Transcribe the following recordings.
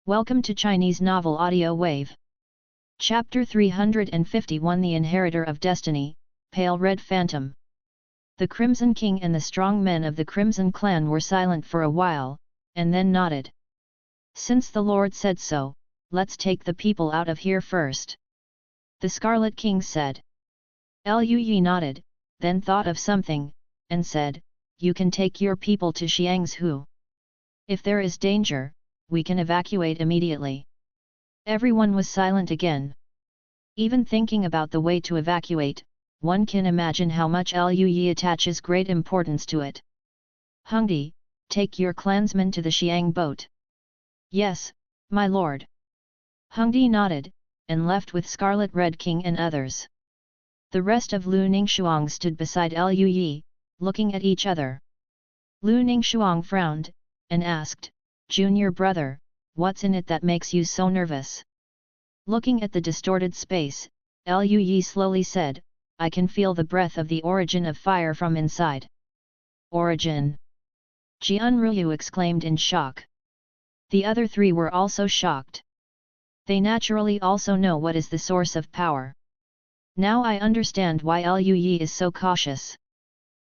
Welcome to Chinese Novel Audio Wave. Chapter 351 The Inheritor of Destiny, Pale Red Phantom. The Crimson King and the strong men of the Crimson Clan were silent for a while, and then nodded. Since the Lord said so, let's take the people out of here first. The Scarlet King said. Lui nodded, then thought of something, and said, You can take your people to Xiangzhou. If there is danger, we can evacuate immediately. Everyone was silent again. Even thinking about the way to evacuate, one can imagine how much Lui attaches great importance to it. Hungdi, take your clansmen to the Xiang boat. Yes, my lord. Hungdi nodded, and left with Scarlet Red King and others. The rest of Lu Ningxuang stood beside Lui, looking at each other. Lu Ningxuang frowned, and asked, Junior brother, what's in it that makes you so nervous? Looking at the distorted space, Lui slowly said, I can feel the breath of the origin of fire from inside. Origin? Jianruyu exclaimed in shock. The other three were also shocked. They naturally also know what is the source of power. Now I understand why Lui is so cautious.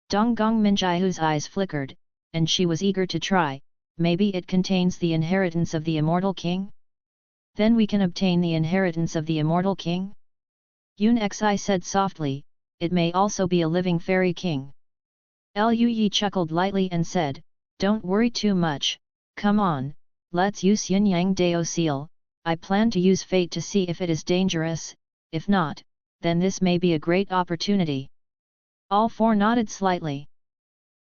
Donggong Minjiahu's eyes flickered, and she was eager to try. Maybe it contains the inheritance of the Immortal King? Then we can obtain the inheritance of the Immortal King? Yun Xi said softly, it may also be a living fairy king. Lui chuckled lightly and said, Don't worry too much, come on, let's use Yin Yang Dao Seal. I plan to use fate to see if it is dangerous, if not, then this may be a great opportunity. All four nodded slightly.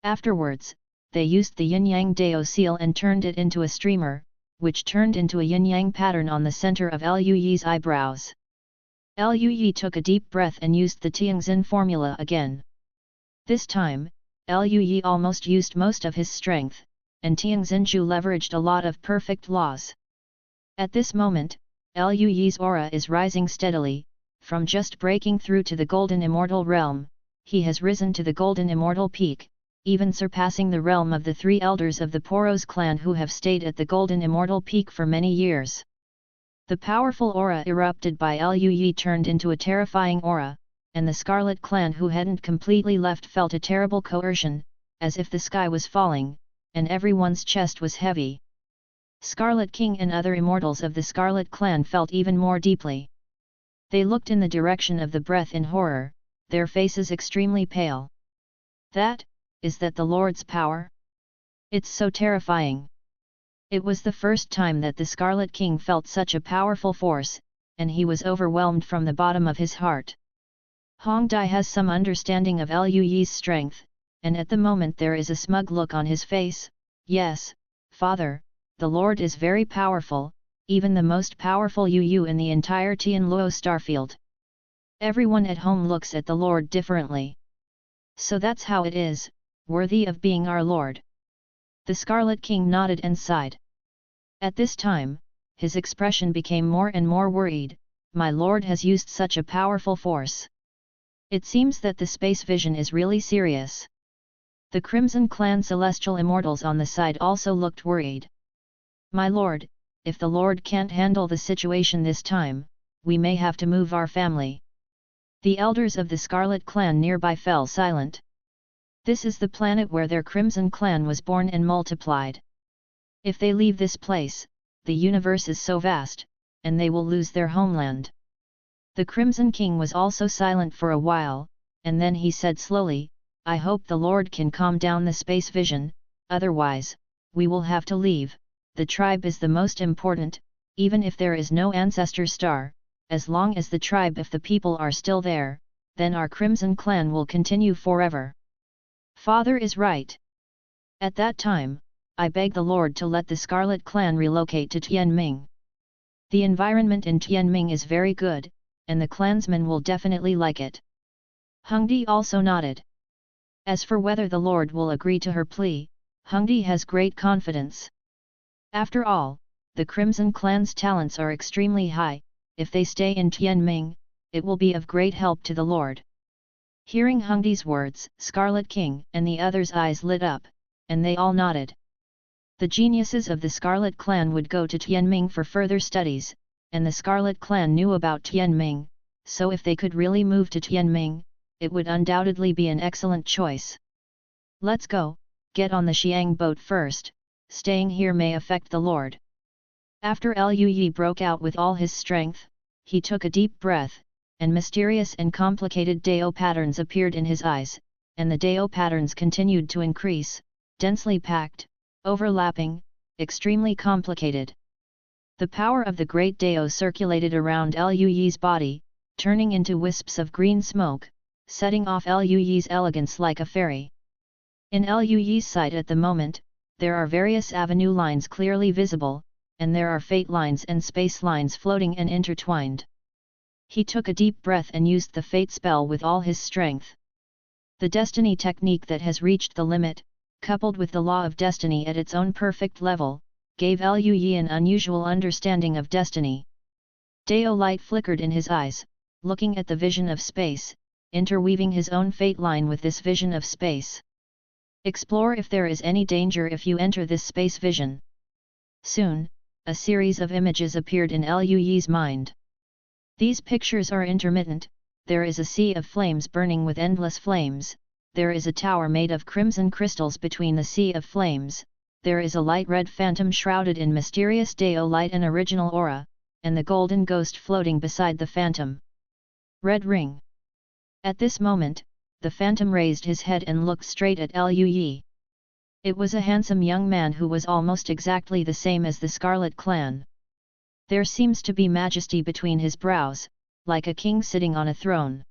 Afterwards, they used the Yin Yang Dao Seal and turned it into a streamer, which turned into a Yin Yang pattern on the center of Lui's eyebrows. Lui took a deep breath and used the Tianxin formula again. This time, Lui almost used most of his strength, and Tianxinju leveraged a lot of perfect laws. At this moment, Lui's aura is rising steadily, from just breaking through to the Golden Immortal Realm, he has risen to the Golden Immortal Peak, even surpassing the realm of the three elders of the Poros clan who have stayed at the Golden Immortal Peak for many years. The powerful aura erupted by Lui turned into a terrifying aura, and the Scarlet Clan who hadn't completely left felt a terrible coercion, as if the sky was falling, and everyone's chest was heavy. Scarlet King and other immortals of the Scarlet Clan felt even more deeply. They looked in the direction of the breath in horror, their faces extremely pale. Is that the Lord's power? It's so terrifying. It was the first time that the Scarlet King felt such a powerful force, and he was overwhelmed from the bottom of his heart. Hongdai has some understanding of Lui's strength, and at the moment there is a smug look on his face. Yes, father, the Lord is very powerful, even the most powerful Yu in the entire Tianluo starfield. Everyone at home looks at the Lord differently. So that's how it is, worthy of being our Lord. The Scarlet King nodded and sighed. At this time, his expression became more and more worried, my Lord has used such a powerful force. It seems that the space vision is really serious. The Crimson Clan celestial immortals on the side also looked worried. My Lord, if the Lord can't handle the situation this time, we may have to move our family. The elders of the Scarlet Clan nearby fell silent. This is the planet where their Crimson Clan was born and multiplied. If they leave this place, the universe is so vast, and they will lose their homeland. The Crimson King was also silent for a while, and then he said slowly, I hope the Lord can calm down the space vision, otherwise, we will have to leave. The tribe is the most important, even if there is no ancestor star, as long as the tribe of the people are still there, then our Crimson Clan will continue forever. Father is right. At that time, I beg the Lord to let the Scarlet Clan relocate to Tianming. The environment in Tianming is very good, and the clansmen will definitely like it. Hungdi also nodded. As for whether the Lord will agree to her plea, Hungdi has great confidence. After all, the Crimson Clan's talents are extremely high, if they stay in Tianming, it will be of great help to the Lord. Hearing Hungdi's words, Scarlet King and the others' eyes lit up, and they all nodded. The geniuses of the Scarlet Clan would go to Tianming for further studies, and the Scarlet Clan knew about Tianming, so if they could really move to Tianming, it would undoubtedly be an excellent choice. Let's go, get on the Xiang boat first, staying here may affect the Lord. After Liu Yi broke out with all his strength, he took a deep breath, and mysterious and complicated Dao patterns appeared in his eyes, and the Dao patterns continued to increase, densely packed, overlapping, extremely complicated. The power of the great Dao circulated around Liu Yi's body, turning into wisps of green smoke, setting off Liu Yi's elegance like a fairy. In Liu Yi's sight at the moment, there are various avenue lines clearly visible, and there are fate lines and space lines floating and intertwined. He took a deep breath and used the fate spell with all his strength. The destiny technique that has reached the limit, coupled with the law of destiny at its own perfect level, gave Liu Yi an unusual understanding of destiny. Dao light flickered in his eyes, looking at the vision of space, interweaving his own fate line with this vision of space. Explore if there is any danger if you enter this space vision. Soon, a series of images appeared in Liu Yi's mind. These pictures are intermittent. There is a sea of flames burning with endless flames, there is a tower made of crimson crystals between the sea of flames, there is a light red phantom shrouded in mysterious Dao light and original aura, and the golden ghost floating beside the phantom. Red ring. At this moment, the phantom raised his head and looked straight at Liu Yi. It was a handsome young man who was almost exactly the same as the Scarlet Clan. There seems to be majesty between his brows, like a king sitting on a throne.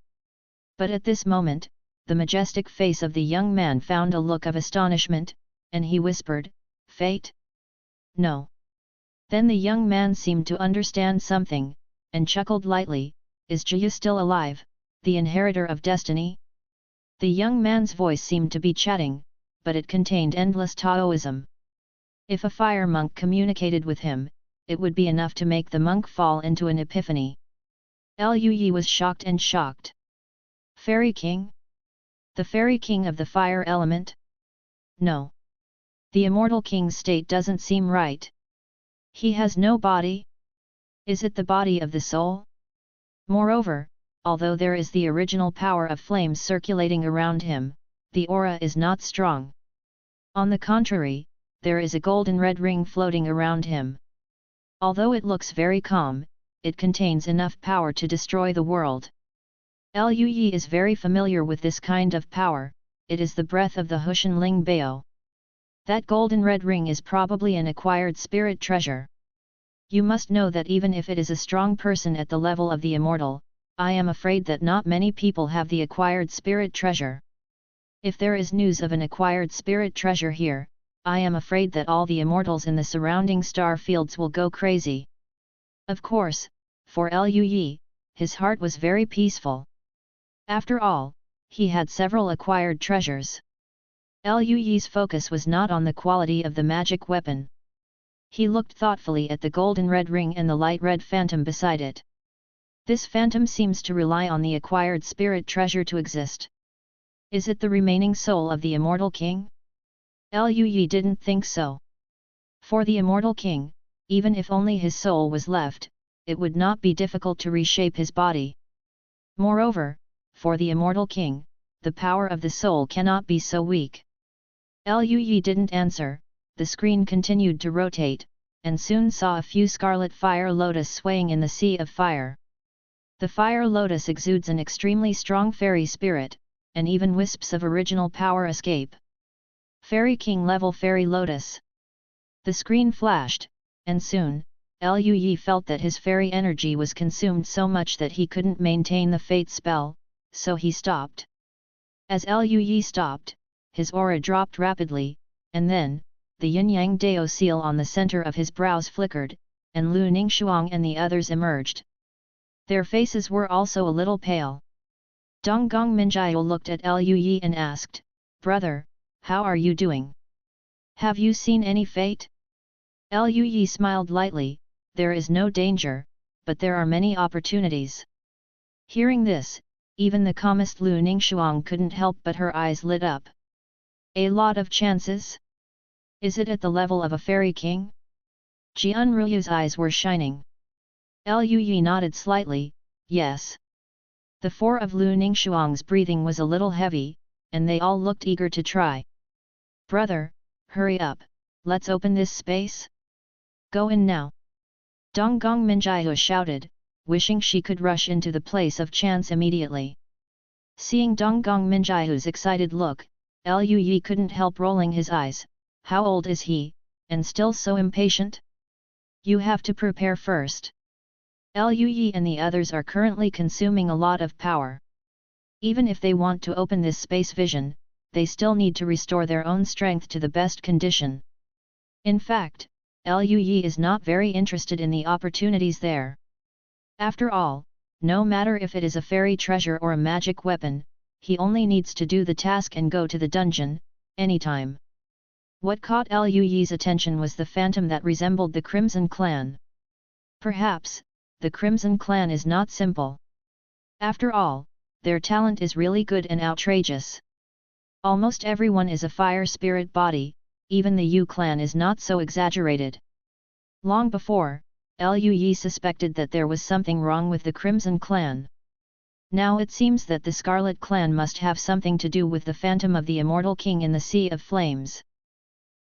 But at this moment, the majestic face of the young man found a look of astonishment, and he whispered, "Fate? No." Then the young man seemed to understand something, and chuckled lightly, "Is Jia still alive, the inheritor of destiny?" The young man's voice seemed to be chatting, but it contained endless Taoism. If a fire monk communicated with him, it would be enough to make the monk fall into an epiphany. Liu Yi was shocked and shocked. Fairy King? The Fairy King of the fire element? No. The Immortal King's state doesn't seem right. He has no body? Is it the body of the soul? Moreover, although there is the original power of flames circulating around him, the aura is not strong. On the contrary, there is a golden red ring floating around him. Although it looks very calm, it contains enough power to destroy the world. Liu Yi is very familiar with this kind of power, it is the breath of the Hushan Ling Bao. That golden red ring is probably an acquired spirit treasure. You must know that even if it is a strong person at the level of the immortal, I am afraid that not many people have the acquired spirit treasure. If there is news of an acquired spirit treasure here, I am afraid that all the immortals in the surrounding star fields will go crazy. Of course, for Liu Yi, his heart was very peaceful. After all, he had several acquired treasures. Liu Yi's focus was not on the quality of the magic weapon. He looked thoughtfully at the golden red ring and the light red phantom beside it. This phantom seems to rely on the acquired spirit treasure to exist. Is it the remaining soul of the Immortal King? Liu Yi didn't think so. For the Immortal King, even if only his soul was left, it would not be difficult to reshape his body. Moreover, for the Immortal King, the power of the soul cannot be so weak. Liu Yi didn't answer, the screen continued to rotate, and soon saw a few scarlet fire lotus swaying in the sea of fire. The fire lotus exudes an extremely strong fairy spirit, and even wisps of original power escape. Fairy King level fairy lotus. The screen flashed, and soon, Liu Yi felt that his fairy energy was consumed so much that he couldn't maintain the fate spell, so he stopped. As Liu Yi stopped, his aura dropped rapidly, and then, the Yin-Yang Dao seal on the center of his brows flickered, and Lu Ningxuang and the others emerged. Their faces were also a little pale. Donggong Minjiao looked at Liu Yi and asked, "Brother, how are you doing? Have you seen any fate?" Liu Yi smiled lightly, "There is no danger, but there are many opportunities." Hearing this, even the calmest Lu Ningxuang couldn't help but her eyes lit up. "A lot of chances?" Is it at the level of a fairy king? Jian Ruyu's eyes were shining. Lu Yi nodded slightly, yes. The four of Lu Ningxuang's breathing was a little heavy, and they all looked eager to try. Brother, hurry up, let's open this space. Go in now. Donggong Minjiahu shouted, wishing she could rush into the place of chance immediately. Seeing Donggong Minjiahu's excited look, Lu Yi couldn't help rolling his eyes. How old is he, and still so impatient? You have to prepare first. Lu Yi and the others are currently consuming a lot of power. Even if they want to open this space vision, they still need to restore their own strength to the best condition. In fact, Lu Yi is not very interested in the opportunities there. After all, no matter if it is a fairy treasure or a magic weapon, he only needs to do the task and go to the dungeon, anytime. What caught Lu Yi's attention was the phantom that resembled the Crimson Clan. Perhaps, the Crimson Clan is not simple. After all, their talent is really good and outrageous. Almost everyone is a fire spirit body, even the Yu clan is not so exaggerated. Long before, Lu Yi suspected that there was something wrong with the Crimson Clan. Now it seems that the Scarlet Clan must have something to do with the phantom of the Immortal King in the Sea of Flames.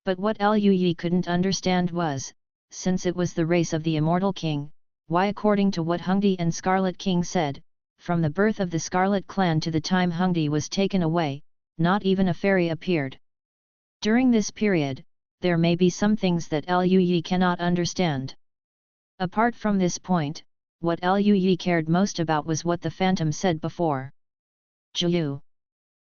But what Lu Yi couldn't understand was, since it was the race of the Immortal King, why according to what Hengdi and Scarlet King said, from the birth of the Scarlet Clan to the time Hengdi was taken away, not even a fairy appeared. During this period, there may be some things that Lu Yi cannot understand. Apart from this point, what Lu Yi cared most about was what the phantom said before. Jiu.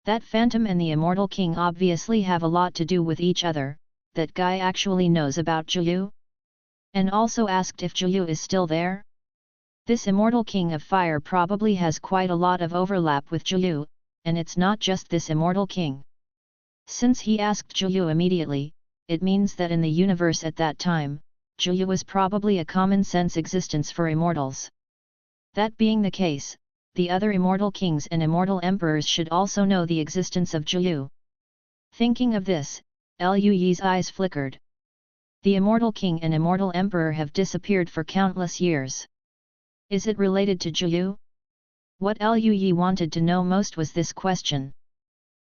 That phantom and the Immortal King obviously have a lot to do with each other. That guy actually knows about Jiu? And also asked if Jiu is still there? This Immortal King of Fire probably has quite a lot of overlap with Jiu, and it's not just this Immortal King. Since he asked Jiu immediately, it means that in the universe at that time, Jiu was probably a common-sense existence for immortals. That being the case, the other Immortal Kings and Immortal Emperors should also know the existence of Jiu. Thinking of this, Lu Yi's eyes flickered. The Immortal King and Immortal Emperor have disappeared for countless years. Is it related to Jiu? What Lu Yi wanted to know most was this question.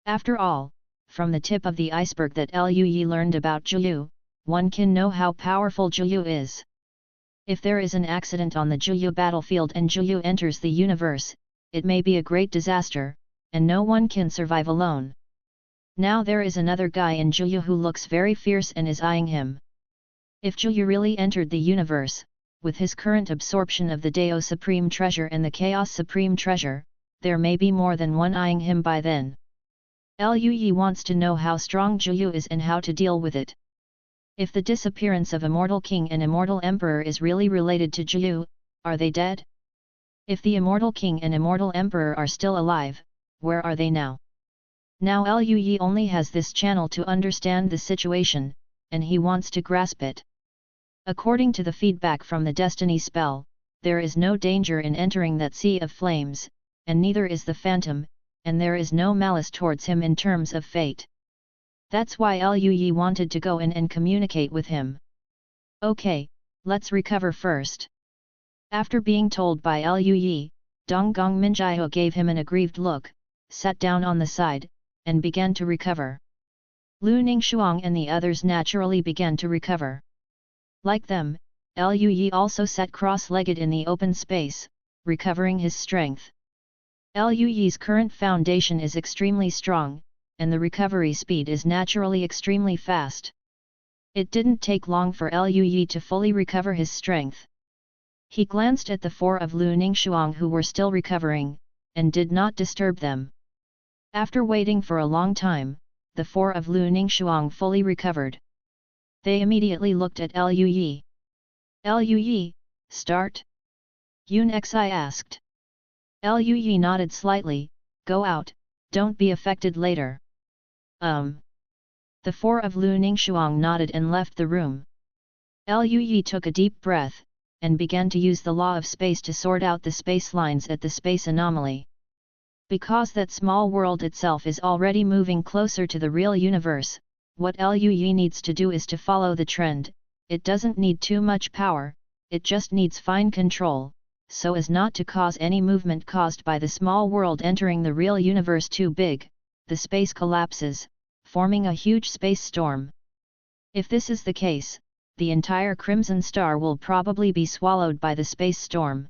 After all, from the tip of the iceberg that Lu Yi learned about Jiu, one can know how powerful Jiu is. If there is an accident on the Jiu battlefield and Jiu enters the universe, it may be a great disaster, and no one can survive alone. Now there is another guy in Jiu who looks very fierce and is eyeing him. If Jiu really entered the universe, with his current absorption of the Dao Supreme Treasure and the Chaos Supreme Treasure, there may be more than one eyeing him by then. Lu Yi wants to know how strong Jiu is and how to deal with it. If the disappearance of Immortal King and Immortal Emperor is really related to Jiu, are they dead? If the Immortal King and Immortal Emperor are still alive, where are they now? Now Lu Yi only has this channel to understand the situation, and he wants to grasp it. According to the feedback from the Destiny spell, there is no danger in entering that Sea of Flames, and neither is the Phantom, and there is no malice towards him in terms of fate. That's why Lu Yi wanted to go in and communicate with him. Okay, let's recover first. After being told by Lu Yi, Donggong Minjiahu gave him an aggrieved look, sat down on the side, and began to recover. Lu Ningxuang and the others naturally began to recover. Like them, Lu Yi also sat cross-legged in the open space, recovering his strength. Lu Yi's current foundation is extremely strong, and the recovery speed is naturally extremely fast. It didn't take long for Lu Yi to fully recover his strength. He glanced at the four of Lu Ningxuang who were still recovering, and did not disturb them. After waiting for a long time, the four of Lu Ningxuang fully recovered. They immediately looked at Lu Yi. Lu Yi, start? Yun Xi asked. Lu Yi nodded slightly, go out, don't be affected later. The four of Lu Ningxuang nodded and left the room. Lu Yi took a deep breath, and began to use the law of space to sort out the space lines at the space anomaly. Because that small world itself is already moving closer to the real universe, what Liu Yi needs to do is to follow the trend. It doesn't need too much power, it just needs fine control, so as not to cause any movement caused by the small world entering the real universe too big. The space collapses, forming a huge space storm. If this is the case, the entire Crimson Star will probably be swallowed by the space storm.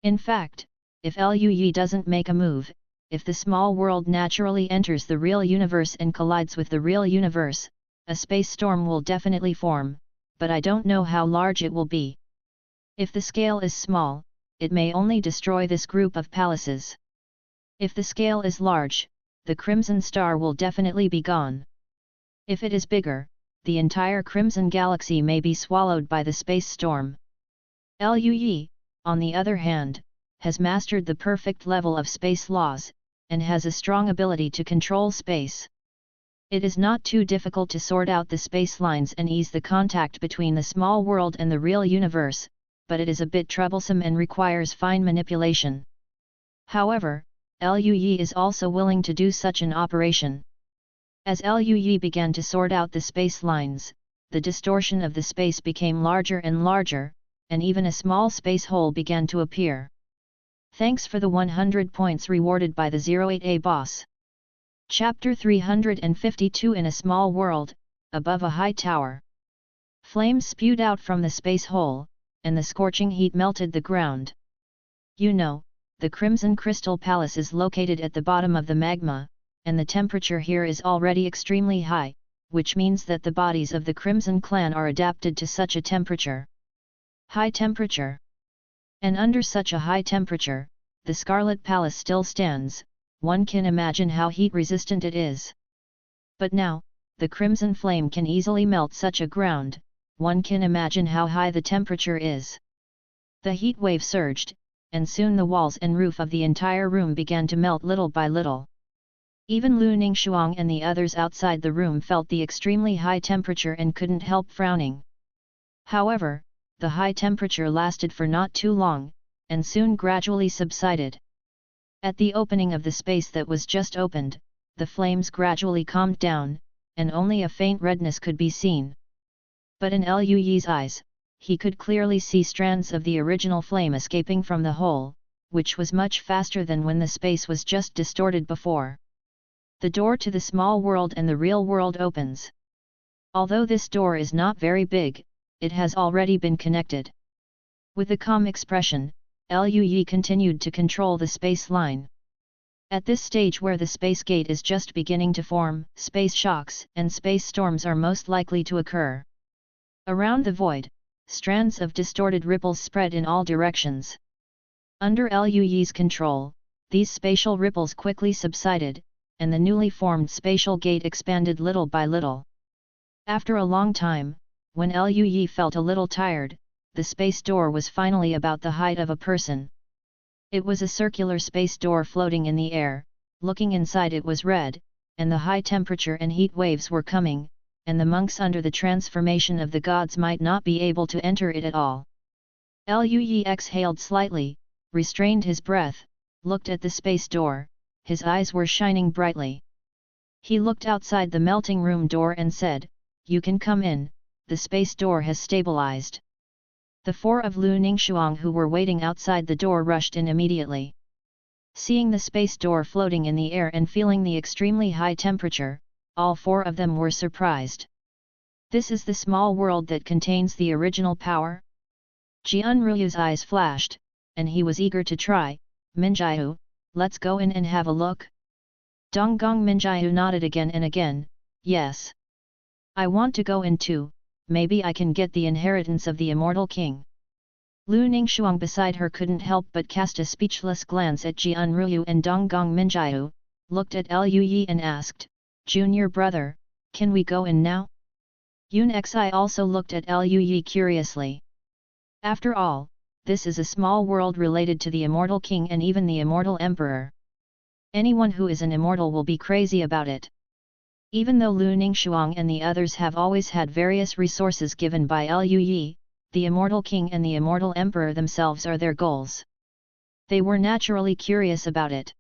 In fact, if Liu Yi doesn't make a move, if the small world naturally enters the real universe and collides with the real universe, a space storm will definitely form, but I don't know how large it will be. If the scale is small, it may only destroy this group of palaces. If the scale is large, the Crimson Star will definitely be gone. If it is bigger, the entire Crimson Galaxy may be swallowed by the space storm. Liu Yi, on the other hand, has mastered the perfect level of space laws, and has a strong ability to control space. It is not too difficult to sort out the space lines and ease the contact between the small world and the real universe, but it is a bit troublesome and requires fine manipulation. However, Liu Yi is also willing to do such an operation. As Liu Yi began to sort out the space lines, the distortion of the space became larger and larger, and even a small space hole began to appear. Thanks for the 100 points rewarded by the 08A boss. Chapter 352. In a small world, above a high tower. Flames spewed out from the space hole, and the scorching heat melted the ground. You know, the Crimson Crystal Palace is located at the bottom of the magma, and the temperature here is already extremely high, which means that the bodies of the Crimson Clan are adapted to such a temperature. High temperature. And under such a high temperature, the Scarlet Palace still stands. One can imagine how heat-resistant it is. But now, the Crimson Flame can easily melt such a ground. One can imagine how high the temperature is. The heat wave surged, and soon the walls and roof of the entire room began to melt little by little. Even Lu Ningxuang and the others outside the room felt the extremely high temperature and couldn't help frowning. However, the high temperature lasted for not too long, and soon gradually subsided. At the opening of the space that was just opened, the flames gradually calmed down, and only a faint redness could be seen. But in Liu Yi's eyes, he could clearly see strands of the original flame escaping from the hole, which was much faster than when the space was just distorted before. The door to the small world and the real world opens. Although this door is not very big, it has already been connected. With a calm expression, Liu Yi continued to control the space line. At this stage where the space gate is just beginning to form, space shocks and space storms are most likely to occur. Around the void, strands of distorted ripples spread in all directions. Under Liu Yi's control, these spatial ripples quickly subsided, and the newly formed spatial gate expanded little by little. After a long time, when Liu Yi felt a little tired, the space door was finally about the height of a person. It was a circular space door floating in the air. Looking inside, it was red, and the high temperature and heat waves were coming, and the monks under the transformation of the gods might not be able to enter it at all. Liu Yi exhaled slightly, restrained his breath, looked at the space door. His eyes were shining brightly. He looked outside the melting room door and said, "You can come in, the space door has stabilized." The four of Lu Ningxuang who were waiting outside the door rushed in immediately. Seeing the space door floating in the air and feeling the extremely high temperature, all four of them were surprised. This is the small world that contains the original power? Jian Ruyu's eyes flashed, and he was eager to try. "Minjiu, let's go in and have a look?" Donggong Minjiu nodded again and again, "Yes. I want to go in too, maybe I can get the inheritance of the Immortal King." Lu Ningxuang beside her couldn't help but cast a speechless glance at Jian Ruyu and Donggong Minjiu, looked at Liu Yi and asked, "Junior brother, can we go in now?" Yun Xi also looked at Liu Yi curiously. After all, this is a small world related to the Immortal King and even the Immortal Emperor. Anyone who is an immortal will be crazy about it. Even though Lu Ningxuang and the others have always had various resources given by Liu Yi, the Immortal King and the Immortal Emperor themselves are their goals. They were naturally curious about it.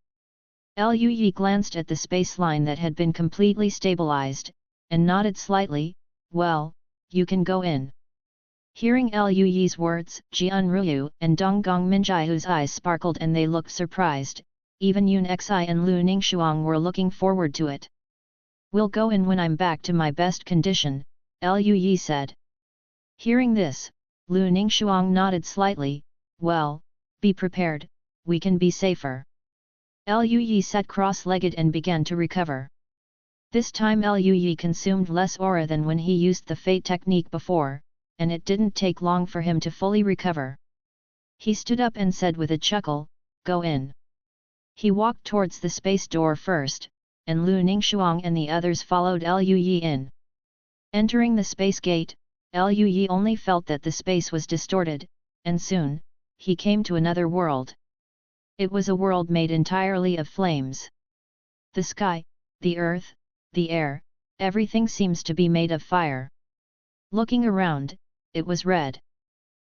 Liu Yi glanced at the space line that had been completely stabilized, and nodded slightly. Well, you can go in. Hearing Liu Yi's words, Jian Ruyu and Donggong Minjaihu's eyes sparkled and they looked surprised. Even Yun Xi and Lu Ningxuang were looking forward to it. We'll go in when I'm back to my best condition, Liu Yi said. Hearing this, Lu Ningxuang nodded slightly. Well, be prepared, we can be safer. Liu Yi sat cross-legged and began to recover. This time Liu Yi consumed less aura than when he used the fate technique before, and it didn't take long for him to fully recover. He stood up and said with a chuckle, go in. He walked towards the space door first, and Lu Ningxuang and the others followed Liu Yi in. Entering the space gate, Liu Yi only felt that the space was distorted, and soon, he came to another world. It was a world made entirely of flames. The sky, the earth, the air, everything seems to be made of fire. Looking around, it was red.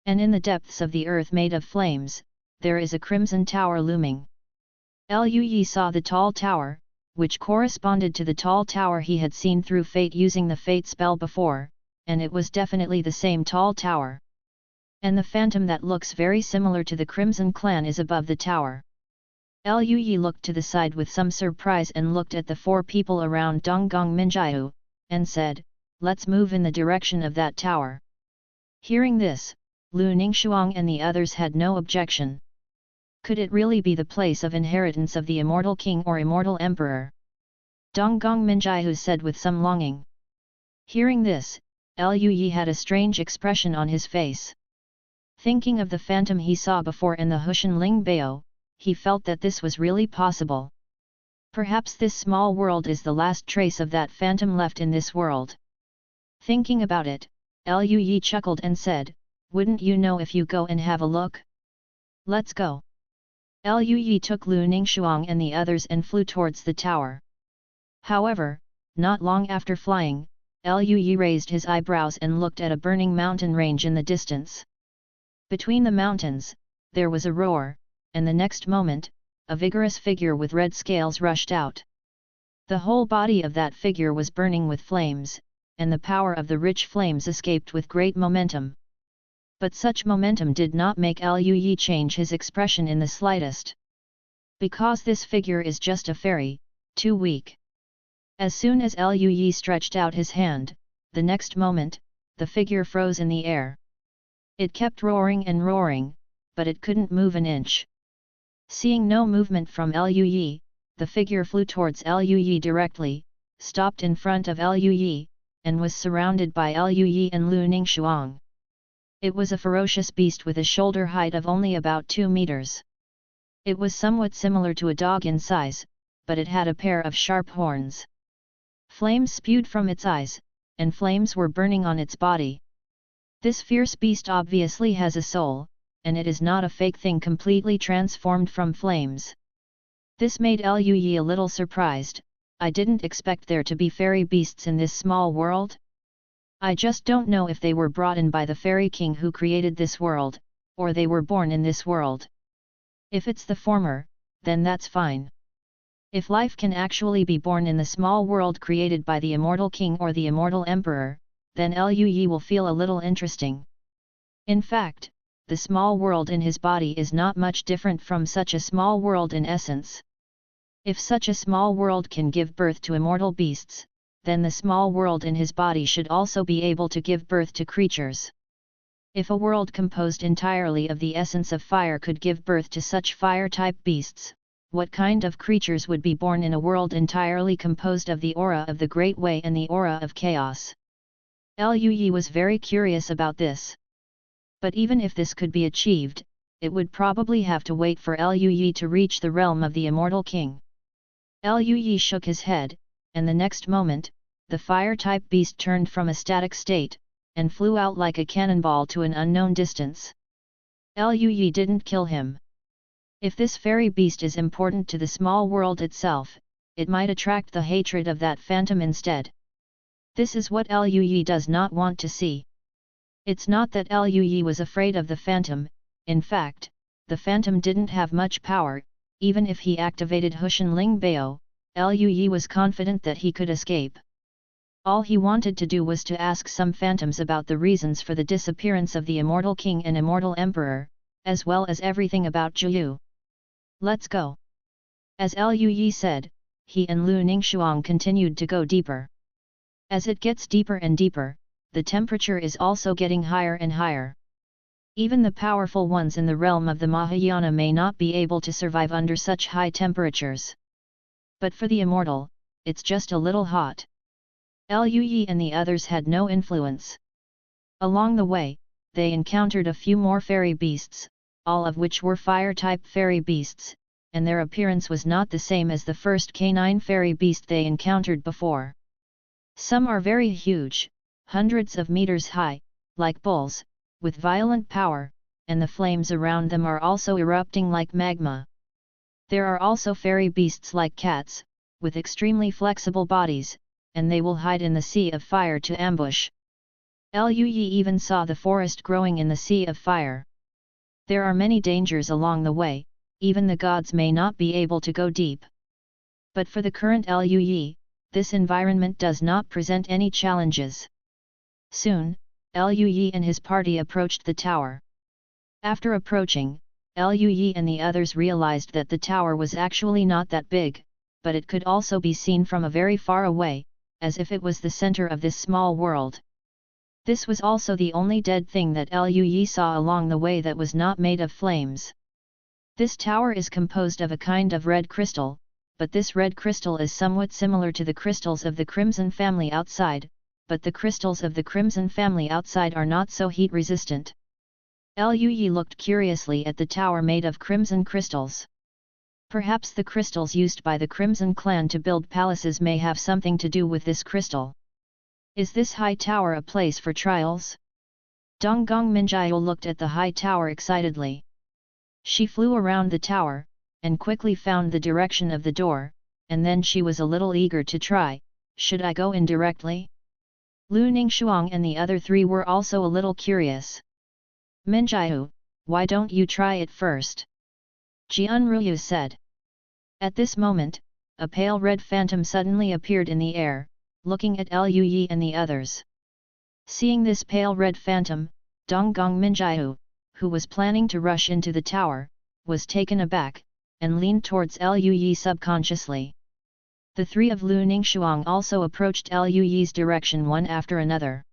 And in the depths of the earth made of flames, there is a crimson tower looming. Liu Yi saw the tall tower, which corresponded to the tall tower he had seen through fate using the fate spell before, and it was definitely the same tall tower. And the phantom that looks very similar to the Crimson Clan is above the tower. Liu Yi looked to the side with some surprise and looked at the four people around Donggong Minjaihu, and said, let's move in the direction of that tower. Hearing this, Lu Ningxuang and the others had no objection. Could it really be the place of inheritance of the Immortal King or Immortal Emperor? Donggong Minjaihu said with some longing. Hearing this, Liu Yi had a strange expression on his face. Thinking of the phantom he saw before and the Hushan Ling Bao, he felt that this was really possible. Perhaps this small world is the last trace of that phantom left in this world. Thinking about it, Liu Yi chuckled and said, wouldn't you know if you go and have a look? Let's go. Liu Yi took Lu Ningxuang and the others and flew towards the tower. However, not long after flying, Liu Yi raised his eyebrows and looked at a burning mountain range in the distance. Between the mountains, there was a roar, and the next moment, a vigorous figure with red scales rushed out. The whole body of that figure was burning with flames, and the power of the rich flames escaped with great momentum. But such momentum did not make Liu Yi change his expression in the slightest. Because this figure is just a fairy, too weak. As soon as Liu Yi stretched out his hand, the next moment, the figure froze in the air. It kept roaring and roaring, but it couldn't move an inch. Seeing no movement from Liu Yi, the figure flew towards Liu Yi directly, stopped in front of Liu Yi, and was surrounded by Liu Yi and Lu Ningxuang. It was a ferocious beast with a shoulder height of only about 2 meters. It was somewhat similar to a dog in size, but it had a pair of sharp horns. Flames spewed from its eyes, and flames were burning on its body. This fierce beast obviously has a soul, and it is not a fake thing completely transformed from flames. This made Liu Yi a little surprised. I didn't expect there to be fairy beasts in this small world. I just don't know if they were brought in by the fairy king who created this world, or they were born in this world. If it's the former, then that's fine. If life can actually be born in the small world created by the Immortal King or the Immortal Emperor, then Liu Yi will feel a little interesting. In fact, the small world in his body is not much different from such a small world in essence. If such a small world can give birth to immortal beasts, then the small world in his body should also be able to give birth to creatures. If a world composed entirely of the essence of fire could give birth to such fire-type beasts, what kind of creatures would be born in a world entirely composed of the aura of the Great Way and the aura of chaos? Liu Yi was very curious about this. But even if this could be achieved, it would probably have to wait for Liu Yi to reach the realm of the Immortal King. Liu Yi shook his head, and the next moment, the fire-type beast turned from a static state, and flew out like a cannonball to an unknown distance. Liu Yi didn't kill him. If this fairy beast is important to the small world itself, it might attract the hatred of that phantom instead. This is what Liu Yi does not want to see. It's not that Liu Yi was afraid of the phantom, in fact, the phantom didn't have much power. Even if he activated Hushan Ling Bao, Liu Yi was confident that he could escape. All he wanted to do was to ask some phantoms about the reasons for the disappearance of the Immortal King and Immortal Emperor, as well as everything about Zhu. Let's go. As Liu Yi said, he and Lu Ningxuang continued to go deeper. As it gets deeper and deeper, the temperature is also getting higher and higher. Even the powerful ones in the realm of the Mahayana may not be able to survive under such high temperatures. But for the immortal, it's just a little hot. Liu Yi and the others had no influence. Along the way, they encountered a few more fairy beasts, all of which were fire-type fairy beasts, and their appearance was not the same as the first canine fairy beast they encountered before. Some are very huge, hundreds of meters high, like bulls, with violent power, and the flames around them are also erupting like magma. There are also fairy beasts like cats, with extremely flexible bodies, and they will hide in the sea of fire to ambush. Liu Yi even saw the forest growing in the sea of fire. There are many dangers along the way, even the gods may not be able to go deep. But for the current Liu Yi, this environment does not present any challenges. Soon, Liu Yi and his party approached the tower. After approaching, Liu Yi and the others realized that the tower was actually not that big, but it could also be seen from a very far away, as if it was the center of this small world. This was also the only dead thing that Liu Yi saw along the way that was not made of flames. This tower is composed of a kind of red crystal, but this red crystal is somewhat similar to the crystals of the Crimson family outside, but the crystals of the Crimson family outside are not so heat resistant. Liu Yi looked curiously at the tower made of crimson crystals. Perhaps the crystals used by the Crimson clan to build palaces may have something to do with this crystal. Is this high tower a place for trials? Donggong Minjiao looked at the high tower excitedly. She flew around the tower, and quickly found the direction of the door, and then she was a little eager to try. Should I go in directly? Lu Ningxuang and the other three were also a little curious. Minjiao, why don't you try it first? Jianruyu said. At this moment, a pale red phantom suddenly appeared in the air, looking at Liu Yi and the others. Seeing this pale red phantom, Donggong Minjiao, who was planning to rush into the tower, was taken aback, and leaned towards Liu Yi subconsciously. The three of Lu Ningxuang also approached Liu Yi's direction one after another.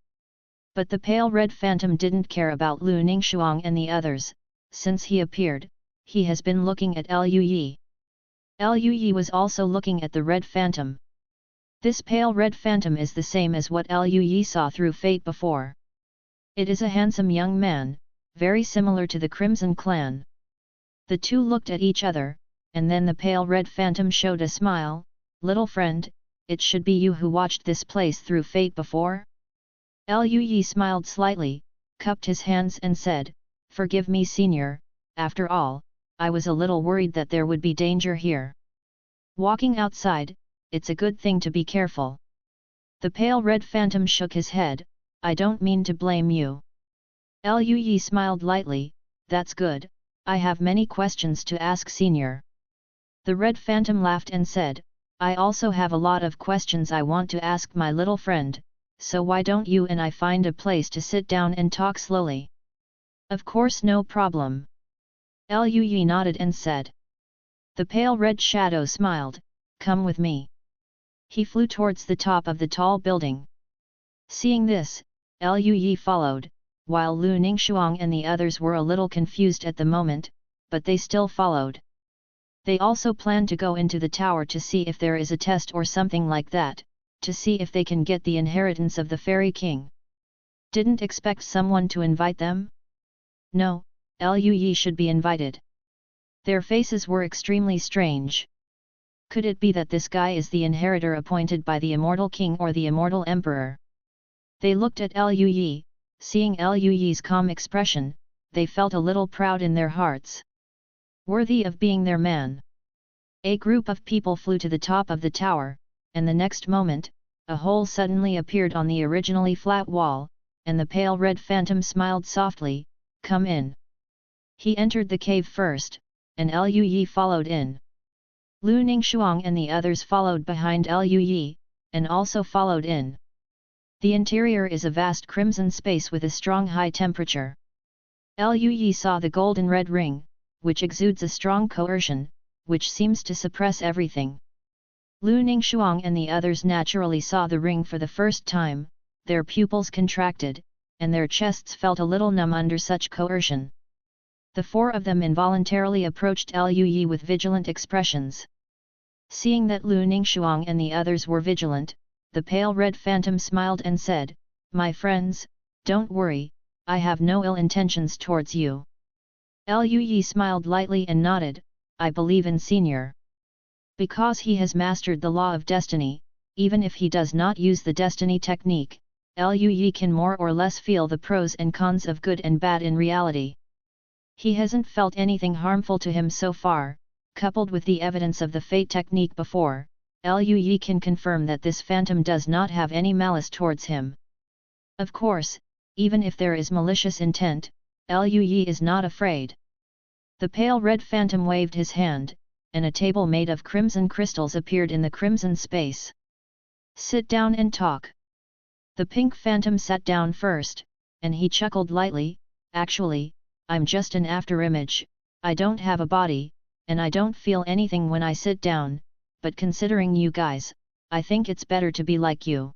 But the pale red phantom didn't care about Lu Ningxuang and the others. Since he appeared, he has been looking at Liu Yi. Liu Yi was also looking at the red phantom. This pale red phantom is the same as what Liu Yi saw through fate before. It is a handsome young man, very similar to the Crimson clan. The two looked at each other, and then the pale red phantom showed a smile. Little friend, it should be you who watched this place through fate before? Liu Yi smiled slightly, cupped his hands and said, Forgive me senior, after all, I was a little worried that there would be danger here. Walking outside, it's a good thing to be careful. The pale red phantom shook his head, I don't mean to blame you. Liu Yi smiled lightly, that's good, I have many questions to ask senior. The red phantom laughed and said, I also have a lot of questions I want to ask my little friend, so why don't you and I find a place to sit down and talk slowly? Of course, no problem. Liu Yi nodded and said. The pale red shadow smiled, come with me. He flew towards the top of the tall building. Seeing this, Liu Yi followed, while Lu Ningxuang and the others were a little confused at the moment, but they still followed. They also planned to go into the tower to see if there is a test or something like that, to see if they can get the inheritance of the Fairy King. Didn't expect someone to invite them? No, Liu Yi should be invited. Their faces were extremely strange. Could it be that this guy is the inheritor appointed by the Immortal King or the Immortal Emperor? They looked at Liu Yi, seeing Liu Yi's calm expression, they felt a little proud in their hearts. Worthy of being their man. A group of people flew to the top of the tower, and the next moment, a hole suddenly appeared on the originally flat wall, and the pale red phantom smiled softly, come in. He entered the cave first, and Liu Yi followed in. Lu Ningxuang and the others followed behind Liu Yi, and also followed in. The interior is a vast crimson space with a strong high temperature. Lu Yi saw the golden red ring, which exudes a strong coercion, which seems to suppress everything. Lu Ningshuang and the others naturally saw the ring for the first time, their pupils contracted, and their chests felt a little numb under such coercion. The four of them involuntarily approached Lu Yi with vigilant expressions. Seeing that Lu Ningshuang and the others were vigilant, the pale red phantom smiled and said, "My friends, don't worry, I have no ill intentions towards you." Lu Yi smiled lightly and nodded, "I believe in Senior. Because he has mastered the law of destiny, even if he does not use the destiny technique, Lu Yi can more or less feel the pros and cons of good and bad in reality. He hasn't felt anything harmful to him so far, coupled with the evidence of the fate technique before, Lu Yi can confirm that this phantom does not have any malice towards him. Of course, even if there is malicious intent, Lu Yi is not afraid." The pale red phantom waved his hand, and a table made of crimson crystals appeared in the crimson space. "Sit down and talk." The pink phantom sat down first, and he chuckled lightly, "Actually, I'm just an afterimage, I don't have a body, and I don't feel anything when I sit down, but considering you guys, I think it's better to be like you."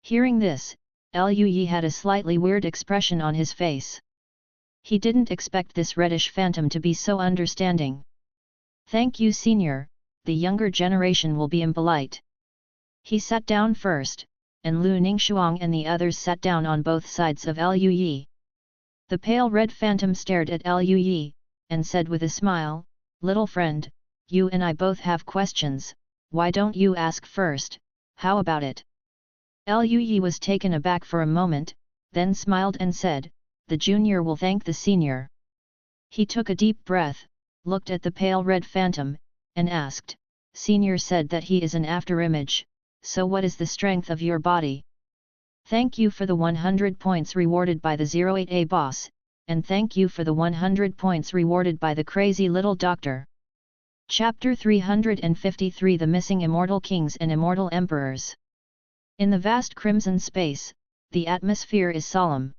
Hearing this, Lu Yi had a slightly weird expression on his face. He didn't expect this reddish phantom to be so understanding. "Thank you, Senior, the younger generation will be impolite." He sat down first, and Lu Ningshuang and the others sat down on both sides of Lu Yi. The pale red phantom stared at Lu Yi, and said with a smile, "Little friend, you and I both have questions, why don't you ask first, how about it?" Lu Yi was taken aback for a moment, then smiled and said, "The junior will thank the senior." He took a deep breath, looked at the pale red phantom, and asked, "Senior said that he is an afterimage, so what is the strength of your body?" "Thank you for the 100 points rewarded by the 08A boss, and thank you for the 100 points rewarded by the crazy little doctor." Chapter 353 The Missing Immortal Kings and Immortal Emperors. In the vast crimson space, the atmosphere is solemn.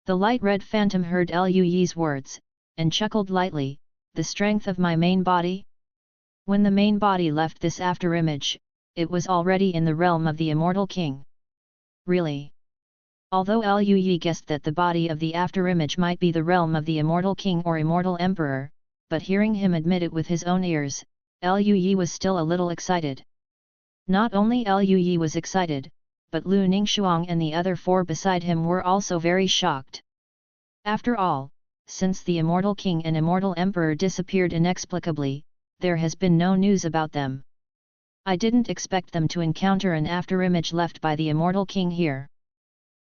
The light red phantom heard Lu Yi's words, and chuckled lightly, "The strength of my main body?" When the main body left this afterimage, it was already in the realm of the Immortal King. Really? Although Lu Yi guessed that the body of the afterimage might be the realm of the Immortal King or Immortal Emperor, but hearing him admit it with his own ears, Lu Yi was still a little excited. Not only Lu Yi was excited, but Lu Ningshuang and the other four beside him were also very shocked. After all, since the Immortal King and Immortal Emperor disappeared inexplicably, there has been no news about them. I didn't expect them to encounter an afterimage left by the Immortal King here.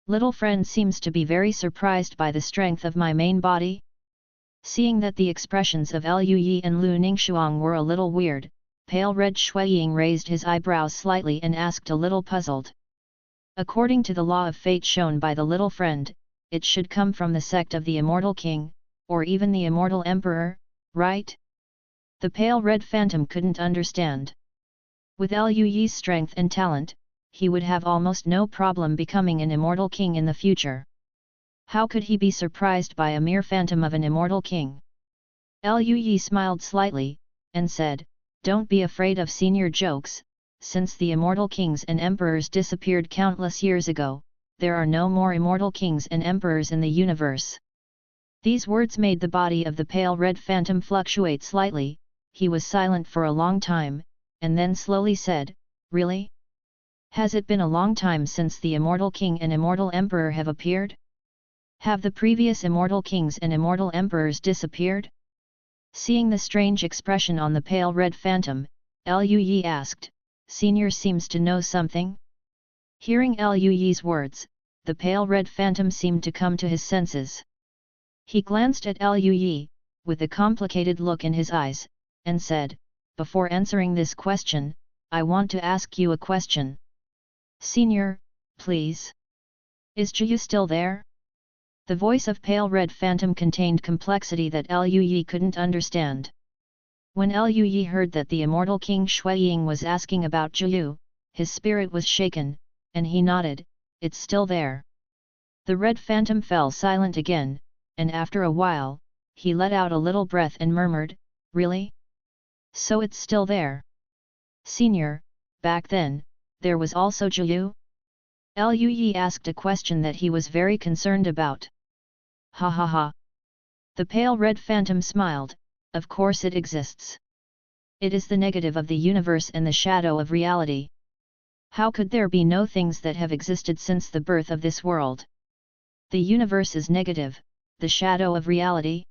Little friend seems to be very surprised by the strength of my main body. Seeing that the expressions of Lu Yi and Lu Ningshuang were a little weird, pale red Shuiying raised his eyebrows slightly and asked a little puzzled. According to the law of fate shown by the little friend, it should come from the sect of the Immortal King, or even the Immortal Emperor, right? The pale red phantom couldn't understand. With Lu Yi's strength and talent, he would have almost no problem becoming an Immortal King in the future. How could he be surprised by a mere phantom of an Immortal King? Lu Yi smiled slightly, and said, "Don't be afraid of senior jokes, since the Immortal Kings and Emperors disappeared countless years ago, there are no more Immortal Kings and Emperors in the universe." These words made the body of the pale red phantom fluctuate slightly. He was silent for a long time, and then slowly said, "Really? Has it been a long time since the Immortal King and Immortal Emperor have appeared? Have the previous Immortal Kings and Immortal Emperors disappeared?" Seeing the strange expression on the pale red phantom, Lu Yi asked, "Senior seems to know something?" Hearing Lu Yi's words, the pale red phantom seemed to come to his senses. He glanced at Lu Yi, with a complicated look in his eyes, and said, "Before answering this question, I want to ask you a question." "Senior, please. Is Jiyu still there?" The voice of pale red phantom contained complexity that Lu Yi couldn't understand. When Lu Yi heard that the Immortal King Shuiying was asking about Jiyu, his spirit was shaken, and he nodded, it's still there. The red phantom fell silent again, and after a while, he let out a little breath and murmured, "Really? So it's still there? Senior, back then, there was also Zhiyu?" Liu Yi asked a question that he was very concerned about. "Ha ha ha." The pale red phantom smiled, "Of course it exists. It is the negative of the universe and the shadow of reality. How could there be no things that have existed since the birth of this world? The universe is negative, the shadow of reality?"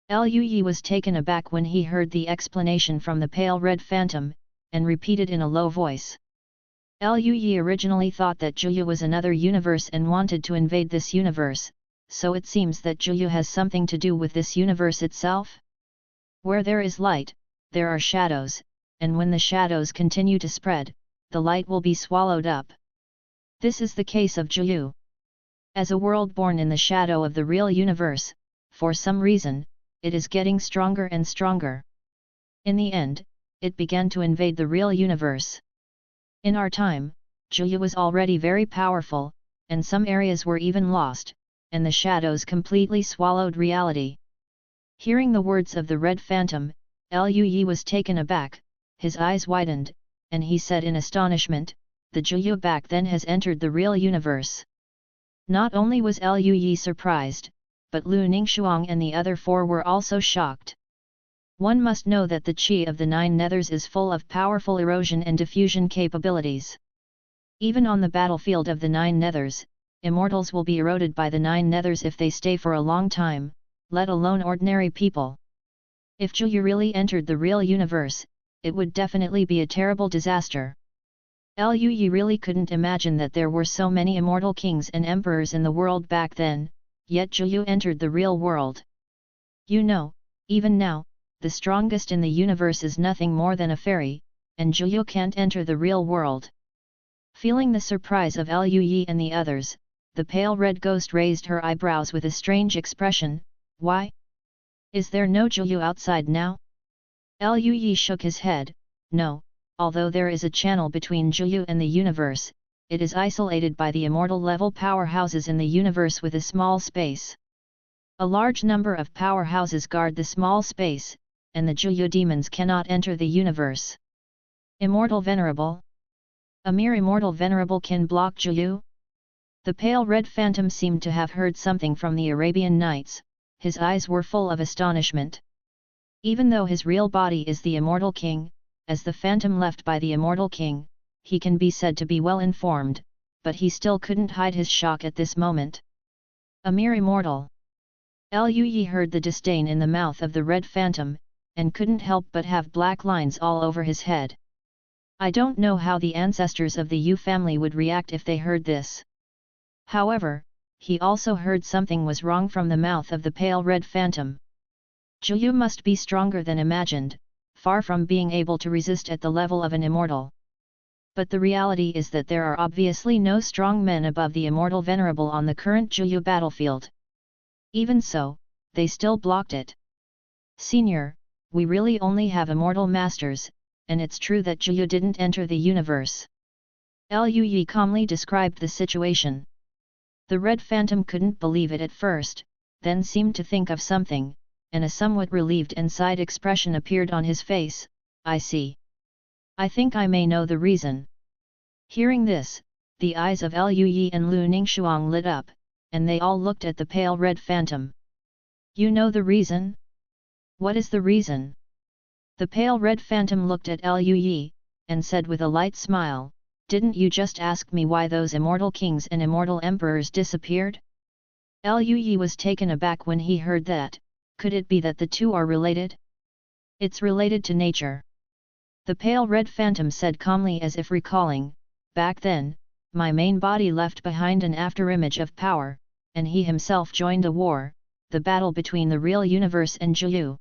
Liu Yi was taken aback when he heard the explanation from the pale red phantom, and repeated in a low voice. Liu Yi originally thought that Zhiyu was another universe and wanted to invade this universe, so it seems that Zhiyu has something to do with this universe itself? Where there is light, there are shadows, and when the shadows continue to spread, the light will be swallowed up. This is the case of Zhiyu. As a world born in the shadow of the real universe, for some reason, it is getting stronger and stronger. In the end, it began to invade the real universe. In our time, Zhiyu was already very powerful, and some areas were even lost, and the shadows completely swallowed reality. Hearing the words of the red phantom, Liu Yi was taken aback, his eyes widened, and he said in astonishment, "The Zhiyu back then has entered the real universe." Not only was Liu Yi surprised, but Lu Ningxuang and the other four were also shocked. One must know that the qi of the nine nethers is full of powerful erosion and diffusion capabilities. Even on the battlefield of the nine nethers, immortals will be eroded by the nine nethers if they stay for a long time, let alone ordinary people. If Zhiyu really entered the real universe, it would definitely be a terrible disaster. Liu Yi really couldn't imagine that there were so many immortal kings and emperors in the world back then, yet Zhiyu entered the real world. You know, even now, the strongest in the universe is nothing more than a fairy, and Zhiyu can't enter the real world. Feeling the surprise of Liu Yi and the others, the pale red ghost raised her eyebrows with a strange expression. "Why? Is there no Zhiyu outside now?" Liu Yi shook his head. "No, although there is a channel between Zhiyu and the universe, it is isolated by the immortal level powerhouses in the universe with a small space. A large number of powerhouses guard the small space, and the Zhiyu demons cannot enter the universe." Immortal Venerable? A mere immortal venerable can block Zhiyu? The pale red phantom seemed to have heard something from the Arabian Nights, his eyes were full of astonishment. Even though his real body is the immortal king, as the phantom left by the immortal king, he can be said to be well informed, but he still couldn't hide his shock at this moment. A mere immortal. Liu Yi heard the disdain in the mouth of the red phantom, and couldn't help but have black lines all over his head. I don't know how the ancestors of the Yu family would react if they heard this. However, he also heard something was wrong from the mouth of the pale red phantom. Zhiyu must be stronger than imagined, far from being able to resist at the level of an immortal. But the reality is that there are obviously no strong men above the immortal venerable on the current Zhiyu battlefield. Even so, they still blocked it. "Senior, we really only have immortal masters, and it's true that Zhiyu didn't enter the universe." Liu Yi calmly described the situation. The red phantom couldn't believe it at first, then seemed to think of something, and a somewhat relieved and sighed expression appeared on his face. "I see. I think I may know the reason." Hearing this, the eyes of Liu Yi and Lu Ningxuang lit up, and they all looked at the pale red phantom. "You know the reason? What is the reason?" The pale red phantom looked at Liu Yi, and said with a light smile, "Didn't you just ask me why those immortal kings and immortal emperors disappeared?" Liu Yi was taken aback when he heard that. Could it be that the two are related? "It's related to nature." The pale red phantom said calmly as if recalling, "Back then, my main body left behind an afterimage of power, and he himself joined a war, the battle between the real universe and Zhiyu.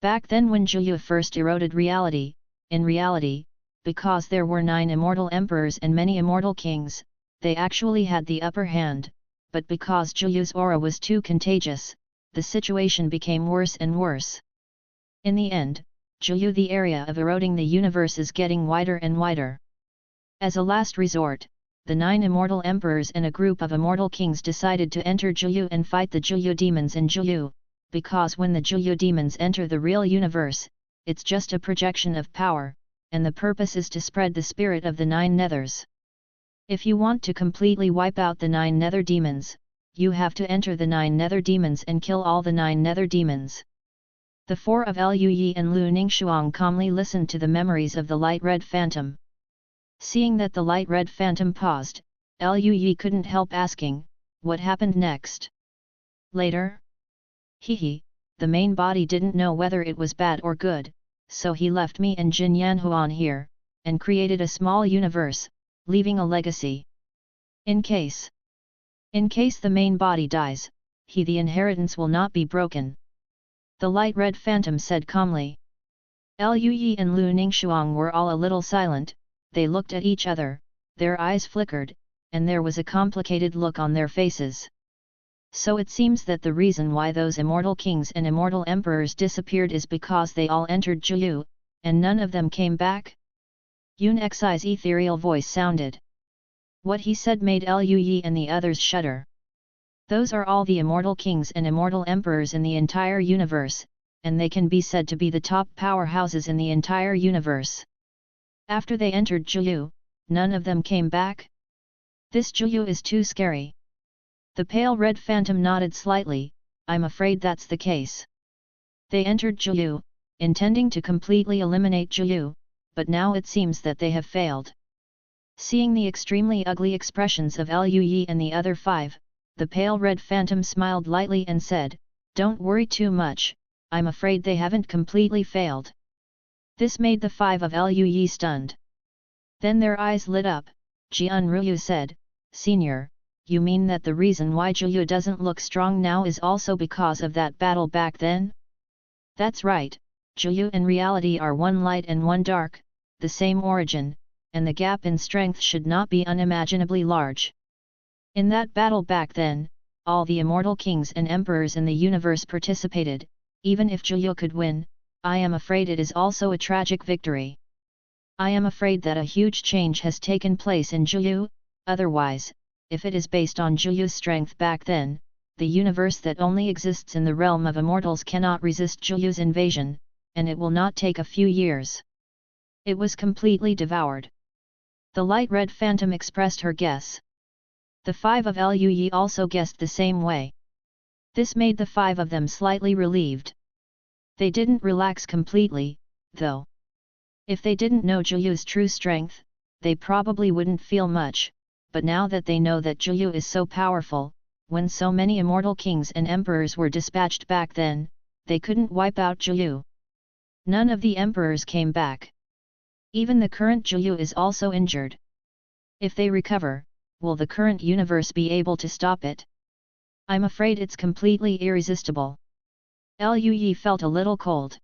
Back then when Zhiyu first eroded reality, in reality, because there were 9 immortal emperors and many immortal kings, they actually had the upper hand, but because Zhiyu's aura was too contagious, the situation became worse and worse. In the end, Zhiyu, the area of eroding the universe, is getting wider and wider. As a last resort, the 9 immortal emperors and a group of immortal kings decided to enter Juyu and fight the Juyu demons in Juyu, because when the Juyu demons enter the real universe, it's just a projection of power, and the purpose is to spread the spirit of the 9 nethers. If you want to completely wipe out the 9 nether demons, you have to enter the 9 nether demons and kill all the 9 nether demons. The 4 of Liu Yi and Lu Ningxuang calmly listened to the memories of the light red phantom. Seeing that the light red phantom paused, Liu Yi couldn't help asking, what happened next? Later? Hehe, the main body didn't know whether it was bad or good, so he left me and Jin Yanhuan here, and created a small universe, leaving a legacy. In case the main body dies, the inheritance will not be broken. The light red phantom said calmly. Liu Yi and Lu Ningxuang were all a little silent, they looked at each other, their eyes flickered, and there was a complicated look on their faces. So it seems that the reason why those immortal kings and immortal emperors disappeared is because they all entered Juyu, and none of them came back? Yun Xi's ethereal voice sounded. What he said made Liu Yi and the others shudder. Those are all the immortal kings and immortal emperors in the entire universe, and they can be said to be the top powerhouses in the entire universe. After they entered Juyu, none of them came back? This Juyu is too scary. The pale red phantom nodded slightly, I'm afraid that's the case. They entered Juyu, intending to completely eliminate Juyu, but now it seems that they have failed. Seeing the extremely ugly expressions of Liu Yi and the other 5, the pale red phantom smiled lightly and said, don't worry too much, I'm afraid they haven't completely failed. This made the 5 of Liu Yi stunned. Then their eyes lit up, Jian Ruyu said, Senior, you mean that the reason why Juyu doesn't look strong now is also because of that battle back then? That's right, Juyu and reality are one light and one dark, the same origin, and the gap in strength should not be unimaginably large. In that battle back then, all the immortal kings and emperors in the universe participated, even if Juyu could win, I am afraid it is also a tragic victory. I am afraid that a huge change has taken place in Juyu, otherwise, if it is based on Juyu's strength back then, the universe that only exists in the realm of immortals cannot resist Juyu's invasion, and it will not take a few years. It was completely devoured. The light red phantom expressed her guess. The 5 of Liu Yi also guessed the same way. This made the 5 of them slightly relieved. They didn't relax completely, though. If they didn't know Juyu's true strength, they probably wouldn't feel much, but now that they know that Juyu is so powerful, when so many immortal kings and emperors were dispatched back then, they couldn't wipe out Juyu. None of the emperors came back. Even the current Juyu is also injured. If they recover, will the current universe be able to stop it? I'm afraid it's completely irresistible. Liu Yi felt a little cold.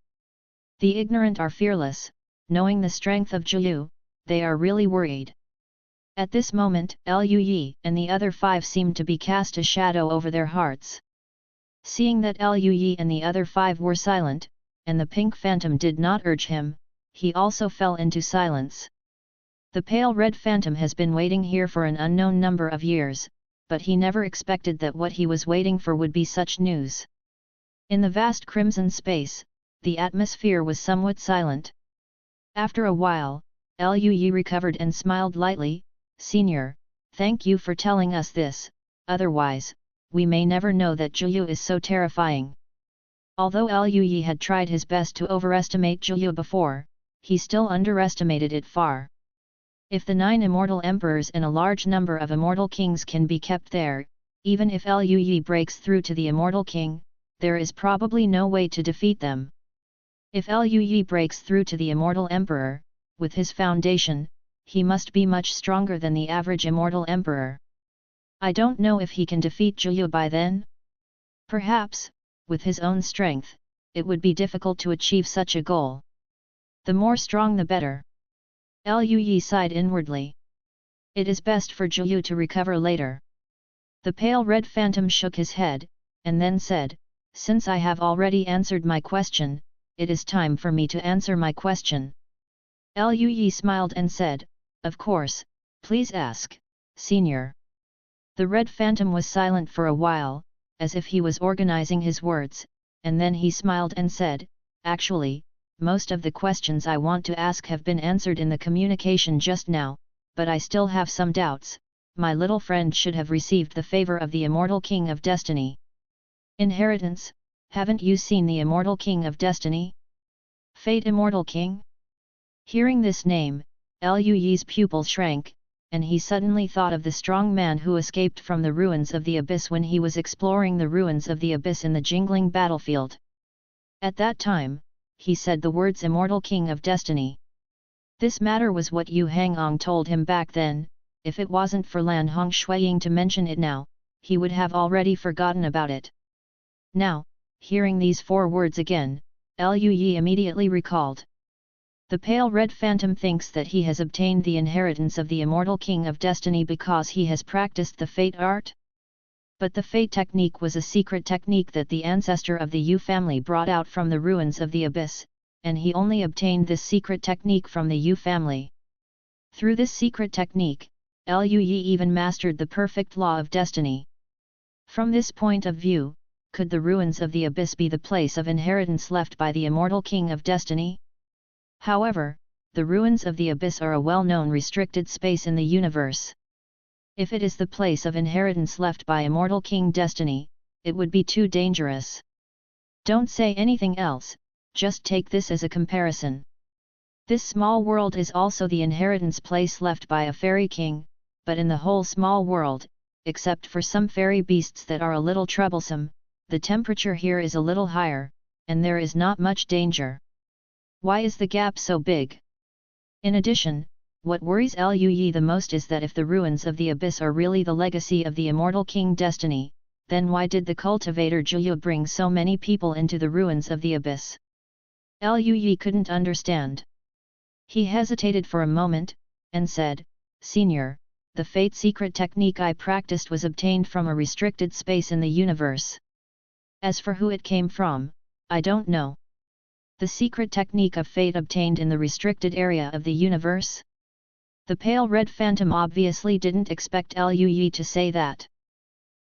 The ignorant are fearless, knowing the strength of Juyu, they are really worried. At this moment, Liu Yi and the other 5 seemed to be cast a shadow over their hearts. Seeing that Liu Yi and the other 5 were silent, and the pink phantom did not urge him, he also fell into silence. The pale red phantom has been waiting here for an unknown number of years, but he never expected that what he was waiting for would be such news. In the vast crimson space, the atmosphere was somewhat silent. After a while, Liu Yi recovered and smiled lightly, Senior, thank you for telling us this, otherwise, we may never know that Juyu is so terrifying. Although Liu Yi had tried his best to overestimate Juyu before, he still underestimated it far. If the 9 immortal emperors and a large number of immortal kings can be kept there, even if Liu Yi breaks through to the immortal king, there is probably no way to defeat them. If Liu Yi breaks through to the immortal emperor, with his foundation, he must be much stronger than the average immortal emperor. I don't know if he can defeat Juyu by then. Perhaps, with his own strength, it would be difficult to achieve such a goal. The more strong the better. Liu Yi sighed inwardly. It is best for Juyu to recover later. The pale red phantom shook his head, and then said, Since I have already answered my question, it is time for me to answer my question. Liu Yi smiled and said, Of course, please ask. Senior. The Red Phantom was silent for a while, as if he was organizing his words, and then he smiled and said, "Actually, most of the questions I want to ask have been answered in the communication just now, but I still have some doubts. My little friend should have received the favor of the Immortal King of Destiny. Inheritance, haven't you seen the Immortal King of Destiny? Fate Immortal King?" Hearing this name, Luyi's pupils shrank, and he suddenly thought of the strong man who escaped from the ruins of the abyss when he was exploring the ruins of the abyss in the jingling battlefield. At that time, he said the words Immortal King of Destiny. This matter was what Yu Hangong told him back then. If it wasn't for Lan Hong Shuiying to mention it now, he would have already forgotten about it. Now, hearing these 4 words again, Luyi immediately recalled. The Pale Red Phantom thinks that he has obtained the inheritance of the Immortal King of Destiny because he has practiced the Fate art? But the Fate technique was a secret technique that the ancestor of the Yu family brought out from the ruins of the abyss, and he only obtained this secret technique from the Yu family. Through this secret technique, Luyi even mastered the perfect law of destiny. From this point of view, could the ruins of the abyss be the place of inheritance left by the Immortal King of Destiny? However, the ruins of the abyss are a well-known restricted space in the universe. If it is the place of inheritance left by Immortal King Destiny, it would be too dangerous. Don't say anything else, just take this as a comparison. This small world is also the inheritance place left by a fairy king, but in the whole small world, except for some fairy beasts that are a little troublesome, the temperature here is a little higher, and there is not much danger. Why is the gap so big? In addition, what worries Luyi the most is that if the ruins of the abyss are really the legacy of the Immortal King Destiny, then why did the cultivator Zhuyu bring so many people into the ruins of the abyss? Luyi couldn't understand. He hesitated for a moment, and said, "Senior, the Fate secret technique I practiced was obtained from a restricted space in the universe. As for who it came from, I don't know." The secret technique of Fate obtained in the restricted area of the universe? The Pale Red Phantom obviously didn't expect Luyi to say that.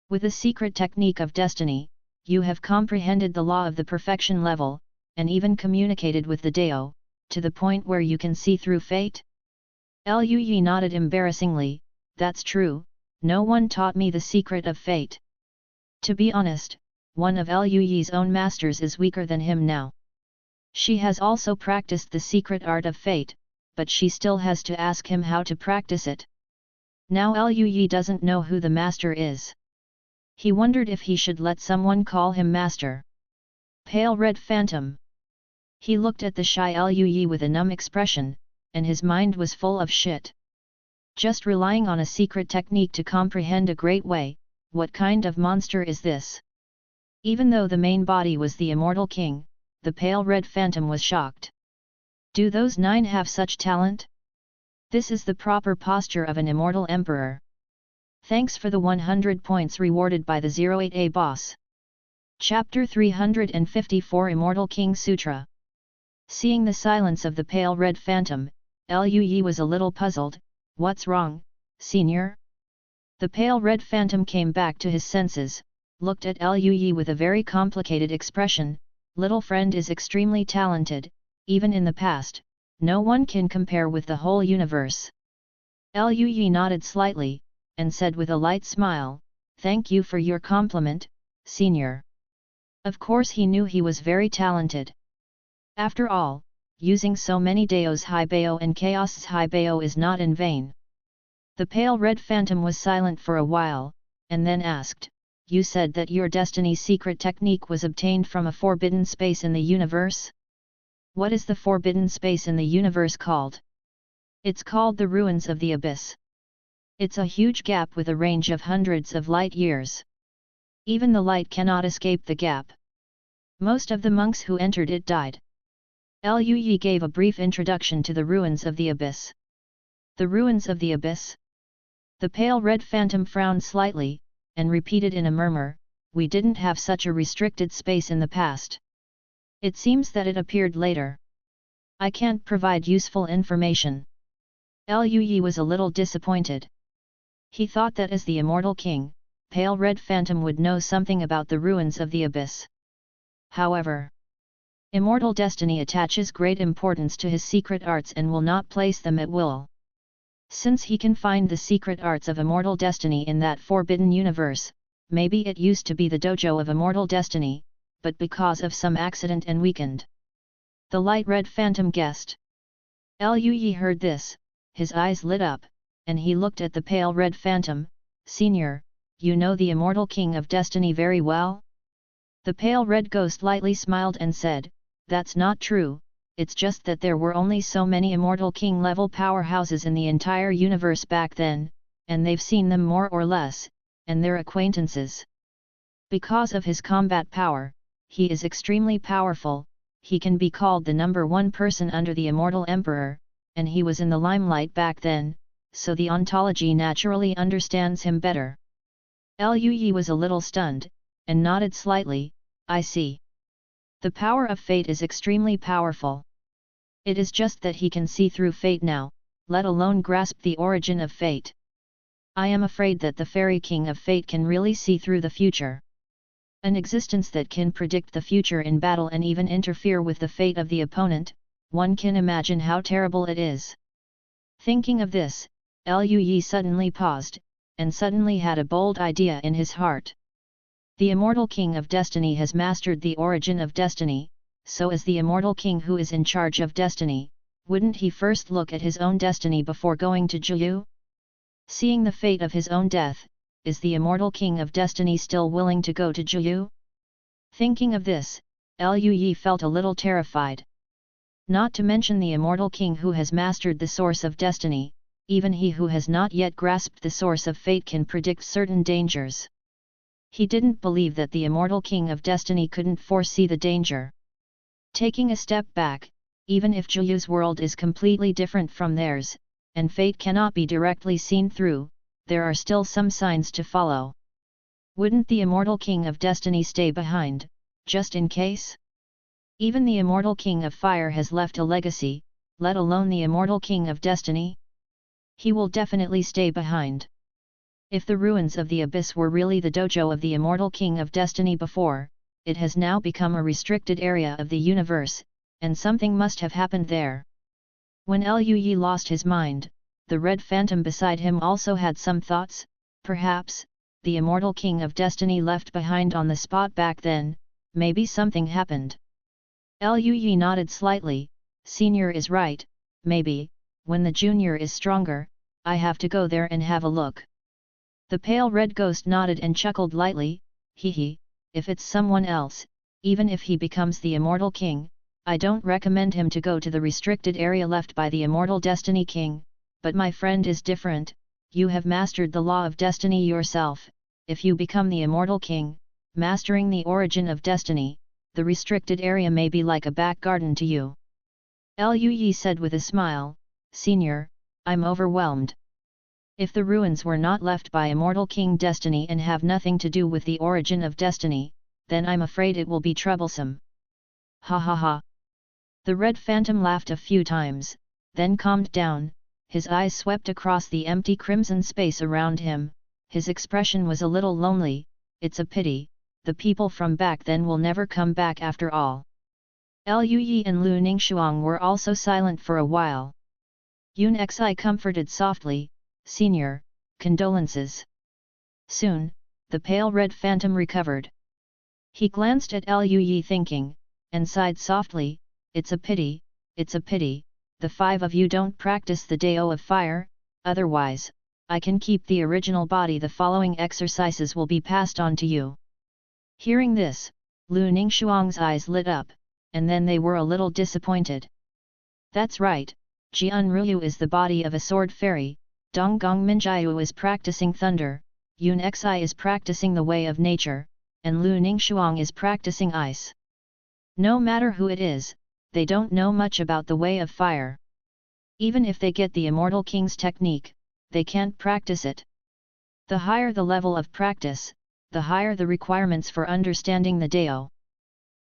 With the secret technique of destiny, you have comprehended the law of the perfection level, and even communicated with the Dao, to the point where you can see through fate? Luyi nodded embarrassingly. That's true, no one taught me the secret of fate. To be honest, one of Luyi's own masters is weaker than him now. She has also practiced the secret art of fate, but she still has to ask him how to practice it. Now Luyi doesn't know who the master is. He wondered if he should let someone call him master. Pale Red Phantom. He looked at the shy Luyi with a numb expression, and his mind was full of shit. Just relying on a secret technique to comprehend a great way, what kind of monster is this? Even though the main body was the Immortal King, the Pale Red Phantom was shocked. Do those 9 have such talent? This is the proper posture of an immortal emperor. Thanks for the 100 points rewarded by the 08A boss. Chapter 354 Immortal King Sutra. Seeing the silence of the Pale Red Phantom, Luyi was a little puzzled. What's wrong, senior? The Pale Red Phantom came back to his senses, looked at Luyi with a very complicated expression. Little friend is extremely talented, even in the past, no one can compare with the whole universe. Luyi nodded slightly, and said with a light smile, "Thank you for your compliment, senior." Of course he knew he was very talented. After all, using so many Dao's High Bao and Chaos's High Bao is not in vain. The Pale Red Phantom was silent for a while, and then asked, "You said that your destiny's secret technique was obtained from a forbidden space in the universe? What is the forbidden space in the universe called?" "It's called the ruins of the abyss. It's a huge gap with a range of hundreds of light years. Even the light cannot escape the gap. Most of the monks who entered it died." Luyi gave a brief introduction to the ruins of the abyss. The ruins of the abyss? The Pale Red Phantom frowned slightly, and repeated in a murmur, "We didn't have such a restricted space in the past. It seems that it appeared later. I can't provide useful information." Luyi was a little disappointed. He thought that as the Immortal King, Pale Red Phantom would know something about the ruins of the abyss. However, Immortal Destiny attaches great importance to his secret arts and will not place them at will. Since he can find the secret arts of Immortal Destiny in that forbidden universe, maybe it used to be the dojo of Immortal Destiny, but because of some accident and weakened. The Light Red Phantom guessed. Lu Yi heard this, his eyes lit up, and he looked at the Pale Red Phantom. Senior, you know the Immortal King of Destiny very well? The Pale Red Ghost lightly smiled and said, that's not true, it's just that there were only so many Immortal King level powerhouses in the entire universe back then, and they've seen them more or less, and they're acquaintances. Because of his combat power, he is extremely powerful, he can be called the number one person under the Immortal Emperor, and he was in the limelight back then, so the ontology naturally understands him better. Lu Yi was a little stunned, and nodded slightly, I see. The power of fate is extremely powerful. It is just that he can see through fate now, let alone grasp the origin of fate. I am afraid that the Fairy King of Fate can really see through the future. An existence that can predict the future in battle and even interfere with the fate of the opponent, one can imagine how terrible it is. Thinking of this, Lu Yi suddenly paused, and suddenly had a bold idea in his heart. The Immortal King of Destiny has mastered the origin of destiny, so as the Immortal King who is in charge of destiny, wouldn't he first look at his own destiny before going to Jiu? Seeing the fate of his own death, is the Immortal King of Destiny still willing to go to Jiu? Thinking of this, Lu Yi felt a little terrified. Not to mention the Immortal King who has mastered the source of destiny, even he who has not yet grasped the source of fate can predict certain dangers. He didn't believe that the Immortal King of Destiny couldn't foresee the danger. Taking a step back, even if Jiu's world is completely different from theirs, and fate cannot be directly seen through, there are still some signs to follow. Wouldn't the Immortal King of Destiny stay behind, just in case? Even the Immortal King of Fire has left a legacy, let alone the Immortal King of Destiny? He will definitely stay behind. If the ruins of the Abyss were really the dojo of the Immortal King of Destiny before, it has now become a restricted area of the universe, and something must have happened there. When Lu Yi lost his mind, the Red Phantom beside him also had some thoughts. Perhaps, the Immortal King of Destiny left behind on the spot back then, maybe something happened. Lu Yi nodded slightly, Senior is right, maybe, when the Junior is stronger, I have to go there and have a look. The Pale Red Ghost nodded and chuckled lightly, hee, if it's someone else, even if he becomes the Immortal King, I don't recommend him to go to the restricted area left by the Immortal Destiny King, but my friend is different, you have mastered the law of destiny yourself, if you become the Immortal King, mastering the origin of destiny, the restricted area may be like a back garden to you. Lu Yi said with a smile, Senior, I'm overwhelmed. If the ruins were not left by Immortal King Destiny and have nothing to do with the origin of destiny, then I'm afraid it will be troublesome. Ha ha ha. The Red Phantom laughed a few times, then calmed down, his eyes swept across the empty crimson space around him, his expression was a little lonely, it's a pity, the people from back then will never come back after all. Lu Yi and Lu Ningxuang were also silent for a while. Yun Xi comforted softly, Senior, condolences. Soon, the Pale Red Phantom recovered. He glanced at Lu Yi thinking, and sighed softly, it's a pity, the five of you don't practice the Dao of Fire, otherwise, I can keep the original body. The following exercises will be passed on to you. Hearing this, Lu Ningxuang's eyes lit up, and then they were a little disappointed. That's right, Jian Ruyu is the body of a sword fairy, Donggong Minjiu is practicing thunder, Yun Xi is practicing the way of nature, and Lu Ningxuang is practicing ice. No matter who it is, they don't know much about the way of fire. Even if they get the Immortal King's technique, they can't practice it. The higher the level of practice, the higher the requirements for understanding the Dao.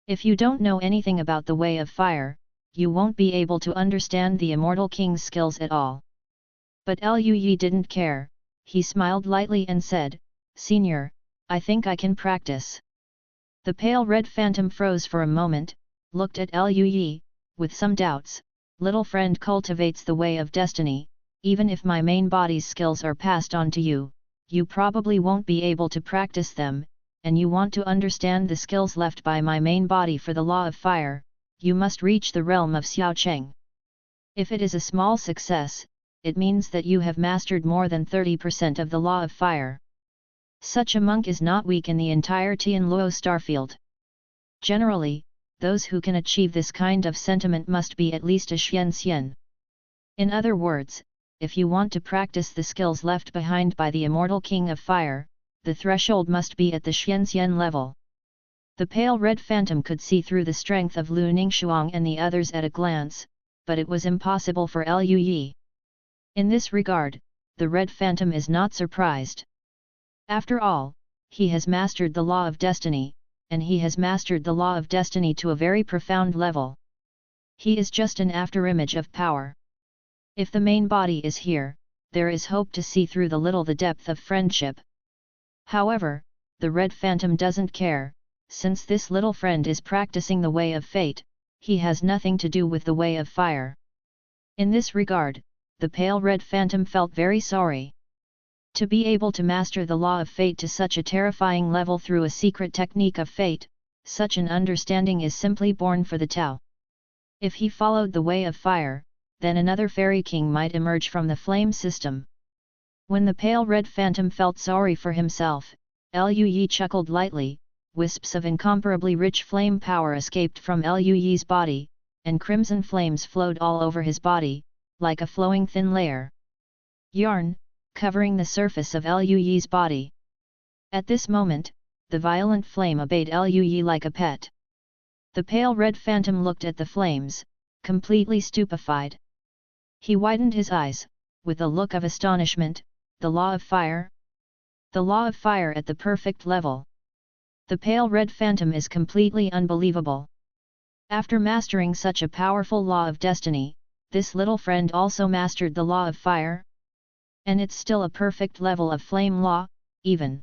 If you don't know anything about the way of fire, you won't be able to understand the Immortal King's skills at all. But Lu Yi didn't care, he smiled lightly and said, "Senior, I think I can practice." The pale red phantom froze for a moment, looked at Lui, with some doubts. "Little friend cultivates the way of destiny. Even if my main body's skills are passed on to you, you probably won't be able to practice them, and you want to understand the skills left by my main body for the law of fire, you must reach the realm of Xiaocheng. If it is a small success, it means that you have mastered more than 30% of the law of fire. Such a monk is not weak in the entire Tianluo starfield. Generally, those who can achieve this kind of sentiment must be at least a Xian. In other words, if you want to practice the skills left behind by the Immortal King of Fire, the threshold must be at the Xian level." The pale red phantom could see through the strength of Lu Ningxuang and the others at a glance, but it was impossible for Lui. In this regard, the red phantom is not surprised. After all, he has mastered the law of destiny, and he has mastered the law of destiny to a very profound level. He is just an afterimage of power. If the main body is here, there is hope to see through the depth of friendship. However, the red phantom doesn't care, since this little friend is practicing the way of fate, he has nothing to do with the way of fire. In this regard, the pale red phantom felt very sorry. To be able to master the law of fate to such a terrifying level through a secret technique of fate, such an understanding is simply born for the Tao. If he followed the way of fire, then another fairy king might emerge from the flame system. When the pale red phantom felt sorry for himself, Lui chuckled lightly, wisps of incomparably rich flame power escaped from Lui's body, and crimson flames flowed all over his body, like a flowing thin layer. Yarn, covering the surface of Lui's body. At this moment, the violent flame obeyed Lui like a pet. The pale red phantom looked at the flames, completely stupefied. He widened his eyes, with a look of astonishment. The law of fire? The law of fire at the perfect level. The pale red phantom is completely unbelievable. After mastering such a powerful law of destiny, this little friend also mastered the law of fire? And it's still a perfect level of flame law, even.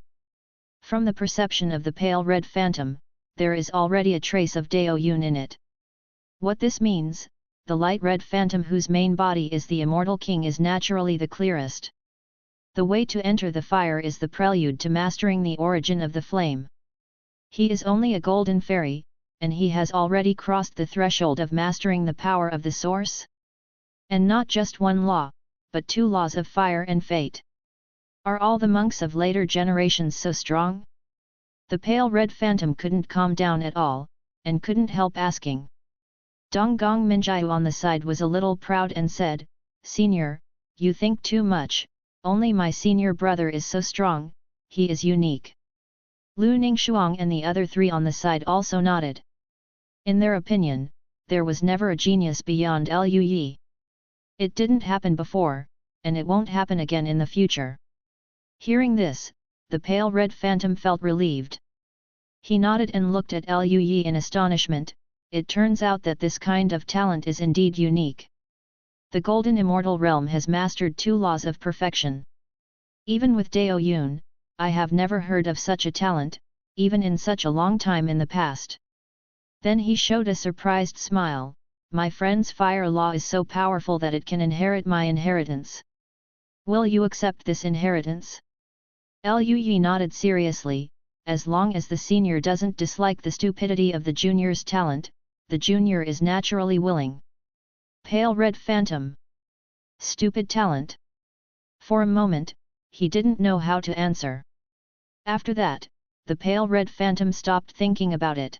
From the perception of the pale red phantom, there is already a trace of Dao Yun in it. What this means, the light red phantom whose main body is the Immortal King is naturally the clearest. The way to enter the fire is the prelude to mastering the origin of the flame. He is only a golden fairy, and he has already crossed the threshold of mastering the power of the source. And not just one law, but two laws of fire and fate. Are all the monks of later generations so strong? The pale red phantom couldn't calm down at all, and couldn't help asking. Donggong Minjiu on the side was a little proud and said, "Senior, you think too much, only my senior brother is so strong, he is unique." Lu Ningxuang and the other three on the side also nodded. In their opinion, there was never a genius beyond Lui. It didn't happen before, and it won't happen again in the future. Hearing this, the pale red phantom felt relieved. He nodded and looked at Lui in astonishment. It turns out that this kind of talent is indeed unique. The Golden Immortal Realm has mastered two laws of perfection. Even with Dao Yun, I have never heard of such a talent, even in such a long time in the past. Then he showed a surprised smile. My friend's fire law is so powerful that it can inherit my inheritance. Will you accept this inheritance? Lui nodded seriously. As long as the senior doesn't dislike the stupidity of the junior's talent, the junior is naturally willing. Pale red phantom. Stupid talent. For a moment, he didn't know how to answer. After that, the pale red phantom stopped thinking about it.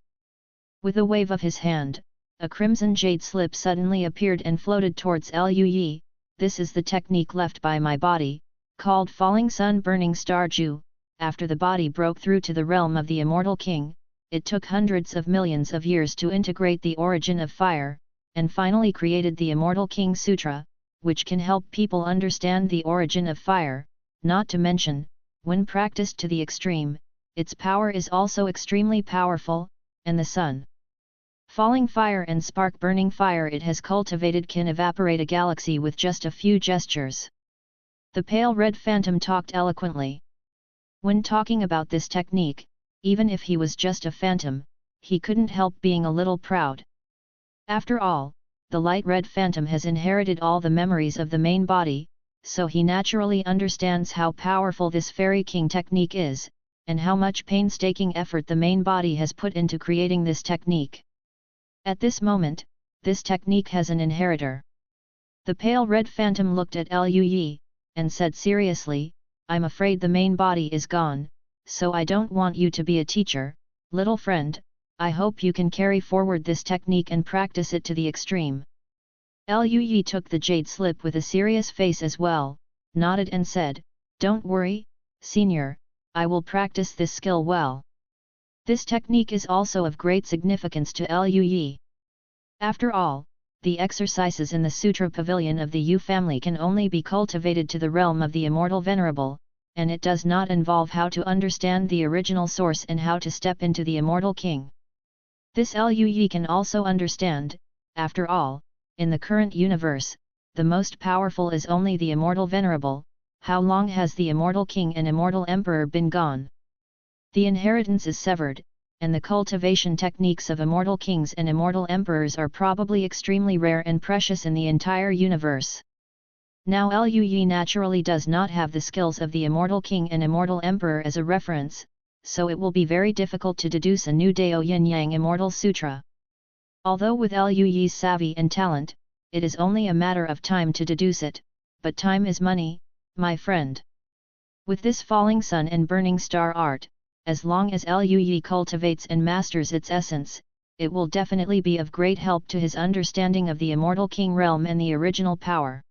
With a wave of his hand, a crimson jade slip suddenly appeared and floated towards Lui. This is the technique left by my body, called Falling Sun Burning Star Ju. After the body broke through to the realm of the Immortal King, it took hundreds of millions of years to integrate the origin of fire, and finally created the Immortal King Sutra, which can help people understand the origin of fire. Not to mention, when practiced to the extreme, its power is also extremely powerful, and the sun falling fire and spark burning fire it has cultivated can evaporate a galaxy with just a few gestures. The pale red phantom talked eloquently. When talking about this technique, even if he was just a phantom, he couldn't help being a little proud. After all, the light red phantom has inherited all the memories of the main body, so he naturally understands how powerful this Fairy King technique is, and how much painstaking effort the main body has put into creating this technique. At this moment, this technique has an inheritor. The pale red phantom looked at Lu Yi, and said seriously, "I'm afraid the main body is gone, so I don't want you to be a teacher, little friend. I hope you can carry forward this technique and practice it to the extreme." Lu Yi took the jade slip with a serious face as well, nodded and said, "Don't worry, senior, I will practice this skill well." This technique is also of great significance to Lu Yi. After all, the exercises in the Sutra Pavilion of the Yu family can only be cultivated to the realm of the Immortal Venerable, and it does not involve how to understand the original source and how to step into the Immortal King. This Lu Yi can also understand. After all, in the current universe, the most powerful is only the Immortal Venerable. How long has the Immortal King and Immortal Emperor been gone? The inheritance is severed, and the cultivation techniques of Immortal Kings and Immortal Emperors are probably extremely rare and precious in the entire universe. Now Lu Yi naturally does not have the skills of the Immortal King and Immortal Emperor as a reference, so it will be very difficult to deduce a new Dao Yin Yang Immortal Sutra. Although with Lu Yi's savvy and talent, it is only a matter of time to deduce it, but time is money, my friend. With this falling sun and burning star art, as long as Lu Yi cultivates and masters its essence, it will definitely be of great help to his understanding of the Immortal King realm and the original power.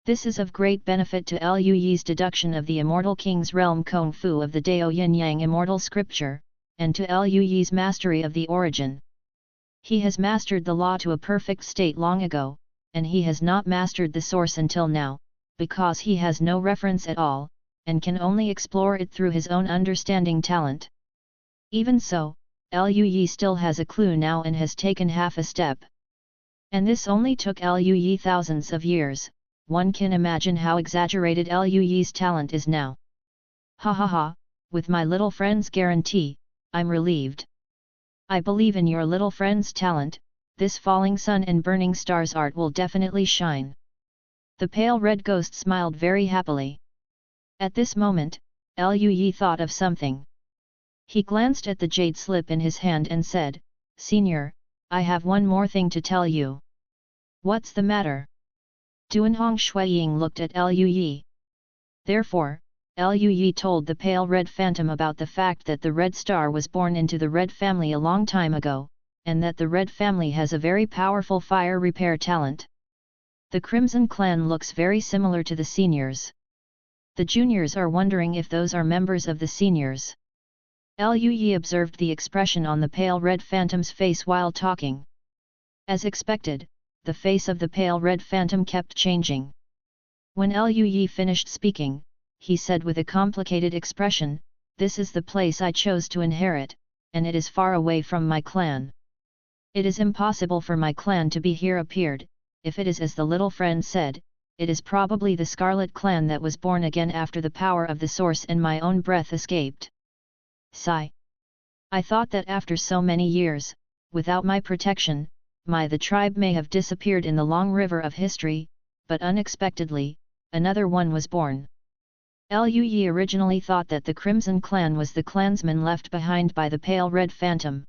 This is of great benefit to Lu Yi's deduction of the Immortal King's realm Kung Fu of the Dao Yin Yang Immortal Scripture, and to Lu Yi's mastery of the origin. He has mastered the law to a perfect state long ago, and he has not mastered the source until now, because he has no reference at all, and can only explore it through his own understanding talent. Even so, Lu Yi still has a clue now and has taken half a step. And this only took Lu Yi thousands of years. One can imagine how exaggerated Lu Yi's talent is now. Ha ha ha, with my little friend's guarantee, I'm relieved. I believe in your little friend's talent. This falling sun and burning stars art will definitely shine. The pale red ghost smiled very happily. At this moment, Lu Yi thought of something. He glanced at the jade slip in his hand and said, "Senior, I have one more thing to tell you." "What's the matter?" Duanhong Shuiying looked at Lu Yi. Therefore, Lu Yi told the pale red phantom about the fact that the red star was born into the red family a long time ago, and that the red family has a very powerful fire repair talent. The Crimson clan looks very similar to the seniors. The juniors are wondering if those are members of the seniors. Lu Yi observed the expression on the pale red phantom's face while talking. As expected, the face of the pale red phantom kept changing. When Lu Yi finished speaking, he said with a complicated expression, "This is the place I chose to inherit, and it is far away from my clan. It is impossible for my clan to be here appeared. If it is as the little friend said, it is probably the Scarlet Clan that was born again after the power of the source and my own breath escaped. Sigh. I thought that after so many years, without my protection, the tribe may have disappeared in the long river of history, but unexpectedly, another one was born." Lu Yi originally thought that the Crimson Clan was the clansman left behind by the pale red phantom.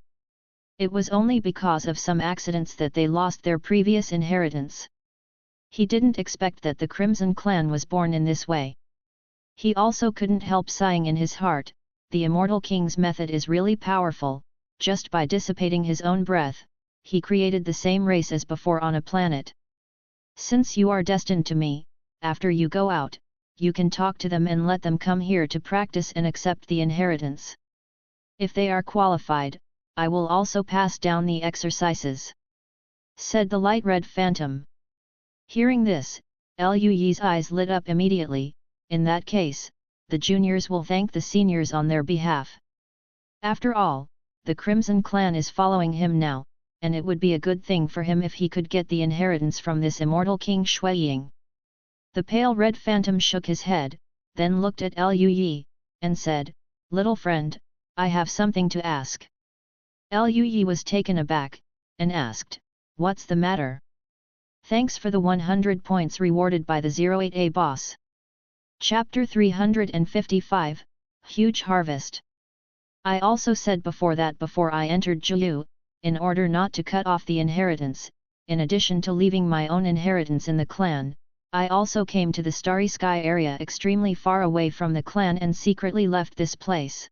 It was only because of some accidents that they lost their previous inheritance. He didn't expect that the Crimson Clan was born in this way. He also couldn't help sighing in his heart, the Immortal King's method is really powerful. Just by dissipating his own breath, he created the same race as before on a planet. Since you are destined to me, after you go out, you can talk to them and let them come here to practice and accept the inheritance. If they are qualified, I will also pass down the exercises," said the light red phantom. Hearing this, Lu Yi's eyes lit up immediately. In that case, the juniors will thank the seniors on their behalf. After all, the Crimson Clan is following him now, and it would be a good thing for him if he could get the inheritance from this Immortal King Shuiying. The pale red phantom shook his head, then looked at Liu Yi, and said, "Little friend, I have something to ask." Liu Yi was taken aback, and asked, "What's the matter?" "Thanks for the 100 points rewarded by the 08A boss." Chapter 355, Huge Harvest. I also said before that before I entered Jiu, in order not to cut off the inheritance, in addition to leaving my own inheritance in the clan, I also came to the Starry Sky area extremely far away from the clan and secretly left this place.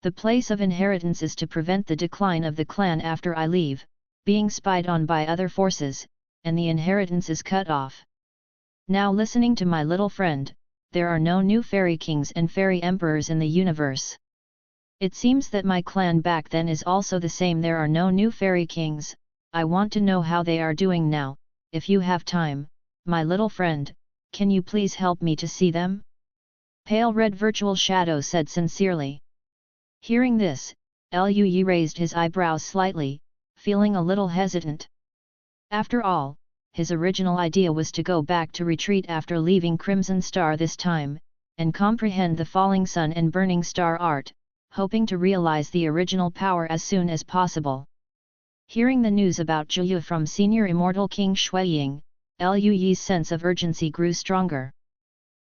The place of inheritance is to prevent the decline of the clan after I leave, being spied on by other forces, and the inheritance is cut off. Now listening to my little friend, there are no new fairy kings and fairy emperors in the universe. It seems that my clan back then is also the same. There are no new fairy kings. I want to know how they are doing now. If you have time, my little friend, can you please help me to see them?" Pale Red Virtual Shadow said sincerely. Hearing this, Liu Yi raised his eyebrows slightly, feeling a little hesitant. After all, his original idea was to go back to retreat after leaving Crimson Star this time, and comprehend the Falling Sun and Burning Star art, hoping to realize the original power as soon as possible. Hearing the news about Jiu from Senior Immortal King Shuiying, Liu Yi's sense of urgency grew stronger.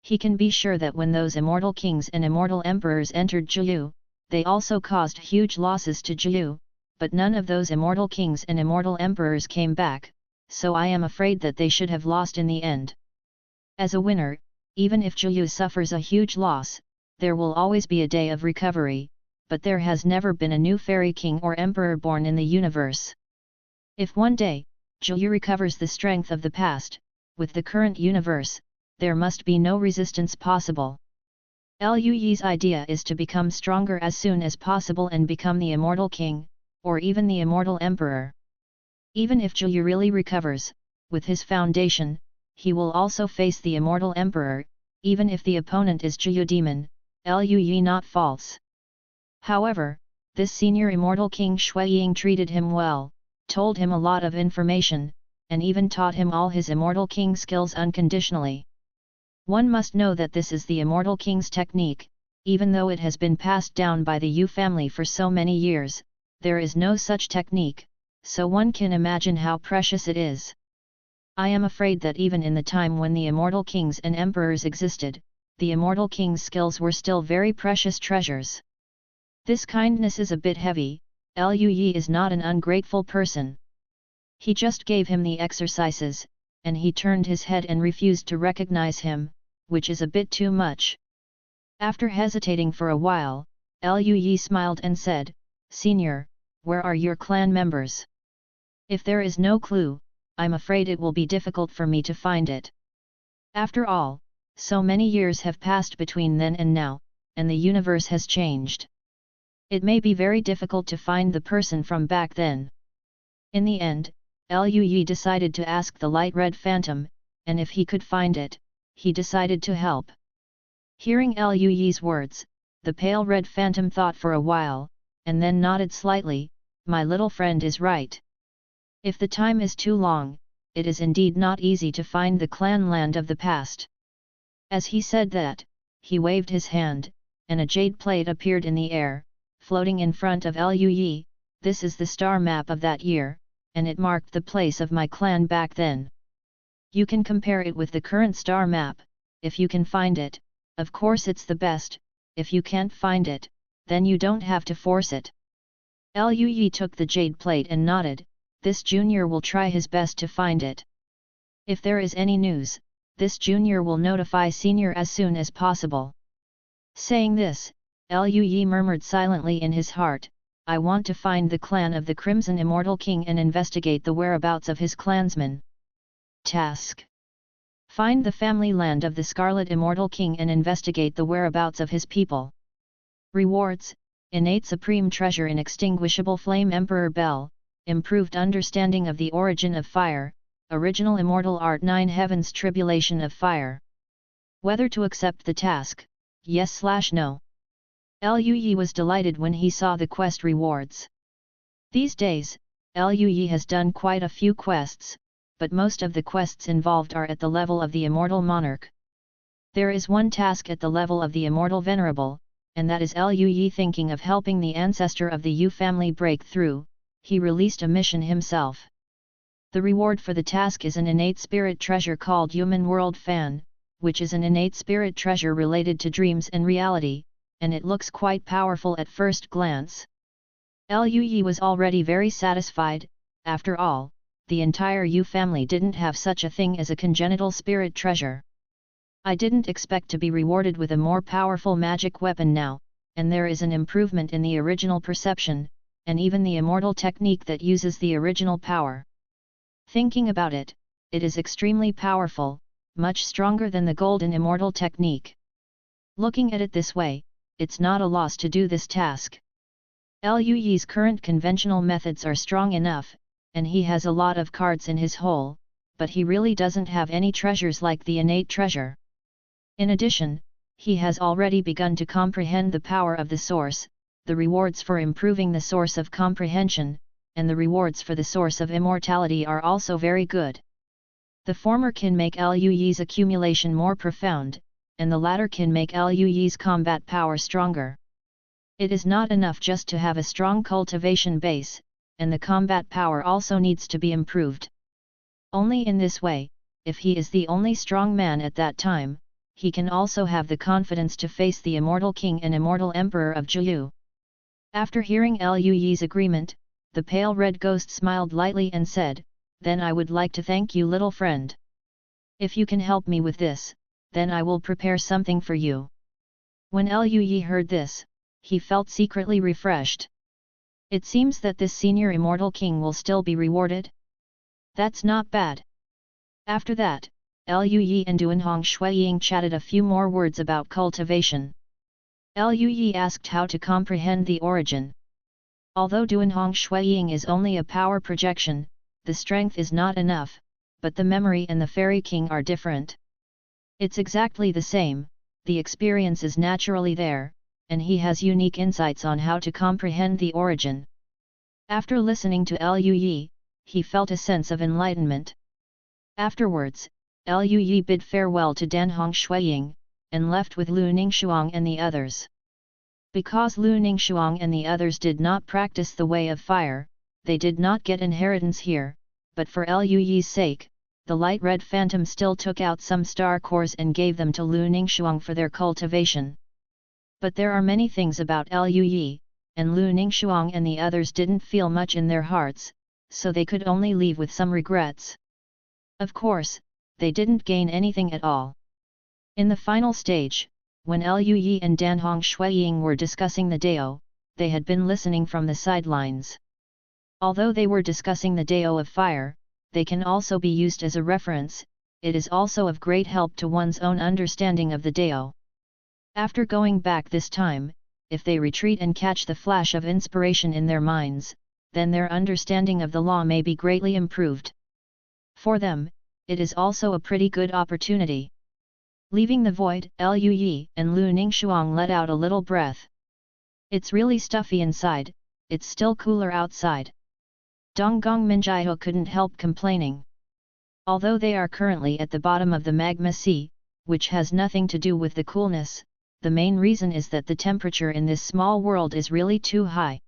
He can be sure that when those immortal kings and immortal emperors entered Jiu, they also caused huge losses to Jiu, but none of those immortal kings and immortal emperors came back, so I am afraid that they should have lost in the end. As a winner, even if Jiu suffers a huge loss, there will always be a day of recovery, but there has never been a new fairy king or emperor born in the universe. If one day, Jiu recovers the strength of the past, with the current universe, there must be no resistance possible. Liu Yi's idea is to become stronger as soon as possible and become the immortal king, or even the immortal emperor. Even if Jiu really recovers, with his foundation, he will also face the immortal emperor, even if the opponent is Jiu demon, Liu Yi not false. However, this senior immortal king Shuiying treated him well, told him a lot of information, and even taught him all his immortal king skills unconditionally. One must know that this is the immortal king's technique, even though it has been passed down by the Yu family for so many years, there is no such technique, so one can imagine how precious it is. I am afraid that even in the time when the immortal kings and emperors existed, the immortal king's skills were still very precious treasures. This kindness is a bit heavy. Liu Yi is not an ungrateful person. He just gave him the exercises, and he turned his head and refused to recognize him, which is a bit too much. After hesitating for a while, Liu Yi smiled and said, "Senior, where are your clan members? If there is no clue, I'm afraid it will be difficult for me to find it. After all, so many years have passed between then and now, and the universe has changed. It may be very difficult to find the person from back then." In the end, Liu Yi decided to ask the light red phantom, and if he could find it, he decided to help. Hearing Liu Yi's words, the pale red phantom thought for a while, and then nodded slightly, "My little friend is right. If the time is too long, it is indeed not easy to find the clan land of the past." As he said that, he waved his hand, and a jade plate appeared in the air, floating in front of Liu Yi. "This is the star map of that year, and it marked the place of my clan back then. You can compare it with the current star map, if you can find it, of course it's the best, if you can't find it, then you don't have to force it." Liu Yi took the jade plate and nodded, "This junior will try his best to find it. If there is any news, this junior will notify senior as soon as possible." Saying this, Liu Yi murmured silently in his heart, "I want to find the clan of the Crimson Immortal King and investigate the whereabouts of his clansmen." Task: find the family land of the Scarlet Immortal King and investigate the whereabouts of his people. Rewards: innate supreme treasure inextinguishable flame Emperor Bell, improved understanding of the origin of fire, original immortal art 9 heavens tribulation of fire. Whether to accept the task, yes/no. Liu Yi was delighted when he saw the quest rewards. These days, Liu Yi has done quite a few quests, but most of the quests involved are at the level of the Immortal Monarch. There is one task at the level of the Immortal Venerable, and that is Liu Yi thinking of helping the ancestor of the Yu family break through. He released a mission himself. The reward for the task is an innate spirit treasure called Human World Fan, which is an innate spirit treasure related to dreams and reality, and it looks quite powerful at first glance. Liu Yi was already very satisfied. After all, the entire Yu family didn't have such a thing as a congenital spirit treasure. I didn't expect to be rewarded with a more powerful magic weapon now, and there is an improvement in the original perception, and even the immortal technique that uses the original power. Thinking about it, it is extremely powerful, much stronger than the golden immortal technique. Looking at it this way, it's not a loss to do this task. Liu Yi's current conventional methods are strong enough, and he has a lot of cards in his hole, but he really doesn't have any treasures like the innate treasure. In addition, he has already begun to comprehend the power of the source, the rewards for improving the source of comprehension, and the rewards for the source of immortality are also very good. The former can make Liu Yi's accumulation more profound, and the latter can make Liu Yi's combat power stronger. It is not enough just to have a strong cultivation base, and the combat power also needs to be improved. Only in this way, if he is the only strong man at that time, he can also have the confidence to face the Immortal King and Immortal Emperor of Jiu. After hearing Liu Yi's agreement, the pale red ghost smiled lightly and said, "Then I would like to thank you, little friend. If you can help me with this, then I will prepare something for you." When Liu Yi heard this, he felt secretly refreshed. It seems that this senior Immortal King will still be rewarded? That's not bad. After that, Liu Yi and Duanhong Shuiying chatted a few more words about cultivation. Liu Yi asked how to comprehend the origin. Although Duanhong Shuiying is only a power projection, the strength is not enough, but the memory and the Fairy King are different. It's exactly the same, the experience is naturally there, and he has unique insights on how to comprehend the origin. After listening to Liu Yi, he felt a sense of enlightenment. Afterwards, Liu Yi bid farewell to Danhong Shuiying, and left with Lu Ningxuang and the others. Because Lu Ningxuang and the others did not practice the way of fire, they did not get inheritance here, but for Liu Yi's sake, the light red phantom still took out some star cores and gave them to Lu Ningxuang for their cultivation. But there are many things about Liu Yi, and Lu Ningxuang and the others didn't feel much in their hearts, so they could only leave with some regrets. Of course, they didn't gain anything at all. In the final stage, when Liu Yi and Danhong Shuiying were discussing the Dao, they had been listening from the sidelines. Although they were discussing the Dao of fire, they can also be used as a reference. It is also of great help to one's own understanding of the Dao. After going back this time, if they retreat and catch the flash of inspiration in their minds, then their understanding of the law may be greatly improved. For them, it is also a pretty good opportunity. Leaving the void, Liu Yi and Lu Ningxuang let out a little breath. It's really stuffy inside, it's still cooler outside. Donggong Minjiao couldn't help complaining. Although they are currently at the bottom of the magma sea, which has nothing to do with the coolness, the main reason is that the temperature in this small world is really too high.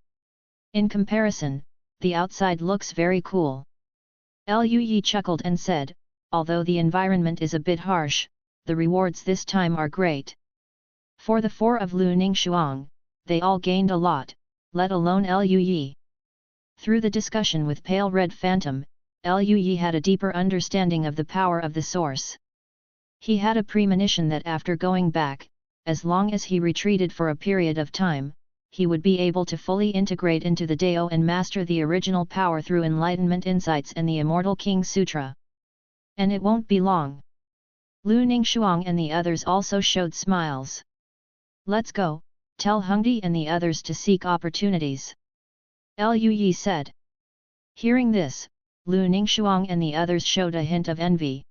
In comparison, the outside looks very cool. Liu Yi chuckled and said, "Although the environment is a bit harsh, the rewards this time are great." For the four of Lu Ningxuang, they all gained a lot, let alone Liu Yi. Through the discussion with Pale Red Phantom, Liu Yi had a deeper understanding of the power of the source. He had a premonition that after going back, as long as he retreated for a period of time, he would be able to fully integrate into the Dao and master the original power through enlightenment insights and the Immortal King Sutra. And it won't be long. Lu Ningxuang and the others also showed smiles. "Let's go, tell Hengdi and the others to seek opportunities," Liu Yi said. Hearing this, Lu Ningxuang and the others showed a hint of envy.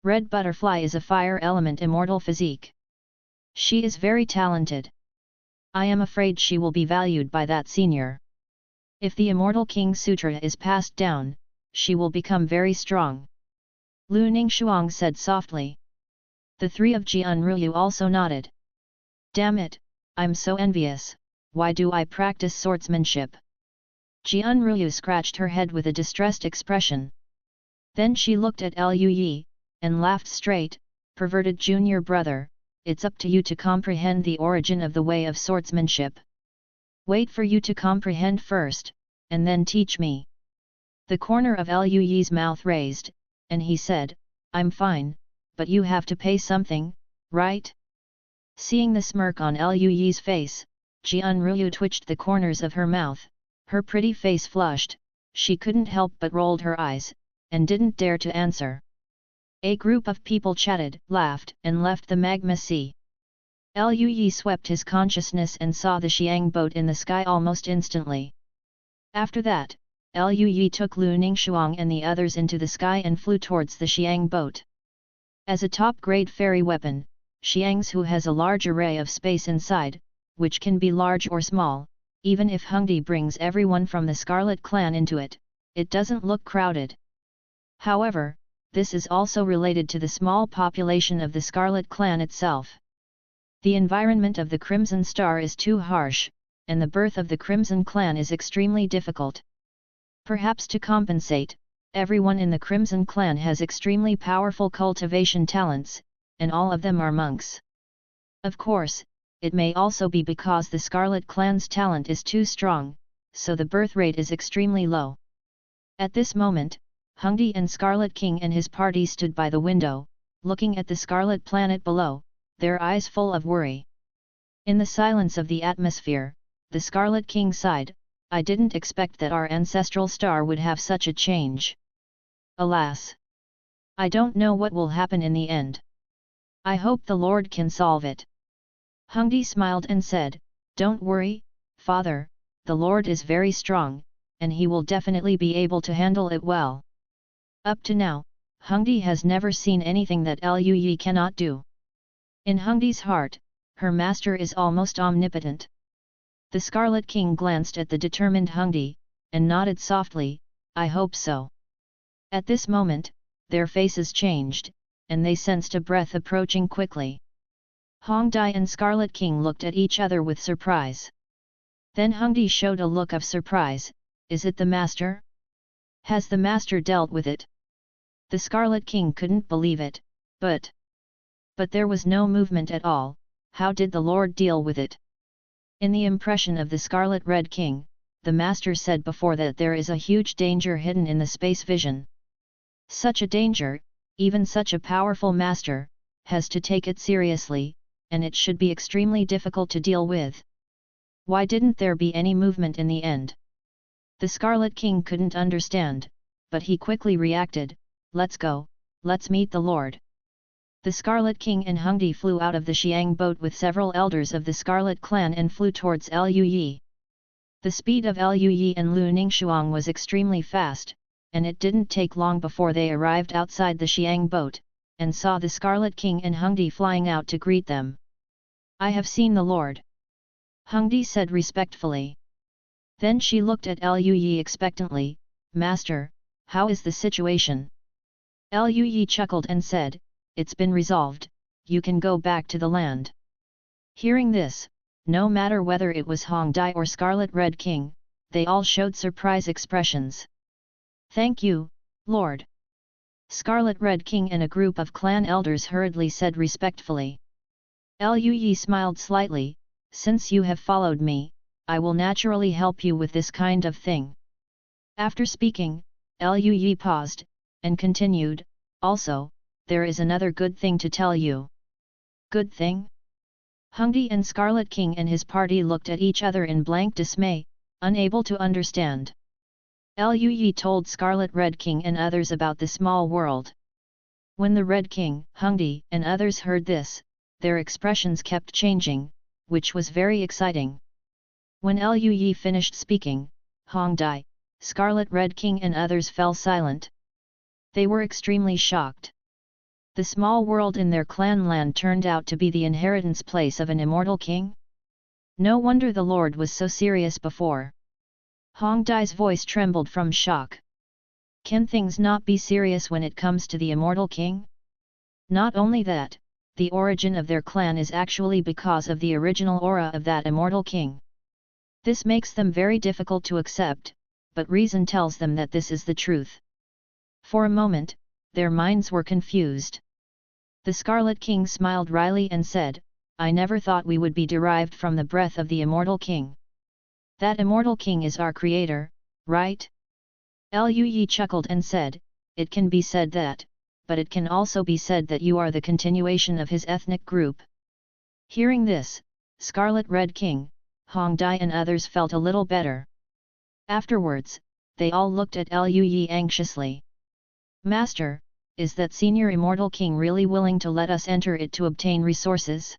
Red Butterfly is a fire element immortal physique. She is very talented. I am afraid she will be valued by that senior. If the Immortal King Sutra is passed down, she will become very strong. Lu Ningxuang said softly. The three of Jianruyu also nodded. Damn it, I'm so envious, why do I practice swordsmanship? Jianruyu scratched her head with a distressed expression. Then she looked at Lu Yi, and laughed straight, perverted junior brother, it's up to you to comprehend the origin of the way of swordsmanship. Wait for you to comprehend first, and then teach me. The corner of Lu Yi's mouth raised, and he said, I'm fine, but you have to pay something, right? Seeing the smirk on Lu Yi's face, Jianruyu twitched the corners of her mouth, her pretty face flushed, she couldn't help but rolled her eyes, and didn't dare to answer. A group of people chatted, laughed, and left the magma sea. Lu Yi swept his consciousness and saw the Xiang boat in the sky almost instantly. After that, Lu Yi took Lu Ningxuang and the others into the sky and flew towards the Xiang boat. As a top-grade fairy weapon, Xiang's Hu has a large array of space inside, which can be large or small. Even if Hongdi brings everyone from the Scarlet Clan into it, it doesn't look crowded. However, this is also related to the small population of the Scarlet Clan itself. The environment of the Crimson Star is too harsh, and the birth of the Crimson Clan is extremely difficult. Perhaps to compensate, everyone in the Crimson Clan has extremely powerful cultivation talents, and all of them are monks. Of course, it may also be because the Scarlet Clan's talent is too strong, so the birth rate is extremely low. At this moment, Hongdi and Scarlet King and his party stood by the window, looking at the Scarlet Planet below, their eyes full of worry. In the silence of the atmosphere, the Scarlet King sighed, I didn't expect that our ancestral star would have such a change. Alas! I don't know what will happen in the end. I hope the Lord can solve it. Hongdi smiled and said, Don't worry, Father, the Lord is very strong, and he will definitely be able to handle it well. Up to now, Hongdi has never seen anything that Lu Yi cannot do. In Hongdi's heart, her master is almost omnipotent. The Scarlet King glanced at the determined Hongdi, and nodded softly, I hope so. At this moment, their faces changed, and they sensed a breath approaching quickly. Hongdi and Scarlet King looked at each other with surprise. Then Hongdi showed a look of surprise, is it the master? Has the master dealt with it? The Scarlet King couldn't believe it, but there was no movement at all, how did the Lord deal with it? In the impression of the Scarlet Red King, the master said before that there is a huge danger hidden in the space vision. Such a danger, even such a powerful master, has to take it seriously, and it should be extremely difficult to deal with. Why didn't there be any movement in the end? The Scarlet King couldn't understand, but he quickly reacted, let's go, let's meet the Lord. The Scarlet King and Hongdi flew out of the Xiang boat with several elders of the Scarlet Clan and flew towards Lu Yi. The speed of Lu Yi and Lu Ningxuang was extremely fast, and it didn't take long before they arrived outside the Xiang boat, and saw the Scarlet King and Hongdi flying out to greet them. I have seen the Lord. Hongdi said respectfully. Then she looked at Lu Yi expectantly, Master, how is the situation? Lu Yi chuckled and said, It's been resolved, you can go back to the land. Hearing this, no matter whether it was Hongdi or Scarlet Red King, they all showed surprise expressions. Thank you, Lord. Scarlet Red King and a group of clan elders hurriedly said respectfully. Lu Yi smiled slightly, since you have followed me, I will naturally help you with this kind of thing. After speaking, Lu Yi paused, and continued, also, there is another good thing to tell you. Good thing? Hongdi and Scarlet King and his party looked at each other in blank dismay, unable to understand. Lu Yi told Scarlet Red King and others about the small world. When the Red King, Hongdi, and others heard this, their expressions kept changing, which was very exciting. When Lu Yi finished speaking, Hongdi, Scarlet Red King and others fell silent. They were extremely shocked. The small world in their clan land turned out to be the inheritance place of an immortal king? No wonder the Lord was so serious before. Hongdi's voice trembled from shock. Can things not be serious when it comes to the Immortal King? Not only that, the origin of their clan is actually because of the original aura of that Immortal King. This makes them very difficult to accept, but reason tells them that this is the truth. For a moment, their minds were confused. The Scarlet King smiled wryly and said, I never thought we would be derived from the breath of the Immortal King. That Immortal King is our creator, right? Liu Yi chuckled and said, it can be said that, but it can also be said that you are the continuation of his ethnic group. Hearing this, Scarlet Red King, Hong Dai and others felt a little better. Afterwards, they all looked at Liu Yi anxiously. Master, is that senior Immortal King really willing to let us enter it to obtain resources?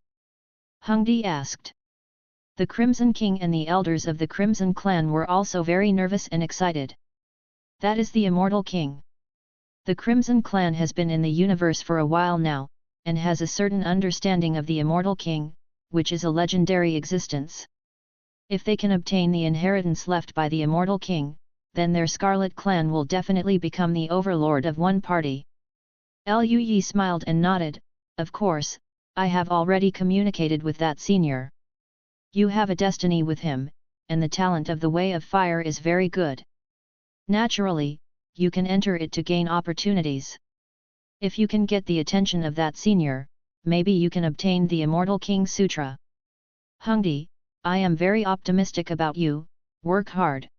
Hong Di asked. The Crimson King and the elders of the Crimson Clan were also very nervous and excited. That is the Immortal King. The Crimson Clan has been in the universe for a while now, and has a certain understanding of the Immortal King, which is a legendary existence. If they can obtain the inheritance left by the Immortal King, then their Scarlet Clan will definitely become the overlord of one party. Liu Yi smiled and nodded, of course, I have already communicated with that senior. You have a destiny with him, and the talent of the Way of Fire is very good. Naturally, you can enter it to gain opportunities. If you can get the attention of that senior, maybe you can obtain the Immortal King Sutra. Hong Di, I am very optimistic about you, work hard.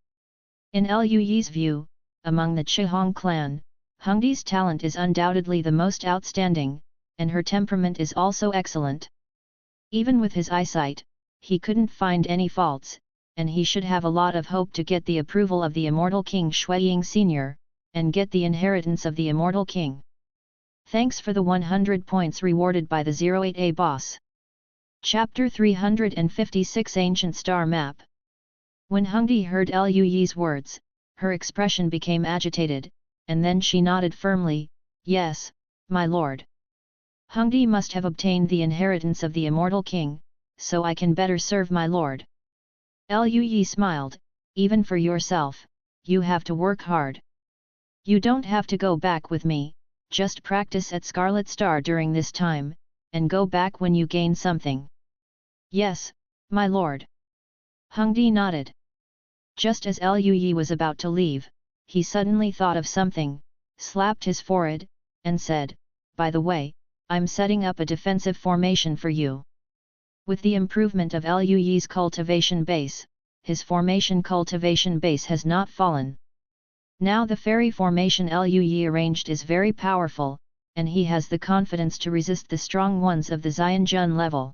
In Liu Yi's view, among the Chihong clan, Hong Di's talent is undoubtedly the most outstanding, and her temperament is also excellent. Even with his eyesight, he couldn't find any faults, and he should have a lot of hope to get the approval of the Immortal King Shuiying Sr., and get the inheritance of the Immortal King. Thanks for the 100 points rewarded by the 08A boss. Chapter 356 Ancient Star Map. When Hong Di heard Liu Yi's words, her expression became agitated, and then she nodded firmly, yes, my lord. Hong Di must have obtained the inheritance of the Immortal King, so I can better serve my lord. Liu Yi smiled, even for yourself, you have to work hard. You don't have to go back with me, just practice at Scarlet Star during this time, and go back when you gain something. Yes, my lord. Hong Di nodded. Just as Liu Yi was about to leave, he suddenly thought of something, slapped his forehead, and said, by the way, I'm setting up a defensive formation for you. With the improvement of Liu Yi's cultivation base, his formation cultivation base has not fallen. Now the fairy formation Liu Yi arranged is very powerful, and he has the confidence to resist the strong ones of the Xianjun level.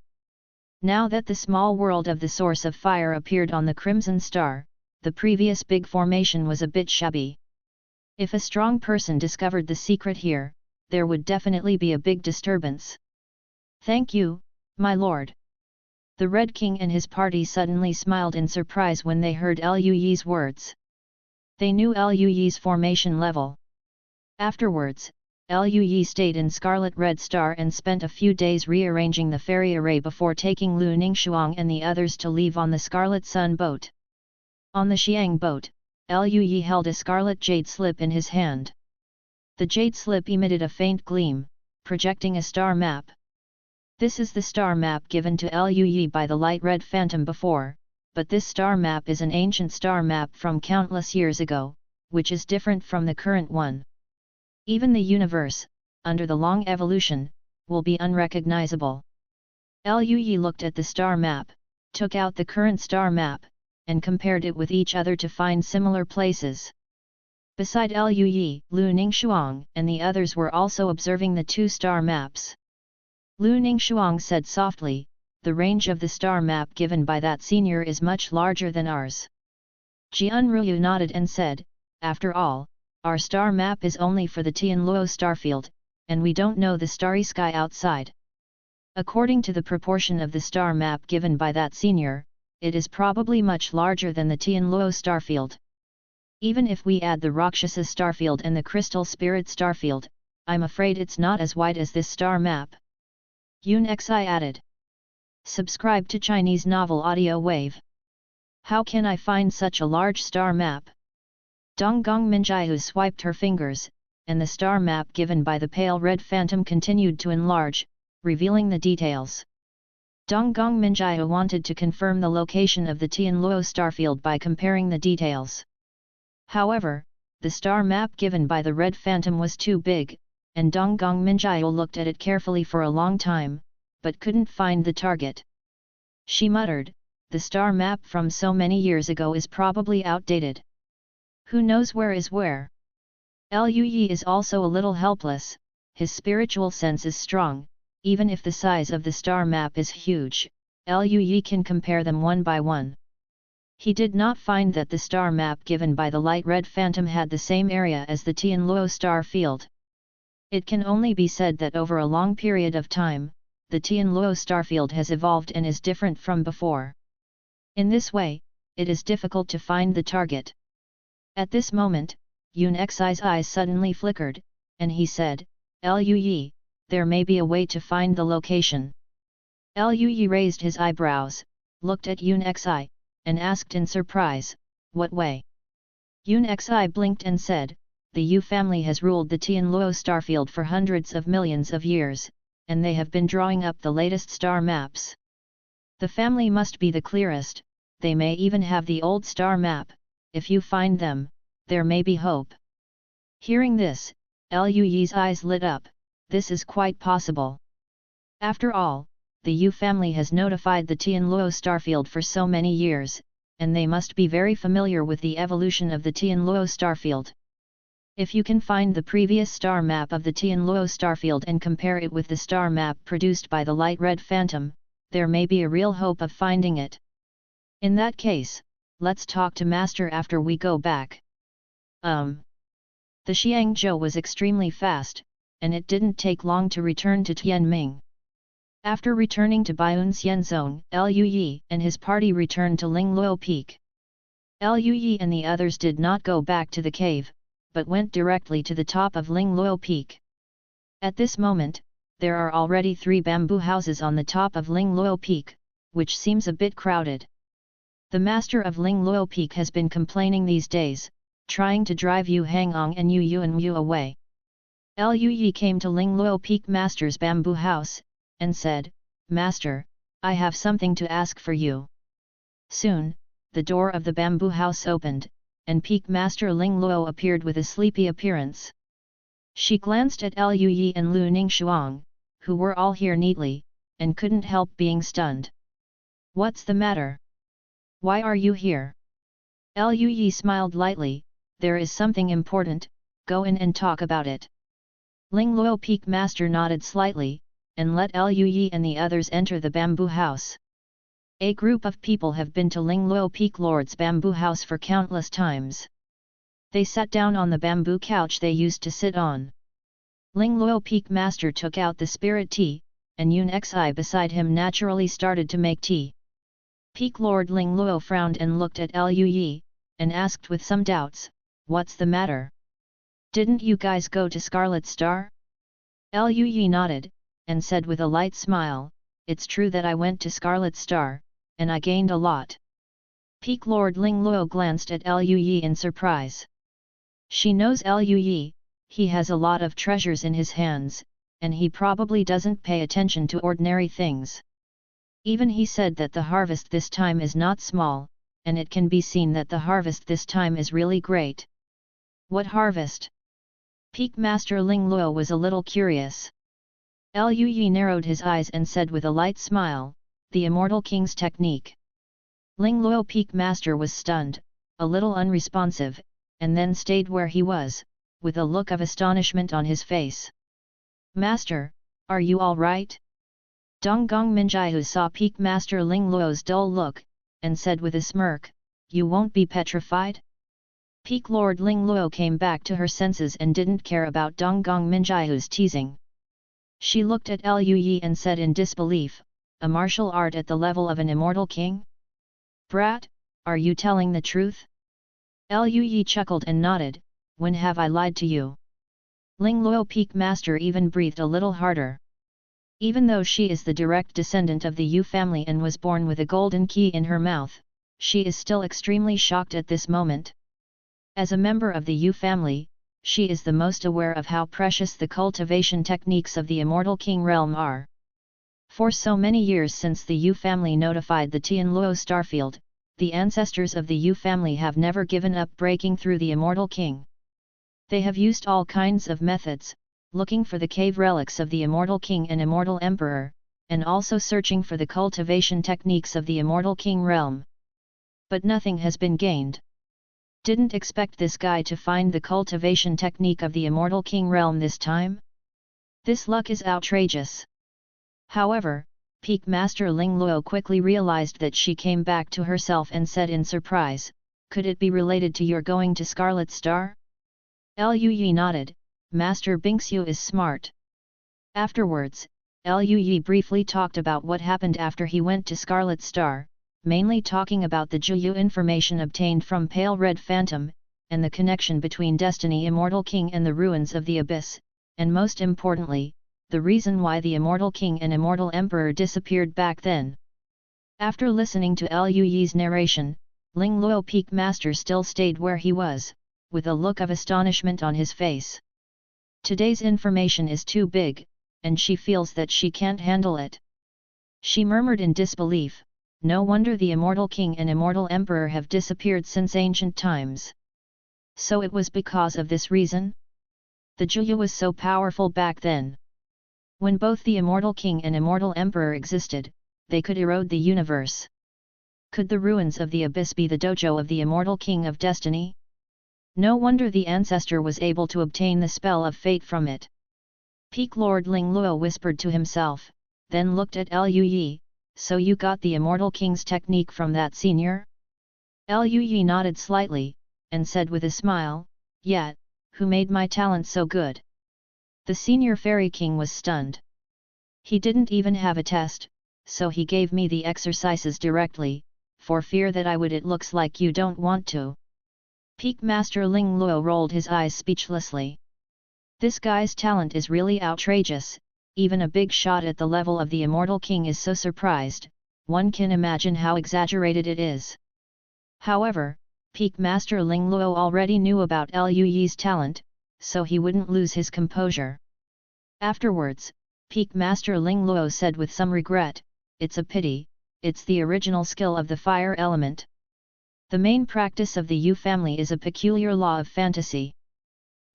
Now that the small world of the source of fire appeared on the Crimson Star, the previous big formation was a bit shabby. If a strong person discovered the secret here, there would definitely be a big disturbance. Thank you, my lord. The Red King and his party suddenly smiled in surprise when they heard Liu Yi's words. They knew Liu Yi's formation level. Afterwards, Liu Yi stayed in Scarlet Red Star and spent a few days rearranging the fairy array before taking Lu Ningxuang and the others to leave on the Scarlet Sun boat. On the Xiang boat, Liu Yi held a scarlet jade slip in his hand. The jade slip emitted a faint gleam, projecting a star map. This is the star map given to Liu Yi by the Light Red Phantom before, but this star map is an ancient star map from countless years ago, which is different from the current one. Even the universe, under the long evolution, will be unrecognizable. Liu Yi looked at the star map, took out the current star map, and compared it with each other to find similar places. Beside Liu Yi, Lu Ningxuang and the others were also observing the two star maps. Lu Ningxuang said softly, the range of the star map given by that senior is much larger than ours. Jian Ruyu nodded and said, after all, our star map is only for the Tianluo starfield, and we don't know the starry sky outside. According to the proportion of the star map given by that senior, it is probably much larger than the Tianluo starfield. Even if we add the Rakshasa starfield and the Crystal Spirit starfield, I'm afraid it's not as wide as this star map. Yun Xi added. Subscribe to Chinese Novel Audio Wave. How can I find such a large star map? Donggong Minjiu swiped her fingers, and the star map given by the pale red phantom continued to enlarge, revealing the details. Donggong Minjiu wanted to confirm the location of the Tianluo starfield by comparing the details. However, the star map given by the red phantom was too big, and Donggong Minjiu looked at it carefully for a long time, but couldn't find the target. She muttered, "The star map from so many years ago is probably outdated. Who knows where is where?" Lui is also a little helpless. His spiritual sense is strong, even if the size of the star map is huge, Lui can compare them one by one. He did not find that the star map given by the light red phantom had the same area as the Tianluo star field. It can only be said that over a long period of time, the Tianluo starfield has evolved and is different from before. In this way, it is difficult to find the target. At this moment, Yun Xi's eyes suddenly flickered, and he said, "Lui, there may be a way to find the location." Lui raised his eyebrows, looked at Yun Xi, and asked in surprise, "What way?" Yun Xi blinked and said, "The Yu family has ruled the Tianluo starfield for hundreds of millions of years, and they have been drawing up the latest star maps. The family must be the clearest, they may even have the old star map. If you find them, there may be hope." Hearing this, Lui's eyes lit up. This is quite possible. After all, the Yu family has notified the Tianluo starfield for so many years, and they must be very familiar with the evolution of the Tianluo starfield. If you can find the previous star map of the Tianluo starfield and compare it with the star map produced by the light red phantom, there may be a real hope of finding it. In that case, let's talk to Master after we go back. The Xiangzhou was extremely fast, and it didn't take long to return to Tianming. After returning to Baiun Xianzong, Lui and his party returned to Lingluo Peak. Lui and the others did not go back to the cave, but went directly to the top of Lingluo Peak. At this moment, there are already 3 bamboo houses on the top of Lingluo Peak, which seems a bit crowded. The master of Lingluo Peak has been complaining these days, trying to drive Yu Hangong and Yu Yuanwu away. Lui came to Lingluo Peak Master's bamboo house, and said, "Master, I have something to ask for you." Soon, the door of the bamboo house opened, and Peak Master Lingluo appeared with a sleepy appearance. She glanced at Lui and Lu Ningxuang, who were all here neatly, and couldn't help being stunned. "What's the matter? Why are you here?" Lui smiled lightly, "There is something important, go in and talk about it." Lingluo Peak Master nodded slightly, and let Lui and the others enter the bamboo house. A group of people have been to Lingluo Peak Lord's bamboo house for countless times. They sat down on the bamboo couch they used to sit on. Lingluo Peak Master took out the spirit tea, and Yun Xi beside him naturally started to make tea. Peak Lord Lingluo frowned and looked at Lui, and asked with some doubts, "What's the matter? Didn't you guys go to Scarlet Star?" Lui nodded, and said with a light smile, "It's true that I went to Scarlet Star, and I gained a lot." Peak Lord Lingluo glanced at Lui in surprise. She knows Lui, he has a lot of treasures in his hands, and he probably doesn't pay attention to ordinary things. Even he said that the harvest this time is not small, and it can be seen that the harvest this time is really great. What harvest? Peak Master Lingluo was a little curious. Lui narrowed his eyes and said with a light smile, "The Immortal King's technique." Lingluo Peak Master was stunned, a little unresponsive, and then stayed where he was, with a look of astonishment on his face. "Master, are you all right?" Donggong Minjiu saw Peak Master Lingluo's dull look, and said with a smirk, "You won't be petrified?" Peak Lord Lingluo came back to her senses and didn't care about Donggong Minjiu's teasing. She looked at Lui and said in disbelief, "A martial art at the level of an immortal king? Brat, are you telling the truth?" Lui chuckled and nodded, "When have I lied to you?" Lingluo Peak Master even breathed a little harder. Even though she is the direct descendant of the Yu family and was born with a golden key in her mouth, she is still extremely shocked at this moment. As a member of the Yu family, she is the most aware of how precious the cultivation techniques of the Immortal King realm are. For so many years since the Yu family notified the Tianluo starfield, the ancestors of the Yu family have never given up breaking through the Immortal King. They have used all kinds of methods, looking for the cave relics of the Immortal King and Immortal Emperor, and also searching for the cultivation techniques of the Immortal King realm. But nothing has been gained. Didn't expect this guy to find the cultivation technique of the Immortal King realm this time? This luck is outrageous. However, Peak Master Ling Luo quickly realized that she came back to herself and said in surprise, "Could it be related to your going to Scarlet Star?" Lu Yi nodded, "Master Bingxiu is smart." Afterwards, Lu Yi briefly talked about what happened after he went to Scarlet Star, mainly talking about the Juyu information obtained from Pale Red Phantom, and the connection between Destiny Immortal King and the ruins of the Abyss, and most importantly, the reason why the Immortal King and Immortal Emperor disappeared back then. After listening to Lu Yi's narration, Ling Luo Peak Master still stayed where he was, with a look of astonishment on his face. Today's information is too big, and she feels that she can't handle it. She murmured in disbelief, "No wonder the Immortal King and Immortal Emperor have disappeared since ancient times. So it was because of this reason? The Juyu was so powerful back then. When both the Immortal King and Immortal Emperor existed, they could erode the universe. Could the ruins of the Abyss be the dojo of the Immortal King of Destiny? No wonder the ancestor was able to obtain the spell of fate from it." Peak Lord Ling Luo whispered to himself, then looked at Lu Yi, "So you got the Immortal King's technique from that senior?" Lu Yi nodded slightly, and said with a smile, "Yeah, who made my talent so good?" The senior fairy king was stunned. "He didn't even have a test, so he gave me the exercises directly, for fear that I would. It looks like you don't want to." Peak Master Ling Luo rolled his eyes speechlessly. This guy's talent is really outrageous. Even a big shot at the level of the Immortal King is so surprised, one can imagine how exaggerated it is. However, Peak Master Ling Luo already knew about Lu Yi's talent, so he wouldn't lose his composure. Afterwards, Peak Master Ling Luo said with some regret, "It's a pity, it's the original skill of the fire element. The main practice of the Yu family is a peculiar law of fantasy.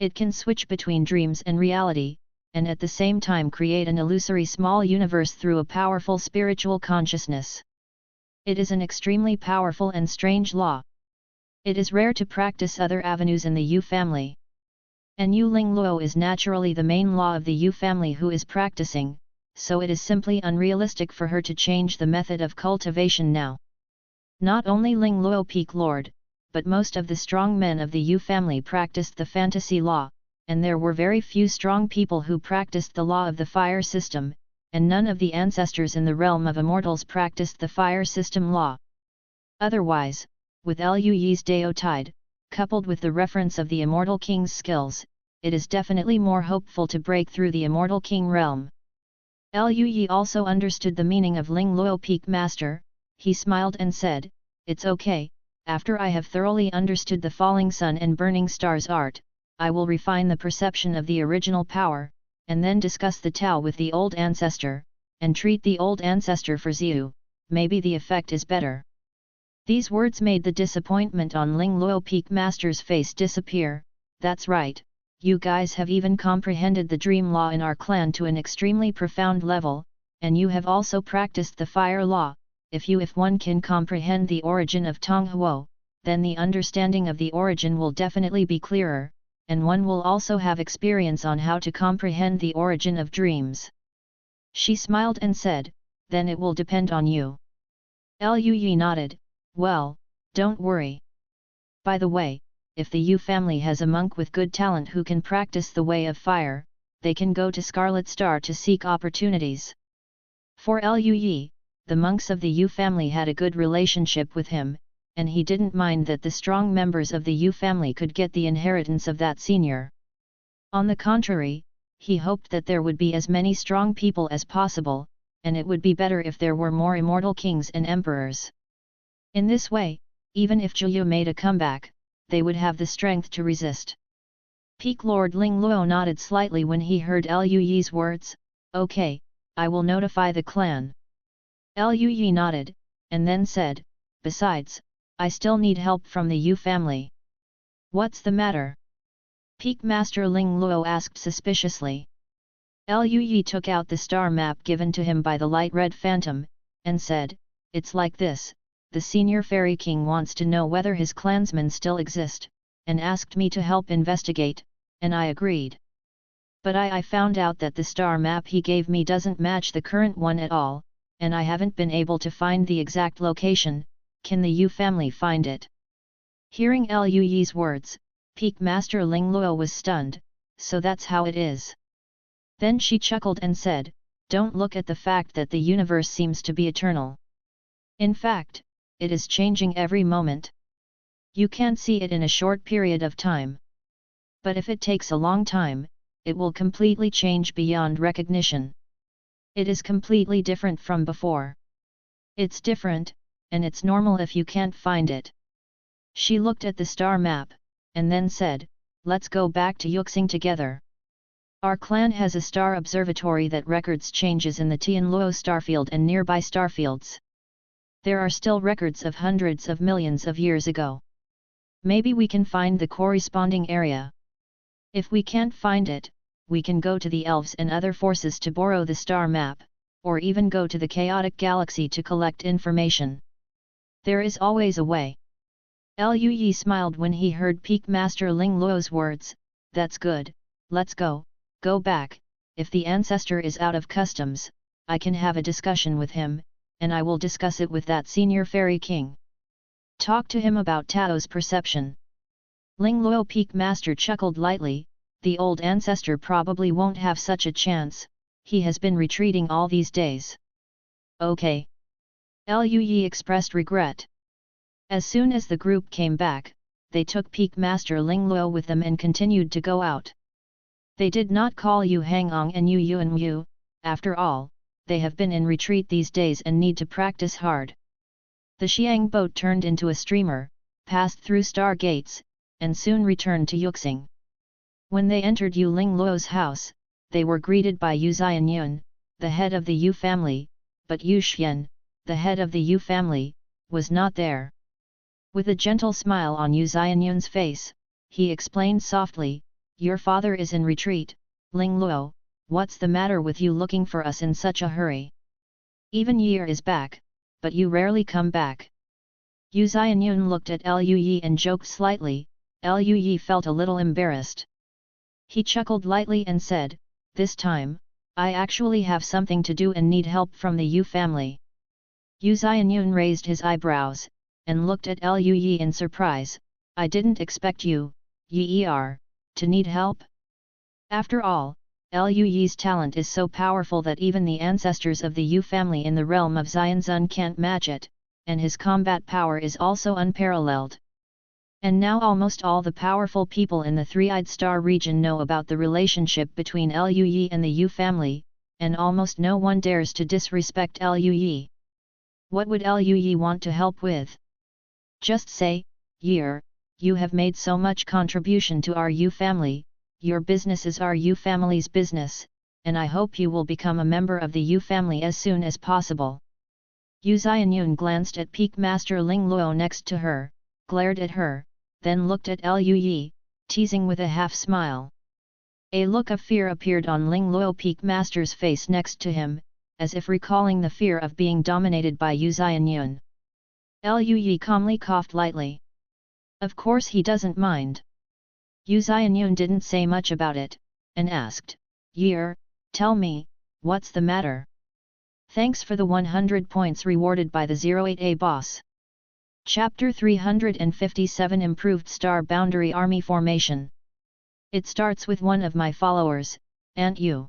It can switch between dreams and reality, and at the same time create an illusory small universe through a powerful spiritual consciousness. It is an extremely powerful and strange law. It is rare to practice other avenues in the Yu family. And Yu Ling Luo is naturally the main law of the Yu family who is practicing, so it is simply unrealistic for her to change the method of cultivation now." Not only Ling Luo Peak Lord, but most of the strong men of the Yu family practiced the fantasy law, and there were very few strong people who practiced the law of the fire system, and none of the ancestors in the realm of immortals practiced the fire system law. Otherwise, with Lu Yi's Dao Tide, coupled with the reference of the Immortal King's skills, it is definitely more hopeful to break through the Immortal King realm. Lu Yi also understood the meaning of Ling Luo Peak Master. He smiled and said, "It's okay, after I have thoroughly understood the falling sun and burning stars art, I will refine the perception of the original power, and then discuss the Tao with the old ancestor, and treat the old ancestor for Xiu, maybe the effect is better." These words made the disappointment on Ling Luo Peak Master's face disappear. "That's right, you guys have even comprehended the dream law in our clan to an extremely profound level, and you have also practiced the fire law. If one can comprehend the origin of Tonghuo, then the understanding of the origin will definitely be clearer, and one will also have experience on how to comprehend the origin of dreams." She smiled and said, "Then it will depend on you." Lu Yi nodded, "Well, don't worry. By the way, if the Yu family has a monk with good talent who can practice the way of fire, they can go to Scarlet Star to seek opportunities." For Lu Yi, the monks of the Yu family had a good relationship with him, and he didn't mind that the strong members of the Yu family could get the inheritance of that senior. On the contrary, he hoped that there would be as many strong people as possible, and it would be better if there were more immortal kings and emperors. In this way, even if Juyu made a comeback, they would have the strength to resist. Peak Lord Ling Luo nodded slightly when he heard Liu Yi's words. Okay, I will notify the clan. Liu Yi nodded, and then said, besides, I still need help from the Yu family. What's the matter? Peak Master Ling Luo asked suspiciously. Liu Yi took out the star map given to him by the light red phantom, and said, it's like this, the senior fairy king wants to know whether his clansmen still exist, and asked me to help investigate, and I agreed. But I found out that the star map he gave me doesn't match the current one at all, and I haven't been able to find the exact location. Can the Yu family find it? Hearing Liu Yi's words, Peak Master Ling Luo was stunned, so that's how it is. Then she chuckled and said, don't look at the fact that the universe seems to be eternal. In fact, it is changing every moment. You can't see it in a short period of time. But if it takes a long time, it will completely change beyond recognition. It is completely different from before. It's different, and it's normal if you can't find it. She looked at the star map, and then said, let's go back to Yuxing together. Our clan has a star observatory that records changes in the Tianluo starfield and nearby starfields. There are still records of hundreds of millions of years ago. Maybe we can find the corresponding area. If we can't find it, we can go to the elves and other forces to borrow the star map, or even go to the chaotic galaxy to collect information. There is always a way. Liu Yi smiled when he heard Peak Master Ling Luo's words, that's good, let's go back, if the ancestor is out of customs, I can have a discussion with him, and I will discuss it with that senior fairy king. Talk to him about Tao's perception. Ling Luo Peak Master chuckled lightly, the old ancestor probably won't have such a chance, he has been retreating all these days. Okay. Liu Yi expressed regret. As soon as the group came back, they took Peak Master Ling Luo with them and continued to go out. They did not call Yu Hangong and Yu Yuanwu, after all, they have been in retreat these days and need to practice hard. The Xiang boat turned into a streamer, passed through star gates, and soon returned to Yuxing. When they entered Yu Ling Luo's house, they were greeted by Yu Xianyun, the head of the Yu family, but Yu Xian, the head of the Yu family, was not there. With a gentle smile on Yu Xianyun's face, he explained softly, your father is in retreat, Ling Luo, what's the matter with you looking for us in such a hurry? Even Yi is back, but you rarely come back. Yu Xianyun looked at Liu Yi and joked slightly. Liu Yi felt a little embarrassed. He chuckled lightly and said, this time, I actually have something to do and need help from the Yu family. Yu Xianyun raised his eyebrows, and looked at Liu Yi in surprise, I didn't expect you, Yi-er, to need help? After all, Liu Yi's talent is so powerful that even the ancestors of the Yu family in the realm of Xianzun can't match it, and his combat power is also unparalleled. And now almost all the powerful people in the Three-Eyed Star region know about the relationship between Liu Yi and the Yu family, and almost no one dares to disrespect Liu Yi. What would Liu Yi want to help with? Just say, Yi, you have made so much contribution to our Yu family, your business is our Yu family's business, and I hope you will become a member of the Yu family as soon as possible. Yu Xianyun glanced at Peak Master Ling Luo next to her, glared at her, then looked at Liu Yi, teasing with a half-smile. A look of fear appeared on Ling Luo Peak Master's face next to him, as if recalling the fear of being dominated by Yu Xianyun. Liu Yi calmly coughed lightly. Of course he doesn't mind. Yu Xianyun didn't say much about it, and asked, Yi, tell me, what's the matter? Thanks for the 100 points rewarded by the 08A boss. Chapter 357 Improved Star Boundary Army Formation. It starts with one of my followers, Aunt Yu.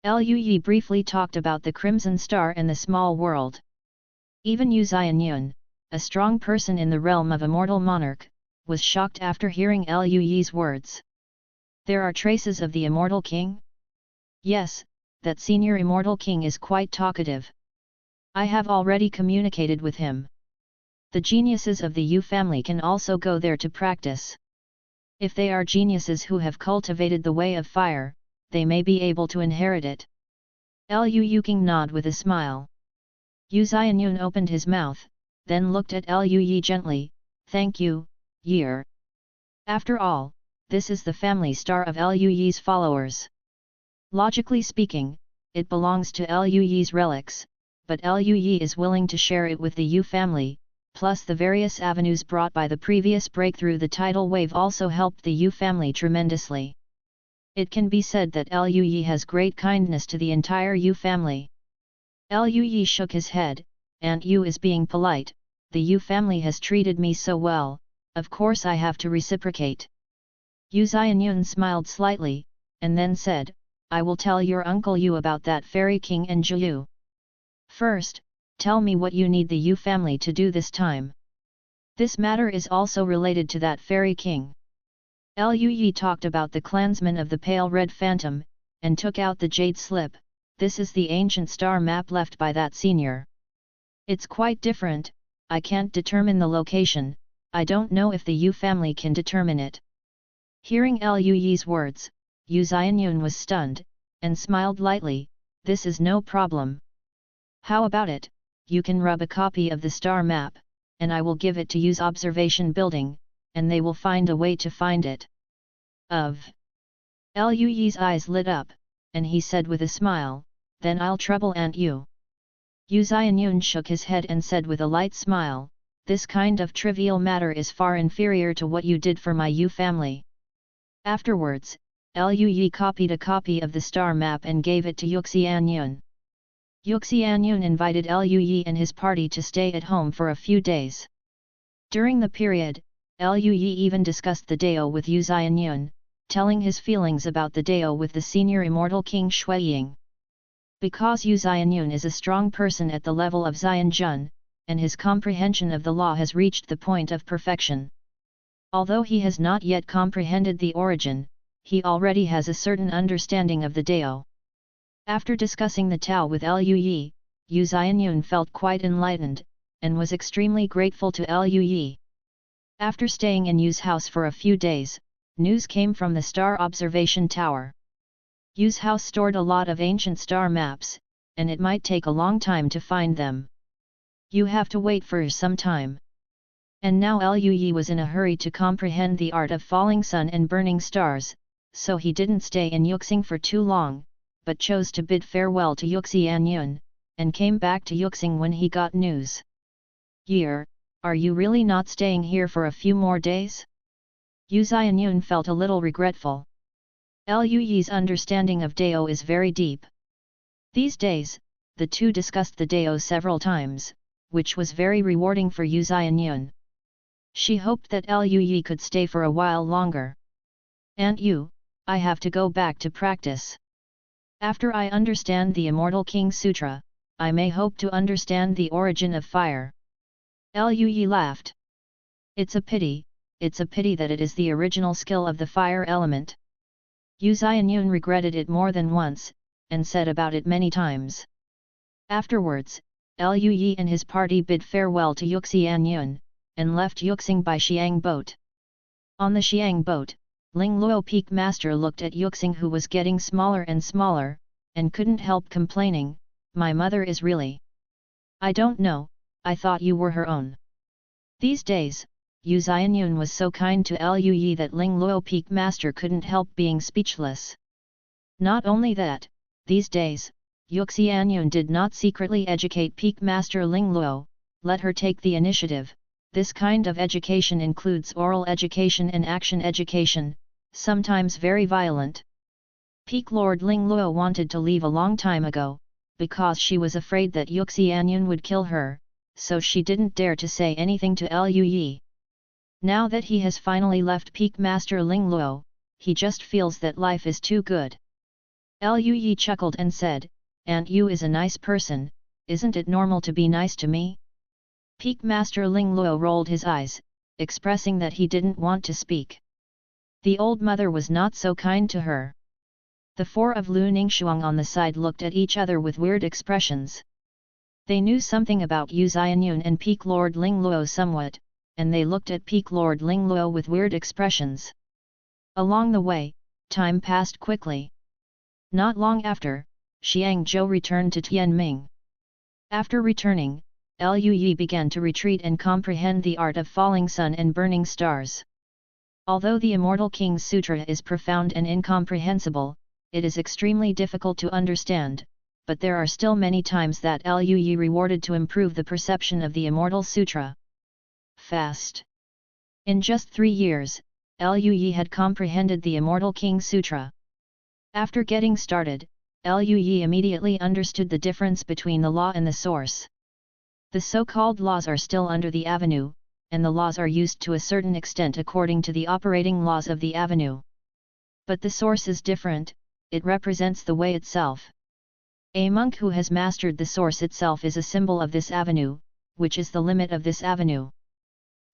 Liu Yi briefly talked about the Crimson Star and the small world. Even Yu Xianyun, a strong person in the realm of Immortal Monarch, was shocked after hearing Liu Yi's words. There are traces of the Immortal King? Yes, that senior Immortal King is quite talkative. I have already communicated with him. The geniuses of the Yu family can also go there to practice. If they are geniuses who have cultivated the way of fire, they may be able to inherit it. Liu Yuqing nodded with a smile. Yu Xianyun opened his mouth, then looked at Liu Yi gently. Thank you, Year. After all, this is the family star of Liu Yi's followers. Logically speaking, it belongs to Liu Yi's relics, but Liu Yi is willing to share it with the Yu family, plus the various avenues brought by the previous breakthrough. The tidal wave also helped the Yu family tremendously. It can be said that Liu Yi has great kindness to the entire Yu family. Liu Yi shook his head. Aunt Yu is being polite, the Yu family has treated me so well, of course I have to reciprocate. Yu Xianyun smiled slightly, and then said, I will tell your uncle Yu about that fairy king and Zhu. First, tell me what you need the Yu family to do this time. This matter is also related to that fairy king. Liu Yi talked about the clansman of the pale red phantom, and took out the jade slip. This is the ancient star map left by that senior. It's quite different, I can't determine the location, I don't know if the Yu family can determine it. Hearing Liu Yi's words, Yu Xianyun was stunned, and smiled lightly. This is no problem. How about it, you can rub a copy of the star map, and I will give it to Yu's observation building, and they will find a way to find it. Liu Yi's eyes lit up, and he said with a smile, then I'll trouble Aunt Yu. Yu Xianyun shook his head and said with a light smile, this kind of trivial matter is far inferior to what you did for my Yu family. Afterwards, Liu Yi copied a copy of the star map and gave it to Yu Xianyun. Yu Xianyun invited Liu Yi and his party to stay at home for a few days. During the period, Liu Yi even discussed the Dao with Yu Xianyun, telling his feelings about the Dao with the senior immortal king Shuiying. Because Yu Xianyun is a strong person at the level of Xianjun, and his comprehension of the law has reached the point of perfection. Although he has not yet comprehended the origin, he already has a certain understanding of the Dao. After discussing the Tao with Liu Yi, Yu Xianyun felt quite enlightened, and was extremely grateful to Liu Yi. After staying in Yu's house for a few days, news came from the star observation tower. Yu's house stored a lot of ancient star maps, and it might take a long time to find them. You have to wait for some time. And now Liu Yi was in a hurry to comprehend the art of falling sun and burning stars, so he didn't stay in Yuxing for too long, but chose to bid farewell to Yu Xianyun, and came back to Yuxing when he got news. Year, are you really not staying here for a few more days? Yu Xianyun felt a little regretful. Liu Yi's understanding of Dao is very deep. These days, the two discussed the Dao several times, which was very rewarding for Yu Xianyun. She hoped that Liu Yi could stay for a while longer. Aunt Yu, I have to go back to practice. After I understand the Immortal King Sutra, I may hope to understand the origin of fire. Liu Yi laughed. It's a pity that it is the original skill of the fire element. Yu Xianyun regretted it more than once, and said about it many times. Afterwards, Liu Yi and his party bid farewell to Yu Xianyun, and left Yuxing by Xiang boat. On the Xiang boat, Ling Luo Peak Master looked at Yuxing, who was getting smaller and smaller, and couldn't help complaining, my mother is really... I don't know, I thought you were her own. These days, Yu Xianyun was so kind to Liu Yi that Ling Luo Peak Master couldn't help being speechless. Not only that, these days, Yu Xianyun did not secretly educate Peak Master Ling Luo, let her take the initiative. This kind of education includes oral education and action education, sometimes very violent. Peak Lord Ling Luo wanted to leave a long time ago, because she was afraid that Yu Xianyun would kill her, so she didn't dare to say anything to Liu Yi. Now that he has finally left Peak Master Ling Luo, he just feels that life is too good. Liu Yi chuckled and said, Aunt Yu is a nice person, isn't it normal to be nice to me? Peak Master Ling Luo rolled his eyes, expressing that he didn't want to speak. The old mother was not so kind to her. The four of Lu Ningxuang on the side looked at each other with weird expressions. They knew something about Yu Xianyun and Peak Lord Lingluo somewhat, and they looked at Peak Lord Lingluo with weird expressions. Along the way, time passed quickly. Not long after, Xiang Zhou returned to Tianming. After returning, Lu Yi began to retreat and comprehend the art of falling sun and burning stars. Although the Immortal King's Sutra is profound and incomprehensible, it is extremely difficult to understand, but there are still many times that Lu Yi rewarded to improve the perception of the Immortal Sutra. Fast. In just 3 years, Lu Yi had comprehended the Immortal King's Sutra. After getting started, Lu Yi immediately understood the difference between the law and the source. The so-called laws are still under the avenue, and the laws are used to a certain extent according to the operating laws of the avenue. But the source is different, it represents the way itself. A monk who has mastered the source itself is a symbol of this avenue, which is the limit of this avenue.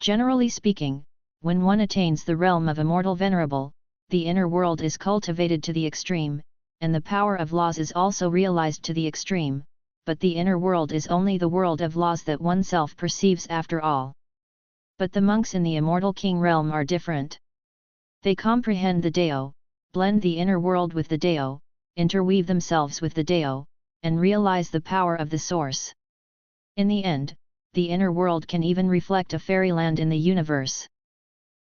Generally speaking, when one attains the realm of Immortal Venerable, the inner world is cultivated to the extreme, and the power of laws is also realized to the extreme, but the inner world is only the world of laws that oneself perceives after all. But the monks in the Immortal King realm are different. They comprehend the Dao, blend the inner world with the Dao, interweave themselves with the Dao, and realize the power of the source. In the end, the inner world can even reflect a fairyland in the universe.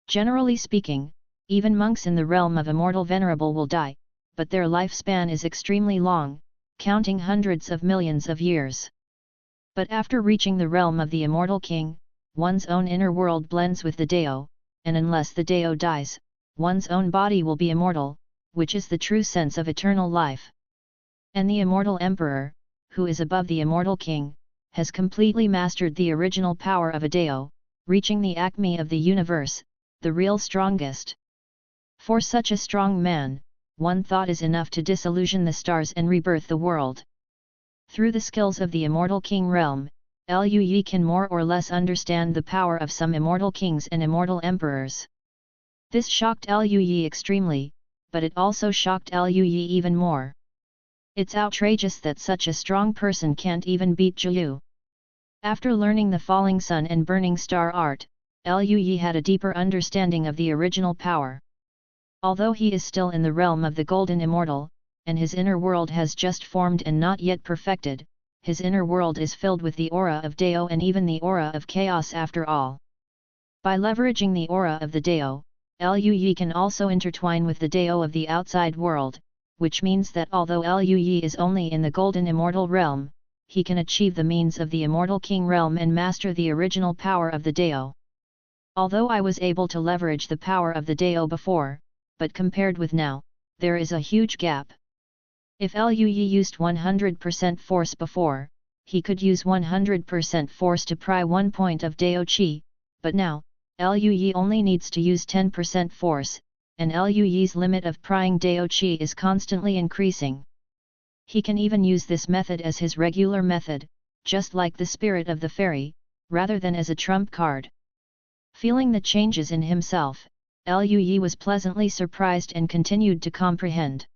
Generally speaking, even monks in the realm of Immortal Venerable will die, but their lifespan is extremely long, counting hundreds of millions of years. But after reaching the realm of the Immortal King, one's own inner world blends with the Dao, and unless the Dao dies, one's own body will be immortal, which is the true sense of eternal life. And the Immortal Emperor, who is above the Immortal King, has completely mastered the original power of a Dao, reaching the acme of the universe, the real strongest. For such a strong man, one thought is enough to disillusion the stars and rebirth the world. Through the skills of the Immortal King realm, Lu Yi can more or less understand the power of some immortal kings and immortal emperors. This shocked Lu Yi extremely, but it also shocked Lu Yi even more. It's outrageous that such a strong person can't even beat Zhu. After learning the falling sun and burning star art, Lu Yi had a deeper understanding of the original power. Although he is still in the realm of the Golden Immortal, and his inner world has just formed and not yet perfected, his inner world is filled with the aura of Dao and even the aura of chaos after all. By leveraging the aura of the Dao, Lu Yi can also intertwine with the Dao of the outside world, which means that although Lu Yi is only in the Golden Immortal realm, he can achieve the means of the Immortal King realm and master the original power of the Dao. Although I was able to leverage the power of the Dao before, but compared with now, there is a huge gap. If Lu Yi used 100% force before, he could use 100% force to pry 1 point of Dao Qi, but now, Lu Yi only needs to use 10% force, and Lu Yi's limit of prying Dao Qi is constantly increasing. He can even use this method as his regular method, just like the spirit of the fairy, rather than as a trump card. Feeling the changes in himself, Lu Yi was pleasantly surprised and continued to comprehend.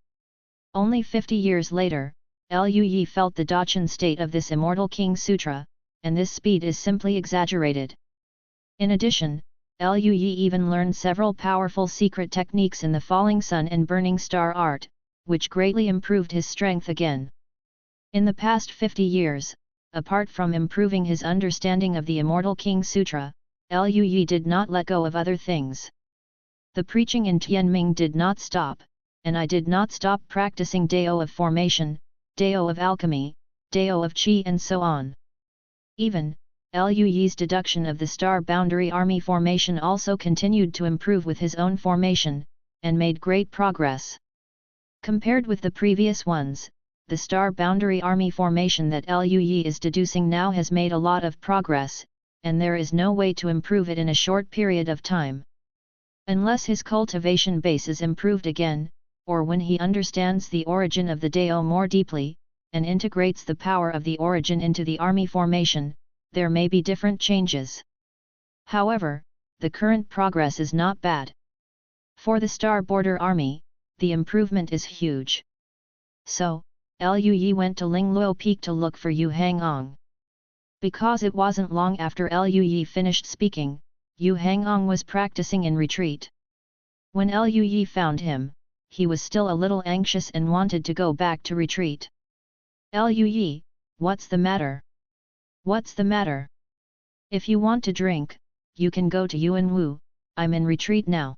Only 50 years later, Lu Yi felt the Dachan state of this Immortal King Sutra, and this speed is simply exaggerated. In addition, Lu Yi even learned several powerful secret techniques in the falling sun and burning star art, which greatly improved his strength again. In the past 50 years, apart from improving his understanding of the Immortal King Sutra, Lu Yi did not let go of other things. The preaching in Tianming did not stop, and I did not stop practicing Dao of formation, Dao of alchemy, Dao of Qi and so on. Even, Lu Yi's deduction of the star boundary army formation also continued to improve with his own formation, and made great progress. Compared with the previous ones, the star boundary army formation that Lu Yi is deducing now has made a lot of progress, and there is no way to improve it in a short period of time. Unless his cultivation base is improved again, or when he understands the origin of the Dao more deeply, and integrates the power of the origin into the army formation, there may be different changes. However, the current progress is not bad. For the Star Border Army, the improvement is huge. So, Lu Yi went to Lingluo Peak to look for Yu Hangong. Because it wasn't long after Luyi finished speaking, Yu Hangong was practicing in retreat. When Luyi found him, he was still a little anxious and wanted to go back to retreat. Luyi, what's the matter? What's the matter? If you want to drink, you can go to Yuan Wu, I'm in retreat now.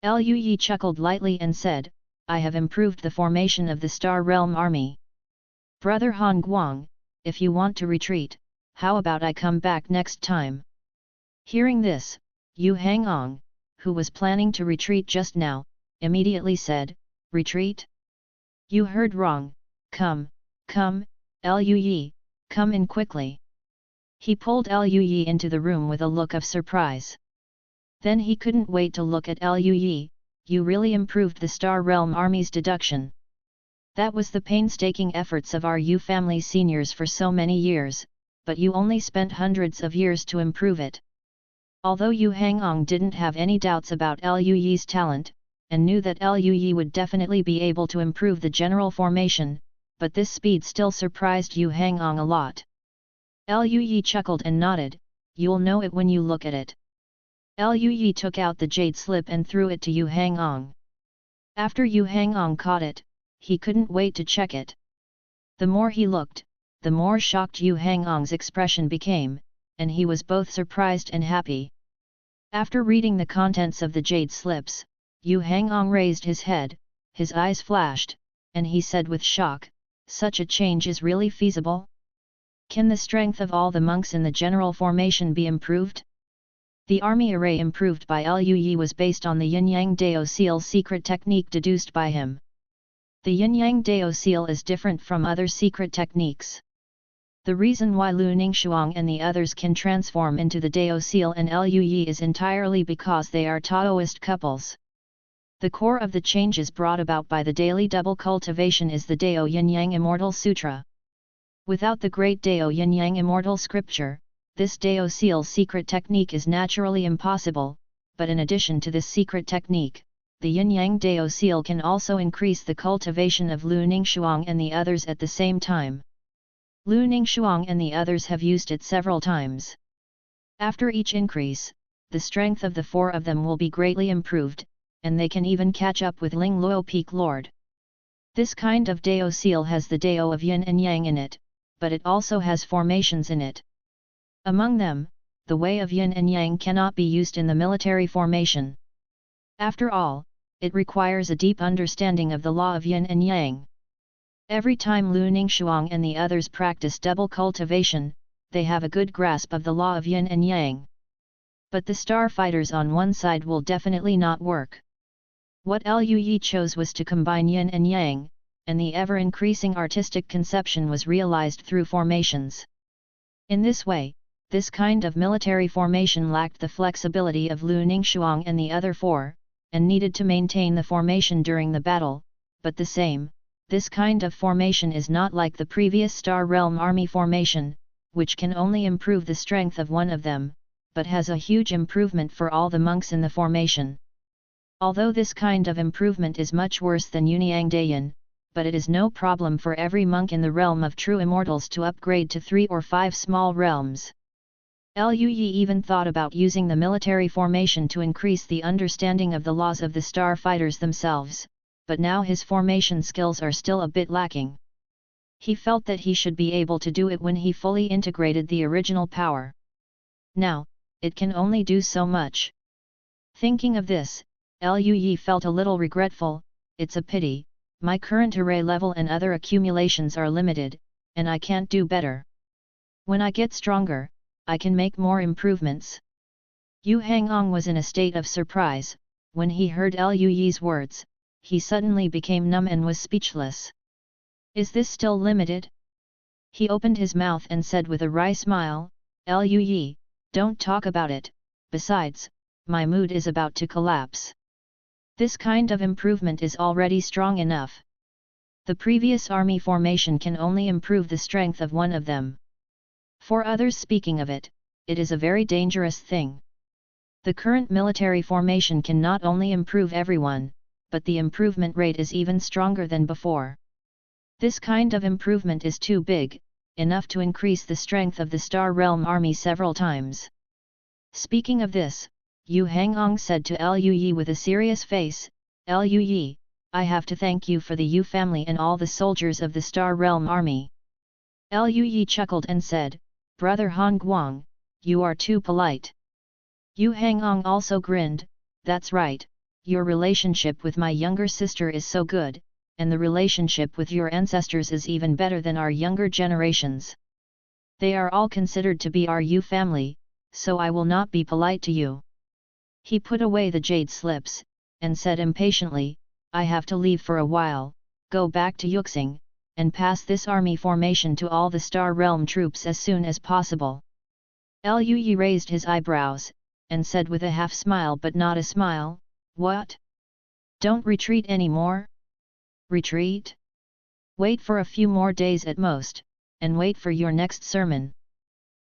Luyi chuckled lightly and said, I have improved the formation of the Star Realm army. Brother Han Guang, if you want to retreat, how about I come back next time? Hearing this, Yu Hangong, who was planning to retreat just now, immediately said, Retreat? You heard wrong, come, Luyi, come in quickly. He pulled Luyi into the room with a look of surprise. Then he couldn't wait to look at Luyi, you really improved the Star Realm army's deduction. That was the painstaking efforts of our Yu family seniors for so many years, but you only spent hundreds of years to improve it. Although Yu Hangong didn't have any doubts about Luyi's talent, and knew that Luyi would definitely be able to improve the general formation, but this speed still surprised Yu Hangong a lot. Luyi chuckled and nodded, you'll know it when you look at it. Luyi took out the jade slip and threw it to Yu Hangong. After Yu Hangong caught it, he couldn't wait to check it. The more he looked, the more shocked Yu Hangong's expression became, and he was both surprised and happy. After reading the contents of the jade slips, Yu Hangong raised his head, his eyes flashed, and he said with shock, such a change is really feasible? Can the strength of all the monks in the general formation be improved? The army array improved by Luyi was based on the Yin-Yang Dao Seal secret technique deduced by him. The Yin-Yang Dao Seal is different from other secret techniques. The reason why Lu Ningshuang and the others can transform into the Dao Seal and Luyi is entirely because they are Taoist couples. The core of the changes brought about by the daily double cultivation is the Dao Yin-Yang Immortal Sutra. Without the great Dao Yin-Yang Immortal Scripture, this Dao Seal secret technique is naturally impossible, but in addition to this secret technique, the Yin-Yang Dao Seal can also increase the cultivation of Lu Ningshuang and the others at the same time. Lu Ningshuang and the others have used it several times. After each increase, the strength of the four of them will be greatly improved, and they can even catch up with Ling Luo Peak Lord. This kind of Dao Seal has the Dao of Yin and Yang in it, but it also has formations in it. Among them, the way of Yin and Yang cannot be used in the military formation. After all, it requires a deep understanding of the law of Yin and Yang. Every time Lu Ningshuang and the others practice double cultivation, they have a good grasp of the law of Yin and Yang. But the star fighters on one side will definitely not work. What Luyi chose was to combine Yin and Yang, and the ever-increasing artistic conception was realized through formations. In this way, this kind of military formation lacked the flexibility of Lu Ningshuang and the other four, and needed to maintain the formation during the battle, but this kind of formation is not like the previous Star Realm army formation, which can only improve the strength of one of them, but has a huge improvement for all the monks in the formation. Although this kind of improvement is much worse than Yunyang Dayan, but it is no problem for every monk in the realm of true immortals to upgrade to 3 or 5 small realms. Luyi even thought about using the military formation to increase the understanding of the laws of the star fighters themselves, but now his formation skills are still a bit lacking. He felt that he should be able to do it when he fully integrated the original power. Now, it can only do so much. Thinking of this, Luyi felt a little regretful, it's a pity, my current array level and other accumulations are limited, and I can't do better. When I get stronger, I can make more improvements. Yu Hangong was in a state of surprise. When he heard Luyi's words, he suddenly became numb and was speechless. Is this still limited? He opened his mouth and said with a wry smile, Luyi, don't talk about it, besides, my mood is about to collapse. This kind of improvement is already strong enough. The previous army formation can only improve the strength of one of them. For others speaking of it, it is a very dangerous thing. The current military formation can not only improve everyone, but the improvement rate is even stronger than before. This kind of improvement is too big, enough to increase the strength of the Star Realm army several times. Speaking of this, Yu Hangong said to Lu Yi with a serious face, Lu Yi, I have to thank you for the Yu family and all the soldiers of the Star Realm army. Lu Yi chuckled and said, Brother Han Guang, you are too polite. Yu Hangong also grinned, that's right, your relationship with my younger sister is so good, and the relationship with your ancestors is even better than our younger generations. They are all considered to be our Yu family, so I will not be polite to you. He put away the jade slips, and said impatiently, I have to leave for a while, go back to Yuxing, and pass this army formation to all the Star Realm troops as soon as possible. Lu Yi raised his eyebrows, and said with a half smile but not a smile, What? Don't retreat anymore? Retreat? Wait for a few more days at most, and wait for your next sermon.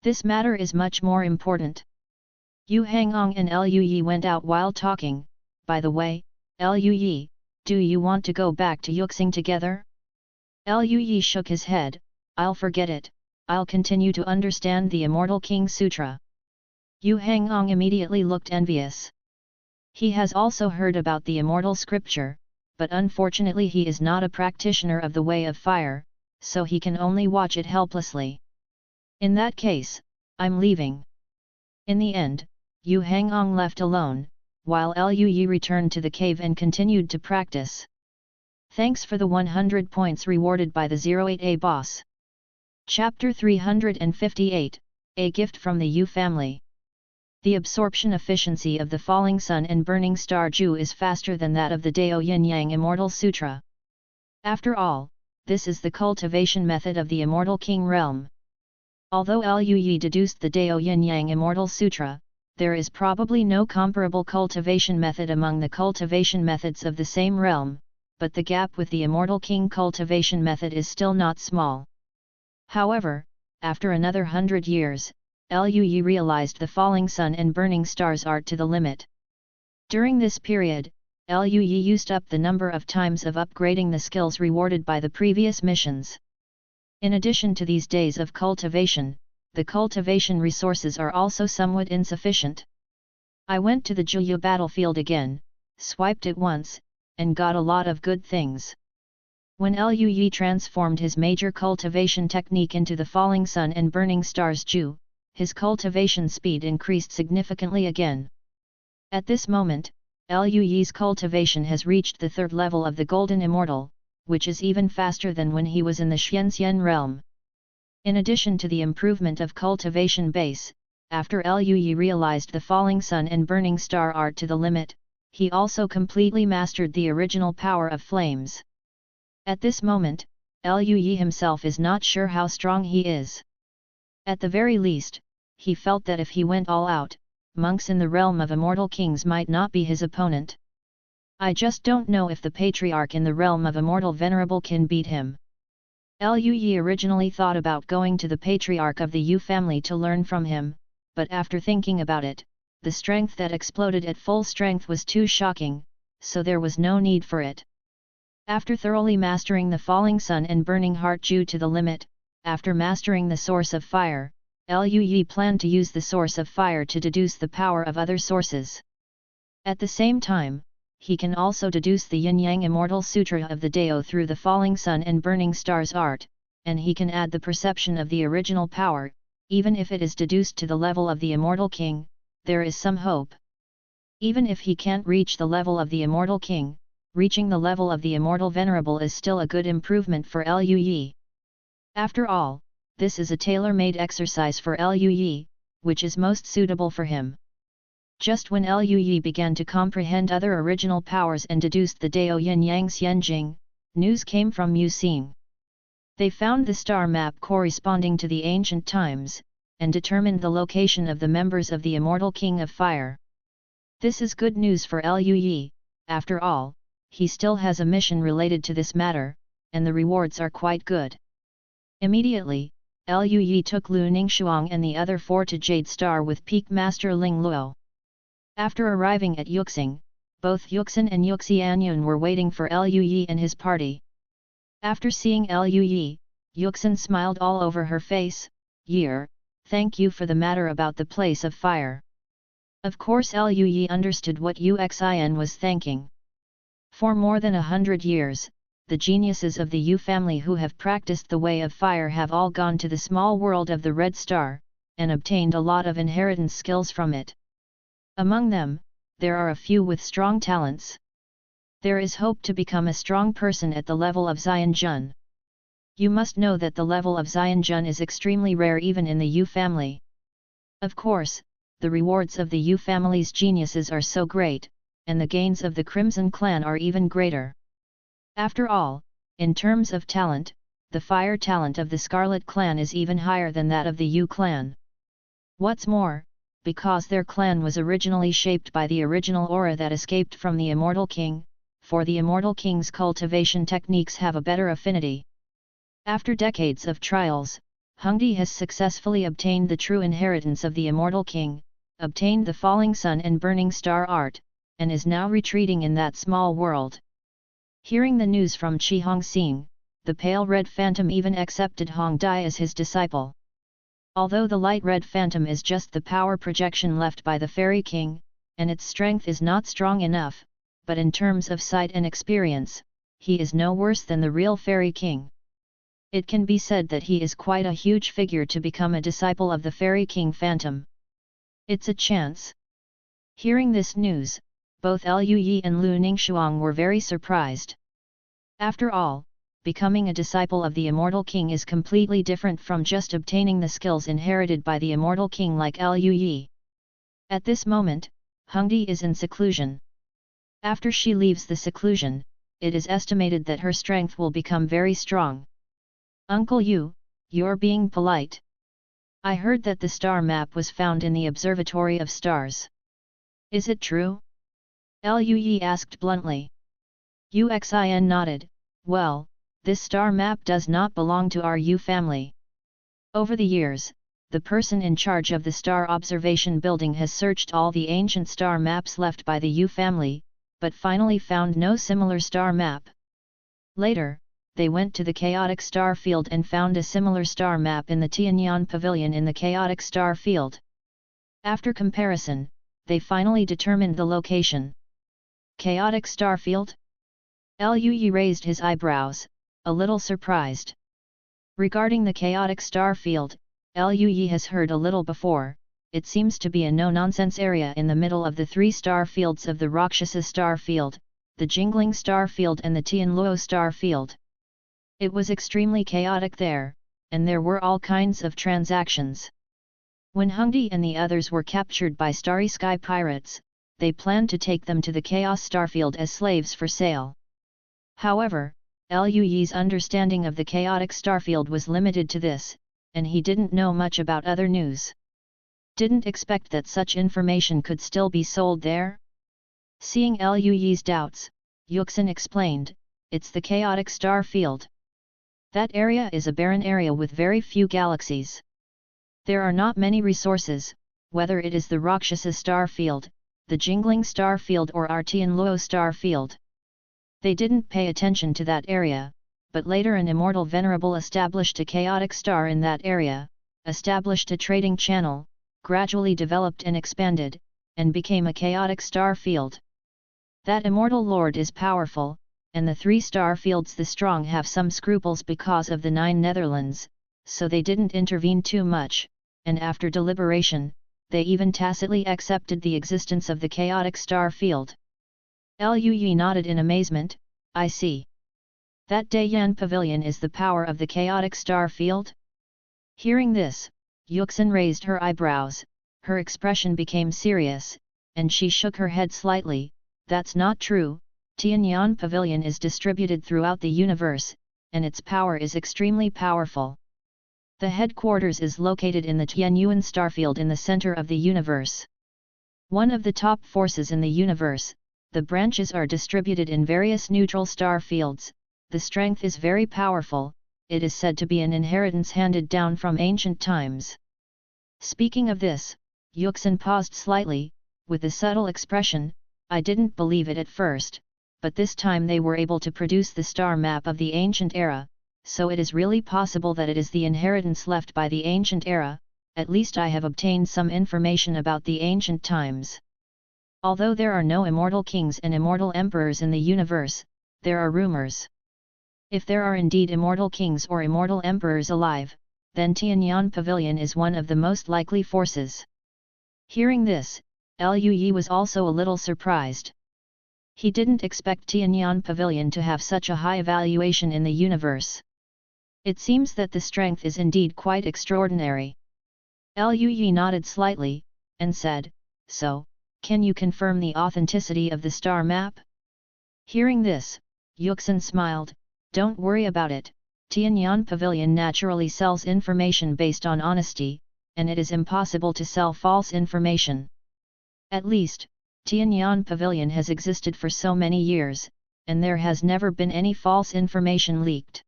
This matter is much more important. Yu Hangong and Lu Yi went out while talking. By the way, Lu Yi, do you want to go back to Yuxing together? Lu Yi shook his head, I'll forget it, I'll continue to understand the Immortal King Sutra. Yu Hangong immediately looked envious. He has also heard about the immortal scripture, but unfortunately he is not a practitioner of the way of fire, so he can only watch it helplessly. In that case, I'm leaving. In the end, Yu Hangong left alone, while Lu Yi returned to the cave and continued to practice. Thanks for the 100 points rewarded by the 08A boss. Chapter 358, A Gift from the Yu Family. The absorption efficiency of the Falling Sun and Burning Star Ju is faster than that of the Dao Yin Yang Immortal Sutra. After all, this is the cultivation method of the Immortal King Realm. Although Lu Yi deduced the Dao Yin Yang Immortal Sutra, there is probably no comparable cultivation method among the cultivation methods of the same realm, but the gap with the Immortal King cultivation method is still not small. However, after another 100 years, Lu Yi realized the Falling Sun and Burning Stars art to the limit. During this period, Lu Yi used up the number of times of upgrading the skills rewarded by the previous missions. In addition to these days of cultivation, the cultivation resources are also somewhat insufficient. I went to the Juya battlefield again, swiped it once, and got a lot of good things. When Lu Yi transformed his major cultivation technique into the Falling Sun and Burning Stars Ju, his cultivation speed increased significantly again. At this moment, Lu Yi's cultivation has reached the third level of the Golden Immortal, which is even faster than when he was in the Xianxian realm. In addition to the improvement of cultivation base, after Lu Yi realized the Falling Sun and Burning Star art to the limit, he also completely mastered the original power of flames. At this moment, Lu Yi himself is not sure how strong he is. At the very least, he felt that if he went all out, monks in the realm of immortal kings might not be his opponent. I just don't know if the patriarch in the realm of immortal venerable can beat him. Lu Yi originally thought about going to the patriarch of the Yu family to learn from him, but after thinking about it, the strength that exploded at full strength was too shocking, so there was no need for it. After thoroughly mastering the Falling Sun and Burning Heart Ju to the limit, after mastering the source of fire, Lu Yi planned to use the source of fire to deduce the power of other sources. At the same time, he can also deduce the Yin-Yang Immortal Sutra of the Dao through the Falling Sun and Burning Stars art, and he can add the perception of the original power. Even if it is deduced to the level of the Immortal King, there is some hope. Even if he can't reach the level of the Immortal King, reaching the level of the Immortal Venerable is still a good improvement for Lu Yi. After all, this is a tailor-made exercise for Lu Yi, which is most suitable for him. Just when Lu Yi began to comprehend other original powers and deduced the Dao Yin Yang Xianjing, news came from Muxing. They found the star map corresponding to the ancient times, and determined the location of the members of the Immortal King of Fire. This is good news for Lu Yi. After all, he still has a mission related to this matter, and the rewards are quite good. Immediately, Lu Yi took Lu Ningshuang and the other four to Jade Star with Peak Master Ling Luo. After arriving at Yuxing, both Yuxin and Yuxianyun were waiting for Lu Yi and his party. After seeing Lu Yi, Yuxin smiled all over her face. Year, thank you for the matter about the place of fire. Of course Lu Yi understood what Uxin was thanking. For more than 100 years, the geniuses of the Yu family who have practiced the way of fire have all gone to the small world of the Red Star, and obtained a lot of inheritance skills from it. Among them, there are a few with strong talents. There is hope to become a strong person at the level of Xianjun. You must know that the level of Xianjun is extremely rare even in the Yu family. Of course, the rewards of the Yu family's geniuses are so great, and the gains of the Crimson Clan are even greater. After all, in terms of talent, the fire talent of the Scarlet Clan is even higher than that of the Yu clan. What's more, because their clan was originally shaped by the original aura that escaped from the Immortal King, for the Immortal King's cultivation techniques have a better affinity. After decades of trials, Hongdi has successfully obtained the true inheritance of the Immortal King, obtained the Falling Sun and Burning Star art, and is now retreating in that small world. Hearing the news from Qi Hongxing, the pale red phantom even accepted Hongdi as his disciple. Although the light red phantom is just the power projection left by the Fairy King, and its strength is not strong enough, but in terms of sight and experience, he is no worse than the real Fairy King. It can be said that he is quite a huge figure to become a disciple of the Fairy King Phantom. It's a chance. Hearing this news, both Lu Yi and Lu Ningxuang were very surprised. After all, becoming a disciple of the Immortal King is completely different from just obtaining the skills inherited by the Immortal King like Lu Yi. At this moment, Hongdi is in seclusion. After she leaves the seclusion, it is estimated that her strength will become very strong. Uncle Yu, you're being polite. I heard that the star map was found in the Observatory of Stars. Is it true? Lu Yi asked bluntly. Uxin nodded. Well, this star map does not belong to our Yu family. Over the years, the person in charge of the Star Observation Building has searched all the ancient star maps left by the Yu family, but finally found no similar star map. Later, they went to the Chaotic Star Field and found a similar star map in the Tianyan Pavilion in the Chaotic Star Field. After comparison, they finally determined the location. Chaotic Star Field? Lu Yi raised his eyebrows, a little surprised. Regarding the Chaotic Star Field, Lu Yi has heard a little before. It seems to be a no-nonsense area in the middle of the three star fields of the Rakshasa Star Field, the Jingling Star Field and the Tianluo Star Field. It was extremely chaotic there, and there were all kinds of transactions. When Hongdi and the others were captured by Starry Sky pirates, they planned to take them to the Chaos Starfield as slaves for sale. However, Lu Yi's understanding of the Chaotic Starfield was limited to this, and he didn't know much about other news. Didn't expect that such information could still be sold there? Seeing Lu Yi's doubts, Yuxin explained, it's the Chaotic Star Field. That area is a barren area with very few galaxies. There are not many resources, whether it is the Rakshasa Star Field, the Jingling Star Field or our Tianluo Star Field. They didn't pay attention to that area, but later an immortal venerable established a chaotic star in that area, established a trading channel, gradually developed and expanded, and became a chaotic star field. That immortal lord is powerful, and the three star fields the strong have some scruples because of the 9 Netherlands, so they didn't intervene too much, and after deliberation, they even tacitly accepted the existence of the chaotic star field. Lu Yi nodded in amazement. I see. That Dayan Pavilion is the power of the chaotic star field? Hearing this, Yuxin raised her eyebrows, her expression became serious, and she shook her head slightly. That's not true. Tianyan Pavilion is distributed throughout the universe, and its power is extremely powerful. The headquarters is located in the Tianyuan starfield in the center of the universe. One of the top forces in the universe, the branches are distributed in various neutral star fields. The strength is very powerful, it is said to be an inheritance handed down from ancient times. Speaking of this, Yuxin paused slightly, with a subtle expression. I didn't believe it at first, but this time they were able to produce the star map of the ancient era, so it is really possible that it is the inheritance left by the ancient era. At least I have obtained some information about the ancient times. Although there are no immortal kings and immortal emperors in the universe, there are rumors. If there are indeed immortal kings or immortal emperors alive, then Tianyan Pavilion is one of the most likely forces. Hearing this, Liu Yi was also a little surprised. He didn't expect Tianyan Pavilion to have such a high evaluation in the universe. It seems that the strength is indeed quite extraordinary. Liu Yi nodded slightly, and said, "So, can you confirm the authenticity of the star map?" Hearing this, Yuxin smiled, "Don't worry about it, Tianyan Pavilion naturally sells information based on honesty, and it is impossible to sell false information. At least, Tianyan Pavilion has existed for so many years, and there has never been any false information leaked."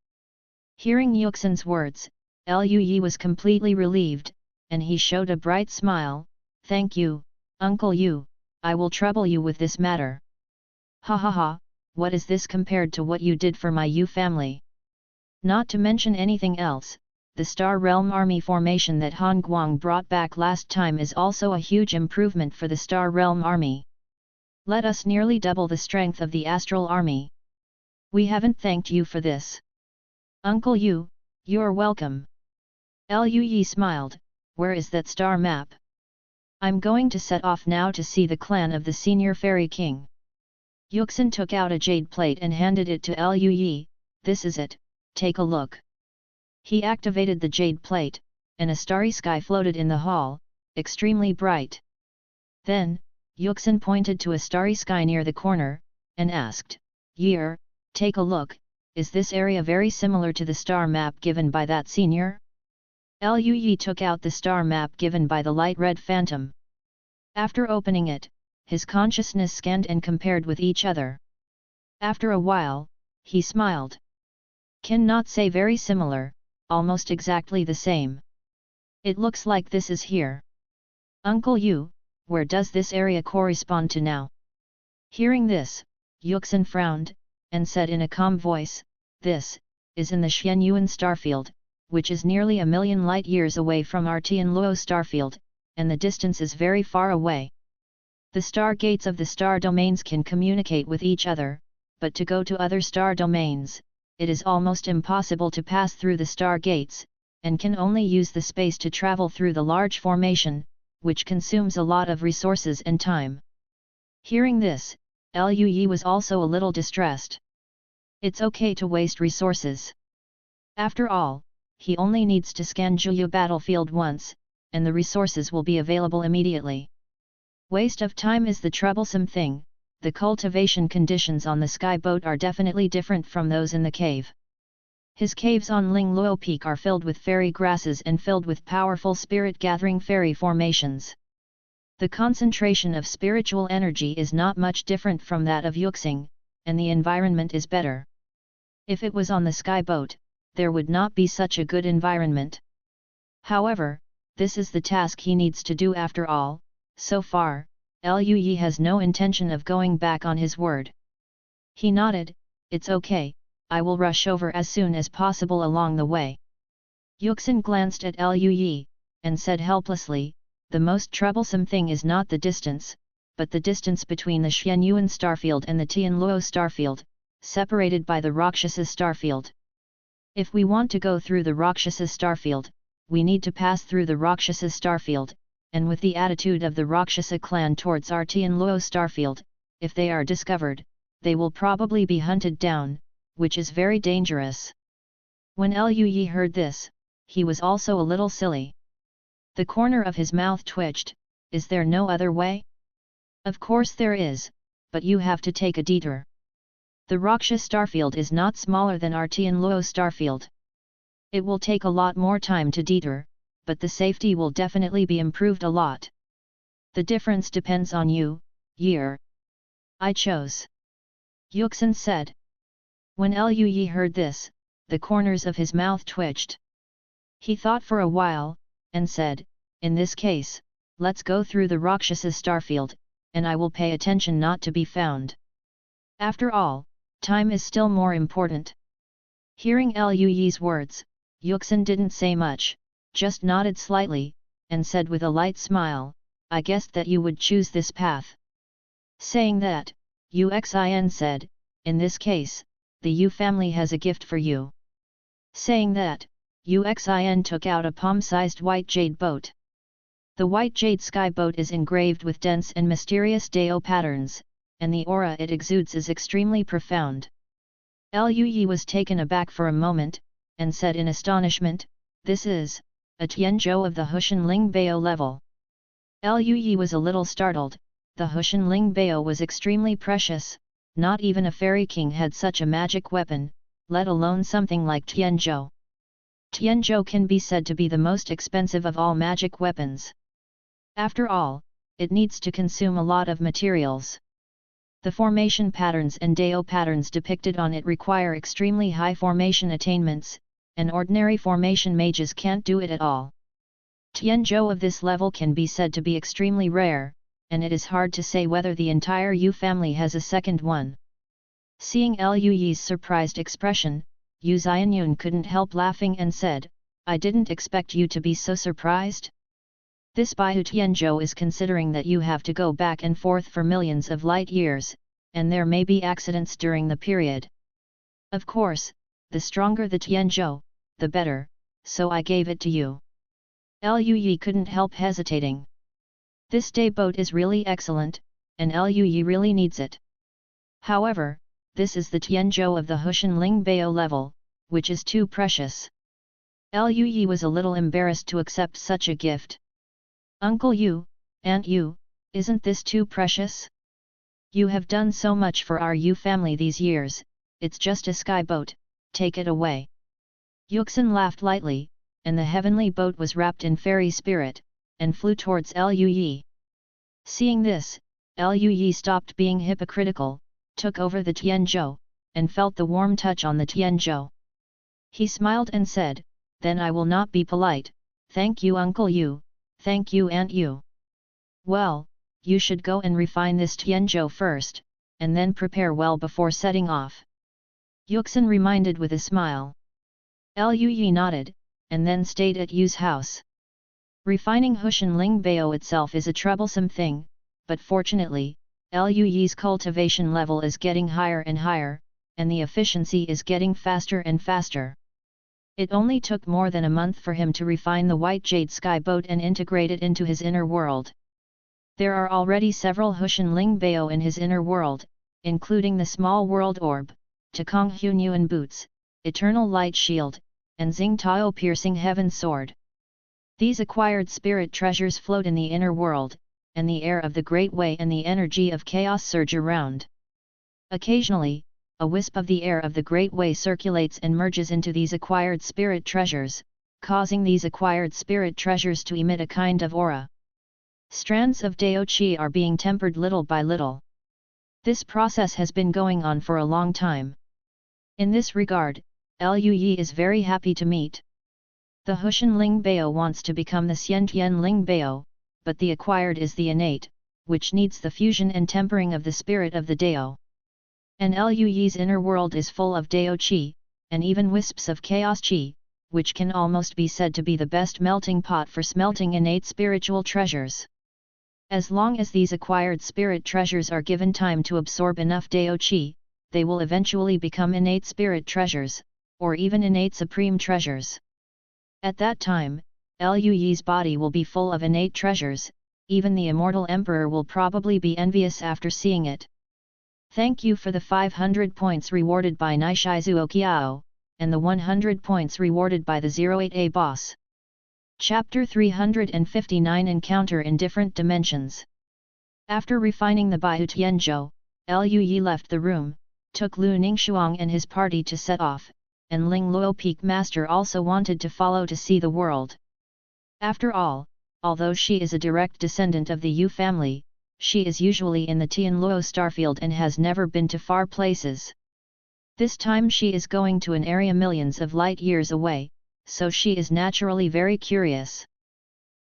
Hearing Yuxin's words, Liu Yi was completely relieved, and he showed a bright smile. "Thank you, Uncle Yu, I will trouble you with this matter." "Ha ha ha, what is this compared to what you did for my Yu family? Not to mention anything else, the Star Realm Army formation that Han Guang brought back last time is also a huge improvement for the Star Realm Army. Let us nearly double the strength of the Astral Army. We haven't thanked you for this." "Uncle Yu, you're welcome." Liu Yi smiled, "Where is that star map? I'm going to set off now to see the clan of the Senior Fairy King." Yuxin took out a jade plate and handed it to Liu Yi. "This is it, take a look." He activated the jade plate, and a starry sky floated in the hall, extremely bright. Then, Yuxin pointed to a starry sky near the corner, and asked, "Year, take a look, is this area very similar to the star map given by that senior?" Liu Yi took out the star map given by the light red phantom. After opening it, his consciousness scanned and compared with each other. After a while, he smiled. "Cannot say very similar, almost exactly the same. It looks like this is here. Uncle Yu, where does this area correspond to now?" Hearing this, Yuxin frowned, and said in a calm voice, "This is in the Xianyuan starfield, which is nearly 1,000,000 light-years away from our Tianluo starfield, and the distance is very far away. The star gates of the star domains can communicate with each other, but to go to other star domains, it is almost impossible to pass through the star gates, and can only use the space to travel through the large formation, which consumes a lot of resources and time." Hearing this, Liu Yi was also a little distressed. It's okay to waste resources. After all, he only needs to scan Juyu battlefield once, and the resources will be available immediately. Waste of time is the troublesome thing. The cultivation conditions on the sky boat are definitely different from those in the cave. His caves on Ling Luo Peak are filled with fairy grasses and filled with powerful spirit-gathering fairy formations. The concentration of spiritual energy is not much different from that of Yuxing, and the environment is better. If it was on the sky boat, there would not be such a good environment. However, this is the task he needs to do after all. So far, Liu Yi has no intention of going back on his word. He nodded, "It's okay, I will rush over as soon as possible along the way." Yuxin glanced at Liu Yi, and said helplessly, "The most troublesome thing is not the distance, but the distance between the Xianyuan starfield and the Tianluo starfield, separated by the Rakshasa starfield. If we want to go through the Rakshasa starfield, we need to pass through the Rakshasa starfield, and with the attitude of the Rakshasa clan towards our Tianluo starfield, if they are discovered, they will probably be hunted down, which is very dangerous." When Liu Yi heard this, he was also a little silly. The corner of his mouth twitched. "Is there no other way?" "Of course there is, but you have to take a detour. The Rakshasa starfield is not smaller than our Tianluo starfield. It will take a lot more time to detour, but the safety will definitely be improved a lot. The difference depends on you, Year." "I chose," Yuxin said. When Liu Yi heard this, the corners of his mouth twitched. He thought for a while, and said, "In this case, let's go through the Rakshasa starfield, and I will pay attention not to be found. After all, time is still more important." Hearing Lu Yi's words, Yuxin didn't say much, just nodded slightly, and said with a light smile, I guessed that you would choose this path. Saying that, Uxin said, in this case, the Yu family has a gift for you. Saying that, Uxin took out a palm-sized white jade boat. The white jade sky boat is engraved with dense and mysterious Dao patterns, and the aura it exudes is extremely profound. Lu Yi was taken aback for a moment, and said in astonishment, this is a Tianzhou of the Hushan Ling Bao level. Lu Yi was a little startled. The Hushan Ling Bao was extremely precious, not even a fairy king had such a magic weapon, let alone something like Tianzhou. Tianzhou can be said to be the most expensive of all magic weapons. After all, it needs to consume a lot of materials. The formation patterns and Dao patterns depicted on it require extremely high formation attainments, and ordinary formation mages can't do it at all. Tianzhou of this level can be said to be extremely rare, and it is hard to say whether the entire Yu family has a second one. Seeing Lu Yi's surprised expression, Yu Xianyun couldn't help laughing and said, I didn't expect you to be so surprised. This Baihu Tianzhou is considering that you have to go back and forth for millions of light years, and there may be accidents during the period. Of course, the stronger the Tianzhou, the better, so I gave it to you. Lu Yi couldn't help hesitating. This day boat is really excellent, and Lu Yi really needs it. However, this is the Tianzhou of the Hushan Ling Bao level, which is too precious. Lu Yi was a little embarrassed to accept such a gift. Uncle Yu, Aunt Yu, isn't this too precious? You have done so much for our Yu family these years, it's just a sky boat, take it away. Yuxin laughed lightly, and the heavenly boat was wrapped in fairy spirit, and flew towards Lu Yi. Seeing this, Lu Yi stopped being hypocritical, took over the Tianzhou, and felt the warm touch on the Tianzhou. He smiled and said, then I will not be polite, thank you Uncle Yu, thank you Aunt Yu. Well, you should go and refine this Tianzhou first, and then prepare well before setting off. Yuxin reminded with a smile. Lu Yi nodded, and then stayed at Yu's house. Refining Hushan Ling Bao itself is a troublesome thing, but fortunately, Lu Yi's cultivation level is getting higher and higher, and the efficiency is getting faster and faster. It only took more than a month for him to refine the white jade sky boat and integrate it into his inner world. There are already several Hushan Ling Bao in his inner world, including the small world orb, Takong Hunyuan boots, eternal light shield, and Xing Tao piercing heaven sword. These acquired spirit treasures float in the inner world, and the air of the Great Way and the energy of chaos surge around. Occasionally, a wisp of the air of the Great Way circulates and merges into these acquired spirit treasures, causing these acquired spirit treasures to emit a kind of aura. Strands of Dao Qi are being tempered little by little. This process has been going on for a long time. In this regard, Lu Yi is very happy to meet. The Hushan Ling Bao wants to become the Xiantian Ling Bao, but the acquired is the innate, which needs the fusion and tempering of the spirit of the Dao. And Lu Yi's inner world is full of Dao Qi, and even wisps of Chaos Qi, which can almost be said to be the best melting pot for smelting innate spiritual treasures. As long as these acquired spirit treasures are given time to absorb enough Dao Qi, they will eventually become innate spirit treasures, or even innate supreme treasures. At that time, Lu Yi's body will be full of innate treasures, even the immortal emperor will probably be envious after seeing it. Thank you for the 500 points rewarded by Nishaizu Okiao, and the 100 points rewarded by the 08A boss. Chapter 359 Encounter in Different Dimensions. After refining the Baihu Tianzhou, Lu Yi left the room, took Lu Ningxuang and his party to set off, and Ling Luo Peak Master also wanted to follow to see the world. After all, although she is a direct descendant of the Yu family, she is usually in the Tianluo starfield and has never been to far places. This time she is going to an area millions of light years away, so she is naturally very curious.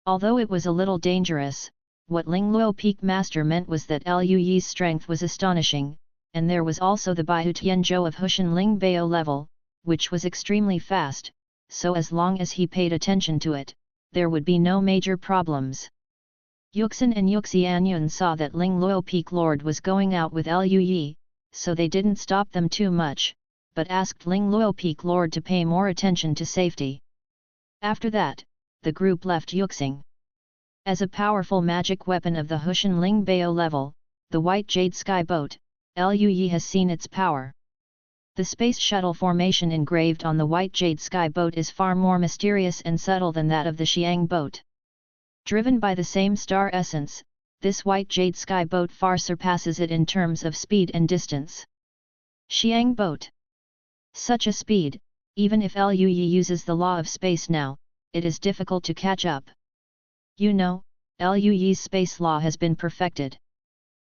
Although it was a little dangerous, what Ling Luo Peak Master meant was that Lu Yi's strength was astonishing, and there was also the Baihu Tianzhou of Hushan Ling Bao level, which was extremely fast, so as long as he paid attention to it, there would be no major problems. Yuxin and Yuxianyun saw that Ling Luo Peak Lord was going out with Lu Yi, so they didn't stop them too much, but asked Ling Luo Peak Lord to pay more attention to safety. After that, the group left Yuxing. As a powerful magic weapon of the Hushan Ling Bao level, the White Jade Sky Boat, Lu Yi has seen its power. The space shuttle formation engraved on the White Jade Sky Boat is far more mysterious and subtle than that of the Xiang Boat. Driven by the same star essence, this White Jade Sky Boat far surpasses it in terms of speed and distance. Xiang Boat. Such a speed, even if Lu Yi uses the law of space now, it is difficult to catch up. You know, Lu Yi's space law has been perfected.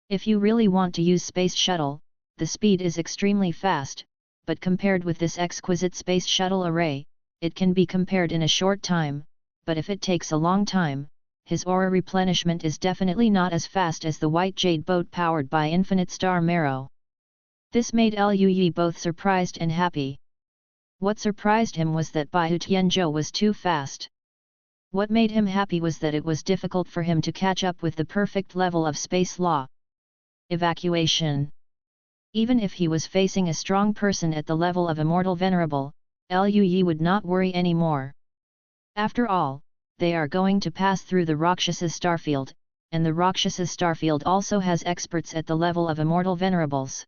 If you really want to use space shuttle, the speed is extremely fast, but compared with this exquisite space shuttle array, it can be compared in a short time, but if it takes a long time, his aura replenishment is definitely not as fast as the White Jade Boat powered by infinite star marrow. This made Lu Yi both surprised and happy. What surprised him was that Baihu Tianzhou was too fast. What made him happy was that it was difficult for him to catch up with the perfect level of space law. Evacuation. Even if he was facing a strong person at the level of Immortal Venerable, Lu Yi would not worry anymore. After all, they are going to pass through the Rakshasa Starfield, and the Rakshasa Starfield also has experts at the level of Immortal Venerables.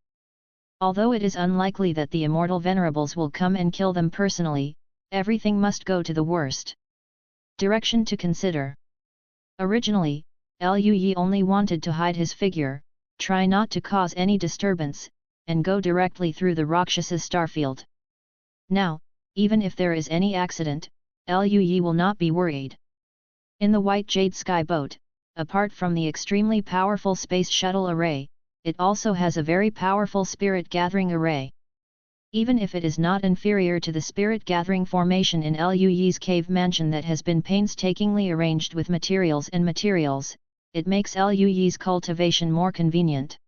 Although it is unlikely that the Immortal Venerables will come and kill them personally, everything must go to the worst. Direction to consider. Originally, Lu Yi only wanted to hide his figure, try not to cause any disturbance, and go directly through the Rakshasa Starfield. Now, even if there is any accident, Lu Yi will not be worried. In the White Jade Sky Boat, apart from the extremely powerful space shuttle array, it also has a very powerful spirit gathering array. Even if it is not inferior to the spirit gathering formation in Lu Yi's cave mansion that has been painstakingly arranged with materials, it makes Lu Yi's cultivation more convenient.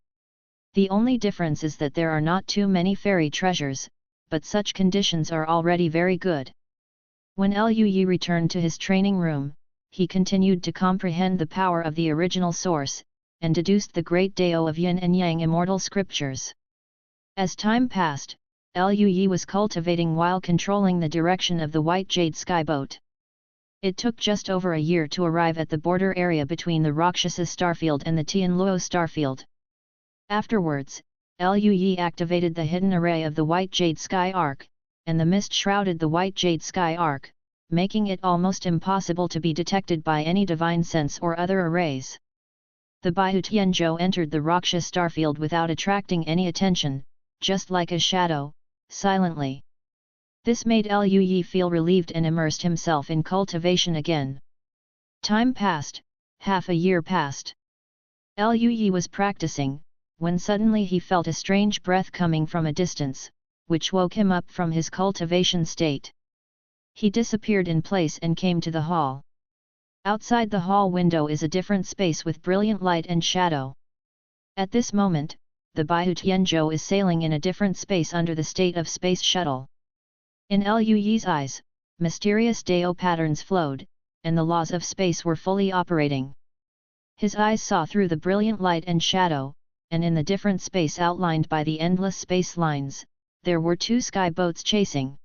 The only difference is that there are not too many fairy treasures, but such conditions are already very good. When Lu Yi returned to his training room, he continued to comprehend the power of the original source, and deduced the great Dao of Yin and Yang immortal scriptures. As time passed, Lu Yi was cultivating while controlling the direction of the White Jade Sky Boat. It took just over a year to arrive at the border area between the Rakshasa Starfield and the Tianluo Starfield. Afterwards, Lu Yi activated the hidden array of the White Jade Sky Arc, and the mist shrouded the White Jade Sky Arc, making it almost impossible to be detected by any divine sense or other arrays. The Baihu Tianzhou entered the Rakshasa Starfield without attracting any attention, just like a shadow, silently. This made Lu Yi feel relieved and immersed himself in cultivation again. Time passed, half a year passed. Lu Yi was practicing, when suddenly he felt a strange breath coming from a distance, which woke him up from his cultivation state. He disappeared in place and came to the hall. Outside the hall window is a different space with brilliant light and shadow. At this moment, the Baihu Tianzhou is sailing in a different space under the state of space shuttle. In Lu Yi's eyes, mysterious Dao patterns flowed, and the laws of space were fully operating. His eyes saw through the brilliant light and shadow, and in the different space outlined by the endless space lines, there were two sky boats chasing.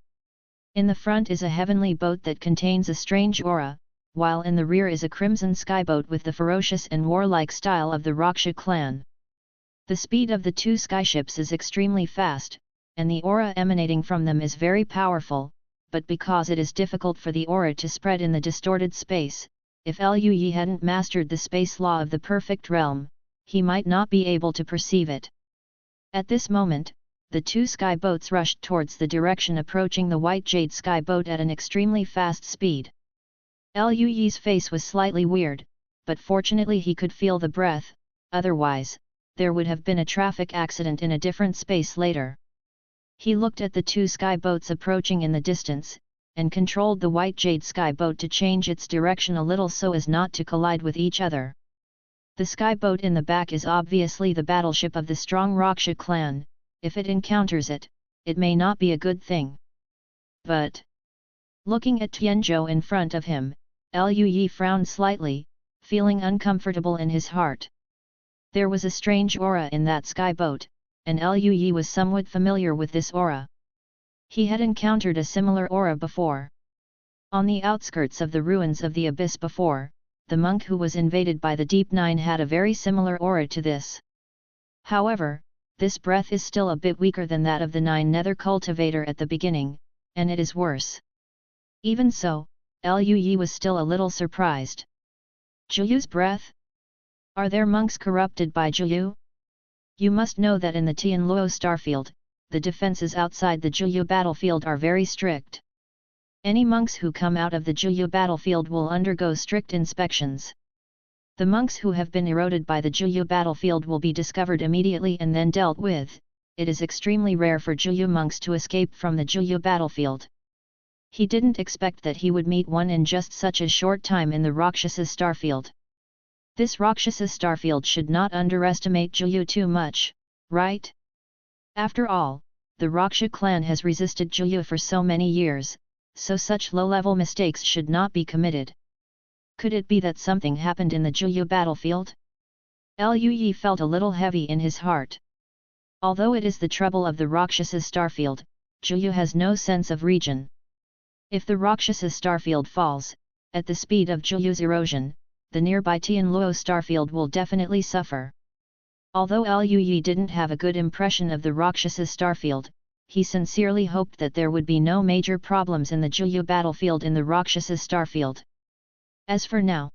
In the front is a heavenly boat that contains a strange aura, while in the rear is a crimson skyboat with the ferocious and warlike style of the Raksha clan. The speed of the two skyships is extremely fast, and the aura emanating from them is very powerful, but because it is difficult for the aura to spread in the distorted space, if Lu Yi hadn't mastered the space law of the perfect realm, he might not be able to perceive it. At this moment, the two sky boats rushed towards the direction approaching the White Jade Sky Boat at an extremely fast speed. Lu Yi's face was slightly weird, but fortunately he could feel the breath, otherwise, there would have been a traffic accident in a different space later. He looked at the two sky boats approaching in the distance, and controlled the White Jade Sky Boat to change its direction a little so as not to collide with each other. The sky boat in the back is obviously the battleship of the strong Raksha clan. If it encounters it, it may not be a good thing. but... Looking at Tianzhou in front of him, Liu Yi frowned slightly, feeling uncomfortable in his heart. There was a strange aura in that sky boat, and Liu Yi was somewhat familiar with this aura. He had encountered a similar aura before. On the outskirts of the ruins of the abyss before, the monk who was invaded by the Deep Nine had a very similar aura to this. However, this breath is still a bit weaker than that of the Nine Nether Cultivator at the beginning, and it is worse. Even so, Liu Yi was still a little surprised. Zhiyu's breath? Are there monks corrupted by Zhiyu? You must know that in the Tianluo starfield, the defenses outside the Zhiyu battlefield are very strict. Any monks who come out of the Zhiyu battlefield will undergo strict inspections. The monks who have been eroded by the Zhiyu battlefield will be discovered immediately and then dealt with. It is extremely rare for Zhiyu monks to escape from the Zhiyu battlefield. He didn't expect that he would meet one in just such a short time in the Rakshasa starfield. This Rakshasa starfield should not underestimate Zhiyu too much, right? After all, the Raksha clan has resisted Zhiyu for so many years, so such low-level mistakes should not be committed. Could it be that something happened in the Zhiyu battlefield? Liu Yi felt a little heavy in his heart. Although it is the trouble of the Rakshasa starfield, Zhiyu has no sense of region. If the Rakshasa starfield falls, at the speed of Zhiyu's erosion, the nearby Tianluo starfield will definitely suffer. Although Liu Yi didn't have a good impression of the Rakshasa starfield, he sincerely hoped that there would be no major problems in the Zhiyu battlefield in the Rakshasa starfield. As for now,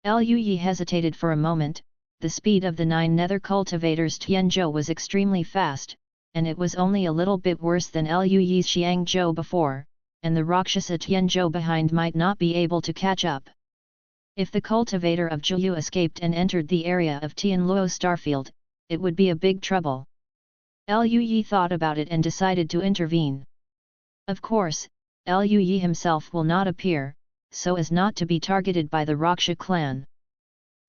Liu Yi hesitated for a moment. The speed of the Nine Nether Cultivators Tianzhou was extremely fast, and it was only a little bit worse than Liu Yi's Xiangzhou before, and the Rakshasa Tianzhou behind might not be able to catch up. If the cultivator of Zhiyu escaped and entered the area of Tianluo starfield, it would be a big trouble. Liu Yi thought about it and decided to intervene. Of course, Liu Yi himself will not appear, so as not to be targeted by the Raksha clan.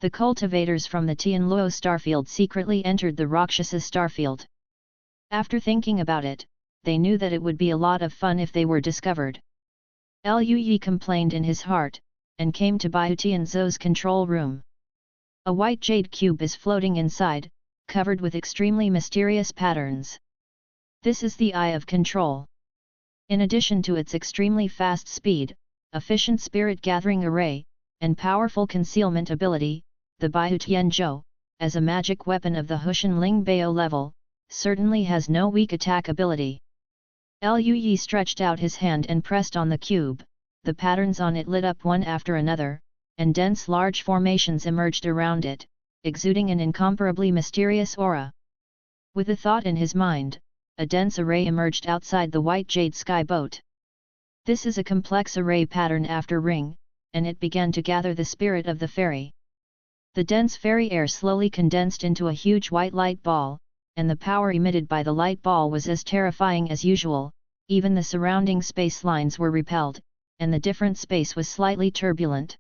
The cultivators from the Tianluo starfield secretly entered the Rakshasa starfield. After thinking about it, they knew that it would be a lot of fun if they were discovered. Liu Yi complained in his heart, and came to Baiyu Tianzhou's control room. A white jade cube is floating inside, covered with extremely mysterious patterns. This is the Eye of Control. In addition to its extremely fast speed, efficient spirit gathering array, and powerful concealment ability, the Baiyu Tianzhou, as a magic weapon of the Hushan Ling Bao level, certainly has no weak attack ability. Liu Yi stretched out his hand and pressed on the cube. The patterns on it lit up one after another, and dense large formations emerged around it, exuding an incomparably mysterious aura. With a thought in his mind, a dense array emerged outside the white jade sky boat. This is a complex array pattern after ring, and it began to gather the spirit of the fairy. The dense fairy air slowly condensed into a huge white light ball, and the power emitted by the light ball was as terrifying as usual. Even the surrounding space lines were repelled, and the different space was slightly turbulent.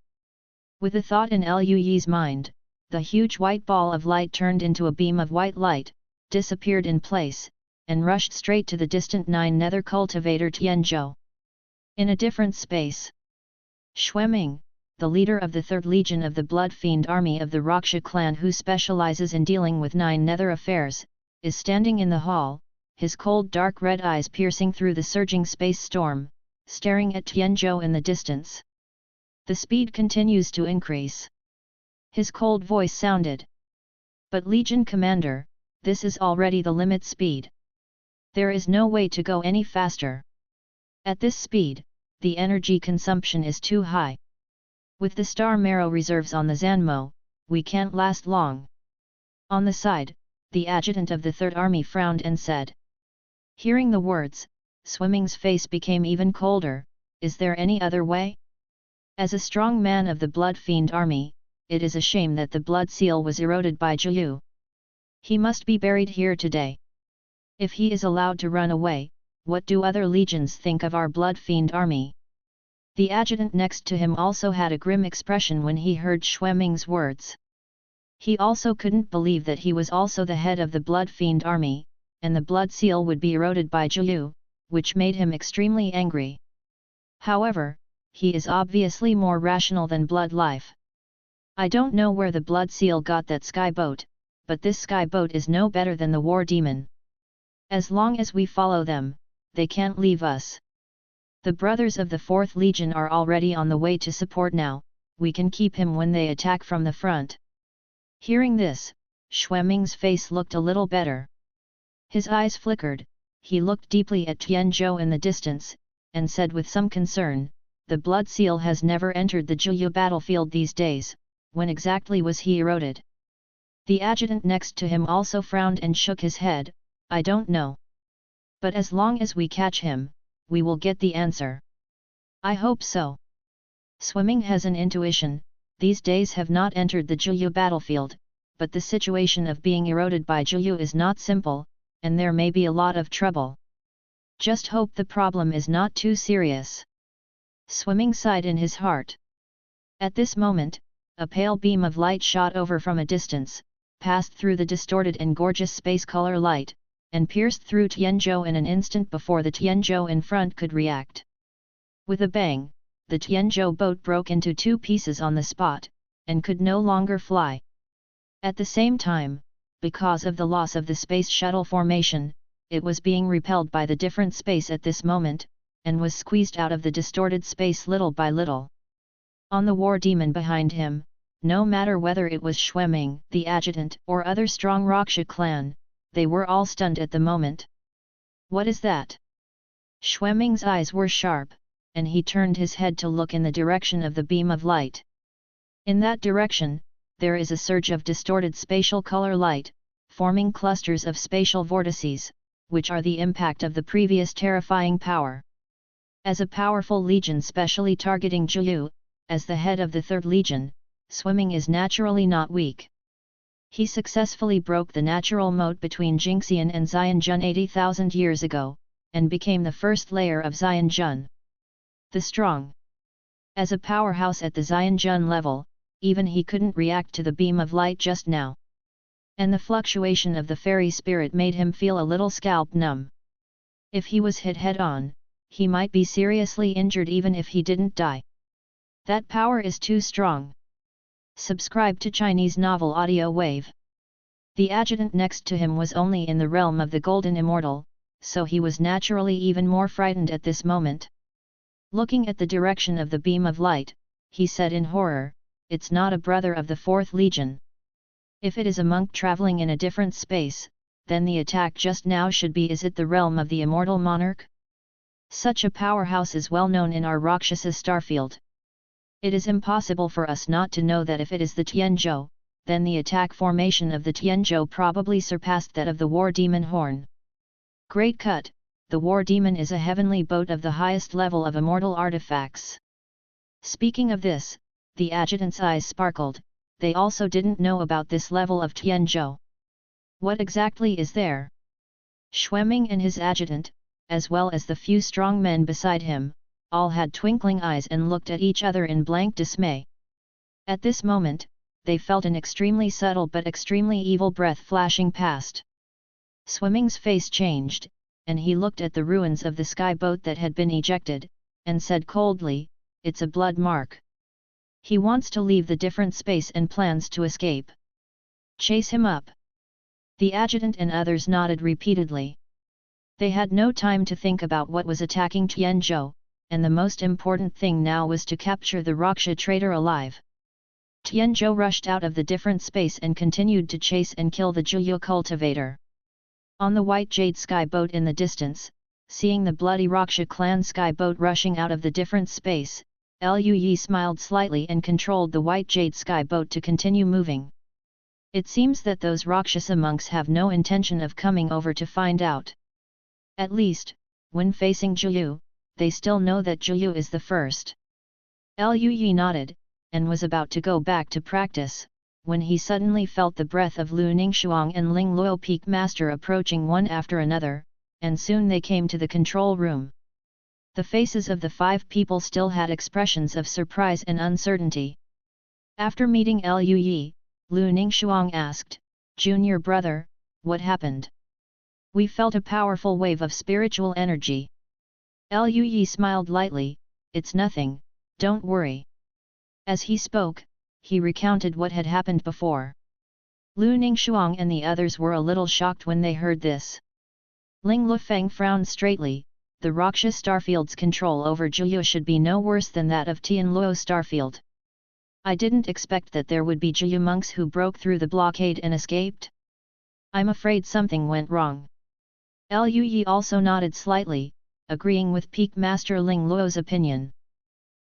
With a thought in Liu Yi's mind, the huge white ball of light turned into a beam of white light, disappeared in place, and rushed straight to the distant Nine Nether Cultivator Tianzhou. In a different space, Xueming, the leader of the 3rd Legion of the Blood Fiend army of the Raksha clan who specializes in dealing with Nine Nether affairs, is standing in the hall, his cold dark red eyes piercing through the surging space storm, staring at Tianzhou in the distance. The speed continues to increase. His cold voice sounded. But Legion Commander, this is already the limit speed. There is no way to go any faster. At this speed, the energy consumption is too high. With the star marrow reserves on the Zanmo, we can't last long. On the side, the adjutant of the 3rd Army frowned and said. Hearing the words, Xueming's face became even colder. Is there any other way? As a strong man of the Blood Fiend army, it is a shame that the blood seal was eroded by Zhiyu. He must be buried here today. If he is allowed to run away, what do other legions think of our Blood Fiend army? The adjutant next to him also had a grim expression when he heard Xueming's words. He also couldn't believe that he was also the head of the Blood Fiend army, and the blood seal would be eroded by Zhiyu. which made him extremely angry. However, he is obviously more rational than Blood Life. I don't know where the Blood Seal got that sky boat, but this sky boat is no better than the War Demon. As long as we follow them, they can't leave us. The brothers of the 4th Legion are already on the way to support now, we can keep him when they attack from the front. Hearing this, Xueming's face looked a little better. His eyes flickered, he looked deeply at Tianzhou in the distance, and said with some concern, the Blood Seal has never entered the Jiyu battlefield these days, when exactly was he eroded? The adjutant next to him also frowned and shook his head, I don't know. But as long as we catch him, we will get the answer. I hope so. Swimming has an intuition, these days have not entered the Jiyu battlefield, but the situation of being eroded by Jiyu is not simple, and there may be a lot of trouble. Just hope the problem is not too serious. Swimming sighed in his heart. At this moment, a pale beam of light shot over from a distance, passed through the distorted and gorgeous space color light, and pierced through Tianzhou in an instant before the Tianzhou in front could react. With a bang, the Tianzhou boat broke into 2 pieces on the spot, and could no longer fly. At the same time, because of the loss of the space shuttle formation, it was being repelled by the different space at this moment, and was squeezed out of the distorted space little by little. On the War Demon behind him, no matter whether it was Xueming, the adjutant, or other strong Raksha clan, they were all stunned at the moment. What is that? Xueming's eyes were sharp, and he turned his head to look in the direction of the beam of light. In that direction, there is a surge of distorted spatial color light, forming clusters of spatial vortices, which are the impact of the previous terrifying power. As a powerful legion specially targeting Jiyu, as the head of the 3rd Legion, Swimming is naturally not weak. He successfully broke the natural moat between Jingxian and Xianjun 80,000 years ago, and became the first layer of Xianjun. The strong. As a powerhouse at the Xianjun level, even he couldn't react to the beam of light just now. And the fluctuation of the fairy spirit made him feel a little scalp numb. If he was hit head-on, he might be seriously injured even if he didn't die. That power is too strong. Subscribe to Chinese Novel Audio Wave. The adjutant next to him was only in the realm of the Golden Immortal, so he was naturally even more frightened at this moment. Looking at the direction of the beam of light, he said in horror, it's not a brother of the 4th Legion. If it is a monk traveling in a different space, then the attack just now should be is it the realm of the immortal monarch? Such a powerhouse is well known in our Rakshasa starfield. It is impossible for us not to know that if it is the Tianzhou, then the attack formation of the Tianzhou probably surpassed that of the War Demon Horn. Great cut, the War Demon is a heavenly boat of the highest level of immortal artifacts. Speaking of this, the adjutant's eyes sparkled, they also didn't know about this level of Tianzhou. What exactly is there? Xueming and his adjutant, as well as the few strong men beside him, all had twinkling eyes and looked at each other in blank dismay. At this moment, they felt an extremely subtle but extremely evil breath flashing past. Swimming's face changed, and he looked at the ruins of the sky boat that had been ejected, and said coldly, it's a blood mark. He wants to leave the different space and plans to escape. Chase him up. The adjutant and others nodded repeatedly. They had no time to think about what was attacking Tianzhou, and the most important thing now was to capture the Raksha traitor alive. Tianzhou rushed out of the different space and continued to chase and kill the Jiyu cultivator. On the white jade sky boat in the distance, seeing the bloody Raksha clan sky boat rushing out of the different space, Lu Yi smiled slightly and controlled the white jade sky boat to continue moving. It seems that those Rakshasa monks have no intention of coming over to find out. At least, when facing Jiyu, they still know that Jiyu is the first. Lu Yi nodded, and was about to go back to practice, when he suddenly felt the breath of Lu Ningxuang and Ling Luo Peak Master approaching one after another, and soon they came to the control room. The faces of the 5 people still had expressions of surprise and uncertainty. After meeting Lu Yi, Lu Ningxuang asked, "Junior brother, what happened?" "We felt a powerful wave of spiritual energy. Lu Yi smiled lightly, "It's nothing, don't worry." As he spoke, he recounted what had happened before. Lu Ningxuang and the others were a little shocked when they heard this. Ling Lufeng frowned straightly. The Raksha Starfield's control over Jiyu should be no worse than that of Tianluo Starfield. I didn't expect that there would be Jiyu monks who broke through the blockade and escaped. I'm afraid something went wrong. Lu Yi also nodded slightly, agreeing with Peak Master Ling Luo's opinion.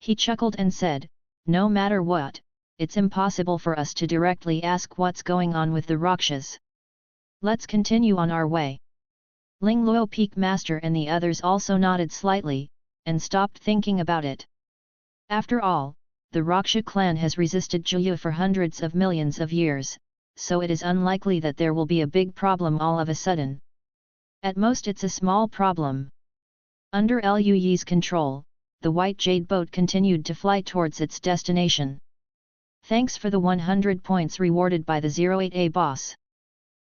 He chuckled and said, "No matter what, it's impossible for us to directly ask what's going on with the Rakshas. Let's continue on our way." Ling Luo Peak Master and the others also nodded slightly, and stopped thinking about it. After all, the Raksha clan has resisted Jiyu for hundreds of millions of years, so it is unlikely that there will be a big problem all of a sudden. At most it's a small problem. Under Lu Yi's control, the White Jade boat continued to fly towards its destination. Thanks for the 100 points rewarded by the 08A boss.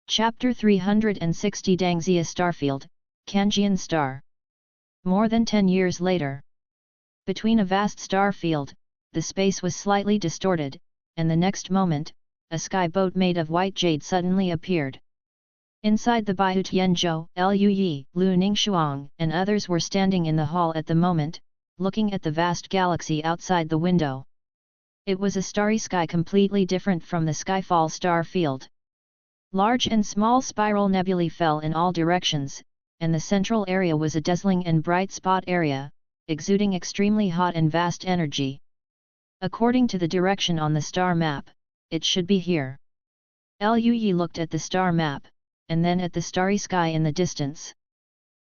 Chapter 360 Dangxia Starfield, Kanjian Star. More than 10 years later. Between a vast star field, the space was slightly distorted, and the next moment, a sky boat made of white jade suddenly appeared. Inside the Baihu Tianzhou, Lu Yi, Lu Ningxuang and others were standing in the hall at the moment, looking at the vast galaxy outside the window. It was a starry sky completely different from the Skyfall star field. Large and small spiral nebulae fell in all directions, and the central area was a dazzling and bright spot area, exuding extremely hot and vast energy. According to the direction on the star map, it should be here. Lu Yi looked at the star map, and then at the starry sky in the distance.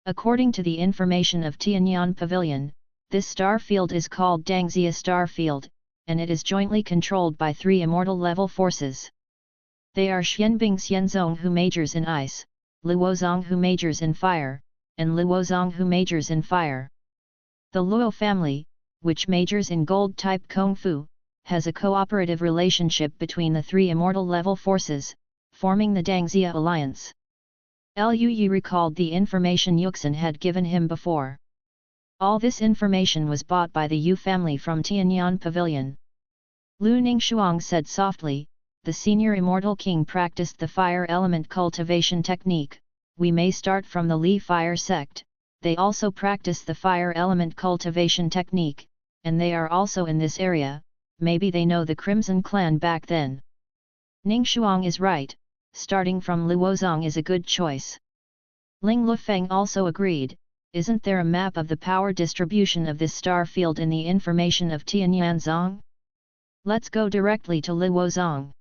According to the information of Tianyan Pavilion, this star field is called Dangxia Star Field, and it is jointly controlled by 3 immortal level forces. They are Xianbing Xianzong who majors in ice, Luozong who majors in fire, and Luozong who majors in fire. The Luo family, which majors in gold-type Kung Fu, has a cooperative relationship between the 3 immortal level forces, forming the Dangxia Alliance. Lu Yi recalled the information Yuxin had given him before. All this information was bought by the Yu family from Tianyan Pavilion. Lu Ningxuang said softly, "The senior immortal king practiced the fire element cultivation technique. We may start from the Li fire sect. They also practice the fire element cultivation technique, and they are also in this area. Maybe they know the Crimson Clan back then." Ningxuang is right, starting from Luozong is a good choice. Ling Lufeng also agreed, "Isn't there a map of the power distribution of this star field in the information of Tianyanzong? Let's go directly to Luozong.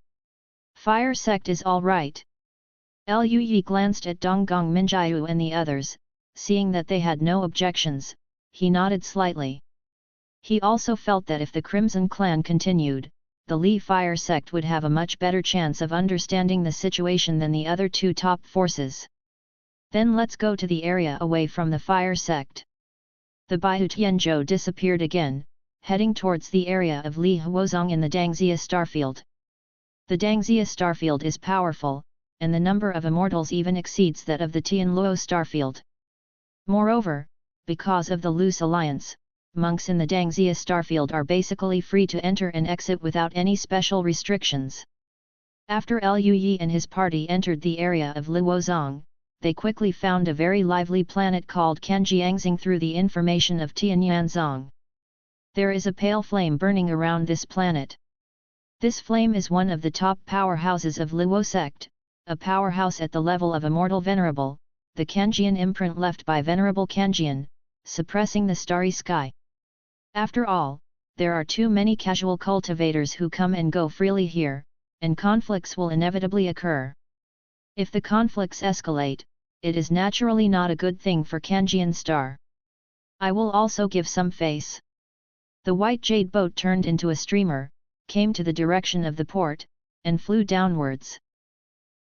Fire sect is all right." Lu Yi glanced at Donggong Minjiu and the others, seeing that they had no objections, he nodded slightly. He also felt that if the Crimson Clan continued, the Li fire sect would have a much better chance of understanding the situation than the other 2 top forces. "Then let's go to the area away from the fire sect." The Baihu Tianzhou disappeared again, heading towards the area of Li Huozong in the Dangxia Starfield. The Dangxia Starfield is powerful, and the number of immortals even exceeds that of the Tianluo Starfield. Moreover, because of the loose alliance, monks in the Dangxia Starfield are basically free to enter and exit without any special restrictions. After Lu Yi and his party entered the area of Luozong, they quickly found a very lively planet called Kanjiangxing through the information of Tianyanzong. There is a pale flame burning around this planet. This flame is one of the top powerhouses of Luo sect, a powerhouse at the level of Immortal Venerable, the Kanjian imprint left by Venerable Kanjian, suppressing the starry sky. After all, there are too many casual cultivators who come and go freely here, and conflicts will inevitably occur. If the conflicts escalate, it is naturally not a good thing for Kanjian Star. I will also give some face. The white jade boat turned into a streamer, came to the direction of the port, and flew downwards.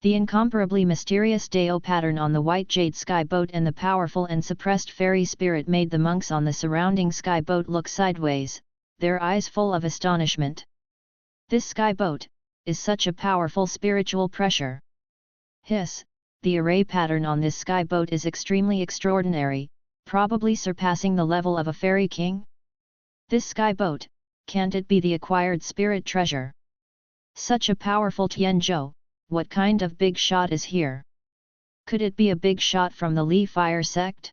The incomparably mysterious Dao pattern on the white jade sky boat and the powerful and suppressed fairy spirit made the monks on the surrounding sky boat look sideways, their eyes full of astonishment. This sky boat is such a powerful spiritual pressure. Hiss, the array pattern on this sky boat is extremely extraordinary, probably surpassing the level of a fairy king? This sky boat, can't it be the acquired spirit treasure? Such a powerful Tianzhou, what kind of big shot is here? Could it be a big shot from the Li Fire sect?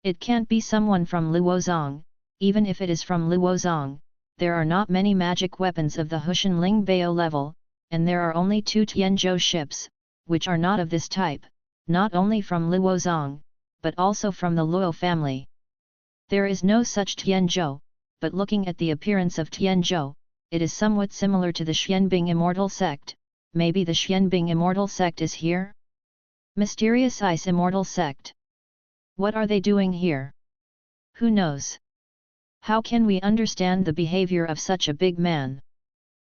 It can't be someone from Luozong. Even if it is from Luozong, there are not many magic weapons of the Hushan Ling Bao level, and there are only 2 Tianzhou ships, which are not of this type, not only from Luozong, but also from the Luo family. There is no such Tianzhou, but looking at the appearance of Tianzhou, it is somewhat similar to the Xianbing Immortal Sect. Maybe the Xianbing Immortal Sect is here? Mysterious Ice Immortal Sect. What are they doing here? Who knows? How can we understand the behavior of such a big man?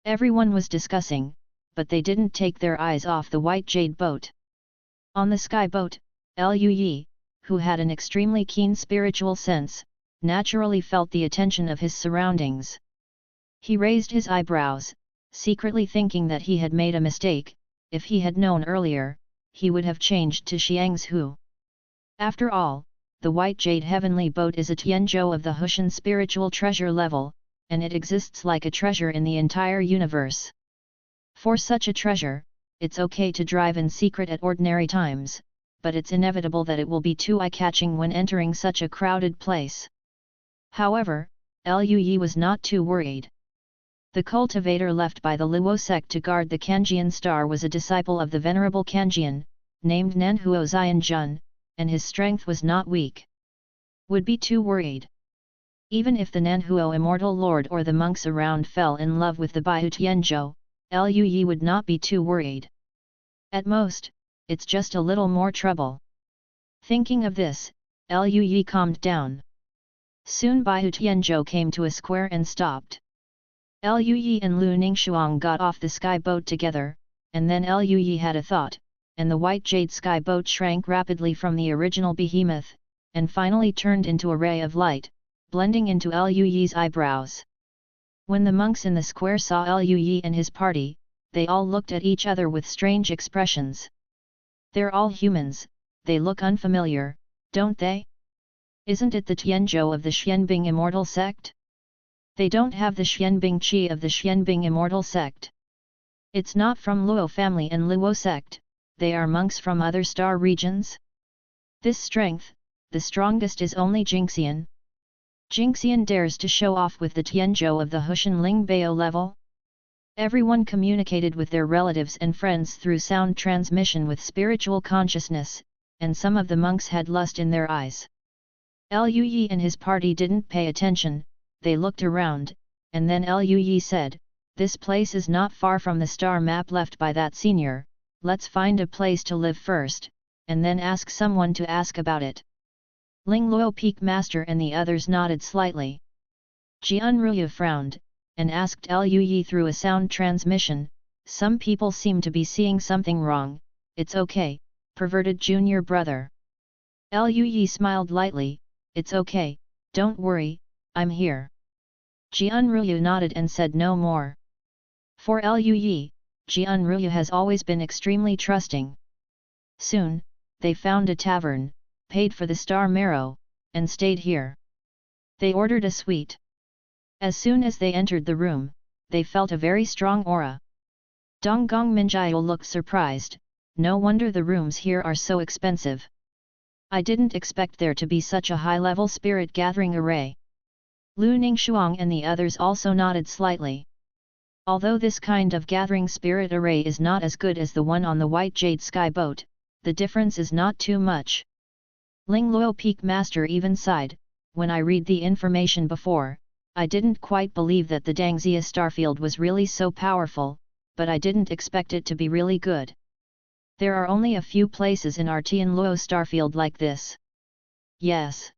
Everyone was discussing, but they didn't take their eyes off the white jade boat. On the sky boat, Liu Yi, who had an extremely keen spiritual sense, naturally felt the attention of his surroundings. He raised his eyebrows, secretly thinking that he had made a mistake. If he had known earlier, he would have changed to Xiang's Hu. After all, the White Jade Heavenly Boat is a Tianzhou of the Hushan spiritual treasure level, and it exists like a treasure in the entire universe. For such a treasure, it's okay to drive in secret at ordinary times, but it's inevitable that it will be too eye-catching when entering such a crowded place. However, Liu Yi was not too worried. The cultivator left by the Luo sect to guard the Kanjian star was a disciple of the venerable Kanjian, named Nanhuo Xianjun, and his strength was not weak. Would be too worried. Even if the Nanhuo Immortal Lord or the monks around fell in love with the Baihu Tianzhou, Liu Yi would not be too worried. At most, it's just a little more trouble. Thinking of this, Liu Yi calmed down. Soon Baihu Tianzhou came to a square and stopped. Liu Yi and Lu Ningxuang got off the sky boat together, and then Liu Yi had a thought, and the white jade sky boat shrank rapidly from the original behemoth, and finally turned into a ray of light, blending into Liu Yi's eyebrows. When the monks in the square saw Liu Yi and his party, they all looked at each other with strange expressions. They're all humans, they look unfamiliar, don't they? Isn't it the Tianzhou of the Xianbing Immortal Sect? They don't have the Xianbing Qi of the Xianbing Immortal Sect. It's not from Luo family and Luo sect, they are monks from other star regions? This strength, the strongest is only Jingxian. Jingxian dares to show off with the Tianzhou of the Hushan Ling Bao level? Everyone communicated with their relatives and friends through sound transmission with spiritual consciousness, and some of the monks had lust in their eyes. Liu Yi and his party didn't pay attention. They looked around, and then Liu Yi said, "This place is not far from the star map left by that senior, let's find a place to live first, and then ask someone to ask about it." Ling Luo Peak Master and the others nodded slightly. Jian Ruya frowned, and asked Liu Yi through a sound transmission, "Some people seem to be seeing something wrong, it's okay, perverted junior brother." Liu Yi smiled lightly, "It's okay, don't worry, I'm here." Jian Ruya nodded and said no more. For Liu Yi, Jian Ruya has always been extremely trusting. Soon, they found a tavern, paid for the star marrow, and stayed here. They ordered a suite. As soon as they entered the room, they felt a very strong aura. Donggong Minjiao looked surprised, "No wonder the rooms here are so expensive. I didn't expect there to be such a high-level spirit gathering array." Lu Ningxuang and the others also nodded slightly. Although this kind of gathering spirit array is not as good as the one on the White Jade Sky Boat, the difference is not too much. Ling Luo Peak Master even sighed, "When I read the information before, I didn't quite believe that the Dangxia starfield was really so powerful, but I didn't expect it to be really good. There are only a few places in our Tian Luo starfield like this." "Yes."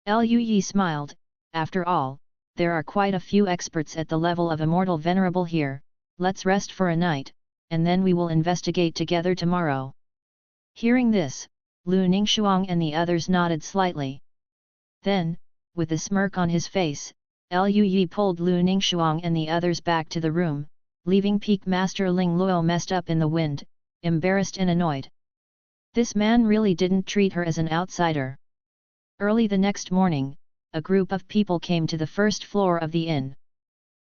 Liu Yi smiled, "After all, there are quite a few experts at the level of Immortal Venerable here, let's rest for a night, and then we will investigate together tomorrow." Hearing this, Lu Ningxuang and the others nodded slightly. Then, with a smirk on his face, Liu Yi pulled Lu Ningxuang and the others back to the room, leaving Peak Master Ling Luo messed up in the wind, embarrassed and annoyed. This man really didn't treat her as an outsider. Early the next morning, a group of people came to the first floor of the inn.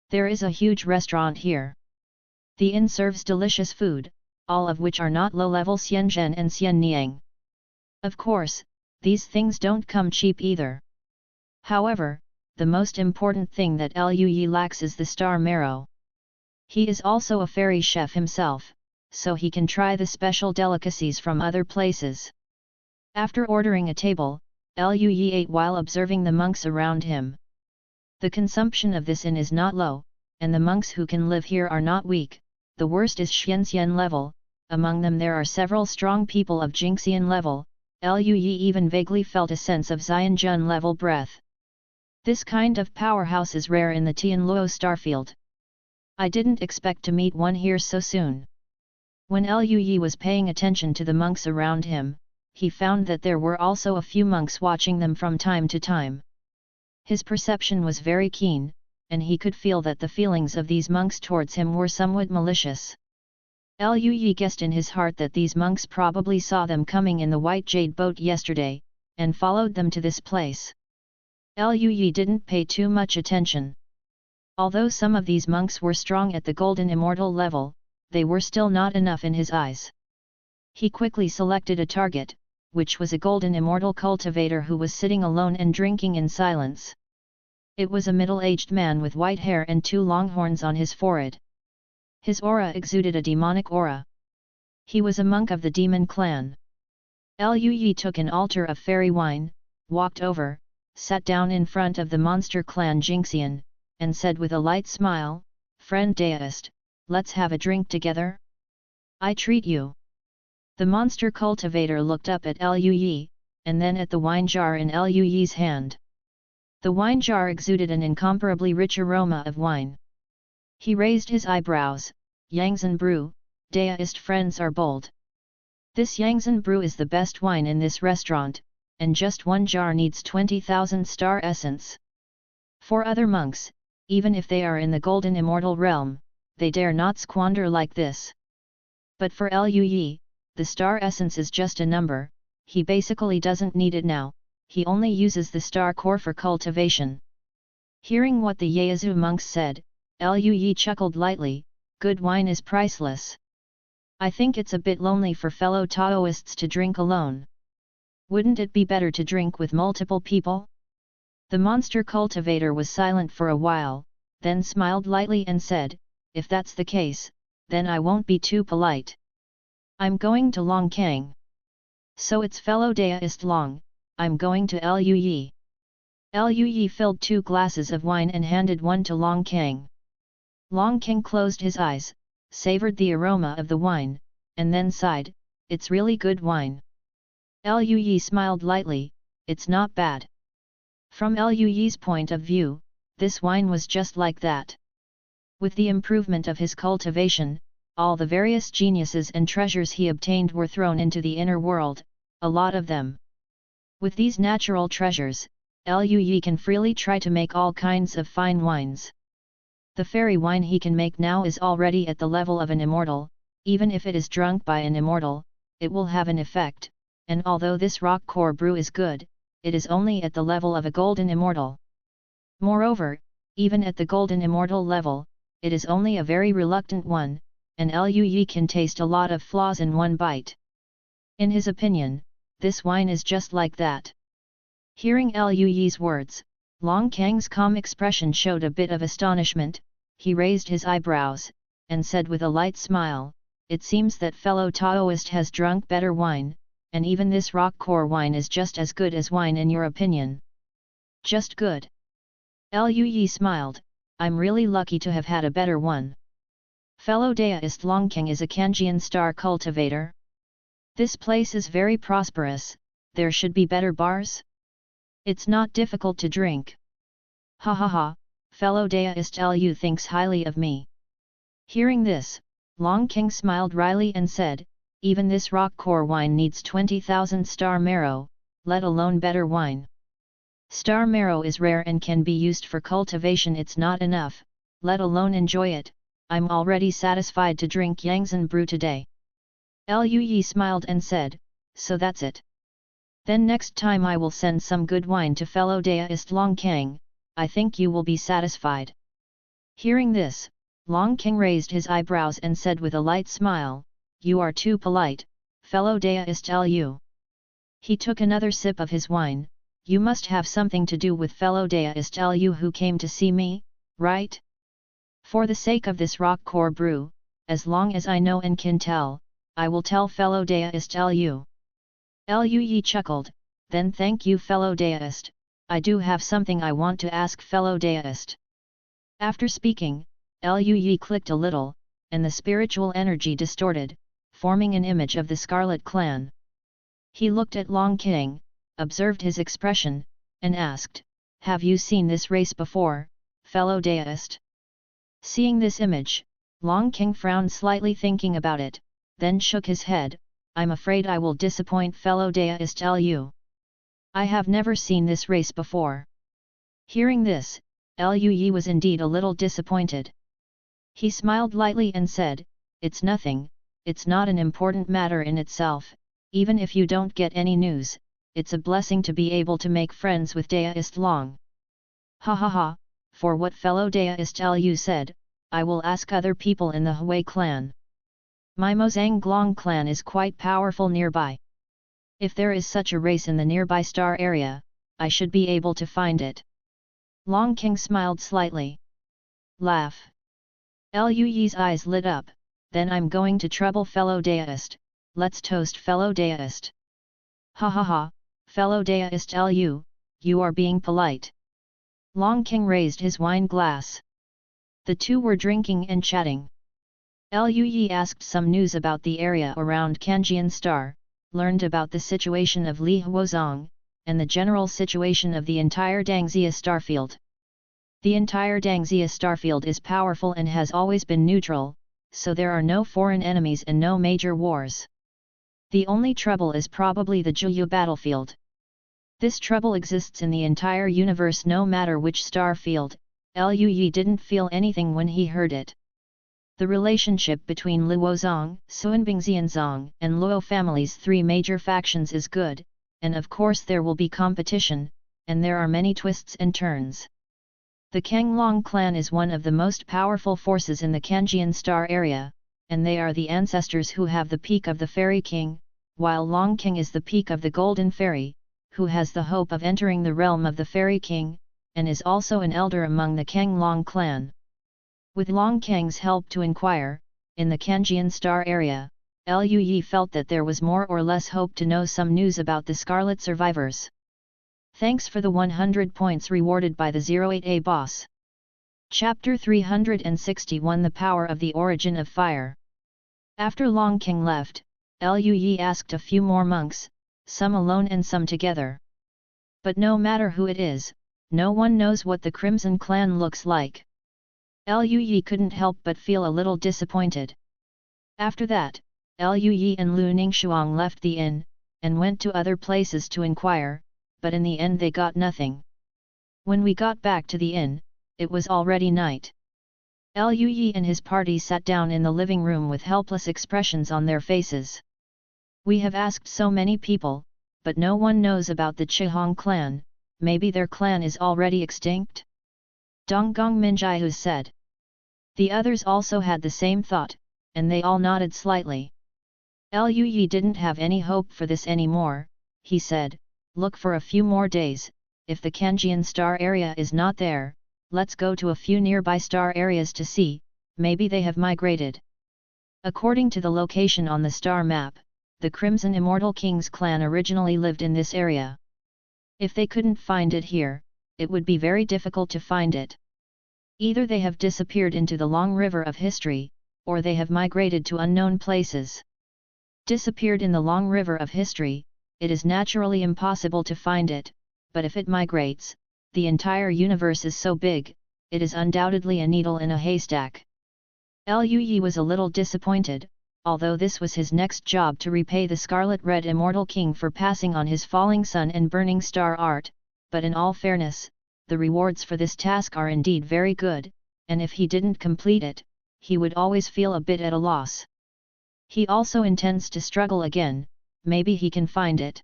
There is a huge restaurant here. The inn serves delicious food, all of which are not low-level xianzhen and xianniang. Of course, these things don't come cheap either. However, the most important thing that Lui lacks is the star marrow. He is also a fairy chef himself, so he can try the special delicacies from other places. After ordering a table, Lui ate while observing the monks around him. The consumption of this inn is not low, and the monks who can live here are not weak. The worst is Xianxian level, among them there are several strong people of Jingxian level. Lui even vaguely felt a sense of Xianjun level breath. This kind of powerhouse is rare in the Tianluo starfield. I didn't expect to meet one here so soon. When Lui was paying attention to the monks around him, he found that there were also a few monks watching them from time to time. His perception was very keen, and he could feel that the feelings of these monks towards him were somewhat malicious. Lui guessed in his heart that these monks probably saw them coming in the white jade boat yesterday, and followed them to this place. Lui didn't pay too much attention. Although some of these monks were strong at the golden immortal level, they were still not enough in his eyes. He quickly selected a target, which was a golden immortal cultivator who was sitting alone and drinking in silence. It was a middle-aged man with white hair and 2 long horns on his forehead. His aura exuded a demonic aura. He was a monk of the demon clan. Lui took an altar of fairy wine, walked over, sat down in front of the monster clan Jingxian, and said with a light smile, "Friend Deist, let's have a drink together? I treat you." The monster cultivator looked up at Lui, and then at the wine jar in Lui's hand. The wine jar exuded an incomparably rich aroma of wine. He raised his eyebrows. "Yangzhen brew, Deist friends are bold. This Yangzhen brew is the best wine in this restaurant, and just one jar needs 20,000 star essence. For other monks, even if they are in the golden immortal realm, they dare not squander like this. But for Lui, the star essence is just a number, he basically doesn't need it now, he only uses the star core for cultivation." Hearing what the Yaezu monks said, Lui chuckled lightly, "Good wine is priceless. I think it's a bit lonely for fellow Taoists to drink alone. Wouldn't it be better to drink with multiple people?" The monster cultivator was silent for a while, then smiled lightly and said, "If that's the case, then I won't be too polite. I'm going to Longkang. So it's fellow Deist Long, I'm going to Lui." Lui filled 2 glasses of wine and handed one to Longkang. Longkang closed his eyes, savored the aroma of the wine, and then sighed, "It's really good wine." Lui smiled lightly, "It's not bad." From Lui's point of view, this wine was just like that. With the improvement of his cultivation, all the various geniuses and treasures he obtained were thrown into the inner world, a lot of them. With these natural treasures, Lui can freely try to make all kinds of fine wines. The fairy wine he can make now is already at the level of an immortal. Even if it is drunk by an immortal, it will have an effect, and although this rock core brew is good, it is only at the level of a golden immortal. Moreover, even at the golden immortal level, it is only a very reluctant one, and Lui can taste a lot of flaws in one bite. In his opinion, this wine is just like that. Hearing Lui's words, Longkang's calm expression showed a bit of astonishment. He raised his eyebrows, and said with a light smile, "It seems that fellow Taoist has drunk better wine, and even this rock core wine is just as good as wine in your opinion." "Just good?" Lui smiled, "I'm really lucky to have had a better one. Fellow Deist Longkang is a Kanjian star cultivator. This place is very prosperous, there should be better bars? It's not difficult to drink. Ha ha ha, fellow Deist Lu thinks highly of me." Hearing this, Longkang smiled wryly and said, "Even this rock core wine needs 20,000 star marrow, let alone better wine. Star marrow is rare and can be used for cultivation. It's not enough, let alone enjoy it. I'm already satisfied to drink Yangzhen brew today." Lui smiled and said, "So that's it. Then next time I will send some good wine to fellow deist Long Kang, I think you will be satisfied." Hearing this, Long Kang raised his eyebrows and said with a light smile, "You are too polite, fellow deist Lu." He took another sip of his wine. "You must have something to do with fellow deist Lu who came to see me, right? For the sake of this rock core brew, as long as I know and can tell, I will tell fellow deist Lu." Lu Yi chuckled, "Then thank you fellow deist, I do have something I want to ask fellow deist." After speaking, Lu Yi clicked a little, and the spiritual energy distorted, forming an image of the Scarlet Clan. He looked at Long Kang, observed his expression, and asked, "Have you seen this race before, fellow deist?" Seeing this image, Long Kang frowned slightly thinking about it, then shook his head, "I'm afraid I will disappoint fellow deist Lu. I have never seen this race before." Hearing this, Lu Yi was indeed a little disappointed. He smiled lightly and said, "It's nothing, it's not an important matter in itself, even if you don't get any news, it's a blessing to be able to make friends with deist Long." "Ha ha ha, for what fellow deist Lu said, I will ask other people in the Hui clan. My Mozang Glong clan is quite powerful nearby. If there is such a race in the nearby star area, I should be able to find it." Long Kang smiled slightly. "Laugh." Lu Yi's eyes lit up, "Then I'm going to trouble fellow deist, let's toast fellow deist." "Ha ha ha, fellow deist Lu, you are being polite." Long Kang raised his wine glass. The two were drinking and chatting. Lu Yi asked some news about the area around Kanjian Star, learned about the situation of Li Huozong, and the general situation of the entire Dangxia starfield. The entire Dangxia starfield is powerful and has always been neutral, so there are no foreign enemies and no major wars. The only trouble is probably the Juyu battlefield. This trouble exists in the entire universe no matter which star field. Lu Yi didn't feel anything when he heard it. The relationship between Luozong, Suanbingxianzong and Luo families' three major factions is good, and of course there will be competition, and there are many twists and turns. The Kanglong clan is one of the most powerful forces in the Kanjian Star area, and they are the ancestors who have the peak of the Fairy King, while Long King is the peak of the Golden Fairy, who has the hope of entering the realm of the Fairy King, and is also an elder among the Kanglong clan. With Long Kang's help to inquire, in the Kanjian Star area, Lu Yi felt that there was more or less hope to know some news about the Scarlet survivors. Thanks for the 100 points rewarded by the 08A boss. Chapter 361 The Power of the Origin of Fire. After Long King left, Lu Yi asked a few more monks, some alone and some together. But no matter who it is, no one knows what the Crimson Clan looks like. Lu Yi couldn't help but feel a little disappointed. After that, Lu Yi and Lu Ningshuang left the inn, and went to other places to inquire, but in the end they got nothing. When we got back to the inn, it was already night. Lu Yi and his party sat down in the living room with helpless expressions on their faces. "We have asked so many people, but no one knows about the Chihong clan, maybe their clan is already extinct?" Donggong Minjiahu said. The others also had the same thought, and they all nodded slightly. Lu Yi didn't have any hope for this anymore, he said, "Look for a few more days, if the Kanjian Star area is not there, let's go to a few nearby star areas to see, maybe they have migrated." According to the location on the star map, the Crimson Immortal King's clan originally lived in this area. If they couldn't find it here, it would be very difficult to find it. Either they have disappeared into the long river of history, or they have migrated to unknown places. Disappeared in the long river of history, it is naturally impossible to find it, but if it migrates, the entire universe is so big, it is undoubtedly a needle in a haystack. Lu Yi was a little disappointed, although this was his next job to repay the Scarlet Red Immortal King for passing on his falling sun and burning star art, but in all fairness, the rewards for this task are indeed very good, and if he didn't complete it, he would always feel a bit at a loss. He also intends to struggle again, maybe he can find it.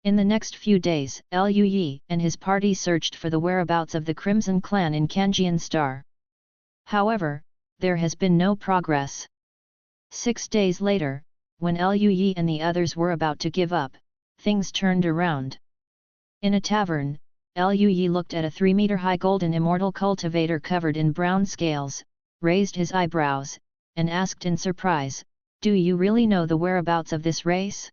In the next few days, Liu Yi and his party searched for the whereabouts of the Crimson Clan in Kanjian Star. However, there has been no progress. 6 days later, when Liu Yi and the others were about to give up, things turned around. In a tavern, Liu Yi looked at a 3-meter-high golden immortal cultivator covered in brown scales, raised his eyebrows, and asked in surprise, "Do you really know the whereabouts of this race?"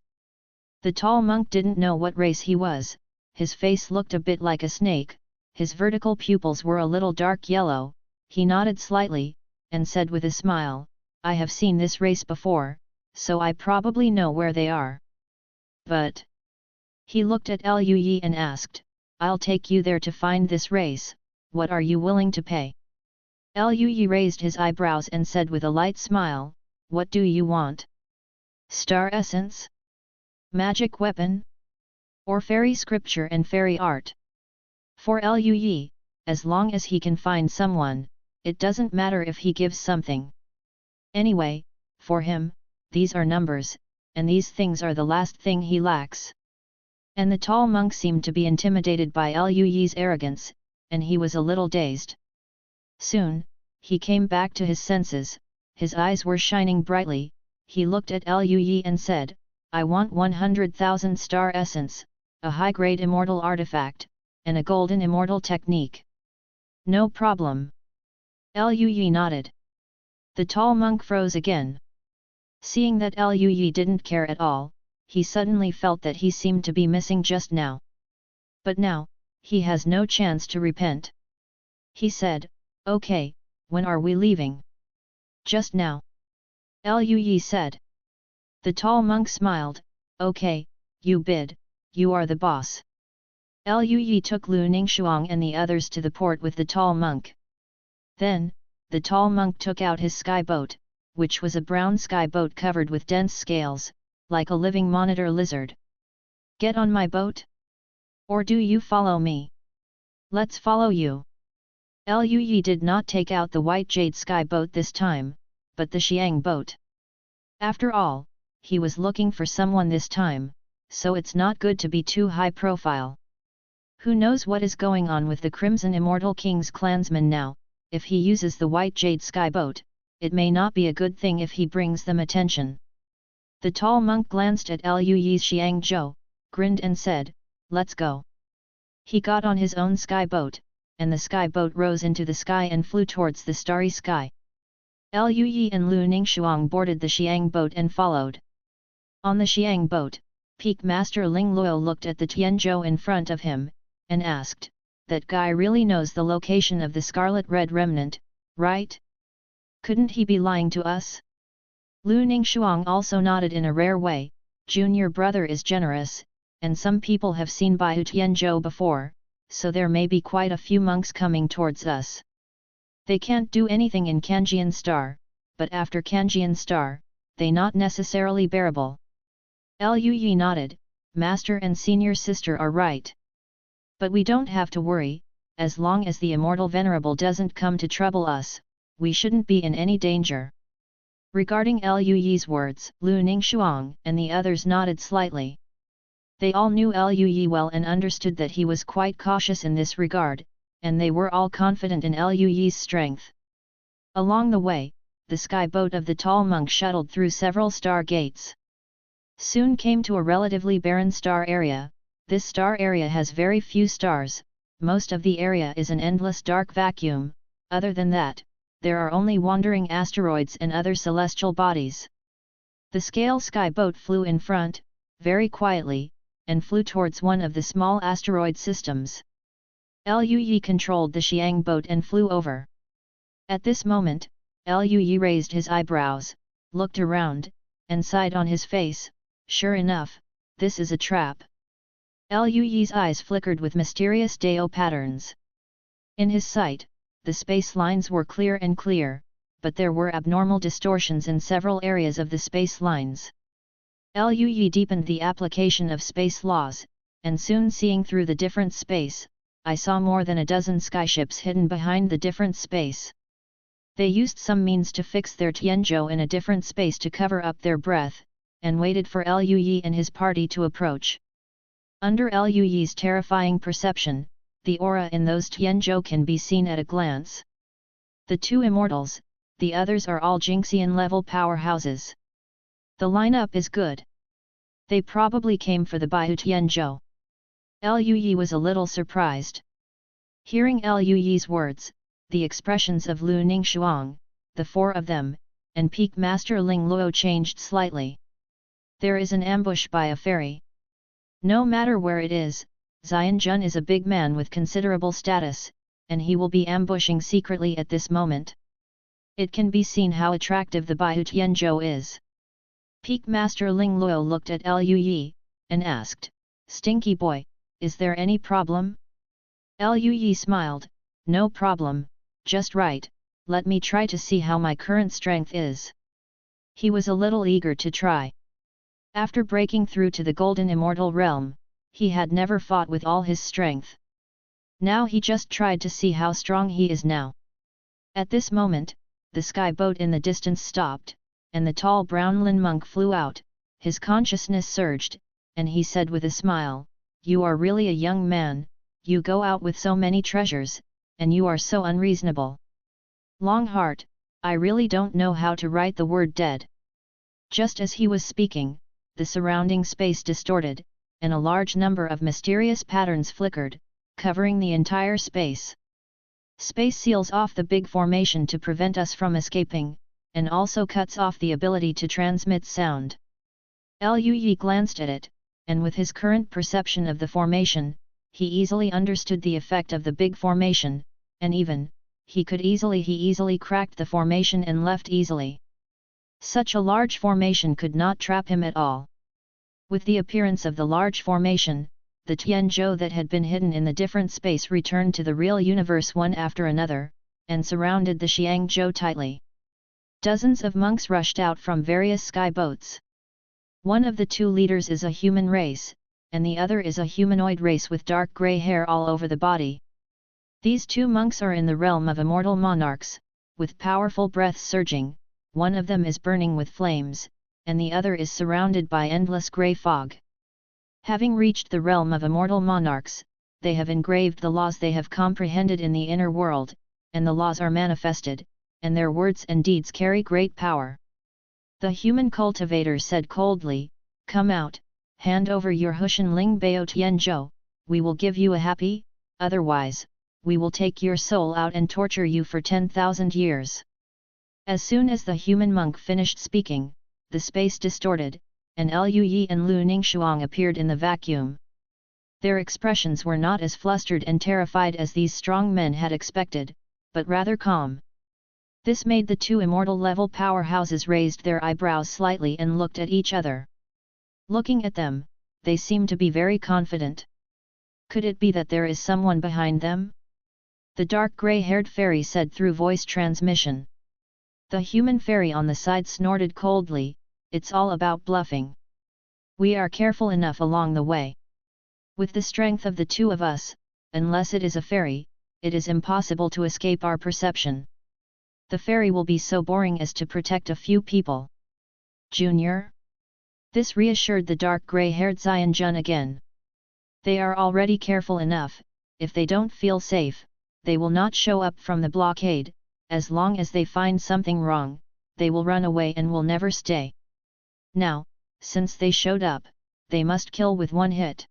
The tall monk didn't know what race he was, his face looked a bit like a snake, his vertical pupils were a little dark yellow, he nodded slightly, and said with a smile, "I have seen this race before, so I probably know where they are." But he looked at Liu Yi and asked, "I'll take you there to find this race, what are you willing to pay?" Liu Yi raised his eyebrows and said with a light smile, "What do you want? Star essence? Magic weapon? Or fairy scripture and fairy art?" For Liu Yi, as long as he can find someone, it doesn't matter if he gives something. Anyway, for him, these are numbers, and these things are the last thing he lacks. And the tall monk seemed to be intimidated by Liu Yi's arrogance, and he was a little dazed. Soon, he came back to his senses, his eyes were shining brightly, he looked at Liu Yi and said, "I want 100,000 star essence, a high-grade immortal artifact, and a golden immortal technique." "No problem." Liu Yi nodded. The tall monk froze again. Seeing that Liu Yi didn't care at all, he suddenly felt that he seemed to be missing just now. But now, he has no chance to repent. He said, "Okay, when are we leaving?" "Just now." Liu Yi said. The tall monk smiled, "Okay, you bid, you are the boss." Liu Yi took Lu Ningxuang and the others to the port with the tall monk. Then, the tall monk took out his sky boat, which was a brown sky boat covered with dense scales, like a living monitor lizard. "Get on my boat? Or do you follow me?" "Let's follow you." Liu Yi did not take out the white jade sky boat this time, but the Xiang boat. After all, he was looking for someone this time, so it's not good to be too high profile. Who knows what is going on with the Crimson Immortal King's clansmen now? If he uses the white jade sky boat, it may not be a good thing if he brings them attention. The tall monk glanced at Liu Yi's Xiang Zhou, grinned and said, "Let's go." He got on his own sky boat, and the sky boat rose into the sky and flew towards the starry sky. Liu Yi and Lu Ningxuang boarded the Xiang boat and followed. On the Xiang boat, Peak Master Ling Luo looked at the Tianzhou in front of him, and asked, "That guy really knows the location of the Scarlet Red Remnant, right? Couldn't he be lying to us?" Lu Ningxuang also nodded in a rare way, "Junior brother is generous, and some people have seen Baihu Tianzhou before, so there may be quite a few monks coming towards us. They can't do anything in Kanjian Star, but after Kanjian Star, they not necessarily bearable." Liu Yi nodded, "Master and senior sister are right. But we don't have to worry, as long as the Immortal Venerable doesn't come to trouble us, we shouldn't be in any danger." Regarding Liu Yi's words, Lu Ningxuang and the others nodded slightly. They all knew Liu Yi well and understood that he was quite cautious in this regard, and they were all confident in Liu Yi's strength. Along the way, the sky boat of the tall monk shuttled through several star gates. Soon came to a relatively barren star area. This star area has very few stars, most of the area is an endless dark vacuum, other than that, there are only wandering asteroids and other celestial bodies. The scale sky boat flew in front, very quietly, and flew towards one of the small asteroid systems. Liu Yi controlled the Xiang boat and flew over. At this moment, Liu Yi raised his eyebrows, looked around, and sighed on his face, "Sure enough, this is a trap." Liu Yi's eyes flickered with mysterious Dao patterns. In his sight, the space lines were clear and clear, but there were abnormal distortions in several areas of the space lines. Liu Yi deepened the application of space laws, and soon seeing through the different space, I saw more than a dozen skyships hidden behind the different space. They used some means to fix their Tianzhou in a different space to cover up their breath, and waited for Liu Yi and his party to approach. Under Liu Yi's terrifying perception, the aura in those Tianzhou can be seen at a glance. The two immortals, the others are all Jingxian-level powerhouses. The lineup is good. They probably came for the Baihu Tianzhou. Liu Yi was a little surprised. Hearing Liu Yi's words, the expressions of Lu Ningxuang, the four of them, and Peak Master Ling Luo changed slightly. There is an ambush by a fairy. No matter where it is, Xianjun is a big man with considerable status, and he will be ambushing secretly at this moment. It can be seen how attractive the Baihu Tianzhou is. Peak Master Ling Luo looked at Liu Yi, and asked, "Stinky boy, is there any problem?" Liu Yi smiled, "No problem, just right, let me try to see how my current strength is." He was a little eager to try. After breaking through to the Golden Immortal Realm, he had never fought with all his strength. Now he just tried to see how strong he is now. At this moment, the sky boat in the distance stopped, and the tall brown Lin monk flew out, his consciousness surged, and he said with a smile, "You are really a young man, you go out with so many treasures, and you are so unreasonable. Long heart, I really don't know how to write the word dead." Just as he was speaking, the surrounding space distorted, and a large number of mysterious patterns flickered, covering the entire space. Space seals off the big formation to prevent us from escaping, and also cuts off the ability to transmit sound. Liu Yi glanced at it, and with his current perception of the formation, he easily understood the effect of the big formation, and he easily cracked the formation and left easily. Such a large formation could not trap him at all. With the appearance of the large formation, the Tianzhou that had been hidden in the different space returned to the real universe one after another, and surrounded the Xiangzhou tightly. Dozens of monks rushed out from various sky boats. One of the two leaders is a human race, and the other is a humanoid race with dark grey hair all over the body. These two monks are in the realm of immortal monarchs, with powerful breaths surging. One of them is burning with flames, and the other is surrounded by endless grey fog. Having reached the realm of immortal monarchs, they have engraved the laws they have comprehended in the inner world, and the laws are manifested, and their words and deeds carry great power. The human cultivator said coldly, "Come out, hand over your Hushan Ling Bao Tianzhou, we will give you a happy, otherwise, we will take your soul out and torture you for 10,000 years. As soon as the human monk finished speaking, the space distorted, and Liu Yi and Lu Ningxuang appeared in the vacuum. Their expressions were not as flustered and terrified as these strong men had expected, but rather calm. This made the two immortal-level powerhouses raised their eyebrows slightly and looked at each other. Looking at them, they seemed to be very confident. Could it be that there is someone behind them? The dark grey-haired fairy said through voice transmission. The human fairy on the side snorted coldly, "It's all about bluffing. We are careful enough along the way. With the strength of the two of us, unless it is a fairy, it is impossible to escape our perception. The fairy will be so boring as to protect a few people." "Junior?" This reassured the dark grey-haired Xianjun again. "They are already careful enough, if they don't feel safe, they will not show up from the blockade. As long as they find something wrong, they will run away and will never stay. Now, since they showed up, they must kill with one hit.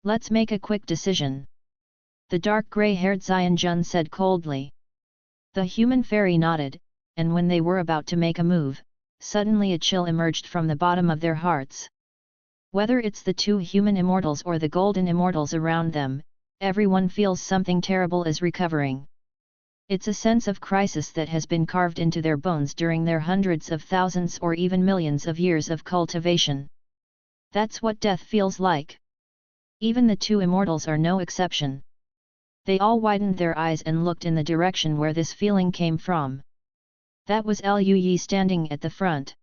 Let's make a quick decision." The dark grey-haired Xianjun said coldly. The human fairy nodded, and when they were about to make a move, suddenly a chill emerged from the bottom of their hearts. Whether it's the two human immortals or the golden immortals around them, everyone feels something terrible is recovering. It's a sense of crisis that has been carved into their bones during their hundreds of thousands or even millions of years of cultivation. That's what death feels like. Even the two immortals are no exception. They all widened their eyes and looked in the direction where this feeling came from. That was Liu Yi standing at the front.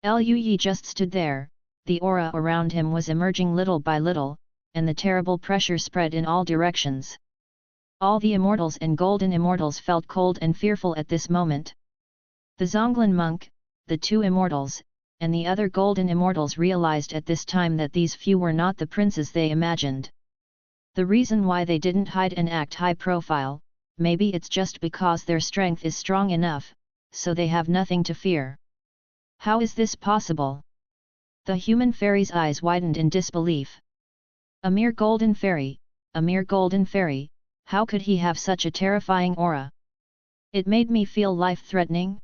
Liu Yi just stood there, the aura around him was emerging little by little, and the terrible pressure spread in all directions. All the immortals and golden immortals felt cold and fearful at this moment. The Zonglin monk, the two immortals, and the other golden immortals realized at this time that these few were not the princes they imagined. The reason why they didn't hide and act high profile, maybe it's just because their strength is strong enough, so they have nothing to fear. How is this possible? The human fairy's eyes widened in disbelief. A mere golden fairy, a mere golden fairy, how could he have such a terrifying aura? It made me feel life-threatening.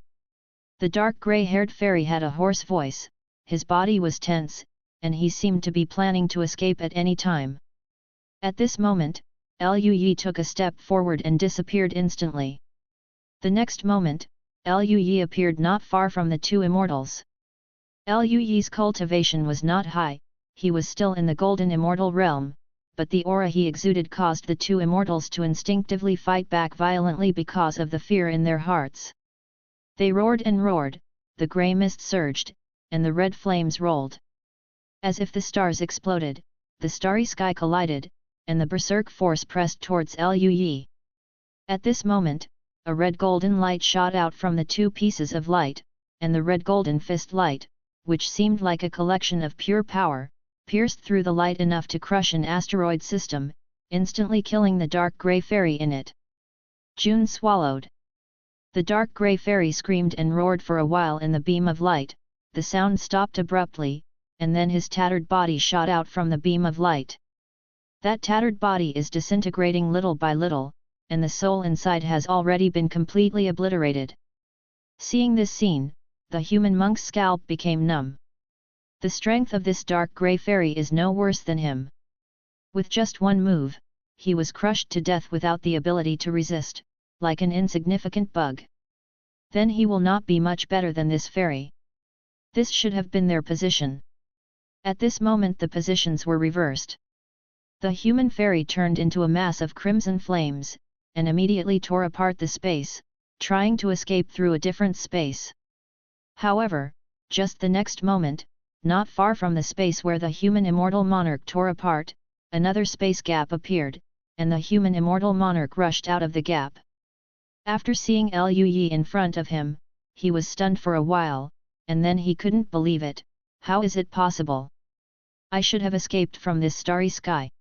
The dark grey-haired fairy had a hoarse voice, his body was tense, and he seemed to be planning to escape at any time. At this moment, Liu Yi took a step forward and disappeared instantly. The next moment, Liu Yi appeared not far from the two immortals. Liu Yi's cultivation was not high, he was still in the golden immortal realm, but the aura he exuded caused the two immortals to instinctively fight back violently because of the fear in their hearts. They roared and roared, the grey mist surged, and the red flames rolled. As if the stars exploded, the starry sky collided, and the berserk force pressed towards Liu Yi. At this moment, a red golden light shot out from the two pieces of light, and the red golden fist light, which seemed like a collection of pure power, pierced through the light enough to crush an asteroid system, instantly killing the dark grey fairy in it. June swallowed. The dark grey fairy screamed and roared for a while in the beam of light, the sound stopped abruptly, and then his tattered body shot out from the beam of light. That tattered body is disintegrating little by little, and the soul inside has already been completely obliterated. Seeing this scene, the human monk's scalp became numb. The strength of this dark grey fairy is no worse than him. With just one move, he was crushed to death without the ability to resist, like an insignificant bug. Then he will not be much better than this fairy. This should have been their position. At this moment the positions were reversed. The human fairy turned into a mass of crimson flames, and immediately tore apart the space, trying to escape through a different space. However, just the next moment, not far from the space where the human immortal monarch tore apart, another space gap appeared, and the human immortal monarch rushed out of the gap. After seeing Liu Yi in front of him, he was stunned for a while, and then he couldn't believe it. How is it possible? I should have escaped from this starry sky.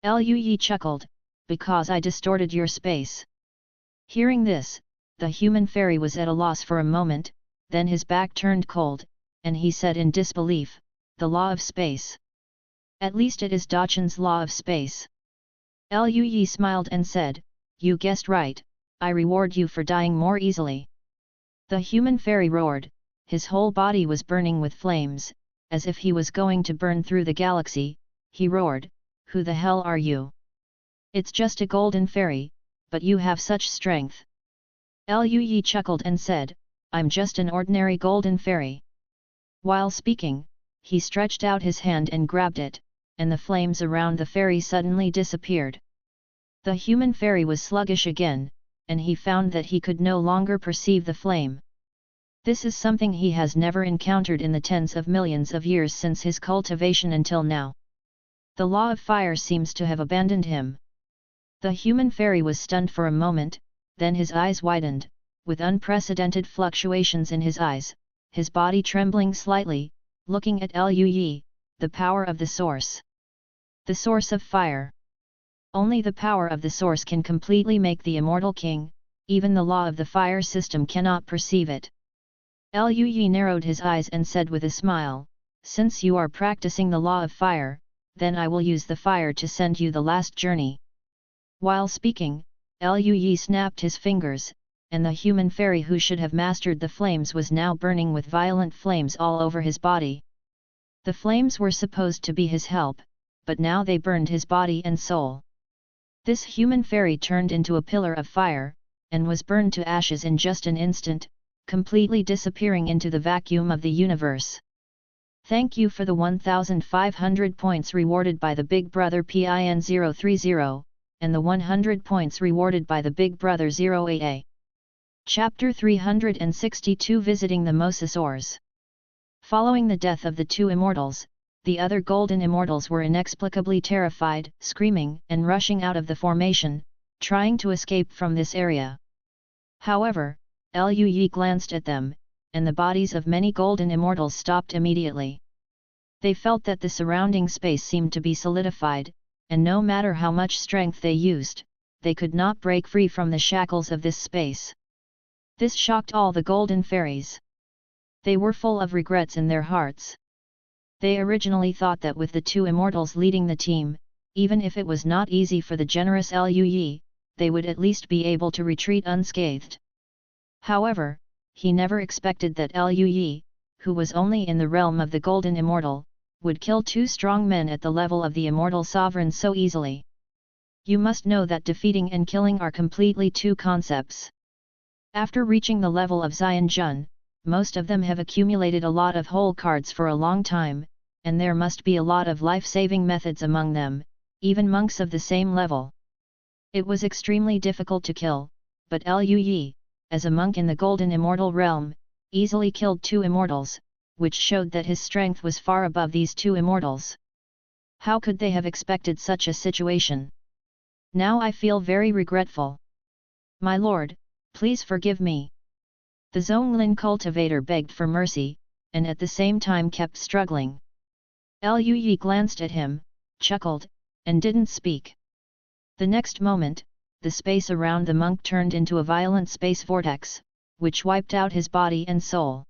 Liu Yi chuckled, because I distorted your space. Hearing this, the human fairy was at a loss for a moment, then his back turned cold, and he said in disbelief, the law of space. At least it is Dachan's law of space. Liu Yi smiled and said, you guessed right, I reward you for dying more easily. The human fairy roared, his whole body was burning with flames, as if he was going to burn through the galaxy. He roared, who the hell are you? It's just a golden fairy, but you have such strength. Liu Yi chuckled and said, I'm just an ordinary golden fairy. While speaking, he stretched out his hand and grabbed it, and the flames around the fairy suddenly disappeared. The human fairy was sluggish again, and he found that he could no longer perceive the flame. This is something he has never encountered in the tens of millions of years since his cultivation until now. The law of fire seems to have abandoned him. The human fairy was stunned for a moment, then his eyes widened, with unprecedented fluctuations in his eyes, his body trembling slightly, looking at Liu Yi, the power of the source. The source of fire. Only the power of the source can completely make the immortal king, even the law of the fire system cannot perceive it. Liu Yi narrowed his eyes and said with a smile, since you are practicing the law of fire, then I will use the fire to send you the last journey. While speaking, Liu Yi snapped his fingers, and the human fairy who should have mastered the flames was now burning with violent flames all over his body. The flames were supposed to be his help, but now they burned his body and soul. This human fairy turned into a pillar of fire, and was burned to ashes in just an instant, completely disappearing into the vacuum of the universe. Thank you for the 1,500 points rewarded by the Big Brother PIN030, and the 100 points rewarded by the Big Brother 08A. Chapter 362 Visiting the Mosasaurs. Following the death of the two immortals, the other golden immortals were inexplicably terrified, screaming and rushing out of the formation, trying to escape from this area. However, Liu Yi glanced at them, and the bodies of many golden immortals stopped immediately. They felt that the surrounding space seemed to be solidified, and no matter how much strength they used, they could not break free from the shackles of this space. This shocked all the golden fairies. They were full of regrets in their hearts. They originally thought that with the two immortals leading the team, even if it was not easy for the generous Liu Yi, they would at least be able to retreat unscathed. However, he never expected that Liu Yi, who was only in the realm of the golden immortal, would kill two strong men at the level of the immortal sovereign so easily. You must know that defeating and killing are completely two concepts. After reaching the level of Xian Jun, most of them have accumulated a lot of whole cards for a long time, and there must be a lot of life-saving methods among them, even monks of the same level. It was extremely difficult to kill, but Liu Yi, as a monk in the golden immortal realm, easily killed two immortals, which showed that his strength was far above these two immortals. How could they have expected such a situation? Now I feel very regretful. My lord, please forgive me. The Zonglin cultivator begged for mercy, and at the same time kept struggling. Liu Yi glanced at him, chuckled, and didn't speak. The next moment, the space around the monk turned into a violent space vortex, which wiped out his body and soul.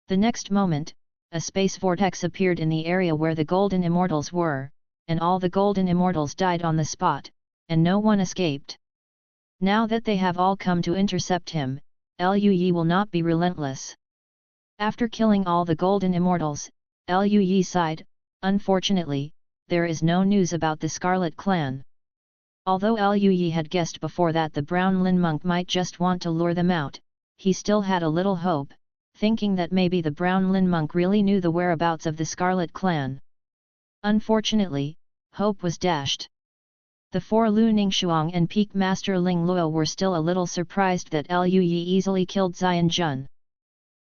The next moment, a space vortex appeared in the area where the golden immortals were, and all the golden immortals died on the spot, and no one escaped. Now that they have all come to intercept him, Liu Yi will not be relentless. After killing all the golden immortals, Liu Yi sighed. Unfortunately, there is no news about the Scarlet Clan. Although Liu Yi had guessed before that the Brown Lin monk might just want to lure them out, he still had a little hope, thinking that maybe the Brown Lin monk really knew the whereabouts of the Scarlet Clan. Unfortunately, hope was dashed. The four Lu Ningxuang and Peak Master Ling Luo were still a little surprised that Liu Yi easily killed Xian Jun.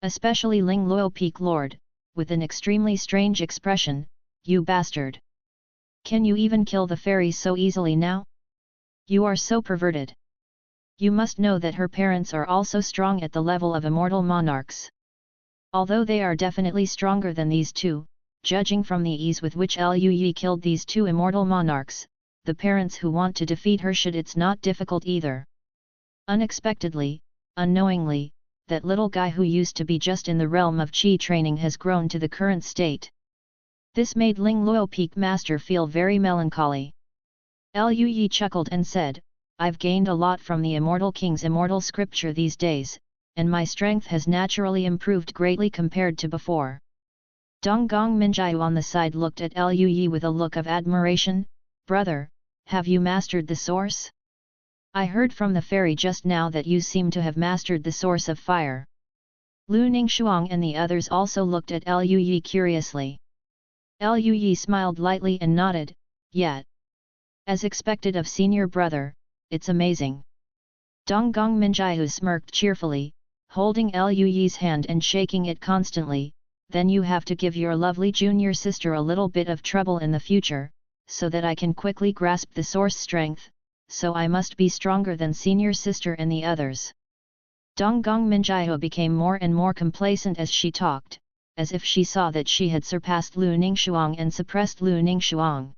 Especially Ling Luo Peak Lord, with an extremely strange expression, "You bastard! Can you even kill the fairies so easily now? You are so perverted. You must know that her parents are also strong at the level of immortal monarchs. Although they are definitely stronger than these two, judging from the ease with which Liu Yi killed these two immortal monarchs, the parents who want to defeat her should it's not difficult either." Unexpectedly, unknowingly, that little guy who used to be just in the realm of Qi training has grown to the current state. This made Ling Luo Peak Master feel very melancholy. Liu Yi chuckled and said, "I've gained a lot from the Immortal King's immortal scripture these days, and my strength has naturally improved greatly compared to before." Donggong Minjiu on the side looked at Liu Yi with a look of admiration. "Brother, have you mastered the source? I heard from the fairy just now that you seem to have mastered the source of fire." Lu Ningxuang and the others also looked at Liu Yi curiously. Liu Yi smiled lightly and nodded, "Yet. As expected of senior brother, it's amazing." Donggong Minjiu smirked cheerfully, holding Liu Yi's hand and shaking it constantly. "Then you have to give your lovely junior sister a little bit of trouble in the future, so that I can quickly grasp the source strength, so I must be stronger than senior sister and the others." Donggong Minjiu became more and more complacent as she talked, as if she saw that she had surpassed Lu Ningxuang and suppressed Lu Ningxuang.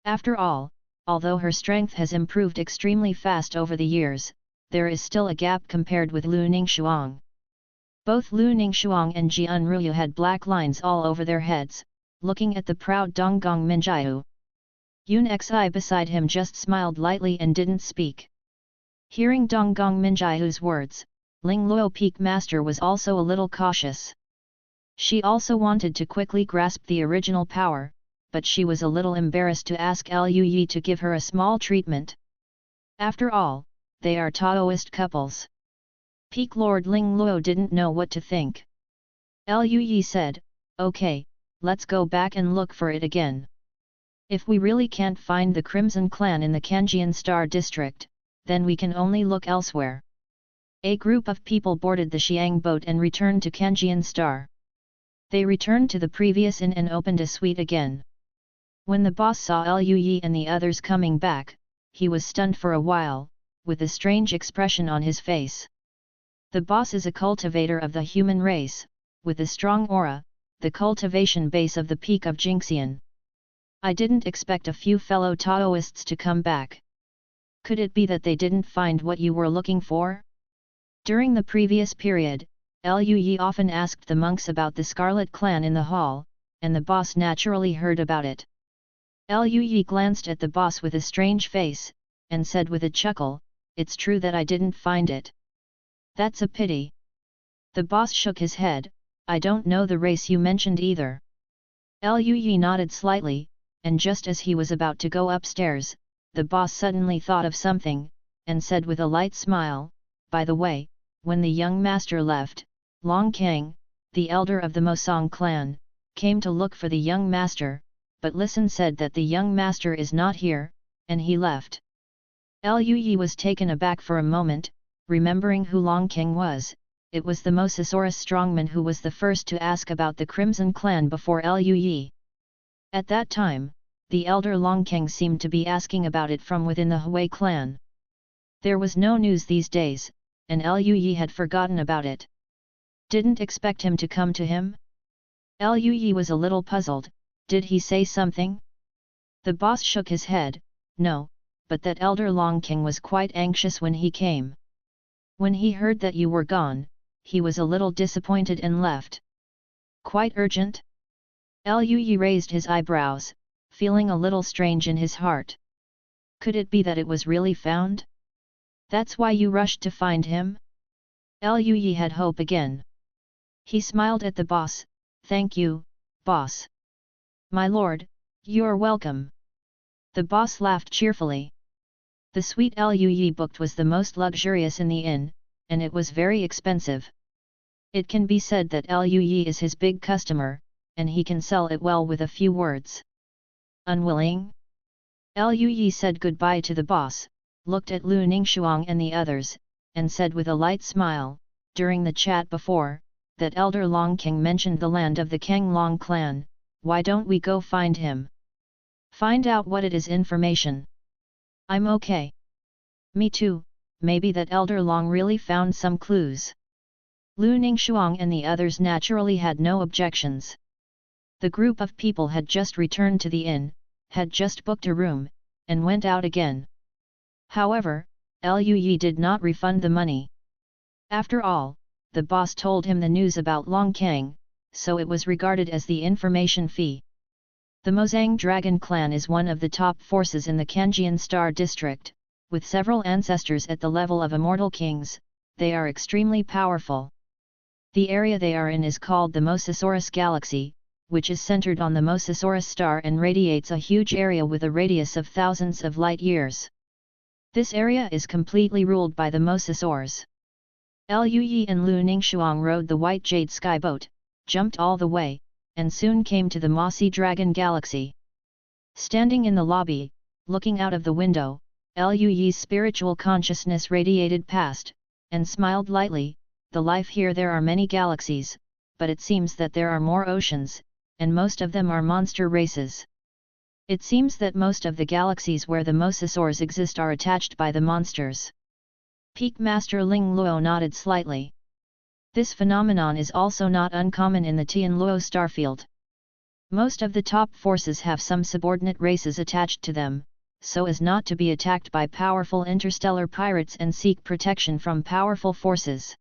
After all, although her strength has improved extremely fast over the years, there is still a gap compared with Lu Ningxuang. Both Lu Ningxuang and Jian Ruyu had black lines all over their heads, looking at the proud Donggong Minjiu. Yun Xi beside him just smiled lightly and didn't speak. Hearing Donggong Minjiu's words, Ling Luo Peak Master was also a little cautious. She also wanted to quickly grasp the original power, but she was a little embarrassed to ask Liu Yi to give her a small treatment. After all, they are Taoist couples. Peak Lord Ling Luo didn't know what to think. Liu Yi said, "Okay, let's go back and look for it again. If we really can't find the Crimson Clan in the Kanjian Star District, then we can only look elsewhere." A group of people boarded the Xiang boat and returned to Kanjian Star. They returned to the previous inn and opened a suite again. When the boss saw Liu Yi and the others coming back, he was stunned for a while, with a strange expression on his face. The boss is a cultivator of the human race, with a strong aura, the cultivation base of the peak of Jingxian. I didn't expect a few fellow Taoists to come back. Could it be that they didn't find what you were looking for? During the previous period, Liu Yi often asked the monks about the Scarlet Clan in the hall, and the boss naturally heard about it. Liu Yi glanced at the boss with a strange face, and said with a chuckle, "It's true that I didn't find it. That's a pity." The boss shook his head, "I don't know the race you mentioned either." Liu Yi nodded slightly, and just as he was about to go upstairs, the boss suddenly thought of something, and said with a light smile, "By the way, when the young master left, Long Kang, the elder of the Mosong clan, came to look for the young master, but Listen said that the young master is not here, and he left." Liu Yi was taken aback for a moment, remembering who Long Kang was. It was the Mosasaurus strongman who was the first to ask about the Crimson Clan before Liu Yi. At that time, the elder Long Kang seemed to be asking about it from within the Hui clan. There was no news these days, and Liu Yi had forgotten about it. Didn't expect him to come to him? Liu Yi was a little puzzled. Did he say something? The boss shook his head, "No, but that elder Long Kang was quite anxious when he came. When he heard that you were gone, he was a little disappointed and left." "Quite urgent?" Liu Yi raised his eyebrows, feeling a little strange in his heart. Could it be that it was really found? That's why you rushed to find him? Liu Yi had hope again. He smiled at the boss, "Thank you, boss." "My lord, you're welcome." The boss laughed cheerfully. The suite Liu Yi booked was the most luxurious in the inn, and it was very expensive. It can be said that Liu Yi is his big customer, and he can sell it well with a few words. "Unwilling?" Liu Yi said goodbye to the boss, looked at Lu Ningxuang and the others, and said with a light smile, "During the chat before, that elder Long Kang mentioned the land of the Kang Long clan. Why don't we go find him? Find out what it is information." "I'm okay." "Me too, maybe that elder Long really found some clues." Lu Ningxuang and the others naturally had no objections. The group of people had just returned to the inn, had just booked a room, and went out again. However, Liu Yi did not refund the money. After all, the boss told him the news about Long Kang, so it was regarded as the information fee. The Mozang Dragon clan is one of the top forces in the Kanjian Star district, with several ancestors at the level of immortal kings. They are extremely powerful. The area they are in is called the Mosasaurus Galaxy, which is centered on the Mosasaurus star and radiates a huge area with a radius of thousands of light years. This area is completely ruled by the Mosasaurs. Liu Yi and Lu Ningxuang rode the white jade skyboat, jumped all the way, and soon came to the mossy Dragon Galaxy. Standing in the lobby, looking out of the window, Liu Yi's spiritual consciousness radiated past, and smiled lightly. "The life here, there are many galaxies, but it seems that there are more oceans, and most of them are monster races. It seems that most of the galaxies where the Mosasaurs exist are attached by the monsters." Peak Master Ling Luo nodded slightly. This phenomenon is also not uncommon in the Tian Luo starfield. Most of the top forces have some subordinate races attached to them, so as not to be attacked by powerful interstellar pirates and seek protection from powerful forces.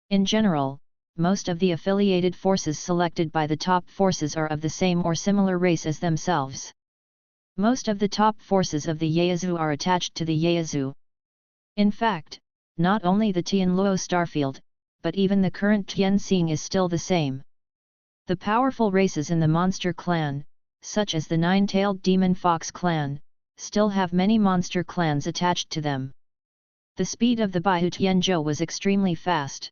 In general, most of the affiliated forces selected by the top forces are of the same or similar race as themselves. Most of the top forces of the Yaezu are attached to the Yaezu. In fact, not only the Tian Luo starfield, but even the current Tianxing is still the same. The powerful races in the monster clan, such as the nine-tailed demon fox clan, still have many monster clans attached to them. The speed of the Baihu Tianzhou was extremely fast.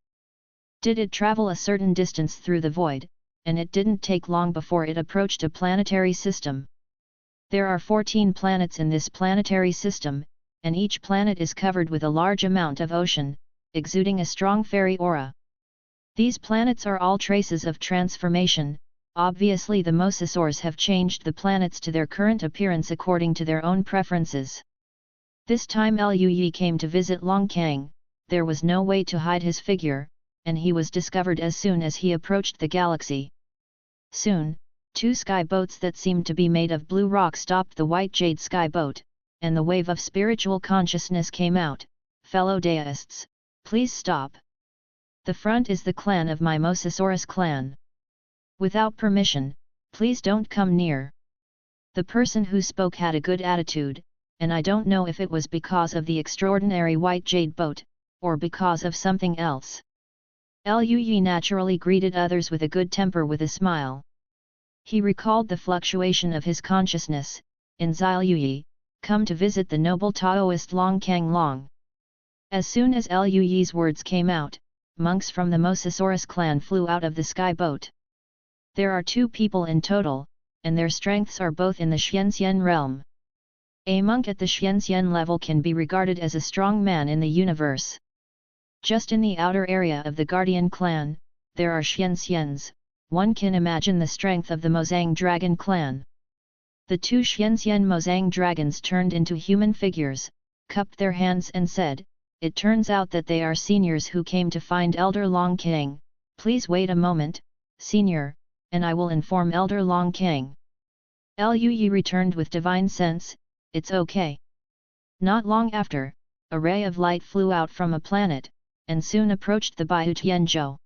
Did it travel a certain distance through the void, and it didn't take long before it approached a planetary system. There are 14 planets in this planetary system, and each planet is covered with a large amount of ocean, exuding a strong fairy aura. These planets are all traces of transformation. Obviously the Mosasaurs have changed the planets to their current appearance according to their own preferences. This time Liu Yi came to visit Long Kang, there was no way to hide his figure, and he was discovered as soon as he approached the galaxy. Soon, 2 sky boats that seemed to be made of blue rock stopped the white jade sky boat, and the wave of spiritual consciousness came out. Fellow deists, please stop. The front is the clan of my Mosasaurus clan. Without permission, please don't come near. The person who spoke had a good attitude, and I don't know if it was because of the extraordinary white jade boat, or because of something else. Liu Yi naturally greeted others with a good temper with a smile. He recalled the fluctuation of his consciousness. In Zai Liu Yi, come to visit the noble Taoist Long Kang Long. As soon as Liu Yi's words came out, monks from the Mosasaurus clan flew out of the sky boat. There are 2 people in total, and their strengths are both in the Xianxian realm. A monk at the Xianxian level can be regarded as a strong man in the universe. Just in the outer area of the Guardian clan, there are Xianxians. One can imagine the strength of the Mozang dragon clan. The 2 Xianxian Mozang dragons turned into human figures, cupped their hands and said, "It turns out that they are seniors who came to find Elder Long Kang. Please wait a moment, senior, and I will inform Elder Long Kang." Liu Yi returned with divine sense, "It's okay." Not long after, a ray of light flew out from a planet, and soon approached the Baihu Tianzhou.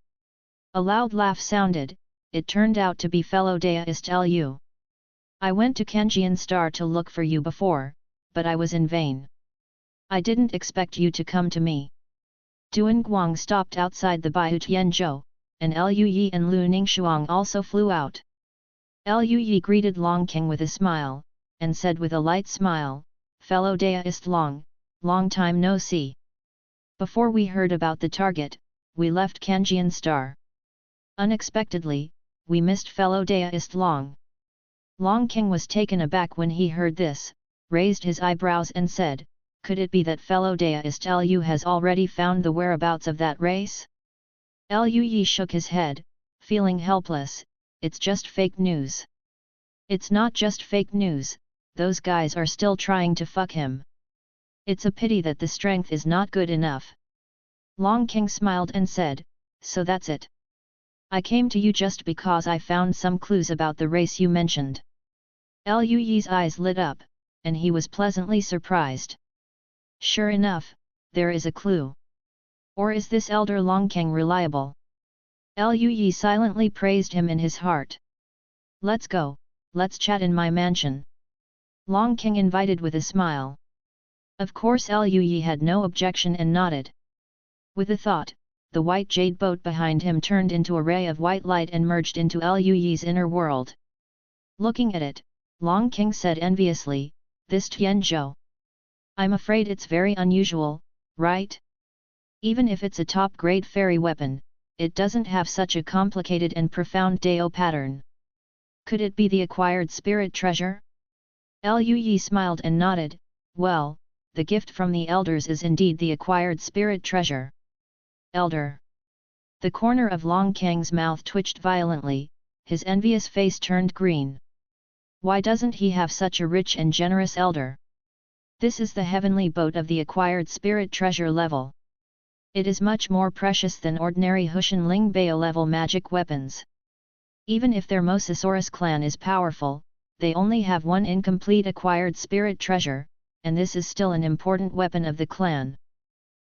A loud laugh sounded. It turned out to be fellow deist Liu. "I went to Kanjian Star to look for you before, but I was in vain. I didn't expect you to come to me." Duan Guang stopped outside the Baihu Tianzhou, and Liu Yi and Lu Ningxuang also flew out. Liu Yi greeted Long Kang with a smile, and said with a light smile, "Fellow deist Long, long time no see. Before we heard about the target, we left Kanjian Star. Unexpectedly, we missed fellow deist Long." Long Kang was taken aback when he heard this, raised his eyebrows and said, "Could it be that fellow deist Liu has already found the whereabouts of that race?" Liu Yi shook his head, feeling helpless. "It's just fake news." "It's not just fake news, those guys are still trying to fuck him. It's a pity that the strength is not good enough." Long Kang smiled and said, "So that's it. I came to you just because I found some clues about the race you mentioned." Liu Yi's eyes lit up, and he was pleasantly surprised. "Sure enough, there is a clue. Or is this Elder Long Kang reliable?" Liu Yi silently praised him in his heart. "Let's go, let's chat in my mansion." Long Kang invited with a smile. Of course Liu Yi had no objection and nodded. With a thought, the white jade boat behind him turned into a ray of white light and merged into Liu Yi's inner world. Looking at it, Long Kang said enviously, "This Tianzhou. I'm afraid it's very unusual, right? Even if it's a top-grade fairy weapon, it doesn't have such a complicated and profound Dao pattern. Could it be the acquired spirit treasure?" Liu Yi smiled and nodded, "Well, the gift from the elders is indeed the acquired spirit treasure." "Elder." The corner of Long Kang's mouth twitched violently, his envious face turned green. Why doesn't he have such a rich and generous elder? This is the heavenly boat of the acquired spirit treasure level. It is much more precious than ordinary Hushan Ling Bao level magic weapons. Even if their Mosasaurus clan is powerful, they only have one incomplete acquired spirit treasure, and this is still an important weapon of the clan.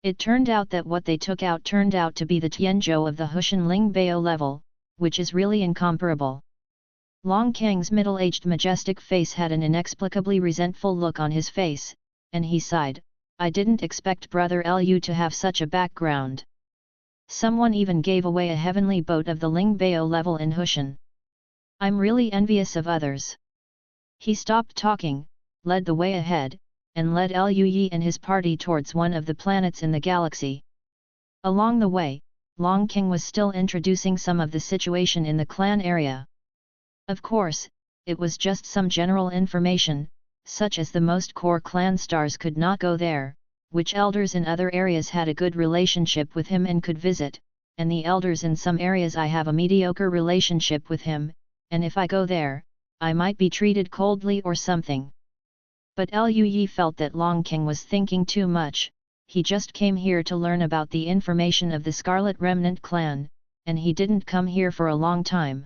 It turned out that what they took out turned out to be the Tianzhou of the Hushan Ling Bao level, which is really incomparable. Long Kang's middle-aged majestic face had an inexplicably resentful look on his face, and he sighed, "I didn't expect Brother Liu to have such a background. Someone even gave away a heavenly boat of the Ling Bao level in Hushan. I'm really envious of others." He stopped talking, led the way ahead, and led Liu Yi and his party towards one of the planets in the galaxy. Along the way, Long Kang was still introducing some of the situation in the clan area. Of course, it was just some general information, such as the most core clan stars could not go there, which elders in other areas had a good relationship with him and could visit, and the elders in some areas I have a mediocre relationship with him, and if I go there, I might be treated coldly or something. But Liu Yi felt that Long Kang was thinking too much. he just came here to learn about the information of the Scarlet Remnant clan, and he didn't come here for a long time.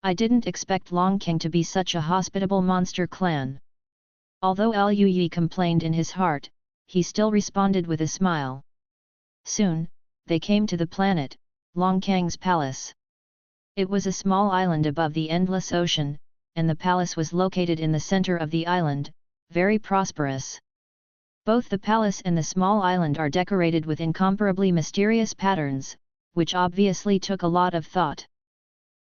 I didn't expect Long King to be such a hospitable monster clan. Although Lu Yi complained in his heart, he still responded with a smile. Soon, they came to the planet, Long Kang's palace. It was a small island above the endless ocean, and the palace was located in the center of the island, very prosperous. Both the palace and the small island are decorated with incomparably mysterious patterns, which obviously took a lot of thought.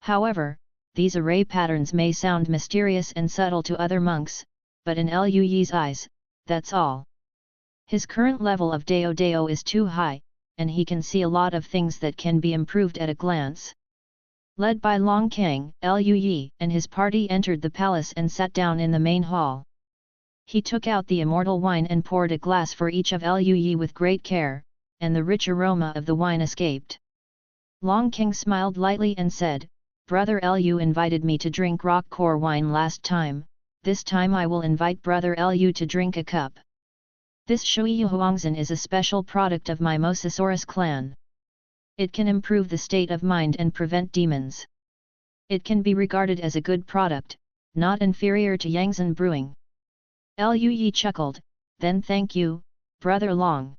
However, these array patterns may sound mysterious and subtle to other monks, but in Lu Yi's eyes, that's all. His current level of Dao is too high, and he can see a lot of things that can be improved at a glance. Led by Long Kang, Lu Yi and his party entered the palace and sat down in the main hall. He took out the immortal wine and poured a glass for each of Lu Yi with great care, and the rich aroma of the wine escaped. Long King smiled lightly and said, "Brother Lu invited me to drink rock core wine last time, this time I will invite Brother Lu to drink a cup. This Shui Huangzhen is a special product of my Mosasaurus clan. It can improve the state of mind and prevent demons. It can be regarded as a good product, not inferior to Yangzhen brewing." Lu Yi chuckled, "Then thank you, Brother Long."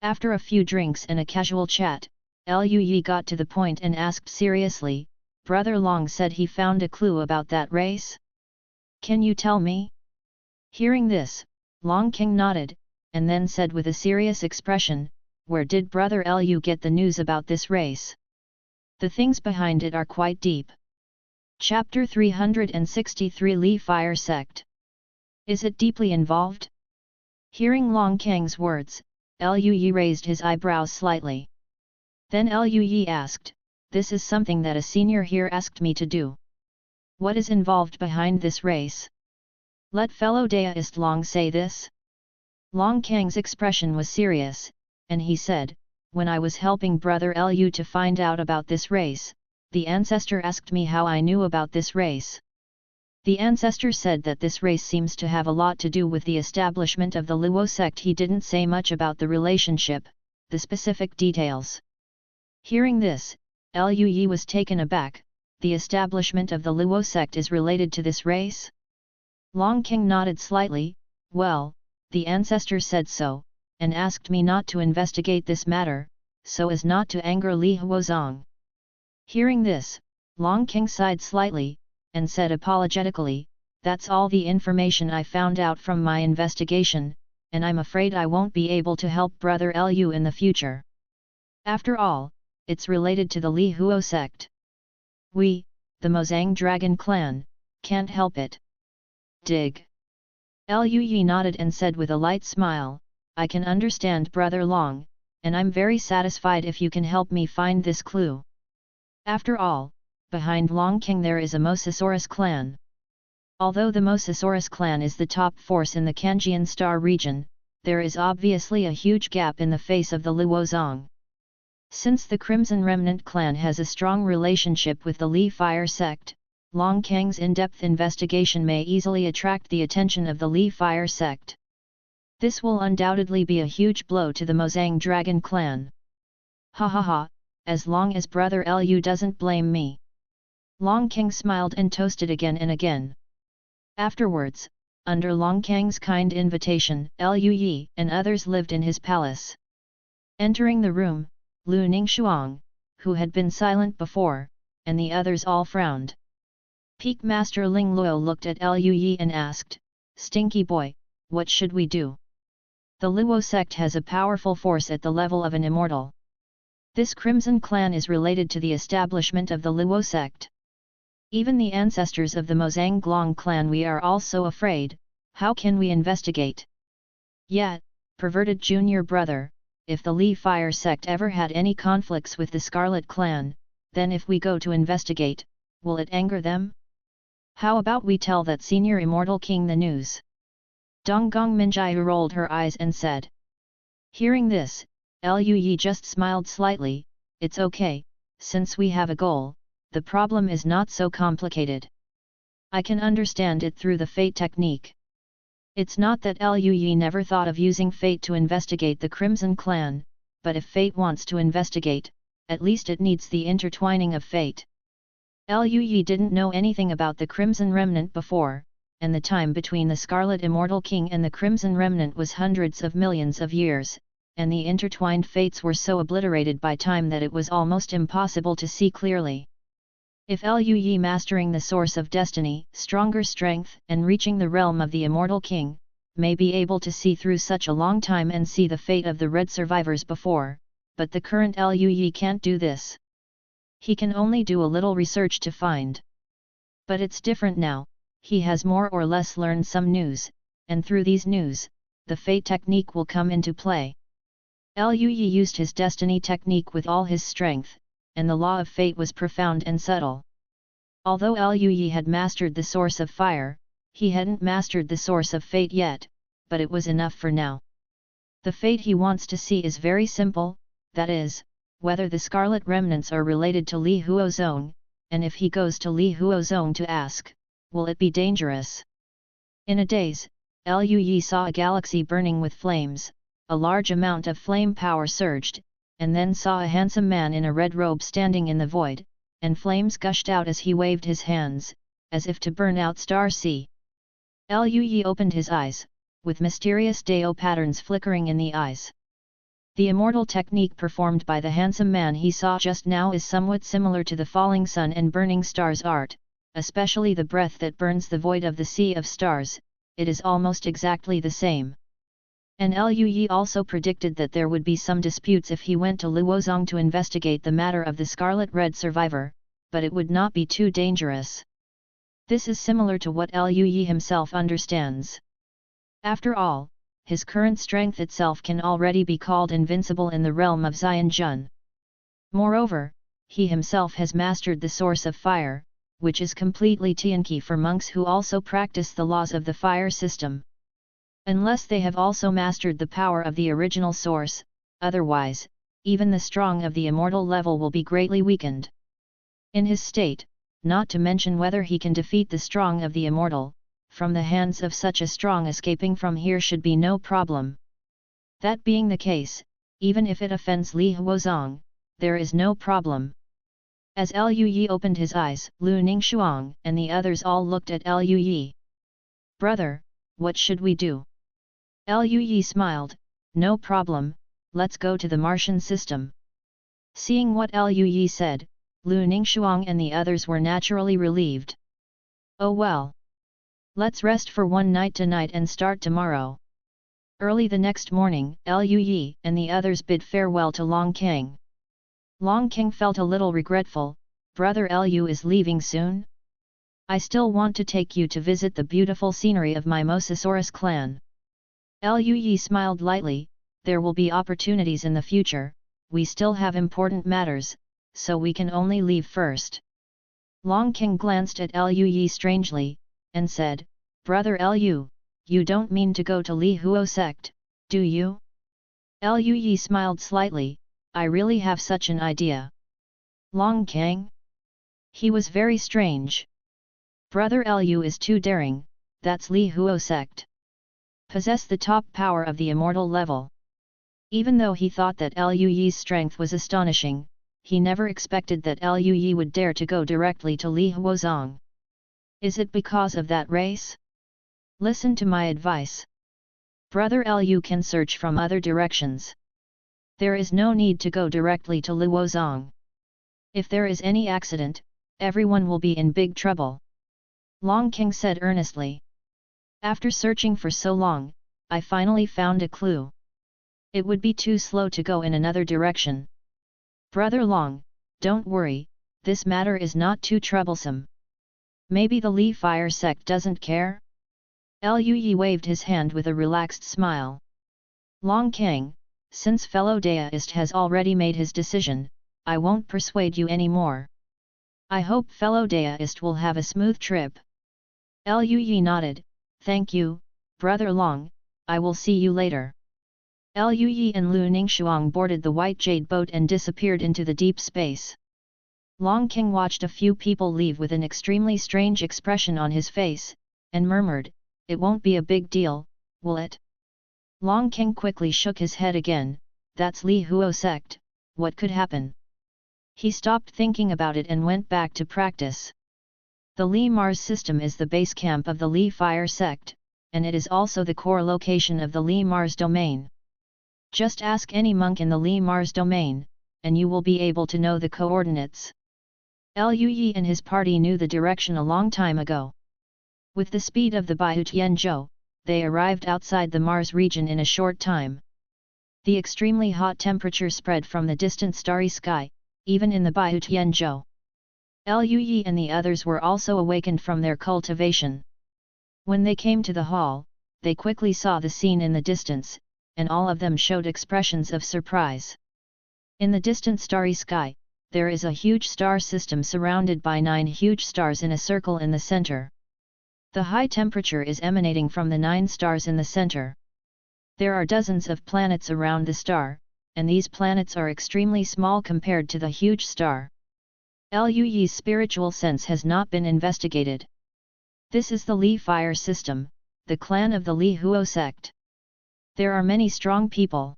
After a few drinks and a casual chat, Lu Yi got to the point and asked seriously, "Brother Long said he found a clue about that race? Can you tell me?" Hearing this, Long King nodded, and then said with a serious expression, "Where did Brother Lu get the news about this race? The things behind it are quite deep." Chapter 363 Li Fire Sect. Is it deeply involved? Hearing Long Kang's words, Lu Yi raised his eyebrows slightly. Then Lu Yi asked, "This is something that a senior here asked me to do. What is involved behind this race? Let fellow Daoist Long say this." Long Kang's expression was serious, and he said, "When I was helping Brother Lu to find out about this race, the ancestor asked me how I knew about this race. The ancestor said that this race seems to have a lot to do with the establishment of the Luo sect. He didn't say much about the relationship, the specific details." Hearing this, Lu Yi was taken aback. The establishment of the Luo sect is related to this race? Long King nodded slightly. "Well, the ancestor said so, and asked me not to investigate this matter, so as not to anger Li Huozong." Hearing this, Long King sighed slightly, and said apologetically, "That's all the information I found out from my investigation, and I'm afraid I won't be able to help Brother Lu in the future. After all, it's related to the Li Huo sect. We, the Mozang Dragon clan, can't help it." Dig. Lu Yi nodded and said with a light smile, "I can understand Brother Long, and I'm very satisfied if you can help me find this clue. After all, behind Long King there is a Mosasaurus clan. Although the Mosasaurus clan is the top force in the Kanjian Star region, there is obviously a huge gap in the face of the Luozong. Since the Crimson Remnant clan has a strong relationship with the Li Fire sect, Long Kang's in-depth investigation may easily attract the attention of the Li Fire sect. This will undoubtedly be a huge blow to the Mozang Dragon clan. Ha ha ha, as long as Brother Lu doesn't blame me." Long King smiled and toasted again and again. Afterwards, under Long Kang's kind invitation, Lu Yi and others lived in his palace. Entering the room, Lu Ningxuang, who had been silent before, and the others all frowned. Peak Master Ling Luo looked at Lu Yi and asked, "Stinky boy, what should we do? The Luo sect has a powerful force at the level of an immortal. This Crimson clan is related to the establishment of the Luo sect. Even the ancestors of the Mozang Glong clan we are also afraid. How can we investigate? Yet, perverted junior brother, if the Li Fire sect ever had any conflicts with the Scarlet clan, then if we go to investigate, will it anger them? How about we tell that senior immortal king the news?" Donggong Minjiu rolled her eyes and said. Hearing this, Lu Yi just smiled slightly, "It's okay, since we have a goal, the problem is not so complicated. I can understand it through the fate technique. It's not that Liu Yi never thought of using fate to investigate the Crimson Clan, but if fate wants to investigate, at least it needs the intertwining of fate. Liu Yi didn't know anything about the Crimson Remnant before, and the time between the Scarlet Immortal King and the Crimson Remnant was hundreds of millions of years, and the intertwined fates were so obliterated by time that it was almost impossible to see clearly. If Liu Yi mastering the source of destiny, stronger strength, and reaching the realm of the Immortal King, may be able to see through such a long time and see the fate of the Red survivors before, but the current Liu Yi can't do this. He can only do a little research to find. But it's different now, he has more or less learned some news, and through these news, the fate technique will come into play. Liu Yi used his destiny technique with all his strength, and the law of fate was profound and subtle. Although Liu Yi had mastered the source of fire, he hadn't mastered the source of fate yet, but it was enough for now. The fate he wants to see is very simple, that is, whether the Scarlet Remnants are related to Li Huozong, and if he goes to Li Huozong to ask, will it be dangerous? In a daze, Liu Yi saw a galaxy burning with flames, a large amount of flame power surged, and then saw a handsome man in a red robe standing in the void, and flames gushed out as he waved his hands, as if to burn out Star Sea. Liu Yi opened his eyes, with mysterious Dao patterns flickering in the eyes. The immortal technique performed by the handsome man he saw just now is somewhat similar to the falling sun and burning stars art, especially the breath that burns the void of the sea of stars, it is almost exactly the same. And Liu Yi also predicted that there would be some disputes if he went to Luozong to investigate the matter of the Scarlet Red survivor, but it would not be too dangerous. This is similar to what Liu Yi himself understands. After all, his current strength itself can already be called invincible in the realm of Xianjun. Moreover, he himself has mastered the source of fire, which is completely Tianqi for monks who also practice the laws of the fire system. Unless they have also mastered the power of the original source, otherwise, even the strong of the immortal level will be greatly weakened. In his state, not to mention whether he can defeat the strong of the immortal, from the hands of such a strong escaping from here should be no problem. That being the case, even if it offends Li Huozong, there is no problem. As Liu Yi opened his eyes, Lu Ningxuang and the others all looked at Liu Yi. "Brother, what should we do?" Liu Yi smiled, "No problem, let's go to the Martian system." Seeing what Liu Yi said, Lu Ningxuang and the others were naturally relieved. "Oh well. Let's rest for one night tonight and start tomorrow." Early the next morning, Liu Yi and the others bid farewell to Long King. Long King felt a little regretful. "Brother Liu is leaving soon? I still want to take you to visit the beautiful scenery of my Mosasaurus clan." Liu Yi smiled lightly, "There will be opportunities in the future, we still have important matters, so we can only leave first." Long King glanced at Liu Yi strangely, and said, "Brother Liu, you don't mean to go to Li Huo sect, do you?" Liu Yi smiled slightly, "I really have such an idea." Long King? He was very strange. Brother Liu is too daring, that's Li Huo sect. Possess the top power of the immortal level. Even though he thought that Liu Yi's strength was astonishing, he never expected that Liu Yi would dare to go directly to Li Huozong. Is it because of that race? Listen to my advice. Brother Liu can search from other directions. There is no need to go directly to Luozong. If there is any accident, everyone will be in big trouble. Long King said earnestly. After searching for so long, I finally found a clue. It would be too slow to go in another direction. Brother Long, don't worry, this matter is not too troublesome. Maybe the Li Fire sect doesn't care? Liu Yi waved his hand with a relaxed smile. Long King, since fellow Daoist has already made his decision, I won't persuade you anymore. I hope fellow Daoist will have a smooth trip. Liu Yi nodded, "Thank you, Brother Long, I will see you later." Liu Yi and Lu Ningxuang boarded the white jade boat and disappeared into the deep space. Long King watched a few people leave with an extremely strange expression on his face, and murmured, It won't be a big deal, will it? Long King quickly shook his head again. That's Li Huo sect, what could happen? He stopped thinking about it and went back to practice. The Li Mars system is the base camp of the Li Fire sect, and it is also the core location of the Li Mars domain. Just ask any monk in the Li Mars domain, and you will be able to know the coordinates. Liu Yi and his party knew the direction a long time ago. With the speed of the Baihu Tianzhou, they arrived outside the Mars region in a short time. The extremely hot temperature spread from the distant starry sky, even in the Baihu Tianzhou. Liu Yi and the others were also awakened from their cultivation. When they came to the hall, they quickly saw the scene in the distance, and all of them showed expressions of surprise. In the distant starry sky, there is a huge star system surrounded by 9 huge stars in a circle in the center. The high temperature is emanating from the 9 stars in the center. There are dozens of planets around the star, and these planets are extremely small compared to the huge star. Liu Yi's spiritual sense has not been investigated. This is the Li Fire system, the clan of the Li Huo sect. There are many strong people.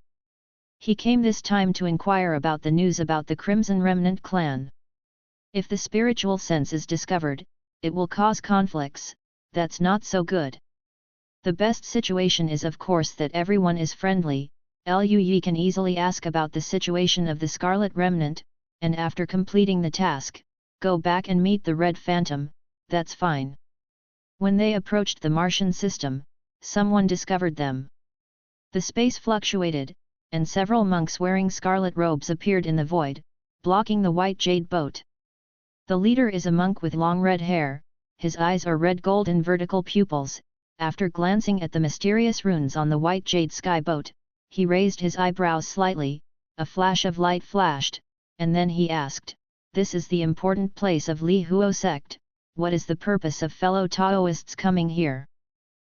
He came this time to inquire about the news about the Crimson Remnant clan. If the spiritual sense is discovered, it will cause conflicts. That's not so good. The best situation is of course that everyone is friendly. Liu Yi can easily ask about the situation of the Scarlet Remnant, and after completing the task, go back and meet the Red Phantom, that's fine. When they approached the Martian system, someone discovered them. The space fluctuated, and several monks wearing scarlet robes appeared in the void, blocking the white jade boat. The leader is a monk with long red hair, his eyes are red golden vertical pupils. After glancing at the mysterious runes on the white jade sky boat, he raised his eyebrows slightly, a flash of light flashed, and then he asked, "This is the important place of Li Huo sect, what is the purpose of fellow Taoists coming here?"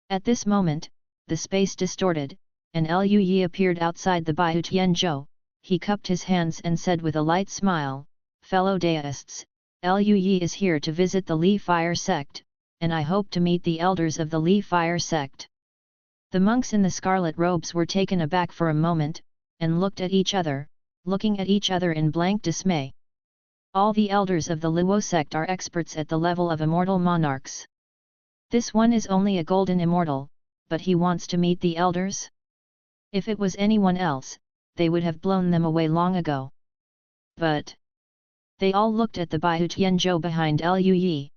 At this moment, the space distorted, and Liu Yi appeared outside the Baihu Tianzhou. He cupped his hands and said with a light smile, "Fellow Daists, Liu Yi is here to visit the Li Fire sect, and I hope to meet the elders of the Li Fire sect." The monks in the scarlet robes were taken aback for a moment, and looked at each other, looking at each other in blank dismay. All the elders of the Luo sect are experts at the level of immortal monarchs. This one is only a golden immortal, but he wants to meet the elders? If it was anyone else, they would have blown them away long ago. But they all looked at the Baihu Tianzhou behind Liu Yi.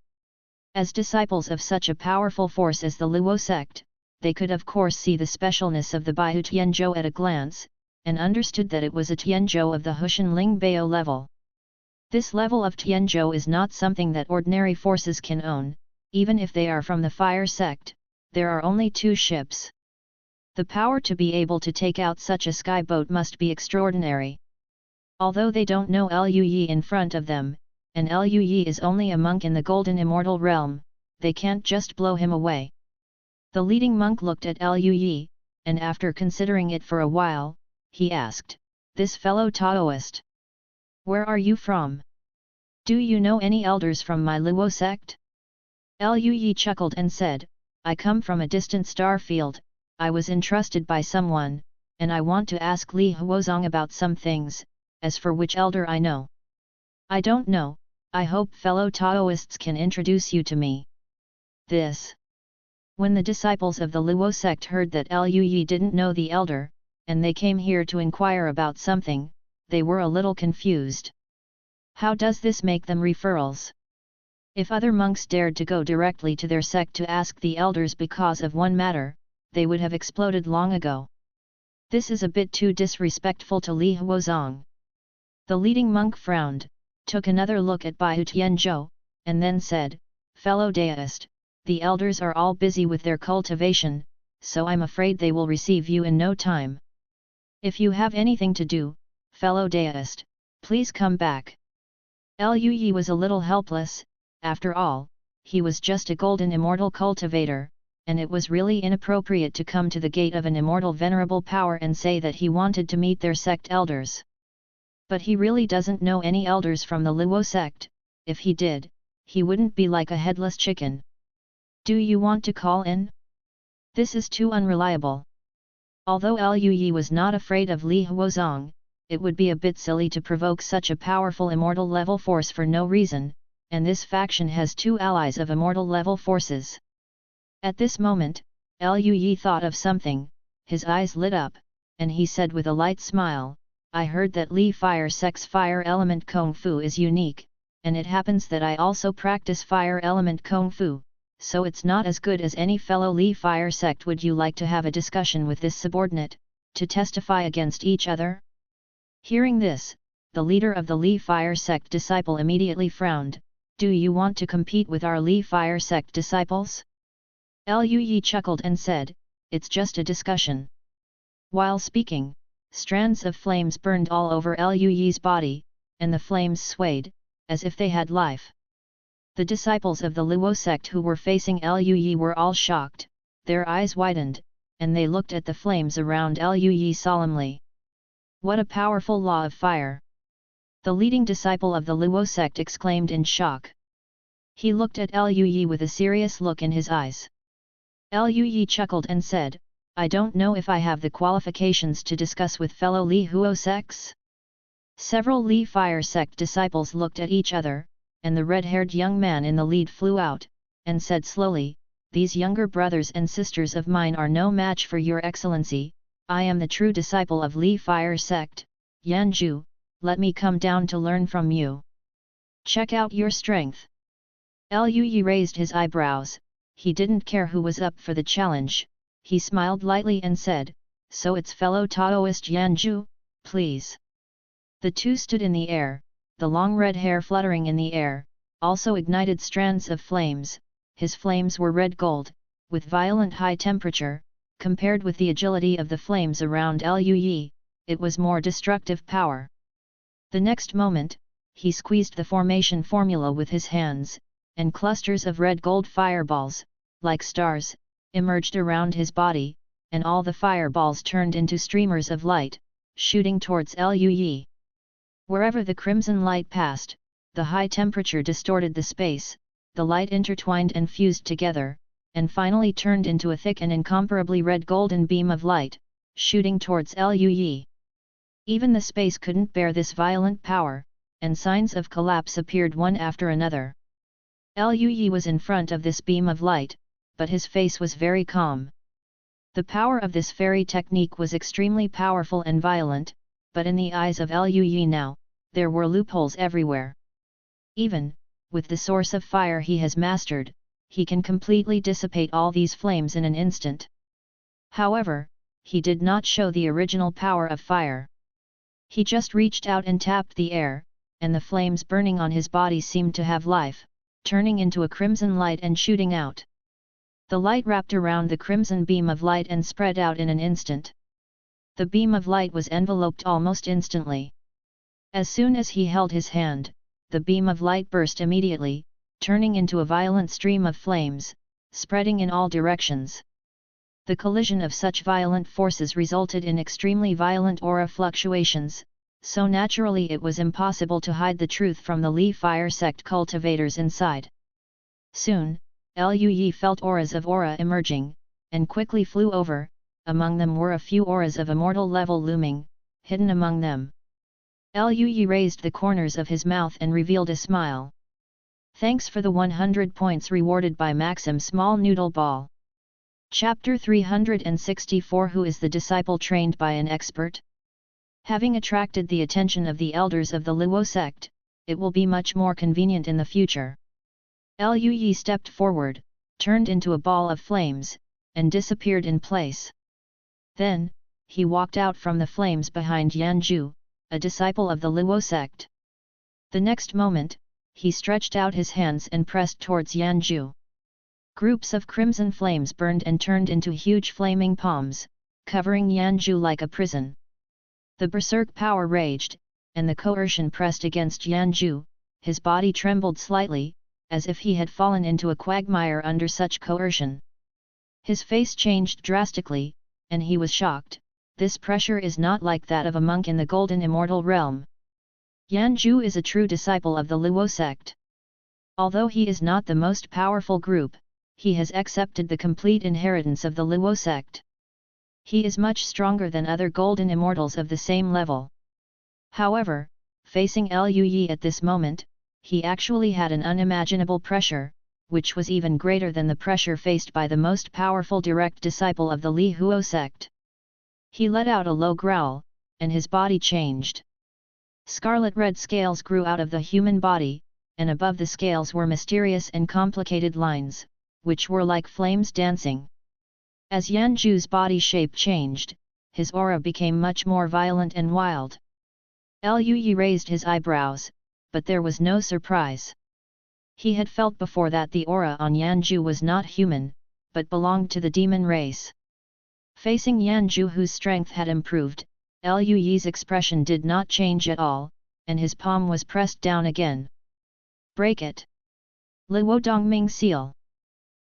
As disciples of such a powerful force as the Luo sect, they could of course see the specialness of the Baihu Tianzhou at a glance, and understood that it was a Tianzhou of the Hushan Ling Bao level. This level of Tianzhou is not something that ordinary forces can own, even if they are from the Fire sect. There are only 2 ships. The power to be able to take out such a sky boat must be extraordinary. Although they don't know Liu Yi in front of them, and Liu Yi is only a monk in the Golden Immortal Realm, they can't just blow him away. The leading monk looked at Liu Yi, and after considering it for a while, he asked, "This fellow Taoist, where are you from? Do you know any elders from my Luo sect?" Liu Yi chuckled and said, "I come from a distant star field. I was entrusted by someone, and I want to ask Li Huozong about some things, as for which elder I know. I don't know, I hope fellow Taoists can introduce you to me." This. When the disciples of the Luo sect heard that Liu Yi didn't know the elder, and they came here to inquire about something, they were a little confused. How does this make them referrals? If other monks dared to go directly to their sect to ask the elders because of one matter, they would have exploded long ago. This is a bit too disrespectful to Li Huozong. The leading monk frowned, took another look at Baihu Tianzhou, and then said, "Fellow Daoist, the elders are all busy with their cultivation, so I'm afraid they will receive you in no time. If you have anything to do, fellow Daoist, please come back." Liu Yi was a little helpless. After all, he was just a golden immortal cultivator, and it was really inappropriate to come to the gate of an immortal venerable power and say that he wanted to meet their sect elders. But he really doesn't know any elders from the Luo sect. If he did, he wouldn't be like a headless chicken. "Do you want to call in?" This is too unreliable. Although Liu Yi was not afraid of Li Huozong, it would be a bit silly to provoke such a powerful immortal level force for no reason, and this faction has two allies of immortal level forces. At this moment, Liu Yi thought of something, his eyes lit up, and he said with a light smile, I heard that Li Fire Sect's fire element Kung Fu is unique, and it happens that I also practice fire element Kung Fu, so it's not as good as any fellow Li Fire Sect. Would you like to have a discussion with this subordinate, to testify against each other? Hearing this, the leader of the Li Fire Sect Disciple immediately frowned. Do you want to compete with our Li Fire Sect disciples? Liu Yi chuckled and said, it's just a discussion. While speaking, strands of flames burned all over Liu Yi's body, and the flames swayed, as if they had life. The disciples of the Luo sect who were facing Liu Yi were all shocked, their eyes widened, and they looked at the flames around Liu Yi solemnly. What a powerful law of fire! The leading disciple of the Luo sect exclaimed in shock. He looked at Liu Yi with a serious look in his eyes. Liu Yi chuckled and said, I don't know if I have the qualifications to discuss with fellow Li Huo sects. Several Li Fire sect disciples looked at each other, and the red-haired young man in the lead flew out, and said slowly, these younger brothers and sisters of mine are no match for your excellency. I am the true disciple of Li Fire Sect, Yanju, let me come down to learn from you. Check out your strength. Liu Yi raised his eyebrows, he didn't care who was up for the challenge, he smiled lightly and said, so it's fellow Taoist Yanju, please. The two stood in the air, the long red hair fluttering in the air, also ignited strands of flames, his flames were red gold, with violent high temperature. Compared with the agility of the flames around Liu Yi, it was more destructive power. The next moment, he squeezed the formation formula with his hands, and clusters of red gold fireballs, like stars, emerged around his body, and all the fireballs turned into streamers of light, shooting towards Liu Yi. Wherever the crimson light passed, the high temperature distorted the space, the light intertwined and fused together, and finally turned into a thick and incomparably red golden beam of light, shooting towards Liu Yi. Even the space couldn't bear this violent power, and signs of collapse appeared one after another. Liu Yi was in front of this beam of light, but his face was very calm. The power of this fairy technique was extremely powerful and violent, but in the eyes of Liu Yi now, there were loopholes everywhere. Even, with the source of fire he has mastered, he can completely dissipate all these flames in an instant. However, he did not show the original power of fire. He just reached out and tapped the air, and the flames burning on his body seemed to have life, turning into a crimson light and shooting out. The light wrapped around the crimson beam of light and spread out in an instant. The beam of light was enveloped almost instantly. As soon as he held his hand, the beam of light burst immediately, turning into a violent stream of flames, spreading in all directions. The collision of such violent forces resulted in extremely violent aura fluctuations, so naturally it was impossible to hide the truth from the Li Fire Sect cultivators inside. Soon, Liu Yi felt auras of aura emerging, and quickly flew over, among them were a few auras of immortal level looming, hidden among them. Liu Yi raised the corners of his mouth and revealed a smile. Thanks for the 100 points rewarded by Maxim Small Noodle Ball. Chapter 364 Who is the disciple trained by an expert? Having attracted the attention of the elders of the Luo sect, it will be much more convenient in the future. Liu Yi stepped forward, turned into a ball of flames, and disappeared in place. Then, he walked out from the flames behind Yanju, a disciple of the Luo sect. The next moment, he stretched out his hands and pressed towards Yanju. Groups of crimson flames burned and turned into huge flaming palms, covering Yanju like a prison. The berserk power raged, and the coercion pressed against Yanju, his body trembled slightly, as if he had fallen into a quagmire under such coercion. His face changed drastically, and he was shocked. This pressure is not like that of a monk in the Golden Immortal Realm. Yanju is a true disciple of the Luo sect. Although he is not the most powerful group, he has accepted the complete inheritance of the Luo sect. He is much stronger than other golden immortals of the same level. However, facing Liu Yi at this moment, he actually had an unimaginable pressure, which was even greater than the pressure faced by the most powerful direct disciple of the Li Huo sect. He let out a low growl, and his body changed. Scarlet-red scales grew out of the human body, and above the scales were mysterious and complicated lines, which were like flames dancing. As Yan Zhu's body shape changed, his aura became much more violent and wild. Liu Yi raised his eyebrows, but there was no surprise. He had felt before that the aura on Yan Zhu was not human, but belonged to the demon race. Facing Yan Zhu, whose strength had improved, Liu Yi's expression did not change at all, and his palm was pressed down again. "Break it! Luo Dongming seal!"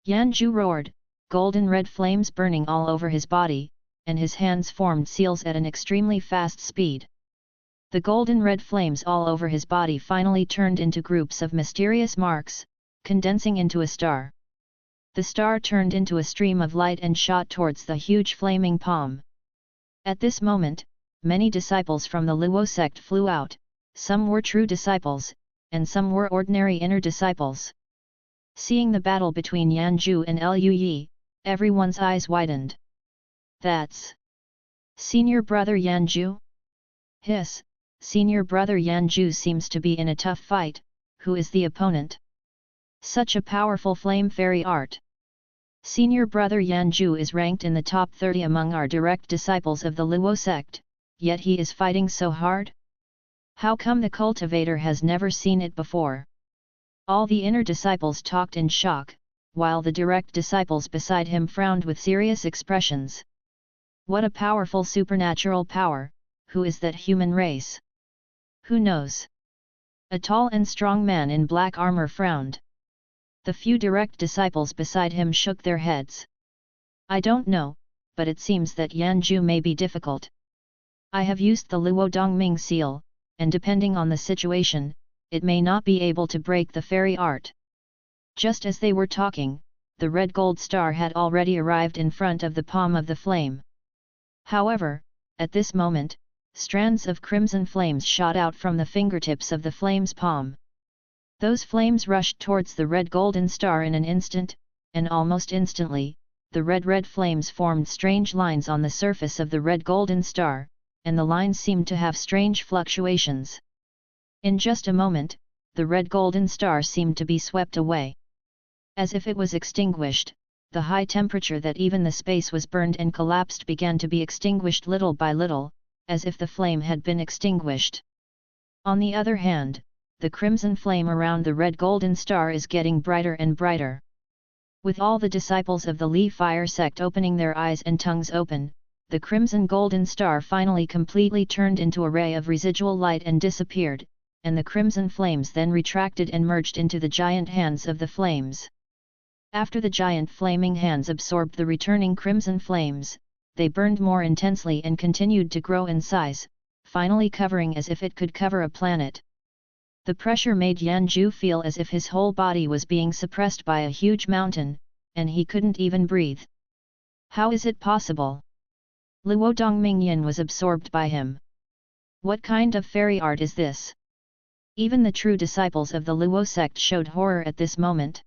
Yan Zhu roared, golden red flames burning all over his body, and his hands formed seals at an extremely fast speed. The golden red flames all over his body finally turned into groups of mysterious marks, condensing into a star. The star turned into a stream of light and shot towards the huge flaming palm. At this moment, many disciples from the Luo sect flew out. Some were true disciples, and some were ordinary inner disciples. Seeing the battle between Yan Zhu and Liu Yi, everyone's eyes widened. "That's Senior Brother Yan Zhu?" "Hiss, Senior Brother Yan Zhu seems to be in a tough fight. Who is the opponent?" "Such a powerful flame fairy art. Senior Brother Yan Zhu is ranked in the top 30 among our direct disciples of the Luo sect, yet he is fighting so hard? How come the cultivator has never seen it before?" All the inner disciples talked in shock, while the direct disciples beside him frowned with serious expressions. What a powerful supernatural power! Who is that human race? Who knows? A tall and strong man in black armor frowned. The few direct disciples beside him shook their heads. "I don't know, but it seems that Yan Zhu may be difficult. I have used the Luo Dongming seal, and depending on the situation, it may not be able to break the fairy art." Just as they were talking, the red gold star had already arrived in front of the palm of the flame. However, at this moment, strands of crimson flames shot out from the fingertips of the flame's palm. Those flames rushed towards the red golden star in an instant, and almost instantly, the red flames formed strange lines on the surface of the red golden star, and the lines seemed to have strange fluctuations. In just a moment, the red golden star seemed to be swept away. As if it was extinguished, the high temperature that even the space was burned and collapsed began to be extinguished little by little, as if the flame had been extinguished. On the other hand, the crimson flame around the red golden star is getting brighter and brighter. With all the disciples of the Li Fire sect opening their eyes and tongues open, the crimson golden star finally completely turned into a ray of residual light and disappeared, and the crimson flames then retracted and merged into the giant hands of the flames. After the giant flaming hands absorbed the returning crimson flames, they burned more intensely and continued to grow in size, finally covering as if it could cover a planet. The pressure made Yan Zhu feel as if his whole body was being suppressed by a huge mountain, and he couldn't even breathe. How is it possible? Luo Dongming was absorbed by him. What kind of fairy art is this? Even the true disciples of the Luo sect showed horror at this moment.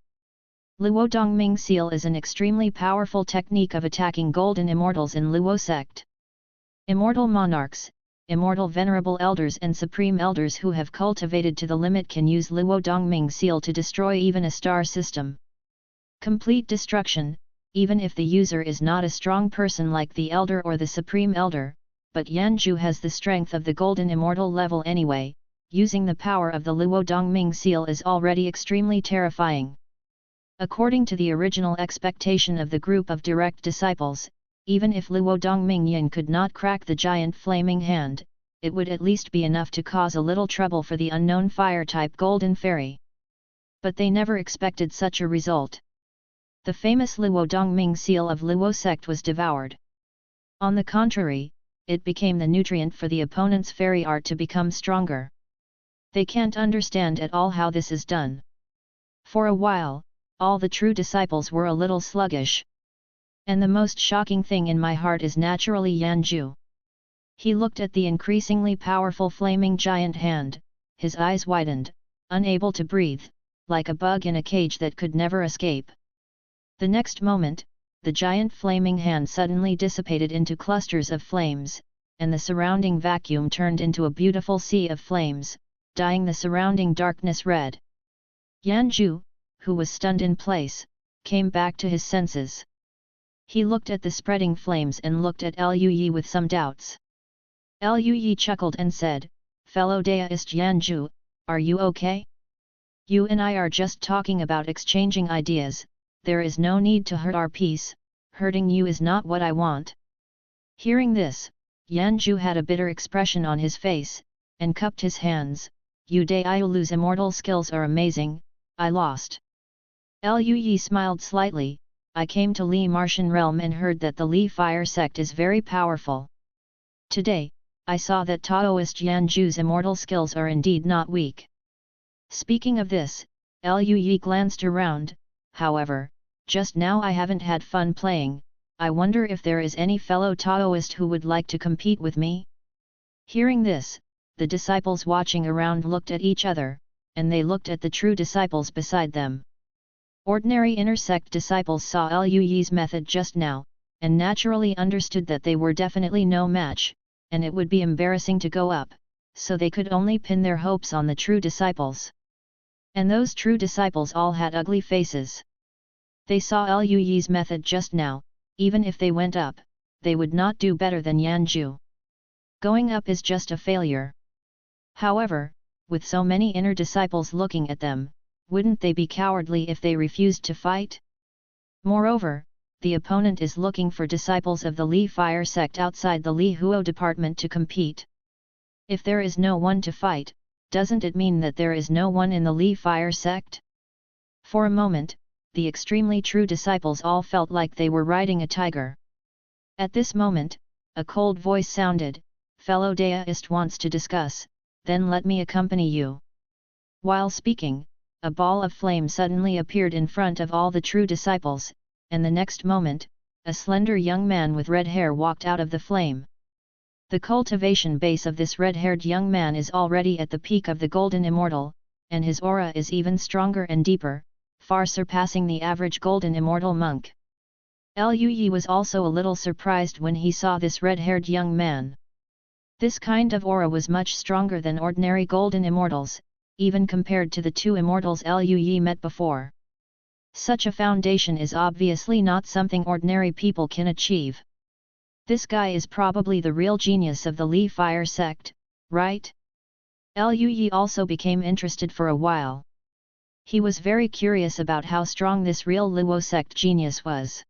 Luo Dongming seal is an extremely powerful technique of attacking golden immortals in Luo sect. Immortal monarchs, immortal venerable elders and supreme elders who have cultivated to the limit can use Luo Dongming seal to destroy even a star system. Complete destruction, even if the user is not a strong person like the elder or the supreme elder, but Yan Zhu has the strength of the golden immortal level anyway. Using the power of the Luo Dongming seal is already extremely terrifying. According to the original expectation of the group of direct disciples, even if Luo Dongming could not crack the giant flaming hand, it would at least be enough to cause a little trouble for the unknown fire-type golden fairy. But they never expected such a result. The famous Luo Dongming seal of Luo sect was devoured. On the contrary, it became the nutrient for the opponent's fairy art to become stronger. They can't understand at all how this is done. For a while, all the true disciples were a little sluggish. And the most shocking thing in my heart is naturally Yan Zhu. He looked at the increasingly powerful flaming giant hand, his eyes widened, unable to breathe, like a bug in a cage that could never escape. The next moment, the giant flaming hand suddenly dissipated into clusters of flames, and the surrounding vacuum turned into a beautiful sea of flames, dyeing the surrounding darkness red. Yan Zhu, who was stunned in place, came back to his senses. He looked at the spreading flames and looked at Liu Yi with some doubts. Liu Yi chuckled and said, "Fellow Daoist Yan Zhu, are you okay? You and I are just talking about exchanging ideas, there is no need to hurt our peace, hurting you is not what I want." Hearing this, Yan Zhu had a bitter expression on his face, and cupped his hands. "You Dailu's immortal skills are amazing, I lost." Liu Yi smiled slightly, "I came to Li Martian realm and heard that the Li Fire sect is very powerful. Today, I saw that Taoist Yan Zhu's immortal skills are indeed not weak." Speaking of this, Liu Yi glanced around. "However, just now I haven't had fun playing, I wonder if there is any fellow Taoist who would like to compete with me?" Hearing this, the disciples watching around looked at each other, and they looked at the true disciples beside them. Ordinary Inner Sect disciples saw Liu Yi's method just now, and naturally understood that they were definitely no match, and it would be embarrassing to go up, so they could only pin their hopes on the true disciples. And those true disciples all had ugly faces. They saw Liu Yi's method just now, even if they went up, they would not do better than Yan Zhu. Going up is just a failure. However, with so many inner disciples looking at them, wouldn't they be cowardly if they refused to fight? Moreover, the opponent is looking for disciples of the Li Fire sect outside the Li Huo department to compete. If there is no one to fight, doesn't it mean that there is no one in the Li Fire sect? For a moment, the extremely true disciples all felt like they were riding a tiger. At this moment, a cold voice sounded, "Fellow Daoist wants to discuss, then let me accompany you." While speaking, a ball of flame suddenly appeared in front of all the true disciples, and the next moment, a slender young man with red hair walked out of the flame. The cultivation base of this red-haired young man is already at the peak of the Golden Immortal, and his aura is even stronger and deeper, far surpassing the average Golden Immortal monk. Liu Yi was also a little surprised when he saw this red-haired young man. This kind of aura was much stronger than ordinary Golden Immortals, even compared to the two immortals Liu Yi met before. Such a foundation is obviously not something ordinary people can achieve. This guy is probably the real genius of the Li Fire sect, right? Liu Yi also became interested for a while. He was very curious about how strong this real Luo sect genius was.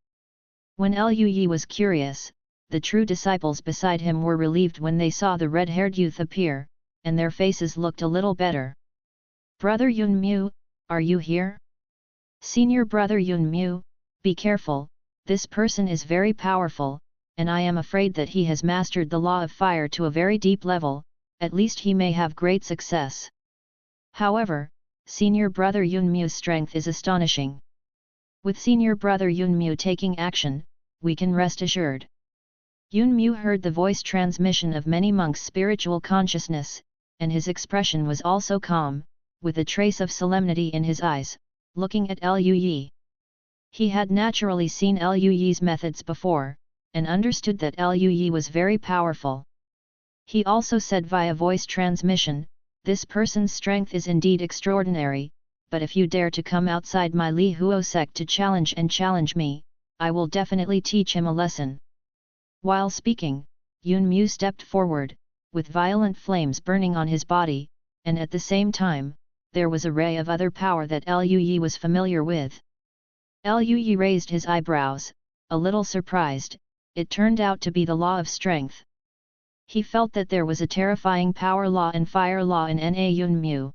When Liu Yi was curious, the true disciples beside him were relieved when they saw the red-haired youth appear, and their faces looked a little better. "Brother Yun Mu, are you here? Senior brother Yun Mu, be careful, this person is very powerful, and I am afraid that he has mastered the law of fire to a very deep level, at least he may have great success. However, senior brother Yun Mu's strength is astonishing. With senior brother Yun Mu taking action, we can rest assured." Yun Mu heard the voice transmission of many monks' spiritual consciousness, and his expression was also calm, with a trace of solemnity in his eyes, looking at Liu Yi. He had naturally seen Liu Yi's methods before, and understood that Liu Yi was very powerful. He also said via voice transmission, "This person's strength is indeed extraordinary, but if you dare to come outside my Li Huo sect to challenge me, I will definitely teach him a lesson." While speaking, Yun Mu stepped forward, with violent flames burning on his body, and at the same time, there was a ray of other power that Liu Yi was familiar with. Liu Yi raised his eyebrows, a little surprised. It turned out to be the law of strength. He felt that there was a terrifying power law and fire law in Na Yun Mu.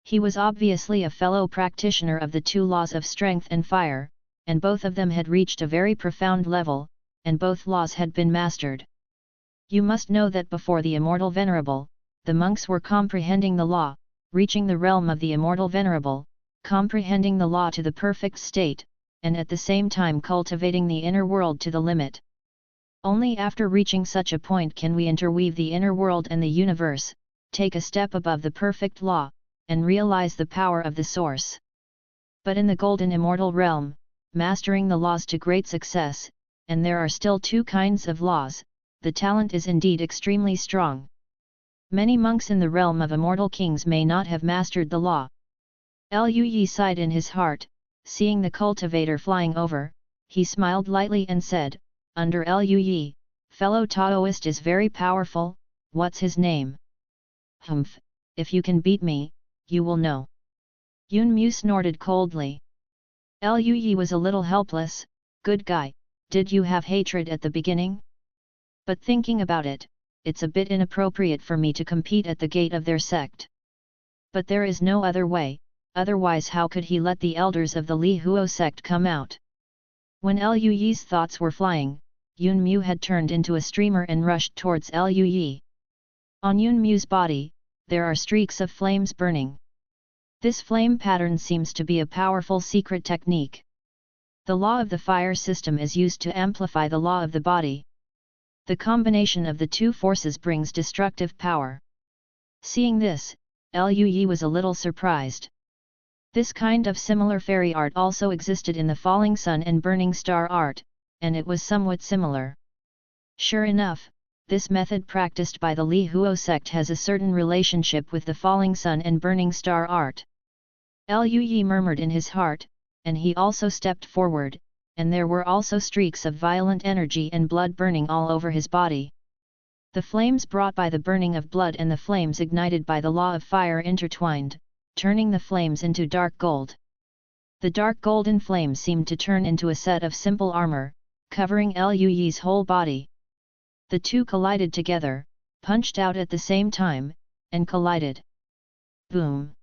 He was obviously a fellow practitioner of the two laws of strength and fire, and both of them had reached a very profound level, and both laws had been mastered. You must know that before the Immortal Venerable, the monks were comprehending the law, reaching the realm of the Immortal Venerable, comprehending the law to the perfect state, and at the same time cultivating the inner world to the limit. Only after reaching such a point can we interweave the inner world and the universe, take a step above the perfect law, and realize the power of the source. But in the golden immortal realm, mastering the laws to great success, and there are still two kinds of laws, the talent is indeed extremely strong. Many monks in the realm of immortal kings may not have mastered the law. Lui sighed in his heart, seeing the cultivator flying over, he smiled lightly and said, "Under Lui, fellow Taoist is very powerful, what's his name?" "Humph, if you can beat me, you will know." Yun Mu snorted coldly. Lui was a little helpless. "Good guy, did you have hatred at the beginning? But thinking about it, it's a bit inappropriate for me to compete at the gate of their sect. But there is no other way, otherwise how could he let the elders of the Li Huo sect come out?" When Lui's thoughts were flying, Yun Mu had turned into a streamer and rushed towards Lui. On Yun Mu's body, there are streaks of flames burning. This flame pattern seems to be a powerful secret technique. The law of the fire system is used to amplify the law of the body. The combination of the two forces brings destructive power. Seeing this, Lui was a little surprised. This kind of similar fairy art also existed in the falling sun and burning star art, and it was somewhat similar. Sure enough, this method practiced by the Li Huo sect has a certain relationship with the falling sun and burning star art. Lui murmured in his heart, and he also stepped forward, and there were also streaks of violent energy and blood burning all over his body. The flames brought by the burning of blood and the flames ignited by the law of fire intertwined, turning the flames into dark gold. The dark golden flame seemed to turn into a set of simple armor, covering Lui's whole body. The two collided together, punched out at the same time, and collided. Boom!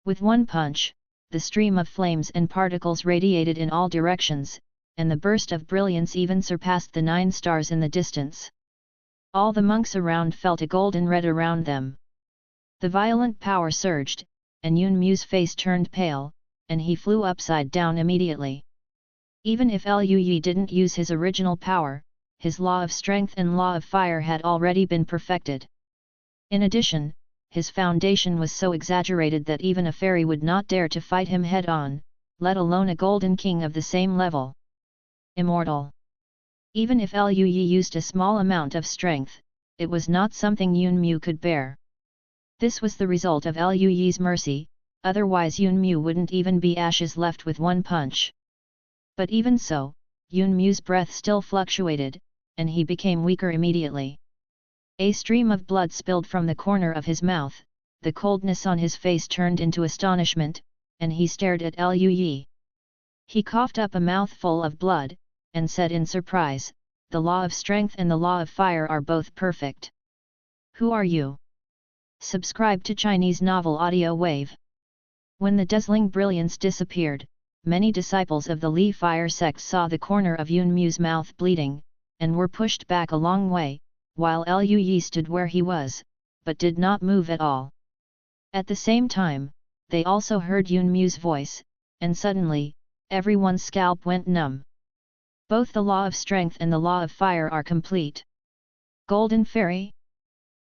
With one punch, the stream of flames and particles radiated in all directions, and the burst of brilliance even surpassed the 9 stars in the distance. All the monks around felt a golden red around them. The violent power surged, and Yun Mu's face turned pale, and he flew upside down immediately. Even if Lui didn't use his original power, his law of strength and law of fire had already been perfected. In addition, his foundation was so exaggerated that even a fairy would not dare to fight him head-on, let alone a golden king of the same level. Immortal. Even if Lui used a small amount of strength, it was not something Yun Mu could bear. This was the result of Lui's mercy, otherwise Yun Mu wouldn't even be ashes left with one punch. But even so, Yun Mu's breath still fluctuated, and he became weaker immediately. A stream of blood spilled from the corner of his mouth, the coldness on his face turned into astonishment, and he stared at Lui. He coughed up a mouthful of blood, and said in surprise, "The law of strength and the law of fire are both perfect. Who are you?" Subscribe to Chinese Novel Audio Wave. When the dazzling brilliance disappeared, many disciples of the Li Fire sect saw the corner of Yun Mu's mouth bleeding, and were pushed back a long way, while Lui stood where he was, but did not move at all. At the same time, they also heard Yun Mu's voice, and suddenly, everyone's scalp went numb. Both the law of strength and the law of fire are complete. Golden Fairy?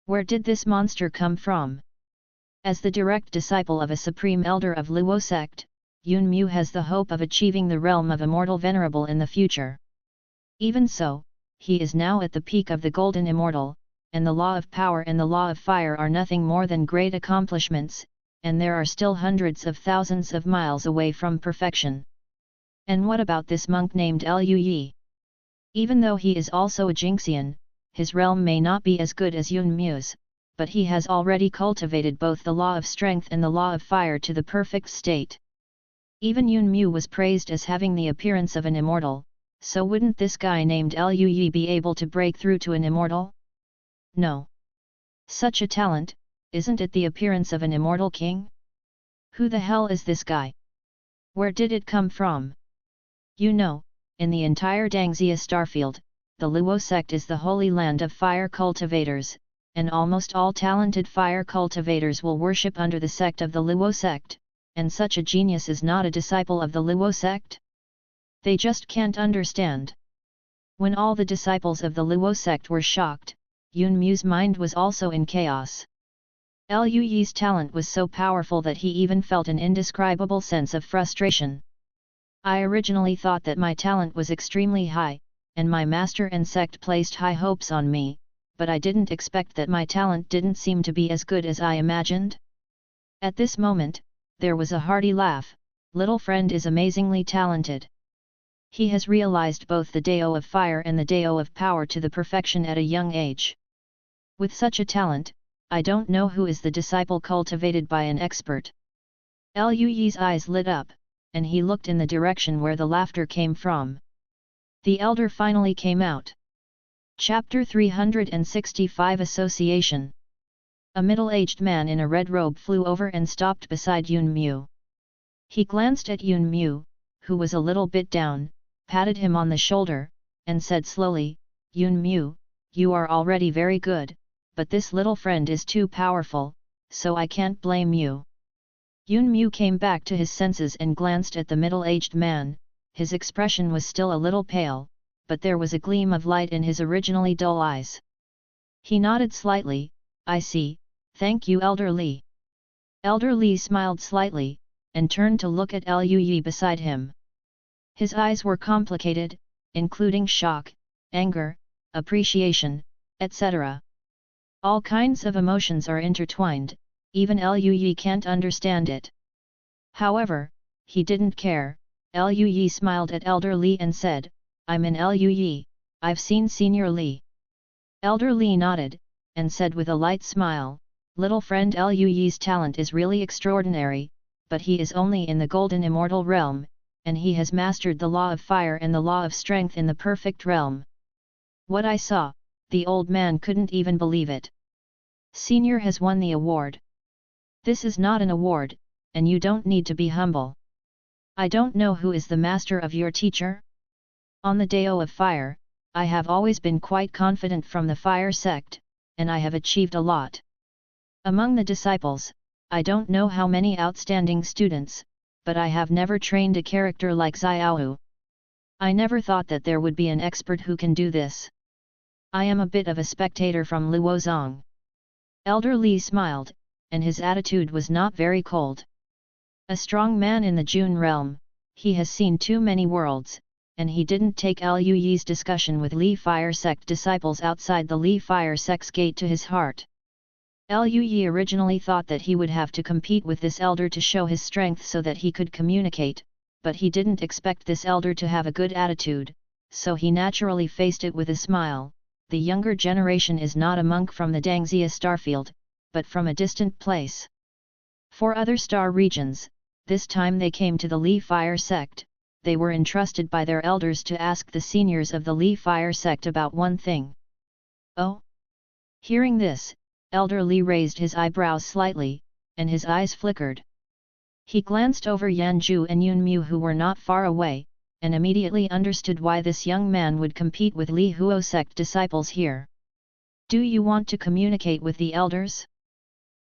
Where did this monster come from? As the direct disciple of a supreme elder of Luo sect, Yun Mu has the hope of achieving the realm of Immortal Venerable in the future. Even so, he is now at the peak of the Golden Immortal, and the law of power and the law of fire are nothing more than great accomplishments, and there are still hundreds of thousands of miles away from perfection. And what about this monk named Lui? Even though he is also a Jingxian, his realm may not be as good as Yun Mu's, but he has already cultivated both the law of strength and the law of fire to the perfect state. Even Yun Mu was praised as having the appearance of an immortal, so wouldn't this guy named Lui be able to break through to an immortal? No. Such a talent, isn't it the appearance of an immortal king? Who the hell is this guy? Where did it come from? You know, in the entire Dangxia starfield, the Luo sect is the holy land of fire cultivators, and almost all talented fire cultivators will worship under the sect of the Luo sect, and such a genius is not a disciple of the Luo sect? They just can't understand. When all the disciples of the Luo sect were shocked, Yun Mu's mind was also in chaos. Liu Yi's talent was so powerful that he even felt an indescribable sense of frustration. I originally thought that my talent was extremely high, and my master and sect placed high hopes on me, but I didn't expect that my talent didn't seem to be as good as I imagined. At this moment, there was a hearty laugh. Little friend is amazingly talented. He has realized both the Dao of fire and the Dao of power to the perfection at a young age. With such a talent, I don't know who is the disciple cultivated by an expert. Liu Yi's eyes lit up, and he looked in the direction where the laughter came from. The elder finally came out. Chapter 365 Association. A middle-aged man in a red robe flew over and stopped beside Yun Mu. He glanced at Yun Mu, who was a little bit down, patted him on the shoulder, and said slowly, "Yun Mu, you are already very good, but this little friend is too powerful, so I can't blame you." Yun Mu came back to his senses and glanced at the middle-aged man. His expression was still a little pale, but there was a gleam of light in his originally dull eyes. He nodded slightly. "I see, thank you Elder Li." Elder Li smiled slightly, and turned to look at Liu Yi beside him. His eyes were complicated, including shock, anger, appreciation, etc. All kinds of emotions are intertwined, even Liu Yi can't understand it. However, he didn't care. Liu Yi smiled at Elder Li and said, "I'm in Liu Yi, I've seen Senior Li." Elder Li nodded, and said with a light smile, "Little friend Liu Yi's talent is really extraordinary, but he is only in the golden immortal realm, and he has mastered the law of fire and the law of strength in the perfect realm." What I saw, the old man couldn't even believe it. Senior has won the award. This is not an award, and you don't need to be humble. I don't know who is the master of your teacher. On the Dao of fire, I have always been quite confident from the fire sect, and I have achieved a lot. Among the disciples, I don't know how many outstanding students, but I have never trained a character like Xiaohu. I never thought that there would be an expert who can do this. I am a bit of a spectator from Luozong. Elder Li smiled, and his attitude was not very cold. A strong man in the June realm, he has seen too many worlds, and he didn't take Liu Yi's discussion with Li Fire Sect disciples outside the Li Fire Sect's gate to his heart. Liu Yi originally thought that he would have to compete with this elder to show his strength so that he could communicate, but he didn't expect this elder to have a good attitude, so he naturally faced it with a smile. The younger generation is not a monk from the Dangxia starfield, but from a distant place. For other star regions, this time they came to the Li Fire Sect. They were entrusted by their elders to ask the seniors of the Li Fire Sect about one thing. Oh? Hearing this, Elder Li raised his eyebrows slightly, and his eyes flickered. He glanced over Yanju and Yun Mu who were not far away, and immediately understood why this young man would compete with Li Huo sect disciples here. "Do you want to communicate with the elders?"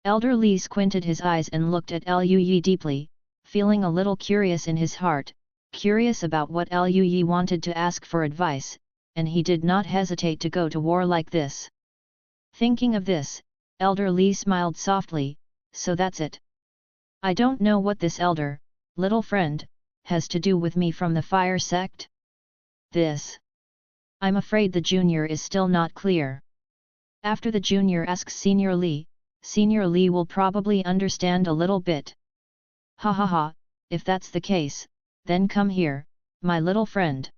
Elder Li squinted his eyes and looked at Liu Yi deeply, feeling a little curious in his heart, curious about what Liu Yi wanted to ask for advice, and he did not hesitate to go to war like this. Thinking of this, Elder Li smiled softly, "So that's it. I don't know what this elder, little friend, has to do with me from the fire sect? This. I'm afraid the junior is still not clear. After the junior asks Senior Li will probably understand a little bit." "Ha ha ha, if that's the case, then come here, my little friend.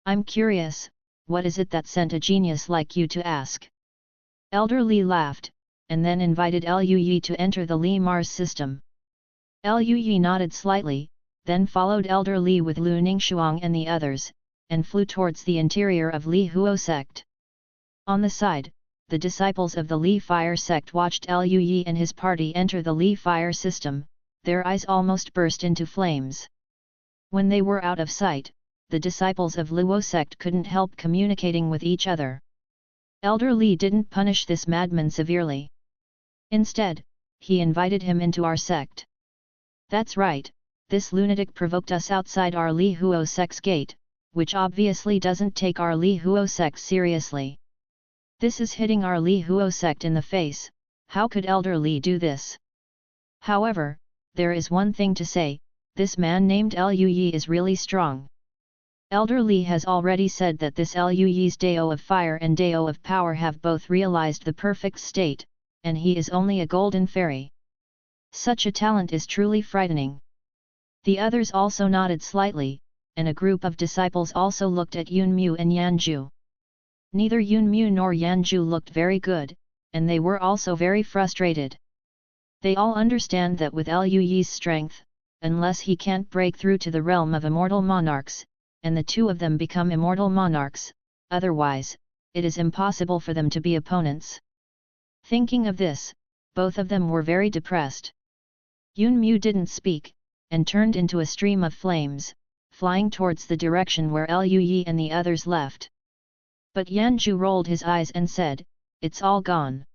I'm curious, what is it that sent a genius like you to ask?" Elder Li laughed, and then invited Liu Yi to enter the Li Mars system. Liu Yi nodded slightly, then followed Elder Li with Lu Ningxuang and the others, and flew towards the interior of Li Huo sect. On the side, the disciples of the Li Fire sect watched Liu Yi and his party enter the Li Fire system. Their eyes almost burst into flames. When they were out of sight, the disciples of Luo sect couldn't help communicating with each other. Elder Li didn't punish this madman severely. Instead, he invited him into our sect. That's right, this lunatic provoked us outside our Li Huo sect's gate, which obviously doesn't take our Li Huo sect seriously. This is hitting our Li Huo sect in the face. How could Elder Li do this? However, there is one thing to say, this man named Liu Yi is really strong. Elder Li has already said that this Liu Yi's Dao of Fire and Dao of Power have both realized the perfect state, and he is only a golden fairy. Such a talent is truly frightening. The others also nodded slightly, and a group of disciples also looked at Yunmu and Yanju. Neither Yunmu nor Yanju looked very good, and they were also very frustrated. They all understand that with Liu Yi's strength, unless he can't break through to the realm of immortal monarchs, and the two of them become immortal monarchs, otherwise, it is impossible for them to be opponents. Thinking of this, both of them were very depressed. Yunmu didn't speak, and turned into a stream of flames, flying towards the direction where Liu Yi and the others left. But Yanju rolled his eyes and said, "It's all gone."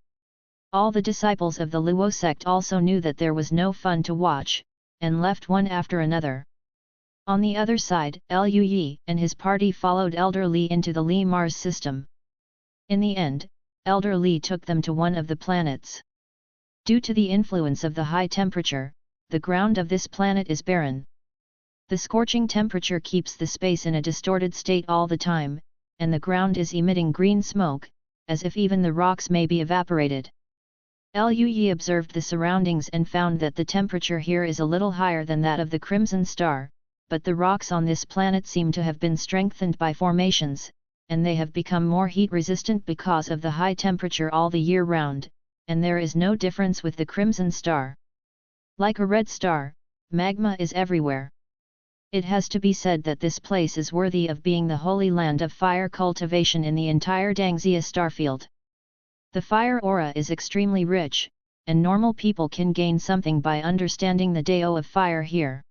All the disciples of the Luo sect also knew that there was no fun to watch, and left one after another. On the other side, Liu Yi and his party followed Elder Li into the Li Mars system. In the end, Elder Li took them to one of the planets. Due to the influence of the high temperature, the ground of this planet is barren. The scorching temperature keeps the space in a distorted state all the time, and the ground is emitting green smoke, as if even the rocks may be evaporated. Liu Yi observed the surroundings and found that the temperature here is a little higher than that of the Crimson Star, but the rocks on this planet seem to have been strengthened by formations, and they have become more heat-resistant because of the high temperature all the year round, and there is no difference with the Crimson Star. Like a red star, magma is everywhere. It has to be said that this place is worthy of being the holy land of fire cultivation in the entire Dangxia starfield. The fire aura is extremely rich, and normal people can gain something by understanding the Dao of Fire here.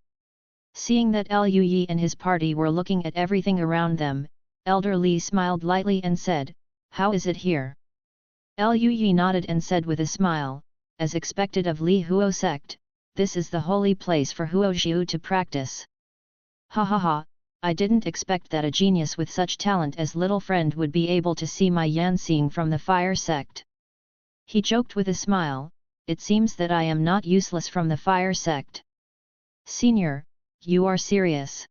Seeing that Liu Yi and his party were looking at everything around them, Elder Li smiled lightly and said, "How is it here?" Liu Yi nodded and said with a smile, "As expected of Li Huo sect, this is the holy place for Huo Xiu to practice." "Ha ha ha, I didn't expect that a genius with such talent as little friend would be able to see my Yanxing from the fire sect." He joked with a smile, "It seems that I am not useless from the fire sect." "Senior, you are serious?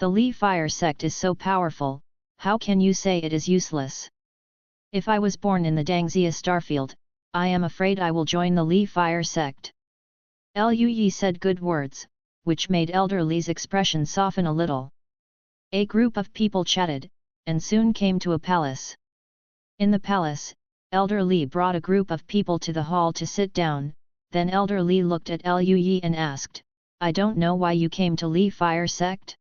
The Li fire sect is so powerful, how can you say it is useless? If I was born in the Dangxia starfield, I am afraid I will join the Li fire sect." Liu Yi said good words, which made Elder Li's expression soften a little. A group of people chatted, and soon came to a palace. In the palace, Elder Li brought a group of people to the hall to sit down, then Elder Li looked at Liu Yi and asked, "I don't know why you came to Li fire sect?"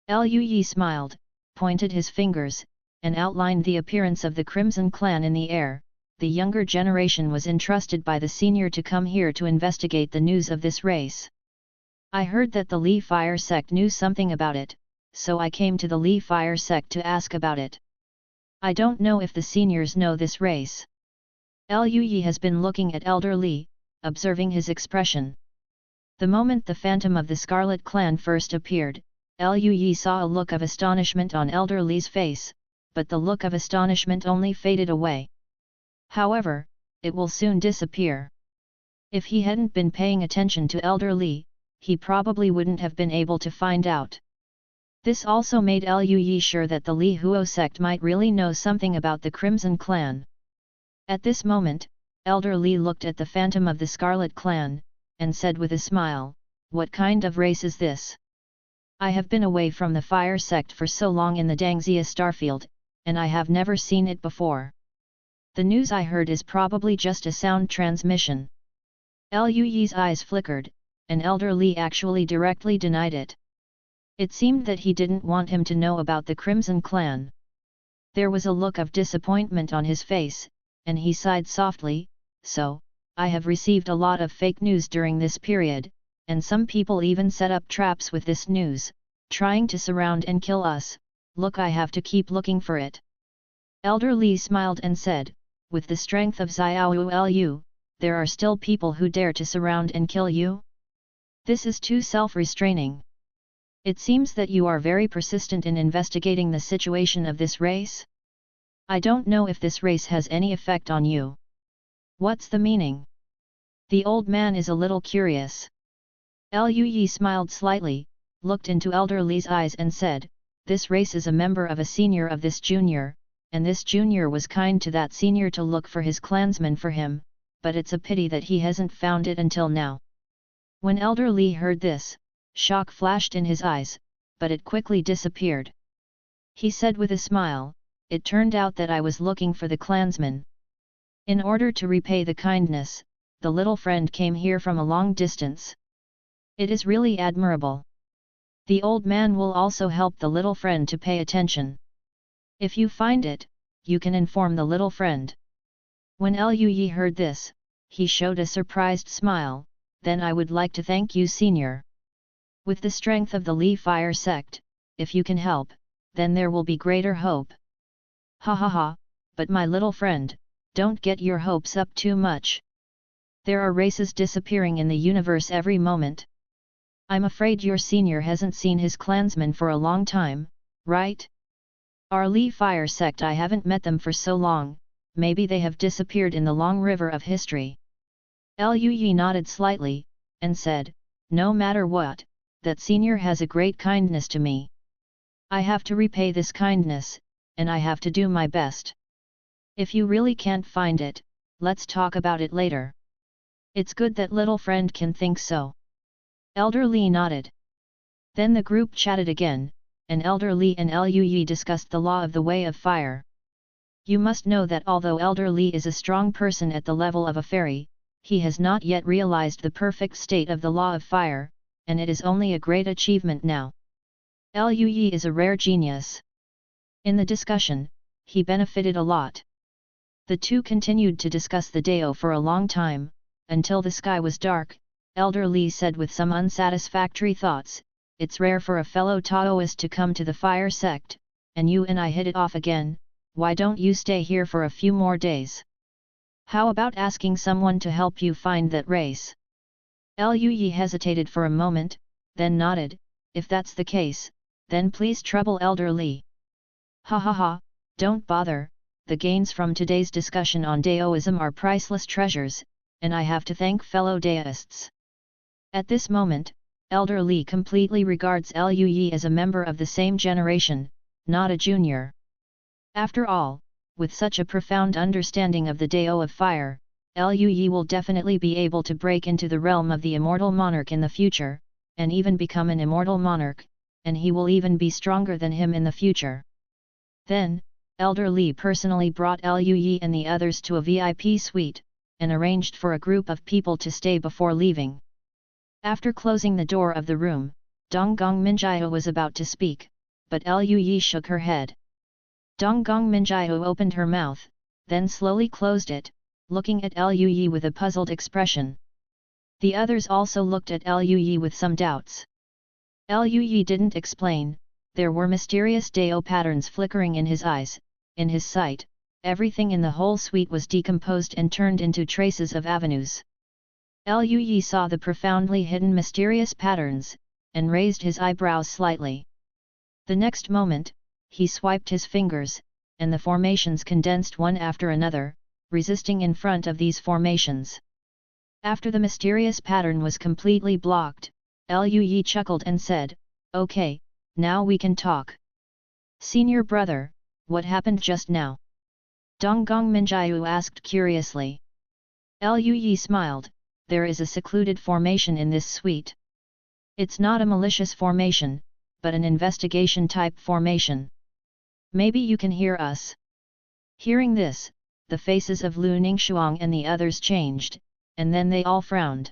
Liu Yi smiled, pointed his fingers, and outlined the appearance of the Crimson Clan in the air. The younger generation was entrusted by the senior to come here to investigate the news of this race. I heard that the Li fire sect knew something about it, so I came to the Li fire sect to ask about it. I don't know if the seniors know this race. Liu Yi has been looking at Elder Li, observing his expression. The moment the phantom of the Scarlet Clan first appeared, Liu Yi saw a look of astonishment on Elder Li's face, but the look of astonishment only faded away. However, it will soon disappear. If he hadn't been paying attention to Elder Li, he probably wouldn't have been able to find out. This also made Liu Yi sure that the Li Huo sect might really know something about the Crimson Clan. At this moment, Elder Li looked at the phantom of the Scarlet Clan, and said with a smile, "What kind of race is this? I have been away from the fire sect for so long in the Dangxia starfield, and I have never seen it before. The news I heard is probably just a sound transmission." Liu Yi's eyes flickered, and Elder Li actually directly denied it. It seemed that he didn't want him to know about the Crimson Clan. There was a look of disappointment on his face, and he sighed softly, "So, I have received a lot of fake news during this period, and some people even set up traps with this news, trying to surround and kill us. Look, I have to keep looking for it." Elder Li smiled and said, "With the strength of Xiao Lu, there are still people who dare to surround and kill you?" This is too self-restraining. It seems that you are very persistent in investigating the situation of this race. I don't know if this race has any effect on you. What's the meaning? The old man is a little curious. Lui smiled slightly, looked into Elder Li's eyes and said, this race is a member of a senior of this junior, and this junior was kind to that senior to look for his clansmen for him, but it's a pity that he hasn't found it until now. When Elder Li heard this, shock flashed in his eyes, but it quickly disappeared. He said with a smile, it turned out that I was looking for the clansman. In order to repay the kindness, the little friend came here from a long distance. It is really admirable. The old man will also help the little friend to pay attention. If you find it, you can inform the little friend. When Lui heard this, he showed a surprised smile, then I would like to thank you, senior. With the strength of the Li Fire sect, if you can help, then there will be greater hope. Ha ha ha, but my little friend, don't get your hopes up too much. There are races disappearing in the universe every moment. I'm afraid your senior hasn't seen his clansmen for a long time, right? Our Li Fire sect, I haven't met them for so long, maybe they have disappeared in the long river of history. Lui nodded slightly, and said, no matter what, that senior has a great kindness to me. I have to repay this kindness, and I have to do my best. If you really can't find it, let's talk about it later. It's good that little friend can think so. Elder Li nodded. Then the group chatted again, and Elder Li and Lui discussed the law of the Way of Fire. You must know that although Elder Li is a strong person at the level of a fairy, he has not yet realized the perfect state of the law of fire, and it is only a great achievement now. Lui is a rare genius. In the discussion, he benefited a lot. The two continued to discuss the Dao for a long time, until the sky was dark. Elder Li said with some unsatisfactory thoughts, it's rare for a fellow Taoist to come to the fire sect, and you and I hit it off again, why don't you stay here for a few more days? How about asking someone to help you find that race? Lui hesitated for a moment, then nodded, if that's the case, then please trouble Elder Li. Ha ha ha, don't bother, the gains from today's discussion on Daoism are priceless treasures, and I have to thank fellow Daoists. At this moment, Elder Li completely regards Lui as a member of the same generation, not a junior. After all, with such a profound understanding of the Dao of Fire, Lui will definitely be able to break into the realm of the immortal monarch in the future, and even become an immortal monarch, and he will even be stronger than him in the future. Then, Elder Li personally brought Lui and the others to a VIP suite, and arranged for a group of people to stay before leaving. After closing the door of the room, Donggong Minjiao was about to speak, but Lui shook her head. Donggong Minjiao opened her mouth, then slowly closed it, looking at Lui with a puzzled expression. The others also looked at Lui with some doubts. Lui didn't explain, there were mysterious Dao patterns flickering in his eyes, in his sight, everything in the whole suite was decomposed and turned into traces of avenues. Lui saw the profoundly hidden mysterious patterns, and raised his eyebrows slightly. The next moment, he swiped his fingers, and the formations condensed one after another, resisting in front of these formations. After the mysterious pattern was completely blocked, Lui chuckled and said, okay, now we can talk. Senior brother, what happened just now? Donggong Minjiao asked curiously. Lui smiled, there is a secluded formation in this suite. It's not a malicious formation, but an investigation type formation. Maybe you can hear us. Hearing this, the faces of Lu Ningxuang and the others changed, and then they all frowned.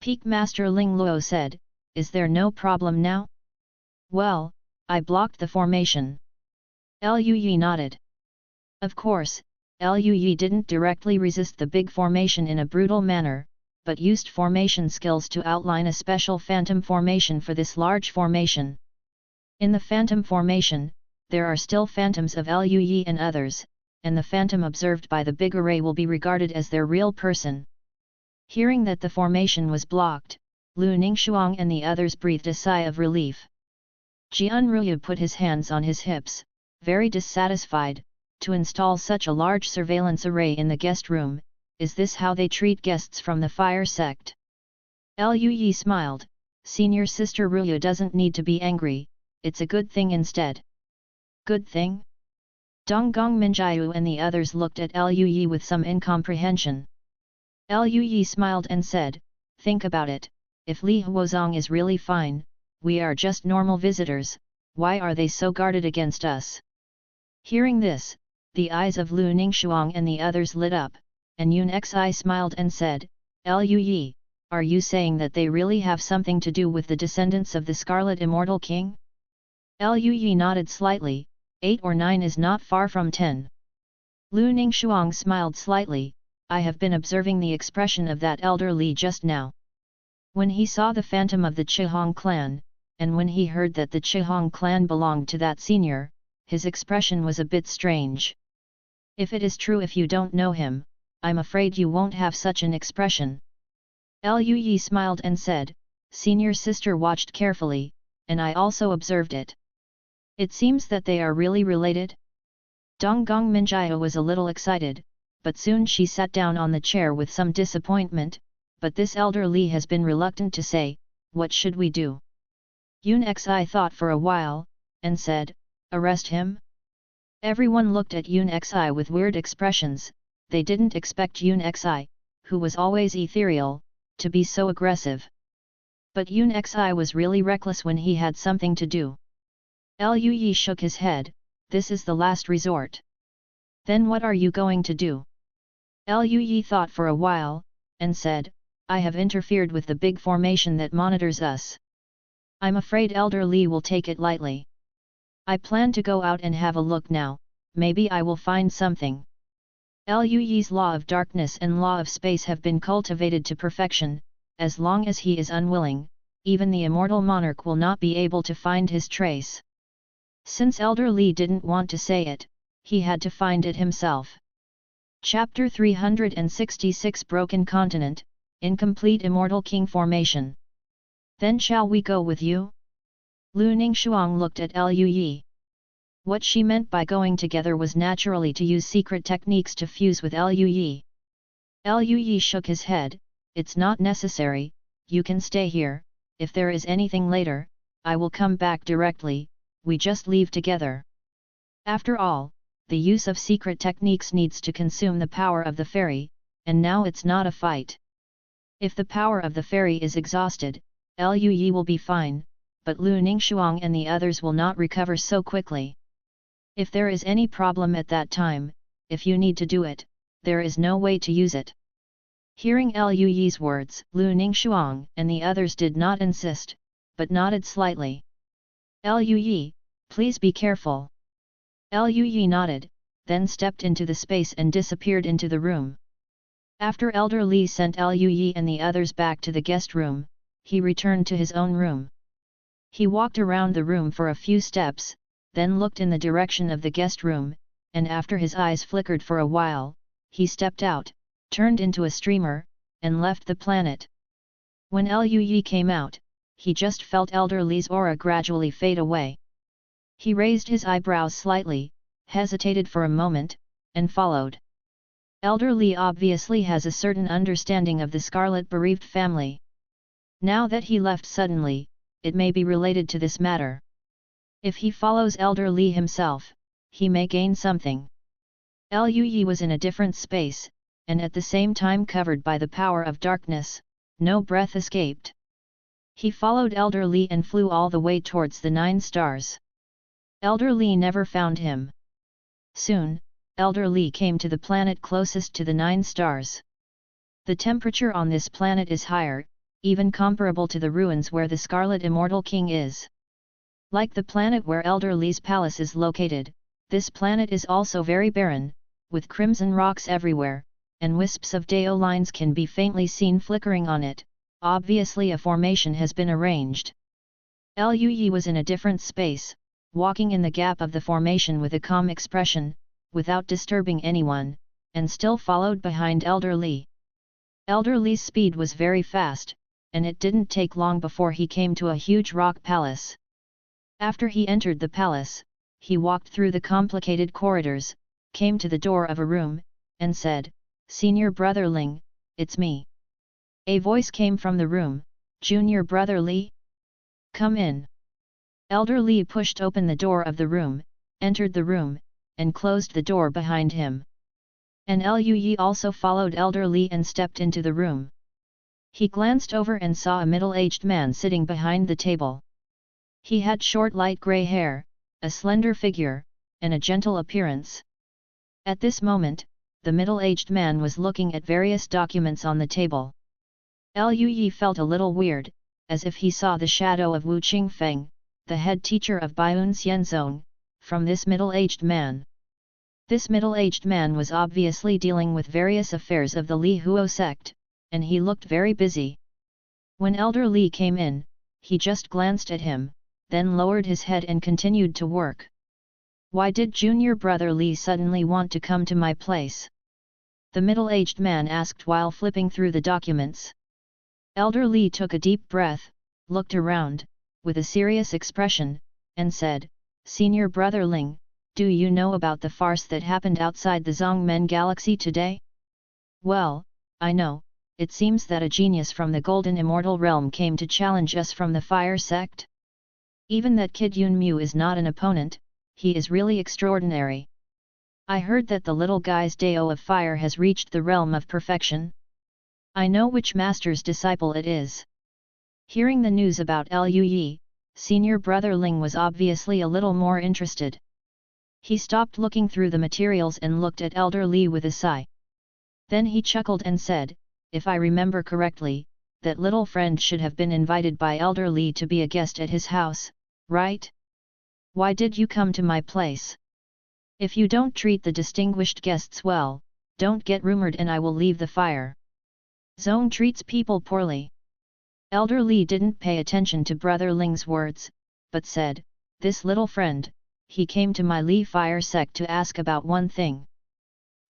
Peak Master Ling Luo said, is there no problem now? Well, I blocked the formation. Lui nodded. Of course, Lui didn't directly resist the big formation in a brutal manner, but used formation skills to outline a special phantom formation for this large formation. In the phantom formation, there are still phantoms of Lui and others, and the phantom observed by the big array will be regarded as their real person. Hearing that the formation was blocked, Lu Ningxuang and the others breathed a sigh of relief. Jianruyu put his hands on his hips, very dissatisfied. To install such a large surveillance array in the guest room, is this how they treat guests from the fire sect? Lu Yi smiled, senior sister Ruyu doesn't need to be angry, it's a good thing instead. Good thing? Donggong Minjiu and the others looked at Lu Yi with some incomprehension. Lu Yi smiled and said, think about it, if Li Huozong is really fine, we are just normal visitors, why are they so guarded against us? Hearing this, the eyes of Lu Ningxuang and the others lit up, and Yun Xi smiled and said, Lu Yi, are you saying that they really have something to do with the descendants of the Scarlet Immortal King? Lu Yi nodded slightly, 8 or 9 is not far from 10. Lu Ningxuang smiled slightly, I have been observing the expression of that elder Li just now. When he saw the phantom of the Chihong clan, and when he heard that the Chihong clan belonged to that senior, his expression was a bit strange. If it is true if you don't know him, I'm afraid you won't have such an expression. Lu Yi smiled and said, senior sister watched carefully, and I also observed it. It seems that they are really related? Donggong Minjiu was a little excited, but soon she sat down on the chair with some disappointment, but this elder Li has been reluctant to say, what should we do? Yun Xi thought for a while, and said, arrest him? Everyone looked at Yun Xi with weird expressions, they didn't expect Yun Xi, who was always ethereal, to be so aggressive. But Yun Xi was really reckless when he had something to do. Lu Yi shook his head, this is the last resort. Then what are you going to do? Lu Yi thought for a while, and said, I have interfered with the big formation that monitors us. I'm afraid Elder Li will take it lightly. I plan to go out and have a look now, maybe I will find something. Lu Yi's law of darkness and law of space have been cultivated to perfection, as long as he is unwilling, even the immortal monarch will not be able to find his trace. Since Elder Li didn't want to say it, he had to find it himself. Chapter 366 Broken Continent, Incomplete Immortal King Formation. Then shall we go with you? Lu Ningxuang looked at Lu Yi. What she meant by going together was naturally to use secret techniques to fuse with Lu Yi. Lu Yi shook his head, it's not necessary, you can stay here, if there is anything later, I will come back directly, we just leave together. After all, the use of secret techniques needs to consume the power of the fairy, and now it's not a fight. If the power of the fairy is exhausted, Lu Yi will be fine, but Lu Ningxuang and the others will not recover so quickly. If there is any problem at that time, if you need to do it, there is no way to use it. Hearing Lu Yi's words, Lu Ningxuang and the others did not insist, but nodded slightly. Lu Yi, please be careful. Lu Yi nodded, then stepped into the space and disappeared into the room. After Elder Li sent Lu Yi and the others back to the guest room, he returned to his own room. He walked around the room for a few steps, then looked in the direction of the guest room, and after his eyes flickered for a while, he stepped out, turned into a streamer, and left the planet. When Lu Yi came out, he just felt Elder Li's aura gradually fade away. He raised his eyebrows slightly, hesitated for a moment, and followed. Elder Li obviously has a certain understanding of the Scarlet bereaved family. Now that he left suddenly, it may be related to this matter. If he follows Elder Li himself, he may gain something. Lu Yi was in a different space, and at the same time covered by the power of darkness, no breath escaped. He followed Elder Li and flew all the way towards the 9 stars. Elder Li never found him. Soon, Elder Li came to the planet closest to the 9 stars. The temperature on this planet is higher, even comparable to the ruins where the Scarlet Immortal King is. Like the planet where Elder Li's palace is located, this planet is also very barren, with crimson rocks everywhere, and wisps of Dao lines can be faintly seen flickering on it. Obviously a formation has been arranged. Lu Yi was in a different space, walking in the gap of the formation with a calm expression, without disturbing anyone, and still followed behind Elder Li. Elder Li's speed was very fast, and it didn't take long before he came to a huge rock palace. After he entered the palace, he walked through the complicated corridors, came to the door of a room, and said, "Senior Brother Ling, it's me." A voice came from the room, "Junior Brother Li? Come in." Elder Li pushed open the door of the room, entered the room, and closed the door behind him. And Liu Yi also followed Elder Li and stepped into the room. He glanced over and saw a middle-aged man sitting behind the table. He had short light grey hair, a slender figure, and a gentle appearance. At this moment, the middle-aged man was looking at various documents on the table. Liu Yi felt a little weird, as if he saw the shadow of Wu Qingfeng, the head teacher of Baiun Xianzong, from this middle-aged man. This middle-aged man was obviously dealing with various affairs of the Li Huo sect, and he looked very busy. When Elder Li came in, he just glanced at him, then lowered his head and continued to work. "Why did Junior Brother Li suddenly want to come to my place?" the middle-aged man asked while flipping through the documents. Elder Li took a deep breath, looked around, with a serious expression, and said, "Senior Brother Ling, do you know about the farce that happened outside the Zongmen Galaxy today?" "Well, I know. It seems that a genius from the Golden Immortal Realm came to challenge us from the Fire Sect. Even that kid Yun Mu is not an opponent, he is really extraordinary. I heard that the little guy's Dao of Fire has reached the realm of perfection. I know which master's disciple it is." Hearing the news about Liu Yi, Senior Brother Ling was obviously a little more interested. He stopped looking through the materials and looked at Elder Li with a sigh. Then he chuckled and said, "If I remember correctly, that little friend should have been invited by Elder Li to be a guest at his house, right? Why did you come to my place? If you don't treat the distinguished guests well, don't get rumored and I will leave the fire." Zong treats people poorly. Elder Li didn't pay attention to Brother Ling's words, but said, "This little friend, he came to my Li Fire sect to ask about one thing."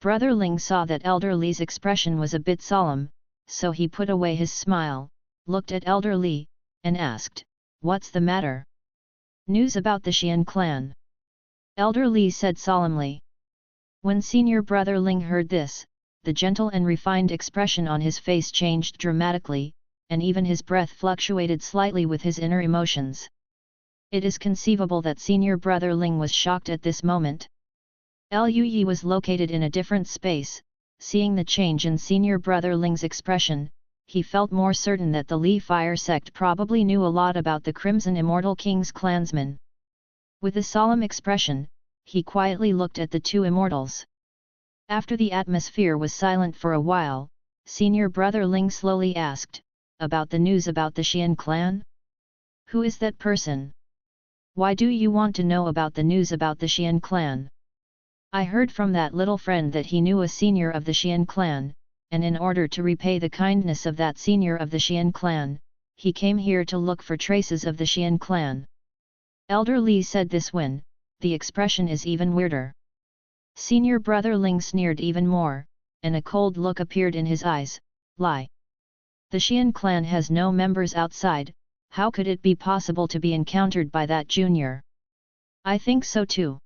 Brother Ling saw that Elder Li's expression was a bit solemn, so he put away his smile, looked at Elder Li, and asked, "What's the matter?" "News about the Xian clan," Elder Li said solemnly. When Senior Brother Ling heard this, the gentle and refined expression on his face changed dramatically, and even his breath fluctuated slightly with his inner emotions. It is conceivable that Senior Brother Ling was shocked at this moment. Liu Yi was located in a different space. Seeing the change in Senior Brother Ling's expression, he felt more certain that the Li Fire sect probably knew a lot about the Crimson Immortal King's clansmen. With a solemn expression, he quietly looked at the two immortals. After the atmosphere was silent for a while, Senior Brother Ling slowly asked, "About the news about the Xian clan? Who is that person? Why do you want to know about the news about the Xian clan?" "I heard from that little friend that he knew a senior of the Xian clan, and in order to repay the kindness of that senior of the Xian clan, he came here to look for traces of the Xian clan." Elder Li said this when, the expression is even weirder. Senior Brother Ling sneered even more, and a cold look appeared in his eyes. "Lie. The Xian clan has no members outside, how could it be possible to be encountered by that junior?" "I think so too.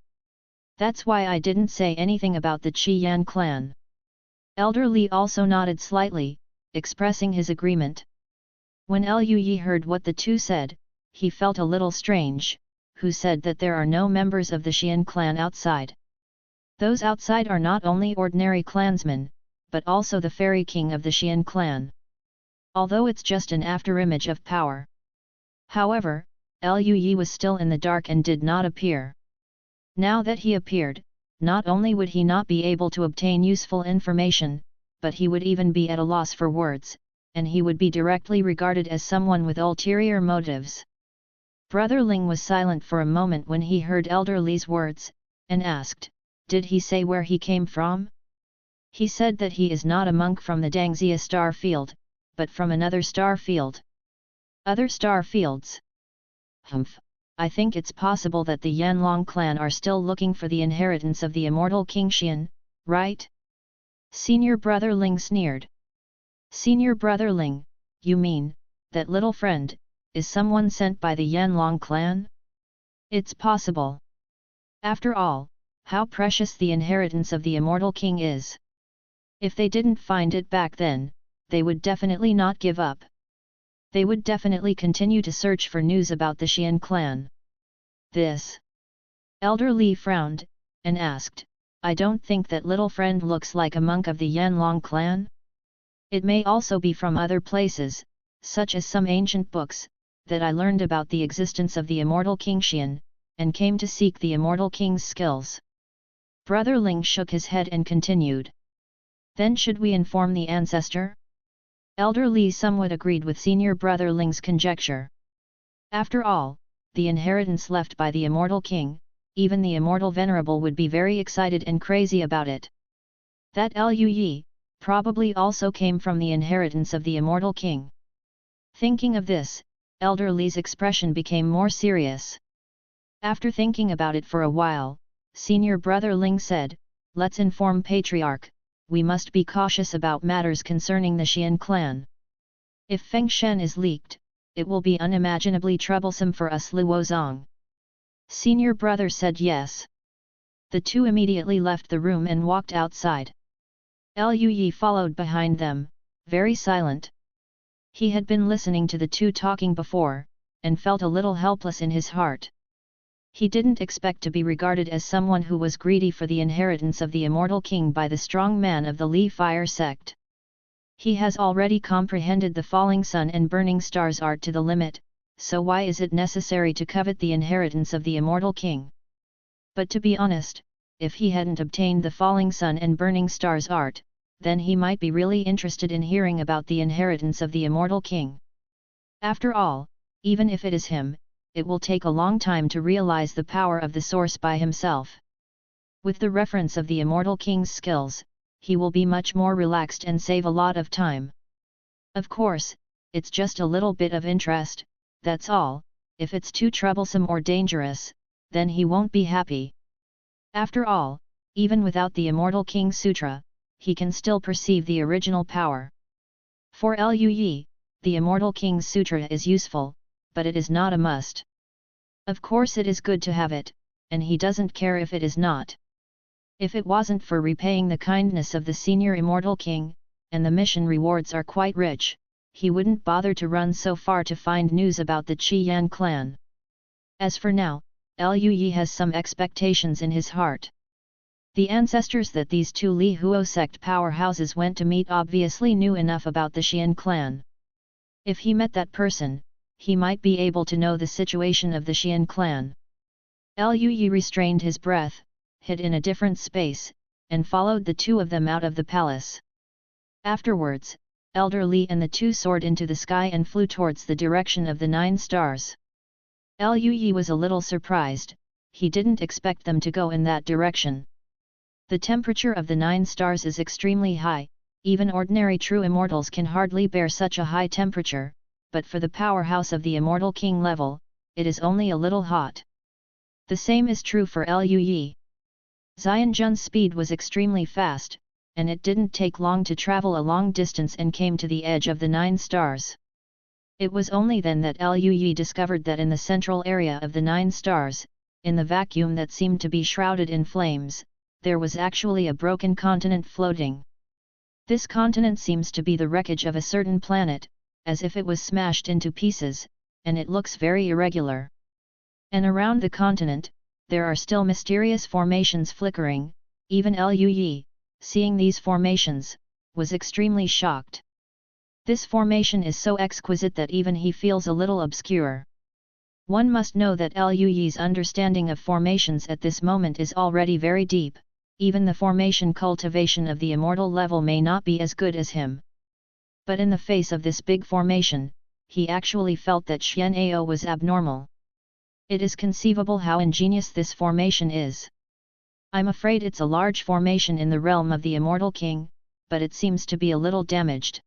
That's why I didn't say anything about the Qi Yan clan." Elder Li also nodded slightly, expressing his agreement. When Liu Yi heard what the two said, he felt a little strange. Who said that there are no members of the Xian clan outside? Those outside are not only ordinary clansmen, but also the fairy king of the Xian clan. Although it's just an afterimage of power. However, Liu Yi was still in the dark and did not appear. Now that he appeared, not only would he not be able to obtain useful information, but he would even be at a loss for words, and he would be directly regarded as someone with ulterior motives. Brother Ling was silent for a moment when he heard Elder Li's words, and asked, "Did he say where he came from?" "He said that he is not a monk from the Dangxia star field, but from another star field." "Other star fields?" "Humph. I think it's possible that the Yanlong clan are still looking for the inheritance of the immortal King Xian, right?" Senior Brother Ling sneered. "Senior Brother Ling, you mean, that little friend, is someone sent by the Yanlong clan? It's possible. After all, how precious the inheritance of the Immortal King is. If they didn't find it back then, they would definitely not give up. They would definitely continue to search for news about the Xian clan. This. Elder Li frowned, and asked, I don't think that little friend looks like a monk of the Yanlong clan. It may also be from other places, such as some ancient books, that I learned about the existence of the Immortal King Xian, and came to seek the Immortal King's skills. Brother Ling shook his head and continued. Then should we inform the ancestor? Elder Li somewhat agreed with senior brother Ling's conjecture. After all, the inheritance left by the Immortal King, even the Immortal Venerable would be very excited and crazy about it. That Liu Yi probably also came from the inheritance of the Immortal King. Thinking of this, Elder Li's expression became more serious. After thinking about it for a while, senior brother Ling said, let's inform Patriarch, we must be cautious about matters concerning the Xian clan. If Feng Shen is leaked, it will be unimaginably troublesome for us Luozong. Senior brother said yes. The two immediately left the room and walked outside. Liu Yi followed behind them, very silent. He had been listening to the two talking before, and felt a little helpless in his heart. He didn't expect to be regarded as someone who was greedy for the inheritance of the Immortal King by the strong man of the Li Fire sect. He has already comprehended the falling sun and burning stars art to the limit, so why is it necessary to covet the inheritance of the Immortal King? But to be honest, if he hadn't obtained the falling sun and burning stars art, then he might be really interested in hearing about the inheritance of the Immortal King. After all, even if it is him, it will take a long time to realize the power of the source by himself. With the reference of the Immortal King's skills, he will be much more relaxed and save a lot of time. Of course, it's just a little bit of interest, that's all. If it's too troublesome or dangerous, then he won't be happy. After all, even without the Immortal King's Sutra, he can still perceive the original power. For Liu Yi, the Immortal King's Sutra is useful, but it is not a must. Of course it is good to have it, and he doesn't care if it is not. If it wasn't for repaying the kindness of the senior Immortal King, and the mission rewards are quite rich, he wouldn't bother to run so far to find news about the Qiyan clan. As for now, Liu Yi has some expectations in his heart. The ancestors that these two Li Huo sect powerhouses went to meet obviously knew enough about the Xian clan. If he met that person, he might be able to know the situation of the Xian clan. Liu Yi restrained his breath, hid in a different space, and followed the two of them out of the palace. Afterwards, Elder Li and the two soared into the sky and flew towards the direction of the 9 stars. Liu Yi was a little surprised, he didn't expect them to go in that direction. The temperature of the 9 stars is extremely high, even ordinary true immortals can hardly bear such a high temperature, but for the powerhouse of the Immortal King level, it is only a little hot. The same is true for Liu Yi. Xianjun's speed was extremely fast, and it didn't take long to travel a long distance and came to the edge of the 9 stars. It was only then that Liu Yi discovered that in the central area of the 9 stars, in the vacuum that seemed to be shrouded in flames, there was actually a broken continent floating. This continent seems to be the wreckage of a certain planet, as if it was smashed into pieces, and it looks very irregular. And around the continent, there are still mysterious formations flickering. Even Liu Yi, seeing these formations, was extremely shocked. This formation is so exquisite that even he feels a little obscure. One must know that Liu Yi's understanding of formations at this moment is already very deep. Even the formation cultivation of the immortal level may not be as good as him. But in the face of this big formation, he actually felt that Xian Ao was abnormal. It is conceivable how ingenious this formation is. I'm afraid it's a large formation in the realm of the Immortal King, but it seems to be a little damaged.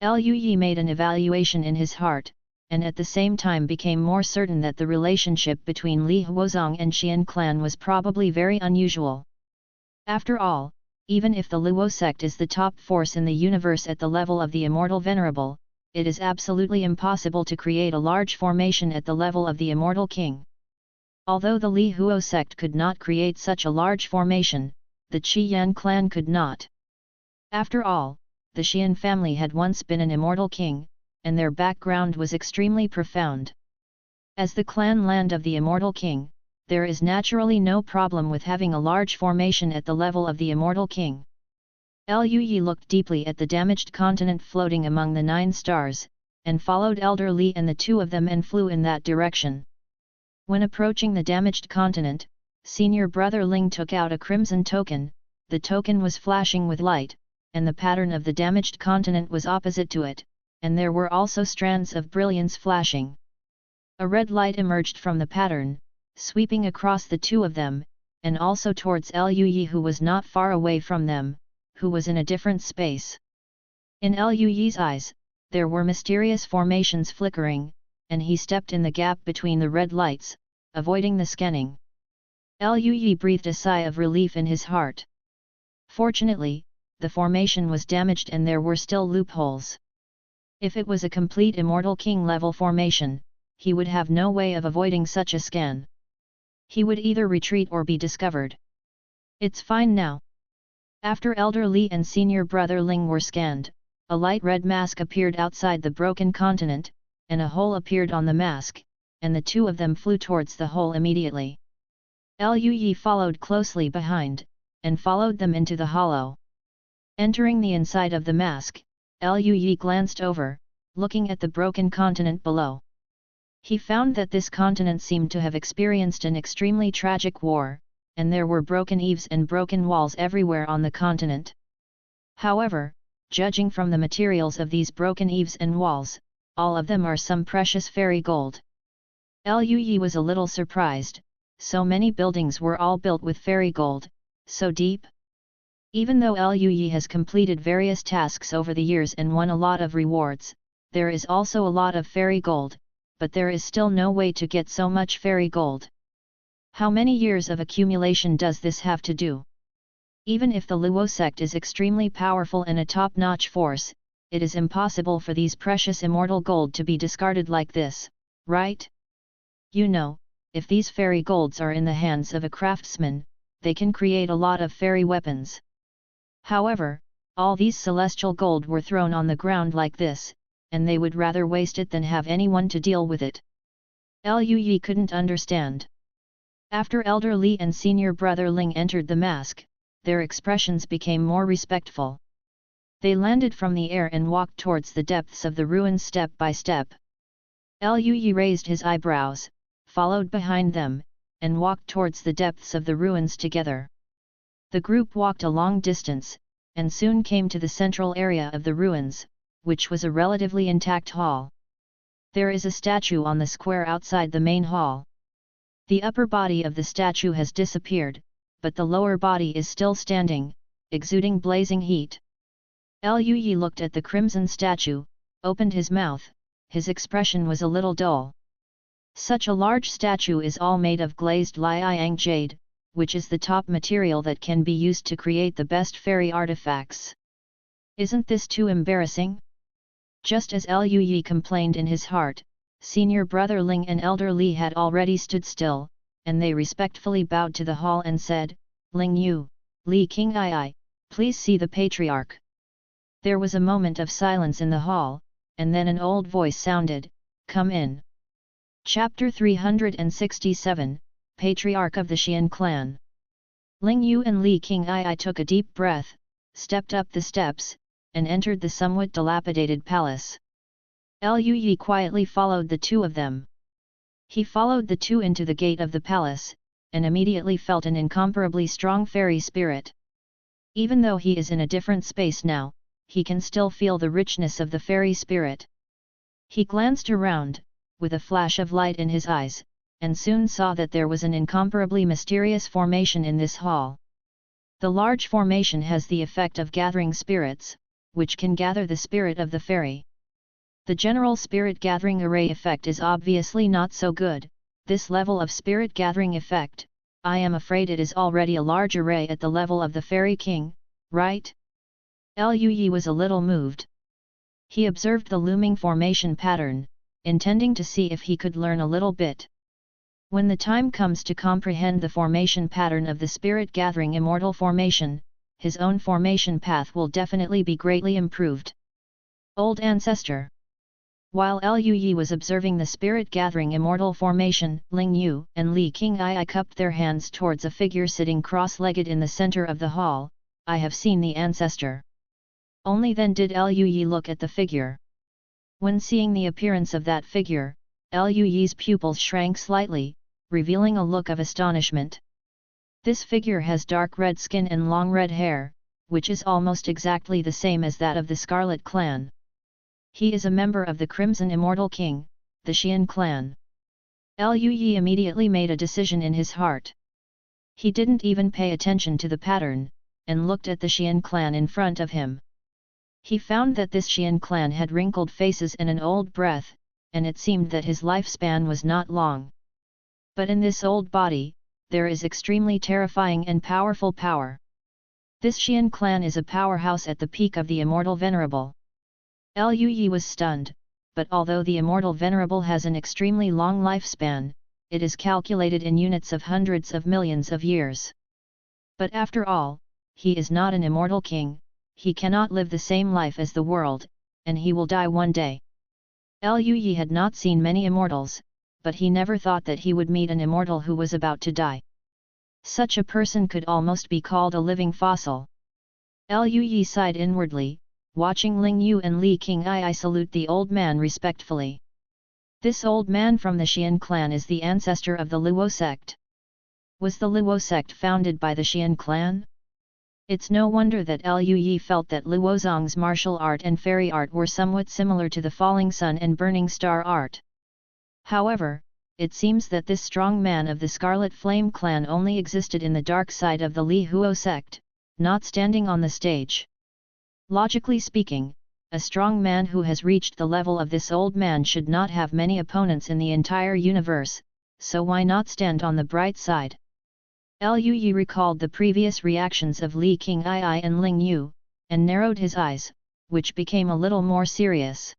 Liu Yi made an evaluation in his heart, and at the same time became more certain that the relationship between Li Huozong and Xian clan was probably very unusual. After all, even if the Luo sect is the top force in the universe at the level of the Immortal Venerable, it is absolutely impossible to create a large formation at the level of the Immortal King. Although the Li Huo sect could not create such a large formation, the Qian clan could not. After all, the Xian family had once been an immortal king, and their background was extremely profound. As the clan land of the Immortal King, there is naturally no problem with having a large formation at the level of the Immortal King. Liu Yi looked deeply at the damaged continent floating among the 9 stars, and followed Elder Li and the 2 of them and flew in that direction. When approaching the damaged continent, senior brother Ling took out a crimson token. The token was flashing with light, and the pattern of the damaged continent was opposite to it, and there were also strands of brilliance flashing. A red light emerged from the pattern, sweeping across the 2 of them, and also towards Liu Yi, who was not far away from them, who was in a different space. In Liu Yi's eyes, there were mysterious formations flickering, and he stepped in the gap between the red lights, avoiding the scanning. Liu Yi breathed a sigh of relief in his heart. Fortunately, the formation was damaged and there were still loopholes. If it was a complete Immortal King level formation, he would have no way of avoiding such a scan. He would either retreat or be discovered. It's fine now. After Elder Li and senior brother Ling were scanned, a light red mask appeared outside the broken continent, and a hole appeared on the mask, and the 2 of them flew towards the hole immediately. Liu Yi followed closely behind, and followed them into the hollow. Entering the inside of the mask, Liu Yi glanced over, looking at the broken continent below. He found that this continent seemed to have experienced an extremely tragic war, and there were broken eaves and broken walls everywhere on the continent. However, judging from the materials of these broken eaves and walls, all of them are some precious fairy gold. Liu Yi was a little surprised, so many buildings were all built with fairy gold, so deep. Even though Liu Yi has completed various tasks over the years and won a lot of rewards, there is also a lot of fairy gold, but there is still no way to get so much fairy gold. How many years of accumulation does this have to do? Even if the Luo sect is extremely powerful and a top-notch force, it is impossible for these precious immortal gold to be discarded like this, right? You know, if these fairy golds are in the hands of a craftsman, they can create a lot of fairy weapons. However, all these celestial gold were thrown on the ground like this, and they would rather waste it than have anyone to deal with it. Liu Yi couldn't understand. After Elder Li and senior brother Ling entered the mask, their expressions became more respectful. They landed from the air and walked towards the depths of the ruins step by step. Liu Yi raised his eyebrows, followed behind them, and walked towards the depths of the ruins together. The group walked a long distance, and soon came to the central area of the ruins, which was a relatively intact hall. There is a statue on the square outside the main hall. The upper body of the statue has disappeared, but the lower body is still standing, exuding blazing heat. Liu Yi looked at the crimson statue, opened his mouth, his expression was a little dull. Such a large statue is all made of glazed Liang jade, which is the top material that can be used to create the best fairy artifacts. Isn't this too embarrassing? Just as Liu Yi complained in his heart, senior brother Ling and elder Li had already stood still, and they respectfully bowed to the hall and said, "Ling Yu, Li King I, please see the patriarch." There was a moment of silence in the hall, and then an old voice sounded, "Come in." Chapter 367, Patriarch of the Xian Clan. Ling Yu and Li King I took a deep breath, stepped up the steps, and entered the somewhat dilapidated palace. Liu Yi quietly followed the 2 of them. He followed the 2 into the gate of the palace, and immediately felt an incomparably strong fairy spirit. Even though he is in a different space now, he can still feel the richness of the fairy spirit. He glanced around, with a flash of light in his eyes, and soon saw that there was an incomparably mysterious formation in this hall. The large formation has the effect of gathering spirits, which can gather the spirit of the fairy. The general spirit gathering array effect is obviously not so good. This level of spirit gathering effect, I am afraid it is already a large array at the level of the fairy king, right? Liu Yi was a little moved. He observed the looming formation pattern, intending to see if he could learn a little bit. When the time comes to comprehend the formation pattern of the spirit-gathering immortal formation, his own formation path will definitely be greatly improved. Old Ancestor. While Lu Yi was observing the spirit-gathering immortal formation, Ling Yu and Li Qing'ai cupped their hands towards a figure sitting cross-legged in the center of the hall. I have seen the ancestor. Only then did Lu Yi look at the figure. When seeing the appearance of that figure, Lu Yi's pupils shrank slightly, revealing a look of astonishment. This figure has dark red skin and long red hair, which is almost exactly the same as that of the Scarlet Clan. He is a member of the Crimson Immortal King, the Xian clan. Lu Yi immediately made a decision in his heart. He didn't even pay attention to the pattern, and looked at the Xian clan in front of him. He found that this Xian clan had wrinkled faces and an old breath, and it seemed that his lifespan was not long. But in this old body, there is extremely terrifying and powerful power. This Xian clan is a powerhouse at the peak of the Immortal Venerable. Lu Yi was stunned, but although the Immortal Venerable has an extremely long lifespan, it is calculated in units of hundreds of millions of years. But after all, he is not an immortal king, he cannot live the same life as the world, and he will die one day. Lu Yi had not seen many immortals, but he never thought that he would meet an immortal who was about to die. Such a person could almost be called a living fossil. Lu Yi sighed inwardly, watching Ling Yu and Li Qing'ai salute the old man respectfully. This old man from the Xian clan is the ancestor of the Luo sect. Was the Luo sect founded by the Xian clan? It's no wonder that Lu Yi felt that Luozong's martial art and fairy art were somewhat similar to the falling sun and burning star art. However, it seems that this strong man of the Scarlet Flame clan only existed in the dark side of the Li Huo sect, not standing on the stage. Logically speaking, a strong man who has reached the level of this old man should not have many opponents in the entire universe, so why not stand on the bright side? Lu Yi recalled the previous reactions of Li Qing'ai and Ling Yu, and narrowed his eyes, which became a little more serious.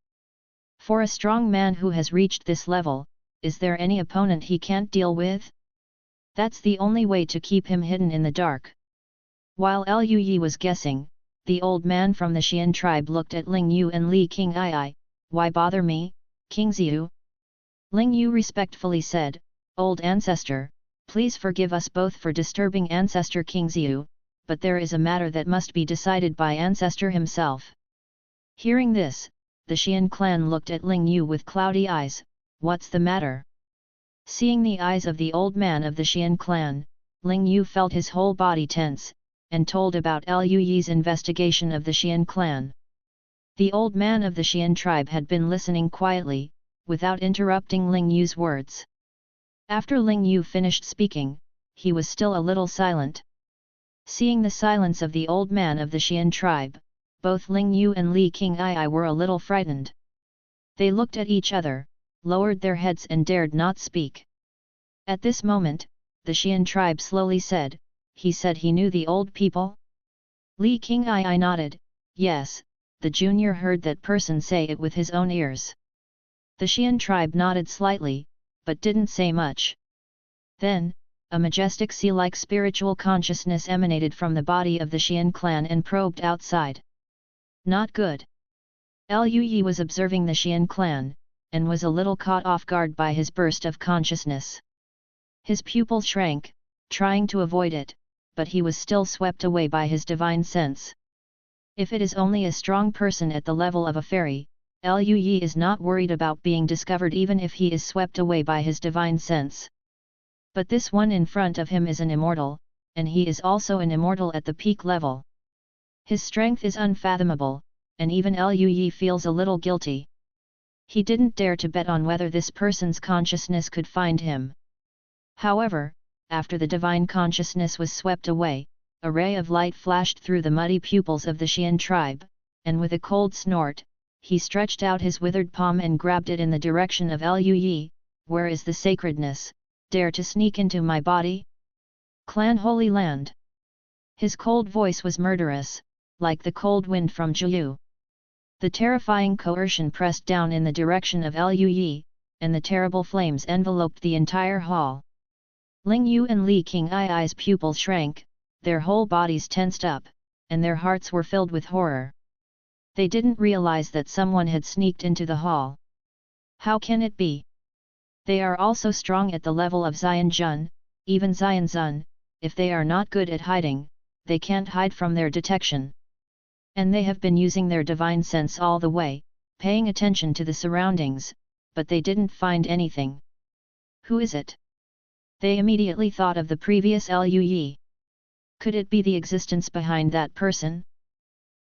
For a strong man who has reached this level, is there any opponent he can't deal with? That's the only way to keep him hidden in the dark. While Lu Yi was guessing, the old man from the Xian tribe looked at Ling Yu and Li Qing'ai. Why bother me, King Xiu? Ling Yu respectfully said, Old Ancestor, please forgive us both for disturbing Ancestor King Xiu, but there is a matter that must be decided by Ancestor himself. Hearing this, the Xian clan looked at Ling Yu with cloudy eyes. What's the matter? Seeing the eyes of the old man of the Xian clan, Ling Yu felt his whole body tense, and told about Lu Yi's investigation of the Xian clan. The old man of the Xian tribe had been listening quietly, without interrupting Ling Yu's words. After Ling Yu finished speaking, he was still a little silent. Seeing the silence of the old man of the Xian tribe, both Ling Yu and Li Qing'ai were a little frightened. They looked at each other, lowered their heads and dared not speak. At this moment, the Xian tribe slowly said, he said he knew the old people? Li Qing'ai nodded, yes, the junior heard that person say it with his own ears. The Xian tribe nodded slightly, but didn't say much. Then, a majestic sea-like spiritual consciousness emanated from the body of the Xian clan and probed outside. Not good. Lu Yi was observing the Xian clan, and was a little caught off guard by his burst of consciousness. His pupil shrank, trying to avoid it, but he was still swept away by his divine sense. If it is only a strong person at the level of a fairy, Lu Yi is not worried about being discovered even if he is swept away by his divine sense. But this one in front of him is an immortal, and he is also an immortal at the peak level. His strength is unfathomable, and even Lu Yi feels a little guilty. He didn't dare to bet on whether this person's consciousness could find him. However, after the divine consciousness was swept away, a ray of light flashed through the muddy pupils of the Xian tribe, and with a cold snort, he stretched out his withered palm and grabbed it in the direction of Lu Yi. Where is the sacredness? Dare to sneak into my body? Clan Holy Land. His cold voice was murderous, like the cold wind from Jiu. The terrifying coercion pressed down in the direction of Lu Yi, and the terrible flames enveloped the entire hall. Ling Yu and Li Qing's pupils shrank, their whole bodies tensed up, and their hearts were filled with horror. They didn't realize that someone had sneaked into the hall. How can it be? They are also strong at the level of Xianjun, even Xianzun. If they are not good at hiding, they can't hide from their detection. And they have been using their divine sense all the way, paying attention to the surroundings, but they didn't find anything. Who is it? They immediately thought of the previous Lu Yi. Could it be the existence behind that person?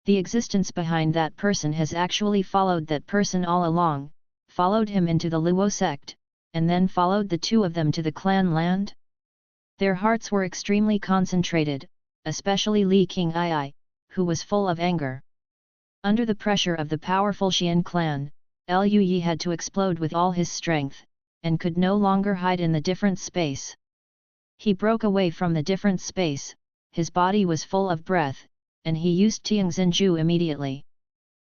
The existence behind that person has actually followed that person all along, followed him into the Luo sect, and then followed the two of them to the clan land? Their hearts were extremely concentrated, especially Li Qing'ai, who was full of anger. Under the pressure of the powerful Xian clan, Lu Yi had to explode with all his strength, and could no longer hide in the different space. He broke away from the different space, his body was full of breath, and he used Tianxinju immediately.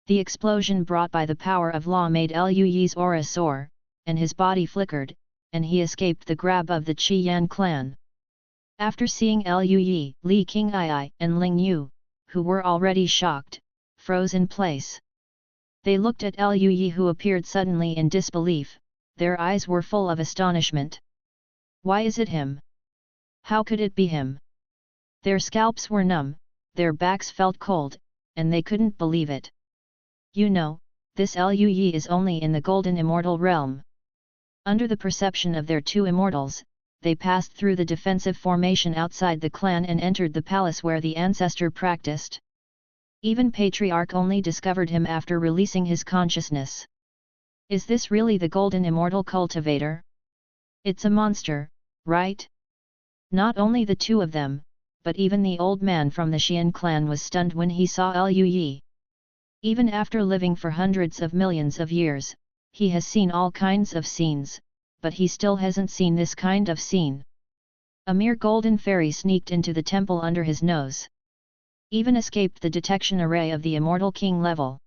The explosion brought by the power of law made Lu Yi's aura soar, and his body flickered, and he escaped the grab of the Qi Yan clan. After seeing Lu Yi, Li Qing'ai and Ling Yu, who were already shocked, froze in place. They looked at Lu Yi, who appeared suddenly in disbelief, their eyes were full of astonishment. Why is it him? How could it be him? Their scalps were numb, their backs felt cold, and they couldn't believe it. You know, this Lu Yi is only in the golden immortal realm. Under the perception of their two immortals, they passed through the defensive formation outside the clan and entered the palace where the ancestor practiced. Even Patriarch only discovered him after releasing his consciousness. Is this really the golden immortal cultivator? It's a monster, right? Not only the two of them, but even the old man from the Xian clan was stunned when he saw Lu Yi. Even after living for hundreds of millions of years, he has seen all kinds of scenes, but he still hasn't seen this kind of scene. A mere golden fairy sneaked into the temple under his nose. Even escaped the detection array of the Immortal King level.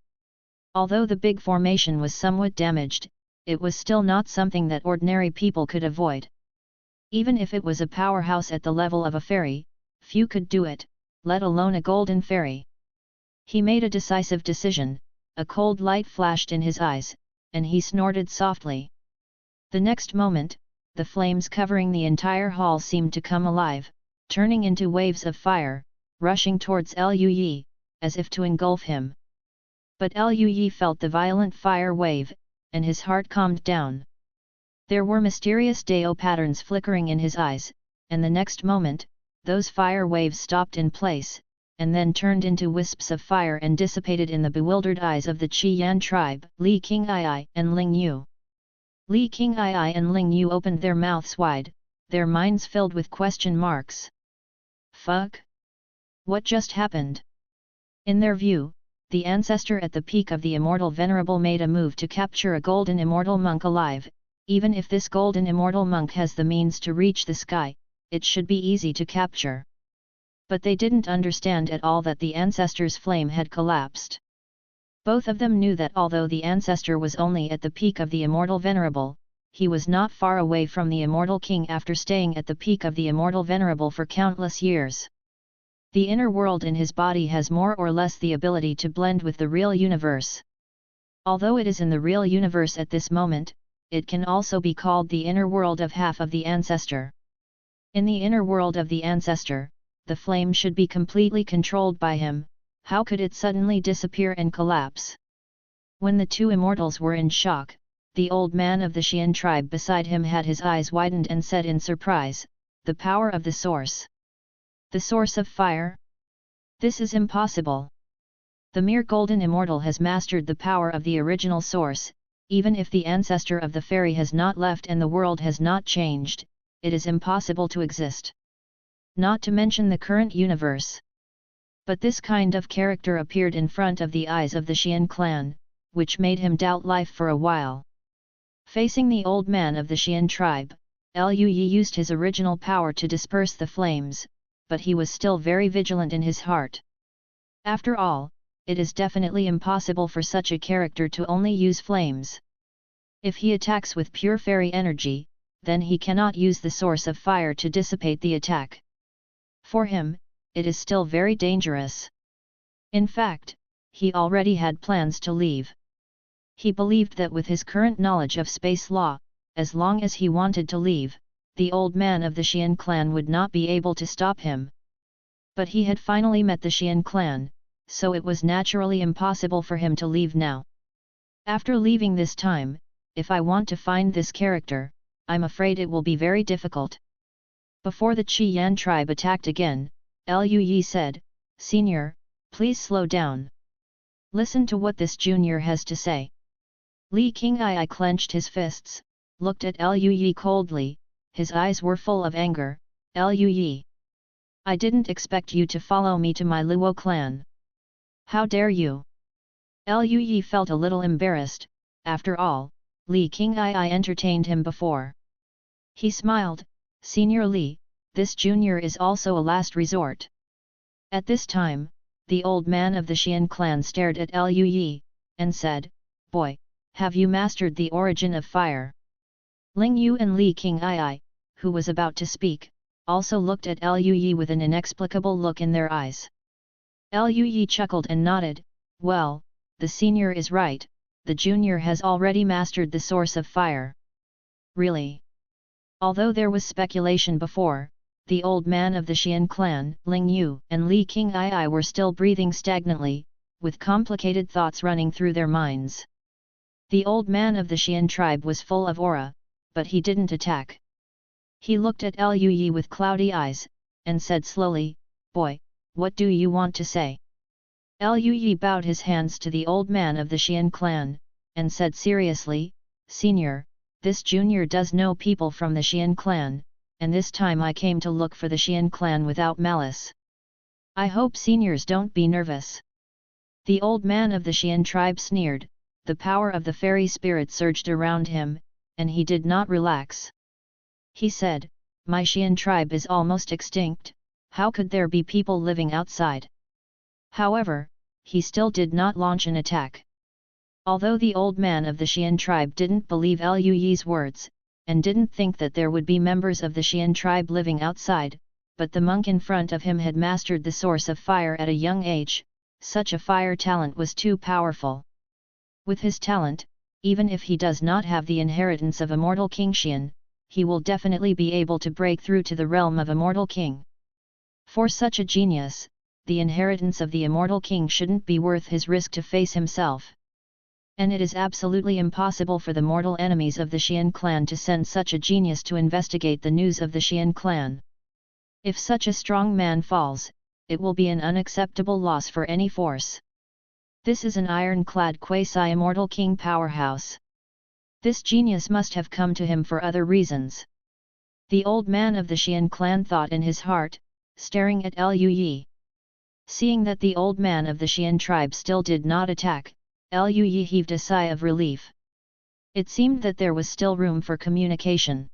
Although the big formation was somewhat damaged, it was still not something that ordinary people could avoid. Even if it was a powerhouse at the level of a fairy, few could do it, let alone a golden fairy. He made a decisive decision, a cold light flashed in his eyes, and he snorted softly. The next moment, the flames covering the entire hall seemed to come alive, turning into waves of fire, rushing towards Lu Yi, as if to engulf him. But Lu Yi felt the violent fire wave, and his heart calmed down. There were mysterious Dao patterns flickering in his eyes, and the next moment, those fire waves stopped in place, and then turned into wisps of fire and dissipated in the bewildered eyes of the Qi Yan tribe, Li Qing'ai and Ling Yu. Li Qing'ai and Ling Yu opened their mouths wide, their minds filled with question marks. Fuck? What just happened? In their view, the ancestor at the peak of the Immortal Venerable made a move to capture a golden immortal monk alive. Even if this golden immortal monk has the means to reach the sky, it should be easy to capture. But they didn't understand at all that the ancestor's flame had collapsed. Both of them knew that although the ancestor was only at the peak of the Immortal Venerable, he was not far away from the Immortal King after staying at the peak of the Immortal Venerable for countless years. The inner world in his body has more or less the ability to blend with the real universe. Although it is in the real universe at this moment, it can also be called the inner world of half of the ancestor. In the inner world of the ancestor, the flame should be completely controlled by him. How could it suddenly disappear and collapse? When the two immortals were in shock, the old man of the Xian tribe beside him had his eyes widened and said in surprise, "The power of the source. The source of fire? This is impossible. The mere golden immortal has mastered the power of the original source. Even if the ancestor of the fairy has not left and the world has not changed, it is impossible to exist. Not to mention the current universe." But this kind of character appeared in front of the eyes of the Xian clan, which made him doubt life for a while. Facing the old man of the Xian tribe, Lu Yi used his original power to disperse the flames, but he was still very vigilant in his heart. After all, it is definitely impossible for such a character to only use flames. If he attacks with pure fairy energy, then he cannot use the source of fire to dissipate the attack. For him, it is still very dangerous. In fact, he already had plans to leave. He believed that with his current knowledge of space law, as long as he wanted to leave, the old man of the Xian clan would not be able to stop him. But he had finally met the Xian clan, so it was naturally impossible for him to leave now. After leaving this time, if I want to find this character, I'm afraid it will be very difficult. Before the Qi Yan tribe attacked again, Lu Yi said, "Senior, please slow down. Listen to what this junior has to say." Li Qing'ai clenched his fists, looked at Lu Yi coldly, his eyes were full of anger. "Lu Yi, I didn't expect you to follow me to my Luo clan. How dare you?" Lu Yi felt a little embarrassed. After all, Li Qing'ai entertained him before. He smiled, "Senior Li, this junior is also a last resort." At this time, the old man of the Xian clan stared at Lu Yi, and said, "Boy, have you mastered the origin of fire?" Ling Yu and Li Qing'ai, who was about to speak, also looked at Lu Yi with an inexplicable look in their eyes. Lu Yi chuckled and nodded, "Well, the senior is right, the junior has already mastered the source of fire." Really? Although there was speculation before, the old man of the Xian clan, Ling Yu and Li Qing'ai were still breathing stagnantly, with complicated thoughts running through their minds. The old man of the Xian tribe was full of aura, but he didn't attack. He looked at Lu Yi with cloudy eyes, and said slowly, "Boy, what do you want to say?" Lu Yi bowed his hands to the old man of the Xian clan, and said seriously, "Senior, this junior does know people from the Xian clan, and this time I came to look for the Xian clan without malice. I hope seniors don't be nervous." The old man of the Xian tribe sneered, the power of the fairy spirit surged around him, and he did not relax. He said, "My Xian tribe is almost extinct, how could there be people living outside?" However, he still did not launch an attack. Although the old man of the Xian tribe didn't believe Lu Yi's words, and didn't think that there would be members of the Xian tribe living outside, but the monk in front of him had mastered the source of fire at a young age, such a fire talent was too powerful. With his talent, even if he does not have the inheritance of Immortal King Xian, he will definitely be able to break through to the realm of Immortal King. For such a genius, the inheritance of the Immortal King shouldn't be worth his risk to face himself. And it is absolutely impossible for the mortal enemies of the Xian clan to send such a genius to investigate the news of the Xian clan. If such a strong man falls, it will be an unacceptable loss for any force. This is an ironclad quasi-immortal king powerhouse. This genius must have come to him for other reasons. The old man of the Xian clan thought in his heart, staring at Lu Yi. Seeing that the old man of the Xian tribe still did not attack, Lu Yi heaved a sigh of relief. It seemed that there was still room for communication.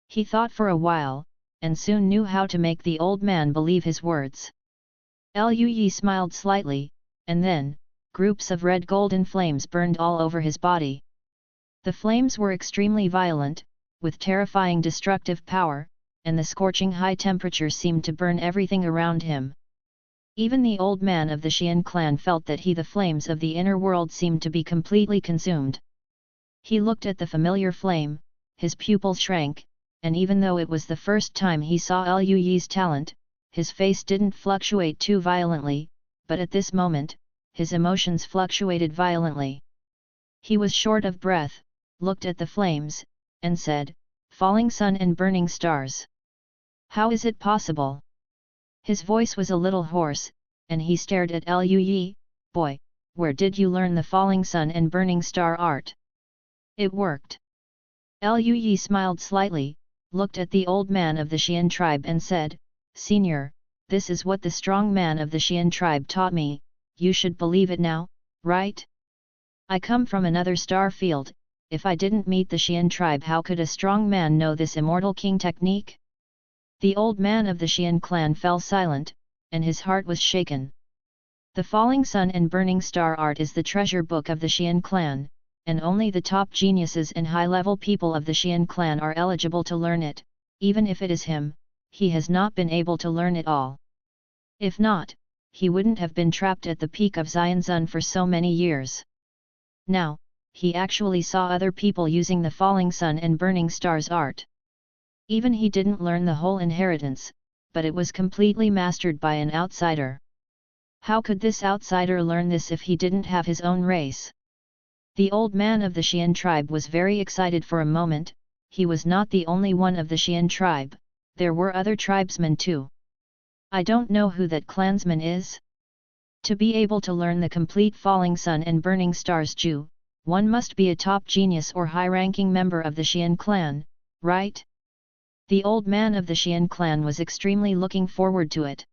He thought for a while, and soon knew how to make the old man believe his words. Lu Yi smiled slightly, and then, groups of red golden flames burned all over his body. The flames were extremely violent, with terrifying destructive power, and the scorching high temperature seemed to burn everything around him. Even the old man of the Xian clan felt that the flames of the inner world seemed to be completely consumed. He looked at the familiar flame, his pupils shrank, and even though it was the first time he saw Lu Yi's talent, his face didn't fluctuate too violently, but at this moment, his emotions fluctuated violently. He was short of breath, looked at the flames, and said, "Falling sun and burning stars. How is it possible?" His voice was a little hoarse, and he stared at Lu Yi, "Boy, where did you learn the falling sun and burning star art?" "It worked." Lu Yi smiled slightly, looked at the old man of the Xian tribe and said, "Senior, this is what the strong man of the Xian tribe taught me, you should believe it now, right? I come from another star field, if I didn't meet the Xian tribe, how could a strong man know this Immortal King technique?" The old man of the Xian clan fell silent, and his heart was shaken. The Falling Sun and Burning Star art is the treasure book of the Xian clan, and only the top geniuses and high-level people of the Xian clan are eligible to learn it. Even if it is him, he has not been able to learn it all. If not, he wouldn't have been trapped at the peak of Xianzun for so many years. Now, he actually saw other people using the Falling Sun and Burning Stars art. Even he didn't learn the whole inheritance, but it was completely mastered by an outsider. How could this outsider learn this if he didn't have his own race? The old man of the Xian tribe was very excited for a moment. He was not the only one of the Xian tribe, there were other tribesmen too. I don't know who that clansman is. To be able to learn the complete Falling Sun and Burning Stars Ju, one must be a top genius or high-ranking member of the Xian clan, right? The old man of the Xian clan was extremely looking forward to it.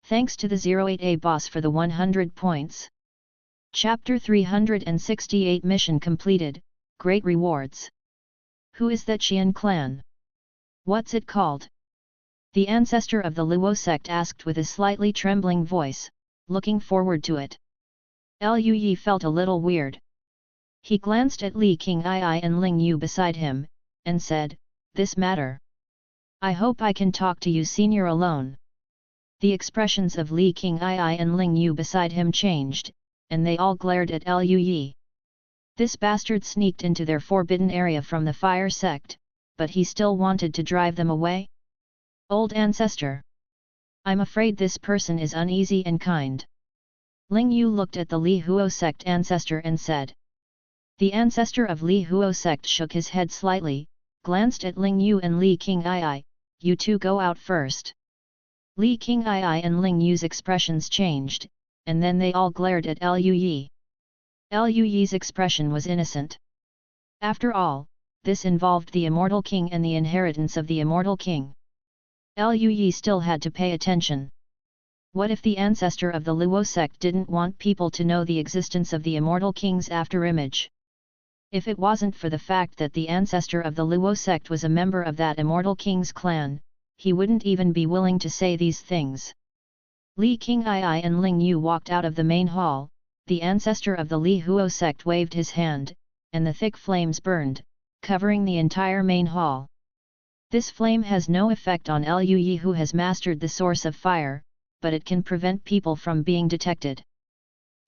Thanks to the 08A boss for the 100 points. Chapter 368 Mission completed, great rewards. Who is that Xian clan? What's it called? The ancestor of the Luo sect asked with a slightly trembling voice, looking forward to it. Lu Yi felt a little weird. He glanced at Li Qing'ai and Ling Yu beside him, and said, "This matter. I hope I can talk to you senior alone." The expressions of Li Qing'ai and Ling Yu beside him changed, and they all glared at Lu Yi. This bastard sneaked into their forbidden area from the fire sect, but he still wanted to drive them away? Old ancestor. I'm afraid this person is uneasy and kind. Ling Yu looked at the Li Huo sect ancestor and said. The ancestor of Li Huo sect shook his head slightly, glanced at Ling Yu and Li Qing'ai, "You two go out first." Li Qing'ai and Ling Yu's expressions changed, and then they all glared at Lu Yi. Lu Yi's expression was innocent. After all, this involved the Immortal King and the inheritance of the Immortal King. Lu Yi still had to pay attention. What if the ancestor of the Luo sect didn't want people to know the existence of the Immortal King's afterimage? If it wasn't for the fact that the ancestor of the Luo sect was a member of that Immortal King's clan, he wouldn't even be willing to say these things. Li Qing'ai and Ling Yu walked out of the main hall. The ancestor of the Li Huo sect waved his hand, and the thick flames burned, covering the entire main hall. This flame has no effect on Lu Yi, who has mastered the source of fire, but it can prevent people from being detected.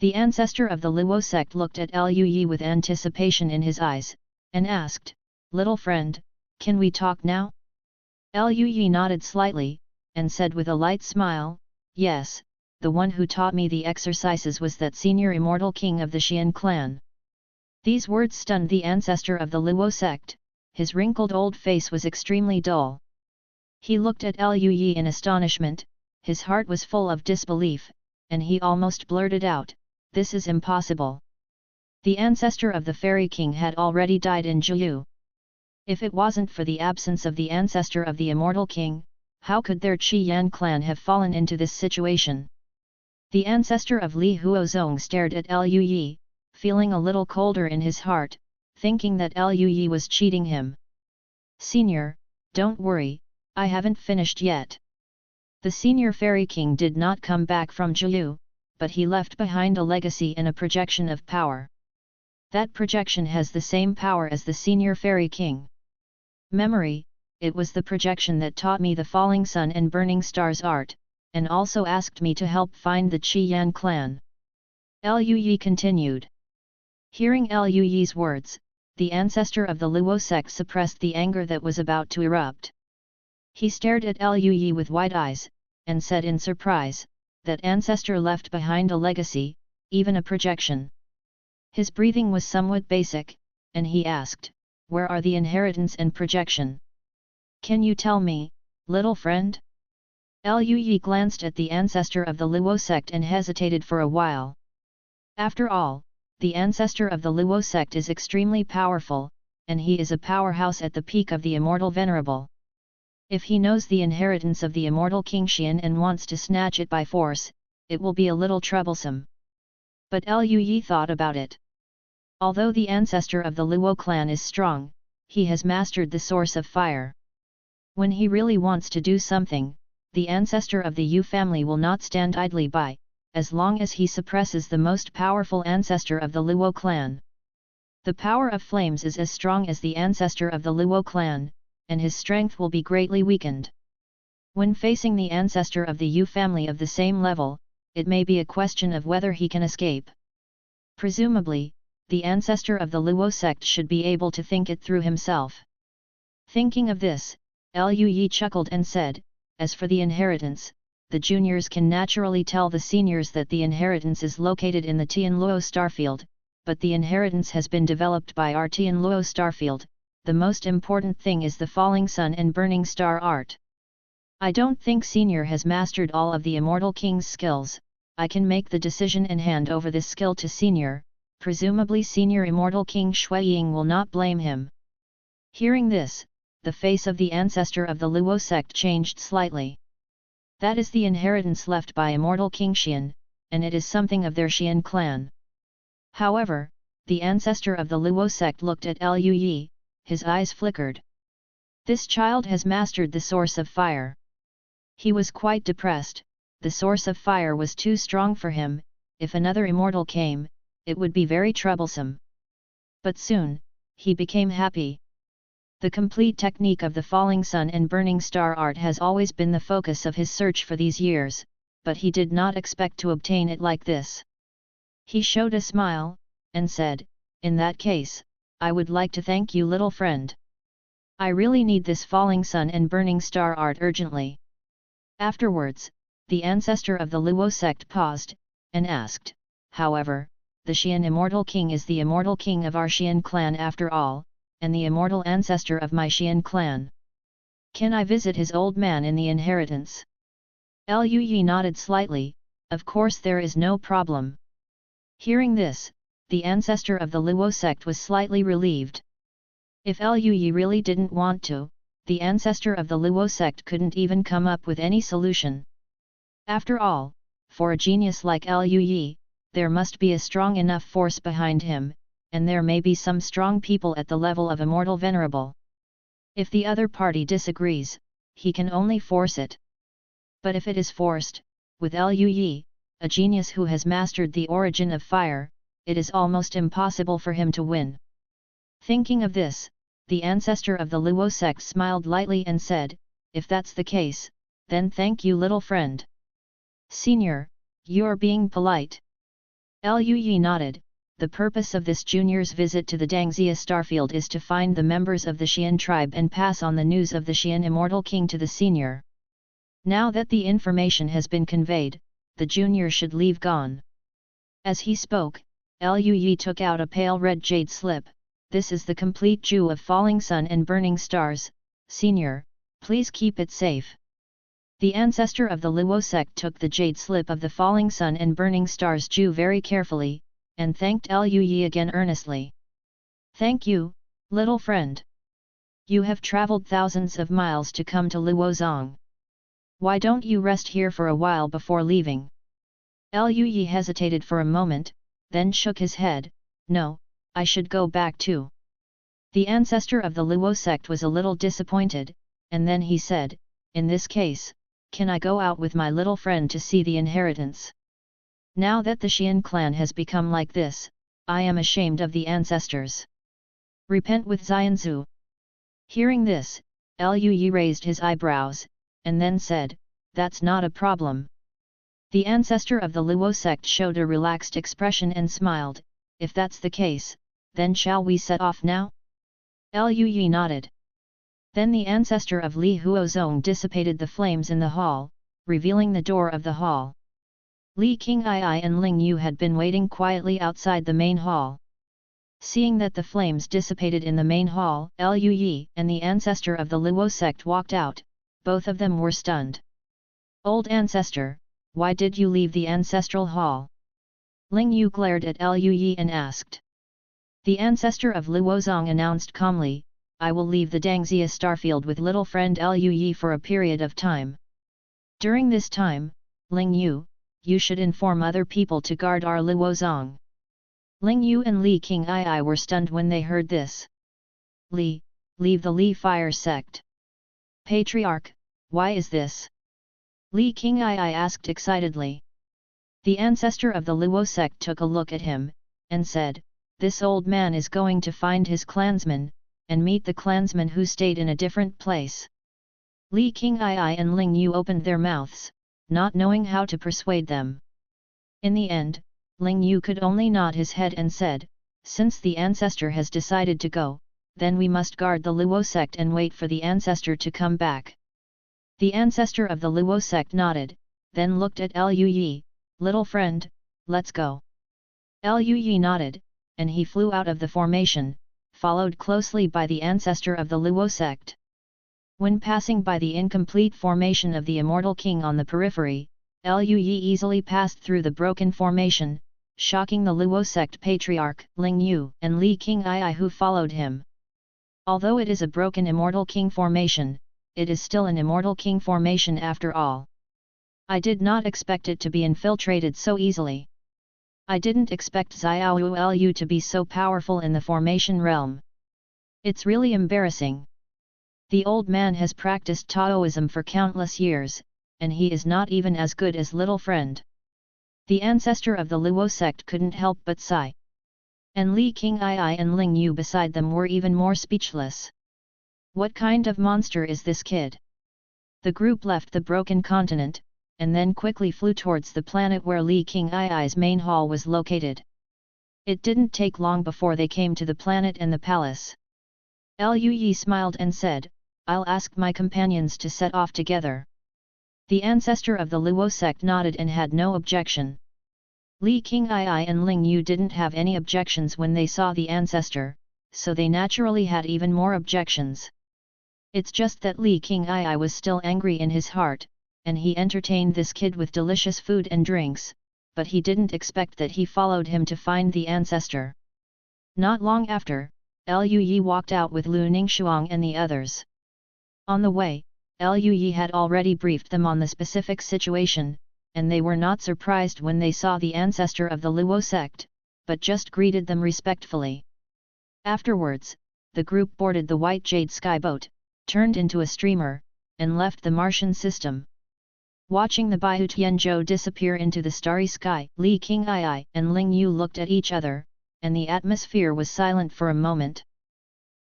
The ancestor of the Luo sect looked at Lu Yi with anticipation in his eyes, and asked, "Little friend, can we talk now?" Lu Yi nodded slightly, and said with a light smile, "Yes, the one who taught me the exercises was that senior immortal king of the Xian clan." These words stunned the ancestor of the Luo sect. His wrinkled old face was extremely dull. He looked at Lu Yi in astonishment, his heart was full of disbelief, and he almost blurted out, "This is impossible." The ancestor of the Fairy King had already died in Jiu. If it wasn't for the absence of the ancestor of the Immortal King, how could their Qi Yan clan have fallen into this situation? The ancestor of Li Huozong stared at Lu Yi, feeling a little colder in his heart, thinking that Lu Yi was cheating him. "Senior, don't worry, I haven't finished yet." The senior Fairy King did not come back from Jiu, but he left behind a legacy and a projection of power. That projection has the same power as the senior Fairy King. Memory, it was the projection that taught me the Falling Sun and Burning Stars art, and also asked me to help find the Qi Yan clan. Lu Yi continued. Hearing Lu Yi's words, the ancestor of the Luo sect suppressed the anger that was about to erupt. He stared at Lu Yi with wide eyes, and said in surprise, that ancestor left behind a legacy, even a projection. His breathing was somewhat basic, and he asked, "Where are the inheritance and projection? Can you tell me, little friend?" Lu Yi glanced at the ancestor of the Luo sect and hesitated for a while. After all, the ancestor of the Luo sect is extremely powerful, and he is a powerhouse at the peak of the Immortal Venerable. If he knows the inheritance of the Immortal King Xian and wants to snatch it by force, it will be a little troublesome. But Lu Yi thought about it. Although the ancestor of the Luo clan is strong, he has mastered the source of fire. When he really wants to do something, the ancestor of the Yu family will not stand idly by, as long as he suppresses the most powerful ancestor of the Luo clan. The power of flames is as strong as the ancestor of the Luo clan, and his strength will be greatly weakened. When facing the ancestor of the Yu family of the same level, it may be a question of whether he can escape. Presumably, the ancestor of the Luo sect should be able to think it through himself. Thinking of this, Liu Yi chuckled and said, "As for the inheritance, the juniors can naturally tell the seniors that the inheritance is located in the Tianluo starfield, but the inheritance has been developed by our Tianluo starfield. The most important thing is the falling sun and burning star art. I don't think senior has mastered all of the Immortal King's skills. I can make the decision and hand over this skill to senior. Presumably senior Immortal King Shuiying will not blame him." Hearing this, the face of the ancestor of the Luo sect changed slightly. That is the inheritance left by Immortal King Xian, and it is something of their Xian clan. However, the ancestor of the Luo sect looked at Liu Yi, his eyes flickered. This child has mastered the source of fire. He was quite depressed. The source of fire was too strong for him. If another immortal came, it would be very troublesome. But soon, he became happy. The complete technique of the falling sun and burning star art has always been the focus of his search for these years, but he did not expect to obtain it like this. He showed a smile, and said, "In that case, I would like to thank you, little friend. I really need this falling sun and burning star art urgently." Afterwards, the ancestor of the Luo sect paused, and asked, "However, the Xian Immortal King is the Immortal King of our Xian clan after all, and the immortal ancestor of my Xian clan. Can I visit his old man in the inheritance?" Liu Yi nodded slightly. "Of course there is no problem." Hearing this, the ancestor of the Luo sect was slightly relieved. If Liu Yi really didn't want to, the ancestor of the Luo sect couldn't even come up with any solution. After all, for a genius like Liu Yi, there must be a strong enough force behind him, and there may be some strong people at the level of Immortal Venerable. If the other party disagrees, he can only force it. But if it is forced, with Liu Yi, a genius who has mastered the origin of fire, it is almost impossible for him to win. Thinking of this, the ancestor of the Luo sect smiled lightly and said, "If that's the case, then thank you, little friend." "Senior, you're being polite." Liu Yi nodded. The purpose of this junior's visit to the Dangxia starfield is to find the members of the Xian tribe and pass on the news of the Xian Immortal King to the senior. Now that the information has been conveyed, the junior should leave gone. As he spoke, Liu Yi took out a pale red jade slip. "This is the complete Ju of falling sun and burning stars, senior, please keep it safe." The ancestor of the Luo sect took the jade slip of the falling sun and burning stars Ju very carefully, and thanked Liu Yi again earnestly. "Thank you, little friend. You have traveled thousands of miles to come to Luozong. Why don't you rest here for a while before leaving?" Liu Yi hesitated for a moment, then shook his head. "No, I should go back too." The ancestor of the Luo sect was a little disappointed, and then he said, "In this case, can I go out with my little friend to see the inheritance? Now that the Xian clan has become like this, I am ashamed of the ancestors. Repent with Xianzhu." Hearing this, Liu Yi raised his eyebrows, and then said, "That's not a problem." The ancestor of the Luo sect showed a relaxed expression and smiled. "If that's the case, then shall we set off now?" Liu Yi nodded. Then the ancestor of Li Huozong dissipated the flames in the hall, revealing the door of the hall. Li Qing'ai and Ling Yu had been waiting quietly outside the main hall. Seeing that the flames dissipated in the main hall, Liu Yi and the ancestor of the Luo sect walked out. Both of them were stunned. "Old ancestor, why did you leave the ancestral hall?" Ling Yu glared at Liu Yi and asked. The ancestor of Luozong announced calmly, "I will leave the Dangxia starfield with little friend Liu Yi for a period of time. During this time, Ling Yu, you should inform other people to guard our Luozong." Ling Yu and Li Qing'ai were stunned when they heard this. "Li, leave the Li Fire sect." "Patriarch, why is this?" Li Qing'ai asked excitedly. The ancestor of the Luo sect took a look at him, and said, "This old man is going to find his clansmen, and meet the clansmen who stayed in a different place." Li Qing'ai and Ling Yu opened their mouths, not knowing how to persuade them. In the end, Ling Yu could only nod his head and said, "Since the ancestor has decided to go, then we must guard the Luo sect and wait for the ancestor to come back." The ancestor of the Luo sect nodded, then looked at Liu Yi, "Little friend, let's go." Liu Yi nodded, and he flew out of the formation, followed closely by the ancestor of the Luo sect. When passing by the incomplete formation of the Immortal King on the periphery, Liu Yi easily passed through the broken formation, shocking the Luo sect patriarch, Ling Yu, and Li Qing'ai who followed him. Although it is a broken Immortal King formation, it is still an Immortal King formation after all. I did not expect it to be infiltrated so easily. I didn't expect Xiao Lu to be so powerful in the formation realm. It's really embarrassing. The old man has practiced Taoism for countless years, and he is not even as good as little friend. The ancestor of the Luo sect couldn't help but sigh. And Li Qing'ai and Ling Yu beside them were even more speechless. What kind of monster is this kid? The group left the broken continent, and then quickly flew towards the planet where Li Qing'ai's main hall was located. It didn't take long before they came to the planet and the palace. Liu Yi smiled and said, "I'll ask my companions to set off together." The ancestor of the Luo sect nodded and had no objection. Li Qing'ai and Ling Yu didn't have any objections when they saw the ancestor, so they naturally had even more objections. It's just that Li Qing'ai was still angry in his heart, and he entertained this kid with delicious food and drinks, but he didn't expect that he followed him to find the ancestor. Not long after, Liu Yi walked out with Lu Ningxuang and the others. On the way, Liu Yi had already briefed them on the specific situation, and they were not surprised when they saw the ancestor of the Luo sect, but just greeted them respectfully. Afterwards, the group boarded the white jade skyboat, turned into a streamer, and left the Martian system. Watching the Baihu Tianzhou disappear into the starry sky, Li Qing'ai and Ling Yu looked at each other, and the atmosphere was silent for a moment.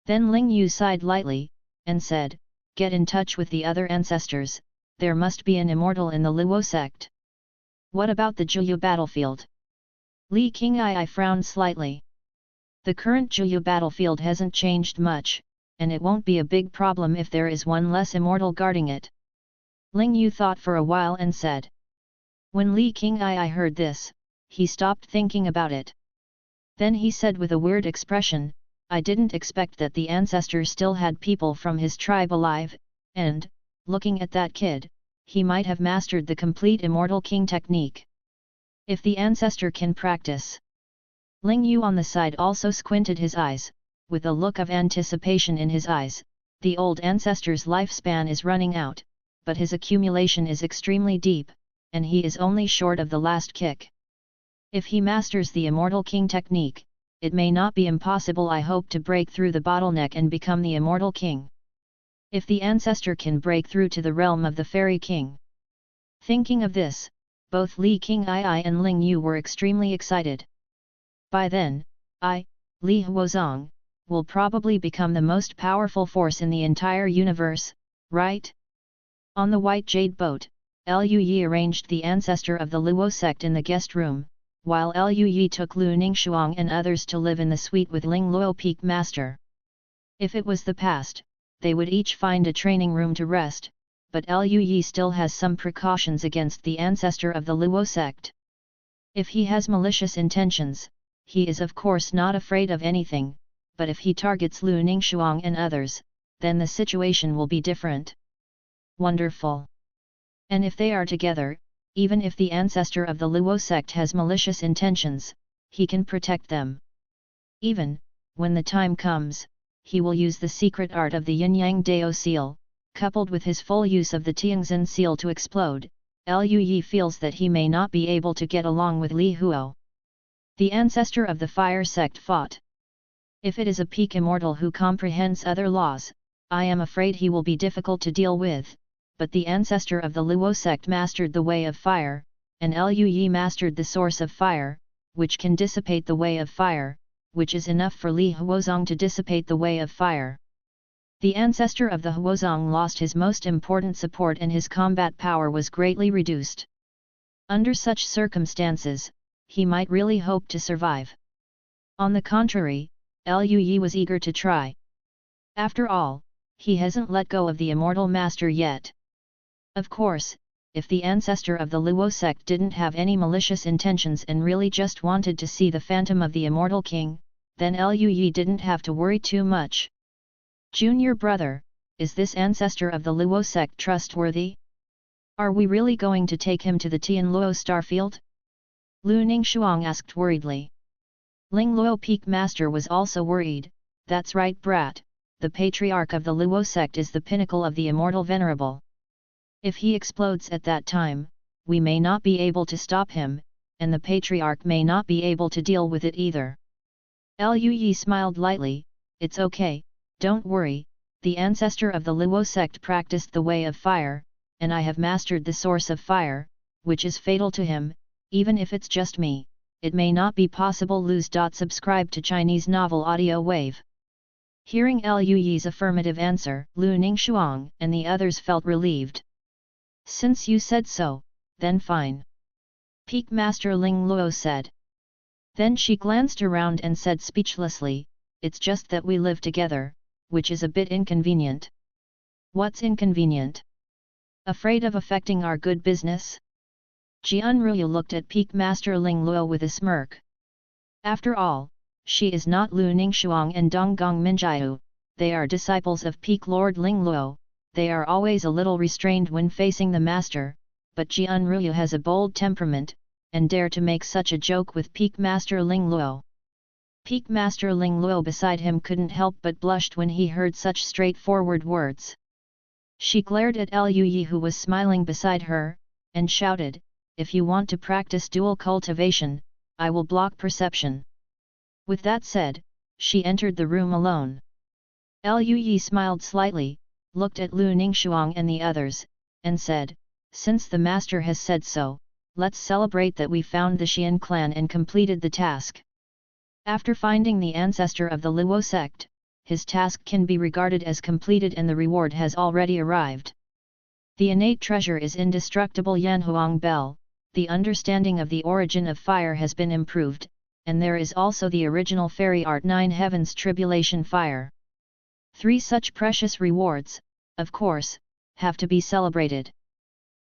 Then Ling Yu sighed lightly, and said, "Get in touch with the other ancestors, there must be an immortal in the Luo sect." "What about the Juyu battlefield?" Li Qing'ai frowned slightly. "The current Juyu battlefield hasn't changed much, and it won't be a big problem if there is one less immortal guarding it." Ling Yu thought for a while and said. When Li Qing'ai heard this, he stopped thinking about it. Then he said with a weird expression, "I didn't expect that the ancestor still had people from his tribe alive, and, looking at that kid, he might have mastered the complete Immortal King technique. If the ancestor can practice." Ling Yu on the side also squinted his eyes, with a look of anticipation in his eyes. The old ancestor's lifespan is running out, but his accumulation is extremely deep, and he is only short of the last kick. If he masters the Immortal King technique, it may not be impossible. I hope to break through the bottleneck and become the Immortal King. If the ancestor can break through to the realm of the Fairy King." Thinking of this, both Li Qing'ai and Ling Yu were extremely excited. By then, I, Li Huozong, will probably become the most powerful force in the entire universe, right? On the white jade boat, Liu Yi arranged the ancestor of the Luo sect in the guest room, while Liu Yi took Lu Ningxuang and others to live in the suite with Ling Luo Peak Master. If it was the past, they would each find a training room to rest, but Liu Yi still has some precautions against the ancestor of the Luo sect. If he has malicious intentions, he is of course not afraid of anything, but if he targets Lu Ningxuang and others, then the situation will be different. Wonderful! And if they are together, even if the ancestor of the Luo sect has malicious intentions, he can protect them. Even, when the time comes, he will use the secret art of the Yin-Yang Dao seal, coupled with his full use of the Tianxin seal to explode. Liu Yi feels that he may not be able to get along with Li Huo. The ancestor of the fire sect fought. If it is a peak immortal who comprehends other laws, I am afraid he will be difficult to deal with, but the ancestor of the Luo sect mastered the way of fire, and Liu Yi mastered the source of fire, which can dissipate the way of fire, which is enough for Li Huozong to dissipate the way of fire. The ancestor of the Huozong lost his most important support and his combat power was greatly reduced. Under such circumstances, he might really hope to survive. On the contrary, Liu Yi was eager to try. After all, he hasn't let go of the immortal master yet. Of course, if the ancestor of the Luo sect didn't have any malicious intentions and really just wanted to see the phantom of the immortal king, then Liu Yi didn't have to worry too much. Junior brother, is this ancestor of the Luo sect trustworthy? Are we really going to take him to the Tianluo starfield? Lu Ningxuang asked worriedly. Ling Luo Peak Master was also worried. That's right, brat, the patriarch of the Luo sect is the pinnacle of the immortal venerable. If he explodes at that time, we may not be able to stop him, and the patriarch may not be able to deal with it either. Liu Yi smiled lightly. It's okay, don't worry, the ancestor of the Luo sect practiced the way of fire, and I have mastered the source of fire, which is fatal to him, even if it's just me. It may not be possible. Subscribe to Chinese Novel Audio Wave. Hearing Liu Yi's affirmative answer, Lu Ningxuang and the others felt relieved. Since you said so, then fine. Peak Master Ling Luo said. Then she glanced around and said speechlessly, it's just that we live together, which is a bit inconvenient. What's inconvenient? Afraid of affecting our good business? Jian Ruyu looked at Peak Master Ling Luo with a smirk. After all, she is not Lu Ningxuang and Donggong Minjiu, they are disciples of Peak Lord Ling Luo, they are always a little restrained when facing the master, but Jian Ruyu has a bold temperament, and dare to make such a joke with Peak Master Ling Luo. Peak Master Ling Luo beside him couldn't help but blushed when he heard such straightforward words. She glared at Liu Yi who was smiling beside her, and shouted, if you want to practice dual cultivation, I will block perception. With that said, she entered the room alone. Liu Yi smiled slightly, looked at Lu Ningxuang and the others, and said, since the master has said so, let's celebrate that we found the Xian clan and completed the task. After finding the ancestor of the Luo sect, his task can be regarded as completed and the reward has already arrived. The innate treasure is indestructible Yanhuang Bell, the understanding of the origin of fire has been improved, and there is also the original fairy art 9 Heavens Tribulation Fire. 3 such precious rewards, of course, have to be celebrated.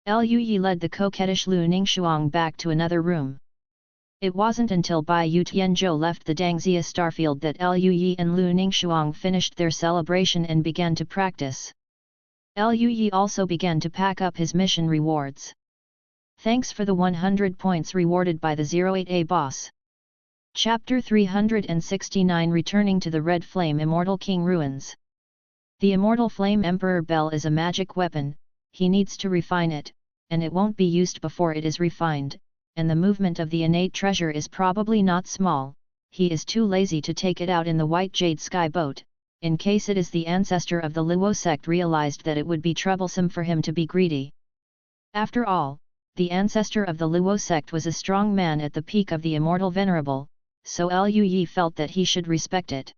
Liu Yi led the coquettish Lu Ningxuang back to another room. It wasn't until Bai Yu Tianzhou left the Dangxia starfield that Liu Yi and Lu Ningxuang finished their celebration and began to practice. Liu Yi also began to pack up his mission rewards. Thanks for the 100 points rewarded by the 08A boss. Chapter 369 Returning to the Red Flame Immortal King Ruins. The Immortal Flame Emperor Bell is a magic weapon, he needs to refine it, and it won't be used before it is refined, and the movement of the innate treasure is probably not small, he is too lazy to take it out in the White Jade Sky Boat, in case it is the ancestor of the Luo sect realized that it would be troublesome for him to be greedy. After all, the ancestor of the Luo sect was a strong man at the peak of the Immortal Venerable, so Liu Yi felt that he should respect it.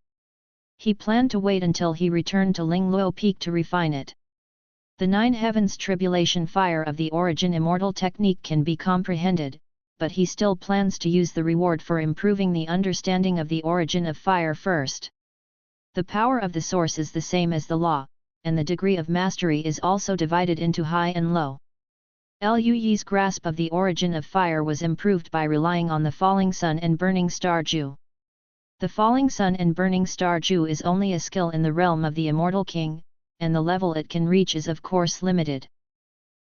He planned to wait until he returned to Ling Luo Peak to refine it. The 9 Heavens Tribulation Fire of the Origin Immortal technique can be comprehended, but he still plans to use the reward for improving the understanding of the origin of fire first. The power of the source is the same as the law, and the degree of mastery is also divided into high and low. Liu Yi's grasp of the origin of fire was improved by relying on the Falling Sun and Burning Star Ju. The Falling Sun and Burning Star Ju is only a skill in the realm of the Immortal King, and the level it can reach is of course limited.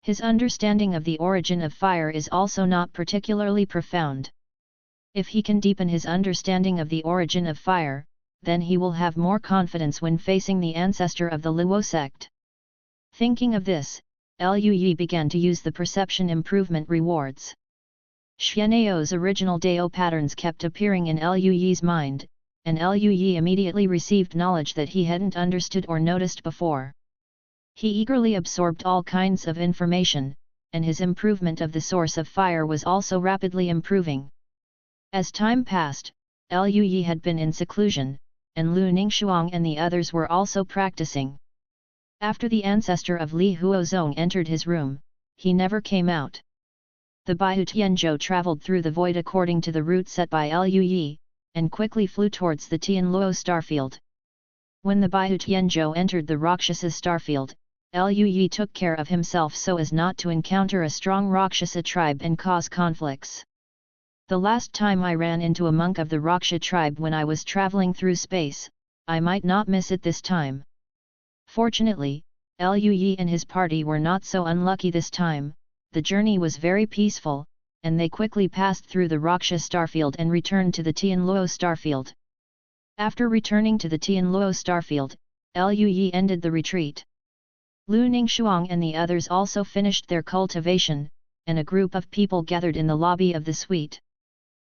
His understanding of the origin of fire is also not particularly profound. If he can deepen his understanding of the origin of fire, then he will have more confidence when facing the ancestor of the Luo sect. Thinking of this, Liu Yi began to use the perception improvement rewards. Xianao's original Dao patterns kept appearing in Liu Yi's mind, and Liu Yi immediately received knowledge that he hadn't understood or noticed before. He eagerly absorbed all kinds of information, and his improvement of the source of fire was also rapidly improving. As time passed, Lu Yi had been in seclusion, and Lu Ningxuang and the others were also practicing. After the ancestor of Li Huozong entered his room, he never came out. The Baihu Tianzhou traveled through the void according to the route set by Lu Yi, and quickly flew towards the Tianluo starfield. When the Baihu Tianzhou entered the Rakshasa starfield, Lu Yi took care of himself so as not to encounter a strong Rakshasa tribe and cause conflicts. The last time I ran into a monk of the Rakshasa tribe when I was traveling through space, I might not miss it this time. Fortunately, Lu Yi and his party were not so unlucky this time. The journey was very peaceful, and they quickly passed through the Rakshasa starfield and returned to the Tianluo starfield. After returning to the Tianluo starfield, Lu Yi ended the retreat. Lu Ningxuang and the others also finished their cultivation, and a group of people gathered in the lobby of the suite.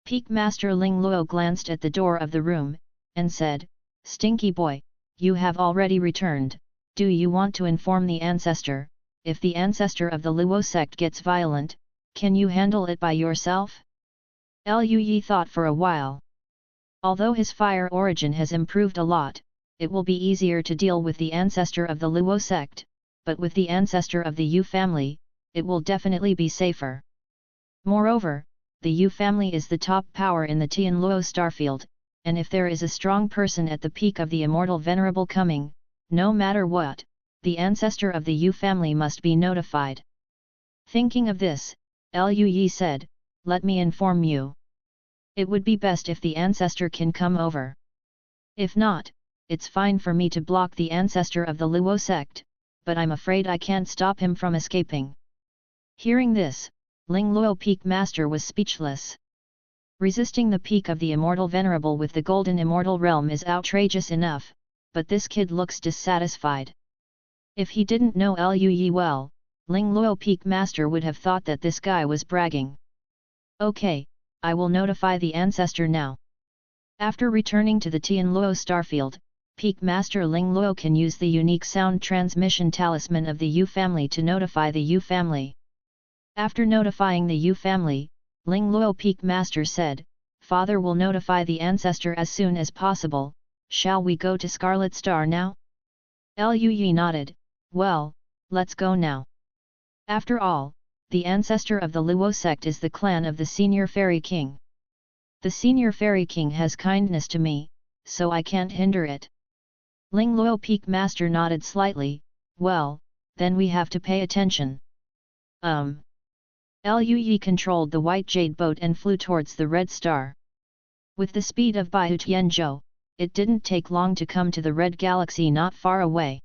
Peak Master Ling Luo glanced at the door of the room, and said, "Stinky boy, you have already returned. Do you want to inform the ancestor? If the ancestor of the Luo sect gets violent, can you handle it by yourself?" Lu Yi thought for a while. Although his fire origin has improved a lot, it will be easier to deal with the ancestor of the Luo sect, but with the ancestor of the Yu family, it will definitely be safer. Moreover, the Yu family is the top power in the Tianluo starfield, and if there is a strong person at the peak of the immortal venerable coming, no matter what, the ancestor of the Yu family must be notified. Thinking of this, Lu Yi said, "Let me inform you. It would be best if the ancestor can come over. If not, it's fine for me to block the ancestor of the Luo sect, but I'm afraid I can't stop him from escaping." Hearing this, Ling Luo Peak Master was speechless. Resisting the peak of the immortal venerable with the golden immortal realm is outrageous enough, but this kid looks dissatisfied. If he didn't know Lu Yi well, Ling Luo Peak Master would have thought that this guy was bragging. "Okay, I will notify the ancestor now." After returning to the Tianluo starfield, Peak Master Ling Luo can use the unique sound transmission talisman of the Yu family to notify the Yu family. After notifying the Yu family, Ling Luo Peak Master said, "Father will notify the ancestor as soon as possible. Shall we go to Scarlet Star now?" Lu Yi nodded. "Well, let's go now. After all, the ancestor of the Luo sect is the clan of the Senior Fairy King. The Senior Fairy King has kindness to me, so I can't hinder it." Ling Luo Peak Master nodded slightly. "Well, then we have to pay attention." Lu Yi controlled the white jade boat and flew towards the red star. With the speed of Baihu Tianzhou, it didn't take long to come to the red galaxy not far away.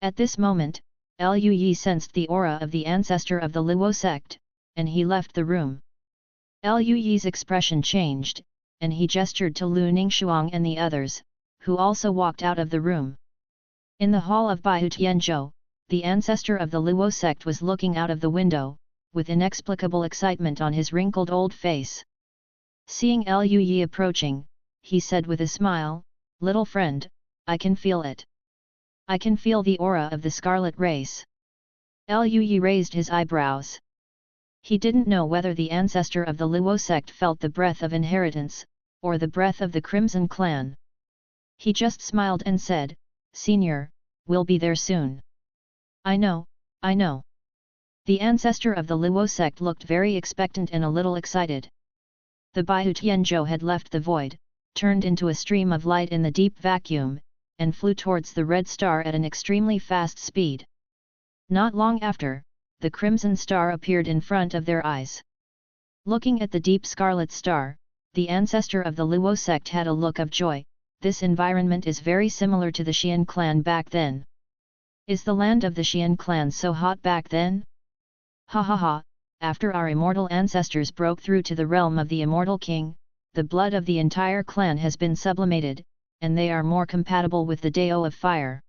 At this moment, Lu Yi sensed the aura of the ancestor of the Luo sect, and he left the room. Lu Yi's expression changed, and he gestured to Lu Ningxuang and the others, who also walked out of the room. In the hall of Baihu Tianzhou, the ancestor of the Luo sect was looking out of the window, with inexplicable excitement on his wrinkled old face. Seeing Lu Yi approaching, he said with a smile, "Little friend, I can feel it. I can feel the aura of the scarlet race." Lu Yi raised his eyebrows. He didn't know whether the ancestor of the Luo sect felt the breath of inheritance, or the breath of the Crimson clan. He just smiled and said, "Senior, we'll be there soon." I know. The ancestor of the Luo sect looked very expectant and a little excited. The Baihu Tianzhou had left the void, turned into a stream of light in the deep vacuum, and flew towards the red star at an extremely fast speed. Not long after, the crimson star appeared in front of their eyes. Looking at the deep scarlet star, the ancestor of the Luo sect had a look of joy. This environment is very similar to the Xian clan back then. Is the land of the Xian clan so hot back then? Ha ha ha, after our immortal ancestors broke through to the realm of the immortal king, the blood of the entire clan has been sublimated, and they are more compatible with the Dao of fire.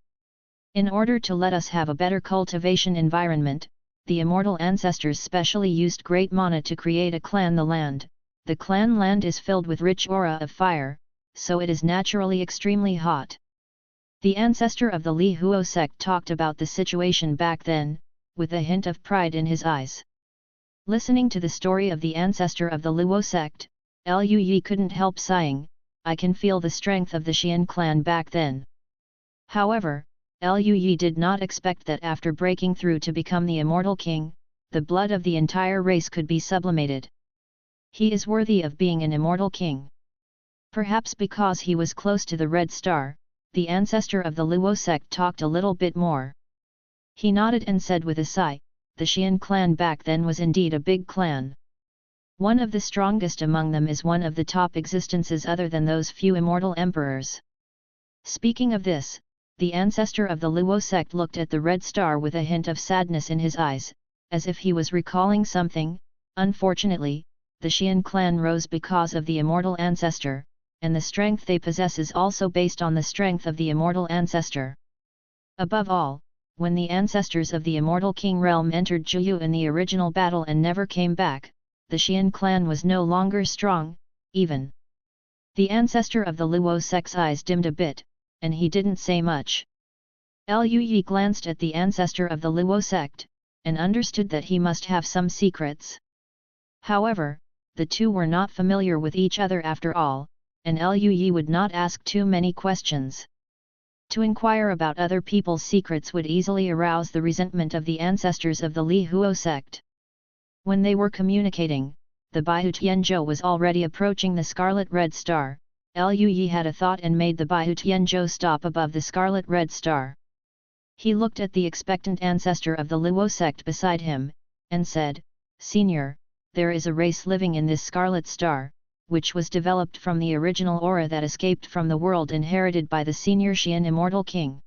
In order to let us have a better cultivation environment, the immortal ancestors specially used great mana to create a clan the land. The clan land is filled with rich aura of fire, so it is naturally extremely hot. The ancestor of the Li Huo sect talked about the situation back then. with a hint of pride in his eyes. Listening to the story of the ancestor of the Luo sect, Liu Yi couldn't help sighing. I can feel the strength of the Xian clan back then. However, Liu Yi did not expect that after breaking through to become the Immortal King, the blood of the entire race could be sublimated. He is worthy of being an Immortal King. Perhaps because he was close to the Red Star, the ancestor of the Luo sect talked a little bit more. He nodded and said with a sigh, the Xian clan back then was indeed a big clan. One of the strongest among them is one of the top existences other than those few immortal emperors. Speaking of this, the ancestor of the Luo sect looked at the Red Star with a hint of sadness in his eyes, as if he was recalling something. Unfortunately, the Xian clan rose because of the immortal ancestor, and the strength they possess is also based on the strength of the immortal ancestor. Above all, when the ancestors of the Immortal King realm entered Juyu in the original battle and never came back, the Xian clan was no longer strong, even. The ancestor of the Luo sect's eyes dimmed a bit, and he didn't say much. Liu Yi glanced at the ancestor of the Luo sect, and understood that he must have some secrets. However, the two were not familiar with each other after all, and Liu Yi would not ask too many questions. To inquire about other people's secrets would easily arouse the resentment of the ancestors of the Li Huo sect. When they were communicating, the Baihu Tianzhou was already approaching the Scarlet Red Star. Liu Yi had a thought and made the Baihu Tianzhou stop above the Scarlet Red Star. He looked at the expectant ancestor of the Luo sect beside him, and said, "Senior, there is a race living in this Scarlet Star, which was developed from the original aura that escaped from the world inherited by the senior Xian Immortal King.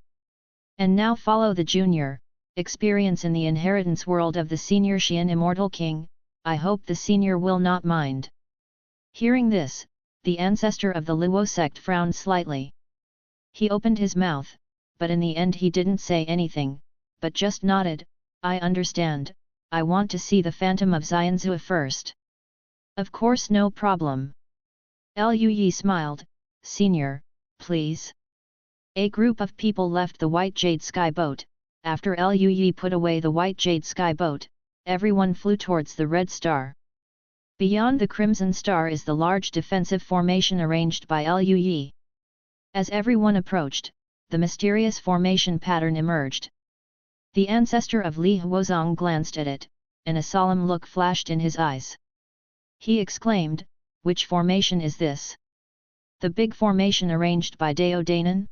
And now follow the junior, experience in the inheritance world of the senior Xian Immortal King. I hope the senior will not mind." Hearing this, the ancestor of the Luo sect frowned slightly. He opened his mouth, but in the end he didn't say anything, but just nodded. "I understand, I want to see the Phantom of Xianzhou first." "Of course, no problem." Liu Yi smiled. "Senior, please." A group of people left the White Jade Sky Boat. After Liu Yi put away the White Jade Sky Boat, everyone flew towards the Red Star. Beyond the Crimson Star is the large defensive formation arranged by Liu Yi. As everyone approached, the mysterious formation pattern emerged. The ancestor of Li Huozong glanced at it, and a solemn look flashed in his eyes. He exclaimed, "Which formation is this? The big formation arranged by Dao Danan?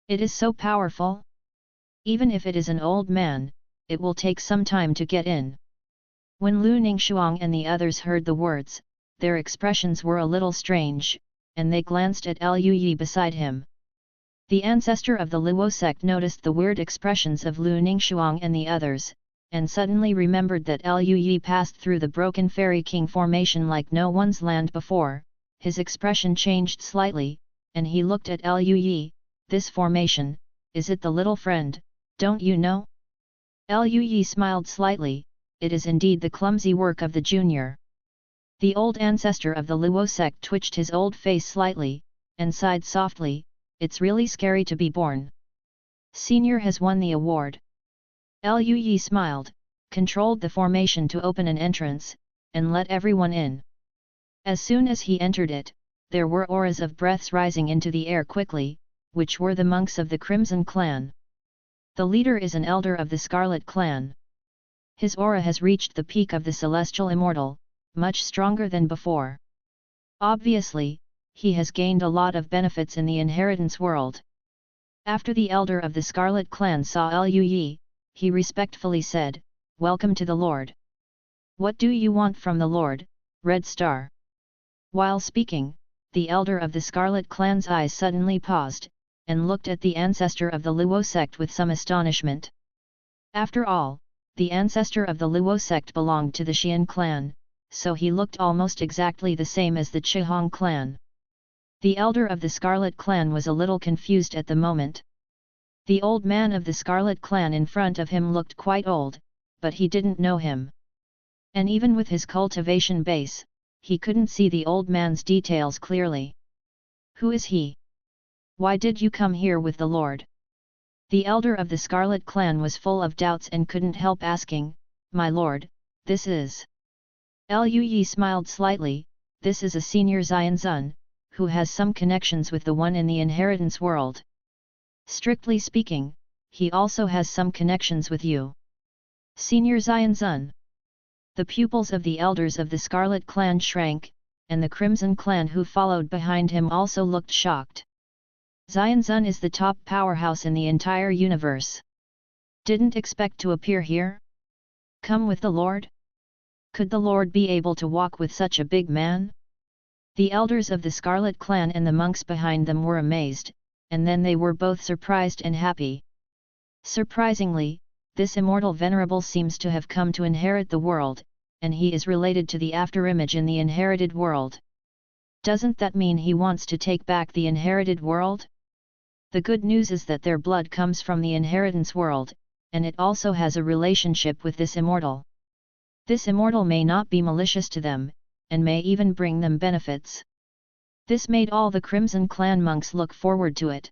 It is so powerful? Even if it is an old man, it will take some time to get in." When Lu Ningxuang and the others heard the words, their expressions were a little strange, and they glanced at Liu Yi beside him. The ancestor of the Luo sect noticed the weird expressions of Lu Ningxuang and the others, and suddenly remembered that Liu Yi passed through the Broken Fairy King formation like no one's land before. His expression changed slightly, and he looked at Liu Yi. "This formation, is it the little friend, don't you know?" Liu Yi smiled slightly. "It is indeed the clumsy work of the junior." The old ancestor of the Luo sect twitched his old face slightly, and sighed softly. "It's really scary to be born. Senior has won the award." Liu Yi smiled, controlled the formation to open an entrance, and let everyone in. As soon as he entered it, there were auras of breaths rising into the air quickly, which were the monks of the Crimson Clan. The leader is an elder of the Scarlet Clan. His aura has reached the peak of the Celestial Immortal, much stronger than before. Obviously, he has gained a lot of benefits in the inheritance world. After the elder of the Scarlet Clan saw Liu Yi, he respectfully said, "Welcome to the Lord." "What do you want from the Lord, Red Star?" While speaking, the elder of the Scarlet Clan's eyes suddenly paused, and looked at the ancestor of the Luo sect with some astonishment. After all, the ancestor of the Luo sect belonged to the Xian clan, so he looked almost exactly the same as the Chihong clan. The elder of the Scarlet Clan was a little confused at the moment. The old man of the Scarlet Clan in front of him looked quite old, but he didn't know him. And even with his cultivation base, he couldn't see the old man's details clearly. "Who is he? Why did you come here with the Lord?" The elder of the Scarlet Clan was full of doubts and couldn't help asking, "My lord, this is..." Liu Yi smiled slightly, "This is a senior Xianzun, who has some connections with the one in the inheritance world. Strictly speaking, he also has some connections with you." Senior Xianzun. The pupils of the elders of the Scarlet Clan shrank, and the Crimson Clan who followed behind him also looked shocked. Xianzun is the top powerhouse in the entire universe. Didn't expect to appear here? Come with the Lord? Could the Lord be able to walk with such a big man? The elders of the Scarlet Clan and the monks behind them were amazed, and then they were both surprised and happy. Surprisingly, this immortal venerable seems to have come to inherit the world, and he is related to the afterimage in the inherited world. Doesn't that mean he wants to take back the inherited world? The good news is that their blood comes from the inheritance world, and it also has a relationship with this immortal. This immortal may not be malicious to them, and may even bring them benefits. This made all the Crimson Clan monks look forward to it.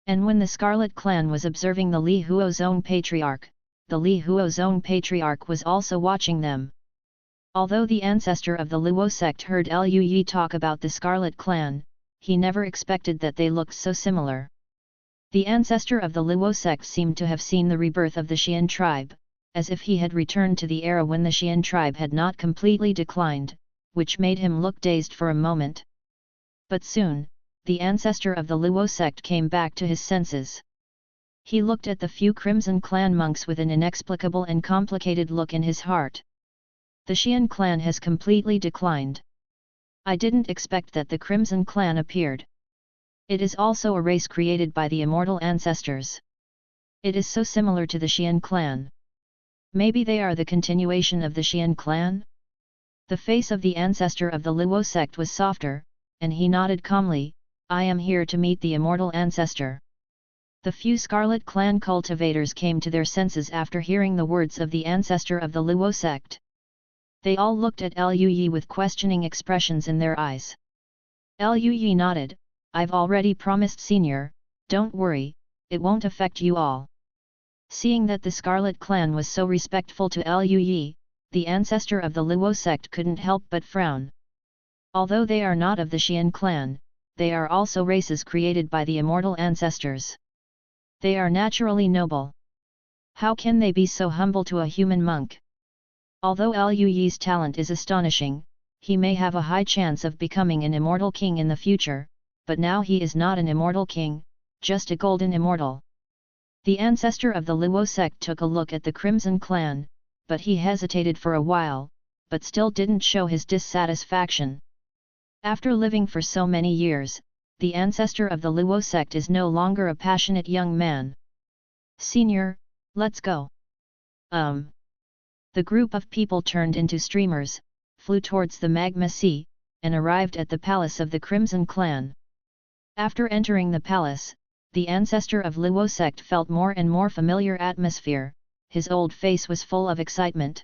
And when the Scarlet Clan was observing the Li Huo Zone Patriarch, the Li Huo Zone Patriarch was also watching them. Although the ancestor of the Luo sect heard Liu Yi talk about the Scarlet Clan, he never expected that they looked so similar. The ancestor of the Luo sect seemed to have seen the rebirth of the Xian tribe, as if he had returned to the era when the Xian tribe had not completely declined, which made him look dazed for a moment. But soon, the ancestor of the Luo sect came back to his senses. He looked at the few Crimson Clan monks with an inexplicable and complicated look in his heart. The Xian clan has completely declined. I didn't expect that the Crimson Clan appeared. It is also a race created by the immortal ancestors. It is so similar to the Xian clan. Maybe they are the continuation of the Xian clan? The face of the ancestor of the Luo sect was softer, and he nodded calmly, "I am here to meet the immortal ancestor." The few Scarlet Clan cultivators came to their senses after hearing the words of the ancestor of the Luo sect. They all looked at Liu Yi with questioning expressions in their eyes. Liu Yi nodded, "I've already promised senior, don't worry, it won't affect you all." Seeing that the Scarlet Clan was so respectful to Liu Yi, the ancestor of the Luo sect couldn't help but frown. Although they are not of the Xian clan, they are also races created by the immortal ancestors. They are naturally noble. How can they be so humble to a human monk? Although Liu Yi's talent is astonishing, he may have a high chance of becoming an immortal king in the future, but now he is not an immortal king, just a golden immortal. The ancestor of the Luo sect took a look at the Crimson Clan, but he hesitated for a while, but still didn't show his dissatisfaction. After living for so many years, the ancestor of the Luo sect is no longer a passionate young man. "Senior, let's go." The group of people turned into streamers, flew towards the magma sea, and arrived at the palace of the Crimson Clan. After entering the palace, the ancestor of Luo sect felt more and more familiar atmosphere, his old face was full of excitement.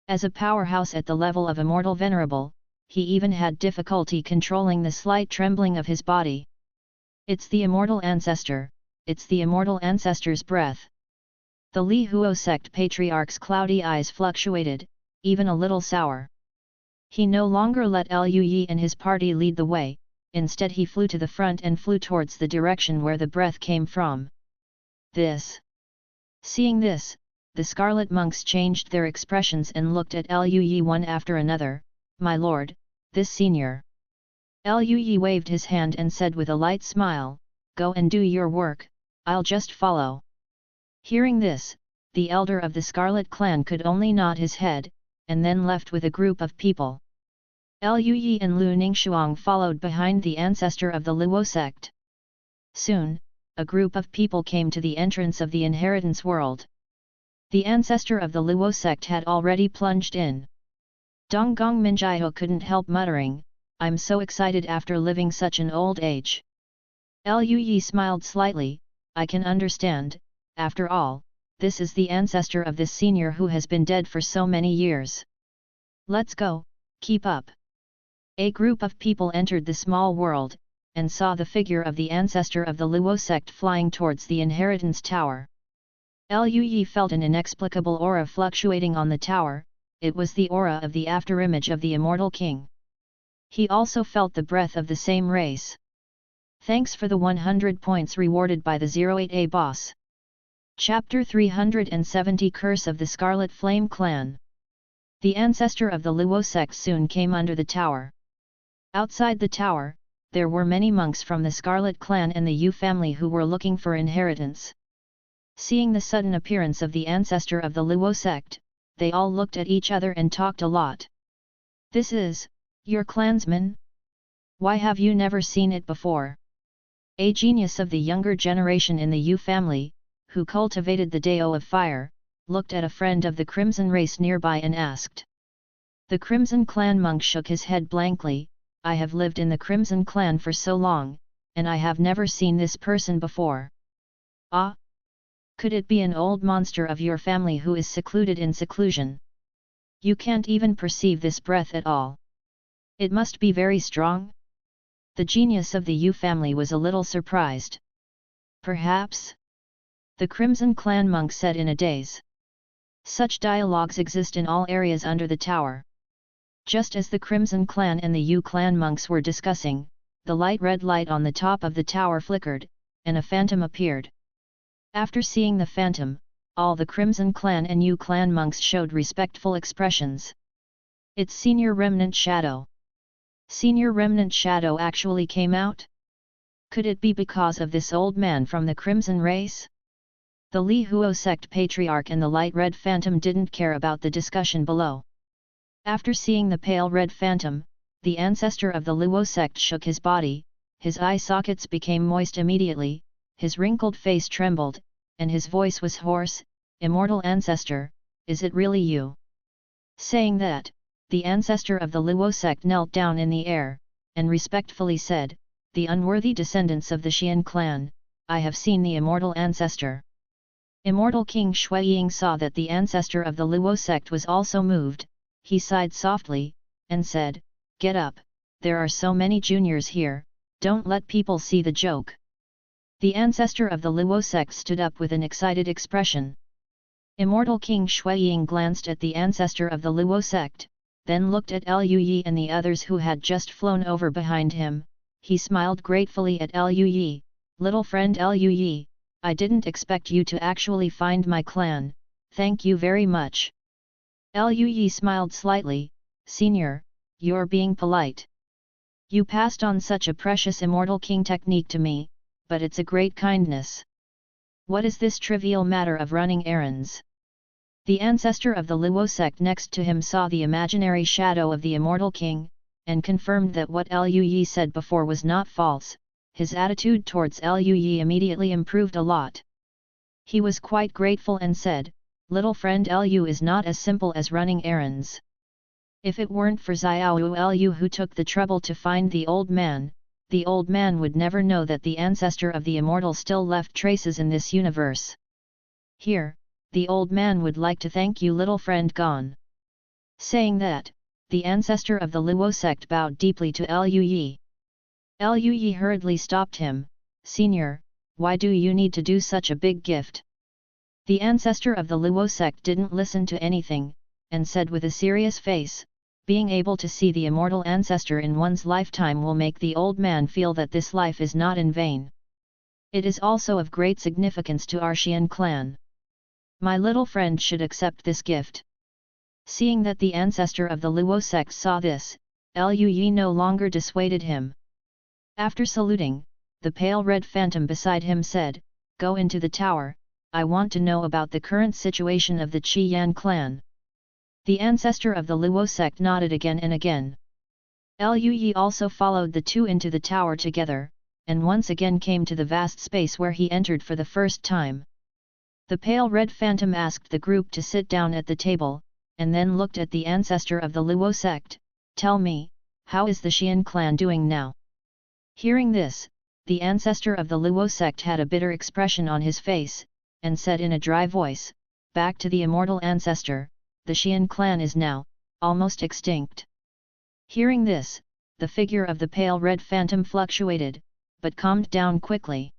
As a powerhouse at the level of Immortal Venerable, he even had difficulty controlling the slight trembling of his body. "It's the immortal ancestor, it's the immortal ancestor's breath." The Li Huo sect patriarch's cloudy eyes fluctuated, even a little sour. He no longer let Liu Yi and his party lead the way, instead he flew to the front and flew towards the direction where the breath came from. Seeing this, the Scarlet monks changed their expressions and looked at Liu Yi one after another. "My lord, this senior." Liu Yi waved his hand and said with a light smile, "Go and do your work, I'll just follow." Hearing this, the elder of the Scarlet Clan could only nod his head, and then left with a group of people. Liu Yi and Lu Ningxuang followed behind the ancestor of the Luo sect. Soon, a group of people came to the entrance of the inheritance world. The ancestor of the Luo sect had already plunged in. Donggong Minjiao couldn't help muttering, "I'm so excited after living such an old age." Liu Yi smiled slightly, "I can understand, after all, this is the ancestor of this senior who has been dead for so many years. Let's go, keep up." A group of people entered the small world, and saw the figure of the ancestor of the Luo sect flying towards the inheritance tower. Liu Yi felt an inexplicable aura fluctuating on the tower. It was the aura of the afterimage of the Immortal King. He also felt the breath of the same race. Thanks for the 100 points rewarded by the 08A boss. Chapter 370 Curse of the Scarlet Flame Clan. The ancestor of the Luo sect soon came under the tower. Outside the tower, there were many monks from the Scarlet clan and the Yu family who were looking for inheritance. Seeing the sudden appearance of the ancestor of the Luo sect, they all looked at each other and talked a lot. "This is your clansman? Why have you never seen it before?" A genius of the younger generation in the Yu family, who cultivated the Dao of Fire, looked at a friend of the Crimson race nearby and asked. The Crimson clan monk shook his head blankly. "I have lived in the Crimson clan for so long, and I have never seen this person before." "Ah? Could it be an old monster of your family who is secluded in seclusion? You can't even perceive this breath at all. It must be very strong?" The genius of the Yu family was a little surprised. "Perhaps?" the Crimson clan monk said in a daze. Such dialogues exist in all areas under the tower. Just as the Crimson clan and the Yu clan monks were discussing, the light red light on the top of the tower flickered, and a phantom appeared. After seeing the phantom, all the Crimson clan and Yu clan monks showed respectful expressions. "It's Senior Remnant Shadow." Senior Remnant Shadow actually came out? Could it be because of this old man from the Crimson race? The Li Huo sect patriarch and the light red phantom didn't care about the discussion below. After seeing the pale red phantom, the ancestor of the Luo sect shook his body, his eye sockets became moist immediately, his wrinkled face trembled, and his voice was hoarse. "Immortal ancestor, is it really you?" Saying that, the ancestor of the Luo sect knelt down in the air, and respectfully said, "The unworthy descendants of the Xian clan, I have seen the immortal ancestor." Immortal King Shuiying saw that the ancestor of the Luo sect was also moved. He sighed softly, and said, "Get up, there are so many juniors here, don't let people see the joke." The ancestor of the Luo sect stood up with an excited expression. Immortal King Shuiying glanced at the ancestor of the Luo sect, then looked at Liu Yi and the others who had just flown over behind him. He smiled gratefully at Liu Yi. "Little friend Liu Yi, I didn't expect you to actually find my clan, thank you very much." Liu Yi smiled slightly. "Senior, you're being polite. You passed on such a precious Immortal King technique to me, but it's a great kindness. What is this trivial matter of running errands?" The ancestor of the Luo sect next to him saw the imaginary shadow of the Immortal King, and confirmed that what Liu Yi said before was not false. His attitude towards Liu Yi immediately improved a lot. He was quite grateful and said, "Little friend Liu is not as simple as running errands. If it weren't for Xiao Liu who took the trouble to find the old man would never know that the ancestor of the immortal still left traces in this universe. Here, the old man would like to thank you, little friend gone." Saying that, the ancestor of the Luo sect bowed deeply to Liu Yi. Liu Yi hurriedly stopped him. "Senior, why do you need to do such a big gift?" The ancestor of the Luo sect didn't listen to anything, and said with a serious face, "Being able to see the immortal ancestor in one's lifetime will make the old man feel that this life is not in vain. It is also of great significance to our Xian clan. My little friend should accept this gift." Seeing that the ancestor of the Luo sect saw this, Liu Yi no longer dissuaded him. After saluting, the pale red phantom beside him said, "Go into the tower, I want to know about the current situation of the Qi Yan clan." The ancestor of the Luo sect nodded again and again. Liu Yi also followed the two into the tower together, and once again came to the vast space where he entered for the first time. The pale red phantom asked the group to sit down at the table, and then looked at the ancestor of the Luo sect. "Tell me, how is the Xian clan doing now?" Hearing this, the ancestor of the Luo sect had a bitter expression on his face, and said in a dry voice, "Back to the immortal ancestor, the Xian clan is now almost extinct." Hearing this, the figure of the pale red phantom fluctuated, but calmed down quickly.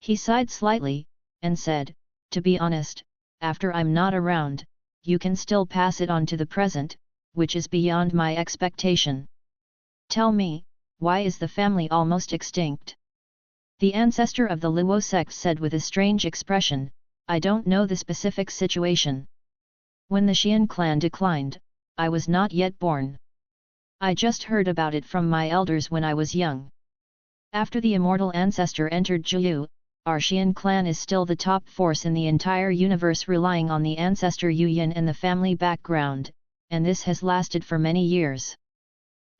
He sighed slightly, and said, "To be honest, after I'm not around, you can still pass it on to the present, which is beyond my expectation. Tell me, why is the family almost extinct?" The ancestor of the Luo sect said with a strange expression, "I don't know the specific situation. When the Xian clan declined, I was not yet born. I just heard about it from my elders when I was young. After the immortal ancestor entered Zhiyu, our Xian clan is still the top force in the entire universe, relying on the ancestor Yu Yin and the family background, and this has lasted for many years.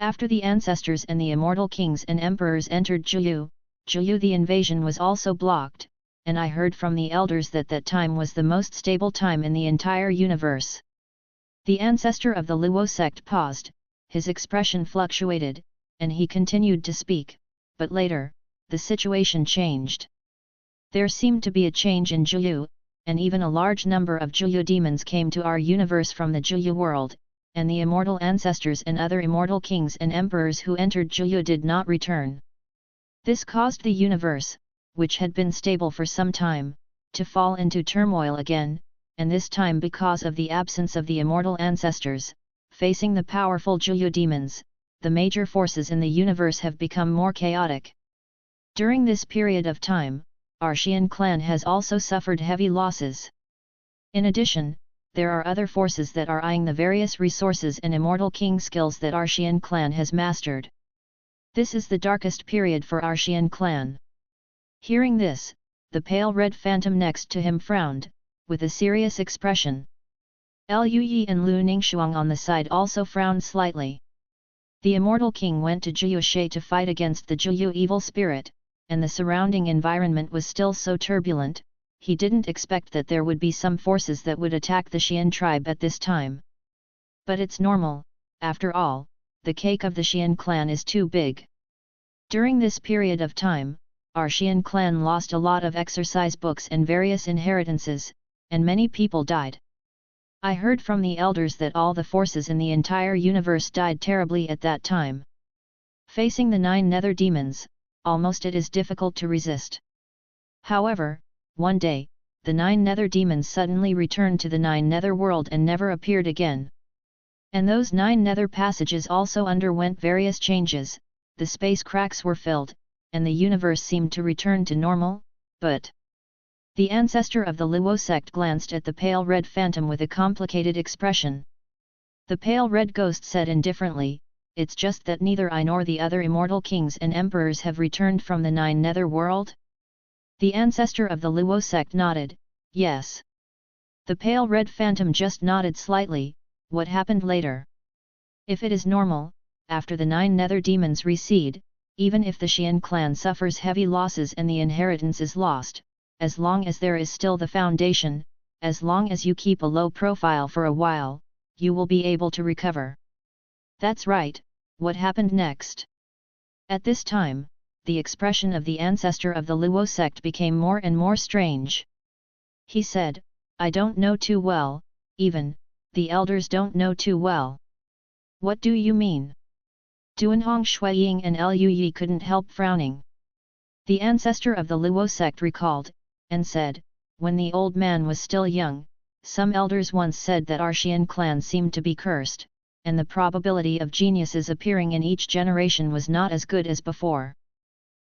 After the ancestors and the immortal kings and emperors entered Zhiyu, the invasion was also blocked, and I heard from the elders that that time was the most stable time in the entire universe." The ancestor of the Luo sect paused, his expression fluctuated, and he continued to speak, but later, the situation changed. There seemed to be a change in Zhiyu, and even a large number of Zhiyu demons came to our universe from the Zhiyu world, and the immortal ancestors and other immortal kings and emperors who entered Zhiyu did not return. This caused the universe, which had been stable for some time, to fall into turmoil again, and this time because of the absence of the immortal ancestors, facing the powerful Zhiyu demons, the major forces in the universe have become more chaotic. During this period of time, our Xian clan has also suffered heavy losses. In addition, there are other forces that are eyeing the various resources and immortal king skills that our Xian clan has mastered. This is the darkest period for our Xian clan. Hearing this, the pale red phantom next to him frowned, with a serious expression. Lu Yi and Lu Ningxuang on the side also frowned slightly. The immortal king went to Zhiyu Shi to fight against the Zhiyu evil spirit, and the surrounding environment was still so turbulent, he didn't expect that there would be some forces that would attack the Xian tribe at this time. But it's normal, after all, the cake of the Xian clan is too big. During this period of time, our Xian clan lost a lot of exercise books and various inheritances, and many people died. I heard from the elders that all the forces in the entire universe died terribly at that time. Facing the 9 nether demons, almost it is difficult to resist. However, one day, the 9 nether demons suddenly returned to the 9 nether world and never appeared again. And those 9 nether passages also underwent various changes, the space cracks were filled, and the universe seemed to return to normal, but... The ancestor of the Luo sect glanced at the pale red phantom with a complicated expression. The pale red ghost said indifferently, "It's just that neither I nor the other immortal kings and emperors have returned from the 9 nether world?" The ancestor of the Luo sect nodded, "Yes." The pale red phantom just nodded slightly. What happened later? If it is normal, after the 9 nether demons recede, even if the Xian clan suffers heavy losses and the inheritance is lost, as long as there is still the foundation, as long as you keep a low profile for a while, you will be able to recover. That's right, what happened next? At this time, the expression of the ancestor of the Luo sect became more and more strange. He said, "I don't know too well, even, the elders don't know too well." "What do you mean?" Duanhong Shuiying and Lu Yi couldn't help frowning. The ancestor of the Luo sect recalled, and said, "When the old man was still young, some elders once said that our Xian clan seemed to be cursed, and the probability of geniuses appearing in each generation was not as good as before.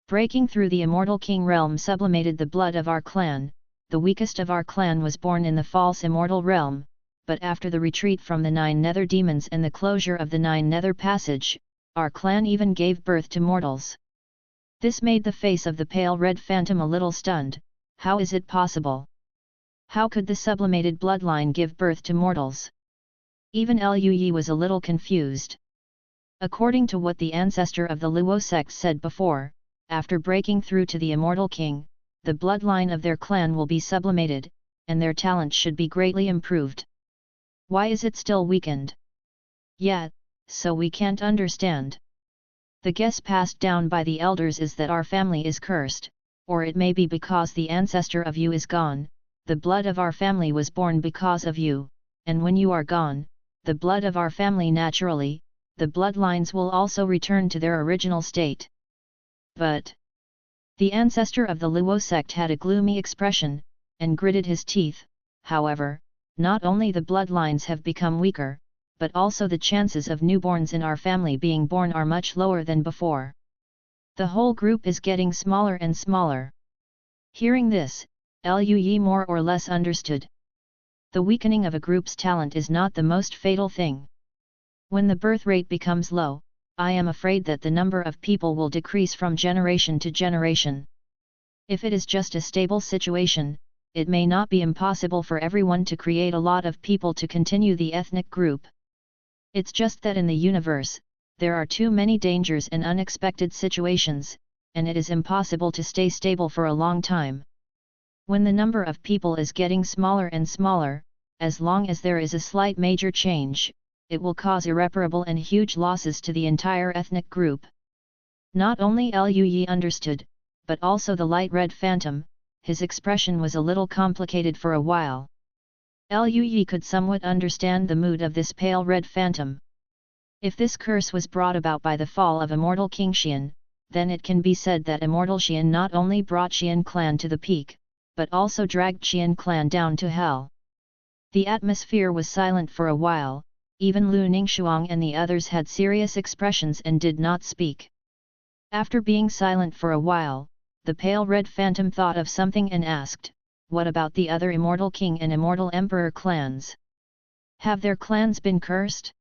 Breaking through the immortal king realm sublimated the blood of our clan, the weakest of our clan was born in the false immortal realm, but after the retreat from the 9 nether demons and the closure of the 9 nether passage, our clan even gave birth to mortals." This made the face of the pale red phantom a little stunned. How is it possible? How could the sublimated bloodline give birth to mortals? Even Lu Yi was a little confused. According to what the ancestor of the Luo sect said before, after breaking through to the immortal king, the bloodline of their clan will be sublimated, and their talent should be greatly improved. Why is it still weakened? Yeah, so we can't understand. The guess passed down by the elders is that our family is cursed, or it may be because the ancestor of you is gone, the blood of our family was born because of you, and when you are gone, the blood of our family naturally, the bloodlines will also return to their original state. But, The ancestor of the Luo sect had a gloomy expression, and gritted his teeth. However, not only the bloodlines have become weaker, but also the chances of newborns in our family being born are much lower than before. The whole group is getting smaller and smaller. Hearing this, Lui more or less understood. The weakening of a group's talent is not the most fatal thing. When the birth rate becomes low, I am afraid that the number of people will decrease from generation to generation. If it is just a stable situation, it may not be impossible for everyone to create a lot of people to continue the ethnic group. It's just that in the universe, there are too many dangers and unexpected situations, and it is impossible to stay stable for a long time. When the number of people is getting smaller and smaller, as long as there is a slight major change, it will cause irreparable and huge losses to the entire ethnic group. Not only Lui understood, but also the light red phantom. His expression was a little complicated for a while. Lui could somewhat understand the mood of this pale red phantom. If this curse was brought about by the fall of Immortal King Xian, then it can be said that Immortal Xian not only brought Xian clan to the peak, but also dragged Xian clan down to hell. The atmosphere was silent for a while. Even Lu Ningxuang and the others had serious expressions and did not speak. After being silent for a while, the pale red phantom thought of something and asked, "What about the other Immortal King and Immortal Emperor clans? Have their clans been cursed?"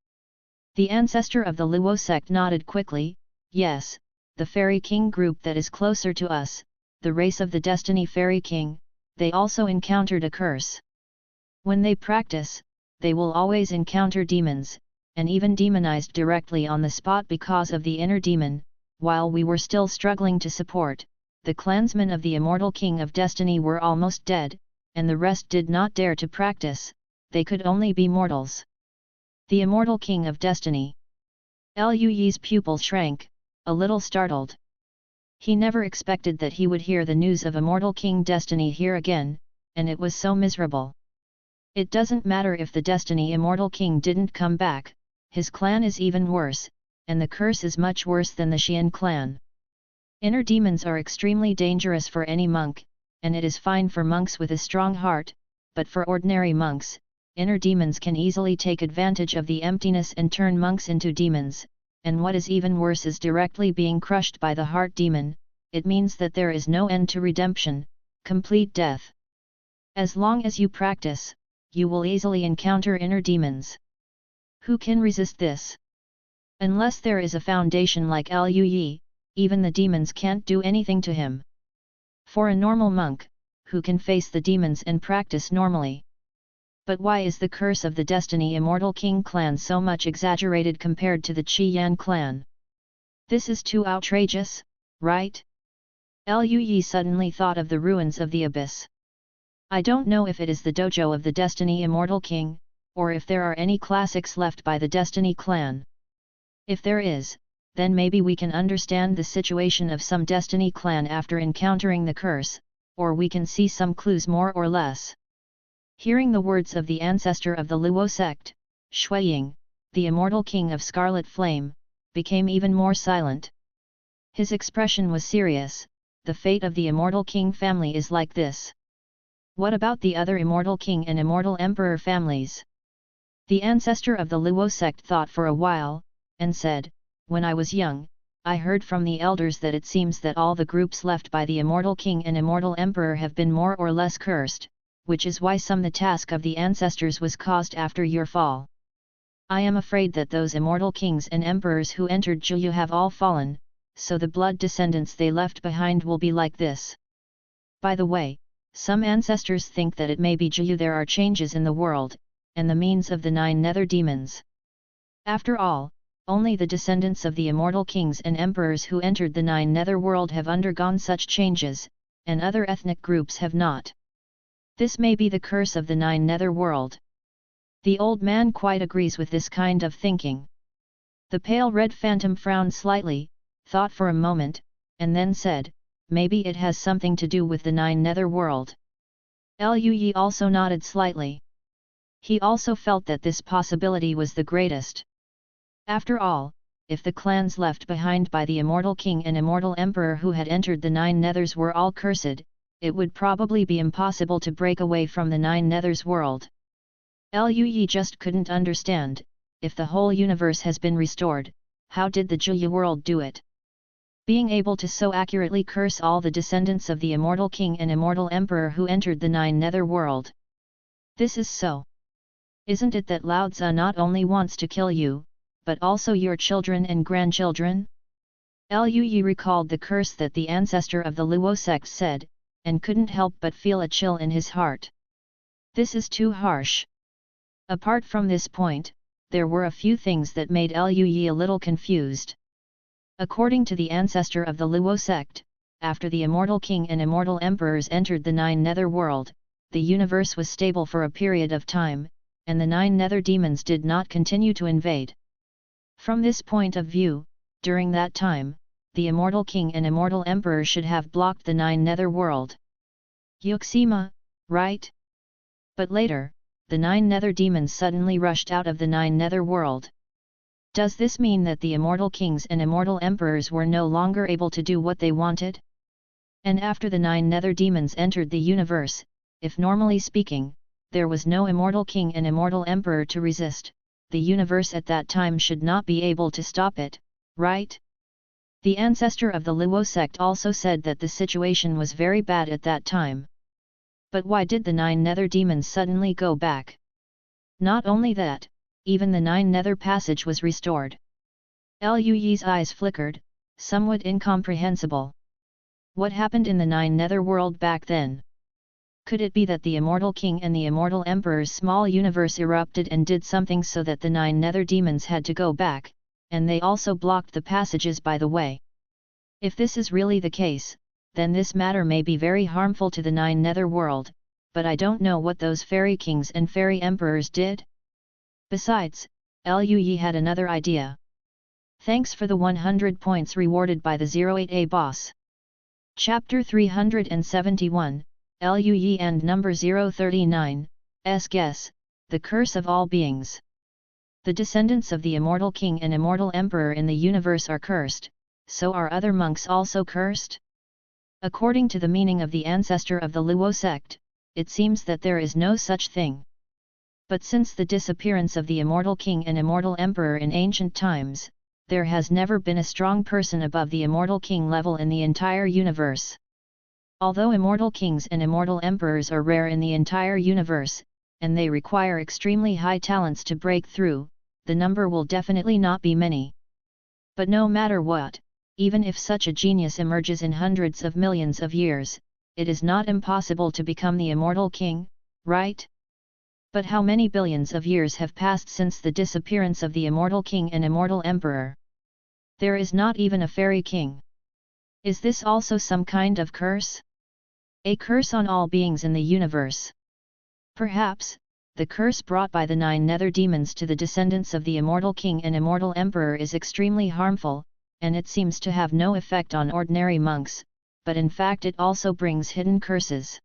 The ancestor of the Luo sect nodded quickly, "Yes, the Fairy King group that is closer to us, the race of the Destiny Fairy King, they also encountered a curse. When they practice, they will always encounter demons, and even demonized directly on the spot because of the inner demon. While we were still struggling to support, the clansmen of the Immortal King of Destiny were almost dead, and the rest did not dare to practice, they could only be mortals." The Immortal King of Destiny. Lui's pupils shrank, a little startled. He never expected that he would hear the news of Immortal King Destiny here again, and it was so miserable. It doesn't matter if the Destiny Immortal King didn't come back, his clan is even worse, and the curse is much worse than the Xian clan. Inner demons are extremely dangerous for any monk, and it is fine for monks with a strong heart, but for ordinary monks, inner demons can easily take advantage of the emptiness and turn monks into demons, and what is even worse is directly being crushed by the heart demon. It means that there is no end to redemption, complete death. As long as you practice, you will easily encounter inner demons. Who can resist this? Unless there is a foundation like Lui, even the demons can't do anything to him. For a normal monk, who can face the demons and practice normally? But why is the curse of the Destiny Immortal King clan so much exaggerated compared to the Qi Yan clan? This is too outrageous, right? Lui suddenly thought of the ruins of the abyss. I don't know if it is the dojo of the Destiny Immortal King, or if there are any classics left by the Destiny clan. If there is, then maybe we can understand the situation of some Destiny clan after encountering the curse, or we can see some clues more or less. Hearing the words of the ancestor of the Luo sect, Shuiying, the Immortal King of Scarlet Flame, became even more silent. His expression was serious. The fate of the Immortal King family is like this. What about the other Immortal King and Immortal Emperor families? The ancestor of the Luo sect thought for a while, and said, "When I was young, I heard from the elders that it seems that all the groups left by the Immortal King and Immortal Emperor have been more or less cursed, which is why the task of the ancestors was caused after your fall. I am afraid that those Immortal Kings and Emperors who entered Juyu have all fallen, so the blood descendants they left behind will be like this. By the way, some ancestors think that it may be Juyu there are changes in the world, and the means of the 9 nether demons. After all, only the descendants of the Immortal Kings and Emperors who entered the 9 nether world have undergone such changes, and other ethnic groups have not. This may be the curse of the 9 nether world." The old man quite agrees with this kind of thinking. The pale red phantom frowned slightly, thought for a moment, and then said, "Maybe it has something to do with the 9 nether world." Lui also nodded slightly. He also felt that this possibility was the greatest. After all, if the clans left behind by the Immortal King and Immortal Emperor who had entered the Nine Nethers were all cursed, it would probably be impossible to break away from the Nine Nethers world. Lui just couldn't understand, if the whole universe has been restored, how did the Juya world do it? Being able to so accurately curse all the descendants of the Immortal King and Immortal Emperor who entered the Nine Nether world. This is so. Isn't it that Lao Tzu not only wants to kill you, but also your children and grandchildren? Lui recalled the curse that the ancestor of the Luo sect said, and couldn't help but feel a chill in his heart. This is too harsh. Apart from this point, there were a few things that made Lui a little confused. According to the ancestor of the Luo sect, after the Immortal King and Immortal Emperors entered the Nine Nether world, the universe was stable for a period of time, and the Nine Nether demons did not continue to invade. From this point of view, during that time, the Immortal King and Immortal Emperor should have blocked the Nine Nether world. Yuxima, right? But later, the Nine Nether demons suddenly rushed out of the Nine Nether world. Does this mean that the Immortal Kings and Immortal Emperors were no longer able to do what they wanted? And after the Nine Nether demons entered the universe, if normally speaking, there was no Immortal King and Immortal Emperor to resist, the universe at that time should not be able to stop it, right? The ancestor of the Luo sect also said that the situation was very bad at that time. But why did the Nine Nether demons suddenly go back? Not only that, even the Nine Nether passage was restored. Lui's eyes flickered, somewhat incomprehensible. What happened in the Nine Nether world back then? Could it be that the Immortal King and the Immortal Emperor's small universe erupted and did something so that the Nine Nether demons had to go back, and they also blocked the passages by the way? If this is really the case, then this matter may be very harmful to the Nine Nether world, but I don't know what those fairy kings and fairy emperors did. Besides, Lui had another idea. Thanks for the 100 points rewarded by the 08A boss. Chapter 371, Lui and number 039, guess, the curse of all beings. The descendants of the Immortal King and Immortal Emperor in the universe are cursed, so are other monks also cursed? According to the meaning of the ancestor of the Luo sect, it seems that there is no such thing. But since the disappearance of the Immortal King and Immortal Emperor in ancient times, there has never been a strong person above the Immortal King level in the entire universe. Although Immortal Kings and Immortal Emperors are rare in the entire universe, and they require extremely high talents to break through, the number will definitely not be many. But no matter what, even if such a genius emerges in hundreds of millions of years, it is not impossible to become the Immortal King, right? But how many billions of years have passed since the disappearance of the Immortal King and Immortal Emperor? There is not even a fairy king. Is this also some kind of curse? A curse on all beings in the universe. Perhaps, the curse brought by the Nine Nether demons to the descendants of the Immortal King and Immortal Emperor is extremely harmful, and it seems to have no effect on ordinary monks, but in fact it also brings hidden curses.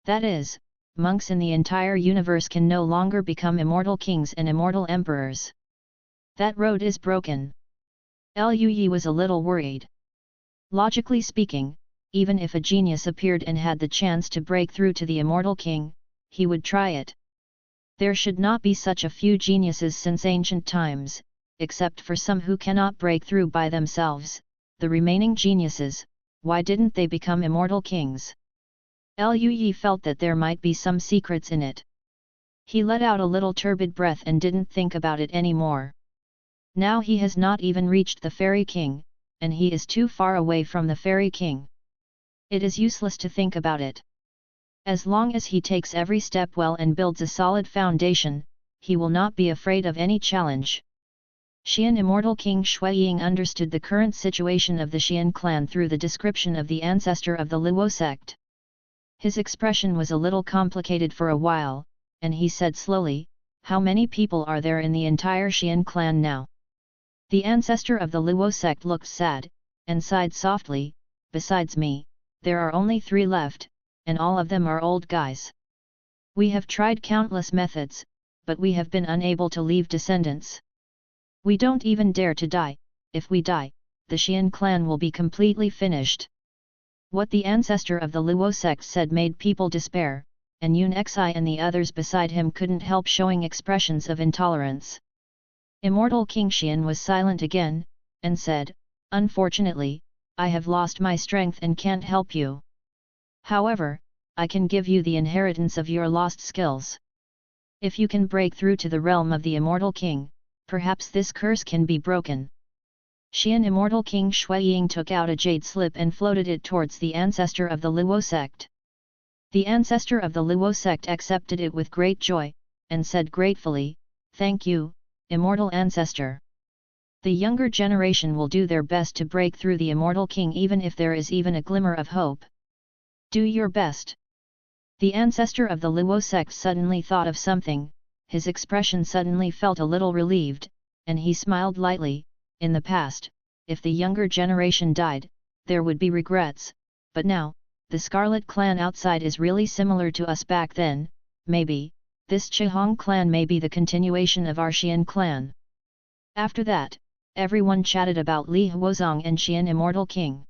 That is, monks in the entire universe can no longer become Immortal Kings and Immortal Emperors. That road is broken. Lui was a little worried. Logically speaking, even if a genius appeared and had the chance to break through to the Immortal King, he would try it. There should not be such a few geniuses since ancient times, except for some who cannot break through by themselves. The remaining geniuses, why didn't they become Immortal Kings? Lui felt that there might be some secrets in it. He let out a little turbid breath and didn't think about it anymore. Now he has not even reached the Fairy King, and he is too far away from the Fairy King. It is useless to think about it. As long as he takes every step well and builds a solid foundation, he will not be afraid of any challenge. Xian Immortal King Shuiying understood the current situation of the Xian clan through the description of the ancestor of the Luo sect. His expression was a little complicated for a while, and he said slowly, "How many people are there in the entire Xian clan now?" The ancestor of the Luo sect looked sad, and sighed softly, "Besides me, there are only 3 left, and all of them are old guys. We have tried countless methods, but we have been unable to leave descendants. We don't even dare to die, if we die, the Xian clan will be completely finished. What the ancestor of the Luo sect said made people despair, and Yun Xi and the others beside him couldn't help showing expressions of intolerance. Immortal King Xian was silent again, and said, "Unfortunately, I have lost my strength and can't help you. However, I can give you the inheritance of your lost skills. If you can break through to the realm of the Immortal King, perhaps this curse can be broken." Xian Immortal King Shuiying took out a jade slip and floated it towards the ancestor of the Luo sect. The ancestor of the Luo sect accepted it with great joy, and said gratefully, "Thank you, Immortal Ancestor. The younger generation will do their best to break through the Immortal King even if there is even a glimmer of hope. Do your best." The ancestor of the Luo sect suddenly thought of something, his expression suddenly felt a little relieved, and he smiled lightly. In the past, if the younger generation died, there would be regrets, but now, the Scarlet clan outside is really similar to us back then. Maybe, this Chihong clan may be the continuation of our Xian clan. After that, everyone chatted about Li Huozong and Xian Immortal King.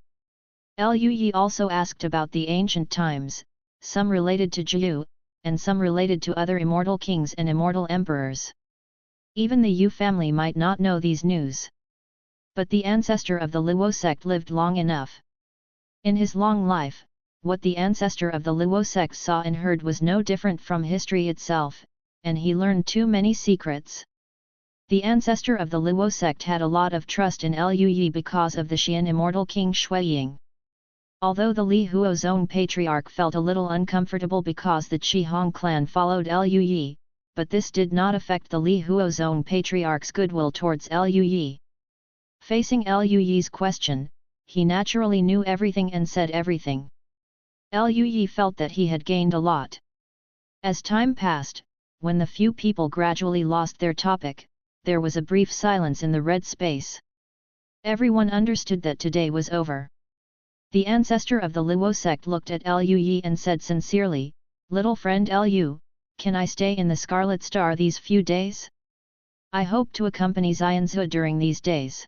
Lu Yi also asked about the ancient times, some related to Jiu, and some related to other immortal kings and immortal emperors. Even the Yu family might not know these news. But the ancestor of the Luo sect lived long enough. In his long life, what the ancestor of the Luo sect saw and heard was no different from history itself, and he learned too many secrets. The ancestor of the Luo sect had a lot of trust in Lu Yi because of the Xian Immortal King Shuiying. Although the Li Huozong patriarch felt a little uncomfortable because the Chihong clan followed Lu Yi, but this did not affect the Li Huozong patriarch's goodwill towards Lu Yi. Facing Lu Yi's question, he naturally knew everything and said everything. Lu Yi felt that he had gained a lot. As time passed, when the few people gradually lost their topic, there was a brief silence in the red space. Everyone understood that today was over. The ancestor of the Luo sect looked at Lu Yi and said sincerely, "Little friend Lu, can I stay in the Scarlet Star these few days? I hope to accompany Xianzhe during these days."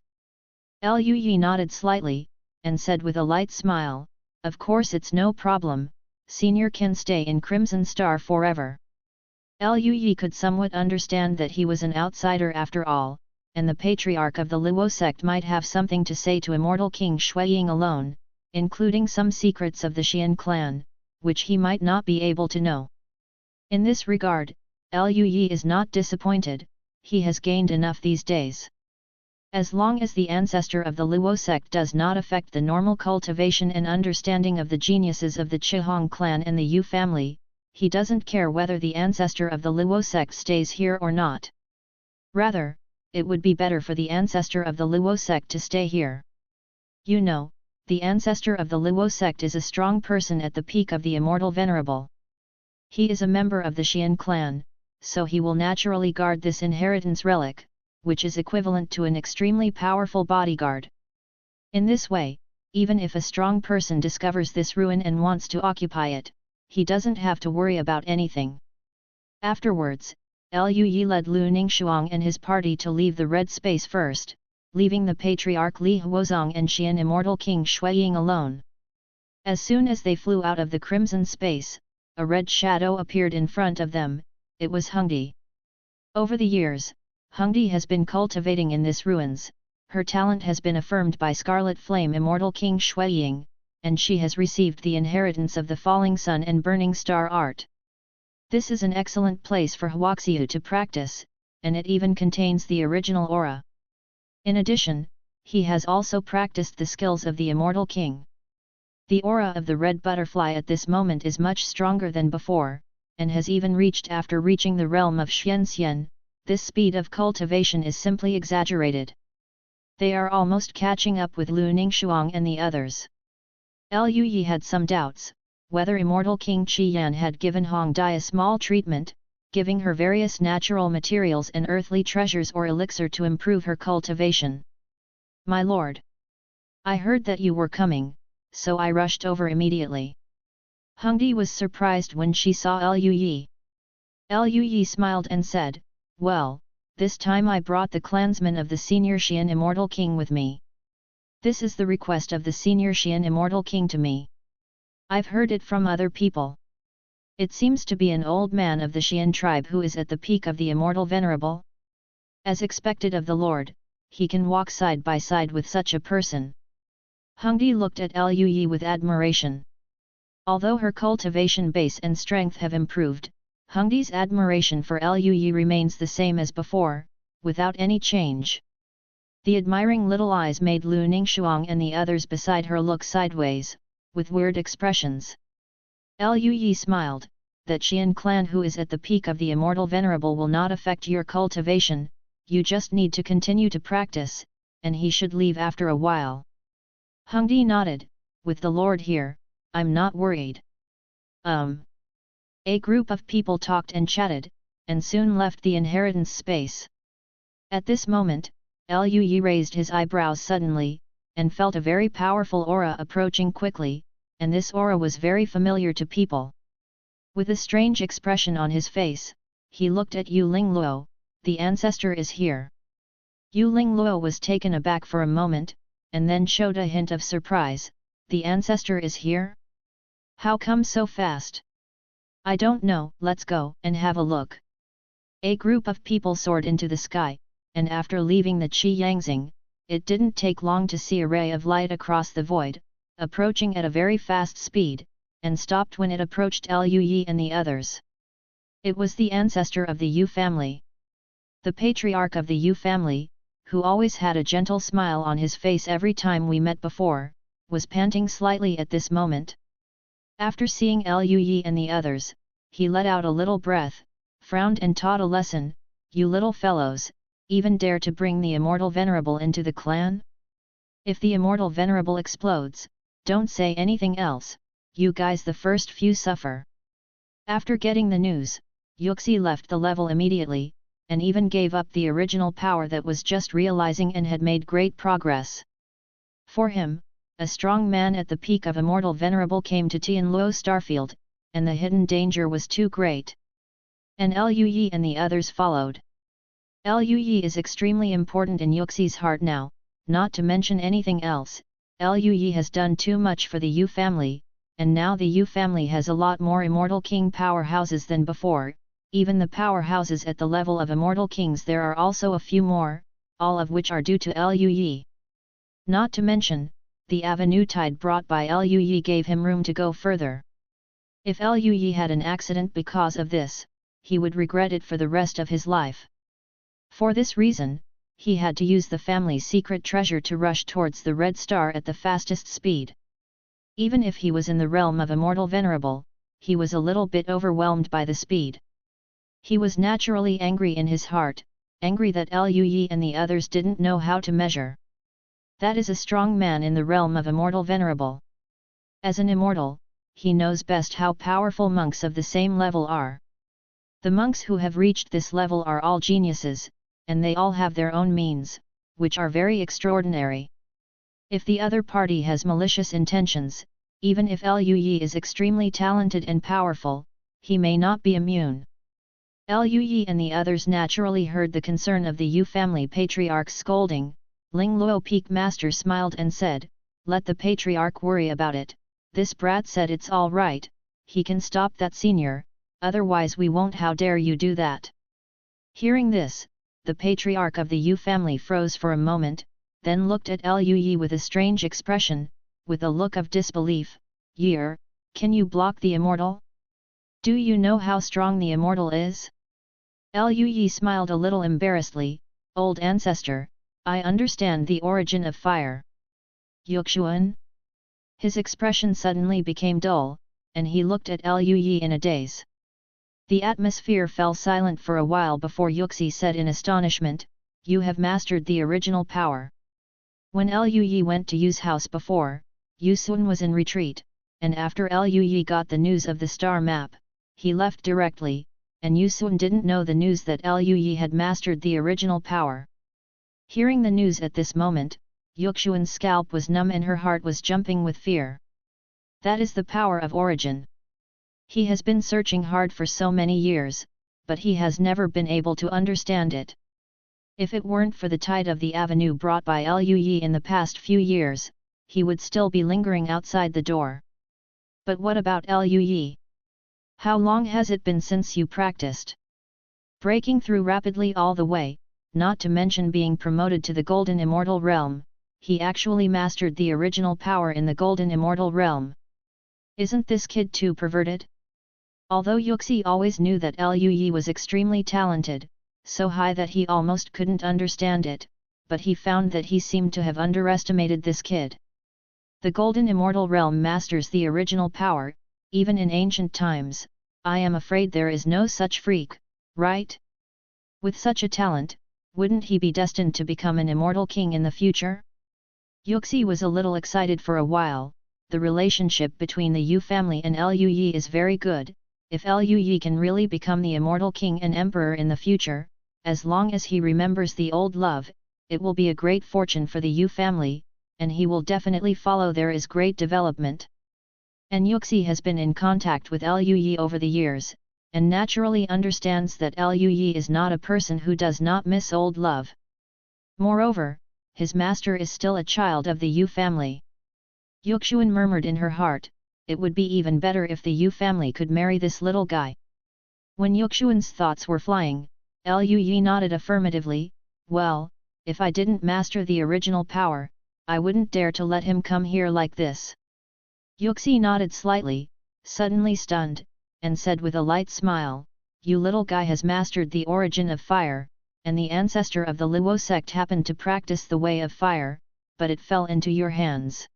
Lu Yi nodded slightly, and said with a light smile, "Of course it's no problem, Senior can stay in Crimson Star forever." Lu Yi could somewhat understand that he was an outsider after all, and the patriarch of the Luo sect might have something to say to Immortal King Shuiying alone, including some secrets of the Xian clan, which he might not be able to know. In this regard, Lu Yi is not disappointed, he has gained enough these days. As long as the ancestor of the Luo sect does not affect the normal cultivation and understanding of the geniuses of the Chihong clan and the Yu family, he doesn't care whether the ancestor of the Luo sect stays here or not. Rather, it would be better for the ancestor of the Luo sect to stay here. You know, the ancestor of the Luo sect is a strong person at the peak of the Immortal Venerable. He is a member of the Xian clan, so he will naturally guard this inheritance relic, which is equivalent to an extremely powerful bodyguard. In this way, even if a strong person discovers this ruin and wants to occupy it, he doesn't have to worry about anything. Afterwards, Lu Yi led Lu Ningxuang and his party to leave the red space first, leaving the patriarch Li Huozong and Xian Immortal King Shuiying alone. As soon as they flew out of the crimson space, a red shadow appeared in front of them. It was Hengdi. Over the years, Hengdi has been cultivating in this ruins, her talent has been affirmed by Scarlet Flame Immortal King Shuiying, and she has received the inheritance of the Falling Sun and Burning Star art. This is an excellent place for Huaxiu to practice, and it even contains the original aura. In addition, he has also practiced the skills of the Immortal King. The aura of the red butterfly at this moment is much stronger than before, and has even reached after reaching the realm of Xianxian. This speed of cultivation is simply exaggerated. They are almost catching up with Lu Ningxuang and the others. Lu Yi had some doubts, whether Immortal King Qiyan had given Hengdi a small treatment, giving her various natural materials and earthly treasures or elixir to improve her cultivation. "My lord, I heard that you were coming, so I rushed over immediately." Hengdi was surprised when she saw Lu Yi. Lu Yi smiled and said, "Well, this time I brought the clansmen of the senior Qian Immortal King with me. This is the request of the senior Qian Immortal King to me. I've heard it from other people. It seems to be an old man of the Qian tribe who is at the peak of the Immortal Venerable. As expected of the Lord, he can walk side by side with such a person. Hengdi looked at Liu Yi with admiration. Although her cultivation base and strength have improved, Hengdi's admiration for Liu Yi remains the same as before, without any change. The admiring little eyes made Lu Ningxuang and the others beside her look sideways, with weird expressions. Liu Yi smiled, that Qian clan who is at the peak of the Immortal Venerable will not affect your cultivation, you just need to continue to practice, and he should leave after a while. Hengdi nodded, with the Lord here, I'm not worried. A group of people talked and chatted, and soon left the inheritance space. At this moment, Liu Yi raised his eyebrows suddenly, and felt a very powerful aura approaching quickly, and this aura was very familiar to people. With a strange expression on his face, he looked at Yu Lingluo, the ancestor is here. Yu Lingluo was taken aback for a moment, and then showed a hint of surprise, the ancestor is here? How come so fast? I don't know, let's go and have a look. A group of people soared into the sky, and after leaving the Qi Yangzing, it didn't take long to see a ray of light across the void, approaching at a very fast speed, and stopped when it approached Liu Yi and the others. It was the ancestor of the Yu family. The patriarch of the Yu family, who always had a gentle smile on his face every time we met before, was panting slightly at this moment. After seeing Liu Yi and the others, he let out a little breath, frowned and taught a lesson, you little fellows, even dare to bring the Immortal Venerable into the clan? If the Immortal Venerable explodes, don't say anything else, you guys the first few suffer. After getting the news, Yuxi left the level immediately, and even gave up the original power that was just realizing and had made great progress. For him, a strong man at the peak of Immortal Venerable came to Tianluo Starfield, and the hidden danger was too great. And Liu Yi and the others followed. Liu Yi is extremely important in Yuxi's heart now, not to mention anything else, Liu Yi has done too much for the Yu family, and now the Yu family has a lot more Immortal King powerhouses than before, even the powerhouses at the level of Immortal Kings there are also a few more, all of which are due to Liu Yi. Not to mention, the avenue tide brought by Liu Yi gave him room to go further. If Liu Yi had an accident because of this, he would regret it for the rest of his life. For this reason, he had to use the family's secret treasure to rush towards the Red Star at the fastest speed. Even if he was in the realm of Immortal Venerable, he was a little bit overwhelmed by the speed. He was naturally angry in his heart, angry that Liu Yi and the others didn't know how to measure. That is a strong man in the realm of Immortal Venerable. As an immortal, he knows best how powerful monks of the same level are. The monks who have reached this level are all geniuses, and they all have their own means, which are very extraordinary. If the other party has malicious intentions, even if Liu Yi is extremely talented and powerful, he may not be immune. Liu Yi and the others naturally heard the concern of the Yu family patriarch's scolding. Ling Luo Peak Master smiled and said, let the patriarch worry about it, this brat said it's all right, he can stop that senior, otherwise we won't. How dare you do that? Hearing this, the patriarch of the Yu family froze for a moment, then looked at Liu Yi with a strange expression, with a look of disbelief, Year, can you block the immortal? Do you know how strong the immortal is? Liu Yi smiled a little embarrassedly, old ancestor, I understand the origin of fire. Yuxuan? His expression suddenly became dull, and he looked at Liu Yi in a daze. The atmosphere fell silent for a while before Yuxi said in astonishment, you have mastered the original power. When Liu Yi went to Yu's house before, Yu Sun was in retreat, and after Liu Yi got the news of the star map, he left directly, and Yu Sun didn't know the news that Liu Yi had mastered the original power. Hearing the news at this moment, Yuxuan's scalp was numb and her heart was jumping with fear. That is the power of origin. He has been searching hard for so many years, but he has never been able to understand it. If it weren't for the tide of the avenue brought by Liu Yi in the past few years, he would still be lingering outside the door. But what about Liu Yi? How long has it been since you practiced? Breaking through rapidly all the way, not to mention being promoted to the Golden Immortal Realm, he actually mastered the original power in the Golden Immortal Realm. Isn't this kid too perverted? Although Yuxi always knew that Liu Yi was extremely talented, so high that he almost couldn't understand it, but he found that he seemed to have underestimated this kid. The Golden Immortal Realm masters the original power, even in ancient times. I am afraid there is no such freak, right? With such a talent, wouldn't he be destined to become an immortal king in the future? Yuxi was a little excited for a while. The relationship between the Yu family and Liu Yi is very good. If Liu Yi can really become the immortal king and emperor in the future, as long as he remembers the old love, it will be a great fortune for the Yu family, and he will definitely follow there is great development. And Yuxi has been in contact with Liu Yi over the years, and naturally understands that Liu Yi is not a person who does not miss old love. Moreover, his master is still a child of the Yu family. Yuxuan murmured in her heart, it would be even better if the Yu family could marry this little guy. When Yuxuan's thoughts were flying, Liu Yi nodded affirmatively. Well, if I didn't master the original power, I wouldn't dare to let him come here like this. Yuxi nodded slightly, suddenly stunned, and said with a light smile, you little guy has mastered the origin of fire, and the ancestor of the Luo sect happened to practice the way of fire, but it fell into your hands.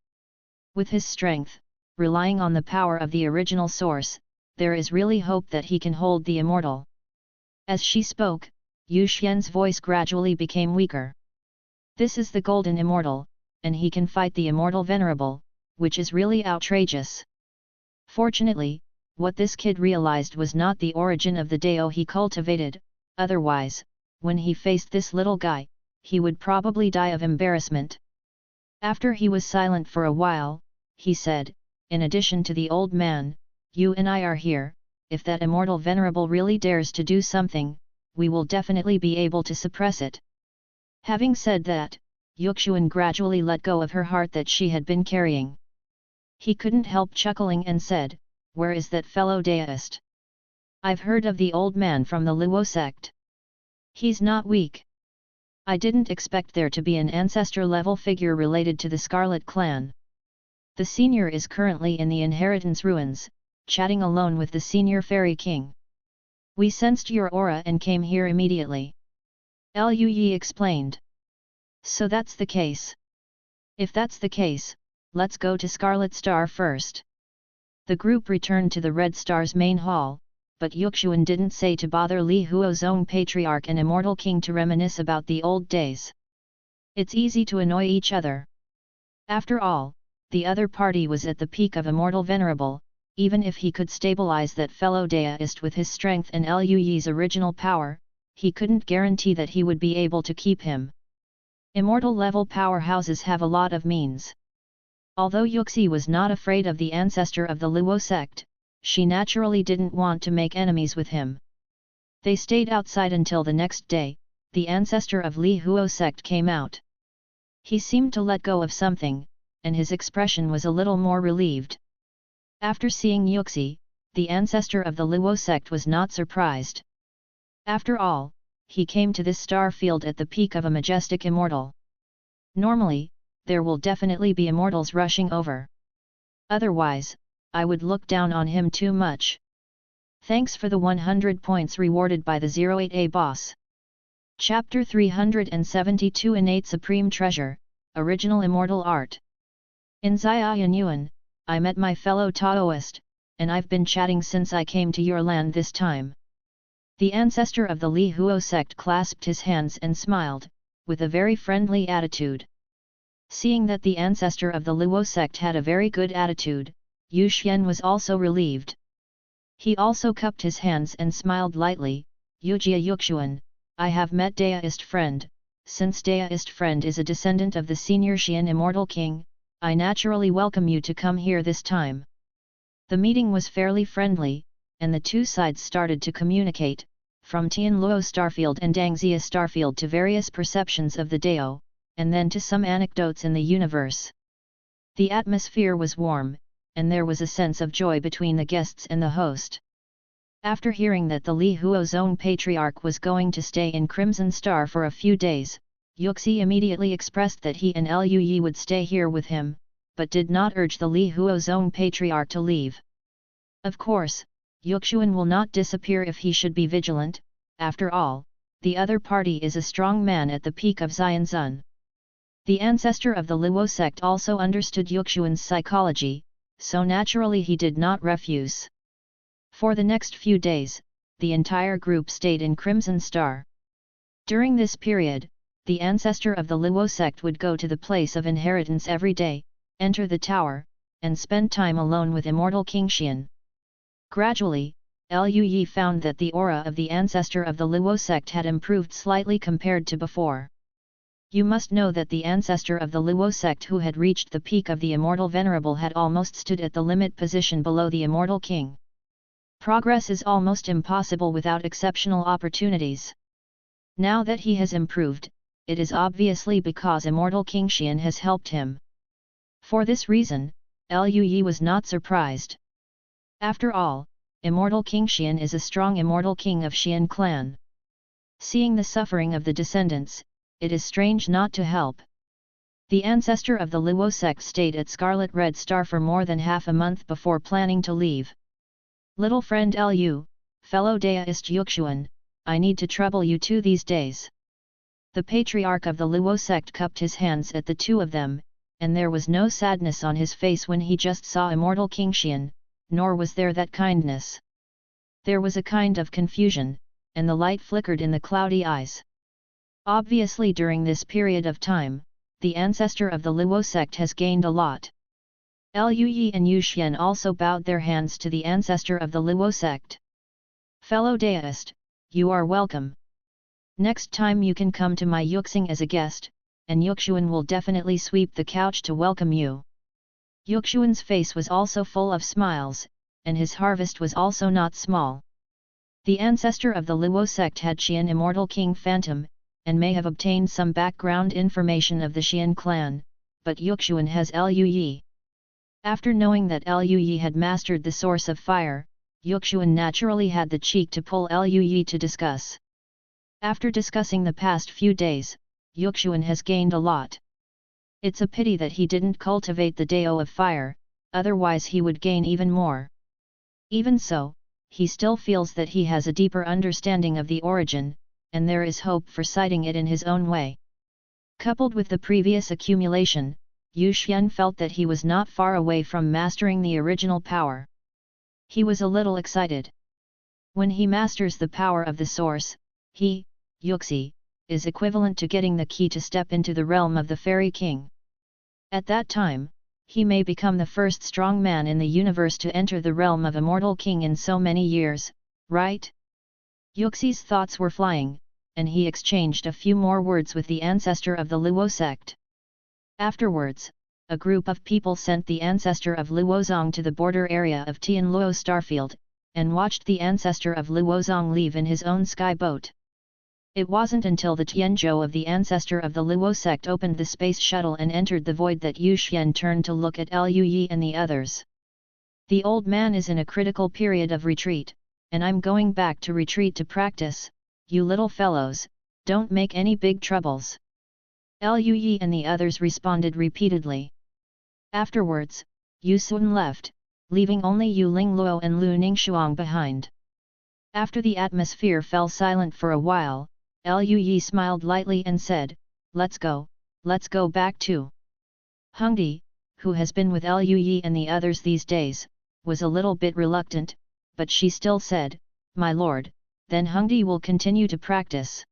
With his strength, relying on the power of the original source, there is really hope that he can hold the immortal. As she spoke, Yu Xian's voice gradually became weaker. This is the Golden Immortal, and he can fight the Immortal Venerable, which is really outrageous. Fortunately, what this kid realized was not the origin of the Dao he cultivated, otherwise, when he faced this little guy, he would probably die of embarrassment. After he was silent for a while, he said, in addition to the old man, you and I are here. If that Immortal Venerable really dares to do something, we will definitely be able to suppress it. Having said that, Yuxuan gradually let go of her heart that she had been carrying. He couldn't help chuckling and said, where is that fellow Daoist? I've heard of the old man from the Luo sect. He's not weak. I didn't expect there to be an ancestor-level figure related to the Scarlet clan. The senior is currently in the inheritance ruins, chatting alone with the senior fairy king. We sensed your aura and came here immediately. Liu Yi explained. So that's the case. If that's the case, let's go to Scarlet Star first. The group returned to the Red Star's main hall, but Yuxuan didn't say to bother Li Huo's own patriarch and immortal king to reminisce about the old days. It's easy to annoy each other. After all, the other party was at the peak of Immortal Venerable. Even if he could stabilize that fellow Daoist with his strength and Liu Yi's original power, he couldn't guarantee that he would be able to keep him. Immortal-level powerhouses have a lot of means. Although Yuxi was not afraid of the ancestor of the Luo sect, she naturally didn't want to make enemies with him. They stayed outside until the next day. The ancestor of Li Huo sect came out. He seemed to let go of something, and his expression was a little more relieved. After seeing Yuxi, the ancestor of the Luo sect was not surprised. After all, he came to this star field at the peak of a majestic immortal. Normally, there will definitely be immortals rushing over. Otherwise, I would look down on him too much. Thanks for the 100 points rewarded by the 08A boss. Chapter 372 Innate Supreme Treasure, Original Immortal Art. In Xiaoyan Yuan, I met my fellow Taoist, and I've been chatting since I came to your land this time. The ancestor of the Li Huo sect clasped his hands and smiled, with a very friendly attitude. Seeing that the ancestor of the Luo sect had a very good attitude, Yu Xian was also relieved. He also cupped his hands and smiled lightly. Yujia Yuxuan, I have met Daoist friend. Since Daoist friend is a descendant of the senior Xian immortal king, I naturally welcome you to come here this time. The meeting was fairly friendly, and the two sides started to communicate. from Tianluo Starfield and Dangxia Starfield to various perceptions of the Dao, and then to some anecdotes in the universe. The atmosphere was warm, and there was a sense of joy between the guests and the host. After hearing that the Li Huozong patriarch was going to stay in Crimson Star for a few days, Yuxi immediately expressed that he and Liu Yi would stay here with him, but did not urge the Li Huozong patriarch to leave. Of course, Yuxuan will not disappear if he should be vigilant. After all, the other party is a strong man at the peak of Xianzun. The ancestor of the Luo sect also understood Yuxuan's psychology, so naturally he did not refuse. For the next few days, the entire group stayed in Crimson Star. During this period, the ancestor of the Luo sect would go to the place of inheritance every day, enter the tower, and spend time alone with Immortal King Xian. Gradually, Liu Yi found that the aura of the ancestor of the Luo sect had improved slightly compared to before. You must know that the ancestor of the Luo sect who had reached the peak of the Immortal Venerable had almost stood at the limit position below the Immortal King. Progress is almost impossible without exceptional opportunities. Now that he has improved, it is obviously because Immortal King Xian has helped him. For this reason, Liu Yi was not surprised. After all, Immortal King Xian is a strong Immortal King of Xian clan. Seeing the suffering of the descendants, it is strange not to help. The ancestor of the Luo sect stayed at Scarlet Red Star for more than half a month before planning to leave. Little friend Liu, fellow Daoist Yuxuan, I need to trouble you too these days. The patriarch of the Luo sect cupped his hands at the two of them, and there was no sadness on his face when he just saw Immortal King Xian, nor was there that kindness. There was a kind of confusion, and the light flickered in the cloudy eyes. Obviously during this period of time, the ancestor of the Luo sect has gained a lot. Liu Yi and Yu Xian also bowed their hands to the ancestor of the Luo sect. Fellow Daoist, you are welcome. Next time you can come to my Yuxing as a guest, and Yuxuan will definitely sweep the couch to welcome you. Yuxuan's face was also full of smiles, and his harvest was also not small. The ancestor of the Luo sect had Xian Immortal King Phantom, and may have obtained some background information of the Xian clan, but Yuxuan has Liu Yi. After knowing that Liu Yi had mastered the source of fire, Yuxuan naturally had the cheek to pull Liu Yi to discuss. After discussing the past few days, Yuxuan has gained a lot. It's a pity that he didn't cultivate the Dao of fire, otherwise he would gain even more. Even so, he still feels that he has a deeper understanding of the origin, and there is hope for citing it in his own way. Coupled with the previous accumulation, Yu Xian felt that he was not far away from mastering the original power. He was a little excited. When he masters the power of the source, he, Yuxi, is equivalent to getting the key to step into the realm of the Fairy King. At that time, he may become the first strong man in the universe to enter the realm of Immortal King in so many years, right? Yuxi's thoughts were flying, and he exchanged a few more words with the ancestor of the Luo sect. Afterwards, a group of people sent the ancestor of Luozong to the border area of Tianluo Starfield, and watched the ancestor of Luozong leave in his own sky boat. It wasn't until the Tianzhou of the ancestor of the Luo sect opened the space shuttle and entered the void that Yu Xian turned to look at Liu Yi and the others. The old man is in a critical period of retreat, and I'm going back to retreat to practice. You little fellows, don't make any big troubles. Liu Yi and the others responded repeatedly. Afterwards, Yu Sun left, leaving only Yu Lingluo and Lu Ningxuang behind. After the atmosphere fell silent for a while, Liu Yi smiled lightly and said, let's go back to. Hengdi, who has been with Liu Yi and the others these days, was a little bit reluctant, but she still said, my lord, then Hengdi will continue to practice.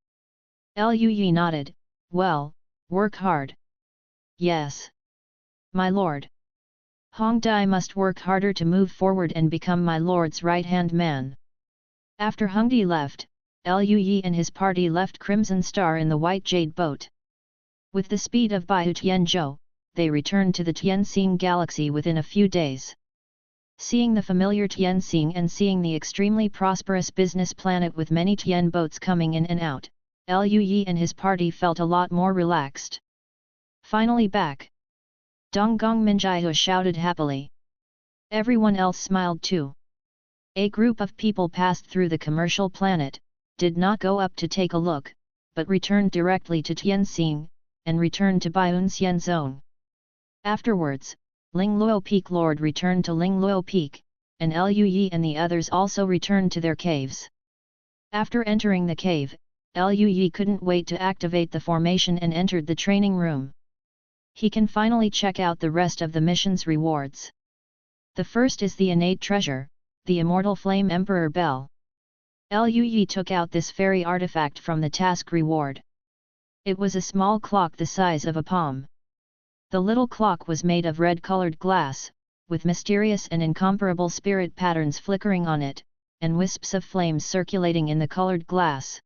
Liu Yi nodded, well, work hard. Yes. My lord. Hengdi must work harder to move forward and become my lord's right-hand man. After Hengdi left, Liu Yi and his party left Crimson Star in the White Jade boat. With the speed of Baihu Tianzhou, they returned to the Tianxing galaxy within a few days. Seeing the familiar Tianxing and seeing the extremely prosperous business planet with many Tian boats coming in and out, Liu Yi and his party felt a lot more relaxed. Finally back! Donggong Minjiao shouted happily. Everyone else smiled too. A group of people passed through the commercial planet, did not go up to take a look, but returned directly to Tianxing, and returned to Biunxian Zone. Afterwards, Ling Luo Peak Lord returned to Ling Luo Peak, and Liu Yi and the others also returned to their caves. After entering the cave, Liu Yi couldn't wait to activate the formation and entered the training room. He can finally check out the rest of the mission's rewards. The first is the innate treasure, the Immortal Flame Emperor Bell. Liu Yi took out this fairy artifact from the task reward. It was a small clock the size of a palm. The little clock was made of red-colored glass, with mysterious and incomparable spirit patterns flickering on it, and wisps of flames circulating in the colored glass.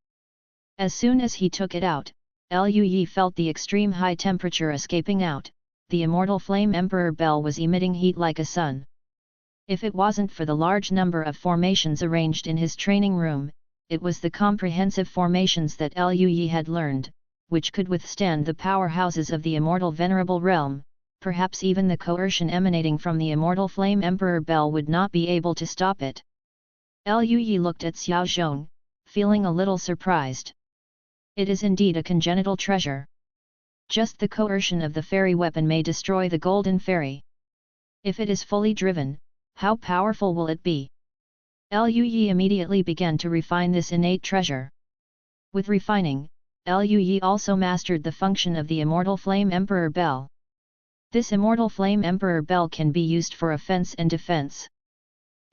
As soon as he took it out, Liu Yi felt the extreme high temperature escaping out. The Immortal Flame Emperor Bell was emitting heat like a sun. If it wasn't for the large number of formations arranged in his training room, it was the comprehensive formations that Liu Yi had learned, which could withstand the powerhouses of the Immortal Venerable Realm. Perhaps even the coercion emanating from the Immortal Flame Emperor Bell would not be able to stop it. Liu Yi looked at Xiao Zhong, feeling a little surprised. It is indeed a congenital treasure. Just the coercion of the fairy weapon may destroy the Golden Fairy. If it is fully driven, how powerful will it be? Liu Yi immediately began to refine this innate treasure. With refining, Liu Yi also mastered the function of the Immortal Flame Emperor Bell. This Immortal Flame Emperor Bell can be used for offense and defense.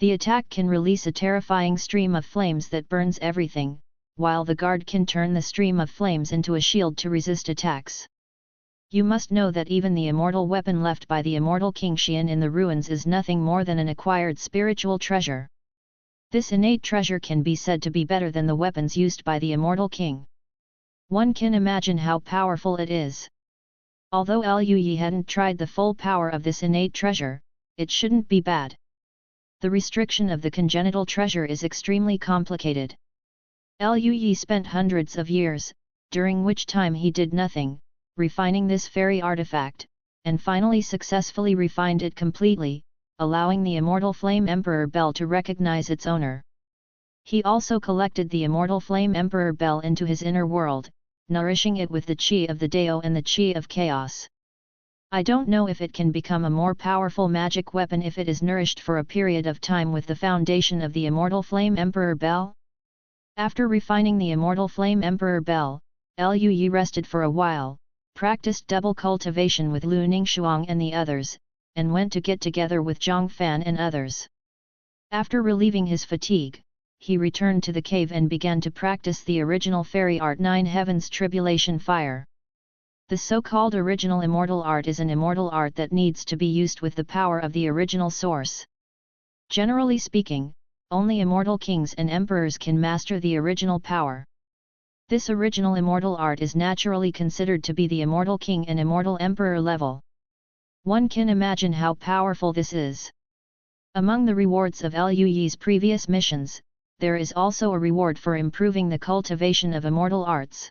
The attack can release a terrifying stream of flames that burns everything, while the guard can turn the stream of flames into a shield to resist attacks. You must know that even the immortal weapon left by the immortal King Xian in the ruins is nothing more than an acquired spiritual treasure. This innate treasure can be said to be better than the weapons used by the immortal king. One can imagine how powerful it is. Although Liu Yi hadn't tried the full power of this innate treasure, it shouldn't be bad. The restriction of the congenital treasure is extremely complicated. Liu Yi spent hundreds of years, during which time he did nothing, refining this fairy artifact, and finally successfully refined it completely, allowing the Immortal Flame Emperor Bell to recognize its owner. He also collected the Immortal Flame Emperor Bell into his inner world, nourishing it with the Qi of the Dao and the Qi of Chaos. I don't know if it can become a more powerful magic weapon if it is nourished for a period of time with the foundation of the Immortal Flame Emperor Bell. After refining the Immortal Flame Emperor Bell, Liu Yi rested for a while, practiced double cultivation with Lu Ningxuang and the others, and went to get together with Zhang Fan and others. After relieving his fatigue, he returned to the cave and began to practice the original fairy art 9 Heavens Tribulation Fire. The so-called original immortal art is an immortal art that needs to be used with the power of the original source. Generally speaking, only immortal kings and emperors can master the original power. This original immortal art is naturally considered to be the immortal king and immortal emperor level. One can imagine how powerful this is. Among the rewards of Liu Yi's previous missions, there is also a reward for improving the cultivation of immortal arts.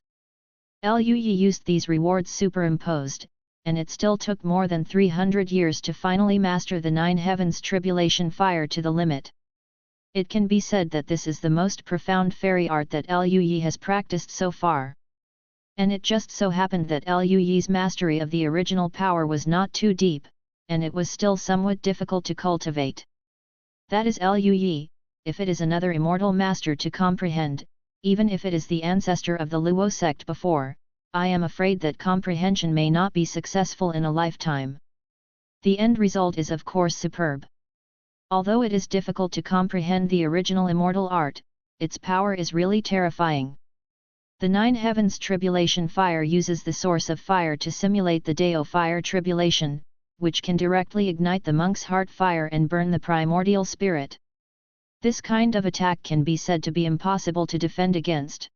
Liu Yi used these rewards superimposed, and it still took more than 300 years to finally master the 9 Heavens Tribulation Fire to the limit. It can be said that this is the most profound fairy art that Liu Yi has practiced so far. And it just so happened that Liu Yi's mastery of the original power was not too deep, and it was still somewhat difficult to cultivate. That is Liu Yi, if it is another immortal master to comprehend, even if it is the ancestor of the Luo sect before, I am afraid that comprehension may not be successful in a lifetime. The end result is of course superb. Although it is difficult to comprehend the original immortal art, its power is really terrifying. The 9 Heavens Tribulation Fire uses the source of fire to simulate the Dao fire tribulation, which can directly ignite the monk's heart fire and burn the primordial spirit. This kind of attack can be said to be impossible to defend against.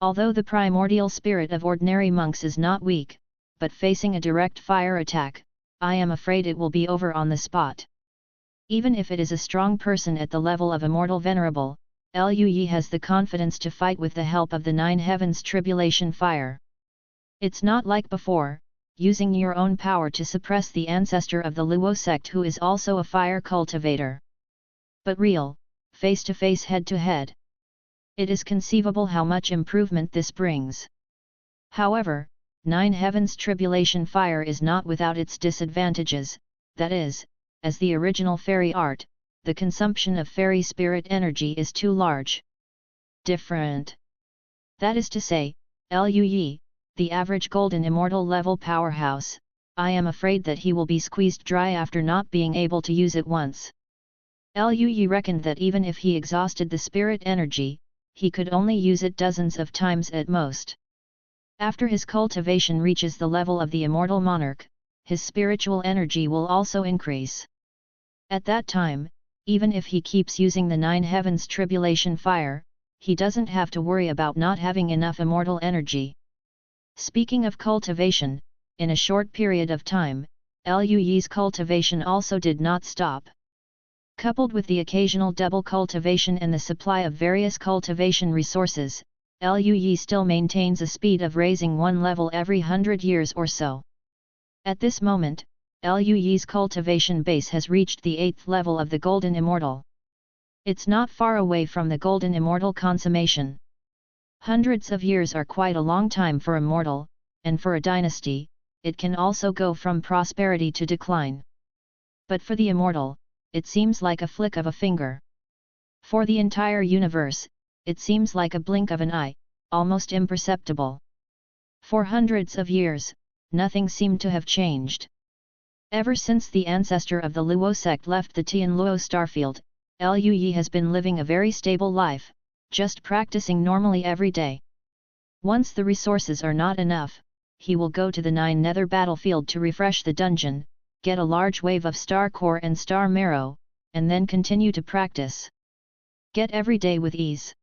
Although the primordial spirit of ordinary monks is not weak, but facing a direct fire attack, I am afraid it will be over on the spot. Even if it is a strong person at the level of Immortal Venerable, Lui has the confidence to fight with the help of the 9 heavens tribulation fire. It's not like before, using your own power to suppress the ancestor of the Luo sect who is also a fire cultivator. But real, face-to-face head-to-head. It is conceivable how much improvement this brings. However, 9 heavens tribulation fire is not without its disadvantages, that is, as the original fairy art, the consumption of fairy spirit energy is too large. Different. That is to say, Lui, the average golden immortal level powerhouse, I am afraid that he will be squeezed dry after not being able to use it once. Lui reckoned that even if he exhausted the spirit energy, he could only use it dozens of times at most. After his cultivation reaches the level of the immortal monarch, his spiritual energy will also increase. At that time, even if he keeps using the 9 heavens tribulation fire, he doesn't have to worry about not having enough immortal energy. Speaking of cultivation, in a short period of time, Lui's cultivation also did not stop. Coupled with the occasional double cultivation and the supply of various cultivation resources, Lui still maintains a speed of raising 1 level every 100 years or so. At this moment, Lui's cultivation base has reached the 8th level of the Golden Immortal. It's not far away from the Golden Immortal consummation. Hundreds of years are quite a long time for a mortal, and for a dynasty, it can also go from prosperity to decline. But for the immortal, it seems like a flick of a finger. For the entire universe, it seems like a blink of an eye, almost imperceptible. For hundreds of years, nothing seemed to have changed. Ever since the ancestor of the Luo sect left the Tian Luo starfield, Lui has been living a very stable life, just practicing normally every day. Once the resources are not enough, he will go to the 9 nether battlefield to refresh the dungeon, get a large wave of star core and star marrow, and then continue to practice. Get every day with ease.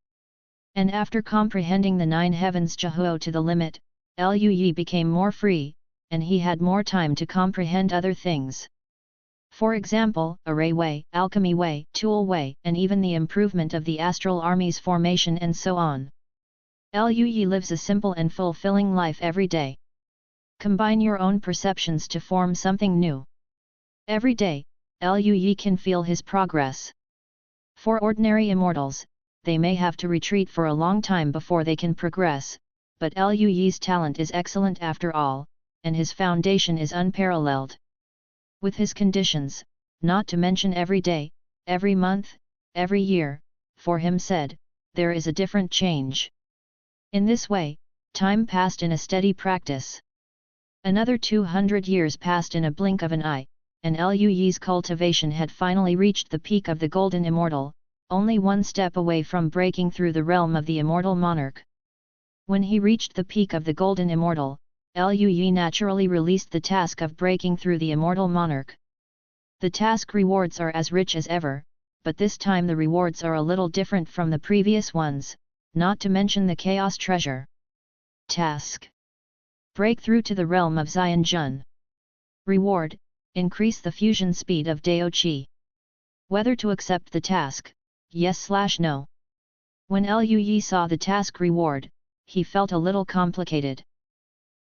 And after comprehending the 9 heavens Jihuo to the limit, Lui became more free, and he had more time to comprehend other things. For example, array way, alchemy way, tool way, and even the improvement of the astral army's formation and so on. Lui lives a simple and fulfilling life every day. Combine your own perceptions to form something new. Every day, Lui can feel his progress. For ordinary immortals, they may have to retreat for a long time before they can progress, but Lui's talent is excellent after all, and his foundation is unparalleled. With his conditions, not to mention every day, every month, every year, for him said, there is a different change. In this way, time passed in a steady practice. Another 200 years passed in a blink of an eye, and Lui's cultivation had finally reached the peak of the Golden Immortal, only 1 step away from breaking through the realm of the Immortal Monarch. When he reached the peak of the Golden Immortal, Lui naturally released the task of breaking through the Immortal Monarch. The task rewards are as rich as ever, but this time the rewards are a little different from the previous ones, not to mention the Chaos Treasure. Task: break through to the realm of Xianjun. Reward: increase the fusion speed of Dao Qi. Whether to accept the task, yes/no. When Lui saw the task reward, he felt a little complicated.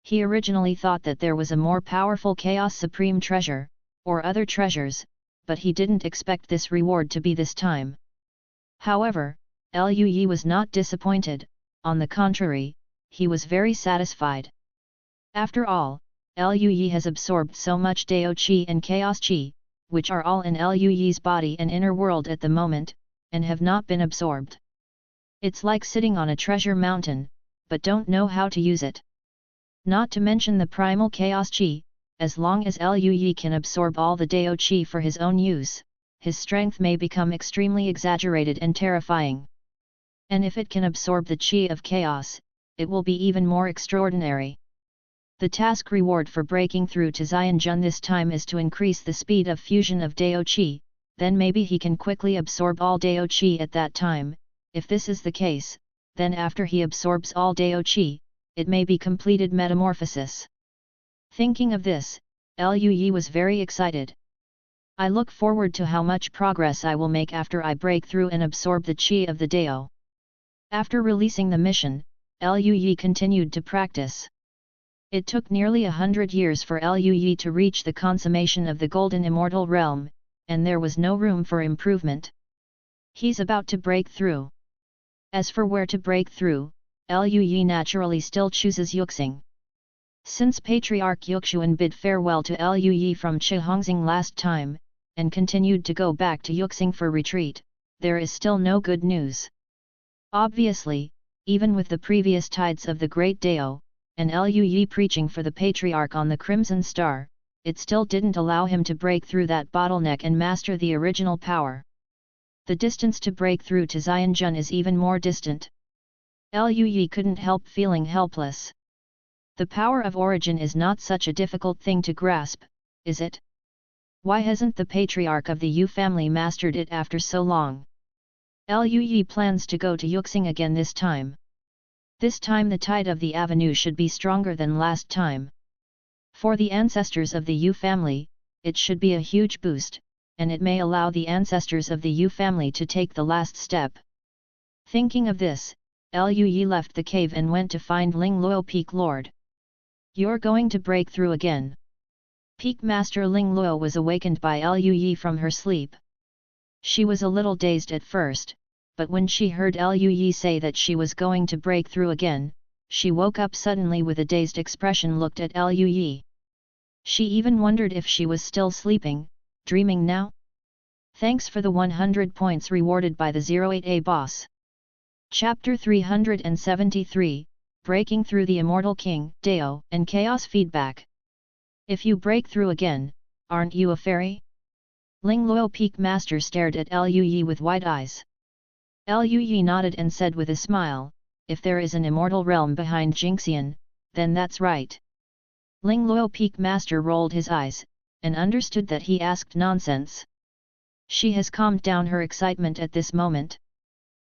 He originally thought that there was a more powerful Chaos Supreme Treasure, or other treasures, but he didn't expect this reward to be this time. However, Lui was not disappointed, on the contrary, he was very satisfied. After all, Lui has absorbed so much Dao Qi and Chaos Qi, which are all in Lui's body and inner world at the moment, and have not been absorbed. It's like sitting on a treasure mountain, but don't know how to use it. Not to mention the primal Chaos Qi, as long as Lui can absorb all the Dao Qi for his own use, his strength may become extremely exaggerated and terrifying. And if it can absorb the Qi of Chaos, it will be even more extraordinary. The task reward for breaking through to Xianjun this time is to increase the speed of fusion of Dao Qi, then maybe he can quickly absorb all Dao Qi at that time. If this is the case, then after he absorbs all Dao Qi, it may be completed metamorphosis. Thinking of this, Lui was very excited. I look forward to how much progress I will make after I break through and absorb the Qi of the Dao. After releasing the mission, Liu Yi continued to practice. It took nearly 100 years for Liu Yi to reach the consummation of the Golden Immortal Realm, and there was no room for improvement. He's about to break through. As for where to break through, Liu Yi naturally still chooses Yuxing. Since Patriarch Yuxuan bid farewell to Liu Yi from Chihongxing last time, and continued to go back to Yuxing for retreat, there is still no good news. Obviously, even with the previous tides of the Great Dao, and Liu Yi preaching for the Patriarch on the Crimson Star, it still didn't allow him to break through that bottleneck and master the original power. The distance to break through to Xianjun is even more distant. Liu Yi couldn't help feeling helpless. The power of origin is not such a difficult thing to grasp, is it? Why hasn't the Patriarch of the Yu family mastered it after so long? Liu Yi plans to go to Yuxing again this time. This time the tide of the avenue should be stronger than last time. For the ancestors of the Yu family, it should be a huge boost, and it may allow the ancestors of the Yu family to take the last step. Thinking of this, Liu Yi left the cave and went to find Ling Luo Peak Lord. You're going to break through again. Peak Master Ling Luo was awakened by Liu Yi from her sleep. She was a little dazed at first, but when she heard Liu Yi say that she was going to break through again, she woke up suddenly with a dazed expression, looked at Liu Yi. She even wondered if she was still sleeping, dreaming now? Thanks for the 100 points rewarded by the 08A boss. Chapter 373, Breaking Through the Immortal King, Dao, and Chaos Feedback. If you break through again, aren't you a fairy? Ling Luo Peak Master stared at Liu Yi with wide eyes. Liu Yi nodded and said with a smile, if there is an immortal realm behind Jingxian, then that's right. Ling Luo Peak Master rolled his eyes, and understood that he asked nonsense. She has calmed down her excitement at this moment.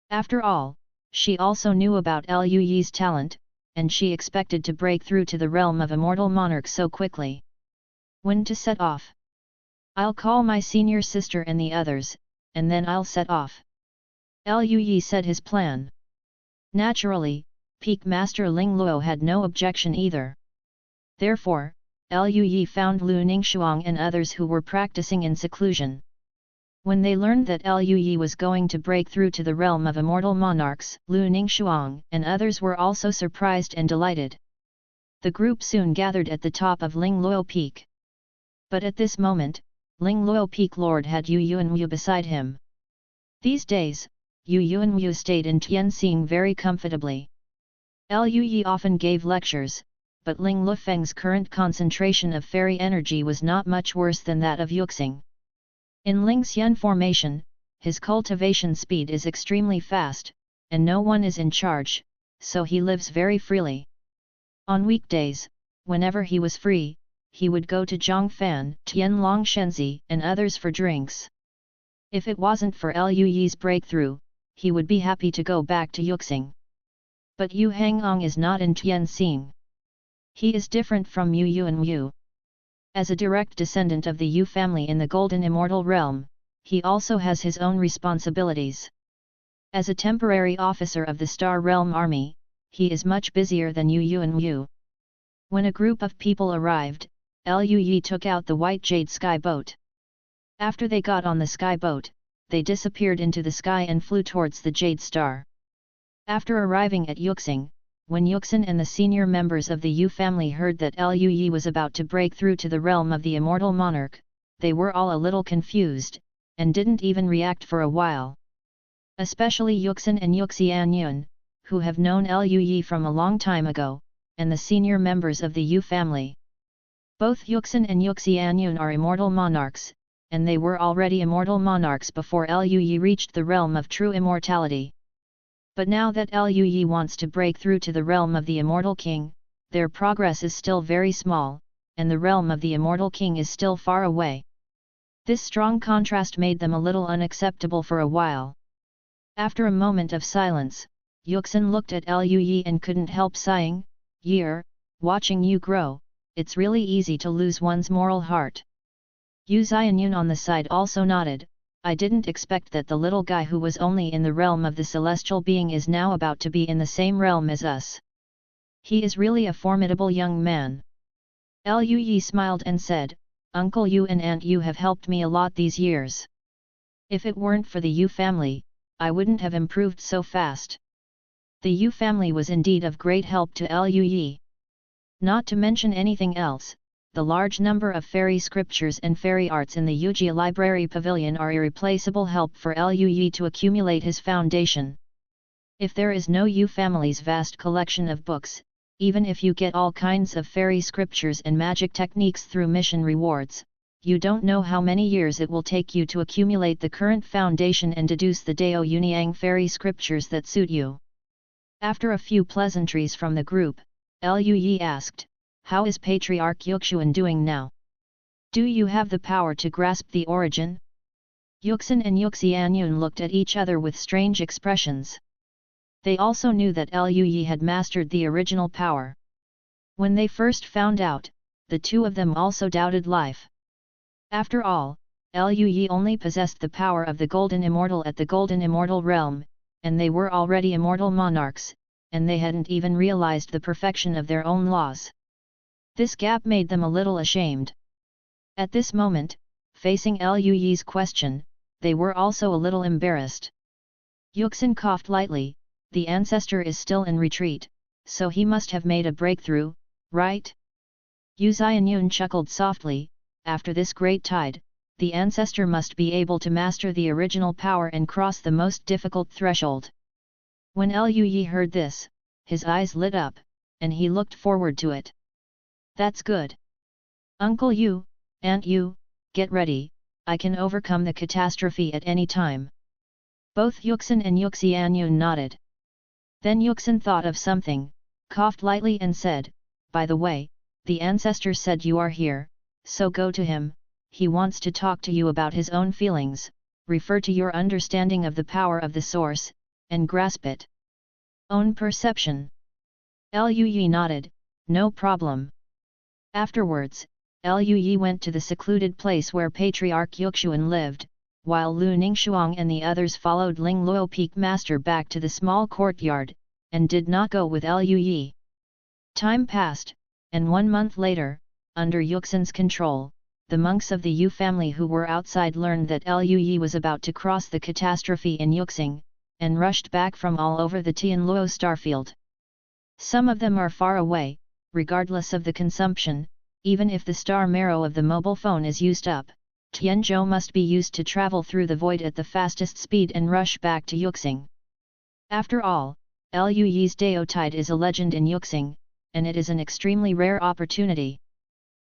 After all, she also knew about Liu Yi's talent, and she expected to break through to the realm of immortal monarch so quickly. When to set off? I'll call my senior sister and the others, and then I'll set off. Liu Yi said his plan. Naturally, Peak Master Ling Luo had no objection either. Therefore, Liu Yi found Lu Ningxuang and others who were practicing in seclusion. When they learned that Liu Yi was going to break through to the realm of immortal monarchs, Lu Ningxuang and others were also surprised and delighted. The group soon gathered at the top of Ling Luo Peak. But at this moment, Ling Luo Peak Lord had Yu Yuanwu beside him. These days, Yu Yuanwu stayed in Tianxing very comfortably. Liu Yi often gave lectures, but Ling Lufeng's current concentration of fairy energy was not much worse than that of Yuxing. In Lingxian formation, his cultivation speed is extremely fast, and no one is in charge, so he lives very freely. On weekdays, whenever he was free, he would go to Zhongfan, Tianlong Shenzi and others for drinks. If it wasn't for Liu Yi's breakthrough, he would be happy to go back to Yuxing. But Yu Hangong is not in Tianxing. He is different from Yu Yuanwu. As a direct descendant of the Yu family in the Golden Immortal Realm, he also has his own responsibilities. As a temporary officer of the Star Realm Army, he is much busier than Yu Yuanwu. When a group of people arrived, Liu Yi took out the white jade sky boat. After they got on the sky boat, they disappeared into the sky and flew towards the Jade Star. After arriving at Yuxing, when Yuxin and the senior members of the Yu family heard that Liu Yi was about to break through to the realm of the immortal monarch, they were all a little confused, and didn't even react for a while. Especially Yuxin and Yuxianyun, who have known Liu Yi from a long time ago, and the senior members of the Yu family. Both Yuxin and Yuxianyun are immortal monarchs, and they were already immortal monarchs before Liu Yi reached the realm of true immortality. But now that Liu Yi wants to break through to the realm of the Immortal King, their progress is still very small, and the realm of the Immortal King is still far away. This strong contrast made them a little unacceptable for a while. After a moment of silence, Yuxin looked at Liu Yi and couldn't help sighing, "Year, watching you grow, it's really easy to lose one's moral heart." Yu Xianyun on the side also nodded. I didn't expect that the little guy who was only in the realm of the celestial being is now about to be in the same realm as us. He is really a formidable young man. Lu Yi smiled and said, Uncle Yu and Aunt Yu have helped me a lot these years. If it weren't for the Yu family, I wouldn't have improved so fast. The Yu family was indeed of great help to Lu Yi. Not to mention anything else, the large number of fairy scriptures and fairy arts in the Yujia Library Pavilion are irreplaceable help for Lu Yi to accumulate his foundation. If there is no Yu family's vast collection of books, even if you get all kinds of fairy scriptures and magic techniques through mission rewards, you don't know how many years it will take you to accumulate the current foundation and deduce the Dao Yunyang fairy scriptures that suit you. After a few pleasantries from the group, Lu Yi asked, how is Patriarch Yuxuan doing now? Do you have the power to grasp the origin? Yuxin and Yuxianyun looked at each other with strange expressions. They also knew that Lu Yi had mastered the original power. When they first found out, the two of them also doubted life. After all, Lu Yi only possessed the power of the Golden Immortal at the Golden Immortal realm, and they were already immortal monarchs, and they hadn't even realized the perfection of their own laws. This gap made them a little ashamed. At this moment, facing Lu Yi's question, they were also a little embarrassed. Yuxin coughed lightly. The ancestor is still in retreat, so he must have made a breakthrough, right? Yu Xianyun chuckled softly. After this great tide, the ancestor must be able to master the original power and cross the most difficult threshold. When Lu Yi heard this, his eyes lit up, and he looked forward to it. That's good. Uncle Yu, Aunt Yu, get ready, I can overcome the catastrophe at any time. Both Yuxin and Yuxianyun nodded. Then Yuxin thought of something, coughed lightly and said, by the way, the ancestor said you are here, so go to him, he wants to talk to you about his own feelings, refer to your understanding of the power of the source, and grasp it. Own perception. Lu Yi nodded, no problem. Afterwards, Lu Yi went to the secluded place where Patriarch Yuxuan lived, while Lu Ningxuang and the others followed Ling Luo Peak Master back to the small courtyard, and did not go with Lu Yi. Time passed, and 1 month later, under Yuxin's control, the monks of the Yu family who were outside learned that Lu Yi was about to cross the catastrophe in Yuxing, and rushed back from all over the Tianluo starfield. Some of them are far away, regardless of the consumption, even if the star marrow of the mobile phone is used up. Tianzhou must be used to travel through the void at the fastest speed and rush back to Yuxing. After all, Lu Yi's Dao Tide is a legend in Yuxing, and it is an extremely rare opportunity.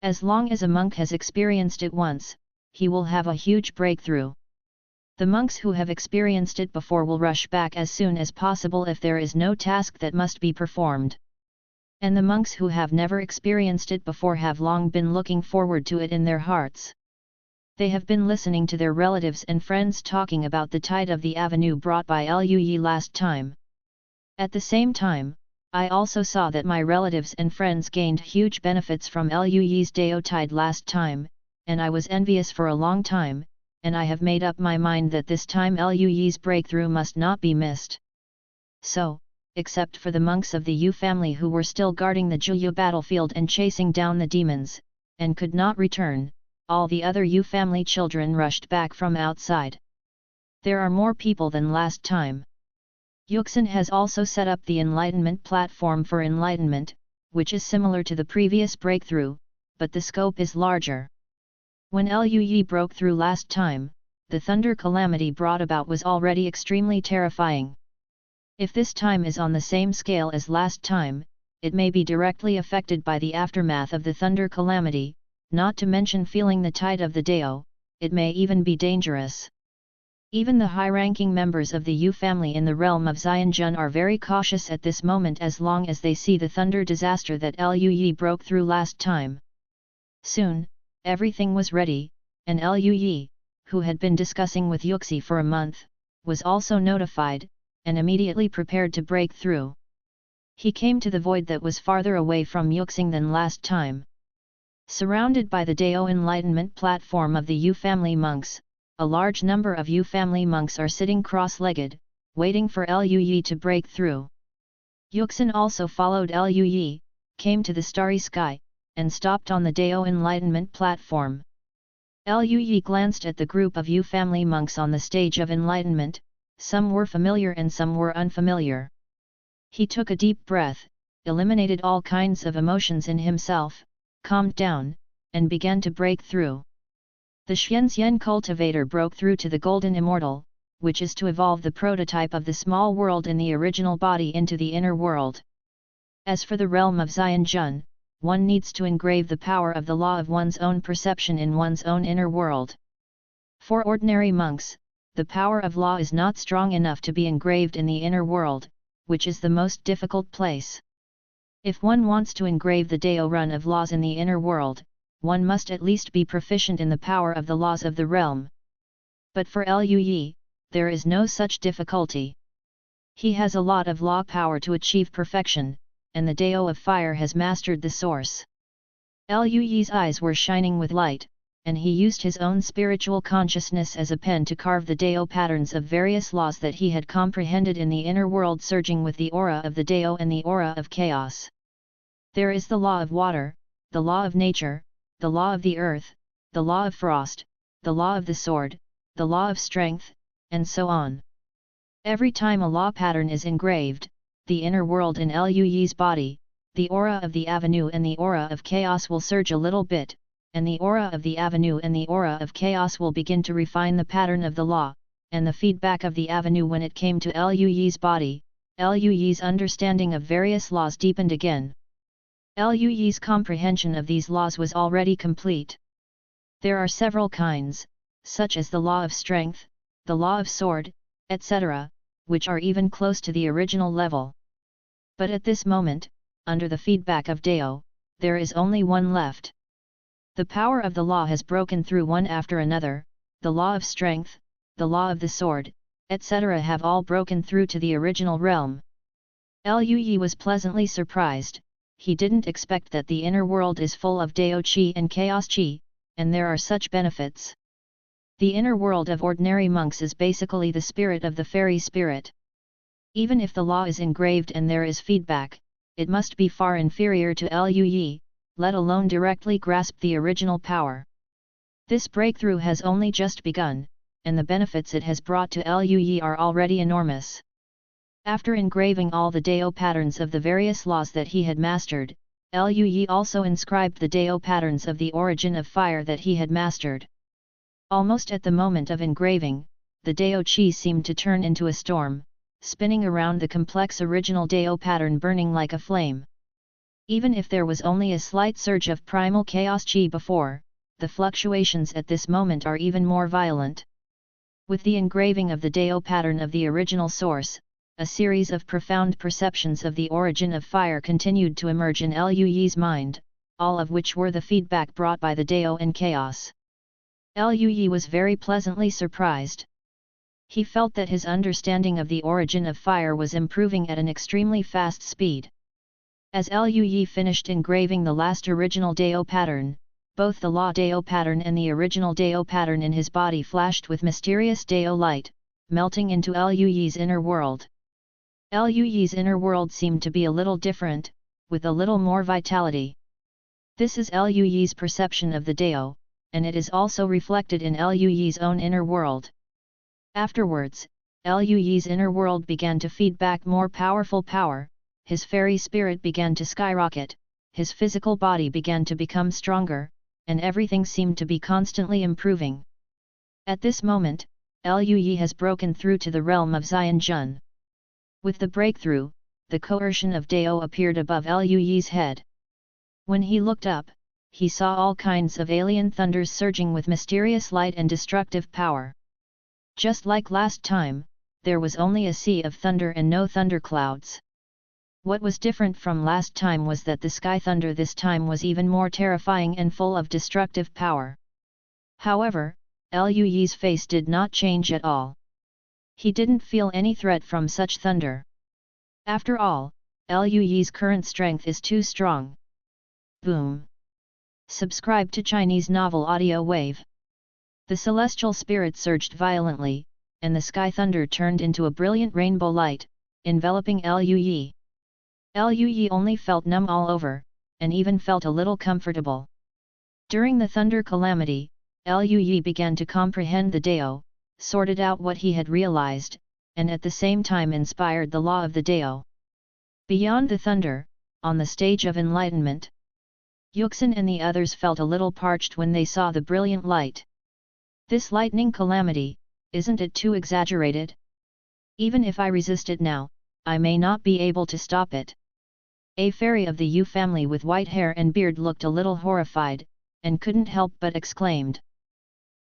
As long as a monk has experienced it once, he will have a huge breakthrough. The monks who have experienced it before will rush back as soon as possible if there is no task that must be performed. And the monks who have never experienced it before have long been looking forward to it in their hearts. They have been listening to their relatives and friends talking about the tide of the avenue brought by Lu Yi last time. At the same time, I also saw that my relatives and friends gained huge benefits from Lu Yi's Dao Tide last time, and I was envious for a long time, and I have made up my mind that this time Lu Yi's breakthrough must not be missed. So, except for the monks of the Yu family who were still guarding the Juyu battlefield and chasing down the demons, and could not return, all the other Yu family children rushed back from outside. There are more people than last time. Yuxin has also set up the Enlightenment platform for enlightenment, which is similar to the previous breakthrough, but the scope is larger. When Lu Yi broke through last time, the thunder calamity brought about was already extremely terrifying. If this time is on the same scale as last time, it may be directly affected by the aftermath of the thunder calamity, not to mention feeling the tide of the Dao, it may even be dangerous. Even the high-ranking members of the Yu family in the realm of Xianjun are very cautious at this moment as long as they see the thunder disaster that Lu Yi broke through last time. Soon, everything was ready, and Lu Yi, who had been discussing with Yuxi for a month, was also notified, and immediately prepared to break through. He came to the void that was farther away from Yuxing than last time. Surrounded by the Dao Enlightenment platform of the Yu family monks, a large number of Yu family monks are sitting cross-legged, waiting for Liu Yi to break through. Yuxin also followed Liu Yi, came to the starry sky, and stopped on the Dao Enlightenment platform. Liu Yi glanced at the group of Yu family monks on the stage of enlightenment, some were familiar and some were unfamiliar. He took a deep breath, eliminated all kinds of emotions in himself, calmed down, and began to break through. The Xianxian cultivator broke through to the Golden Immortal, which is to evolve the prototype of the small world in the original body into the inner world. As for the realm of Xianjun, one needs to engrave the power of the law of one's own perception in one's own inner world. For ordinary monks, the power of law is not strong enough to be engraved in the inner world, which is the most difficult place. If one wants to engrave the Dao run of laws in the inner world, one must at least be proficient in the power of the laws of the realm. But for Liu Yi, there is no such difficulty. He has a lot of law power to achieve perfection, and the Dao of fire has mastered the source. Liu Yi's eyes were shining with light, and he used his own spiritual consciousness as a pen to carve the Dao patterns of various laws that he had comprehended in the inner world, surging with the aura of the Dao and the aura of chaos. There is the law of water, the law of nature, the law of the earth, the law of frost, the law of the sword, the law of strength, and so on. Every time a law pattern is engraved, the inner world in Liu Yi's body, the aura of the avenue and the aura of chaos will surge a little bit, and the aura of the avenue and the aura of chaos will begin to refine the pattern of the law, and the feedback of the avenue. When it came to Liu Yi's body, Liu Yi's understanding of various laws deepened again. Liu Yi's comprehension of these laws was already complete. There are several kinds, such as the law of strength, the law of sword, etc., which are even close to the original level. But at this moment, under the feedback of Dao, there is only one left. The power of the law has broken through one after another, the law of strength, the law of the sword, etc. have all broken through to the original realm. Liu Yi was pleasantly surprised. He didn't expect that the inner world is full of Dao Qi and Chaos Qi, and there are such benefits. The inner world of ordinary monks is basically the spirit of the fairy spirit. Even if the law is engraved and there is feedback, it must be far inferior to Liu Yi, let alone directly grasp the original power. This breakthrough has only just begun, and the benefits it has brought to Liu Yi are already enormous. After engraving all the Dao patterns of the various laws that he had mastered, Liu Yi also inscribed the Dao patterns of the origin of fire that he had mastered. Almost at the moment of engraving, the Dao Qi seemed to turn into a storm, spinning around the complex original Dao pattern, burning like a flame. Even if there was only a slight surge of primal Chaos Qi before, the fluctuations at this moment are even more violent. With the engraving of the Dao pattern of the original source, a series of profound perceptions of the origin of fire continued to emerge in Liu Yi's mind, all of which were the feedback brought by the Dao and chaos. Liu Yi was very pleasantly surprised. He felt that his understanding of the origin of fire was improving at an extremely fast speed. As Liu Yi finished engraving the last original Dao pattern, both the law Dao pattern and the original Dao pattern in his body flashed with mysterious Dao light, melting into Liu Yi's inner world. Liu Yi's inner world seemed to be a little different, with a little more vitality. This is Liu Yi's perception of the Dao, and it is also reflected in Liu Yi's own inner world. Afterwards, Liu Yi's inner world began to feed back more powerful power, his fairy spirit began to skyrocket, his physical body began to become stronger, and everything seemed to be constantly improving. At this moment, Liu Yi has broken through to the realm of Xianjun. With the breakthrough, the coercion of Dao appeared above Liu Yi's head. When he looked up, he saw all kinds of alien thunders surging with mysterious light and destructive power. Just like last time, there was only a sea of thunder and no thunderclouds. What was different from last time was that the sky thunder this time was even more terrifying and full of destructive power. However, Liu Yi's face did not change at all. He didn't feel any threat from such thunder. After all, Liu Yi's current strength is too strong. Boom! Subscribe to Chinese Novel Audio Wave. The celestial spirit surged violently, and the sky thunder turned into a brilliant rainbow light, enveloping Liu Yi. Liu Yi only felt numb all over, and even felt a little comfortable. During the thunder calamity, Liu Yi began to comprehend the Dao, sorted out what he had realized, and at the same time inspired the law of the Dao. Beyond the thunder, on the stage of enlightenment, Yuxin and the others felt a little parched when they saw the brilliant light. This lightning calamity, isn't it too exaggerated? Even if I resist it now, I may not be able to stop it. A fairy of the Yu family with white hair and beard looked a little horrified, and couldn't help but exclaimed.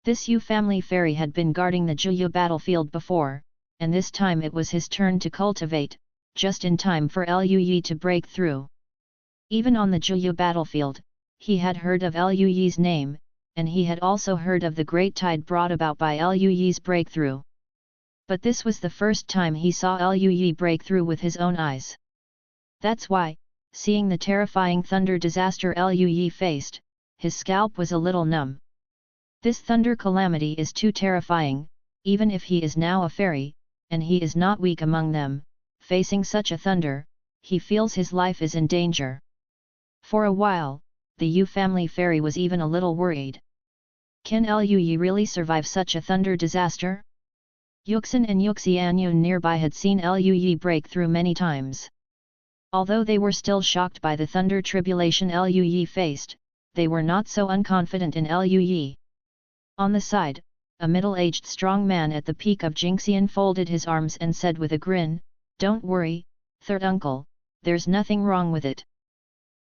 This Yu family fairy had been guarding the Juyu battlefield before, and this time it was his turn to cultivate, just in time for Liu Yi to break through. Even on the Juyu battlefield, he had heard of Liu Yi's name, and he had also heard of the great tide brought about by Liu Yi's breakthrough. But this was the first time he saw Liu Yi break through with his own eyes. That's why, seeing the terrifying thunder disaster Liu Yi faced, his scalp was a little numb. This thunder calamity is too terrifying, even if he is now a fairy, and he is not weak among them, facing such a thunder, he feels his life is in danger. For a while, the Yu family fairy was even a little worried. Can Liu Yi really survive such a thunder disaster? Yuxin and Yuxianyun nearby had seen Liu Yi break through many times. Although they were still shocked by the thunder tribulation Liu Yi faced, they were not so unconfident in Liu Yi. On the side, a middle-aged strong man at the peak of Jingxian folded his arms and said with a grin, "Don't worry, third uncle, there's nothing wrong with it.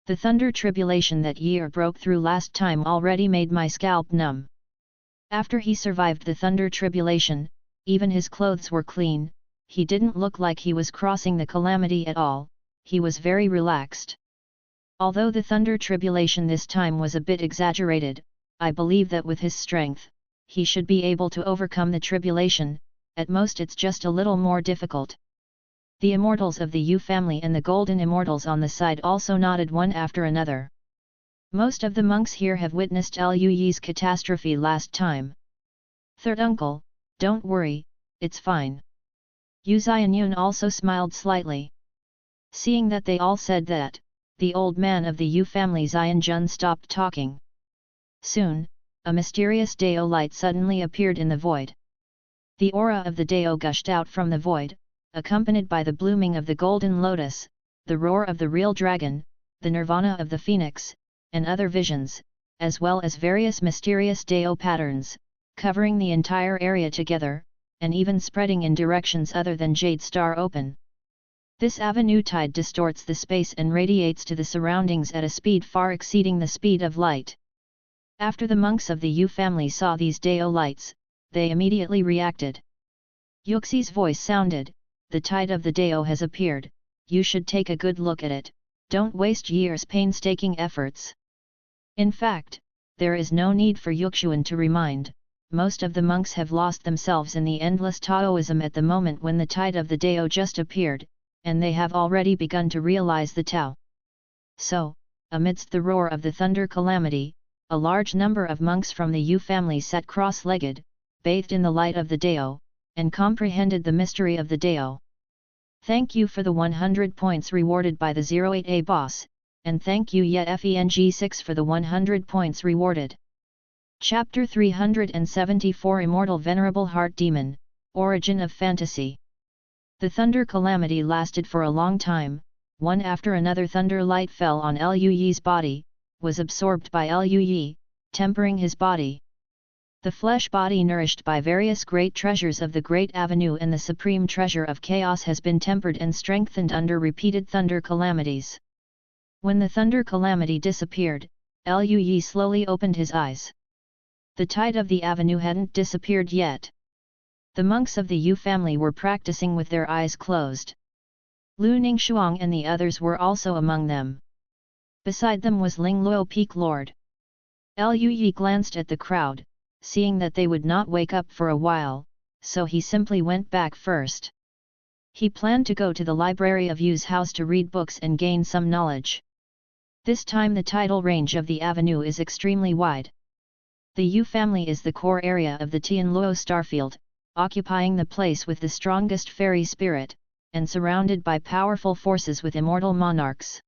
The thunder tribulation that year broke through last time already made my scalp numb." After he survived the thunder tribulation, even his clothes were clean, he didn't look like he was crossing the calamity at all, he was very relaxed. Although the thunder tribulation this time was a bit exaggerated, I believe that with his strength, he should be able to overcome the tribulation, at most it's just a little more difficult. The immortals of the Yu family and the golden immortals on the side also nodded one after another. Most of the monks here have witnessed Liu Yi's catastrophe last time. Third uncle, don't worry, it's fine. Yu Xianyun also smiled slightly. Seeing that they all said that, the old man of the Yu family Xianjun stopped talking. Soon, a mysterious Dao light suddenly appeared in the void. The aura of the Dao gushed out from the void, accompanied by the blooming of the golden lotus, the roar of the real dragon, the nirvana of the phoenix, and other visions, as well as various mysterious Dao patterns, covering the entire area together, and even spreading in directions other than Jade Star Open. This avenue tide distorts the space and radiates to the surroundings at a speed far exceeding the speed of light. After the monks of the Yu family saw these Dao lights, they immediately reacted. Yuxi's voice sounded, "The tide of the Dao has appeared, you should take a good look at it, don't waste years' painstaking efforts." In fact, there is no need for Yuxuan to remind, most of the monks have lost themselves in the endless Taoism at the moment when the tide of the Dao just appeared, and they have already begun to realize the Tao. So, amidst the roar of the thunder calamity, a large number of monks from the Yu family sat cross-legged, bathed in the light of the Dao, and comprehended the mystery of the Dao. Thank you for the 100 points rewarded by the 08A boss, and thank you yet FENG6 for the 100 points rewarded. Chapter 374 Immortal Venerable Heart Demon, Origin of Fantasy. The thunder calamity lasted for a long time, one after another thunder light fell on Liu Yi's body, was absorbed by Liu Yi, tempering his body. The flesh body nourished by various great treasures of the Great Avenue and the supreme treasure of chaos has been tempered and strengthened under repeated thunder calamities. When the thunder calamity disappeared, Liu Yi slowly opened his eyes. The tide of the avenue hadn't disappeared yet. The monks of the Yu family were practicing with their eyes closed. Lu Ningshuang and the others were also among them. Beside them was Ling Luo Peak Lord. Liu Yi glanced at the crowd, seeing that they would not wake up for a while, so he simply went back first. He planned to go to the library of Yu's house to read books and gain some knowledge. This time the tidal range of the avenue is extremely wide. The U family is the core area of the Tianluo starfield, occupying the place with the strongest fairy spirit, and surrounded by powerful forces with immortal monarchs.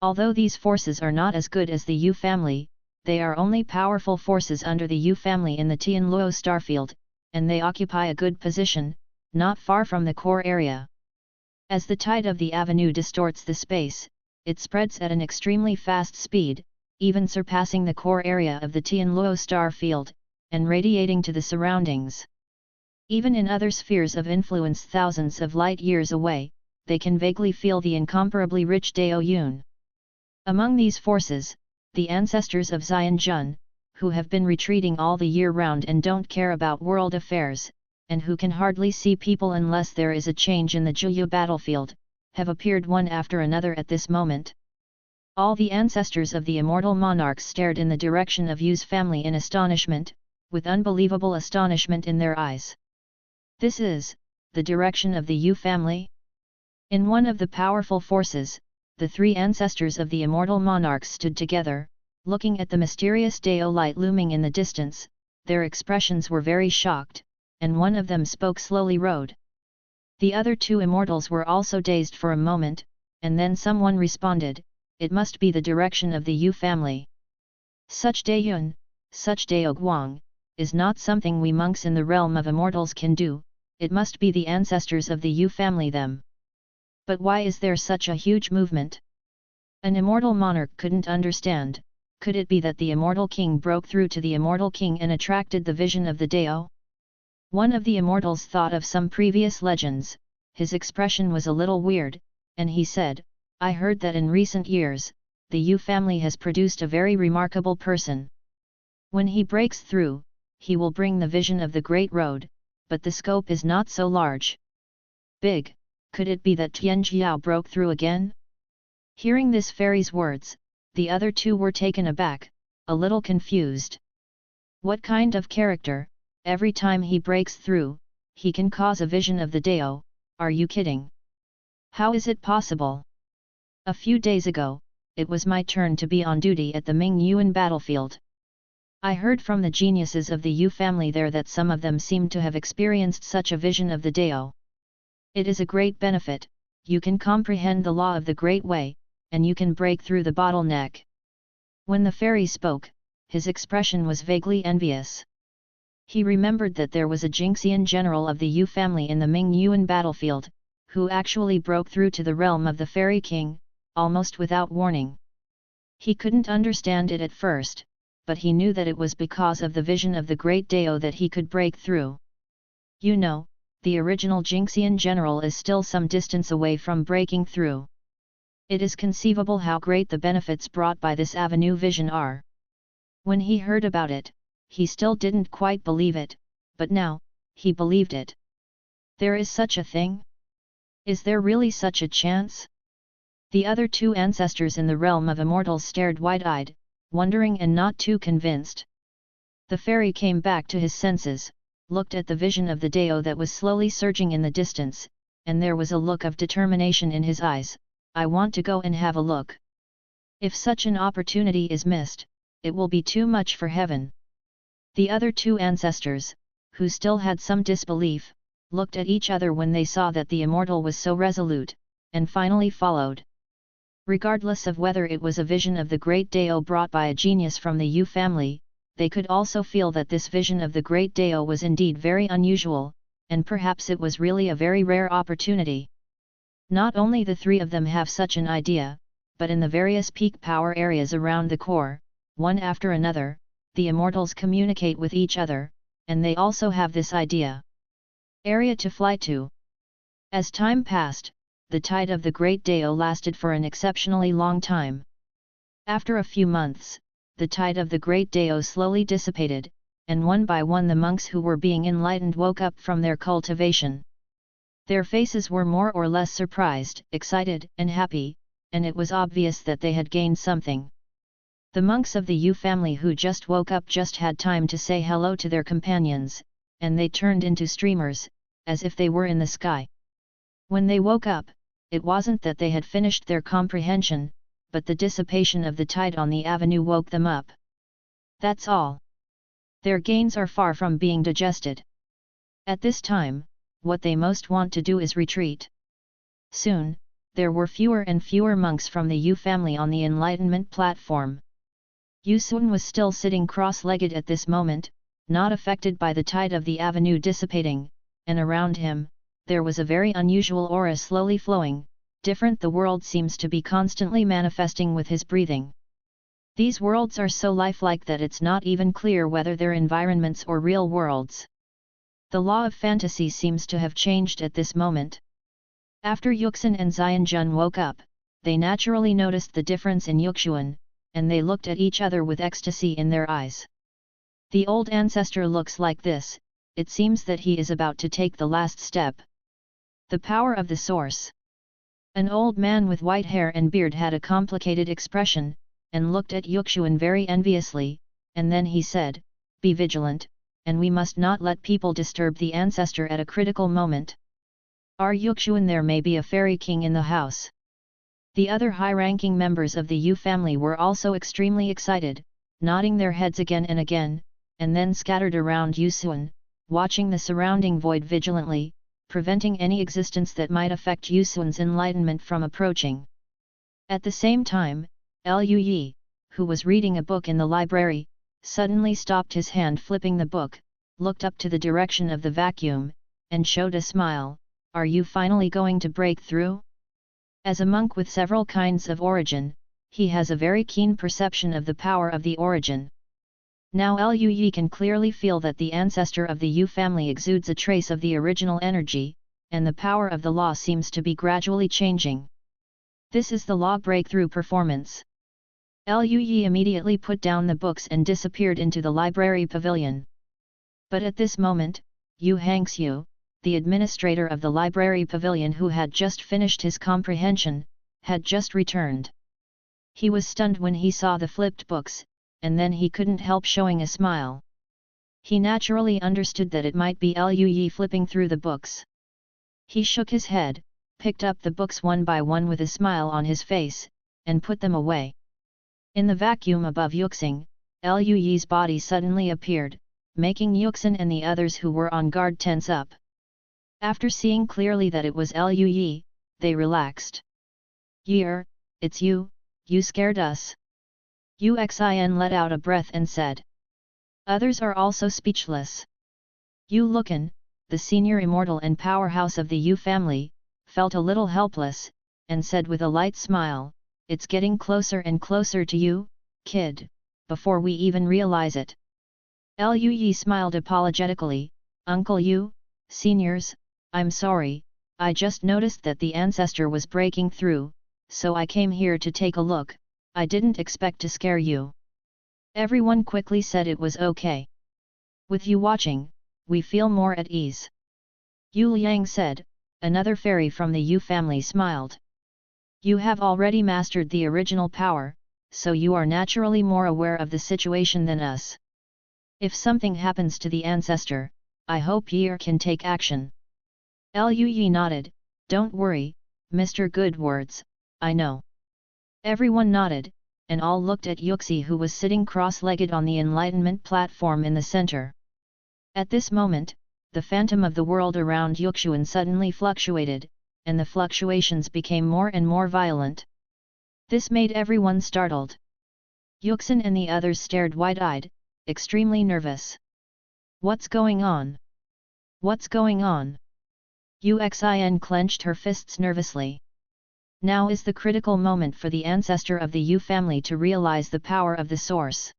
Although these forces are not as good as the U family, they are only powerful forces under the U family in the Tianluo starfield, and they occupy a good position, not far from the core area. As the tide of the avenue distorts the space, it spreads at an extremely fast speed, even surpassing the core area of the Tianluo star field, and radiating to the surroundings. Even in other spheres of influence thousands of light years away, they can vaguely feel the incomparably rich Dao Yun. Among these forces, the ancestors of Xian Jun, who have been retreating all the year round and don't care about world affairs, and who can hardly see people unless there is a change in the Juyu battlefield, have appeared one after another at this moment. All the ancestors of the immortal monarchs stared in the direction of Yu's family in astonishment, with unbelievable astonishment in their eyes. This is the direction of the Yu family? In one of the powerful forces, the three ancestors of the immortal monarchs stood together, looking at the mysterious Dao light looming in the distance. Their expressions were very shocked, and one of them spoke slowly "Road." The other two immortals were also dazed for a moment, and then someone responded, "It must be the direction of the Yu family. Such Daiyun, such Dao Guang, is not something we monks in the realm of immortals can do, it must be the ancestors of the Yu family them. But why is there such a huge movement?" An immortal monarch couldn't understand. Could it be that the immortal king broke through to the immortal king and attracted the vision of the Dao? One of the immortals thought of some previous legends. His expression was a little weird, and he said, "I heard that in recent years, the Yu family has produced a very remarkable person. When he breaks through, he will bring the vision of the Great Road, but the scope is not so large." Big. Could it be that Tianjiao broke through again? Hearing this fairy's words, the other two were taken aback, a little confused. What kind of character? Every time he breaks through, he can cause a vision of the Dao, are you kidding? How is it possible? A few days ago, it was my turn to be on duty at the Ming Yuan battlefield. I heard from the geniuses of the Yu family there that some of them seemed to have experienced such a vision of the Dao. It is a great benefit, you can comprehend the law of the Great Way, and you can break through the bottleneck. When the fairy spoke, his expression was vaguely envious. He remembered that there was a Jingxian general of the Yu family in the Ming Yuan battlefield, who actually broke through to the realm of the Fairy King, almost without warning. He couldn't understand it at first, but he knew that it was because of the vision of the Great Dao that he could break through. You know, the original Jingxian general is still some distance away from breaking through. It is conceivable how great the benefits brought by this avenue vision are. When he heard about it, he still didn't quite believe it, but now, he believed it. There is such a thing? Is there really such a chance? The other two ancestors in the realm of immortals stared wide-eyed, wondering and not too convinced. The fairy came back to his senses, looked at the vision of the Dao that was slowly surging in the distance, and there was a look of determination in his eyes. "I want to go and have a look. If such an opportunity is missed, it will be too much for heaven." The other two ancestors, who still had some disbelief, looked at each other when they saw that the immortal was so resolute, and finally followed. Regardless of whether it was a vision of the Great Dao brought by a genius from the Yu family, they could also feel that this vision of the Great Dao was indeed very unusual, and perhaps it was really a very rare opportunity. Not only the three of them have such an idea, but in the various peak power areas around the core, one after another, the immortals communicate with each other, and they also have this idea. Area to fly to. As time passed, the tide of the Great Dao lasted for an exceptionally long time. After a few months, the tide of the Great Dao slowly dissipated, and one by one the monks who were being enlightened woke up from their cultivation. Their faces were more or less surprised, excited, and happy, and it was obvious that they had gained something. The monks of the Yu family who just woke up just had time to say hello to their companions, and they turned into streamers, as if they were in the sky. When they woke up, it wasn't that they had finished their comprehension, but the dissipation of the tide on the avenue woke them up. That's all. Their gains are far from being digested. At this time, what they most want to do is retreat. Soon, there were fewer and fewer monks from the Yu family on the enlightenment platform. Yu Sun was still sitting cross-legged at this moment, not affected by the tide of the avenue dissipating, and around him, there was a very unusual aura slowly flowing, different the world seems to be constantly manifesting with his breathing. These worlds are so lifelike that it's not even clear whether they're environments or real worlds. The law of fantasy seems to have changed at this moment. After Yuxin and Xianjun woke up, they naturally noticed the difference in Yuxuan, and they looked at each other with ecstasy in their eyes. The old ancestor looks like this, it seems that he is about to take the last step. The power of the source. An old man with white hair and beard had a complicated expression, and looked at Yuxuan very enviously, and then he said, "Be vigilant, and we must not let people disturb the ancestor at a critical moment. Our Yuxuan, there may be a fairy king in the house." The other high-ranking members of the Yu family were also extremely excited, nodding their heads again and again, and then scattered around Yusuan, watching the surrounding void vigilantly, preventing any existence that might affect Yusuan's enlightenment from approaching. At the same time, Liu Yi, who was reading a book in the library, suddenly stopped his hand flipping the book, looked up to the direction of the vacuum, and showed a smile. "Are you finally going to break through?" As a monk with several kinds of origin, he has a very keen perception of the power of the origin. Now Liu Yi can clearly feel that the ancestor of the Yu family exudes a trace of the original energy, and the power of the law seems to be gradually changing. This is the law breakthrough performance. Liu Yi immediately put down the books and disappeared into the library pavilion. But at this moment, Yu Hangxiu, the administrator of the library pavilion who had just finished his comprehension, had just returned. He was stunned when he saw the flipped books, and then he couldn't help showing a smile. He naturally understood that it might be Liu Yi flipping through the books. He shook his head, picked up the books one by one with a smile on his face, and put them away. In the vacuum above Yuxing, Liu Yi's body suddenly appeared, making Yuxin and the others who were on guard tense up. After seeing clearly that it was Liu Yi, they relaxed. "Yi, it's you, you scared us." Uxin let out a breath and said. Others are also speechless. Yu Lucan, the senior immortal and powerhouse of the Yu family, felt a little helpless, and said with a light smile, "It's getting closer and closer to you, kid, before we even realize it." Liu Yi smiled apologetically, "Uncle Yu, seniors, I'm sorry, I just noticed that the ancestor was breaking through, so I came here to take a look, I didn't expect to scare you." Everyone quickly said it was okay. "With you watching, we feel more at ease." Yu Liang said, another fairy from the Yu family smiled. "You have already mastered the original power, so you are naturally more aware of the situation than us. If something happens to the ancestor, I hope Yi can take action." Liu Yi nodded, "Don't worry, Mr. Goodwords, I know." Everyone nodded, and all looked at Yuxi who was sitting cross-legged on the enlightenment platform in the center. At this moment, the phantom of the world around Yuxuan suddenly fluctuated, and the fluctuations became more and more violent. This made everyone startled. Yuxin and the others stared wide-eyed, extremely nervous. "What's going on? What's going on?" Uxin clenched her fists nervously. Now is the critical moment for the ancestor of the Yu family to realize the power of the source.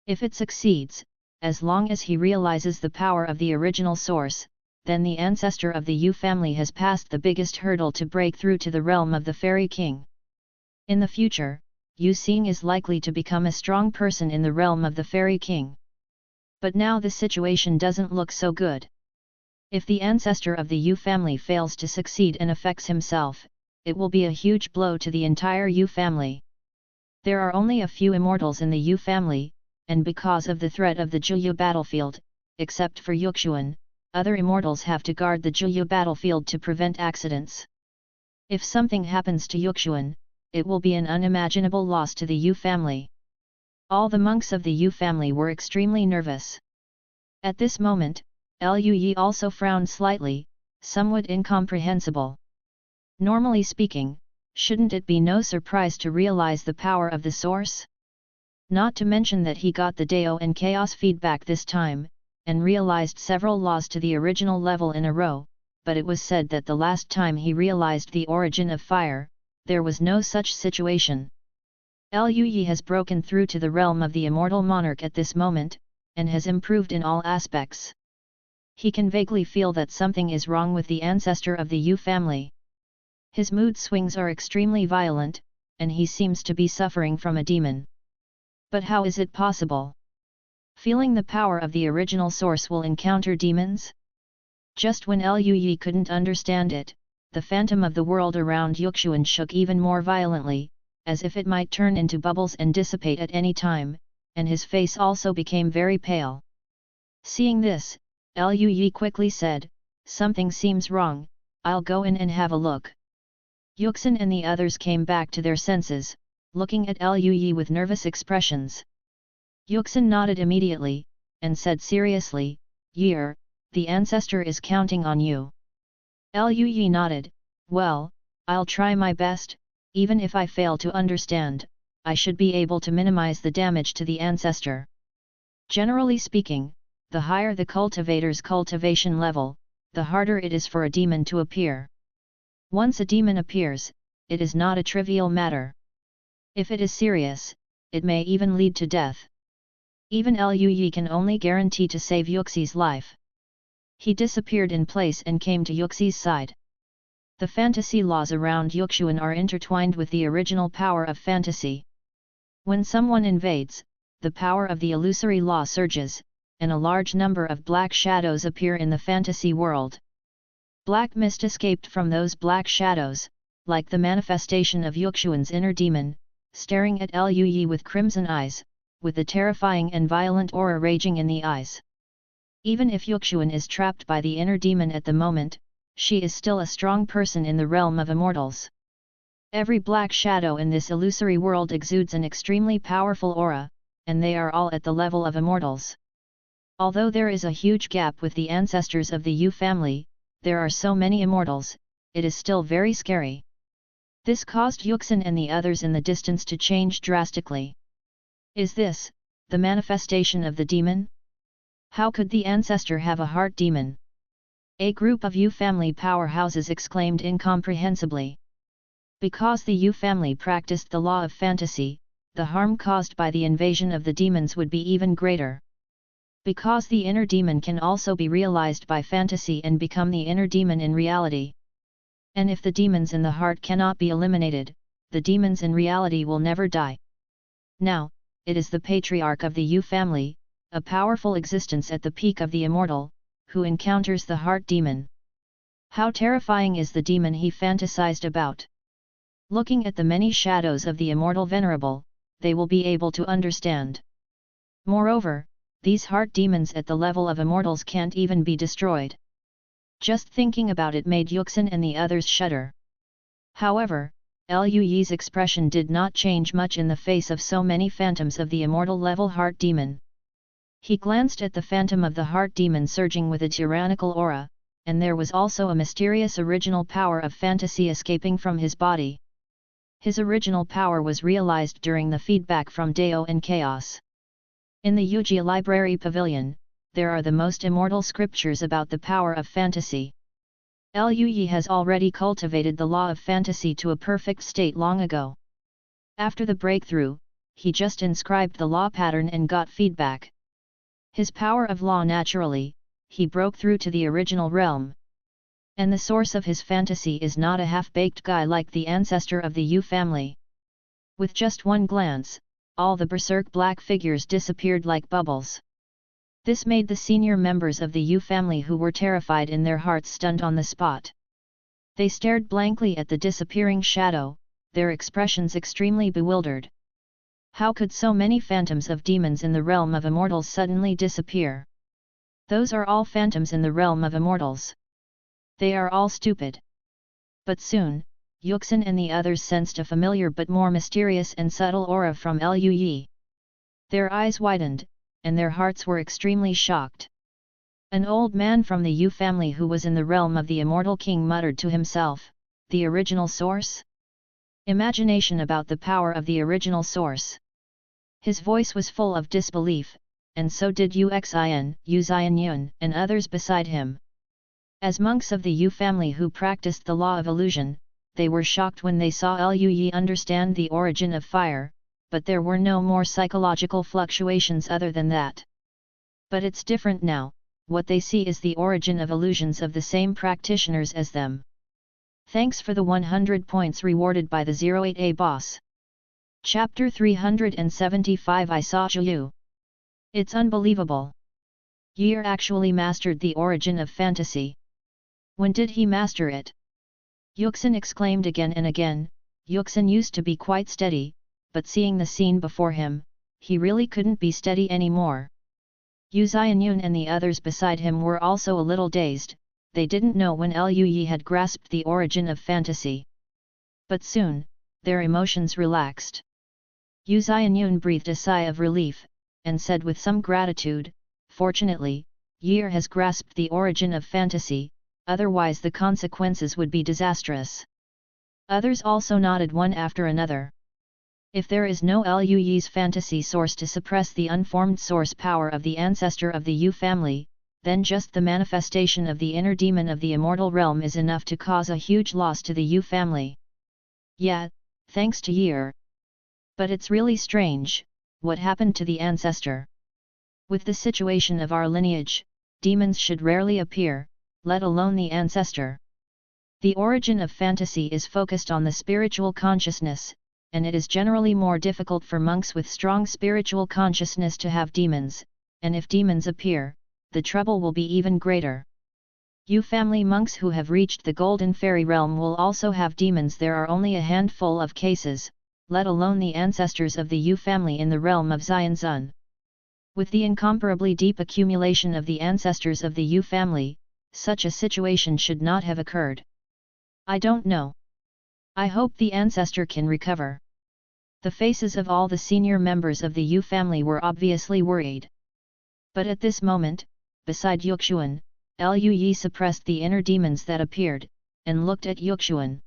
If it succeeds, as long as he realizes the power of the original source, then the ancestor of the Yu family has passed the biggest hurdle to break through to the realm of the Fairy King. In the future, Yu Xing is likely to become a strong person in the realm of the Fairy King. But now the situation doesn't look so good. If the ancestor of the Yu family fails to succeed and affects himself, it will be a huge blow to the entire Yu family. There are only a few immortals in the Yu family, and because of the threat of the Juyu battlefield, except for Yuxuan, other immortals have to guard the Juyu battlefield to prevent accidents. If something happens to Yuxuan, it will be an unimaginable loss to the Yu family. All the monks of the Yu family were extremely nervous. At this moment, Liu Yi also frowned slightly, somewhat incomprehensible. Normally speaking, shouldn't it be no surprise to realize the power of the source? Not to mention that he got the Dao and Chaos feedback this time, and realized several laws to the original level in a row, but it was said that the last time he realized the origin of fire, there was no such situation. Liu Yi has broken through to the realm of the immortal monarch at this moment, and has improved in all aspects. He can vaguely feel that something is wrong with the ancestor of the Yu family. His mood swings are extremely violent, and he seems to be suffering from a demon. But how is it possible? Feeling the power of the original source will encounter demons? Just when Liu Yi couldn't understand it, the phantom of the world around Yuxuan shook even more violently, as if it might turn into bubbles and dissipate at any time, and his face also became very pale. Seeing this, Liu Yi quickly said, "Something seems wrong, I'll go in and have a look." Yuxin and the others came back to their senses, looking at Liu Yi with nervous expressions. Yuxin nodded immediately, and said seriously, "Year, the ancestor is counting on you." Liu Yi nodded, "Well, I'll try my best, even if I fail to understand, I should be able to minimize the damage to the ancestor." Generally speaking, the higher the cultivator's cultivation level, the harder it is for a demon to appear. Once a demon appears, it is not a trivial matter. If it is serious, it may even lead to death. Even Liu Yi can only guarantee to save Yuxi's life. He disappeared in place and came to Yuxi's side. The fantasy laws around Yuxuan are intertwined with the original power of fantasy. When someone invades, the power of the illusory law surges, and a large number of black shadows appear in the fantasy world. Black mist escaped from those black shadows, like the manifestation of Yuxuan's inner demon, staring at Liu Yi with crimson eyes, with the terrifying and violent aura raging in the eyes. Even if Yuxuan is trapped by the inner demon at the moment, she is still a strong person in the realm of immortals. Every black shadow in this illusory world exudes an extremely powerful aura, and they are all at the level of immortals. Although there is a huge gap with the ancestors of the Yu family, there are so many immortals, it is still very scary. This caused Yuxin and the others in the distance to change drastically. Is this the manifestation of the demon? How could the ancestor have a heart demon? A group of Yu family powerhouses exclaimed incomprehensibly. Because the Yu family practiced the law of fantasy, the harm caused by the invasion of the demons would be even greater. Because the inner demon can also be realized by fantasy and become the inner demon in reality. And if the demons in the heart cannot be eliminated, the demons in reality will never die. Now, it is the patriarch of the Yu family, a powerful existence at the peak of the immortal, who encounters the heart demon. How terrifying is the demon he fantasized about? Looking at the many shadows of the immortal venerable, they will be able to understand. Moreover, these heart demons at the level of immortals can't even be destroyed. Just thinking about it made Yuxin and the others shudder. However, Liu Yi's expression did not change much in the face of so many phantoms of the immortal level heart demon. He glanced at the phantom of the heart demon surging with a tyrannical aura, and there was also a mysterious original power of fantasy escaping from his body. His original power was realized during the feedback from Dao and Chaos. In the Yujia Library Pavilion, there are the most immortal scriptures about the power of fantasy. Liu Yi has already cultivated the law of fantasy to a perfect state long ago. After the breakthrough, he just inscribed the law pattern and got feedback. His power of law naturally, he broke through to the original realm. And the source of his fantasy is not a half-baked guy like the ancestor of the Yu family. With just one glance, all the berserk black figures disappeared like bubbles. This made the senior members of the Yu family who were terrified in their hearts stunned on the spot. They stared blankly at the disappearing shadow, their expressions extremely bewildered. How could so many phantoms of demons in the realm of immortals suddenly disappear? Those are all phantoms in the realm of immortals. They are all stupid. But soon, Yuxin and the others sensed a familiar but more mysterious and subtle aura from Liu Yi. Their eyes widened, and their hearts were extremely shocked. An old man from the Yu family who was in the realm of the immortal king muttered to himself, "The original source?" Imagination about the power of the original source. His voice was full of disbelief, and so did Yu Xianyun, and others beside him. As monks of the Yu family who practiced the law of illusion, they were shocked when they saw Liu Yi understand the origin of fire, but there were no more psychological fluctuations other than that. But it's different now, what they see is the origin of illusions of the same practitioners as them. Thanks for the 100 points rewarded by the 08A boss. Chapter 375 I saw Zhu. It's unbelievable. Year actually mastered the origin of fantasy. When did he master it? Yuxin exclaimed again and again. Yuxin used to be quite steady, but seeing the scene before him, he really couldn't be steady anymore. Yu Xianyun and the others beside him were also a little dazed, they didn't know when Liu Yi had grasped the origin of fantasy. But soon, their emotions relaxed. Yu Xianyun breathed a sigh of relief, and said with some gratitude, "Fortunately, Year has grasped the origin of fantasy, otherwise the consequences would be disastrous." Others also nodded one after another. If there is no Liu Yi's fantasy source to suppress the unformed source power of the ancestor of the Yu family, then just the manifestation of the inner demon of the immortal realm is enough to cause a huge loss to the Yu family. Yeah, thanks to Year. But it's really strange, what happened to the ancestor? With the situation of our lineage, demons should rarely appear, let alone the ancestor. The origin of fantasy is focused on the spiritual consciousness, and it is generally more difficult for monks with strong spiritual consciousness to have demons, and if demons appear, the trouble will be even greater. Yu family monks who have reached the Golden Fairy realm will also have demons. There are only a handful of cases, let alone the ancestors of the Yu family in the realm of Xianzun. With the incomparably deep accumulation of the ancestors of the Yu family, such a situation should not have occurred. I don't know. I hope the ancestor can recover. The faces of all the senior members of the Yu family were obviously worried. But at this moment, beside Yuxuan, Liu Yi suppressed the inner demons that appeared, and looked at Yuxuan.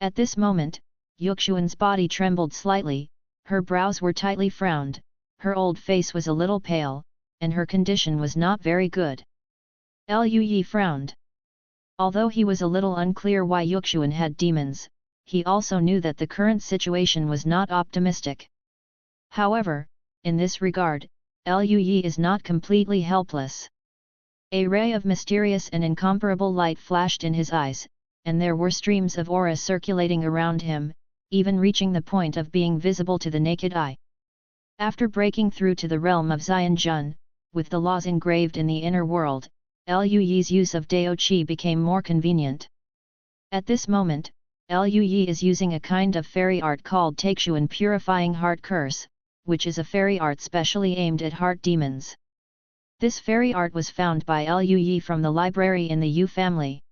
At this moment, Yuxuan's body trembled slightly, her brows were tightly frowned, her old face was a little pale, and her condition was not very good. Liu Yi frowned. Although he was a little unclear why Yuxuan had demons, he also knew that the current situation was not optimistic. However, in this regard, Liu Yi is not completely helpless. A ray of mysterious and incomparable light flashed in his eyes, and there were streams of aura circulating around him, even reaching the point of being visible to the naked eye. After breaking through to the realm of Xianzun, with the laws engraved in the inner world, Liu Yi's use of Dao Qi became more convenient. At this moment, Liu Yi is using a kind of fairy art called Taixuan Purifying Heart Curse, which is a fairy art specially aimed at heart demons. This fairy art was found by Liu Yi from the library in the Yu family.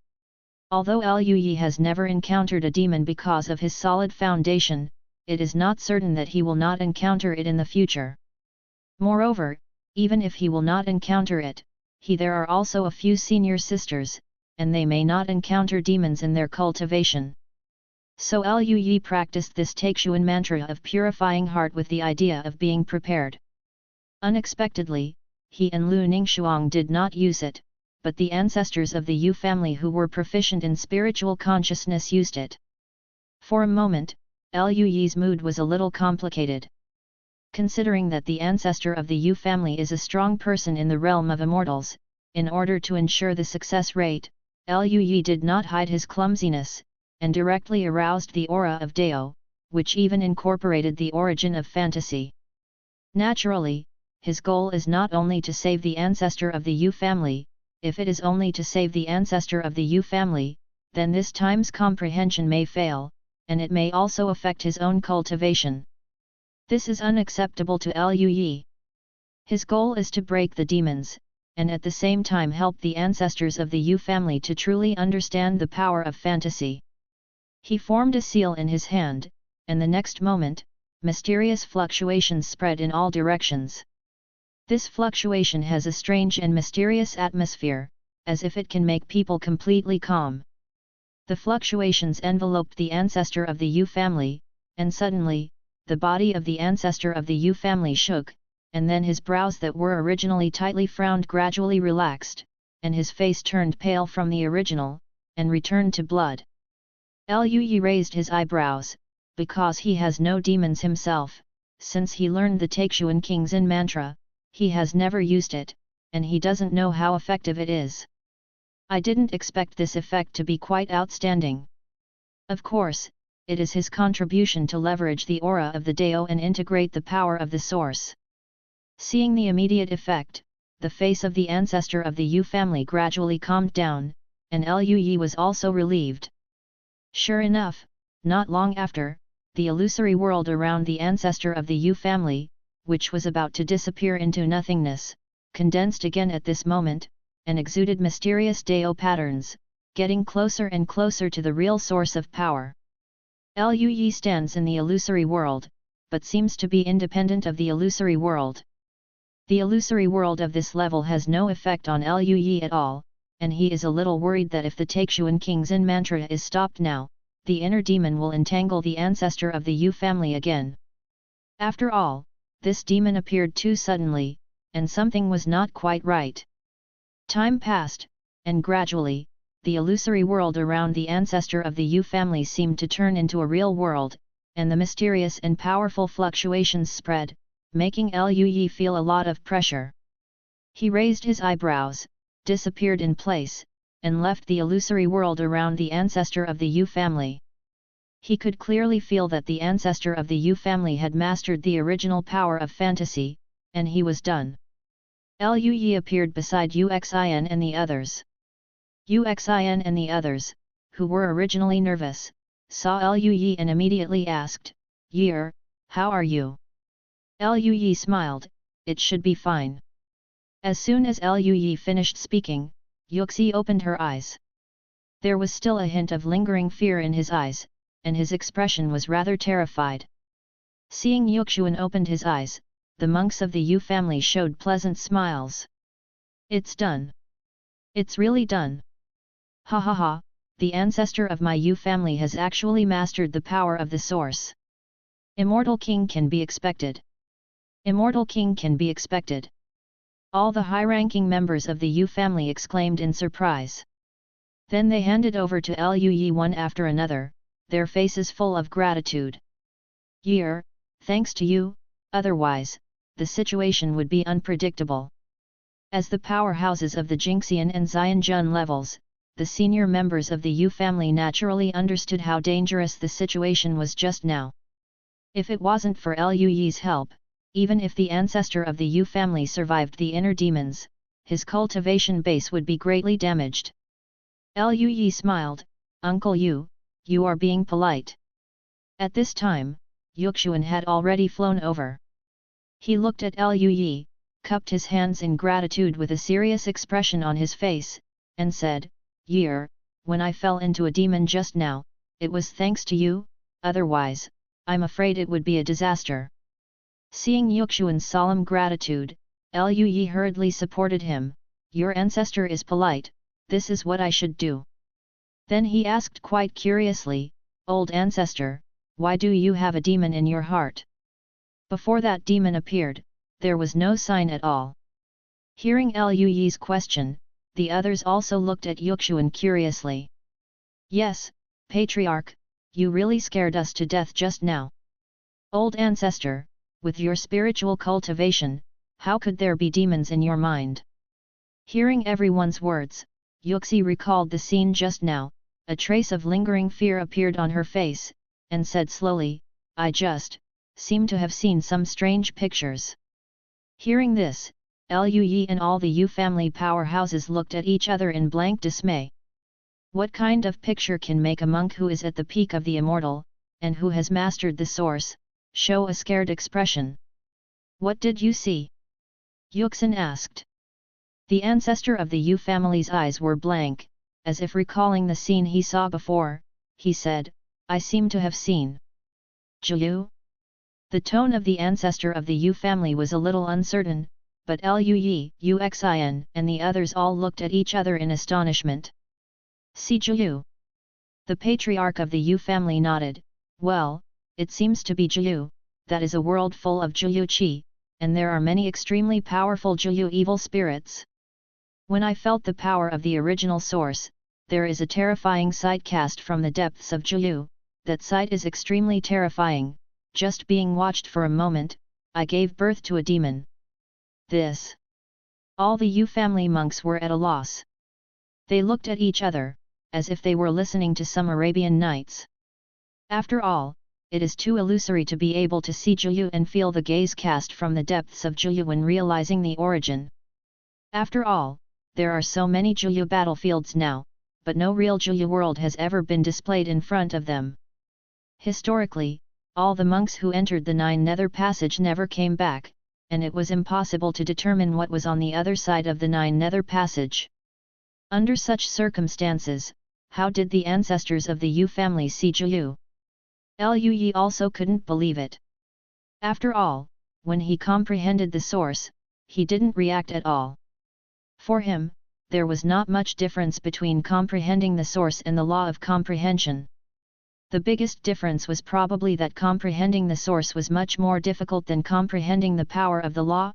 Although Liu Yi has never encountered a demon because of his solid foundation, it is not certain that he will not encounter it in the future. Moreover, even if he will not encounter it, there are also a few senior sisters, and they may not encounter demons in their cultivation. So Liu Yi practiced this Taixuan mantra of purifying heart with the idea of being prepared. Unexpectedly, he and Lu Ningxuang did not use it, but the ancestors of the Yu family who were proficient in spiritual consciousness used it. For a moment, Liu Yi's mood was a little complicated. Considering that the ancestor of the Yu family is a strong person in the realm of immortals, in order to ensure the success rate, Liu Yi did not hide his clumsiness, and directly aroused the aura of Dao, which even incorporated the origin of fantasy. Naturally, his goal is not only to save the ancestor of the Yu family. If it is only to save the ancestor of the Yu family, then this time's comprehension may fail, and it may also affect his own cultivation. This is unacceptable to Liu Yi. His goal is to break the demons, and at the same time help the ancestors of the Yu family to truly understand the power of fantasy. He formed a seal in his hand, and the next moment, mysterious fluctuations spread in all directions. This fluctuation has a strange and mysterious atmosphere, as if it can make people completely calm. The fluctuations enveloped the ancestor of the Yu family, and suddenly, the body of the ancestor of the Yu family shook, and then his brows that were originally tightly frowned gradually relaxed, and his face turned pale from the original, and returned to blood. Lui raised his eyebrows, because he has no demons himself, since he learned the Taixuan King's In mantra, he has never used it, and he doesn't know how effective it is. I didn't expect this effect to be quite outstanding. Of course, it is his contribution to leverage the aura of the Dao and integrate the power of the source. Seeing the immediate effect, the face of the ancestor of the Yu family gradually calmed down, and Lui was also relieved. Sure enough, not long after, the illusory world around the ancestor of the Yu family, which was about to disappear into nothingness, condensed again at this moment, and exuded mysterious Dao patterns, getting closer and closer to the real source of power. Lui stands in the illusory world, but seems to be independent of the illusory world. The illusory world of this level has no effect on Lui at all, and he is a little worried that if the Taixuan King's In mantra is stopped now, the inner demon will entangle the ancestor of the Yu family again. After all, this demon appeared too suddenly, and something was not quite right. Time passed, and gradually, the illusory world around the ancestor of the Yu family seemed to turn into a real world, and the mysterious and powerful fluctuations spread, making Lui feel a lot of pressure. He raised his eyebrows, disappeared in place, and left the illusory world around the ancestor of the Yu family. He could clearly feel that the ancestor of the Yu family had mastered the original power of fantasy, and he was done. Lui appeared beside Uxin and the others. Uxin and the others, who were originally nervous, saw Lui and immediately asked, "Year, how are you?" Lui smiled, "It should be fine." As soon as Lui finished speaking, Yuxi opened her eyes. There was still a hint of lingering fear in his eyes, and his expression was rather terrified. Seeing Yuxuan opened his eyes, the monks of the Yu family showed pleasant smiles. "It's done. It's really done. Ha ha ha, the ancestor of my Yu family has actually mastered the power of the source. Immortal King can be expected. Immortal King can be expected." All the high-ranking members of the Yu family exclaimed in surprise. Then they handed over to Lui one after another, their faces full of gratitude. "Year, thanks to you, otherwise, the situation would be unpredictable." As the powerhouses of the Jingxian and Xianjun levels, the senior members of the Yu family naturally understood how dangerous the situation was just now. If it wasn't for Lui's help, even if the ancestor of the Yu family survived the inner demons, his cultivation base would be greatly damaged. Lui smiled, "Uncle Yu, you are being polite." At this time, Yuxuan had already flown over. He looked at Lui, cupped his hands in gratitude with a serious expression on his face, and said, "Year, when I fell into a demon just now, it was thanks to you, otherwise, I'm afraid it would be a disaster." Seeing Yuxuan's solemn gratitude, Lui hurriedly supported him, "Your ancestor is polite, this is what I should do." Then he asked quite curiously, "Old ancestor, why do you have a demon in your heart?" Before that demon appeared, there was no sign at all. Hearing Lui's question, the others also looked at Yuxuan curiously. "Yes, Patriarch, you really scared us to death just now. Old ancestor, with your spiritual cultivation, how could there be demons in your mind?" Hearing everyone's words, Yuxi recalled the scene just now, a trace of lingering fear appeared on her face, and said slowly, "I just seem to have seen some strange pictures." Hearing this, Lui and all the Yu family powerhouses looked at each other in blank dismay. What kind of picture can make a monk who is at the peak of the immortal, and who has mastered the source, show a scared expression? "What did you see?" Yuxin asked. The ancestor of the Yu family's eyes were blank, as if recalling the scene he saw before. He said, I seem to have seen Jiu? The tone of the ancestor of the Yu family was a little uncertain, but Lui, Uxin and the others all looked at each other in astonishment. See Jiu? The patriarch of the Yu family nodded. Well, it seems to be Jiu, that is a world full of Jiu Qi, and there are many extremely powerful Jiu evil spirits. When I felt the power of the original source, there is a terrifying sight cast from the depths of Jiu. That sight is extremely terrifying. Just being watched for a moment, I gave birth to a demon. This. All the Yu family monks were at a loss. They looked at each other, as if they were listening to some Arabian Nights. After all, it is too illusory to be able to see Jiu and feel the gaze cast from the depths of Jiu when realizing the origin. After all, there are so many Jiu battlefields now, but no real Jiu world has ever been displayed in front of them. Historically, all the monks who entered the Nine Nether Passage never came back, and it was impossible to determine what was on the other side of the Nine Nether Passage. Under such circumstances, how did the ancestors of the Yu family see Jiu? Lui also couldn't believe it. After all, when he comprehended the source, he didn't react at all. For him, there was not much difference between comprehending the source and the law of comprehension. The biggest difference was probably that comprehending the source was much more difficult than comprehending the power of the law.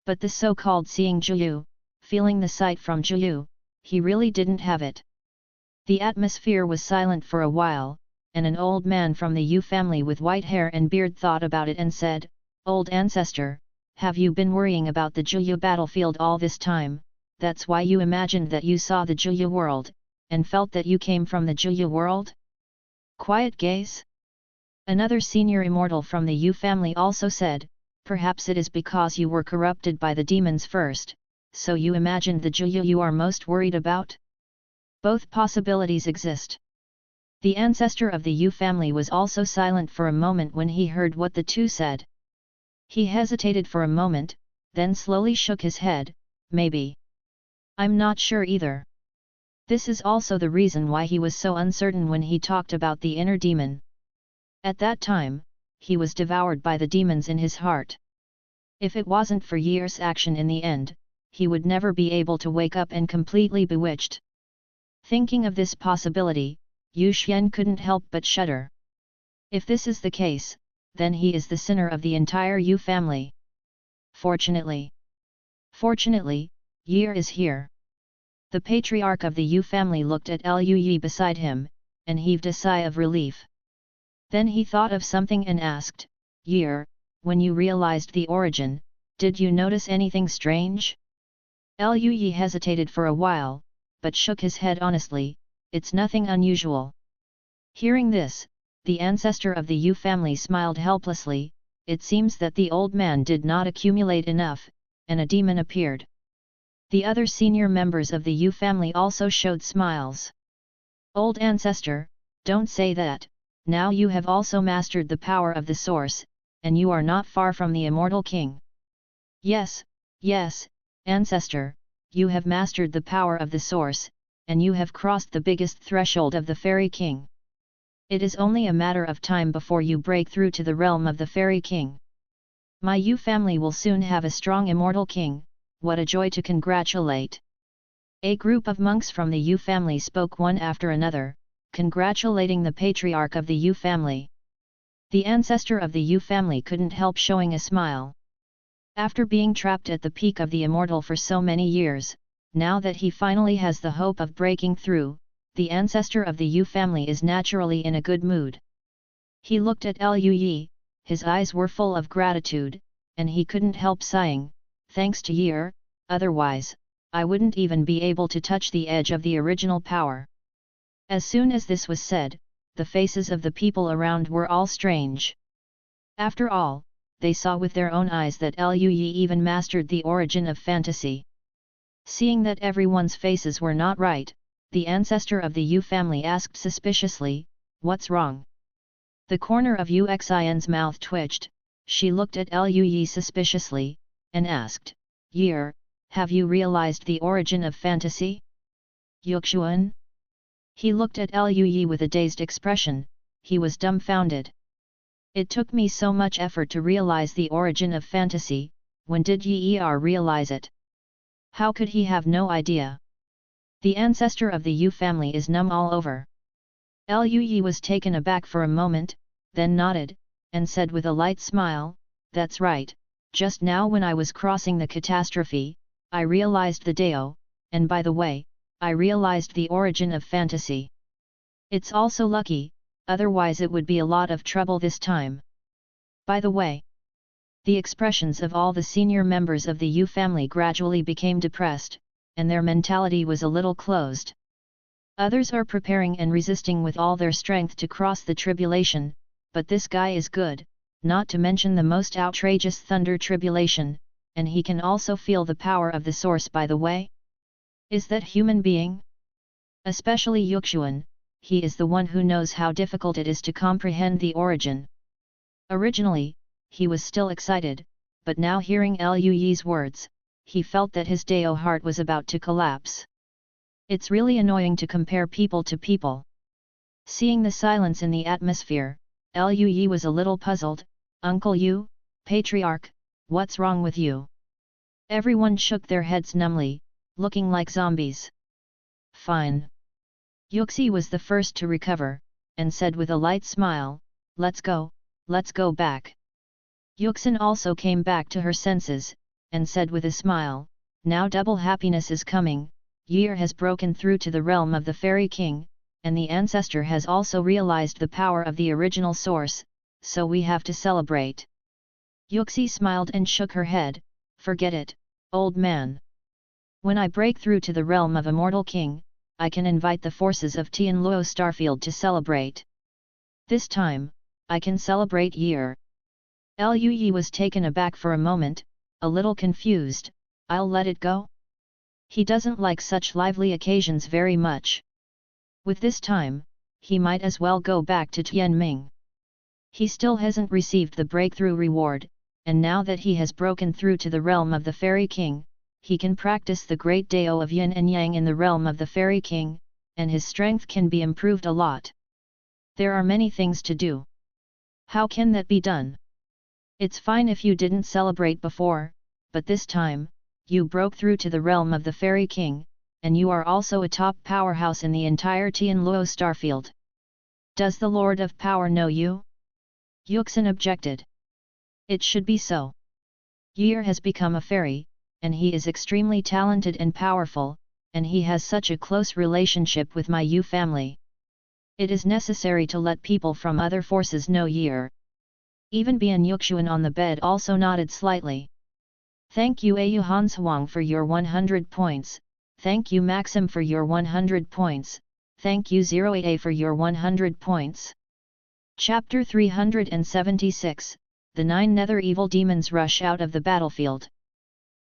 But the so-called seeing Jiu, feeling the sight from Jiu, he really didn't have it. The atmosphere was silent for a while, and an old man from the Yu family with white hair and beard thought about it and said, "Old ancestor, have you been worrying about the Jiu battlefield all this time? That's why you imagined that you saw the Jiu world, and felt that you came from the Jiu world?" Quiet gaze? Another senior immortal from the Yu family also said, "Perhaps it is because you were corrupted by the demons first, so you imagined the Jiu you are most worried about?" Both possibilities exist. The ancestor of the Yu family was also silent for a moment when he heard what the two said. He hesitated for a moment, then slowly shook his head, "Maybe. I'm not sure either." This is also the reason why he was so uncertain when he talked about the inner demon. At that time, he was devoured by the demons in his heart. If it wasn't for years' action in the end, he would never be able to wake up and completely bewitched. Thinking of this possibility, Yu Xian couldn't help but shudder. If this is the case, then he is the sinner of the entire Yu family. Fortunately, Yi is here. The patriarch of the Yu family looked at Lui beside him, and heaved a sigh of relief. Then he thought of something and asked, "Yi, when you realized the origin, did you notice anything strange?" Lui hesitated for a while, but shook his head honestly, "It's nothing unusual." Hearing this, the ancestor of the Yu family smiled helplessly. It seems that the old man did not accumulate enough, and a demon appeared. The other senior members of the Yu family also showed smiles. "Old ancestor, don't say that, now you have also mastered the power of the source, and you are not far from the immortal king." Yes, ancestor, you have mastered the power of the source, and you have crossed the biggest threshold of the fairy king. It is only a matter of time before you break through to the realm of the fairy king. My Yu family will soon have a strong immortal king. What a joy to congratulate! A group of monks from the Yu family spoke one after another, congratulating the patriarch of the Yu family. The ancestor of the Yu family couldn't help showing a smile. After being trapped at the peak of the immortal for so many years, now that he finally has the hope of breaking through, the ancestor of the Yu family is naturally in a good mood. He looked at Lui, his eyes were full of gratitude, and he couldn't help sighing, "Thanks to Yi, otherwise, I wouldn't even be able to touch the edge of the original power." As soon as this was said, the faces of the people around were all strange. After all, they saw with their own eyes that Lui even mastered the origin of fantasy. Seeing that everyone's faces were not right, the ancestor of the Yu family asked suspiciously, "What's wrong?" The corner of Uxin's mouth twitched. She looked at Lui suspiciously, and asked, "Yi, have you realized the origin of fantasy?" "Yuxuan?" He looked at Lui with a dazed expression, he was dumbfounded. It took me so much effort to realize the origin of fantasy, when did Yer realize it? How could he have no idea? The ancestor of the Yu family is numb all over. Lui was taken aback for a moment, then nodded, and said with a light smile, "That's right, just now when I was crossing the catastrophe, I realized the Dao, and by the way, I realized the origin of fantasy. It's also lucky, otherwise it would be a lot of trouble this time. By the way." The expressions of all the senior members of the Yu family gradually became depressed, and their mentality was a little closed. Others are preparing and resisting with all their strength to cross the tribulation, but this guy is good, not to mention the most outrageous thunder tribulation, and he can also feel the power of the source by the way. Is that human being? Especially Yuxuan, he is the one who knows how difficult it is to comprehend the origin. Originally, he was still excited, but now hearing Lui's words, he felt that his Dao heart was about to collapse. It's really annoying to compare people to people. Seeing the silence in the atmosphere, Lui was a little puzzled. "Uncle Yu, Patriarch, what's wrong with you?" Everyone shook their heads numbly, looking like zombies. "Fine." Yuxi was the first to recover, and said with a light smile, let's go back." Yuxin also came back to her senses, and said with a smile, "Now double happiness is coming, Yer has broken through to the realm of the Fairy King, and the ancestor has also realized the power of the original source, so we have to celebrate." Yuxi smiled and shook her head, "Forget it, old man. When I break through to the realm of Immortal King, I can invite the forces of Tianluo Starfield to celebrate. This time, I can celebrate Yer." Lui was taken aback for a moment, a little confused. "I'll let it go?" He doesn't like such lively occasions very much. With this time, he might as well go back to Tianming. He still hasn't received the breakthrough reward, and now that he has broken through to the realm of the Fairy King, he can practice the great Dao of Yin and Yang in the realm of the Fairy King, and his strength can be improved a lot. There are many things to do. How can that be done? It's fine if you didn't celebrate before, but this time, you broke through to the realm of the Fairy King, and you are also a top powerhouse in the entire Tianluo Starfield. Does the Lord of Power know you? Yuxin objected. It should be so. Yer has become a fairy, and he is extremely talented and powerful, and he has such a close relationship with my Yu family. It is necessary to let people from other forces know Yer. Even Bian Yuxuan on the bed also nodded slightly. Thank you Ayu Hanshuang for your 100 points, thank you Maxim for your 100 points, thank you 08A for your 100 points. Chapter 376, The 9 Nether Evil Demons Rush Out of the Battlefield.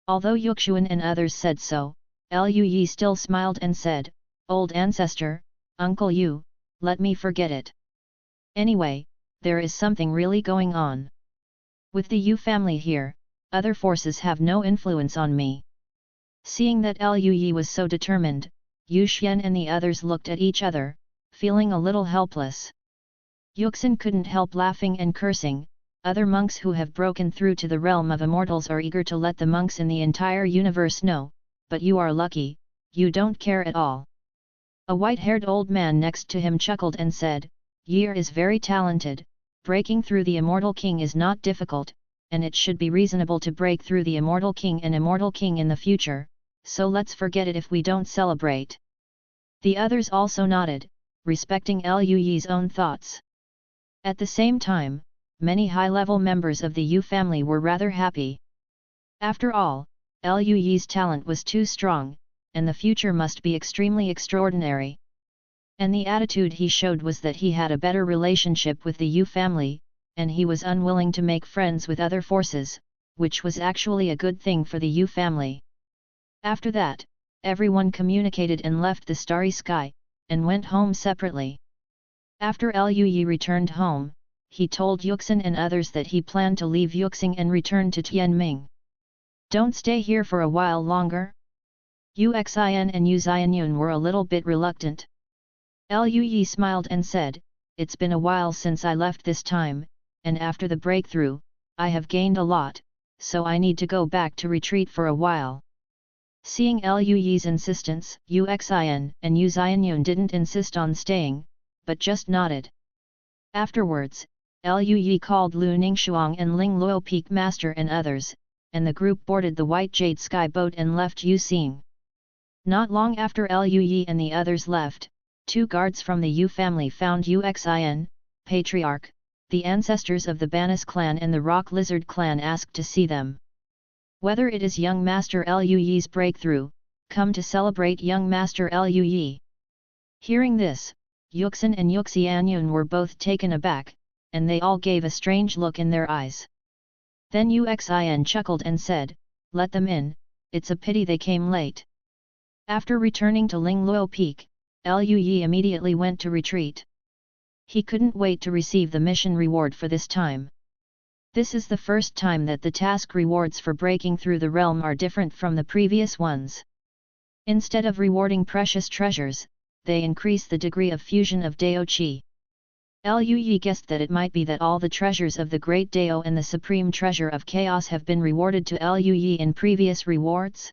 Although Yuxuan and others said so, Lui still smiled and said, "Old ancestor, Uncle Yu, let me forget it. Anyway, there is something really going on. With the Yu family here, other forces have no influence on me." Seeing that Lui was so determined, Yu Xian and the others looked at each other, feeling a little helpless. Yuxin couldn't help laughing and cursing. Other monks who have broken through to the realm of immortals are eager to let the monks in the entire universe know, but you are lucky, you don't care at all. A white-haired old man next to him chuckled and said, "Yer is very talented, breaking through the Immortal King is not difficult, and it should be reasonable to break through the Immortal King and Immortal King in the future, so let's forget it if we don't celebrate." The others also nodded, respecting Lui's own thoughts. At the same time, many high-level members of the Yu family were rather happy. After all, Lui's talent was too strong, and the future must be extremely extraordinary. And the attitude he showed was that he had a better relationship with the Yu family, and he was unwilling to make friends with other forces, which was actually a good thing for the Yu family. After that, everyone communicated and left the starry sky, and went home separately. After Lui returned home, he told Yuxin and others that he planned to leave Yuxing and return to Tianming. "Don't stay here for a while longer?" Uxin and Uzianyun were a little bit reluctant. Lui smiled and said, it's been a while since I left this time, and after the breakthrough, I have gained a lot, so I need to go back to retreat for a while. Seeing Liu Yi's insistence, Uxin and Yu Xianyun didn't insist on staying, but just nodded. Afterwards, Liu Yi called Lu Ningxuang and Ling Luo Peak Master and others, and the group boarded the White Jade Sky boat and left Yuxing. Not long after Liu Yi and the others left, 2 guards from the Yu family found Uxin, Patriarch, the ancestors of the Banis clan and the Rock Lizard clan asked to see them. Whether it is young Master Liu Yi's breakthrough, come to celebrate young Master Liu Yi. Hearing this, Yuxin and Yuxianyun were both taken aback, and they all gave a strange look in their eyes. Then Uxin chuckled and said, "Let them in, it's a pity they came late." After returning to Ling Luo Peak, Liu Yi immediately went to retreat. He couldn't wait to receive the mission reward for this time. This is the first time that the task rewards for breaking through the realm are different from the previous ones. Instead of rewarding precious treasures, they increase the degree of fusion of Dao Qi. Liu Yi guessed that it might be that all the treasures of the Great Dao and the Supreme Treasure of Chaos have been rewarded to Liu Yi in previous rewards.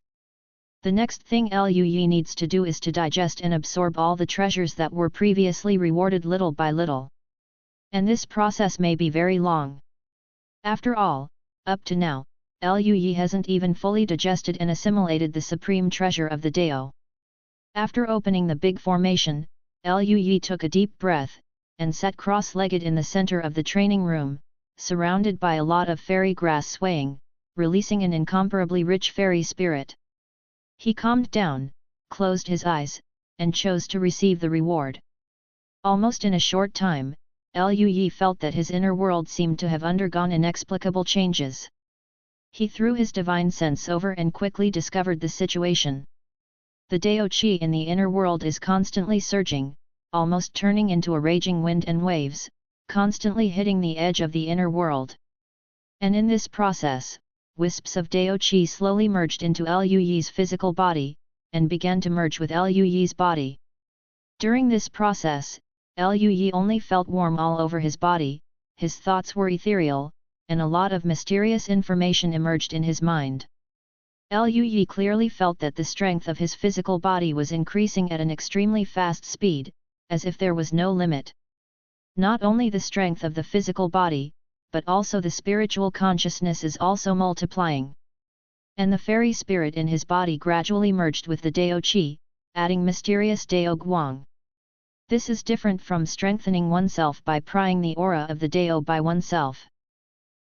The next thing Liu Yi needs to do is to digest and absorb all the treasures that were previously rewarded little by little. And this process may be very long. After all, up to now, Liu Yi hasn't even fully digested and assimilated the supreme treasure of the Dao. After opening the big formation, Liu Yi took a deep breath, and sat cross-legged in the center of the training room, surrounded by a lot of fairy grass swaying, releasing an incomparably rich fairy spirit. He calmed down, closed his eyes, and chose to receive the reward. Almost in a short time, Liu Yi felt that his inner world seemed to have undergone inexplicable changes. He threw his divine sense over and quickly discovered the situation. The Dao Qi in the inner world is constantly surging, almost turning into a raging wind and waves, constantly hitting the edge of the inner world. And in this process, wisps of Dao Qi slowly merged into Liu Yi's physical body, and began to merge with Liu Yi's body. During this process, Liu Yi only felt warm all over his body, his thoughts were ethereal, and a lot of mysterious information emerged in his mind. Liu Yi clearly felt that the strength of his physical body was increasing at an extremely fast speed, as if there was no limit. Not only the strength of the physical body, but also the spiritual consciousness is also multiplying. And the fairy spirit in his body gradually merged with the Dao Qi, adding mysterious Dao Guang. This is different from strengthening oneself by prying the aura of the Dao by oneself.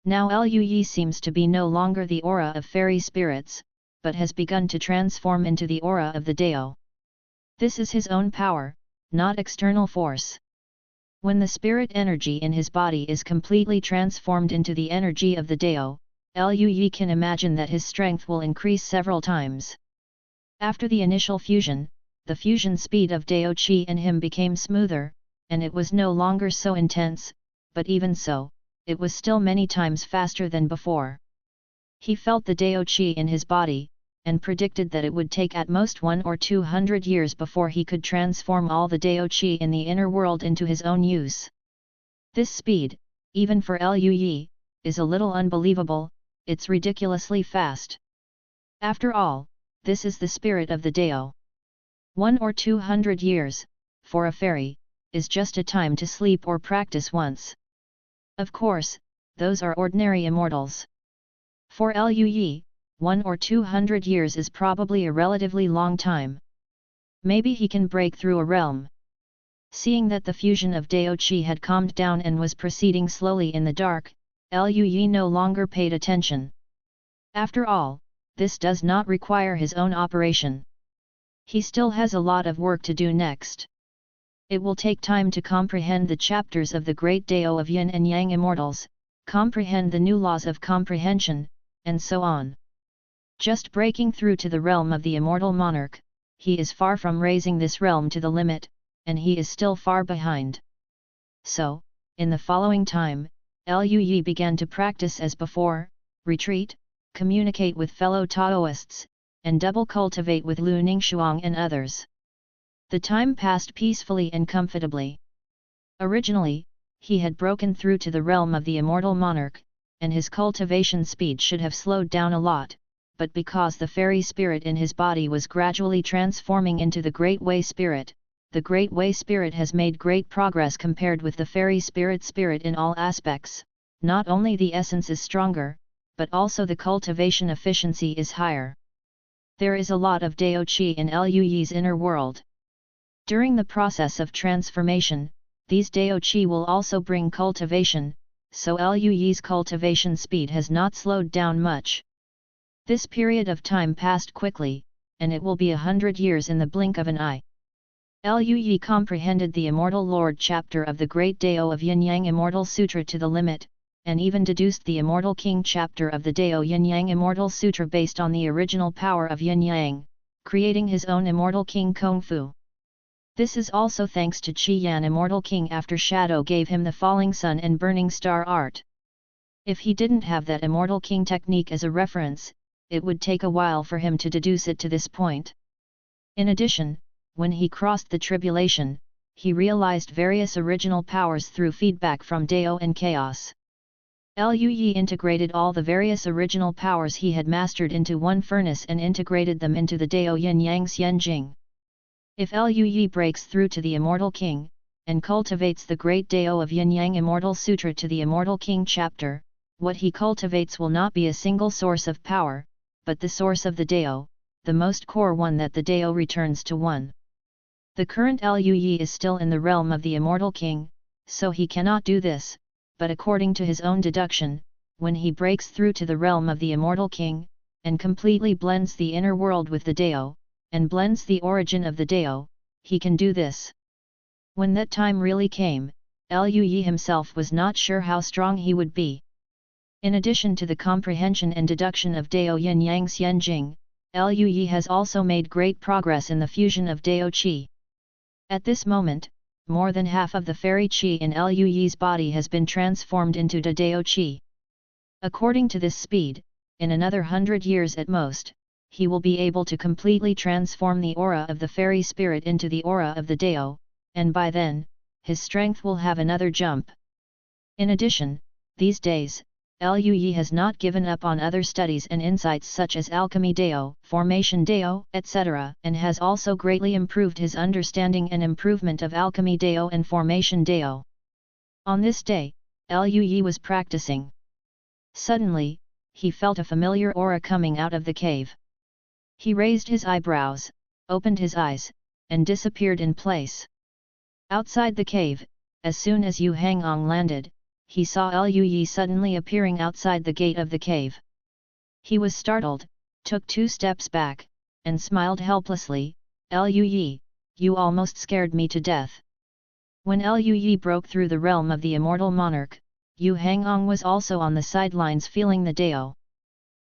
Now Liu Yi seems to be no longer the aura of fairy spirits, but has begun to transform into the aura of the Dao. This is his own power, not external force. When the spirit energy in his body is completely transformed into the energy of the Dao, Liu Yi can imagine that his strength will increase several times. After the initial fusion, the fusion speed of Dao Qi in him became smoother, and it was no longer so intense, but even so, it was still many times faster than before. He felt the Dao Qi in his body, and predicted that it would take at most 100 or 200 years before he could transform all the Dao Qi in the inner world into his own use. This speed, even for Liu Yi, is a little unbelievable, it's ridiculously fast. After all, this is the spirit of the Dao. 100 or 200 years, for a fairy, is just a time to sleep or practice once. Of course, those are ordinary immortals. For Liu Yi, 100 or 200 years is probably a relatively long time. Maybe he can break through a realm. Seeing that the fusion of Dao Qi had calmed down and was proceeding slowly in the dark, Liu Yi no longer paid attention. After all, this does not require his own operation. He still has a lot of work to do next. It will take time to comprehend the chapters of the Great Dao of Yin and Yang Immortals, comprehend the new laws of comprehension, and so on. Just breaking through to the realm of the immortal monarch, he is far from raising this realm to the limit, and he is still far behind. So, in the following time, Liu Yi began to practice as before, retreat, communicate with fellow Taoists, and double cultivate with Lu Ningxuang and others. The time passed peacefully and comfortably. Originally, he had broken through to the realm of the immortal monarch, and his cultivation speed should have slowed down a lot, but because the fairy spirit in his body was gradually transforming into the Great Way Spirit, the Great Way Spirit has made great progress compared with the fairy spirit in all aspects. Not only the essence is stronger, but also the cultivation efficiency is higher. There is a lot of Dao Qi in Luyi's inner world. During the process of transformation, these Dao Qi will also bring cultivation, so Luyi's cultivation speed has not slowed down much. This period of time passed quickly, and it will be 100 years in the blink of an eye. Luyi comprehended the Immortal Lord chapter of the Great Dao of Yin Yang Immortal Sutra to the limit, and even deduced the Immortal King chapter of the Dao Yin Yang Immortal Sutra based on the original power of Yin Yang, creating his own Immortal King Kung Fu. This is also thanks to Qi Yan Immortal King after Shadow gave him the Falling Sun and Burning Star art. If he didn't have that Immortal King technique as a reference, it would take a while for him to deduce it to this point. In addition, when he crossed the tribulation, he realized various original powers through feedback from Dao and Chaos. Luyi integrated all the various original powers he had mastered into one furnace and integrated them into the Dao Yin Yang Xian Jing. If Luyi breaks through to the Immortal King, and cultivates the Great Dao of Yin Yang Immortal Sutra to the Immortal King chapter, what he cultivates will not be a single source of power, but the source of the Dao, the most core one that the Dao returns to one. The current Luyi is still in the realm of the Immortal King, so he cannot do this, but according to his own deduction, when he breaks through to the realm of the Immortal King, and completely blends the inner world with the Dao, and blends the origin of the Dao, he can do this. When that time really came, Luyi himself was not sure how strong he would be. In addition to the comprehension and deduction of Dao Yin Yang Xian Jing, Luyi has also made great progress in the fusion of Dao Qi. At this moment, more than half of the fairy Qi in Luyi's body has been transformed into Dao Qi. According to this speed, in another 100 years at most, he will be able to completely transform the aura of the fairy spirit into the aura of the Dao, and by then, his strength will have another jump. In addition, these days, Luyi has not given up on other studies and insights such as alchemy Dao, formation Dao, etc., and has also greatly improved his understanding and improvement of alchemy Dao and formation Dao. On this day, Luyi was practicing. Suddenly, he felt a familiar aura coming out of the cave. He raised his eyebrows, opened his eyes, and disappeared in place. Outside the cave, as soon as Yu Hangong landed, he saw Luyi suddenly appearing outside the gate of the cave. He was startled, took 2 steps back, and smiled helplessly. Luyi, you almost scared me to death. When Luyi broke through the realm of the immortal monarch, Yu Hangong was also on the sidelines feeling the Dao.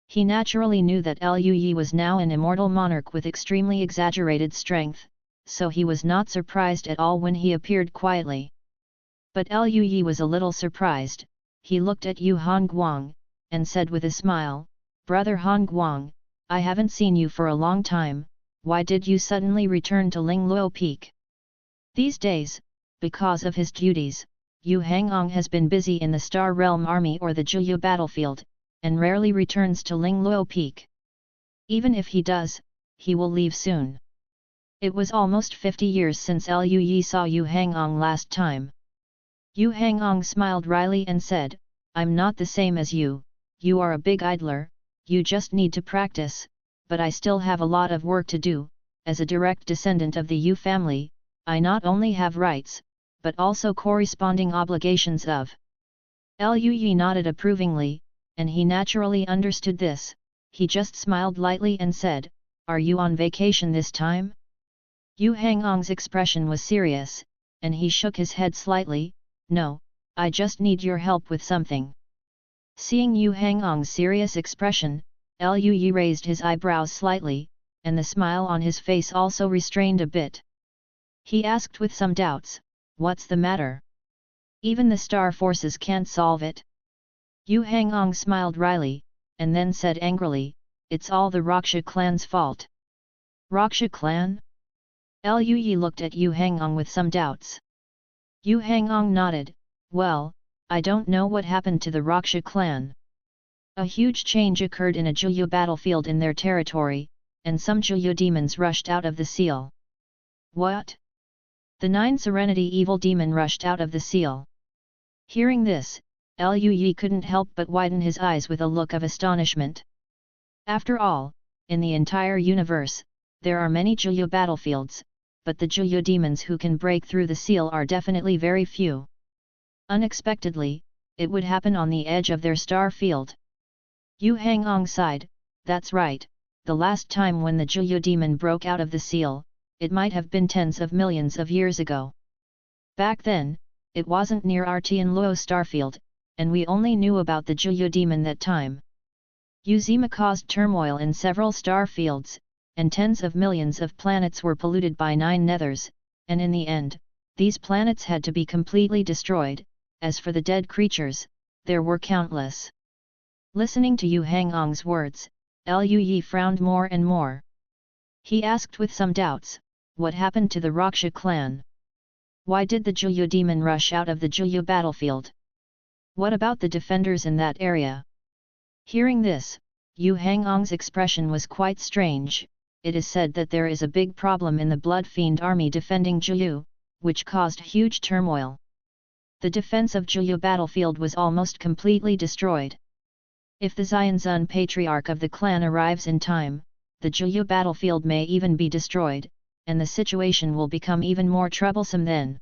He naturally knew that Luyi was now an immortal monarch with extremely exaggerated strength, so he was not surprised at all when he appeared quietly. But Luyi was a little surprised. He looked at Yu Hongguang, and said with a smile, "Brother Hongguang, I haven't seen you for a long time, why did you suddenly return to Lingluo Peak?" These days, because of his duties, Yu Hangong has been busy in the Star Realm Army or the Juyu battlefield, and rarely returns to Lingluo Peak. Even if he does, he will leave soon. It was almost 50 years since Luyi saw Yu Hangong last time. Yu Hangong smiled wryly and said, "I'm not the same as you, you are a big idler, you just need to practice, but I still have a lot of work to do. As a direct descendant of the Yu family, I not only have rights, but also corresponding obligations of." Luyi nodded approvingly, and he naturally understood this. He just smiled lightly and said, "Are you on vacation this time?" Yu Hangong's expression was serious, and he shook his head slightly. "No, I just need your help with something." Seeing Yu Hangong's serious expression, Luyi raised his eyebrows slightly, and the smile on his face also restrained a bit. He asked with some doubts, "What's the matter? Even the star forces can't solve it?" Yu Hangong smiled wryly, and then said angrily, "It's all the Raksha clan's fault." "Raksha clan?" Luyi looked at Yu Hangong with some doubts. Yu Hangong nodded, well, I don't know what happened to the Raksha clan. A huge change occurred in a Juyu battlefield in their territory, and some Juyu demons rushed out of the seal. What? The 9 Serenity evil demon rushed out of the seal. Hearing this, Lui couldn't help but widen his eyes with a look of astonishment. After all, in the entire universe, there are many Juyu battlefields, but the Juyu demons who can break through the seal are definitely very few. Unexpectedly, it would happen on the edge of their star field. Yu Hangong sighed, that's right, the last time when the Juyu demon broke out of the seal, it might have been tens of millions of years ago. Back then, it wasn't near our Tianluo starfield, and we only knew about the Juyu demon that time. Uzima caused turmoil in several star fields, and tens of millions of planets were polluted by 9 nethers, and in the end, these planets had to be completely destroyed. As for the dead creatures, there were countless. Listening to Yu Hangong's words, Lui frowned more and more. He asked with some doubts, what happened to the Raksha clan? Why did the Juyu demon rush out of the Juyu battlefield? What about the defenders in that area? Hearing this, Yu Hangong's expression was quite strange. It is said that there is a big problem in the Blood Fiend army defending Juyu, which caused huge turmoil. The defense of Juyu battlefield was almost completely destroyed. If the Xianzun patriarch of the clan arrives in time, the Juyu battlefield may even be destroyed, and the situation will become even more troublesome then.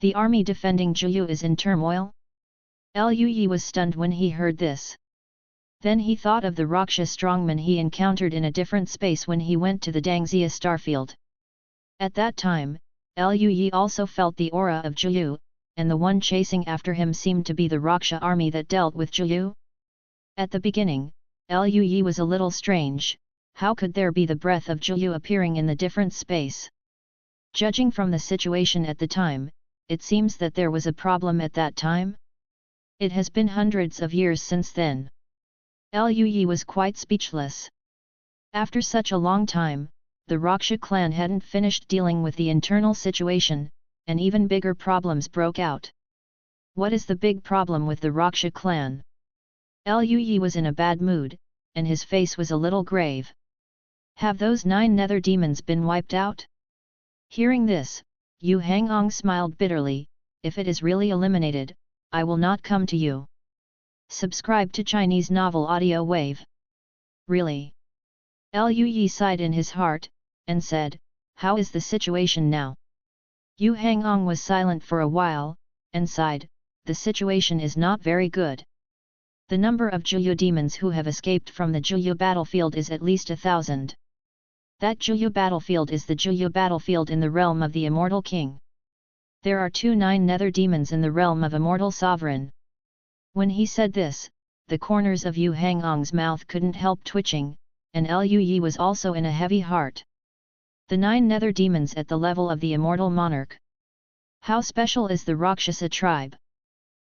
The army defending Juyu is in turmoil? Lui was stunned when he heard this. Then he thought of the Raksha strongman he encountered in a different space when he went to the Dangxia starfield. At that time, Lui also felt the aura of Juyu, and the one chasing after him seemed to be the Raksha army that dealt with Juyu. At the beginning, Lui was a little strange. How could there be the breath of Juyu appearing in the different space? Judging from the situation at the time, it seems that there was a problem at that time. It has been hundreds of years since then. Lui was quite speechless. After such a long time, the Raksha clan hadn't finished dealing with the internal situation, and even bigger problems broke out. What is the big problem with the Raksha clan? Lui was in a bad mood, and his face was a little grave. Have those 9 nether demons been wiped out? Hearing this, Yu Hangong smiled bitterly, if it is really eliminated, I will not come to you. Subscribe to Chinese Novel Audio Wave. Really? Lui sighed in his heart, and said, how is the situation now? Yu Hangong was silent for a while, and sighed, the situation is not very good. The number of Juyu demons who have escaped from the Juyu battlefield is at least 1,000. That Juyu battlefield is the Juyu battlefield in the realm of the Immortal King. There are 2 9 nether demons in the realm of Immortal Sovereign. When he said this, the corners of Yu Hangong's mouth couldn't help twitching, and Lui was also in a heavy heart. The 9 nether demons at the level of the Immortal Monarch. How special is the Rakshasa tribe?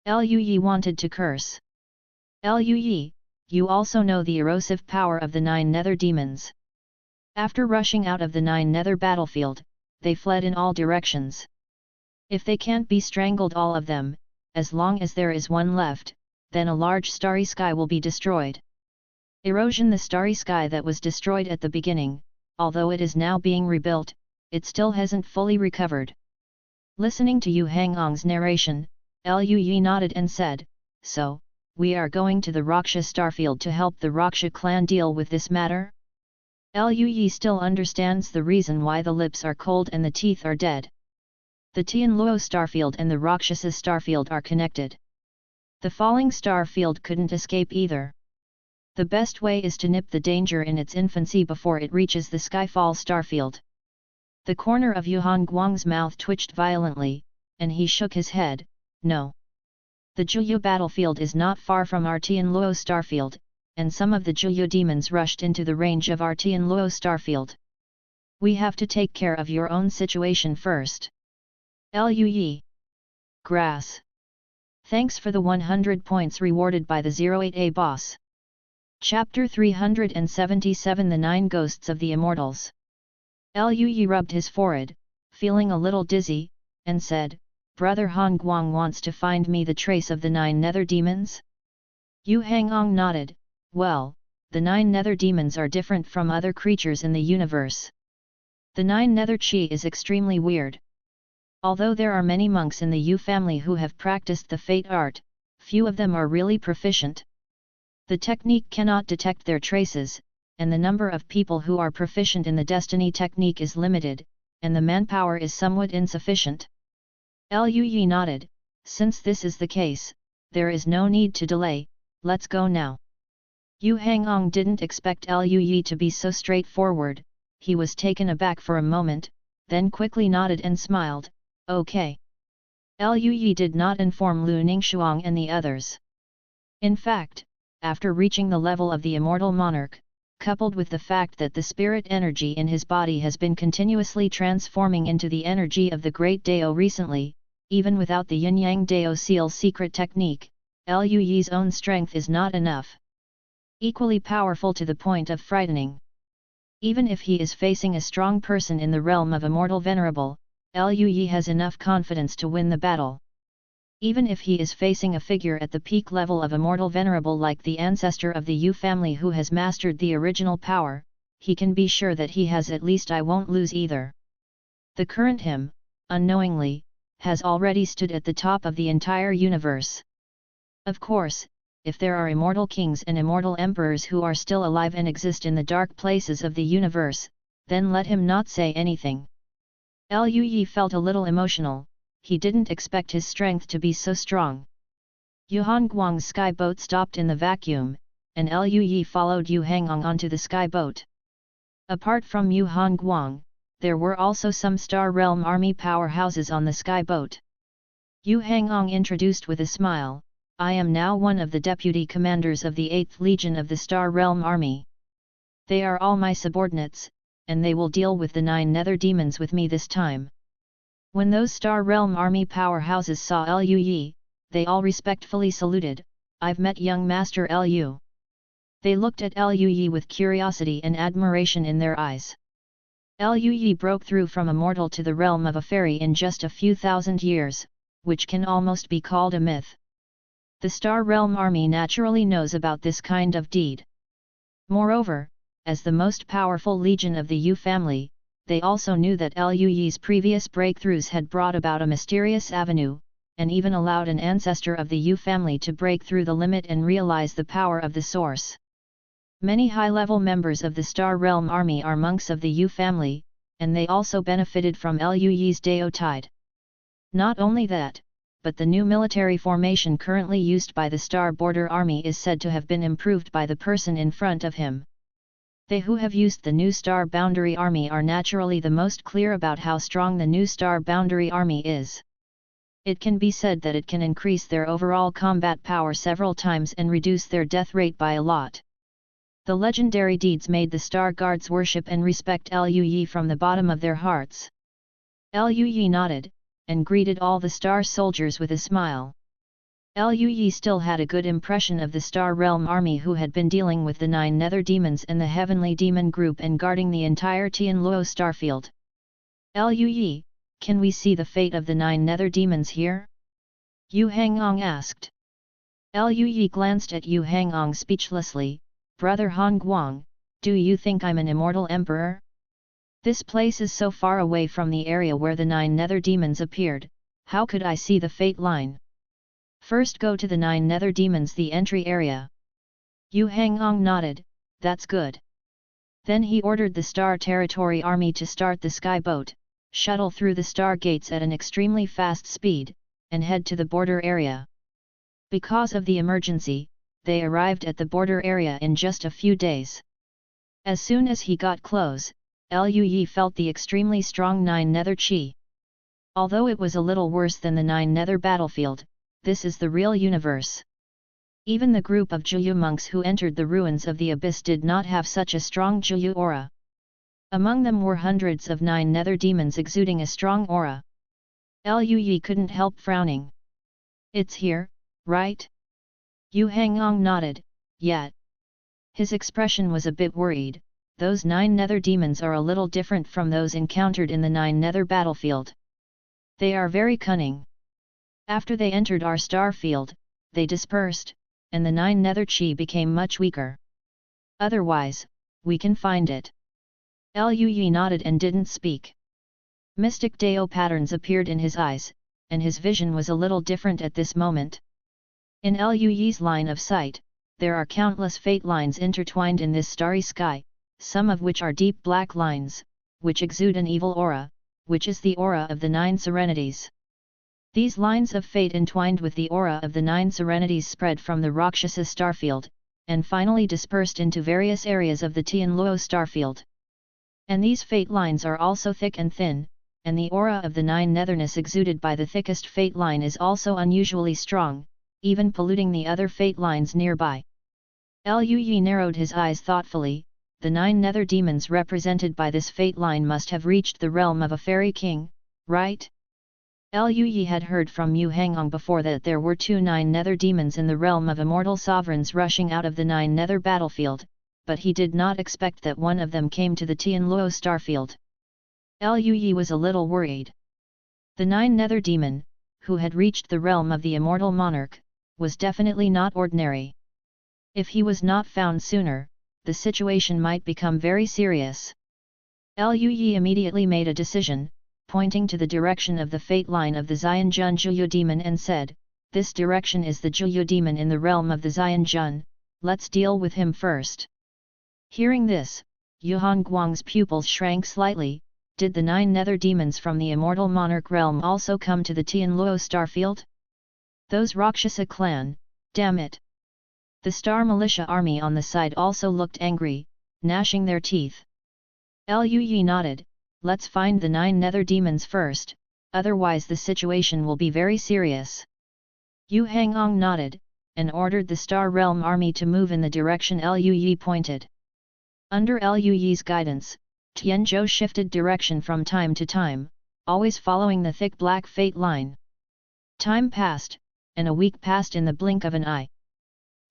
Lui wanted to curse. Lui, you also know the erosive power of the 9 nether demons. After rushing out of the 9 nether battlefield, they fled in all directions. If they can't be strangled all of them, as long as there is one left, then a large starry sky will be destroyed. Erosion. The starry sky that was destroyed at the beginning, although it is now being rebuilt, it still hasn't fully recovered. Listening to Yu Hangong's narration, Lui nodded and said, so, we are going to the Raksha starfield to help the Raksha clan deal with this matter? Lui still understands the reason why the lips are cold and the teeth are dead. The Tianluo starfield and the Rakshasa starfield are connected. The falling starfield couldn't escape either. The best way is to nip the danger in its infancy before it reaches the Skyfall starfield. The corner of Yuhan Guang's mouth twitched violently, and he shook his head, no. The Juyu battlefield is not far from our Tianluo starfield, and some of the Juyu demons rushed into the range of our Tianluo starfield. We have to take care of your own situation first. Lui. Grass. Thanks for the 100 points rewarded by the 08A boss. Chapter 377 The 9 Ghosts of the Immortals. Lui rubbed his forehead, feeling a little dizzy, and said, Brother Han Guang wants to find me the trace of the 9 nether demons? Yu Hangong nodded. Well, the 9 nether demons are different from other creatures in the universe. The 9 nether Qi is extremely weird. Although there are many monks in the Yu family who have practiced the fate art, few of them are really proficient. The technique cannot detect their traces, and the number of people who are proficient in the destiny technique is limited, and the manpower is somewhat insufficient. Lu Yi nodded. Since this is the case, there is no need to delay, let's go now. Yu Hangong didn't expect Lu Yi to be so straightforward. He was taken aback for a moment, then quickly nodded and smiled. Okay. Lu Yi did not inform Lu Ningshuang and the others. In fact, after reaching the level of the Immortal Monarch, coupled with the fact that the spirit energy in his body has been continuously transforming into the energy of the Great Dao recently, even without the Yin-Yang Dao Seal secret technique, Lu Yi's own strength is not enough. Equally powerful to the point of frightening. Even if he is facing a strong person in the realm of Immortal Venerable, Lu Yi has enough confidence to win the battle. Even if he is facing a figure at the peak level of Immortal Venerable like the ancestor of the Yu family who has mastered the original power, he can be sure that he has at least I won't lose either. The current him, unknowingly, has already stood at the top of the entire universe. Of course, if there are immortal kings and immortal emperors who are still alive and exist in the dark places of the universe, then let him not say anything. Lu Yi felt a little emotional. He didn't expect his strength to be so strong. Yu Hongguang's sky boat stopped in the vacuum, and Lu Yi followed Yu Hangong onto the sky boat. Apart from Yu Hongguang, there were also some Star Realm army powerhouses on the sky boat. Yu Hangong introduced with a smile, I am now one of the deputy commanders of the 8th Legion of the Star Realm army. They are all my subordinates, and they will deal with the 9 nether demons with me this time. When those Star Realm army powerhouses saw Lu Yi, they all respectfully saluted. I've met young Master Lu. They looked at Lu Yi with curiosity and admiration in their eyes. Lu Yi broke through from a mortal to the realm of a fairy in just a few thousand years, which can almost be called a myth. The Star Realm army naturally knows about this kind of deed. Moreover, as the most powerful legion of the Yu family, they also knew that Lu Yi's previous breakthroughs had brought about a mysterious avenue, and even allowed an ancestor of the Yu family to break through the limit and realize the power of the source. Many high-level members of the Star Realm army are monks of the Yu family, and they also benefited from Lu Yi's Dao Tide. Not only that, but the new military formation currently used by the Star Border Army is said to have been improved by the person in front of him. They who have used the new Star Boundary Army are naturally the most clear about how strong the new Star Boundary Army is. It can be said that it can increase their overall combat power several times and reduce their death rate by a lot. The legendary deeds made the Star Guards worship and respect Lu Yi from the bottom of their hearts. Lu Yi nodded, and greeted all the Star soldiers with a smile. Lu Yi still had a good impression of the Star Realm army who had been dealing with the 9 nether demons and the Heavenly Demon group and guarding the entire Tianluo starfield. Lu Yi, can we see the fate of the 9 nether demons here? Yu Hangong asked. Lu Yi glanced at Yu Hangong speechlessly. Brother Han Guang, do you think I'm an immortal emperor? This place is so far away from the area where the 9 nether demons appeared, how could I see the fate line? First go to the 9 nether demons the entry area. Yu Hangong nodded, that's good. Then he ordered the Star Territory Army to start the sky boat, shuttle through the star gates at an extremely fast speed, and head to the border area. Because of the emergency, they arrived at the border area in just a few days. As soon as he got close, Lu Yi felt the extremely strong 9 nether Qi. Although it was a little worse than the 9 nether battlefield, this is the real universe. Even the group of Juyu monks who entered the ruins of the abyss did not have such a strong Juyu aura. Among them were hundreds of 9 nether demons exuding a strong aura. Lu Yi couldn't help frowning. It's here, right? Yu Hangong nodded, yet. His expression was a bit worried. Those 9 nether demons are a little different from those encountered in the 9 nether battlefield. They are very cunning. After they entered our star field, they dispersed, and the 9 nether chi became much weaker. Otherwise, we can find it. Lui nodded and didn't speak. Mystic Dao patterns appeared in his eyes, and his vision was a little different at this moment. In Lui's line of sight, there are countless fate lines intertwined in this starry sky, some of which are deep black lines, which exude an evil aura, which is the aura of the 9 serenities. These lines of fate entwined with the aura of the 9 serenities spread from the Rakshasa starfield, and finally dispersed into various areas of the Tianluo starfield. And these fate lines are also thick and thin, and the aura of the 9 netherness exuded by the thickest fate line is also unusually strong, even polluting the other fate lines nearby. Lui narrowed his eyes thoughtfully. The 9 nether demons represented by this fate line must have reached the realm of a fairy king, right? Lui had heard from Yu Hangong before that there were 2 9 nether demons in the realm of immortal sovereigns rushing out of the 9 nether battlefield, but he did not expect that one of them came to the Tianluo starfield. Lui was a little worried. The 9 nether demon, who had reached the realm of the immortal monarch, was definitely not ordinary. If he was not found sooner, the situation might become very serious. Lui immediately made a decision, pointing to the direction of the fate line of the Xianjun Juyu demon and said, "This direction is the Juyu demon in the realm of the Xianjun, let's deal with him first." Hearing this, Yuhan Guang's pupils shrank slightly. Did the 9 nether demons from the immortal monarch realm also come to the Tianluo starfield? Those Rakshasa clan, damn it! The star militia army on the side also looked angry, gnashing their teeth. Lui nodded, "Let's find the 9 nether demons first, otherwise the situation will be very serious." Yu Hangong nodded, and ordered the Star Realm army to move in the direction Lui pointed. Under Lui's guidance, Tianzhou shifted direction from time to time, always following the thick black fate line. Time passed, and a week passed in the blink of an eye.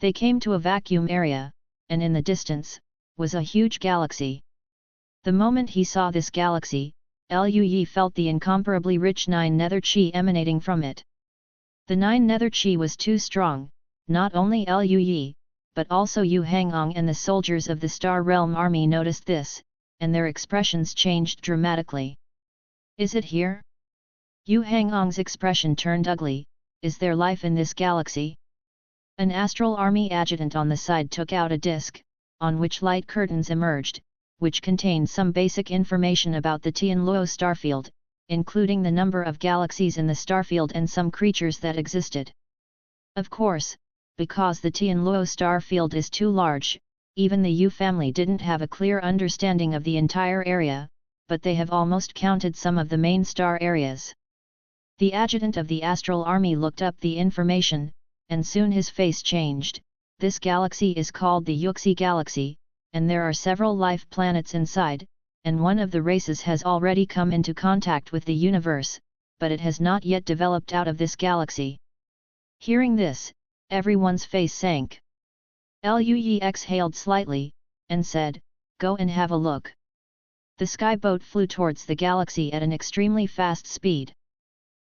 They came to a vacuum area, and in the distance, was a huge galaxy. The moment he saw this galaxy, Lui felt the incomparably rich 9 nether chi emanating from it. The 9 nether chi was too strong, not only Lui, but also Yu Hangong and the soldiers of the Star Realm army noticed this, and their expressions changed dramatically. "Is it here?" Yu Hangong's expression turned ugly. "Is there life in this galaxy?" An astral army adjutant on the side took out a disc, on which light curtains emerged, which contained some basic information about the Tianluo starfield, including the number of galaxies in the starfield and some creatures that existed. Of course, because the Tianluo starfield is too large, even the Yu family didn't have a clear understanding of the entire area, but they have almost counted some of the main star areas. The adjutant of the astral army looked up the information, and soon his face changed. "This galaxy is called the Yuxi Galaxy, and there are several life planets inside, and one of the races has already come into contact with the universe, but it has not yet developed out of this galaxy." Hearing this, everyone's face sank. Lui exhaled slightly, and said, "Go and have a look." The skyboat flew towards the galaxy at an extremely fast speed.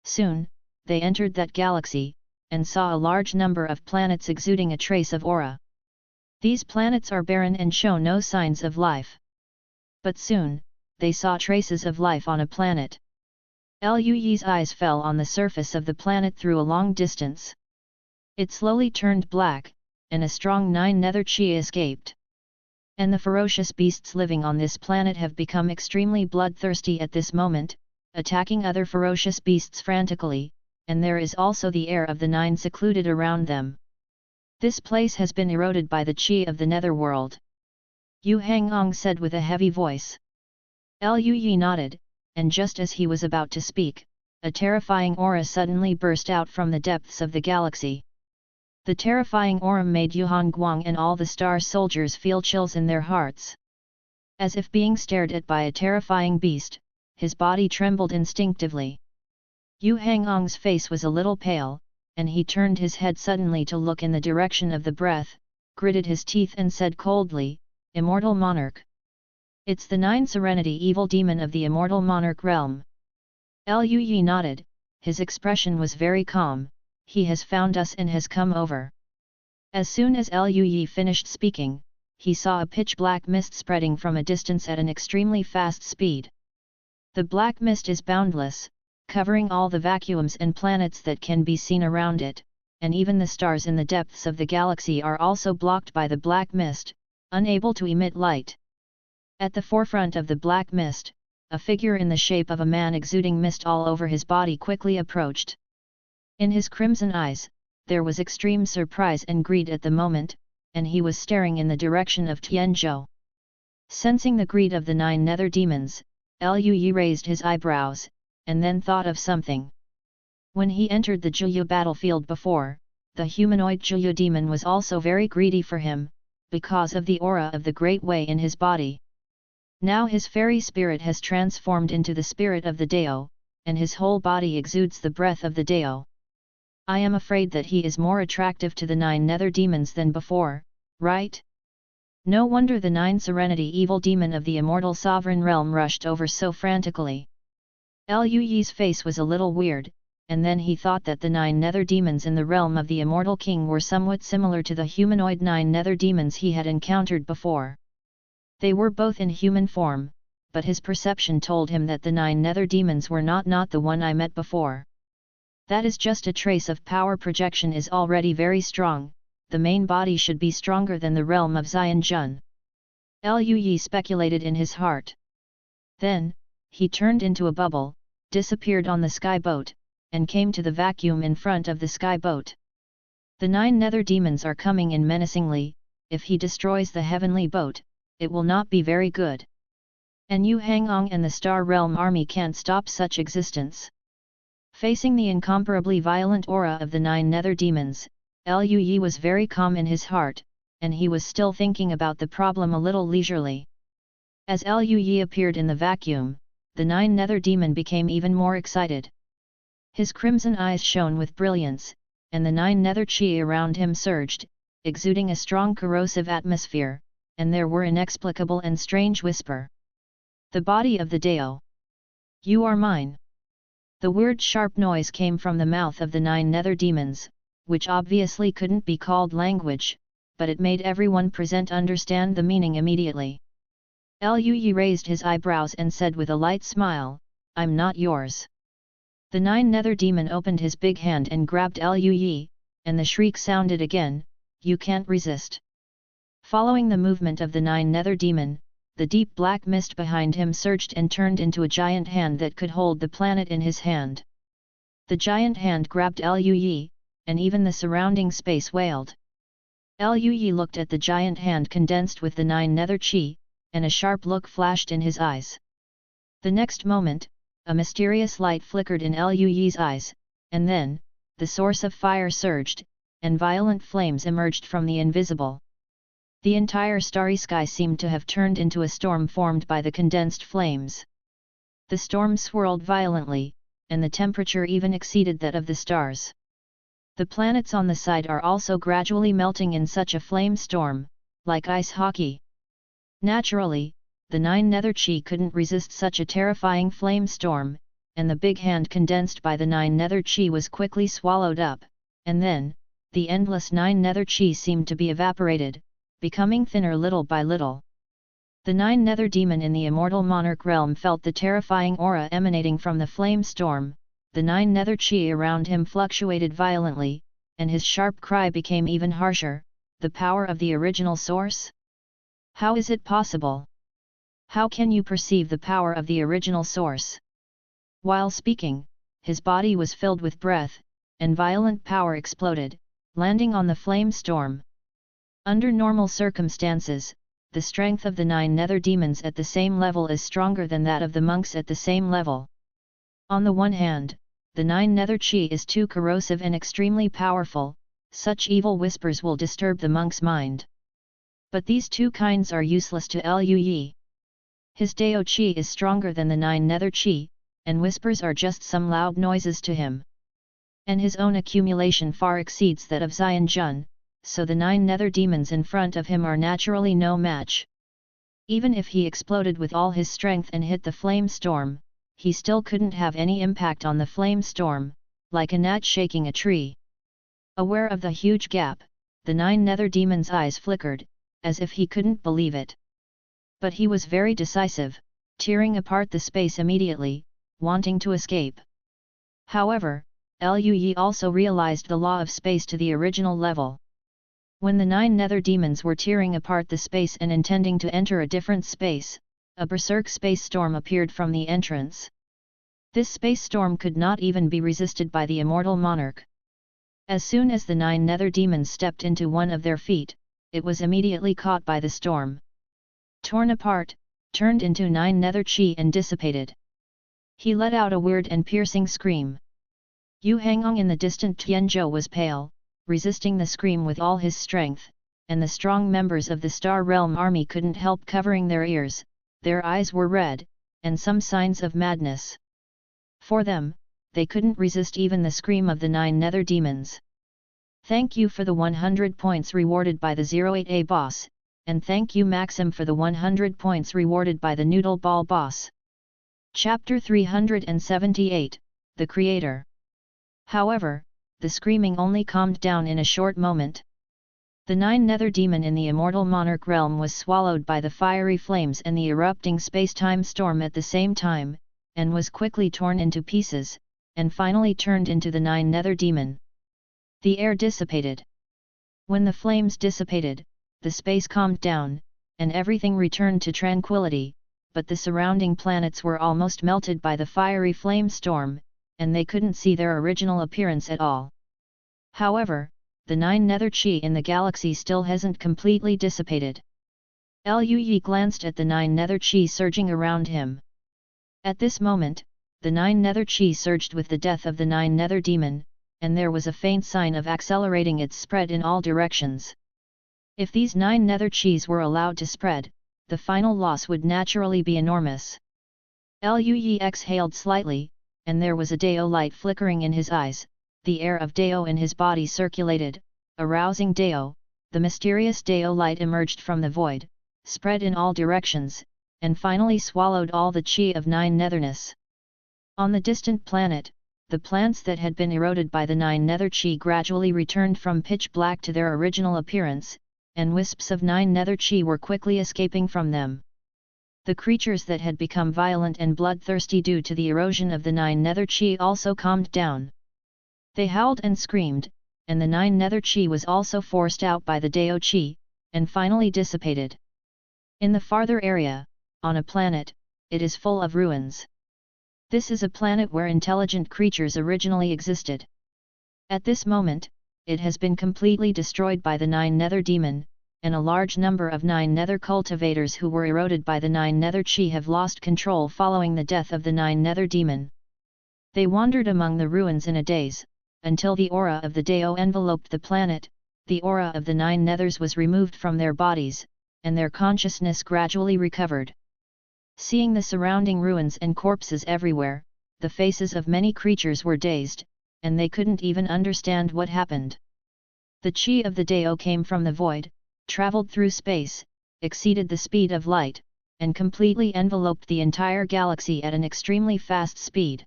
Soon, they entered that galaxy, and saw a large number of planets exuding a trace of aura. These planets are barren and show no signs of life. But soon, they saw traces of life on a planet. Lui's eyes fell on the surface of the planet through a long distance. It slowly turned black, and a strong 9 nether chi escaped. And the ferocious beasts living on this planet have become extremely bloodthirsty at this moment, attacking other ferocious beasts frantically, and there is also the air of the 9 secluded around them. This place has been eroded by the chi of the netherworld. Yu Hangong said with a heavy voice. Lui nodded, and just as he was about to speak, a terrifying aura suddenly burst out from the depths of the galaxy. The terrifying aura made Yuhan Guang and all the star soldiers feel chills in their hearts. As if being stared at by a terrifying beast, his body trembled instinctively. Yu Hangong's face was a little pale, and he turned his head suddenly to look in the direction of the breath, gritted his teeth and said coldly, "Immortal Monarch. It's the 9 Serenity evil demon of the Immortal Monarch realm." Lui nodded, his expression was very calm. He has found us and has come over. As soon as Liu Yi finished speaking, he saw a pitch-black mist spreading from a distance at an extremely fast speed. The black mist is boundless, covering all the vacuums and planets that can be seen around it, and even the stars in the depths of the galaxy are also blocked by the black mist, unable to emit light. At the forefront of the black mist, a figure in the shape of a man exuding mist all over his body quickly approached. In his crimson eyes, there was extreme surprise and greed at the moment, and he was staring in the direction of Tianzhou. Sensing the greed of the 9 nether demons, Liu Yi raised his eyebrows, and then thought of something. When he entered the Juyu battlefield before, the humanoid Juyu demon was also very greedy for him, because of the aura of the Great Way in his body. Now his fairy spirit has transformed into the spirit of the Dao, and his whole body exudes the breath of the Dao. I am afraid that he is more attractive to the 9 nether demons than before, right? No wonder the 9 Serenity evil demon of the immortal sovereign realm rushed over so frantically. Liu Yi's face was a little weird, and then he thought that the 9 nether demons in the realm of the immortal king were somewhat similar to the humanoid 9 nether demons he had encountered before. They were both in human form, but his perception told him that the 9 nether demons were not the one I met before. That is just a trace of power projection is already very strong, the main body should be stronger than the realm of Xianjun. Liu Yi speculated in his heart. Then, he turned into a bubble, disappeared on the sky boat, and came to the vacuum in front of the sky boat. The 9 nether demons are coming in menacingly. If he destroys the heavenly boat, it will not be very good. And Yu Hangong and the Star Realm army can't stop such existence. Facing the incomparably violent aura of the 9 nether demons, Liu Yi was very calm in his heart, and he was still thinking about the problem a little leisurely. As Liu Yi appeared in the vacuum, the 9 nether demon became even more excited. His crimson eyes shone with brilliance, and the 9 nether qi around him surged, exuding a strong corrosive atmosphere, and there were inexplicable and strange whisper. The body of the Dao. You are mine. The weird sharp noise came from the mouth of the 9 nether demons, which obviously couldn't be called language, but it made everyone present understand the meaning immediately. Liu Yi raised his eyebrows and said with a light smile, I'm not yours. The 9 nether demon opened his big hand and grabbed Liu Yi, and the shriek sounded again, you can't resist. Following the movement of the 9 nether demon, the deep black mist behind him surged and turned into a giant hand that could hold the planet in his hand. The giant hand grabbed Liu Yi, and even the surrounding space wailed. Liu Yi looked at the giant hand condensed with the 9 nether qi, and a sharp look flashed in his eyes. The next moment, a mysterious light flickered in Liu Yi's eyes, and then, the source of fire surged, and violent flames emerged from the invisible. The entire starry sky seemed to have turned into a storm formed by the condensed flames. The storm swirled violently, and the temperature even exceeded that of the stars. The planets on the side are also gradually melting in such a flame storm, like ice hockey. Naturally, the 9 nether qi couldn't resist such a terrifying flame storm, and the big hand condensed by the 9 nether qi was quickly swallowed up, and then, the endless 9 nether qi seemed to be evaporated, becoming thinner little by little. The 9 nether demon in the immortal monarch realm felt the terrifying aura emanating from the flame storm, the 9 nether qi around him fluctuated violently, and his sharp cry became even harsher, the power of the original source? How is it possible? How can you perceive the power of the original source? While speaking, his body was filled with breath, and violent power exploded, landing on the flame storm. Under normal circumstances, the strength of the 9 nether demons at the same level is stronger than that of the monks at the same level. On the one hand, the 9 nether qi is too corrosive and extremely powerful, such evil whispers will disturb the monk's mind. But these two kinds are useless to Liu Yi. His Dao qi is stronger than the 9 nether qi, and whispers are just some loud noises to him. And his own accumulation far exceeds that of Xianjun, so the 9 nether demons in front of him are naturally no match. Even if he exploded with all his strength and hit the flame storm, he still couldn't have any impact on the flame storm, like a gnat shaking a tree. Aware of the huge gap, the 9 nether demon's eyes flickered, as if he couldn't believe it. But he was very decisive, tearing apart the space immediately, wanting to escape. However, Lui also realized the law of space to the original level. When the 9 nether demons were tearing apart the space and intending to enter a different space, a berserk space storm appeared from the entrance. This space storm could not even be resisted by the immortal monarch. As soon as the 9 nether demons stepped into one of their feet, it was immediately caught by the storm. Torn apart, turned into 9 nether chi and dissipated. He let out a weird and piercing scream. Yu Hangong in the distant Tianzhou was pale, resisting the scream with all his strength, and the strong members of the Star Realm army couldn't help covering their ears, their eyes were red, and some signs of madness. For them, they couldn't resist even the scream of the 9 nether demons. Thank you for the 100 points rewarded by the 08A boss, and thank you Maxim for the 100 points rewarded by the Noodle Ball boss. Chapter 378, The Creator. However, the screaming only calmed down in a short moment. The 9 nether demon in the immortal monarch realm was swallowed by the fiery flames and the erupting space-time storm at the same time, and was quickly torn into pieces, and finally turned into the 9 nether demon. The air dissipated. When the flames dissipated, the space calmed down, and everything returned to tranquility, but the surrounding planets were almost melted by the fiery flame storm, and they couldn't see their original appearance at all. However, the 9 nether chi in the galaxy still hasn't completely dissipated. Lui glanced at the 9 nether chi surging around him. At this moment, the 9 nether chi surged with the death of the 9 nether demon, and there was a faint sign of accelerating its spread in all directions. If these 9 nether chis were allowed to spread, the final loss would naturally be enormous. Lui exhaled slightly, and there was a Dao light flickering in his eyes, the air of Dao in his body circulated, arousing Dao, the mysterious Dao light emerged from the void, spread in all directions, and finally swallowed all the chi of 9 netherness. On the distant planet, the plants that had been eroded by the 9 nether chi gradually returned from pitch black to their original appearance, and wisps of 9 nether chi were quickly escaping from them. The creatures that had become violent and bloodthirsty due to the erosion of the 9 nether chi also calmed down. They howled and screamed, and the 9 nether chi was also forced out by the Dao chi, and finally dissipated. In the farther area, on a planet, it is full of ruins. This is a planet where intelligent creatures originally existed. At this moment, it has been completely destroyed by the 9 nether demon, and a large number of 9 nether cultivators who were eroded by the 9 nether chi have lost control following the death of the 9 nether demon. They wandered among the ruins in a daze, until the aura of the Dao enveloped the planet, the aura of the 9 nethers was removed from their bodies, and their consciousness gradually recovered. Seeing the surrounding ruins and corpses everywhere, the faces of many creatures were dazed, and they couldn't even understand what happened. The chi of the Dao came from the void, traveled through space, exceeded the speed of light, and completely enveloped the entire galaxy at an extremely fast speed.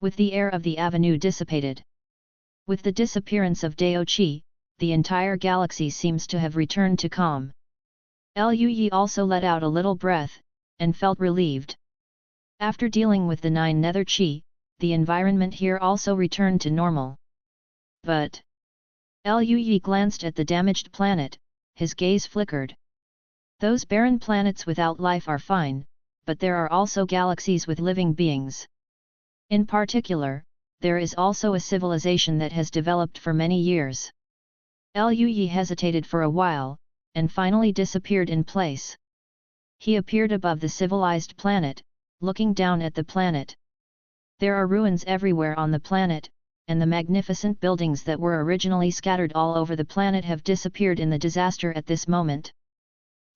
With the air of the avenue dissipated. With the disappearance of Dao chi, the entire galaxy seems to have returned to calm. Lui also let out a little breath, and felt relieved. After dealing with the 9 nether chi, the environment here also returned to normal. But Lui glanced at the damaged planet, his gaze flickered. Those barren planets without life are fine, but there are also galaxies with living beings. In particular, there is also a civilization that has developed for many years. Lui hesitated for a while, and finally disappeared in place. He appeared above the civilized planet, looking down at the planet. There are ruins everywhere on the planet, and the magnificent buildings that were originally scattered all over the planet have disappeared in the disaster at this moment.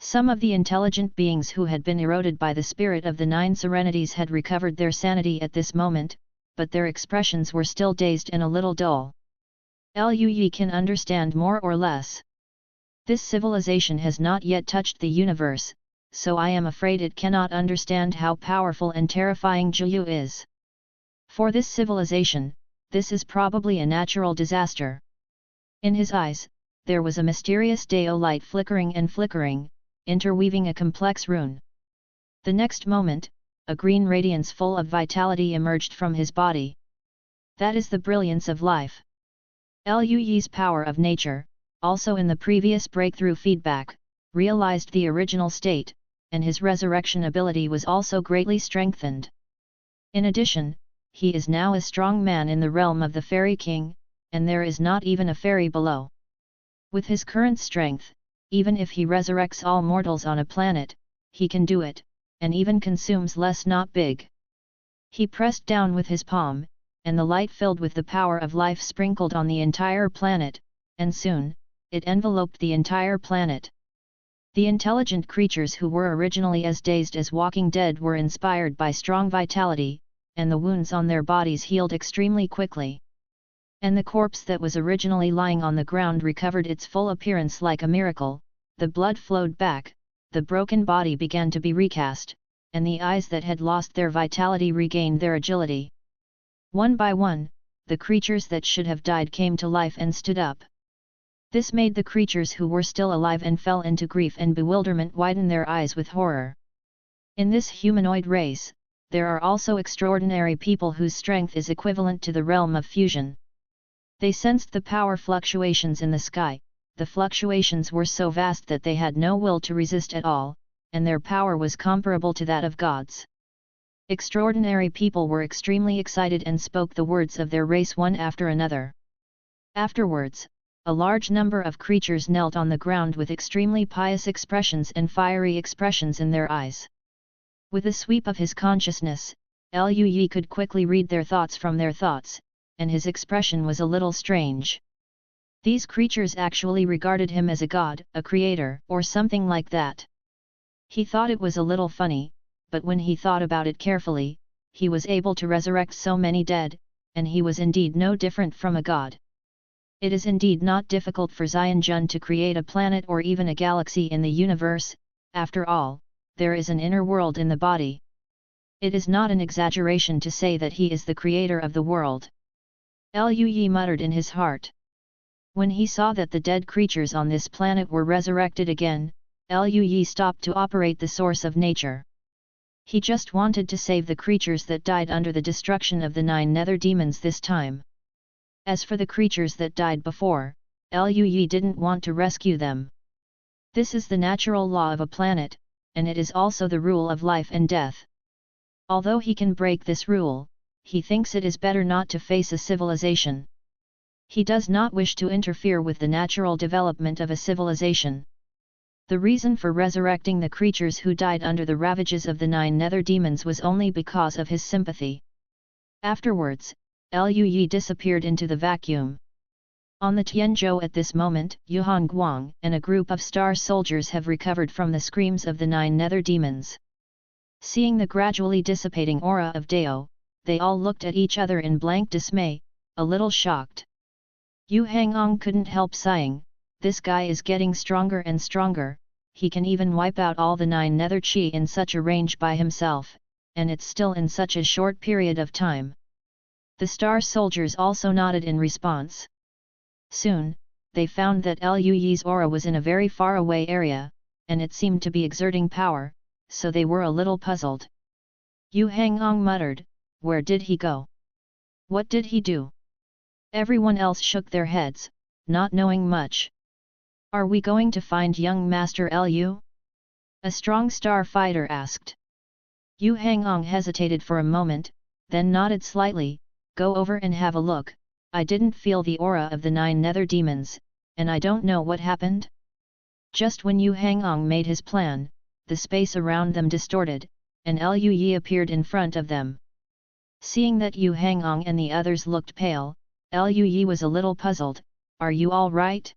Some of the intelligent beings who had been eroded by the spirit of the 9 serenities had recovered their sanity at this moment, but their expressions were still dazed and a little dull. Lui can understand more or less. This civilization has not yet touched the universe, so I am afraid it cannot understand how powerful and terrifying Jiu is. For this civilization, this is probably a natural disaster. In his eyes, there was a mysterious Dao light flickering and flickering, interweaving a complex rune. The next moment, a green radiance full of vitality emerged from his body. That is the brilliance of life. Liu Yi's power of nature, also in the previous breakthrough feedback, realized the original state, and his resurrection ability was also greatly strengthened. In addition, he is now a strong man in the realm of the Fairy King, and there is not even a fairy below. With his current strength, even if he resurrects all mortals on a planet, he can do it, and even consumes less not big. He pressed down with his palm, and the light filled with the power of life sprinkled on the entire planet, and soon, it enveloped the entire planet. The intelligent creatures who were originally as dazed as walking dead were inspired by strong vitality, and the wounds on their bodies healed extremely quickly. And the corpse that was originally lying on the ground recovered its full appearance like a miracle, the blood flowed back, the broken body began to be recast, and the eyes that had lost their vitality regained their agility. One by one, the creatures that should have died came to life and stood up. This made the creatures who were still alive and fell into grief and bewilderment widen their eyes with horror. In this humanoid race, there are also extraordinary people whose strength is equivalent to the realm of fusion. They sensed the power fluctuations in the sky, the fluctuations were so vast that they had no will to resist at all, and their power was comparable to that of gods. Extraordinary people were extremely excited and spoke the words of their race one after another. Afterwards, a large number of creatures knelt on the ground with extremely pious expressions and fiery expressions in their eyes. With a sweep of his consciousness, Liu Yi could quickly read their thoughts from their thoughts, and his expression was a little strange. These creatures actually regarded him as a god, a creator, or something like that. He thought it was a little funny, but when he thought about it carefully, he was able to resurrect so many dead, and he was indeed no different from a god. It is indeed not difficult for Xianjun to create a planet or even a galaxy in the universe, after all, there is an inner world in the body. It is not an exaggeration to say that he is the creator of the world. Liu Yi muttered in his heart. When he saw that the dead creatures on this planet were resurrected again, Liu Yi stopped to operate the source of nature. He just wanted to save the creatures that died under the destruction of the 9 nether demons this time. As for the creatures that died before, Liu Yi didn't want to rescue them. This is the natural law of a planet, and it is also the rule of life and death. Although he can break this rule, he thinks it is better not to face a civilization. He does not wish to interfere with the natural development of a civilization. The reason for resurrecting the creatures who died under the ravages of the 9 nether demons was only because of his sympathy. Afterwards, Liu Yi disappeared into the vacuum. On the Tianzhou at this moment, Yuhan Guang and a group of star soldiers have recovered from the screams of the 9 nether demons. Seeing the gradually dissipating aura of Dao, they all looked at each other in blank dismay, a little shocked. Yu Hangong couldn't help sighing, this guy is getting stronger and stronger, he can even wipe out all the 9 nether chi in such a range by himself, and it's still in such a short period of time. The star soldiers also nodded in response. Soon, they found that Liu Yi's aura was in a very far away area, and it seemed to be exerting power, so they were a little puzzled. Yu Hangong muttered, where did he go? What did he do? Everyone else shook their heads, not knowing much. Are we going to find young Master Liu? A strong star fighter asked. Yu Hangong hesitated for a moment, then nodded slightly, go over and have a look, I didn't feel the aura of the 9 nether demons, and I don't know what happened. Just when Yu Hangong made his plan, the space around them distorted, and Liu Yi appeared in front of them. Seeing that Yu Hangong and the others looked pale, Liu Yi was a little puzzled, are you all right?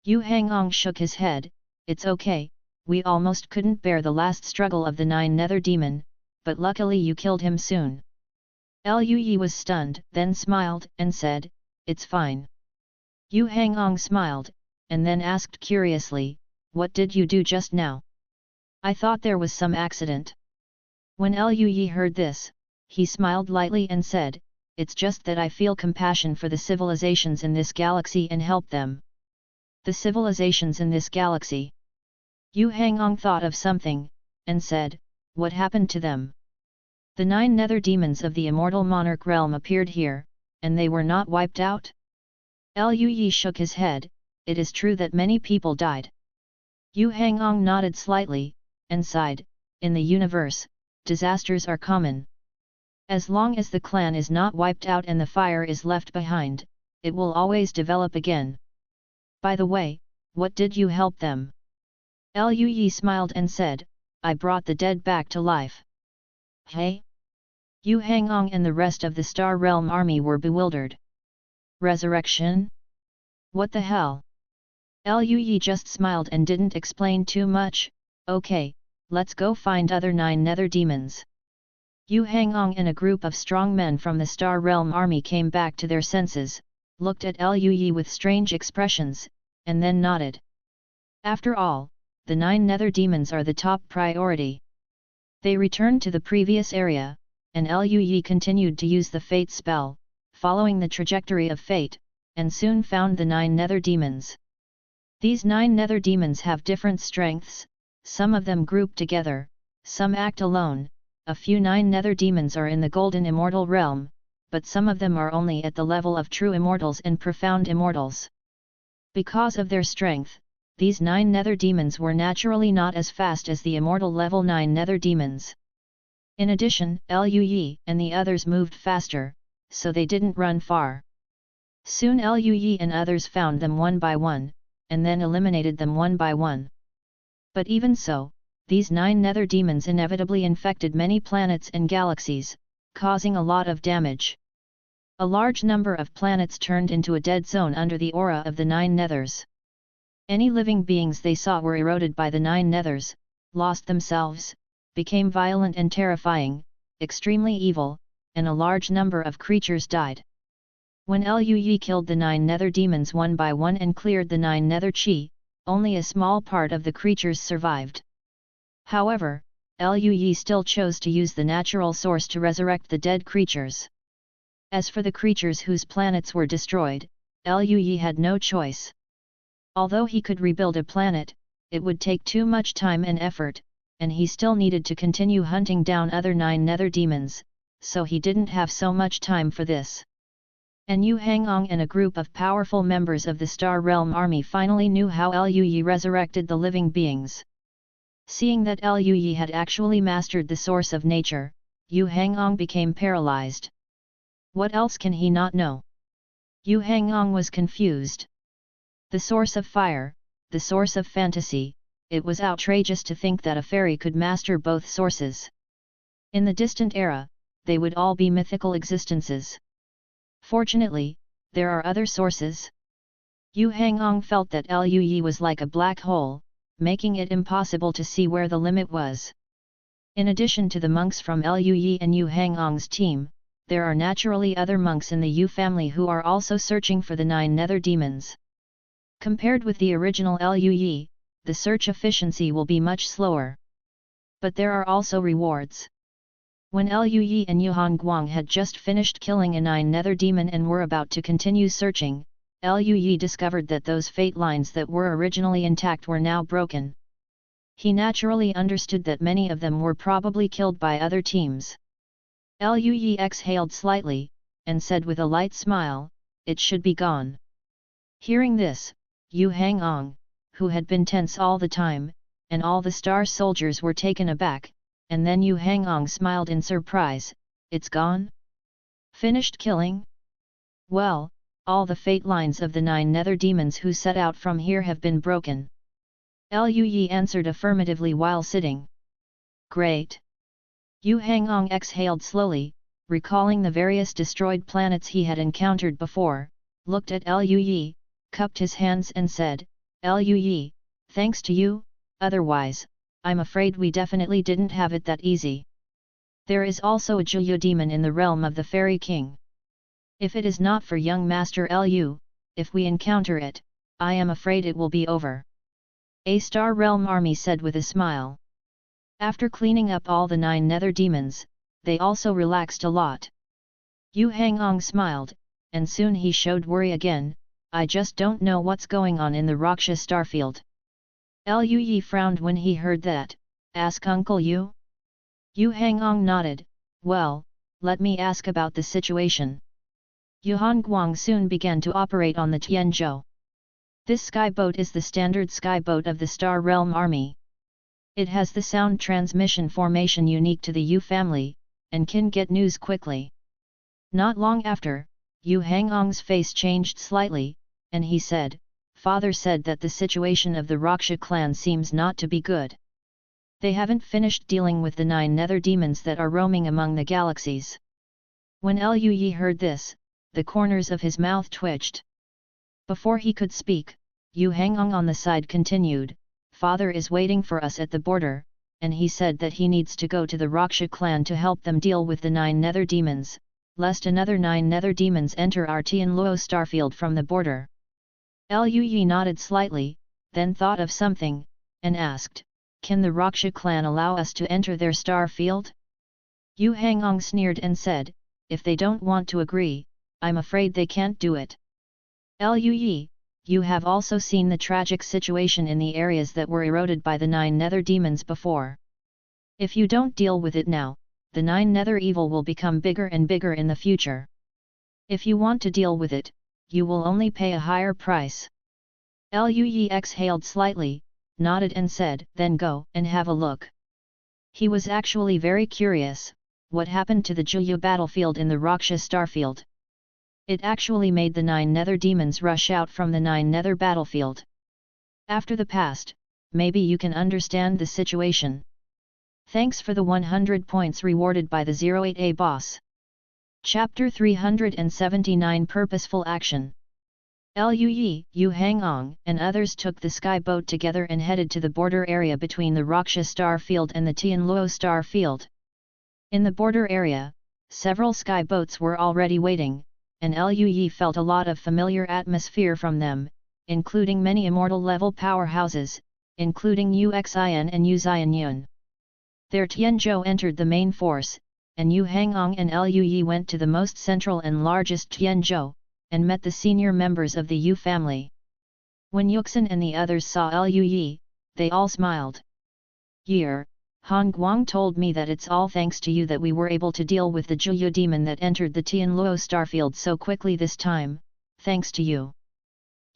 Yu Hangong shook his head, it's okay, we almost couldn't bear the last struggle of the 9 nether demon, but luckily you killed him soon. Liu Yi was stunned, then smiled, and said, it's fine. Yu Hangong smiled, and then asked curiously, what did you do just now? I thought there was some accident. When Lui heard this, he smiled lightly and said, "It's just that I feel compassion for the civilizations in this galaxy and help them." The civilizations in this galaxy. Yu Hangong thought of something, and said, "What happened to them?" The 9 nether demons of the immortal monarch realm appeared here, and they were not wiped out? Lui shook his head. "It is true that many people died." Yu Hangong nodded slightly, and sighed, "In the universe, disasters are common. As long as the clan is not wiped out and the fire is left behind, it will always develop again. By the way, what did you help them?" Lui smiled and said, "I brought the dead back to life." Hey? Yu Hangong and the rest of the Star Realm army were bewildered. Resurrection? What the hell? Lui just smiled and didn't explain too much. "Okay, let's go find other 9 nether demons." Yu Hangong and a group of strong men from the Star Realm army came back to their senses, looked at Lui with strange expressions, and then nodded. After all, the 9 nether demons are the top priority. They returned to the previous area, and Lui continued to use the fate spell, following the trajectory of fate, and soon found the 9 nether demons. These 9 nether demons have different strengths, some of them group together, some act alone. A few 9 nether demons are in the golden immortal realm, but some of them are only at the level of true immortals and profound immortals. Because of their strength, these 9 nether demons were naturally not as fast as the immortal level 9 nether demons. In addition, Lui and the others moved faster, so they didn't run far. Soon Lui and others found them one by one, and then eliminated them one by one. But even so, these 9 nether demons inevitably infected many planets and galaxies, causing a lot of damage. A large number of planets turned into a dead zone under the aura of the 9 nethers. Any living beings they saw were eroded by the 9 nethers, lost themselves, became violent and terrifying, extremely evil, and a large number of creatures died. When Lui killed the 9 nether demons one by one and cleared the 9 nether chi, only a small part of the creatures survived. However, Lui still chose to use the natural source to resurrect the dead creatures. As for the creatures whose planets were destroyed, Lui had no choice. Although he could rebuild a planet, it would take too much time and effort, and he still needed to continue hunting down other 9 nether demons, so he didn't have so much time for this. And Yu Hangong and a group of powerful members of the Star Realm army finally knew how Lui resurrected the living beings. Seeing that Lui had actually mastered the source of nature, Yu Hangong became paralyzed. What else can he not know? Yu Hangong was confused. The source of fire, the source of fantasy, it was outrageous to think that a fairy could master both sources. In the distant era, they would all be mythical existences. Fortunately, there are other sources. Yu Hangong felt that Lui was like a black hole, making it impossible to see where the limit was. In addition to the monks from Lui and Yu Hangong's team, there are naturally other monks in the Yu family who are also searching for the 9 nether demons. Compared with the original Lui, the search efficiency will be much slower. But there are also rewards. When Lui and Yuhan Guang had just finished killing a 9 nether demon and were about to continue searching, Lui discovered that those fate lines that were originally intact were now broken. He naturally understood that many of them were probably killed by other teams. Lui exhaled slightly, and said with a light smile, "It should be gone." Hearing this, Yu Hangong, who had been tense all the time, and all the star soldiers were taken aback, and then Yu Hangong smiled in surprise. "It's gone? Finished killing? Well, all the fate lines of the 9 nether demons who set out from here have been broken." Lui answered affirmatively while sitting. "Great." Yu Hangong exhaled slowly, recalling the various destroyed planets he had encountered before, looked at Lui, cupped his hands and said, "Lui, thanks to you, otherwise, I'm afraid we definitely didn't have it that easy. There is also a Juyu demon in the realm of the Fairy King. If it is not for young Master Lu, if we encounter it, I am afraid it will be over." A Star Realm army said with a smile. After cleaning up all the 9 nether demons, they also relaxed a lot. Yu Hangong smiled, and soon he showed worry again. I just don't know what's going on in the Raksha starfield. Lu Yi frowned when he heard that. Ask Uncle Yu? Yu Hangong nodded. Well, let me ask about the situation. Yuhan Guang soon began to operate on the Tianzhou. This skyboat is the standard skyboat of the Star Realm Army. It has the sound transmission formation unique to the Yu family, and can get news quickly. Not long after, Yu Hangong's face changed slightly, and he said, Father said that the situation of the Raksha clan seems not to be good. They haven't finished dealing with the 9 nether demons that are roaming among the galaxies. When Lu Yi heard this, the corners of his mouth twitched. Before he could speak, Yu Hangong on the side continued, Father is waiting for us at the border, and he said that he needs to go to the Raksha clan to help them deal with the 9 nether demons, lest another 9 nether demons enter our Tianluo starfield from the border. Lu Yi nodded slightly, then thought of something, and asked, Can the Raksha clan allow us to enter their star field? Yu Hangong sneered and said, If they don't want to agree, I'm afraid they can't do it. Lu Yi, you have also seen the tragic situation in the areas that were eroded by the 9 nether demons before. If you don't deal with it now, the 9 nether evil will become bigger and bigger in the future. If you want to deal with it, you will only pay a higher price. Lu Yi exhaled slightly, nodded and said, Then go and have a look. He was actually very curious, what happened to the Juyu battlefield in the Raksha starfield. It actually made the 9 nether demons rush out from the 9 nether battlefield. After the past, maybe you can understand the situation. Thanks for the 100 points rewarded by the 08A boss. Chapter 379 Purposeful Action. Lu Yi, Yu Hangong, and others took the sky boat together and headed to the border area between the Raksha star field and the Tianluo star field. In the border area, several sky boats were already waiting, and Lu Yi felt a lot of familiar atmosphere from them, including many immortal level powerhouses, including Yu Xian and Yu Xianyun. Their Tianzhou entered the main force, and Yu Hangong and Lu Yi went to the most central and largest Tianzhou, and met the senior members of the Yu family. When Yuxin and the others saw Lu Yi, they all smiled. Year, Han Guang told me that it's all thanks to you that we were able to deal with the Juyu demon that entered the Tianluo starfield so quickly this time, thanks to you.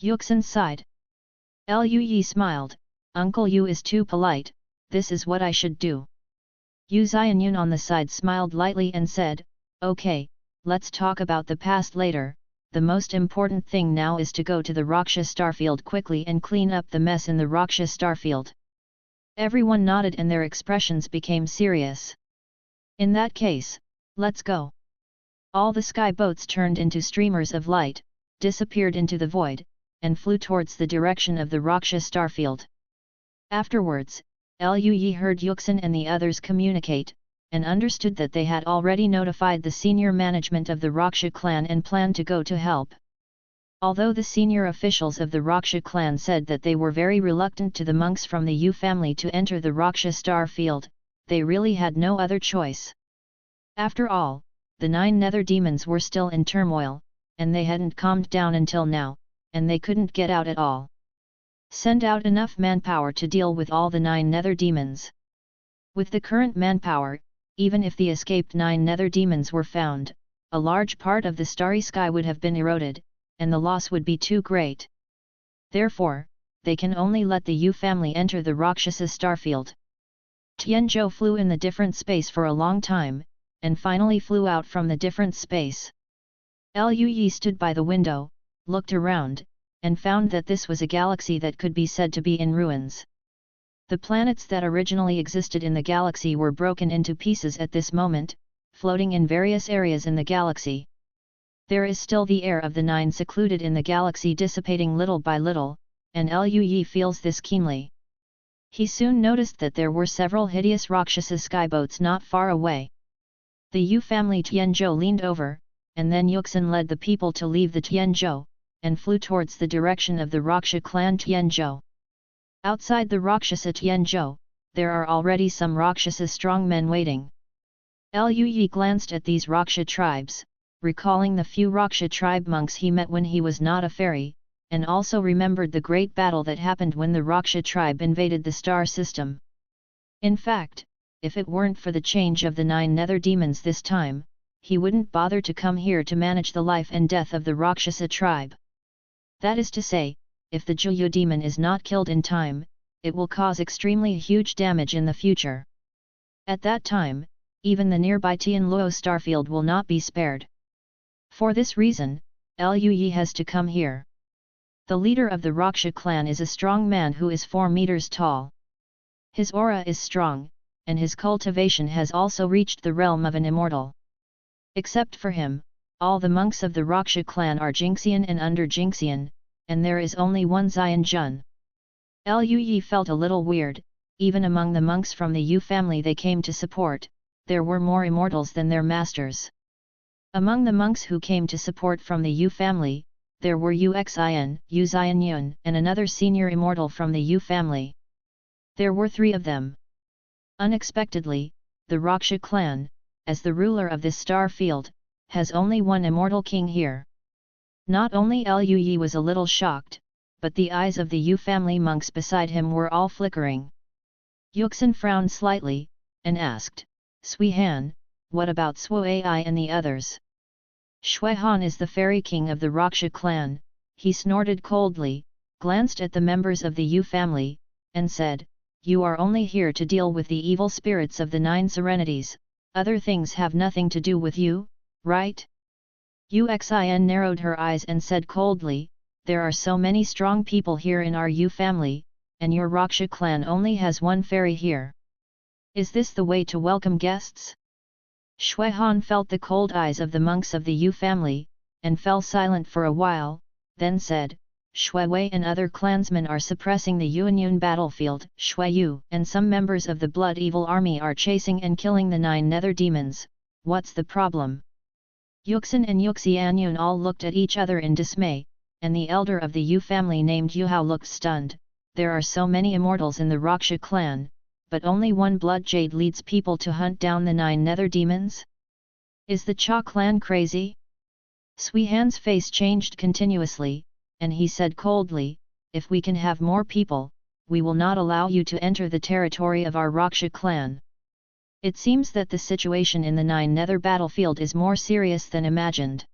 Yuxin sighed. Lu Yi smiled, Uncle Yu is too polite, this is what I should do. Yu Xianyun on the side smiled lightly and said, Okay, let's talk about the past later, the most important thing now is to go to the Raksha starfield quickly and clean up the mess in the Raksha starfield. Everyone nodded and their expressions became serious. In that case, let's go. All the sky boats turned into streamers of light, disappeared into the void, and flew towards the direction of the Raksha starfield. Afterwards, Lu Yi heard Yuxin and the others communicate, and understood that they had already notified the senior management of the Raksha clan and planned to go to help. Although the senior officials of the Raksha clan said that they were very reluctant to the monks from the Yu family to enter the Raksha star field, they really had no other choice. After all, the 9 nether demons were still in turmoil, and they hadn't calmed down until now, and they couldn't get out at all. Send out enough manpower to deal with all the 9 nether demons. With the current manpower, even if the escaped 9 nether demons were found, a large part of the starry sky would have been eroded, and the loss would be too great. Therefore, they can only let the Yu family enter the Rakshasa starfield. Tianzhou flew in the different space for a long time, and finally flew out from the different space. Lu Yi stood by the window, looked around, and found that this was a galaxy that could be said to be in ruins. The planets that originally existed in the galaxy were broken into pieces at this moment, floating in various areas in the galaxy. There is still the air of the 9 secluded in the galaxy dissipating little by little, and Lu Yi feels this keenly. He soon noticed that there were several hideous Rakshasa skyboats not far away. The Yu family Tianzhou leaned over, and then Yuxin led the people to leave the Tianzhou, and flew towards the direction of the Raksha clan Tianzhou. Outside the Rakshasa Tianzhou, there are already some Rakshasa strong men waiting. Lui glanced at these Raksha tribes, recalling the few Raksha tribe monks he met when he was not a fairy, and also remembered the great battle that happened when the Raksha tribe invaded the star system. In fact, if it weren't for the change of the 9 nether demons this time, he wouldn't bother to come here to manage the life and death of the Rakshasa tribe. That is to say, if the Juyu demon is not killed in time, it will cause extremely huge damage in the future. At that time, even the nearby Tianluo starfield will not be spared. For this reason, Lui has to come here. The leader of the Raksha clan is a strong man who is 4 meters tall. His aura is strong, and his cultivation has also reached the realm of an immortal. Except for him, all the monks of the Raksha clan are Jinxian and under Jinxian, and there is only one Xian Jun. Lui felt a little weird. Even among the monks from the Yu family they came to support, there were more immortals than their masters. Among the monks who came to support from the Yu family, there were Yu Xian, Yu Xian Yun, and another senior immortal from the Yu family. There were 3 of them. Unexpectedly, the Raksha clan, as the ruler of this star field, has only one immortal king here. Not only Lui was a little shocked, but the eyes of the Yu family monks beside him were all flickering. Yuxin frowned slightly, and asked, Sui Han, what about Sui Ai and the others? Shui Han is the fairy king of the Raksha clan, he snorted coldly, glanced at the members of the Yu family, and said, You are only here to deal with the evil spirits of the 9 serenities, other things have nothing to do with you, right? Yu Xin narrowed her eyes and said coldly, There are so many strong people here in our Yu family, and your Raksha clan only has one fairy here. Is this the way to welcome guests? Shui Han felt the cold eyes of the monks of the Yu family, and fell silent for a while, then said, Shui Wei and other clansmen are suppressing the Yuanyun battlefield, Shui Yu and some members of the Blood Evil Army are chasing and killing the 9 nether demons, what's the problem? Yuxin and Yuxianyun all looked at each other in dismay, and the elder of the Yu family named Yu Hao looked stunned. There are so many immortals in the Raksha clan, but only one blood jade leads people to hunt down the 9 nether demons? Is the Cha clan crazy? Sui Han's face changed continuously, and he said coldly, If we can have more people, we will not allow you to enter the territory of our Raksha clan. It seems that the situation in the 9 nether battlefield is more serious than imagined.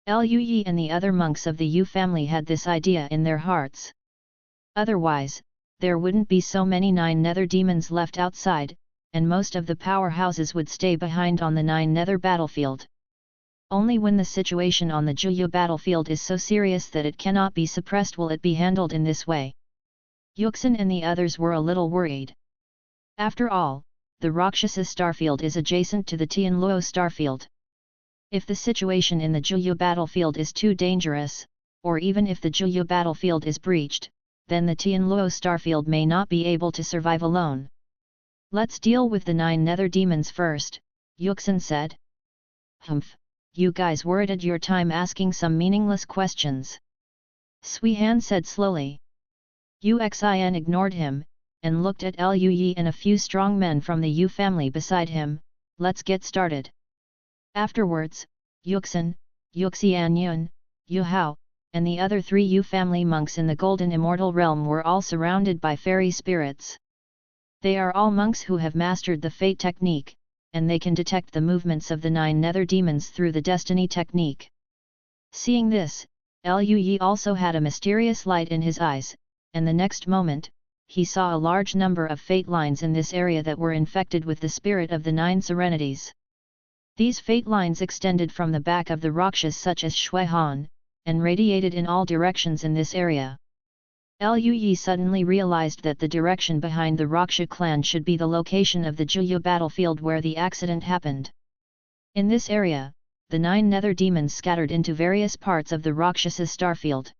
Lui and the other monks of the Yu family had this idea in their hearts. Otherwise, there wouldn't be so many 9 nether demons left outside, and most of the powerhouses would stay behind on the 9 nether battlefield. Only when the situation on the Juyu battlefield is so serious that it cannot be suppressed will it be handled in this way. Yuxin and the others were a little worried. After all, the Rakshasa starfield is adjacent to the Tianluo starfield. If the situation in the Juyu battlefield is too dangerous, or even if the Juyu battlefield is breached, then the Tianluo starfield may not be able to survive alone. Let's deal with the 9 nether demons first, Yuxin said. Humph, you guys wasted your time asking some meaningless questions. Sui Han said slowly. Xin ignored him, and looked at Lui and a few strong men from the Yu family beside him. Let's get started. Afterwards, Yuxin, Yuxianyun, Yu Hao, and the other 3 Yu family monks in the Golden Immortal Realm were all surrounded by fairy spirits. They are all monks who have mastered the Fate technique, and they can detect the movements of the 9 nether demons through the Destiny technique. Seeing this, Lui also had a mysterious light in his eyes, and the next moment, he saw a large number of fate lines in this area that were infected with the spirit of the 9 serenities. These fate lines extended from the back of the Rakshas such as Shui Han, and radiated in all directions in this area. Lui suddenly realized that the direction behind the Raksha clan should be the location of the Juyu battlefield where the accident happened. In this area, the 9 nether demons scattered into various parts of the Rakshasa starfield.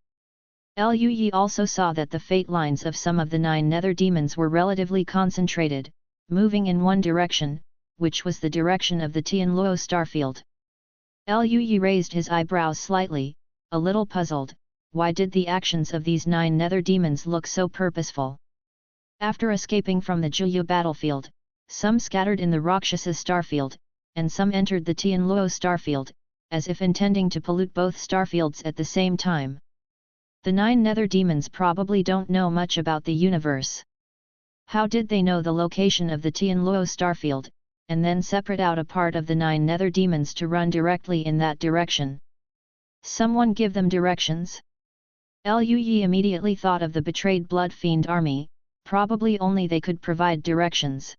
Lui also saw that the fate lines of some of the 9 nether demons were relatively concentrated, moving in one direction, which was the direction of the Tianluo starfield. Lui raised his eyebrows slightly, a little puzzled. Why did the actions of these 9 nether demons look so purposeful? After escaping from the Juyu battlefield, some scattered in the Rakshasa starfield, and some entered the Tianluo starfield, as if intending to pollute both starfields at the same time. The 9 nether demons probably don't know much about the universe. How did they know the location of the Tianluo starfield, and then separate out a part of the 9 nether demons to run directly in that direction? Someone give them directions? Liu Yi immediately thought of the betrayed blood fiend army, probably only they could provide directions.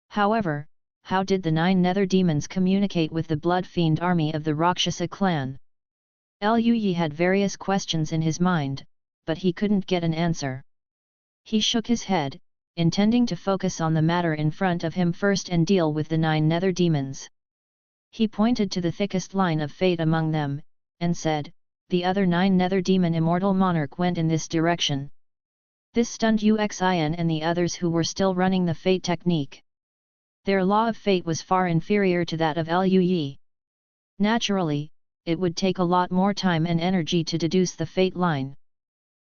However, how did the 9 nether demons communicate with the blood fiend army of the Rakshasa clan? Liu Yi had various questions in his mind, but he couldn't get an answer. He shook his head, intending to focus on the matter in front of him first and deal with the 9 nether demons. He pointed to the thickest line of fate among them, and said, "The other 9 nether demon immortal monarch went in this direction." This stunned Uxin and the others who were still running the fate technique. Their law of fate was far inferior to that of Liu Yi. Naturally, it would take a lot more time and energy to deduce the fate line.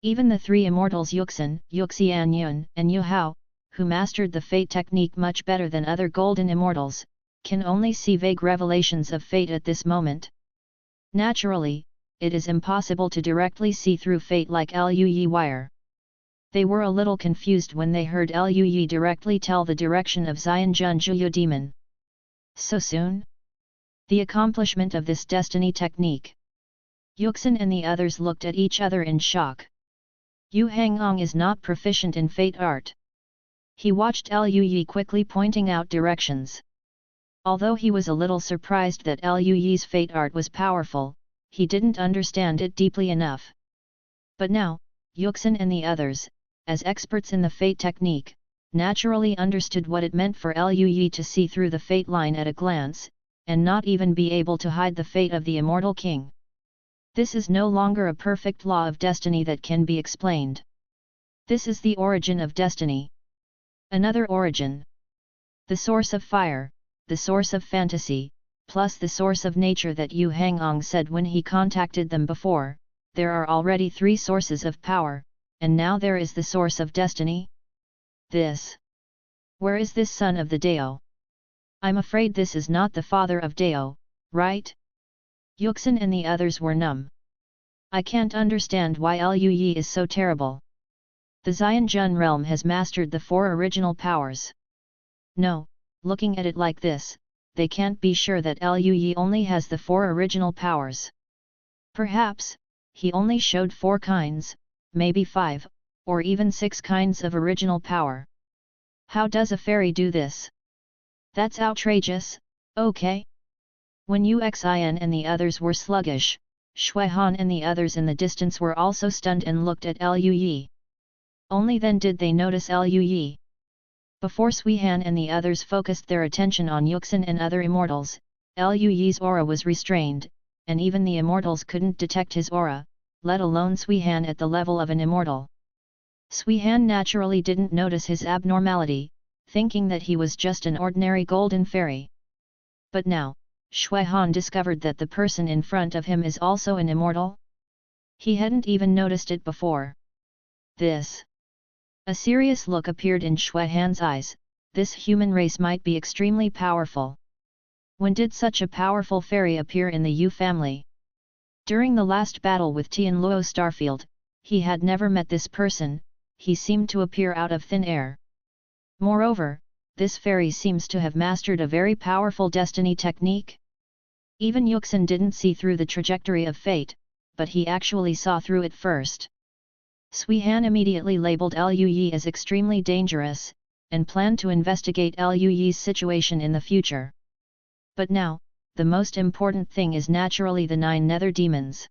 Even the 3 immortals Yuxin, Yuxianyun, and Yu Hao, who mastered the fate technique much better than other golden immortals, can only see vague revelations of fate at this moment. Naturally, it is impossible to directly see through fate like Liu Yi wire. They were a little confused when they heard Liu Yi directly tell the direction of Xianjun Juyu demon. So soon? The accomplishment of this destiny technique. Yuxin and the others looked at each other in shock. Yu Hangong is not proficient in fate art. He watched Liu Yi quickly pointing out directions. Although he was a little surprised that Liu Yi's fate art was powerful, he didn't understand it deeply enough. But now, Yuxin and the others, as experts in the fate technique, naturally understood what it meant for Liu Yi to see through the fate line at a glance, and not even be able to hide the fate of the immortal king. This is no longer a perfect law of destiny that can be explained. This is the origin of destiny. Another origin. The source of fire, the source of fantasy, plus the source of nature that Yu Hangong said when he contacted them before. There are already 3 sources of power, and now there is the source of destiny? This. Where is this son of the Dao? I'm afraid this is not the father of Dao, right? Yuxin and the others were numb. I can't understand why Liu Yi is so terrible. The Xianjun realm has mastered the 4 original powers. No, looking at it like this, they can't be sure that Liu Yi only has the 4 original powers. Perhaps, he only showed 4 kinds, maybe 5, or even 6 kinds of original power. How does a fairy do this? That's outrageous, okay? When Uxin and the others were sluggish, Shuihan and the others in the distance were also stunned and looked at Liu Yi. Only then did they notice Liu Yi. Before Suihan and the others focused their attention on Yuxin and other immortals, Liu Yi's aura was restrained, and even the immortals couldn't detect his aura, let alone Suihan at the level of an immortal. Suihan naturally didn't notice his abnormality, thinking that he was just an ordinary golden fairy. But now, Shuihan discovered that the person in front of him is also an immortal? He hadn't even noticed it before. This. A serious look appeared in Shuihan's eyes. This human race might be extremely powerful. When did such a powerful fairy appear in the Yu family? During the last battle with Tianluo Starfield, he had never met this person. He seemed to appear out of thin air. Moreover, this fairy seems to have mastered a very powerful destiny technique. Even Yuxin didn't see through the trajectory of fate, but he actually saw through it first. Suihan immediately labeled Liu Yi as extremely dangerous, and planned to investigate Liu Yi's situation in the future. But now, the most important thing is naturally the 9 nether demons.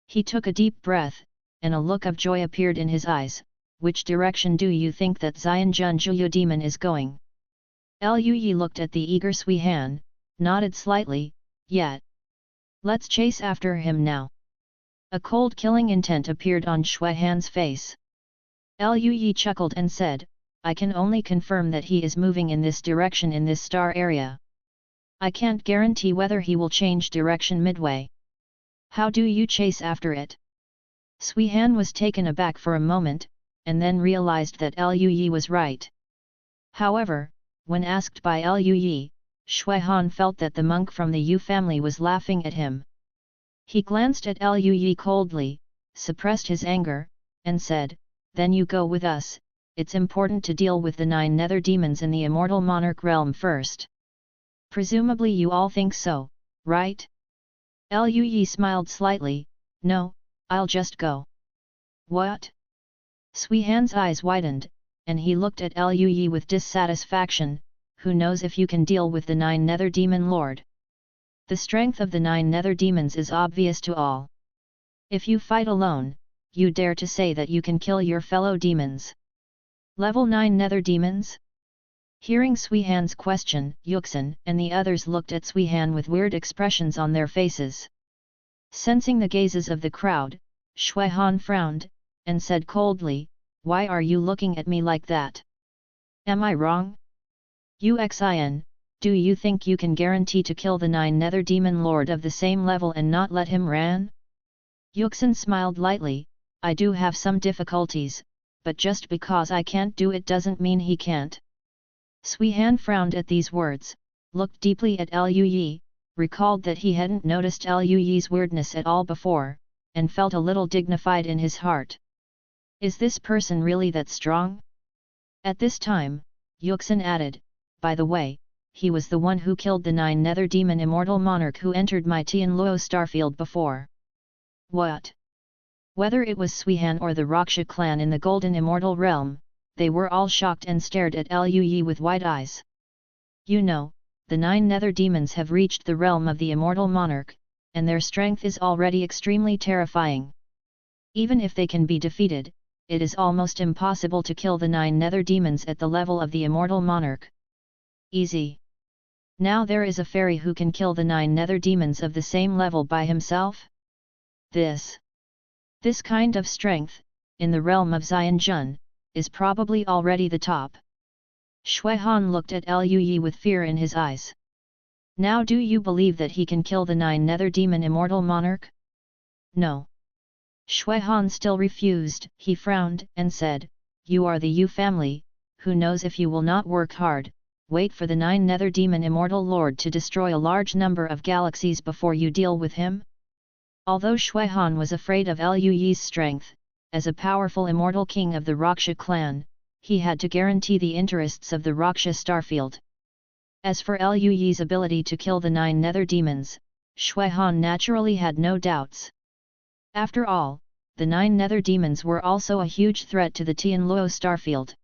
He took a deep breath, and a look of joy appeared in his eyes. Which direction do you think that Xianjun Juyu demon is going? Liu Yi looked at the eager Suihan, nodded slightly, yet. Let's chase after him now. A cold killing intent appeared on Shuihan's face. Liu Yi chuckled and said, I can only confirm that he is moving in this direction in this star area. I can't guarantee whether he will change direction midway. How do you chase after it? Suihan was taken aback for a moment, and then realized that Lui was right. However, when asked by Lui, Shui Han felt that the monk from the Yu family was laughing at him. He glanced at Lui coldly, suppressed his anger, and said, "Then you go with us. It's important to deal with the 9 nether demons in the Immortal Monarch realm first. Presumably you all think so, right?" Lui smiled slightly, "No, I'll just go." "What?" Sui Han's eyes widened, and he looked at Lui with dissatisfaction. "Who knows if you can deal with the 9 nether demon lord? The strength of the 9 nether demons is obvious to all. If you fight alone, you dare to say that you can kill your fellow demons? Level 9 nether demons?" Hearing Sui Han's question, Yuxin and the others looked at Sui Han with weird expressions on their faces. Sensing the gazes of the crowd, Shui Han frowned, and said coldly, "Why are you looking at me like that? Am I wrong? Uxin, do you think you can guarantee to kill the 9 nether demon lord of the same level and not let him ran?" Yuxin smiled lightly, "I do have some difficulties, but just because I can't do it doesn't mean he can't." Sui Han frowned at these words, looked deeply at Lui, recalled that he hadn't noticed Lui's weirdness at all before, and felt a little dignified in his heart. Is this person really that strong? At this time, Yuxin added, "By the way, he was the one who killed the 9 nether demon immortal monarch who entered my Tianluo starfield before." "What?" Whether it was Sui Han or the Raksha clan in the Golden Immortal Realm, they were all shocked and stared at Lui with wide eyes. "You know, the 9 nether demons have reached the realm of the immortal monarch, and their strength is already extremely terrifying. Even if they can be defeated, it is almost impossible to kill the 9 nether demons at the level of the immortal monarch. Easy. Now there is a fairy who can kill the 9 nether demons of the same level by himself? This kind of strength, in the realm of Xianjun, is probably already the top." Shui Han looked at Lui with fear in his eyes. "Now do you believe that he can kill the 9 nether demon immortal monarch?" "No." Shui Han still refused. He frowned and said, "You are the Yu family, who knows if you will not work hard, wait for the 9 nether demon immortal lord to destroy a large number of galaxies before you deal with him?" Although Shui Han was afraid of Lui's strength, as a powerful immortal king of the Raksha clan, he had to guarantee the interests of the Raksha starfield. As for Lui's ability to kill the 9 nether demons, Shui Han naturally had no doubts. After all, the 9 nether demons were also a huge threat to the Tianluo starfield.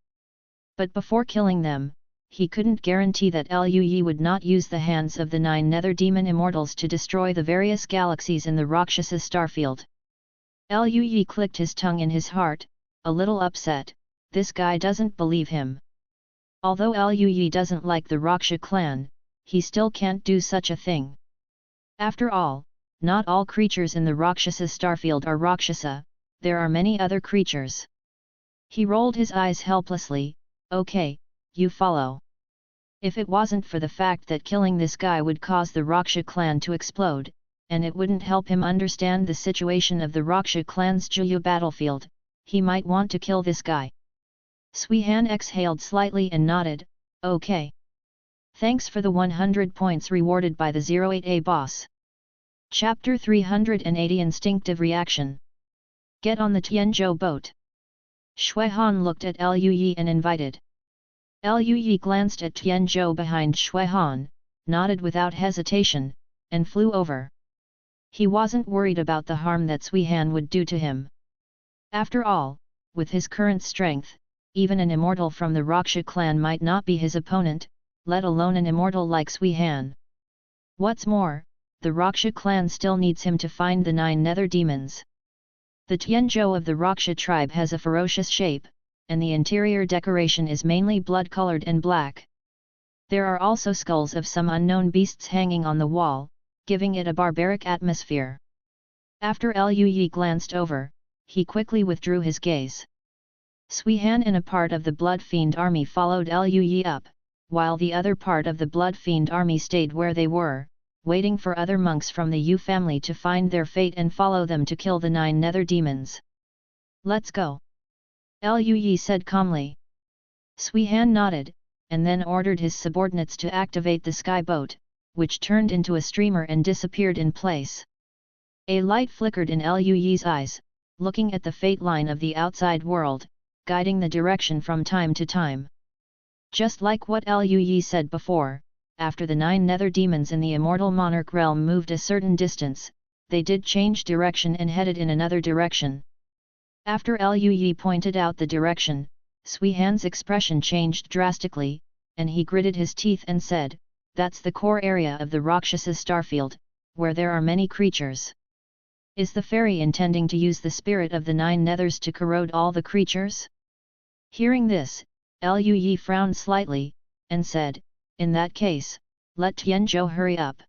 But before killing them, he couldn't guarantee that Lui would not use the hands of the 9 nether demon immortals to destroy the various galaxies in the Rakshasa starfield. Lui clicked his tongue in his heart, a little upset. This guy doesn't believe him. Although Lui doesn't like the Raksha clan, he still can't do such a thing. After all, not all creatures in the Rakshasa starfield are Rakshasa, there are many other creatures. He rolled his eyes helplessly. "Okay, you follow. If it wasn't for the fact that killing this guy would cause the Raksha clan to explode, and it wouldn't help him understand the situation of the Raksha clan's Juyu battlefield, he might want to kill this guy." Sui Han exhaled slightly and nodded, "Okay. Thanks for the 100 points rewarded by the 08A boss." Chapter 380 Instinctive Reaction. "Get on the Tianzhou boat." Shui Han looked at Lui and invited. Lui glanced at Tianzhou behind Shui Han, nodded without hesitation, and flew over. He wasn't worried about the harm that Sui Han would do to him. After all, with his current strength, even an immortal from the Raksha clan might not be his opponent, let alone an immortal like Sui Han. What's more, the Raksha clan still needs him to find the 9 nether demons. The Tianzhou of the Raksha tribe has a ferocious shape, and the interior decoration is mainly blood-colored and black. There are also skulls of some unknown beasts hanging on the wall, giving it a barbaric atmosphere. After Lui glanced over, he quickly withdrew his gaze. Sui Han and a part of the Blood Fiend army followed Lui up, while the other part of the Blood Fiend army stayed where they were, waiting for other monks from the Yu family to find their fate and follow them to kill the 9 nether demons. "Let's go." Lu Yi said calmly. Sui Han nodded, and then ordered his subordinates to activate the sky boat, which turned into a streamer and disappeared in place. A light flickered in Lu Yi's eyes, looking at the fate line of the outside world, guiding the direction from time to time. Just like what Lu Yi said before, after the 9 nether demons in the immortal monarch realm moved a certain distance, they did change direction and headed in another direction. After Lu Yi pointed out the direction, Sui Han's expression changed drastically, and he gritted his teeth and said, "That's the core area of the Rakshasa starfield, where there are many creatures. Is the fairy intending to use the spirit of the 9 nethers to corrode all the creatures?" Hearing this, Lu Yi frowned slightly, and said, "In that case, let Tianzhou hurry up."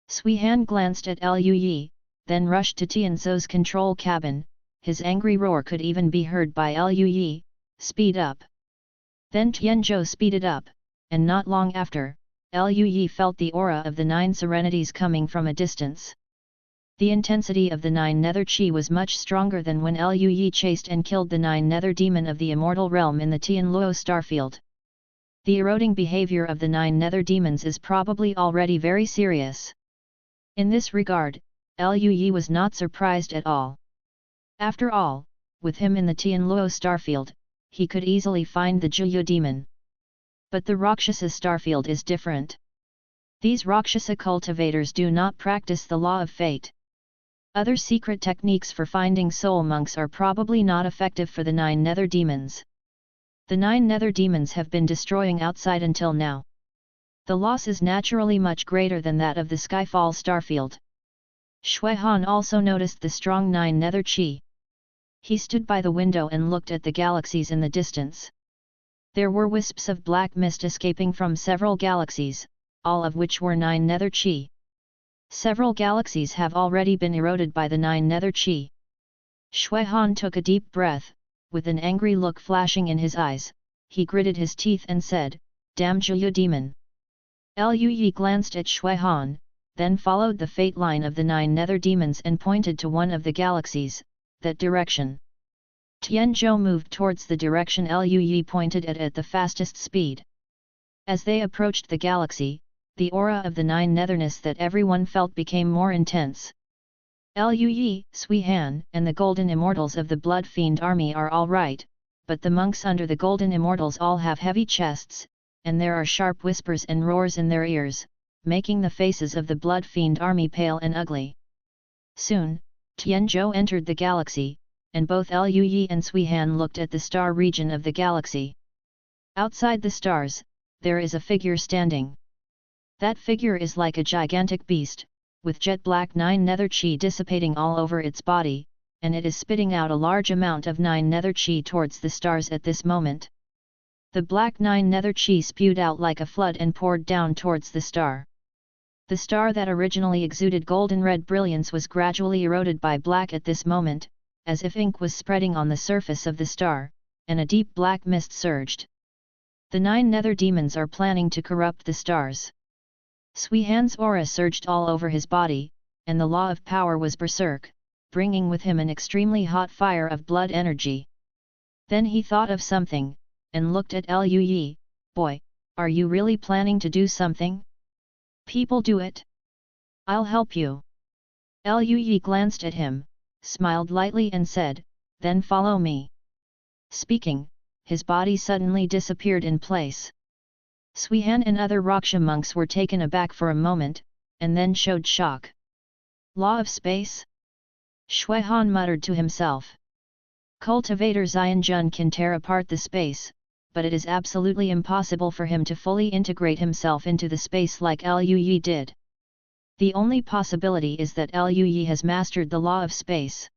Sui Han glanced at Lu Yi, then rushed to Tianzhou's control cabin. His angry roar could even be heard by Lu Yi, "Speed up!" Then Tianzhou speeded up, and not long after, Lu Yi felt the aura of the 9 serenities coming from a distance. The intensity of the 9 nether chi was much stronger than when Lu Yi chased and killed the 9 nether demon of the immortal realm in the Tianluo starfield. The eroding behavior of the 9 nether demons is probably already very serious. In this regard, Lu Yi was not surprised at all. After all, with him in the Tianluo starfield, he could easily find the Juyu demon. But the Rakshasa starfield is different. These Rakshasa cultivators do not practice the law of fate. Other secret techniques for finding soul monks are probably not effective for the 9 nether demons. The 9 nether demons have been destroying outside until now. The loss is naturally much greater than that of the Skyfall starfield. Shui Han also noticed the strong 9 nether chi. He stood by the window and looked at the galaxies in the distance. There were wisps of black mist escaping from several galaxies, all of which were 9 nether chi. Several galaxies have already been eroded by the 9 nether chi. Shui Han took a deep breath, with an angry look flashing in his eyes. He gritted his teeth and said, "Damn Juyu demon!" Lu Yi glanced at Shui Han, then followed the fate line of the 9 nether demons and pointed to one of the galaxies, that direction. Tianzhou moved towards the direction Lu Yi pointed at the fastest speed. As they approached the galaxy, the aura of the 9 netherness that everyone felt became more intense. Lu Yi, Sui Han, and the Golden Immortals of the Blood Fiend army are all right, but the monks under the Golden Immortals all have heavy chests, and there are sharp whispers and roars in their ears, making the faces of the Blood Fiend army pale and ugly. Soon, Tianzhou entered the galaxy, and both Lu Yi and Sui Han looked at the star region of the galaxy. Outside the stars, there is a figure standing. That figure is like a gigantic beast, with jet black 9 nether chi dissipating all over its body, and it is spitting out a large amount of 9 nether chi towards the stars at this moment. The black 9 nether chi spewed out like a flood and poured down towards the star. The star that originally exuded golden red brilliance was gradually eroded by black at this moment, as if ink was spreading on the surface of the star, and a deep black mist surged. The 9 nether demons are planning to corrupt the stars. Sui Han's aura surged all over his body, and the law of power was berserk, bringing with him an extremely hot fire of blood energy. Then he thought of something, and looked at Lu Yi. "Boy, are you really planning to do something? People do it. I'll help you." Lu Yi glanced at him, smiled lightly and said, "Then follow me." Speaking, his body suddenly disappeared in place. Sui Han and other Raksha monks were taken aback for a moment, and then showed shock. Law of space? Shui Han muttered to himself. Cultivator Xianjun can tear apart the space, but it is absolutely impossible for him to fully integrate himself into the space like Lu Yi did. The only possibility is that Lu Yi has mastered the law of space.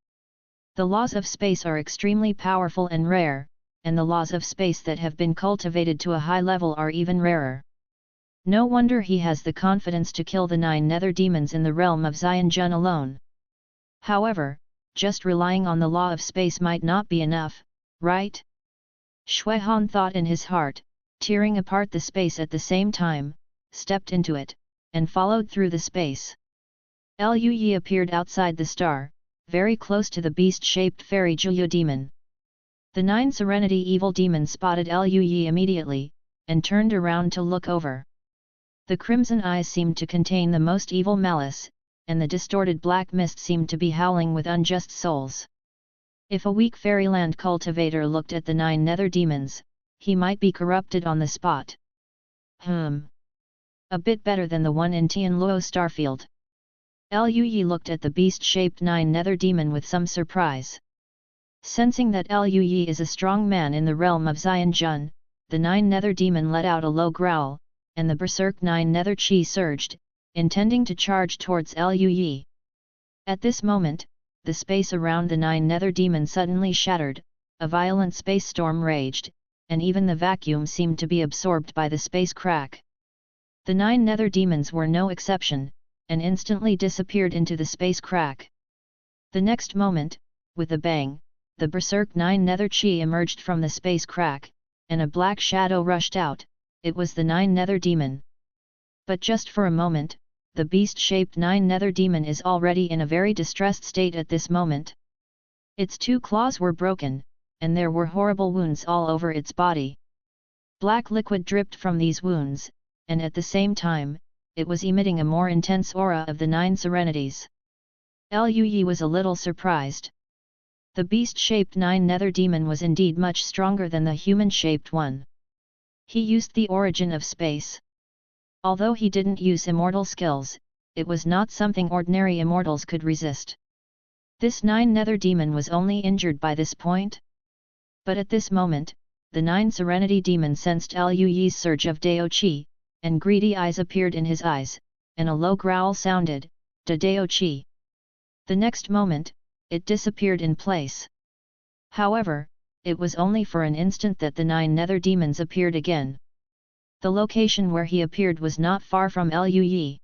The laws of space are extremely powerful and rare, and the laws of space that have been cultivated to a high level are even rarer. No wonder he has the confidence to kill the 9 nether demons in the realm of Xianjun alone. However, just relying on the law of space might not be enough, right? Shui Han thought in his heart, tearing apart the space at the same time, stepped into it, and followed through the space. Lu Yi appeared outside the star, very close to the beast-shaped fairy Juyu demon. The 9 Serenity evil demons spotted Lui immediately, and turned around to look over. The crimson eyes seemed to contain the most evil malice, and the distorted black mist seemed to be howling with unjust souls. If a weak fairyland cultivator looked at the 9 nether demons, he might be corrupted on the spot. A bit better than the one in Tianluo Starfield. Lui looked at the beast-shaped 9 nether demon with some surprise. Sensing that Lui is a strong man in the realm of Xianjun, the 9 nether demon let out a low growl, and the berserk 9 nether chi surged, intending to charge towards Lui. At this moment, the space around the 9 nether demon suddenly shattered, a violent space storm raged, and even the vacuum seemed to be absorbed by the space crack. The 9 nether demons were no exception, and instantly disappeared into the space crack. The next moment, with a bang, the berserk 9 nether chi emerged from the space crack, and a black shadow rushed out. It was the 9 nether demon. But just for a moment, the beast-shaped 9 nether demon is already in a very distressed state at this moment. Its 2 claws were broken, and there were horrible wounds all over its body. Black liquid dripped from these wounds, and at the same time, it was emitting a more intense aura of the 9 serenities. Lui was a little surprised. The beast-shaped 9 nether demon was indeed much stronger than the human-shaped one. He used the origin of space. Although he didn't use immortal skills, it was not something ordinary immortals could resist. This 9 nether demon was only injured by this point. But at this moment, the 9 serenity demon sensed Lui's surge of Dao Qi, and greedy eyes appeared in his eyes, and a low growl sounded, "Da Dao Qi." The next moment, it disappeared in place. However, it was only for an instant that the 9 nether demons appeared again. The location where he appeared was not far from Lui.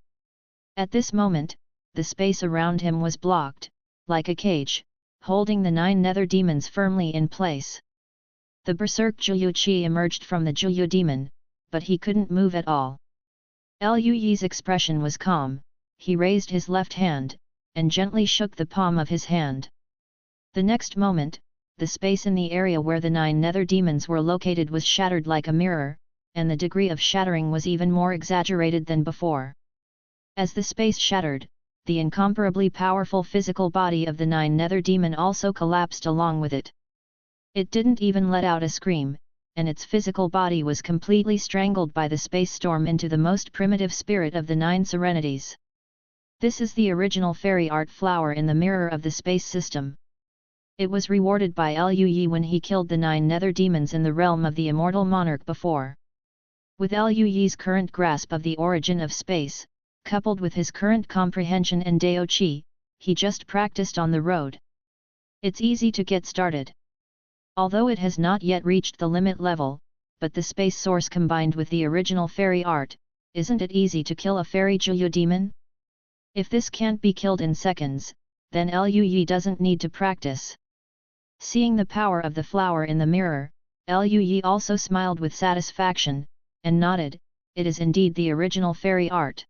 At this moment, the space around him was blocked, like a cage, holding the 9 nether demons firmly in place. The berserk Juyu Qi emerged from the Juyu demon, but he couldn't move at all. Lui's expression was calm. He raised his left hand, and gently shook the palm of his hand. The next moment, the space in the area where the 9 nether demons were located was shattered like a mirror, and the degree of shattering was even more exaggerated than before. As the space shattered, the incomparably powerful physical body of the 9 nether demon also collapsed along with it. It didn't even let out a scream, and its physical body was completely strangled by the space storm into the most primitive spirit of the 9 serenities. This is the original fairy art flower in the mirror of the space system. It was rewarded by Lui when he killed the 9 nether demons in the realm of the immortal monarch before. With Lui's current grasp of the origin of space, coupled with his current comprehension and Dao Qi, he just practiced on the road. It's easy to get started. Although it has not yet reached the limit level, but the space source combined with the original fairy art, isn't it easy to kill a fairy Juyu demon? If this can't be killed in seconds, then Lui doesn't need to practice. Seeing the power of the flower in the mirror, Lui also smiled with satisfaction, and nodded, "It is indeed the original fairy art."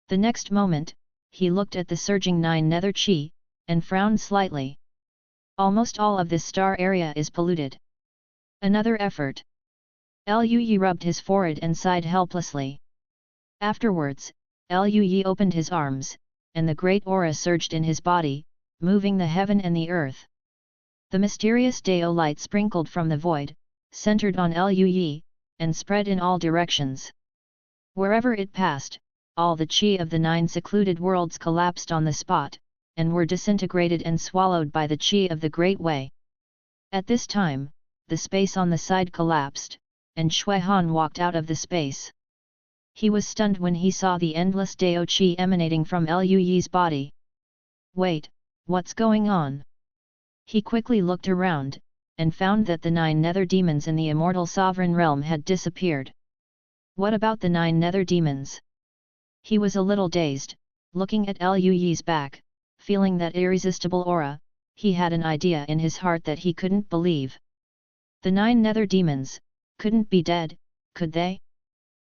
The next moment, he looked at the surging 9 nether chi, and frowned slightly. Almost all of this star area is polluted. Another effort. Lui rubbed his forehead and sighed helplessly. Afterwards, Lui opened his arms, and the great aura surged in his body, moving the heaven and the earth. The mysterious Dao light sprinkled from the void, centered on Lui, and spread in all directions. Wherever it passed, all the chi of the 9 secluded worlds collapsed on the spot, and were disintegrated and swallowed by the chi of the Great Way. At this time, the space on the side collapsed, and Shui Han walked out of the space. He was stunned when he saw the endless Dao Qi emanating from Lui's body. "Wait, what's going on?" He quickly looked around, and found that the 9 nether demons in the immortal sovereign realm had disappeared. What about the 9 nether demons? He was a little dazed, looking at Lui's back, feeling that irresistible aura. He had an idea in his heart that he couldn't believe. The 9 nether demons couldn't be dead, could they?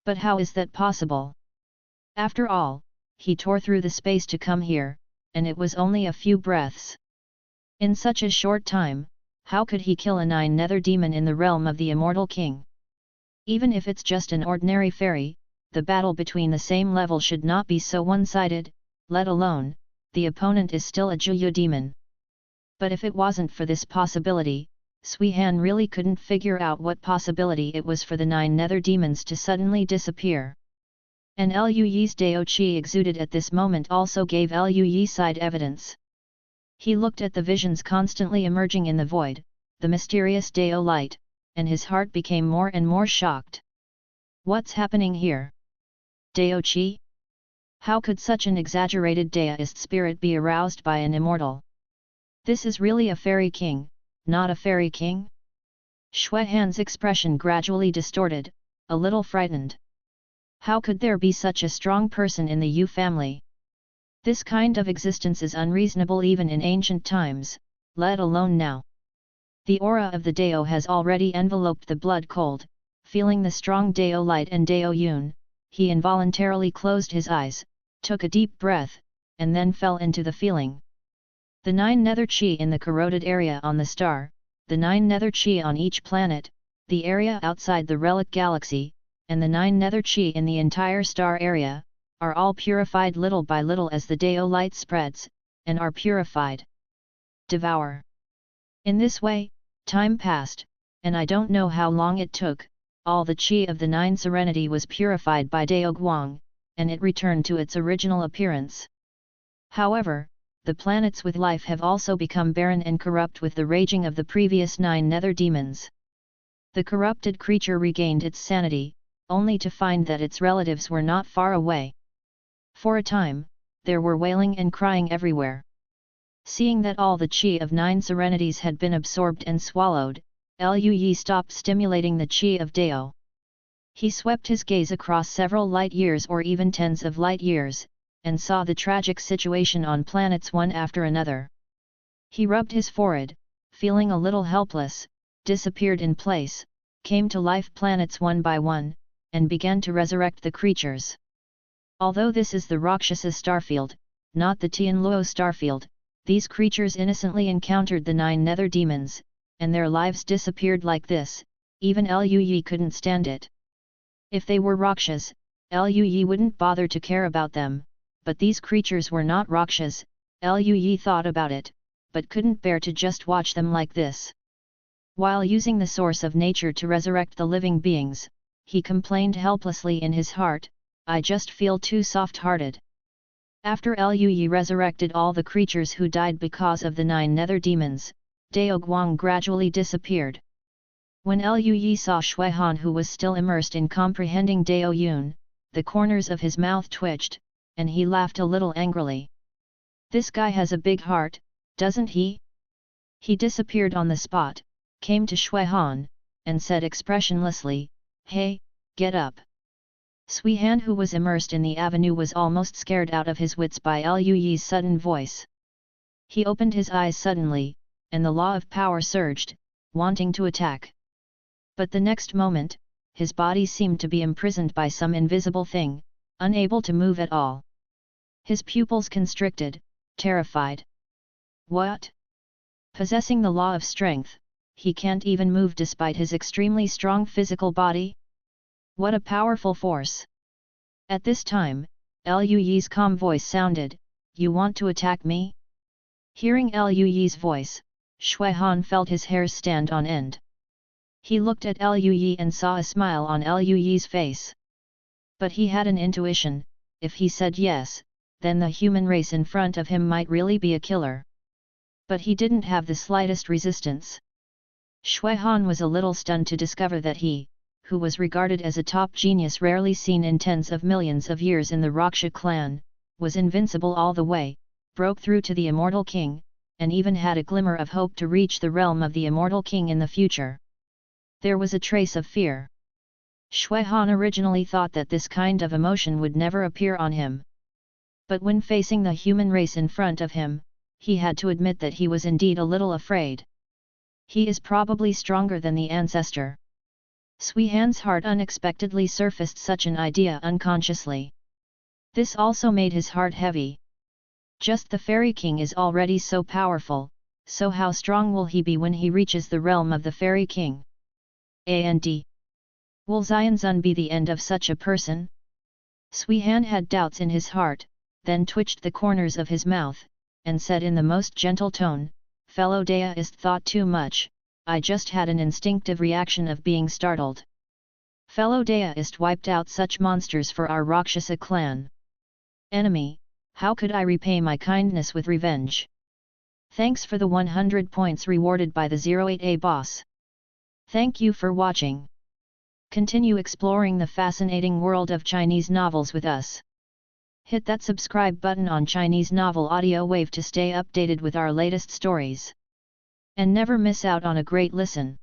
But how is that possible? After all, he tore through the space to come here, and it was only a few breaths. In such a short time, How could he kill a 9 nether demon in the realm of the Immortal King? Even if it's just an ordinary fairy, the battle between the same level should not be so one-sided, let alone, the opponent is still a Juyu demon. But if it wasn't for this possibility, Sui Han really couldn't figure out what possibility it was for the 9 nether demons to suddenly disappear. And Liu Yi's Dao Qi exuded at this moment also gave Liu Yi side evidence. He looked at the visions constantly emerging in the void, the mysterious Dao light, and his heart became more and more shocked. What's happening here? Dao Qi? How could such an exaggerated Daoist spirit be aroused by an immortal? This is really a fairy king, not a fairy king? Shui Han's expression gradually distorted, a little frightened. How could there be such a strong person in the Yu family? This kind of existence is unreasonable even in ancient times, let alone now. The aura of the Dao has already enveloped the blood cold, feeling the strong Dao light and Dao Yun, he involuntarily closed his eyes, took a deep breath, and then fell into the feeling. The 9 nether Qi in the corroded area on the star, the 9 nether Qi on each planet, the area outside the relic galaxy, and the 9 nether Qi in the entire star area, are all purified little by little as the Dao light spreads, and are purified. Devour. In this way, time passed, and I don't know how long it took, all the Qi of the 9 serenity was purified by Dao Guang, and it returned to its original appearance. However, the planets with life have also become barren and corrupt with the raging of the previous 9 nether demons. The corrupted creature regained its sanity, only to find that its relatives were not far away. For a time, there were wailing and crying everywhere. Seeing that all the Qi of 9 serenities had been absorbed and swallowed, Liu Yi stopped stimulating the Qi of Dao. He swept his gaze across several light years or even tens of light years, and saw the tragic situation on planets one after another. He rubbed his forehead, feeling a little helpless, disappeared in place, came to life planets one by one, and began to resurrect the creatures. Although this is the Rakshasa starfield, not the Tianluo starfield, these creatures innocently encountered the 9 nether demons, and their lives disappeared like this, even Liu Yi couldn't stand it. If they were Rakshas, Liu Yi wouldn't bother to care about them, but these creatures were not Rakshas, Liu Yi thought about it, but couldn't bear to just watch them like this. While using the source of nature to resurrect the living beings, he complained helplessly in his heart, I just feel too soft-hearted. After Liu Yi resurrected all the creatures who died because of the 9 nether demons, Dao Guang gradually disappeared. When Liu Yi saw Shui Han who was still immersed in comprehending Dao Yun, the corners of his mouth twitched, and he laughed a little angrily. This guy has a big heart, doesn't he? He disappeared on the spot, came to Shui Han, and said expressionlessly, Hey, get up. Sui Han who was immersed in the avenue was almost scared out of his wits by Liu Yi's sudden voice. He opened his eyes suddenly, and the law of power surged, wanting to attack. But the next moment, his body seemed to be imprisoned by some invisible thing, unable to move at all. His pupils constricted, terrified. What? Possessing the law of strength, he can't even move despite his extremely strong physical body? What a powerful force! At this time, Liu Yi's calm voice sounded, You want to attack me? Hearing Liu Yi's voice, Shui Han felt his hairs stand on end. He looked at Liu Yi and saw a smile on Liu Yi's face. But he had an intuition, if he said yes, then the human race in front of him might really be a killer. But he didn't have the slightest resistance. Shui Han was a little stunned to discover that he, who was regarded as a top genius rarely seen in tens of millions of years in the Raksha clan, was invincible all the way, broke through to the Immortal King, and even had a glimmer of hope to reach the realm of the Immortal King in the future. There was a trace of fear. Shui Han originally thought that this kind of emotion would never appear on him. But when facing the human race in front of him, he had to admit that he was indeed a little afraid. He is probably stronger than the ancestor. Sui Han's heart unexpectedly surfaced such an idea unconsciously. This also made his heart heavy. Just the Fairy King is already so powerful, so how strong will he be when he reaches the realm of the Fairy King? And will Xianzun be the end of such a person? Sui Han had doubts in his heart, then twitched the corners of his mouth, and said in the most gentle tone, "Fellow Daoist thought too much, I just had an instinctive reaction of being startled. Fellow Daoist wiped out such monsters for our Rakshasa clan. Enemy, how could I repay my kindness with revenge? Thanks for the 100 points rewarded by the 08A boss. Thank you for watching. Continue exploring the fascinating world of Chinese novels with us. Hit that subscribe button on Chinese Novel Audio Wave to stay updated with our latest stories. And never miss out on a great listen.